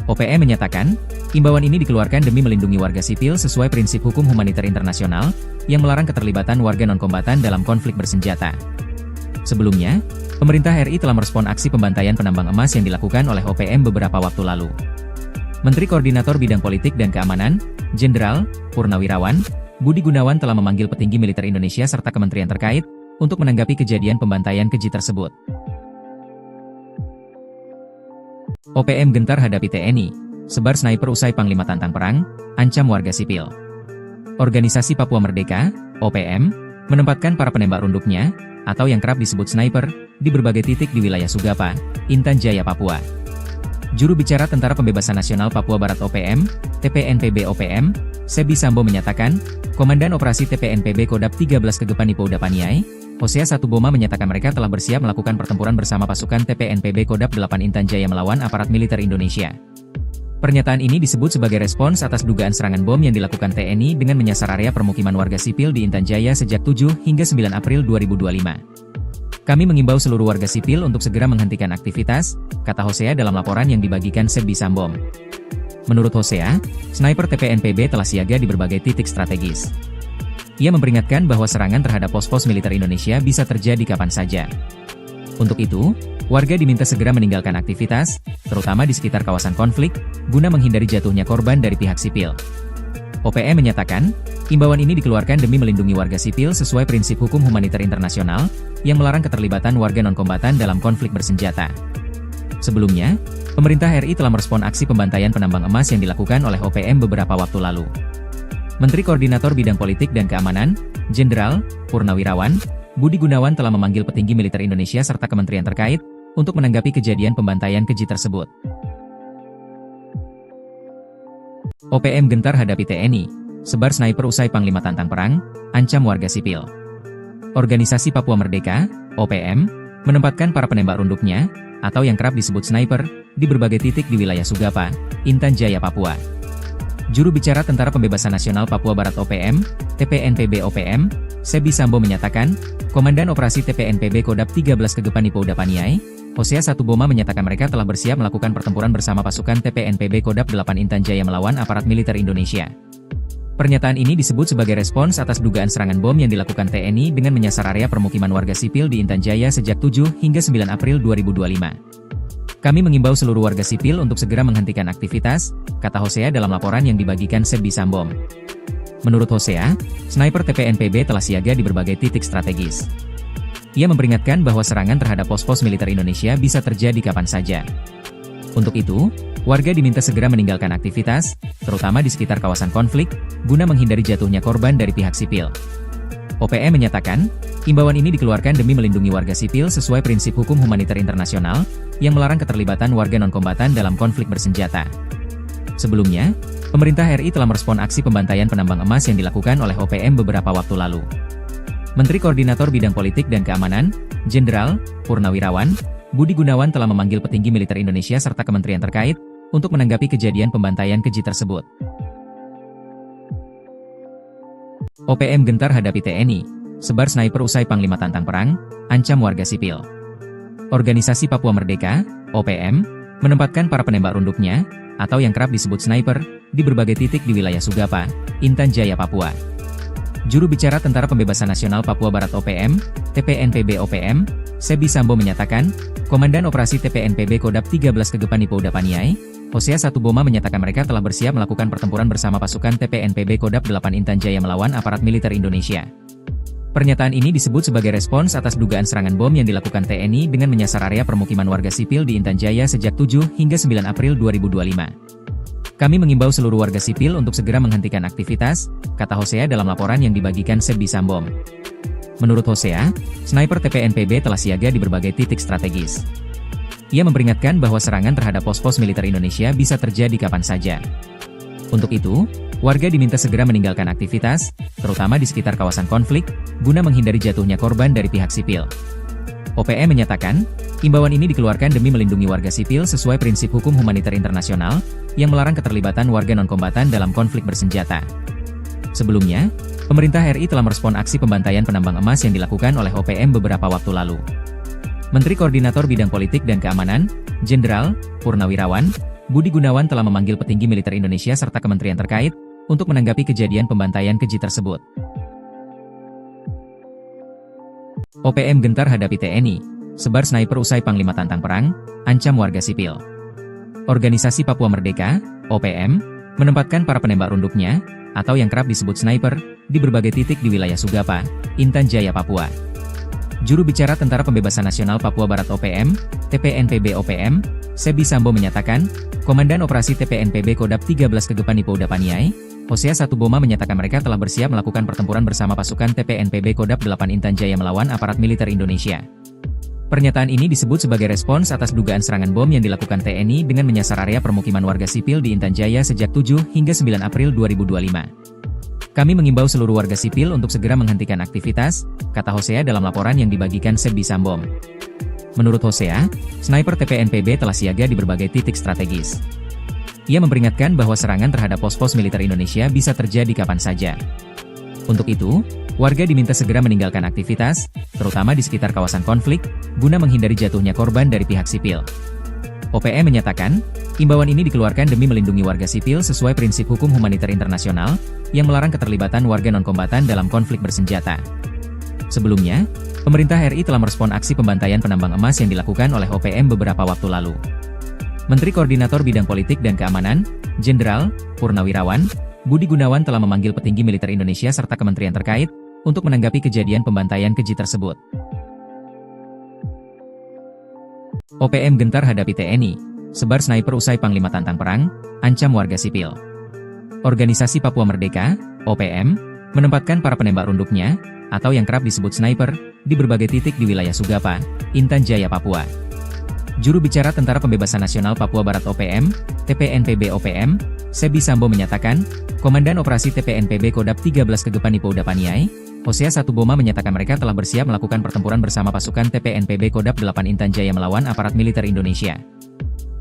OPM menyatakan, imbauan ini dikeluarkan demi melindungi warga sipil sesuai prinsip hukum humaniter internasional, yang melarang keterlibatan warga non-kombatan dalam konflik bersenjata. Sebelumnya, pemerintah RI telah merespon aksi pembantaian penambang emas yang dilakukan oleh OPM beberapa waktu lalu. Menteri Koordinator Bidang Politik dan Keamanan, Jenderal Purnawirawan Budi Gunawan telah memanggil petinggi militer Indonesia serta kementerian terkait untuk menanggapi kejadian pembantaian keji tersebut. OPM gentar hadapi TNI, sebar sniper usai Panglima tantang perang, ancam warga sipil. Organisasi Papua Merdeka, OPM, menempatkan para penembak runduknya, atau yang kerap disebut sniper, di berbagai titik di wilayah Sugapa, Intan Jaya, Papua. Juru bicara Tentara Pembebasan Nasional Papua Barat OPM, TPNPB OPM, Sebi Sambo menyatakan, Komandan Operasi TPNPB Kodap 13 Kegepan Ipouda Paniai, Hosea Satuboma menyatakan mereka telah bersiap melakukan pertempuran bersama pasukan TPNPB Kodap 8 Intan Jaya melawan aparat militer Indonesia. Pernyataan ini disebut sebagai respons atas dugaan serangan bom yang dilakukan TNI dengan menyasar area permukiman warga sipil di Intan Jaya sejak 7 hingga 9 April 2025. Kami mengimbau seluruh warga sipil untuk segera menghentikan aktivitas, kata Hosea dalam laporan yang dibagikan Sebi Sambo. Menurut Hosea, sniper TPNPB telah siaga di berbagai titik strategis. Ia memperingatkan bahwa serangan terhadap pos-pos militer Indonesia bisa terjadi kapan saja. Untuk itu, warga diminta segera meninggalkan aktivitas, terutama di sekitar kawasan konflik, guna menghindari jatuhnya korban dari pihak sipil. OPM menyatakan, imbauan ini dikeluarkan demi melindungi warga sipil sesuai prinsip hukum humaniter internasional, yang melarang keterlibatan warga non-kombatan dalam konflik bersenjata. Sebelumnya, pemerintah RI telah merespon aksi pembantaian penambang emas yang dilakukan oleh OPM beberapa waktu lalu. Menteri Koordinator Bidang Politik dan Keamanan, Jenderal Purnawirawan Budi Gunawan telah memanggil petinggi militer Indonesia serta kementerian terkait untuk menanggapi kejadian pembantaian keji tersebut. OPM gentar hadapi TNI, sebar sniper usai Panglima tantang perang, ancam warga sipil. Organisasi Papua Merdeka, OPM, menempatkan para penembak runduknya, atau yang kerap disebut sniper, di berbagai titik di wilayah Sugapa, Intan Jaya, Papua. Juru bicara Tentara Pembebasan Nasional Papua Barat OPM, TPNPB OPM, Sebi Sambo menyatakan, Komandan Operasi TPNPB Kodap 13 Kegepan Ipouda Paniai, Hosea Satuboma menyatakan mereka telah bersiap melakukan pertempuran bersama pasukan TPNPB Kodap 8 Intan Jaya melawan aparat militer Indonesia. Pernyataan ini disebut sebagai respons atas dugaan serangan bom yang dilakukan TNI dengan menyasar area permukiman warga sipil di Intan Jaya sejak 7 hingga 9 April 2025. Kami mengimbau seluruh warga sipil untuk segera menghentikan aktivitas, kata Hosea dalam laporan yang dibagikan Sebi Sambo. Menurut Hosea, sniper TPNPB telah siaga di berbagai titik strategis. Ia memperingatkan bahwa serangan terhadap pos-pos militer Indonesia bisa terjadi kapan saja. Untuk itu, warga diminta segera meninggalkan aktivitas, terutama di sekitar kawasan konflik, guna menghindari jatuhnya korban dari pihak sipil. OPM menyatakan, imbauan ini dikeluarkan demi melindungi warga sipil sesuai prinsip hukum humaniter internasional, yang melarang keterlibatan warga non-kombatan dalam konflik bersenjata. Sebelumnya, pemerintah RI telah merespon aksi pembantaian penambang emas yang dilakukan oleh OPM beberapa waktu lalu. Menteri Koordinator Bidang Politik dan Keamanan, Jenderal Purnawirawan Budi Gunawan telah memanggil petinggi militer Indonesia serta kementerian terkait untuk menanggapi kejadian pembantaian keji tersebut. OPM gentar hadapi TNI, sebar sniper usai Panglima tantang perang, ancam warga sipil. Organisasi Papua Merdeka, OPM, menempatkan para penembak runduknya, atau yang kerap disebut sniper, di berbagai titik di wilayah Sugapa, Intan Jaya, Papua. Juru bicara Tentara Pembebasan Nasional Papua Barat OPM, TPNPB OPM, Sebi Sambo menyatakan, Komandan Operasi TPNPB Kodap 13 Kegepan Ipouda Paniai, Hosea Satuboma menyatakan mereka telah bersiap melakukan pertempuran bersama pasukan TPNPB Kodap 8 Intan Jaya melawan aparat militer Indonesia. Pernyataan ini disebut sebagai respons atas dugaan serangan bom yang dilakukan TNI dengan menyasar area permukiman warga sipil di Intan Jaya sejak 7 hingga 9 April 2025. Kami mengimbau seluruh warga sipil untuk segera menghentikan aktivitas, kata Hosea dalam laporan yang dibagikan Sebbi Sambom. Menurut Hosea, sniper TPNPB telah siaga di berbagai titik strategis. Ia memperingatkan bahwa serangan terhadap pos-pos militer Indonesia bisa terjadi kapan saja. Untuk itu, warga diminta segera meninggalkan aktivitas, terutama di sekitar kawasan konflik, guna menghindari jatuhnya korban dari pihak sipil. OPM menyatakan, imbauan ini dikeluarkan demi melindungi warga sipil sesuai prinsip hukum humaniter internasional, yang melarang keterlibatan warga non-kombatan dalam konflik bersenjata. Sebelumnya, pemerintah RI telah merespon aksi pembantaian penambang emas yang dilakukan oleh OPM beberapa waktu lalu. Menteri Koordinator Bidang Politik dan Keamanan, Jenderal Purnawirawan Budi Gunawan telah memanggil petinggi militer Indonesia serta kementerian terkait untuk menanggapi kejadian pembantaian keji tersebut. OPM gentar hadapi TNI, sebar sniper usai Panglima tantang perang, ancam warga sipil. Organisasi Papua Merdeka, OPM, menempatkan para penembak runduknya, atau yang kerap disebut sniper, di berbagai titik di wilayah Sugapa, Intan Jaya, Papua. Juru bicara Tentara Pembebasan Nasional Papua Barat OPM, TPNPB OPM, Sebbi Sambom menyatakan, Komandan Operasi TPNPB Kodap 13 Kegepan Ipo Udapaniai, Hosea Satuboma menyatakan mereka telah bersiap melakukan pertempuran bersama pasukan TPNPB Kodap 8 Intan Jaya melawan aparat militer Indonesia. Pernyataan ini disebut sebagai respons atas dugaan serangan bom yang dilakukan TNI dengan menyasar area permukiman warga sipil di Intan Jaya sejak 7 hingga 9 April 2025. Kami mengimbau seluruh warga sipil untuk segera menghentikan aktivitas, kata Hosea dalam laporan yang dibagikan Sebbi Sambom. Menurut Hosea, sniper TPNPB telah siaga di berbagai titik strategis. Ia memperingatkan bahwa serangan terhadap pos-pos militer Indonesia bisa terjadi kapan saja. Untuk itu, warga diminta segera meninggalkan aktivitas, terutama di sekitar kawasan konflik, guna menghindari jatuhnya korban dari pihak sipil. OPM menyatakan, imbauan ini dikeluarkan demi melindungi warga sipil sesuai prinsip hukum humaniter internasional, yang melarang keterlibatan warga non-kombatan dalam konflik bersenjata. Sebelumnya, pemerintah RI telah merespon aksi pembantaian penambang emas yang dilakukan oleh OPM beberapa waktu lalu. Menteri Koordinator Bidang Politik dan Keamanan, Jenderal Purnawirawan Budi Gunawan telah memanggil petinggi militer Indonesia serta kementerian terkait untuk menanggapi kejadian pembantaian keji tersebut. OPM gentar hadapi TNI, sebar sniper usai Panglima tantang perang, ancam warga sipil. Organisasi Papua Merdeka, OPM, menempatkan para penembak runduknya, atau yang kerap disebut sniper, di berbagai titik di wilayah Sugapa, Intan Jaya, Papua. Juru bicara Tentara Pembebasan Nasional Papua Barat OPM, TPNPB OPM, Sebbi Sambom menyatakan, Komandan Operasi TPNPB Kodap 13 Kegepan Ipo Udapaniai, Hosea Satuboma menyatakan mereka telah bersiap melakukan pertempuran bersama pasukan TPNPB Kodap 8 Intan Jaya melawan aparat militer Indonesia.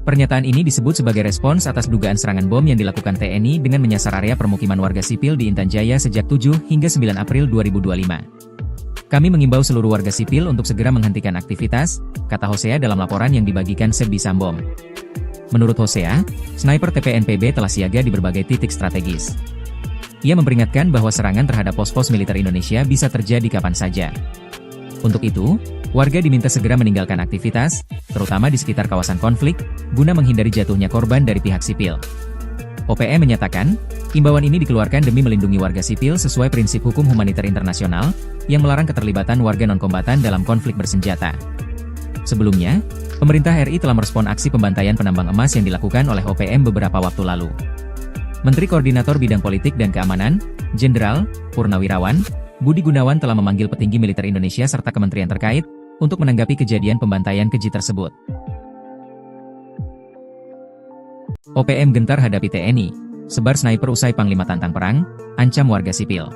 Pernyataan ini disebut sebagai respons atas dugaan serangan bom yang dilakukan TNI dengan menyasar area permukiman warga sipil di Intan Jaya sejak 7 hingga 9 April 2025. Kami mengimbau seluruh warga sipil untuk segera menghentikan aktivitas, kata Hosea dalam laporan yang dibagikan Sebbi Sambom. Menurut Hosea, sniper TPNPB telah siaga di berbagai titik strategis. Ia memperingatkan bahwa serangan terhadap pos-pos militer Indonesia bisa terjadi kapan saja. Untuk itu, warga diminta segera meninggalkan aktivitas, terutama di sekitar kawasan konflik, guna menghindari jatuhnya korban dari pihak sipil. OPM menyatakan, imbauan ini dikeluarkan demi melindungi warga sipil sesuai prinsip hukum humaniter internasional, yang melarang keterlibatan warga non-kombatan dalam konflik bersenjata. Sebelumnya, pemerintah RI telah merespon aksi pembantaian penambang emas yang dilakukan oleh OPM beberapa waktu lalu. Menteri Koordinator Bidang Politik dan Keamanan, Jenderal Purnawirawan Budi Gunawan telah memanggil petinggi militer Indonesia serta kementerian terkait untuk menanggapi kejadian pembantaian keji tersebut. OPM gentar hadapi TNI, sebar sniper usai Panglima tantang perang, ancam warga sipil.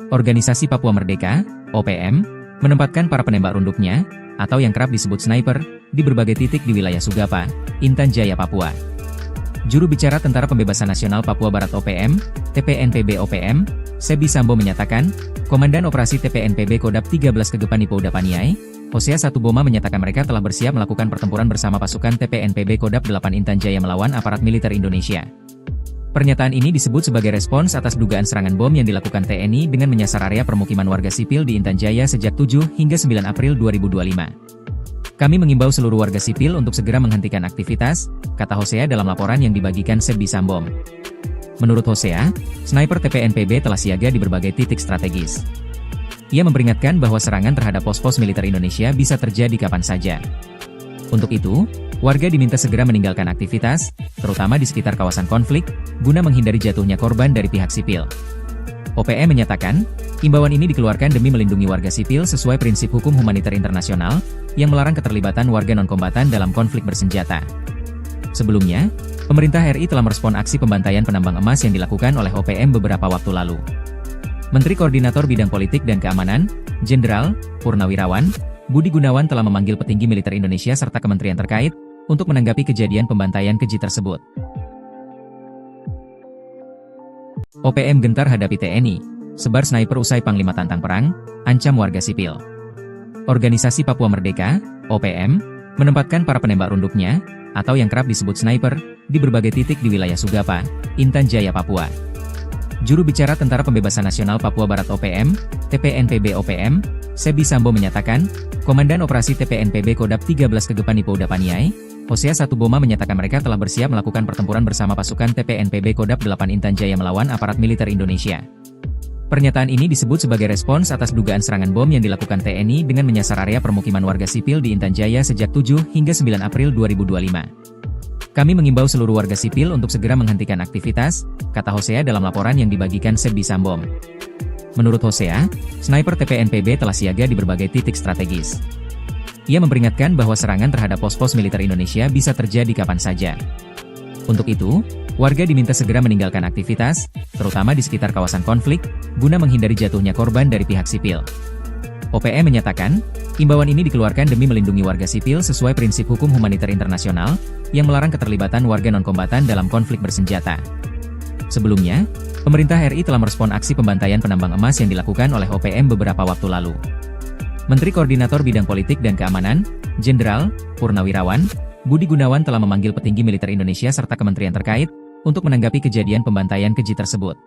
Organisasi Papua Merdeka, OPM, menempatkan para penembak runduknya, atau yang kerap disebut sniper, di berbagai titik di wilayah Sugapa, Intan Jaya, Papua. Juru bicara Tentara Pembebasan Nasional Papua Barat OPM, TPNPB OPM, Sebbi Sambom menyatakan, Komandan Operasi TPNPB Kodap 13 Kegepan Ipo Udapaniai, Hosea Satuboma menyatakan mereka telah bersiap melakukan pertempuran bersama pasukan TPNPB Kodap 8 Intan Jaya melawan aparat militer Indonesia. Pernyataan ini disebut sebagai respons atas dugaan serangan bom yang dilakukan TNI dengan menyasar area permukiman warga sipil di Intan Jaya sejak 7 hingga 9 April 2025. Kami mengimbau seluruh warga sipil untuk segera menghentikan aktivitas, kata Hosea dalam laporan yang dibagikan Sebbi Sambom. Menurut Hosea, sniper TPNPB telah siaga di berbagai titik strategis. Ia memperingatkan bahwa serangan terhadap pos-pos militer Indonesia bisa terjadi kapan saja. Untuk itu, warga diminta segera meninggalkan aktivitas, terutama di sekitar kawasan konflik, guna menghindari jatuhnya korban dari pihak sipil. OPM menyatakan, imbauan ini dikeluarkan demi melindungi warga sipil sesuai prinsip hukum humaniter internasional, yang melarang keterlibatan warga non-kombatan dalam konflik bersenjata. Sebelumnya, pemerintah RI telah merespon aksi pembantaian penambang emas yang dilakukan oleh OPM beberapa waktu lalu. Menteri Koordinator Bidang Politik dan Keamanan, Jenderal Purnawirawan Budi Gunawan telah memanggil petinggi militer Indonesia serta kementerian terkait untuk menanggapi kejadian pembantaian keji tersebut. OPM gentar hadapi TNI, sebar sniper usai Panglima tantang perang, ancam warga sipil. Organisasi Papua Merdeka, OPM, menempatkan para penembak runduknya, atau yang kerap disebut sniper, di berbagai titik di wilayah Sugapa, Intan Jaya, Papua. Juru bicara Tentara Pembebasan Nasional Papua Barat OPM, TPNPB OPM, Sebi Sambo menyatakan, Komandan Operasi TPNPB Kodap 13 Kegepani Pouda Paniai, Hosea Satuboma menyatakan mereka telah bersiap melakukan pertempuran bersama pasukan TPNPB Kodap 8 Intan Jaya melawan aparat militer Indonesia. Pernyataan ini disebut sebagai respons atas dugaan serangan bom yang dilakukan TNI dengan menyasar area permukiman warga sipil di Intan Jaya sejak 7 hingga 9 April 2025. Kami mengimbau seluruh warga sipil untuk segera menghentikan aktivitas, kata Hosea dalam laporan yang dibagikan Sebi Sambom. Menurut Hosea, sniper TPNPB telah siaga di berbagai titik strategis. Ia memperingatkan bahwa serangan terhadap pos-pos militer Indonesia bisa terjadi kapan saja. Untuk itu, warga diminta segera meninggalkan aktivitas, terutama di sekitar kawasan konflik, guna menghindari jatuhnya korban dari pihak sipil. OPM menyatakan, imbauan ini dikeluarkan demi melindungi warga sipil sesuai prinsip hukum humaniter internasional, yang melarang keterlibatan warga non-kombatan dalam konflik bersenjata. Sebelumnya, pemerintah RI telah merespon aksi pembantaian penambang emas yang dilakukan oleh OPM beberapa waktu lalu. Menteri Koordinator Bidang Politik dan Keamanan, Jenderal Purnawirawan Budi Gunawan telah memanggil petinggi militer Indonesia serta kementerian terkait untuk menanggapi kejadian pembantaian keji tersebut.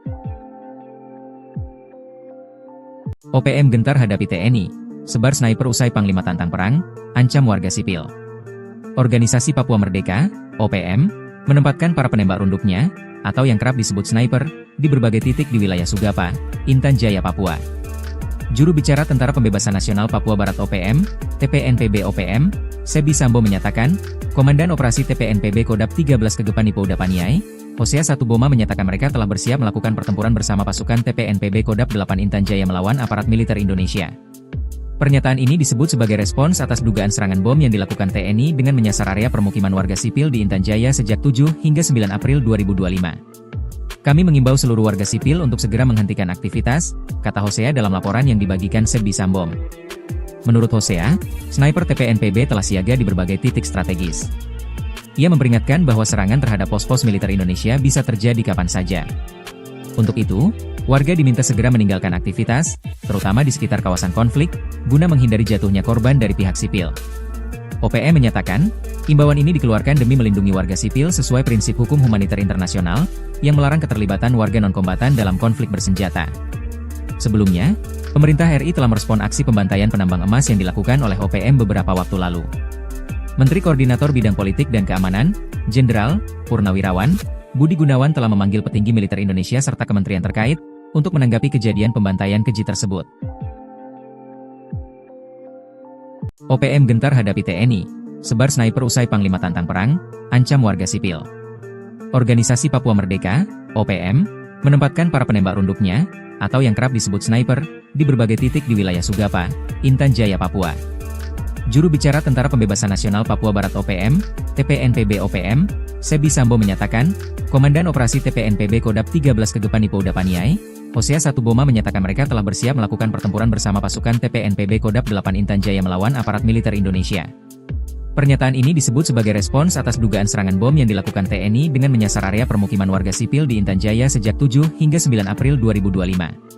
OPM gentar hadapi TNI, sebar sniper usai Panglima tantang perang, ancam warga sipil. Organisasi Papua Merdeka, OPM, menempatkan para penembak runduknya, atau yang kerap disebut sniper, di berbagai titik di wilayah Sugapa, Intan Jaya, Papua. Juru bicara Tentara Pembebasan Nasional Papua Barat OPM, TPNPB OPM, Sebi Sambo menyatakan, Komandan Operasi TPNPB Kodap 13 Kegepani Pouda Paniai, Hosea Satuboma menyatakan mereka telah bersiap melakukan pertempuran bersama pasukan TPNPB Kodap 8 Intan Jaya melawan aparat militer Indonesia. Pernyataan ini disebut sebagai respons atas dugaan serangan bom yang dilakukan TNI dengan menyasar area permukiman warga sipil di Intan Jaya sejak 7 hingga 9 April 2025. Kami mengimbau seluruh warga sipil untuk segera menghentikan aktivitas, kata Hosea dalam laporan yang dibagikan Sebi Sambom. Menurut Hosea, sniper TPNPB telah siaga di berbagai titik strategis. Ia memperingatkan bahwa serangan terhadap pos-pos militer Indonesia bisa terjadi kapan saja. Untuk itu, warga diminta segera meninggalkan aktivitas, terutama di sekitar kawasan konflik, guna menghindari jatuhnya korban dari pihak sipil. OPM menyatakan, imbauan ini dikeluarkan demi melindungi warga sipil sesuai prinsip hukum humaniter internasional, yang melarang keterlibatan warga non-kombatan dalam konflik bersenjata. Sebelumnya, pemerintah RI telah merespon aksi pembantaian penambang emas yang dilakukan oleh OPM beberapa waktu lalu. Menteri Koordinator Bidang Politik dan Keamanan, Jenderal Purnawirawan Budi Gunawan telah memanggil petinggi militer Indonesia serta kementerian terkait untuk menanggapi kejadian pembantaian keji tersebut. OPM gentar hadapi TNI, sebar sniper usai Panglima tantang perang, ancam warga sipil. Organisasi Papua Merdeka, OPM, menempatkan para penembak runduknya, atau yang kerap disebut sniper, di berbagai titik di wilayah Sugapa, Intan Jaya, Papua. Juru bicara Tentara Pembebasan Nasional Papua Barat OPM, TPNPB OPM, Sebi Sambo menyatakan, Komandan Operasi TPNPB Kodap 13 Kegepani Pouda Paniai, Hosea Satuboma menyatakan mereka telah bersiap melakukan pertempuran bersama pasukan TPNPB Kodap 8 Intan Jaya melawan aparat militer Indonesia. Pernyataan ini disebut sebagai respons atas dugaan serangan bom yang dilakukan TNI dengan menyasar area permukiman warga sipil di Intan Jaya sejak 7 hingga 9 April 2025.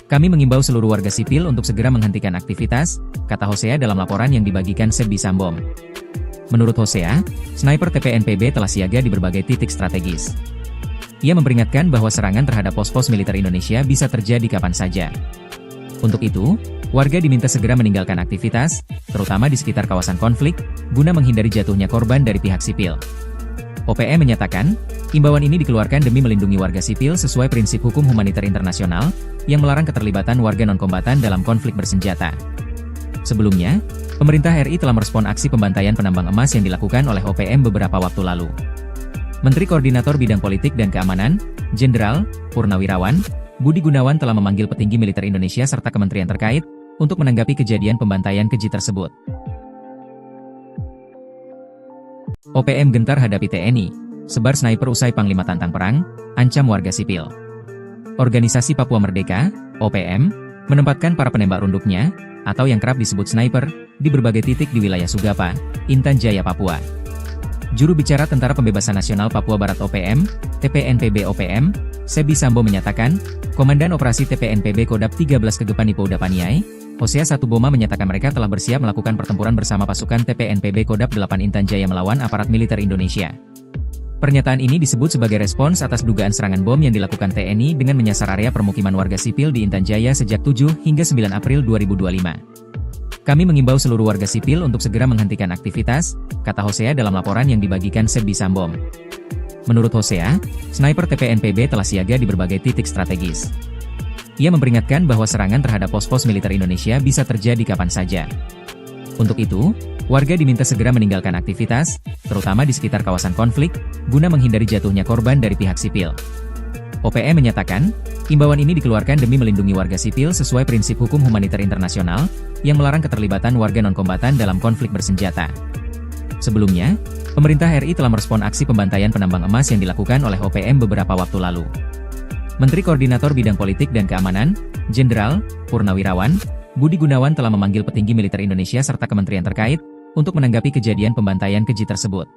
Kami mengimbau seluruh warga sipil untuk segera menghentikan aktivitas, kata Hosea dalam laporan yang dibagikan Sebi Sambom. Menurut Hosea, sniper TPNPB telah siaga di berbagai titik strategis. Ia memperingatkan bahwa serangan terhadap pos-pos militer Indonesia bisa terjadi kapan saja. Untuk itu, warga diminta segera meninggalkan aktivitas, terutama di sekitar kawasan konflik, guna menghindari jatuhnya korban dari pihak sipil. OPM menyatakan, imbauan ini dikeluarkan demi melindungi warga sipil sesuai prinsip hukum humaniter internasional, yang melarang keterlibatan warga non-kombatan dalam konflik bersenjata. Sebelumnya, pemerintah RI telah merespon aksi pembantaian penambang emas yang dilakukan oleh OPM beberapa waktu lalu. Menteri Koordinator Bidang Politik dan Keamanan, Jenderal Purnawirawan Budi Gunawan telah memanggil petinggi militer Indonesia serta kementerian terkait, untuk menanggapi kejadian pembantaian keji tersebut. OPM gentar hadapi TNI, sebar sniper usai Panglima tantang perang, ancam warga sipil. Organisasi Papua Merdeka, OPM, menempatkan para penembak runduknya, atau yang kerap disebut sniper, di berbagai titik di wilayah Sugapa, Intan Jaya, Papua. Juru bicara Tentara Pembebasan Nasional Papua Barat OPM, TPNPB OPM, Sebi Sambo menyatakan, Komandan Operasi TPNPB Kodap 13 Kegepani Pouda Paniai, Hosea Satuboma menyatakan mereka telah bersiap melakukan pertempuran bersama pasukan TPNPB Kodap 8 Intan Jaya melawan aparat militer Indonesia. Pernyataan ini disebut sebagai respons atas dugaan serangan bom yang dilakukan TNI dengan menyasar area permukiman warga sipil di Intan Jaya sejak 7 hingga 9 April 2025. Kami mengimbau seluruh warga sipil untuk segera menghentikan aktivitas, kata Hosea dalam laporan yang dibagikan Sebi Sambom. Menurut Hosea, sniper TPNPB telah siaga di berbagai titik strategis. Ia memperingatkan bahwa serangan terhadap pos-pos militer Indonesia bisa terjadi kapan saja. Untuk itu, warga diminta segera meninggalkan aktivitas, terutama di sekitar kawasan konflik, guna menghindari jatuhnya korban dari pihak sipil. OPM menyatakan, imbauan ini dikeluarkan demi melindungi warga sipil sesuai prinsip hukum humaniter internasional, yang melarang keterlibatan warga non-kombatan dalam konflik bersenjata. Sebelumnya, pemerintah RI telah merespon aksi pembantaian penambang emas yang dilakukan oleh OPM beberapa waktu lalu. Menteri Koordinator Bidang Politik dan Keamanan, Jenderal Purnawirawan Budi Gunawan telah memanggil petinggi militer Indonesia serta kementerian terkait, untuk menanggapi kejadian pembantaian keji tersebut.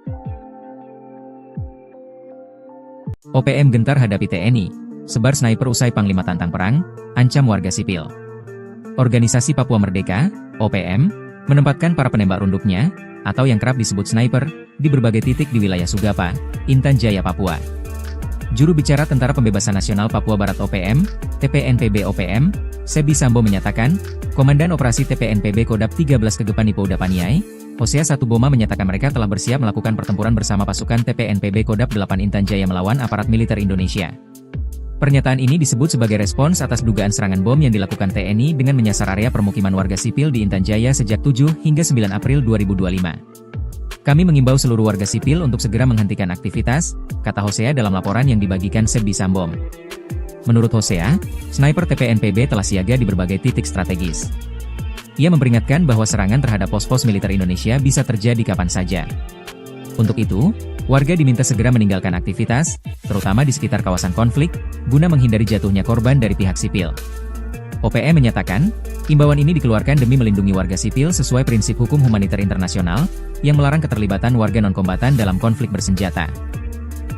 OPM gentar hadapi TNI, sebar sniper usai Panglima tantang perang, ancam warga sipil. Organisasi Papua Merdeka, OPM, menempatkan para penembak runduknya, atau yang kerap disebut sniper, di berbagai titik di wilayah Sugapa, Intan Jaya, Papua. Juru bicara Tentara Pembebasan Nasional Papua Barat OPM, TPNPB OPM, Sebi Sambo menyatakan, Komandan Operasi TPNPB Kodap 13 Kegepani Pouda Paniai, Hosea Satuboma menyatakan mereka telah bersiap melakukan pertempuran bersama pasukan TPNPB Kodap 8 Intan Jaya melawan aparat militer Indonesia. Pernyataan ini disebut sebagai respons atas dugaan serangan bom yang dilakukan TNI dengan menyasar area permukiman warga sipil di Intan Jaya sejak 7 hingga 9 April 2025. Kami mengimbau seluruh warga sipil untuk segera menghentikan aktivitas, kata Hosea dalam laporan yang dibagikan Sebi Sambom. Menurut Hosea, sniper TPNPB telah siaga di berbagai titik strategis. Ia memperingatkan bahwa serangan terhadap pos-pos militer Indonesia bisa terjadi kapan saja. Untuk itu, warga diminta segera meninggalkan aktivitas, terutama di sekitar kawasan konflik, guna menghindari jatuhnya korban dari pihak sipil. OPM menyatakan, imbauan ini dikeluarkan demi melindungi warga sipil sesuai prinsip hukum humaniter internasional, yang melarang keterlibatan warga non-kombatan dalam konflik bersenjata.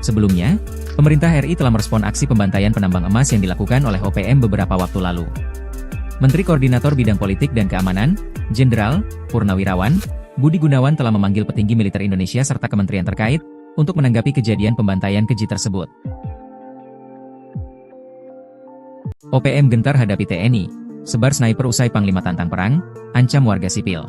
Sebelumnya, pemerintah RI telah merespon aksi pembantaian penambang emas yang dilakukan oleh OPM beberapa waktu lalu. Menteri Koordinator Bidang Politik dan Keamanan, Jenderal Purnawirawan Budi Gunawan telah memanggil petinggi militer Indonesia serta kementerian terkait, untuk menanggapi kejadian pembantaian keji tersebut. OPM gentar hadapi TNI, sebar sniper usai Panglima tantang perang, ancam warga sipil.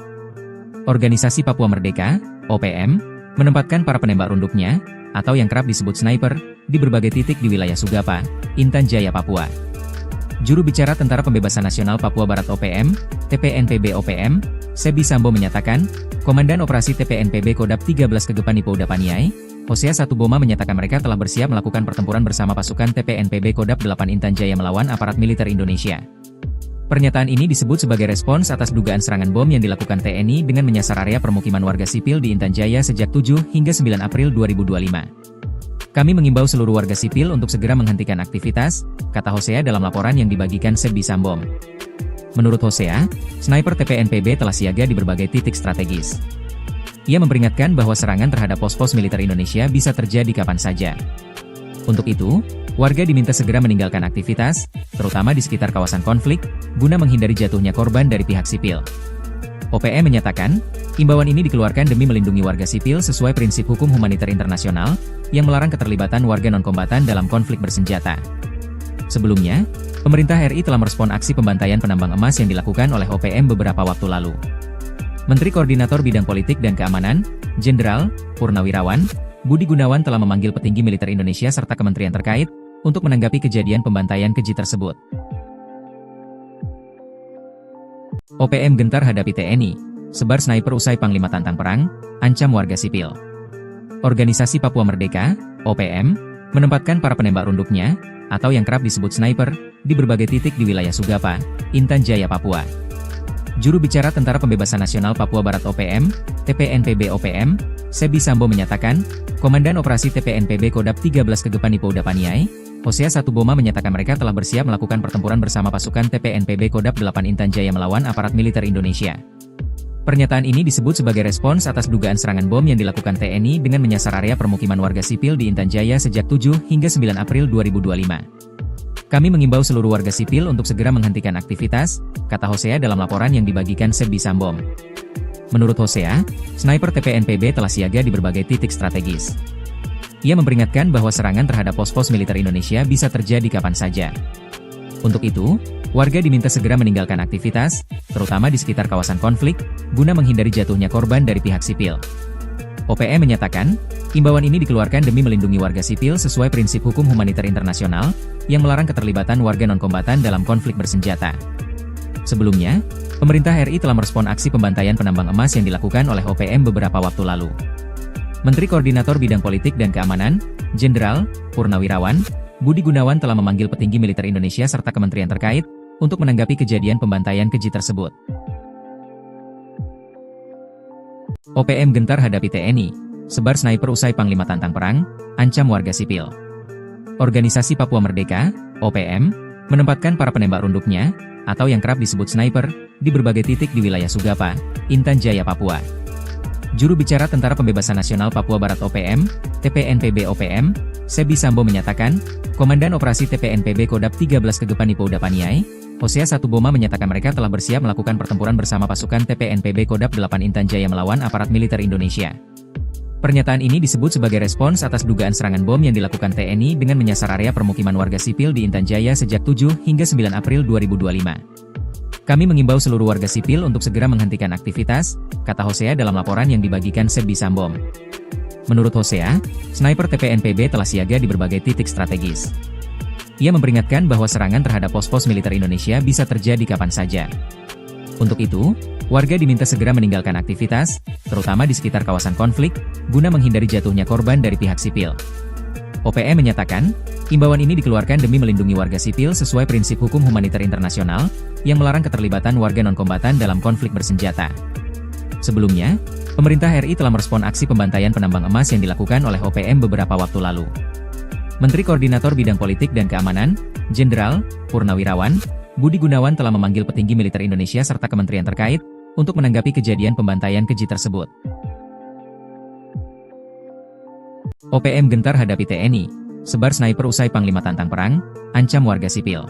Organisasi Papua Merdeka, OPM, menempatkan para penembak runduknya, atau yang kerap disebut sniper, di berbagai titik di wilayah Sugapa, Intan Jaya, Papua. Juru bicara Tentara Pembebasan Nasional Papua Barat OPM, TPNPB OPM, Sebi Sambo menyatakan, Komandan Operasi TPNPB Kodap 13 Kegepani Pouda Paniai, Hosea Satuboma menyatakan mereka telah bersiap melakukan pertempuran bersama pasukan TPNPB Kodap 8 Intan Jaya melawan aparat militer Indonesia. Pernyataan ini disebut sebagai respons atas dugaan serangan bom yang dilakukan TNI dengan menyasar area permukiman warga sipil di Intan Jaya sejak 7 hingga 9 April 2025. Kami mengimbau seluruh warga sipil untuk segera menghentikan aktivitas, kata Hosea dalam laporan yang dibagikan Sebi Sambom. Menurut Hosea, sniper TPNPB telah siaga di berbagai titik strategis. Ia memperingatkan bahwa serangan terhadap pos-pos militer Indonesia bisa terjadi kapan saja. Untuk itu, warga diminta segera meninggalkan aktivitas, terutama di sekitar kawasan konflik, guna menghindari jatuhnya korban dari pihak sipil. OPM menyatakan, imbauan ini dikeluarkan demi melindungi warga sipil sesuai prinsip hukum humaniter internasional, yang melarang keterlibatan warga non-kombatan dalam konflik bersenjata. Sebelumnya, pemerintah RI telah merespon aksi pembantaian penambang emas yang dilakukan oleh OPM beberapa waktu lalu. Menteri Koordinator Bidang Politik dan Keamanan, Jenderal Purnawirawan Budi Gunawan telah memanggil petinggi militer Indonesia serta kementerian terkait untuk menanggapi kejadian pembantaian keji tersebut. OPM gentar hadapi TNI, sebar sniper usai Panglima tantang perang, ancam warga sipil. Organisasi Papua Merdeka, OPM, menempatkan para penembak runduknya, atau yang kerap disebut sniper, di berbagai titik di wilayah Sugapa, Intan Jaya, Papua. Juru bicara Tentara Pembebasan Nasional Papua Barat OPM, TPNPB OPM, Sebi Sambo menyatakan, Komandan Operasi TPNPB Kodap 13 Kegepani Pouda Paniai, Hosea Satuboma menyatakan mereka telah bersiap melakukan pertempuran bersama pasukan TPNPB Kodap 8 Intan Jaya melawan aparat militer Indonesia. Pernyataan ini disebut sebagai respons atas dugaan serangan bom yang dilakukan TNI dengan menyasar area permukiman warga sipil di Intan Jaya sejak 7 hingga 9 April 2025. Kami mengimbau seluruh warga sipil untuk segera menghentikan aktivitas, kata Hosea dalam laporan yang dibagikan Sebi Sambom. Menurut Hosea, sniper TPNPB telah siaga di berbagai titik strategis. Ia memperingatkan bahwa serangan terhadap pos-pos militer Indonesia bisa terjadi kapan saja. Untuk itu, warga diminta segera meninggalkan aktivitas, terutama di sekitar kawasan konflik, guna menghindari jatuhnya korban dari pihak sipil. OPM menyatakan, imbauan ini dikeluarkan demi melindungi warga sipil sesuai prinsip hukum humaniter internasional, yang melarang keterlibatan warga non-kombatan dalam konflik bersenjata. Sebelumnya, pemerintah RI telah merespon aksi pembantaian penambang emas yang dilakukan oleh OPM beberapa waktu lalu. Menteri Koordinator Bidang Politik dan Keamanan, Jenderal Purnawirawan, Budi Gunawan telah memanggil petinggi militer Indonesia serta kementerian terkait, untuk menanggapi kejadian pembantaian keji tersebut. OPM gentar hadapi TNI, sebar sniper usai Panglima tantang perang, ancam warga sipil. Organisasi Papua Merdeka, OPM, menempatkan para penembak runduknya, atau yang kerap disebut sniper, di berbagai titik di wilayah Sugapa, Intan Jaya, Papua. Juru bicara Tentara Pembebasan Nasional Papua Barat OPM, TPNPB OPM, Sebi Sambo menyatakan, Komandan Operasi TPNPB Kodap 13 Kegepani Pouda Paniai, Hosea Satuboma menyatakan mereka telah bersiap melakukan pertempuran bersama pasukan TPNPB Kodap 8 Intan Jaya melawan aparat militer Indonesia. Pernyataan ini disebut sebagai respons atas dugaan serangan bom yang dilakukan TNI dengan menyasar area permukiman warga sipil di Intan Jaya sejak 7 hingga 9 April 2025. Kami mengimbau seluruh warga sipil untuk segera menghentikan aktivitas, kata Hosea dalam laporan yang dibagikan Sebi Sambom. Menurut Hosea, sniper TPNPB telah siaga di berbagai titik strategis. Ia memperingatkan bahwa serangan terhadap pos-pos militer Indonesia bisa terjadi kapan saja. Untuk itu, warga diminta segera meninggalkan aktivitas, terutama di sekitar kawasan konflik, guna menghindari jatuhnya korban dari pihak sipil. OPM menyatakan, imbauan ini dikeluarkan demi melindungi warga sipil sesuai prinsip hukum humaniter internasional, yang melarang keterlibatan warga non-kombatan dalam konflik bersenjata. Sebelumnya, pemerintah RI telah merespon aksi pembantaian penambang emas yang dilakukan oleh OPM beberapa waktu lalu. Menteri Koordinator Bidang Politik dan Keamanan, Jenderal Purnawirawan, Budi Gunawan telah memanggil petinggi militer Indonesia serta kementerian terkait, untuk menanggapi kejadian pembantaian keji tersebut. OPM gentar hadapi TNI, sebar sniper usai Panglima tantang perang, ancam warga sipil.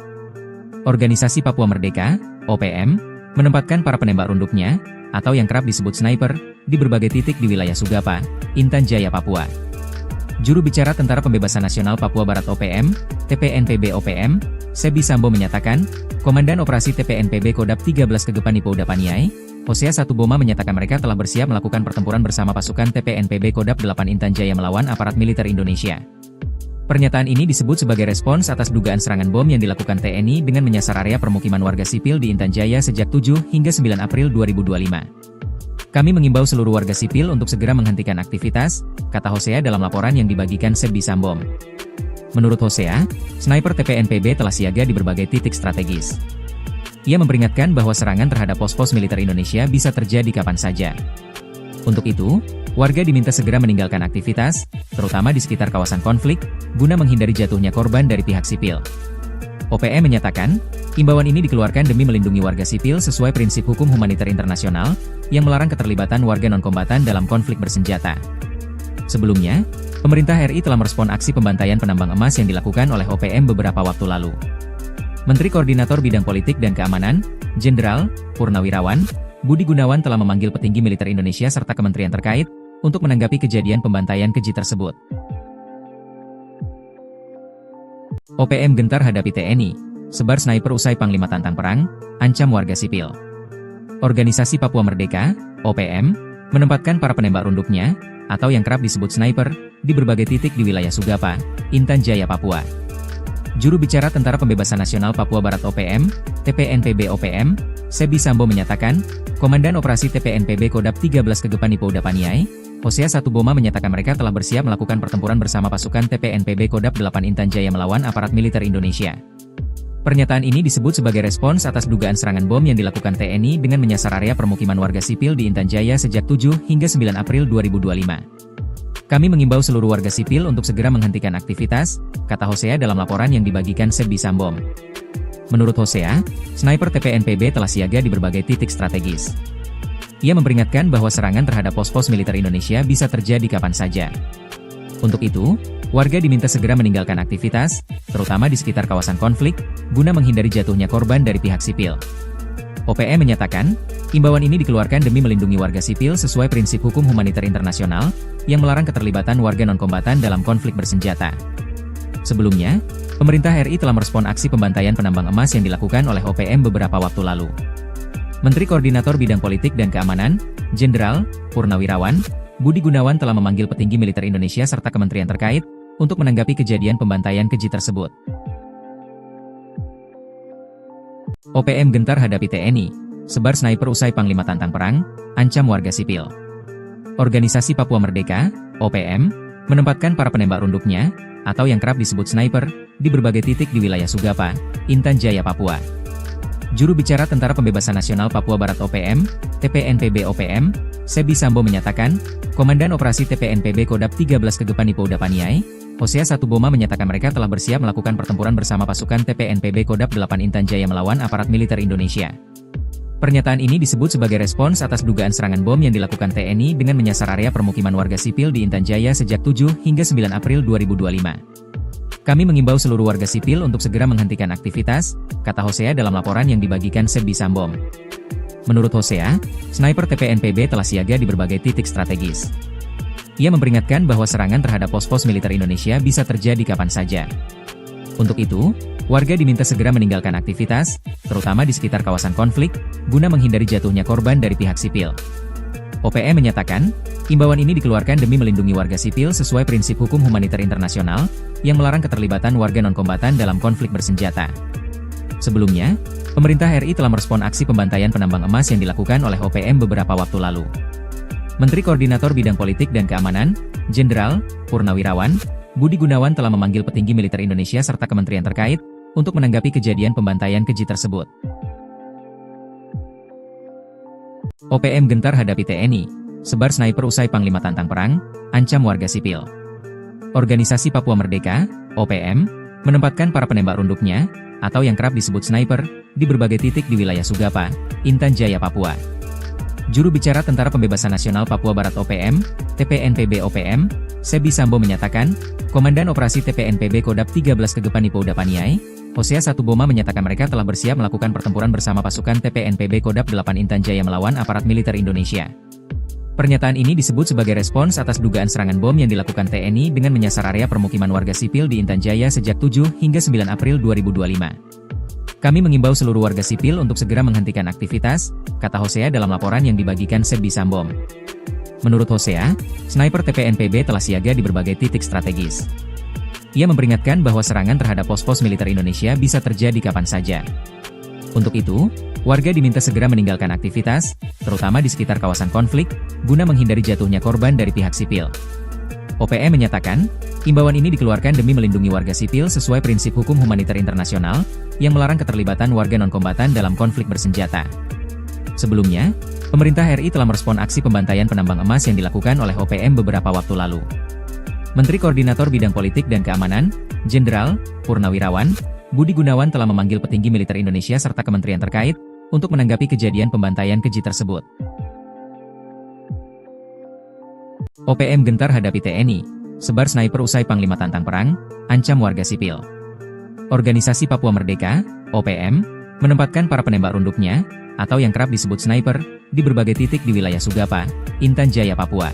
Organisasi Papua Merdeka, OPM, menempatkan para penembak runduknya, atau yang kerap disebut sniper, di berbagai titik di wilayah Sugapa, Intan Jaya, Papua. Juru bicara Tentara Pembebasan Nasional Papua Barat OPM, TPNPB OPM, Sebi Sambo menyatakan, Komandan Operasi TPNPB Kodap 13 Kegepani Pouda Paniai, Hosea Satuboma menyatakan mereka telah bersiap melakukan pertempuran bersama pasukan TPNPB Kodap 8 Intan Jaya melawan aparat militer Indonesia. Pernyataan ini disebut sebagai respons atas dugaan serangan bom yang dilakukan TNI dengan menyasar area permukiman warga sipil di Intan Jaya sejak 7 hingga 9 April 2025. Kami mengimbau seluruh warga sipil untuk segera menghentikan aktivitas, kata Hosea dalam laporan yang dibagikan Sebi Sambom. Menurut Hosea, sniper TPNPB telah siaga di berbagai titik strategis. Ia memperingatkan bahwa serangan terhadap pos-pos militer Indonesia bisa terjadi kapan saja. Untuk itu, warga diminta segera meninggalkan aktivitas, terutama di sekitar kawasan konflik, guna menghindari jatuhnya korban dari pihak sipil. OPM menyatakan, imbauan ini dikeluarkan demi melindungi warga sipil sesuai prinsip hukum humaniter internasional, yang melarang keterlibatan warga non-kombatan dalam konflik bersenjata. Sebelumnya, pemerintah RI telah merespon aksi pembantaian penambang emas yang dilakukan oleh OPM beberapa waktu lalu. Menteri Koordinator Bidang Politik dan Keamanan, Jenderal Purnawirawan, Budi Gunawan telah memanggil petinggi militer Indonesia serta kementerian terkait, untuk menanggapi kejadian pembantaian keji tersebut. OPM gentar hadapi TNI, sebar sniper usai Panglima tantang perang, ancam warga sipil. Organisasi Papua Merdeka, OPM, menempatkan para penembak runduknya, atau yang kerap disebut sniper, di berbagai titik di wilayah Sugapa, Intan Jaya, Papua. Juru bicara Tentara Pembebasan Nasional Papua Barat OPM, TPNPB OPM, Sebi Sambo menyatakan, Komandan Operasi TPNPB Kodap 13 Kegepani Pouda Paniai, Hosea Satuboma menyatakan mereka telah bersiap melakukan pertempuran bersama pasukan TPNPB Kodap 8 Intan Jaya melawan aparat militer Indonesia. Pernyataan ini disebut sebagai respons atas dugaan serangan bom yang dilakukan TNI dengan menyasar area permukiman warga sipil di Intan Jaya sejak 7 hingga 9 April 2025. Kami mengimbau seluruh warga sipil untuk segera menghentikan aktivitas, kata Hosea dalam laporan yang dibagikan Sebi Sambo. Menurut Hosea, sniper TPNPB telah siaga di berbagai titik strategis. Ia memperingatkan bahwa serangan terhadap pos-pos militer Indonesia bisa terjadi kapan saja. Untuk itu, warga diminta segera meninggalkan aktivitas, terutama di sekitar kawasan konflik, guna menghindari jatuhnya korban dari pihak sipil. OPM menyatakan, imbauan ini dikeluarkan demi melindungi warga sipil sesuai prinsip hukum humaniter internasional, yang melarang keterlibatan warga non-kombatan dalam konflik bersenjata. Sebelumnya, pemerintah RI telah merespon aksi pembantaian penambang emas yang dilakukan oleh OPM beberapa waktu lalu. Menteri Koordinator Bidang Politik dan Keamanan, Jenderal Purnawirawan, Budi Gunawan telah memanggil petinggi militer Indonesia serta kementerian terkait, untuk menanggapi kejadian pembantaian keji tersebut. OPM gentar hadapi TNI, sebar sniper usai Panglima tantang perang, ancam warga sipil. Organisasi Papua Merdeka, OPM, menempatkan para penembak runduknya, atau yang kerap disebut sniper, di berbagai titik di wilayah Sugapa, Intan Jaya, Papua. Juru bicara Tentara Pembebasan Nasional Papua Barat OPM, TPNPB OPM, Sebi Sambo menyatakan, Komandan Operasi TPNPB Kodap 13 Kegepani Pouda Paniai, Hosea Satuboma menyatakan mereka telah bersiap melakukan pertempuran bersama pasukan TPNPB Kodap 8 Intan Jaya melawan aparat militer Indonesia. Pernyataan ini disebut sebagai respons atas dugaan serangan bom yang dilakukan TNI dengan menyasar area permukiman warga sipil di Intan Jaya sejak 7 hingga 9 April 2025. Kami mengimbau seluruh warga sipil untuk segera menghentikan aktivitas, kata Hosea dalam laporan yang dibagikan Sebi Sambo. Menurut Hosea, sniper TPNPB telah siaga di berbagai titik strategis. Ia memperingatkan bahwa serangan terhadap pos-pos militer Indonesia bisa terjadi kapan saja. Untuk itu, warga diminta segera meninggalkan aktivitas, terutama di sekitar kawasan konflik, guna menghindari jatuhnya korban dari pihak sipil. OPM menyatakan, imbauan ini dikeluarkan demi melindungi warga sipil sesuai prinsip hukum humaniter internasional, yang melarang keterlibatan warga non-kombatan dalam konflik bersenjata. Sebelumnya, pemerintah RI telah merespon aksi pembantaian penambang emas yang dilakukan oleh OPM beberapa waktu lalu. Menteri Koordinator Bidang Politik dan Keamanan, Jenderal Purnawirawan, Budi Gunawan telah memanggil petinggi militer Indonesia serta kementerian terkait, untuk menanggapi kejadian pembantaian keji tersebut. OPM gentar hadapi TNI, sebar sniper usai Panglima tantang perang, ancam warga sipil. Organisasi Papua Merdeka, OPM, menempatkan para penembak runduknya, atau yang kerap disebut sniper, di berbagai titik di wilayah Sugapa, Intan Jaya, Papua. Juru bicara Tentara Pembebasan Nasional Papua Barat OPM, TPNPB OPM, Sebi Sambo menyatakan, Komandan Operasi TPNPB Kodap 13 Kegepani Pouda Paniai, Hosea Satuboma menyatakan mereka telah bersiap melakukan pertempuran bersama pasukan TPNPB Kodap 8 Intan Jaya melawan aparat militer Indonesia. Pernyataan ini disebut sebagai respons atas dugaan serangan bom yang dilakukan TNI dengan menyasar area permukiman warga sipil di Intan Jaya sejak 7 hingga 9 April 2025. Kami mengimbau seluruh warga sipil untuk segera menghentikan aktivitas, kata Hosea dalam laporan yang dibagikan Sebi Sambo. Menurut Hosea, sniper TPNPB telah siaga di berbagai titik strategis. Ia memperingatkan bahwa serangan terhadap pos-pos militer Indonesia bisa terjadi kapan saja. Untuk itu, warga diminta segera meninggalkan aktivitas, terutama di sekitar kawasan konflik, guna menghindari jatuhnya korban dari pihak sipil. OPM menyatakan, imbauan ini dikeluarkan demi melindungi warga sipil sesuai prinsip hukum humaniter internasional, yang melarang keterlibatan warga non-kombatan dalam konflik bersenjata. Sebelumnya, pemerintah RI telah merespon aksi pembantaian penambang emas yang dilakukan oleh OPM beberapa waktu lalu. Menteri Koordinator Bidang Politik dan Keamanan, Jenderal Purnawirawan, Budi Gunawan telah memanggil petinggi militer Indonesia serta kementerian terkait, untuk menanggapi kejadian pembantaian keji tersebut. OPM gentar hadapi TNI, sebar sniper usai Panglima tantang perang, ancam warga sipil. Organisasi Papua Merdeka, OPM, menempatkan para penembak runduknya, atau yang kerap disebut sniper, di berbagai titik di wilayah Sugapa, Intan Jaya, Papua.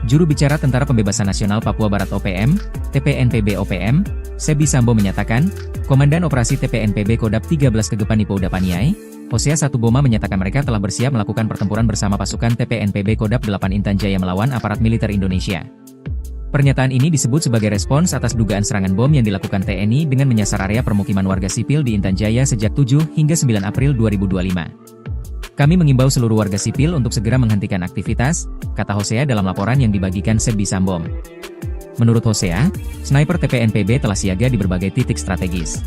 Juru bicara Tentara Pembebasan Nasional Papua Barat OPM, TPNPB OPM, Sebi Sambo menyatakan, Komandan Operasi TPNPB Kodap 13 Kegepani Pouda Paniai, Hosea 1 Boma menyatakan mereka telah bersiap melakukan pertempuran bersama pasukan TPNPB Kodam 8 Intan Jaya melawan aparat militer Indonesia. Pernyataan ini disebut sebagai respons atas dugaan serangan bom yang dilakukan TNI dengan menyasar area permukiman warga sipil di Intan Jaya sejak 7 hingga 9 April 2025. Kami mengimbau seluruh warga sipil untuk segera menghentikan aktivitas, kata Hosea dalam laporan yang dibagikan Sebi Sambom. Menurut Hosea, sniper TPNPB telah siaga di berbagai titik strategis.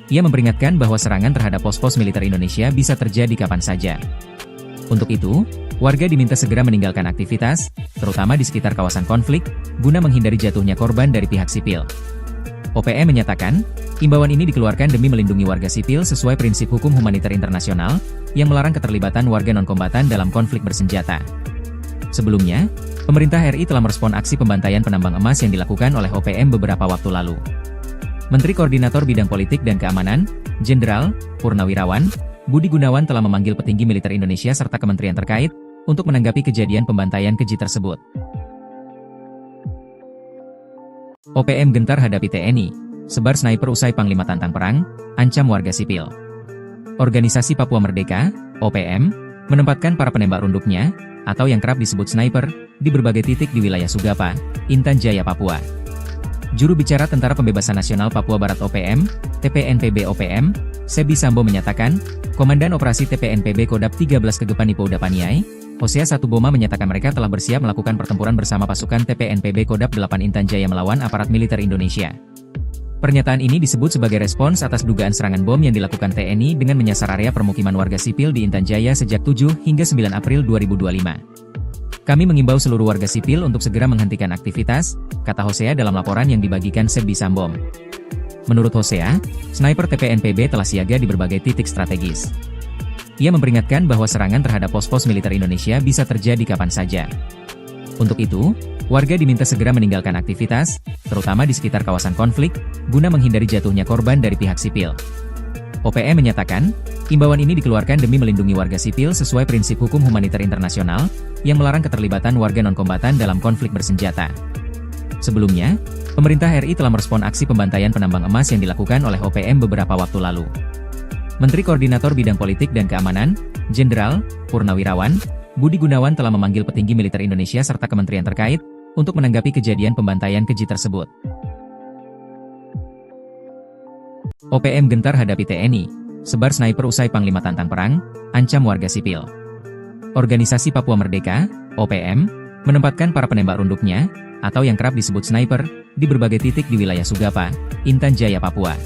Ia memperingatkan bahwa serangan terhadap pos-pos militer Indonesia bisa terjadi kapan saja. Untuk itu, warga diminta segera meninggalkan aktivitas, terutama di sekitar kawasan konflik, guna menghindari jatuhnya korban dari pihak sipil. OPM menyatakan, imbauan ini dikeluarkan demi melindungi warga sipil sesuai prinsip hukum humaniter internasional, yang melarang keterlibatan warga non-kombatan dalam konflik bersenjata. Sebelumnya, pemerintah RI telah merespon aksi pembantaian penambang emas yang dilakukan oleh OPM beberapa waktu lalu. Menteri Koordinator Bidang Politik dan Keamanan, Jenderal Purnawirawan Budi Gunawan telah memanggil petinggi militer Indonesia serta kementerian terkait untuk menanggapi kejadian pembantaian keji tersebut. OPM gentar hadapi TNI, sebar sniper usai Panglima tantang perang, ancam warga sipil. Organisasi Papua Merdeka, OPM, menempatkan para penembak runduknya, atau yang kerap disebut sniper, di berbagai titik di wilayah Sugapa, Intan Jaya, Papua. Juru bicara Tentara Pembebasan Nasional Papua Barat OPM, TPNPB OPM, Sebi Sambo menyatakan, Komandan Operasi TPNPB Kodam 13 Kegepan Ipo Udapaniai, Hosea 1 Boma menyatakan mereka telah bersiap melakukan pertempuran bersama pasukan TPNPB Kodam 8 Intan Jaya melawan aparat militer Indonesia. Pernyataan ini disebut sebagai respons atas dugaan serangan bom yang dilakukan TNI dengan menyasar area permukiman warga sipil di Intan Jaya sejak 7 hingga 9 April 2025. Kami mengimbau seluruh warga sipil untuk segera menghentikan aktivitas, kata Hosea dalam laporan yang dibagikan Sebi Sambom. Menurut Hosea, sniper TPNPB telah siaga di berbagai titik strategis. Ia memperingatkan bahwa serangan terhadap pos-pos militer Indonesia bisa terjadi kapan saja. Untuk itu, warga diminta segera meninggalkan aktivitas, terutama di sekitar kawasan konflik, guna menghindari jatuhnya korban dari pihak sipil. OPM menyatakan, imbauan ini dikeluarkan demi melindungi warga sipil sesuai prinsip hukum humaniter internasional, yang melarang keterlibatan warga non-kombatan dalam konflik bersenjata. Sebelumnya, pemerintah RI telah merespon aksi pembantaian penambang emas yang dilakukan oleh OPM beberapa waktu lalu. Menteri Koordinator Bidang Politik dan Keamanan, Jenderal Purnawirawan Budi Gunawan telah memanggil petinggi militer Indonesia serta kementerian terkait untuk menanggapi kejadian pembantaian keji tersebut. OPM gentar hadapi TNI, sebar sniper usai Panglima tantang perang, ancam warga sipil. Organisasi Papua Merdeka, OPM, menempatkan para penembak runduknya, atau yang kerap disebut sniper, di berbagai titik di wilayah Sugapa, Intan Jaya, Papua.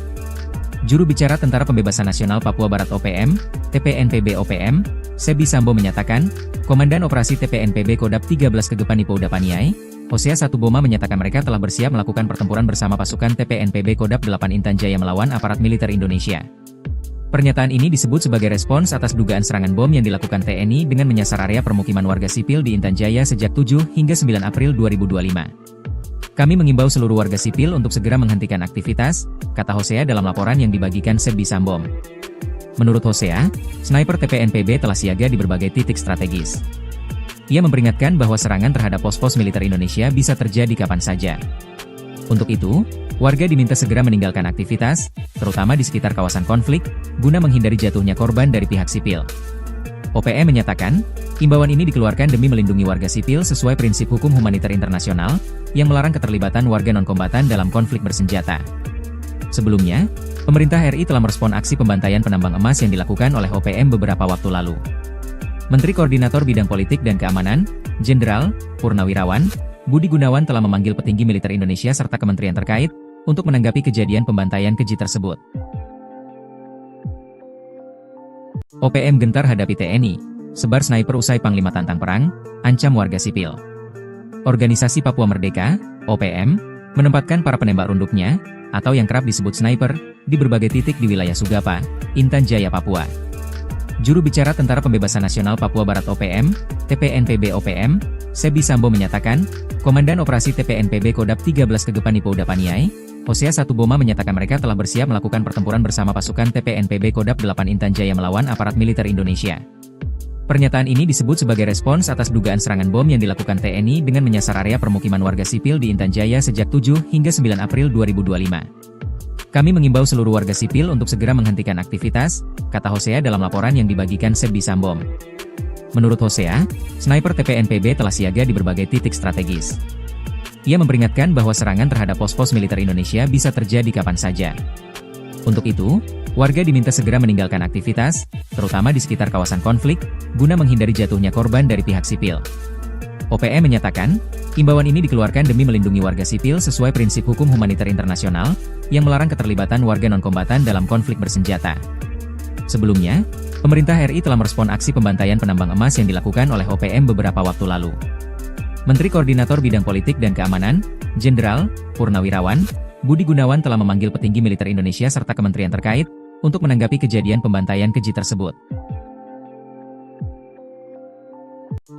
Juru bicara Tentara Pembebasan Nasional Papua Barat OPM, TPNPB OPM, Sebi Sambo menyatakan, Komandan Operasi TPNPB Kodam 13 Kegepan Ipo Udapaniai, Hosea 1 Boma menyatakan mereka telah bersiap melakukan pertempuran bersama pasukan TPNPB Kodam 8 Intan Jaya melawan aparat militer Indonesia. Pernyataan ini disebut sebagai respons atas dugaan serangan bom yang dilakukan TNI dengan menyasar area permukiman warga sipil di Intan Jaya sejak 7 hingga 9 April 2025. Kami mengimbau seluruh warga sipil untuk segera menghentikan aktivitas, kata Hosea dalam laporan yang dibagikan Sebi Sambom. Menurut Hosea, sniper TPNPB telah siaga di berbagai titik strategis. Ia memperingatkan bahwa serangan terhadap pos-pos militer Indonesia bisa terjadi kapan saja. Untuk itu, warga diminta segera meninggalkan aktivitas, terutama di sekitar kawasan konflik, guna menghindari jatuhnya korban dari pihak sipil. OPM menyatakan, imbauan ini dikeluarkan demi melindungi warga sipil sesuai prinsip hukum humaniter internasional, yang melarang keterlibatan warga non-kombatan dalam konflik bersenjata. Sebelumnya, pemerintah RI telah merespon aksi pembantaian penambang emas yang dilakukan oleh OPM beberapa waktu lalu. Menteri Koordinator Bidang Politik dan Keamanan, Jenderal Purnawirawan Budi Gunawan telah memanggil petinggi militer Indonesia serta kementerian terkait untuk menanggapi kejadian pembantaian keji tersebut. OPM gentar hadapi TNI, sebar sniper usai Panglima tantang perang, ancam warga sipil. Organisasi Papua Merdeka, OPM, menempatkan para penembak runduknya, atau yang kerap disebut sniper, di berbagai titik di wilayah Sugapa, Intan Jaya, Papua. Juru bicara Tentara Pembebasan Nasional Papua Barat OPM, TPNPB OPM, Sebi Sambo menyatakan, Komandan Operasi TPNPB Kodam 13 Kegepan Ipo Udapaniai, Hosea 1 Boma menyatakan mereka telah bersiap melakukan pertempuran bersama pasukan TPNPB Kodam 8 Intan Jaya melawan aparat militer Indonesia. Pernyataan ini disebut sebagai respons atas dugaan serangan bom yang dilakukan TNI dengan menyasar area permukiman warga sipil di Intan Jaya sejak 7 hingga 9 April 2025. Kami mengimbau seluruh warga sipil untuk segera menghentikan aktivitas, kata Hosea dalam laporan yang dibagikan Sebdi Sambom. Menurut Hosea, sniper TPNPB telah siaga di berbagai titik strategis. Ia memperingatkan bahwa serangan terhadap pos-pos militer Indonesia bisa terjadi kapan saja. Untuk itu, warga diminta segera meninggalkan aktivitas, terutama di sekitar kawasan konflik, guna menghindari jatuhnya korban dari pihak sipil. OPM menyatakan, imbauan ini dikeluarkan demi melindungi warga sipil sesuai prinsip hukum humaniter internasional, yang melarang keterlibatan warga non-kombatan dalam konflik bersenjata. Sebelumnya, pemerintah RI telah merespon aksi pembantaian penambang emas yang dilakukan oleh OPM beberapa waktu lalu. Menteri Koordinator Bidang Politik dan Keamanan, Jenderal Purnawirawan Budi Gunawan telah memanggil petinggi militer Indonesia serta kementerian terkait, untuk menanggapi kejadian pembantaian keji tersebut.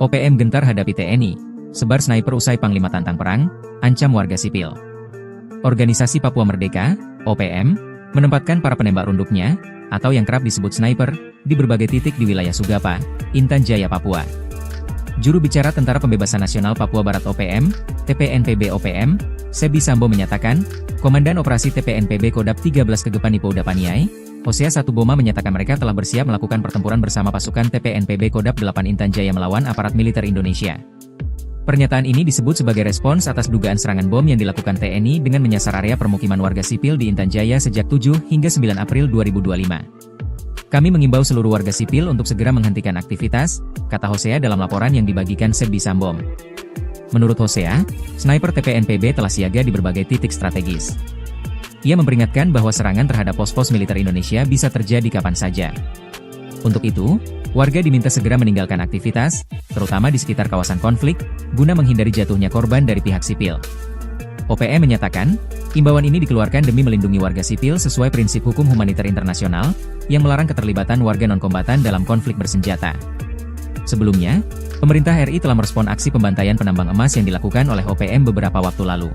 OPM gentar hadapi TNI, sebar sniper usai Panglima tantang perang, ancam warga sipil. Organisasi Papua Merdeka, OPM, menempatkan para penembak runduknya, atau yang kerap disebut sniper, di berbagai titik di wilayah Sugapa, Intan Jaya, Papua. Juru bicara Tentara Pembebasan Nasional Papua Barat OPM, TPNPB OPM, Sebdi Sambom menyatakan, Komandan Operasi TPNPB Kodap 13 Kegepan Ipo Udapaniai, Hosea Satuboma menyatakan mereka telah bersiap melakukan pertempuran bersama pasukan TPNPB Kodap 8 Intan Jaya melawan aparat militer Indonesia. Pernyataan ini disebut sebagai respons atas dugaan serangan bom yang dilakukan TNI dengan menyasar area permukiman warga sipil di Intan Jaya sejak 7 hingga 9 April 2025. Kami mengimbau seluruh warga sipil untuk segera menghentikan aktivitas, kata Hosea dalam laporan yang dibagikan Sebdi Sambom. Menurut Hosea, sniper TPNPB telah siaga di berbagai titik strategis. Ia memperingatkan bahwa serangan terhadap pos-pos militer Indonesia bisa terjadi kapan saja. Untuk itu, warga diminta segera meninggalkan aktivitas, terutama di sekitar kawasan konflik, guna menghindari jatuhnya korban dari pihak sipil. OPM menyatakan, imbauan ini dikeluarkan demi melindungi warga sipil sesuai prinsip hukum humaniter internasional, yang melarang keterlibatan warga non-kombatan dalam konflik bersenjata. Sebelumnya, pemerintah RI telah merespon aksi pembantaian penambang emas yang dilakukan oleh OPM beberapa waktu lalu.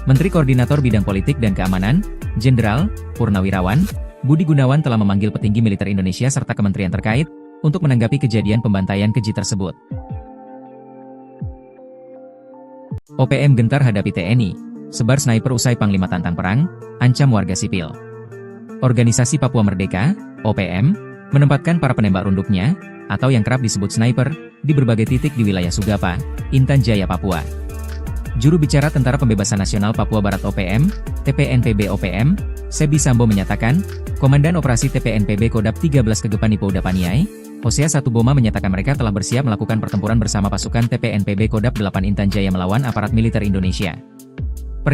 Menteri Koordinator Bidang Politik dan Keamanan, Jenderal Purnawirawan Budi Gunawan telah memanggil petinggi militer Indonesia serta kementerian terkait, untuk menanggapi kejadian pembantaian keji tersebut. OPM gentar hadapi TNI, sebar sniper usai Panglima tantang perang, ancam warga sipil. Organisasi Papua Merdeka, OPM, menempatkan para penembak runduknya, atau yang kerap disebut sniper, di berbagai titik di wilayah Sugapa, Intan Jaya, Papua. Juru bicara Tentara Pembebasan Nasional Papua Barat OPM, TPNPB OPM, Sebdi Sambom menyatakan, Komandan Operasi TPNPB Kodap 13 Kegepan Ipo Udapaniai, Hosea Satuboma menyatakan mereka telah bersiap melakukan pertempuran bersama pasukan TPNPB Kodap 8 Intan Jaya melawan aparat militer Indonesia.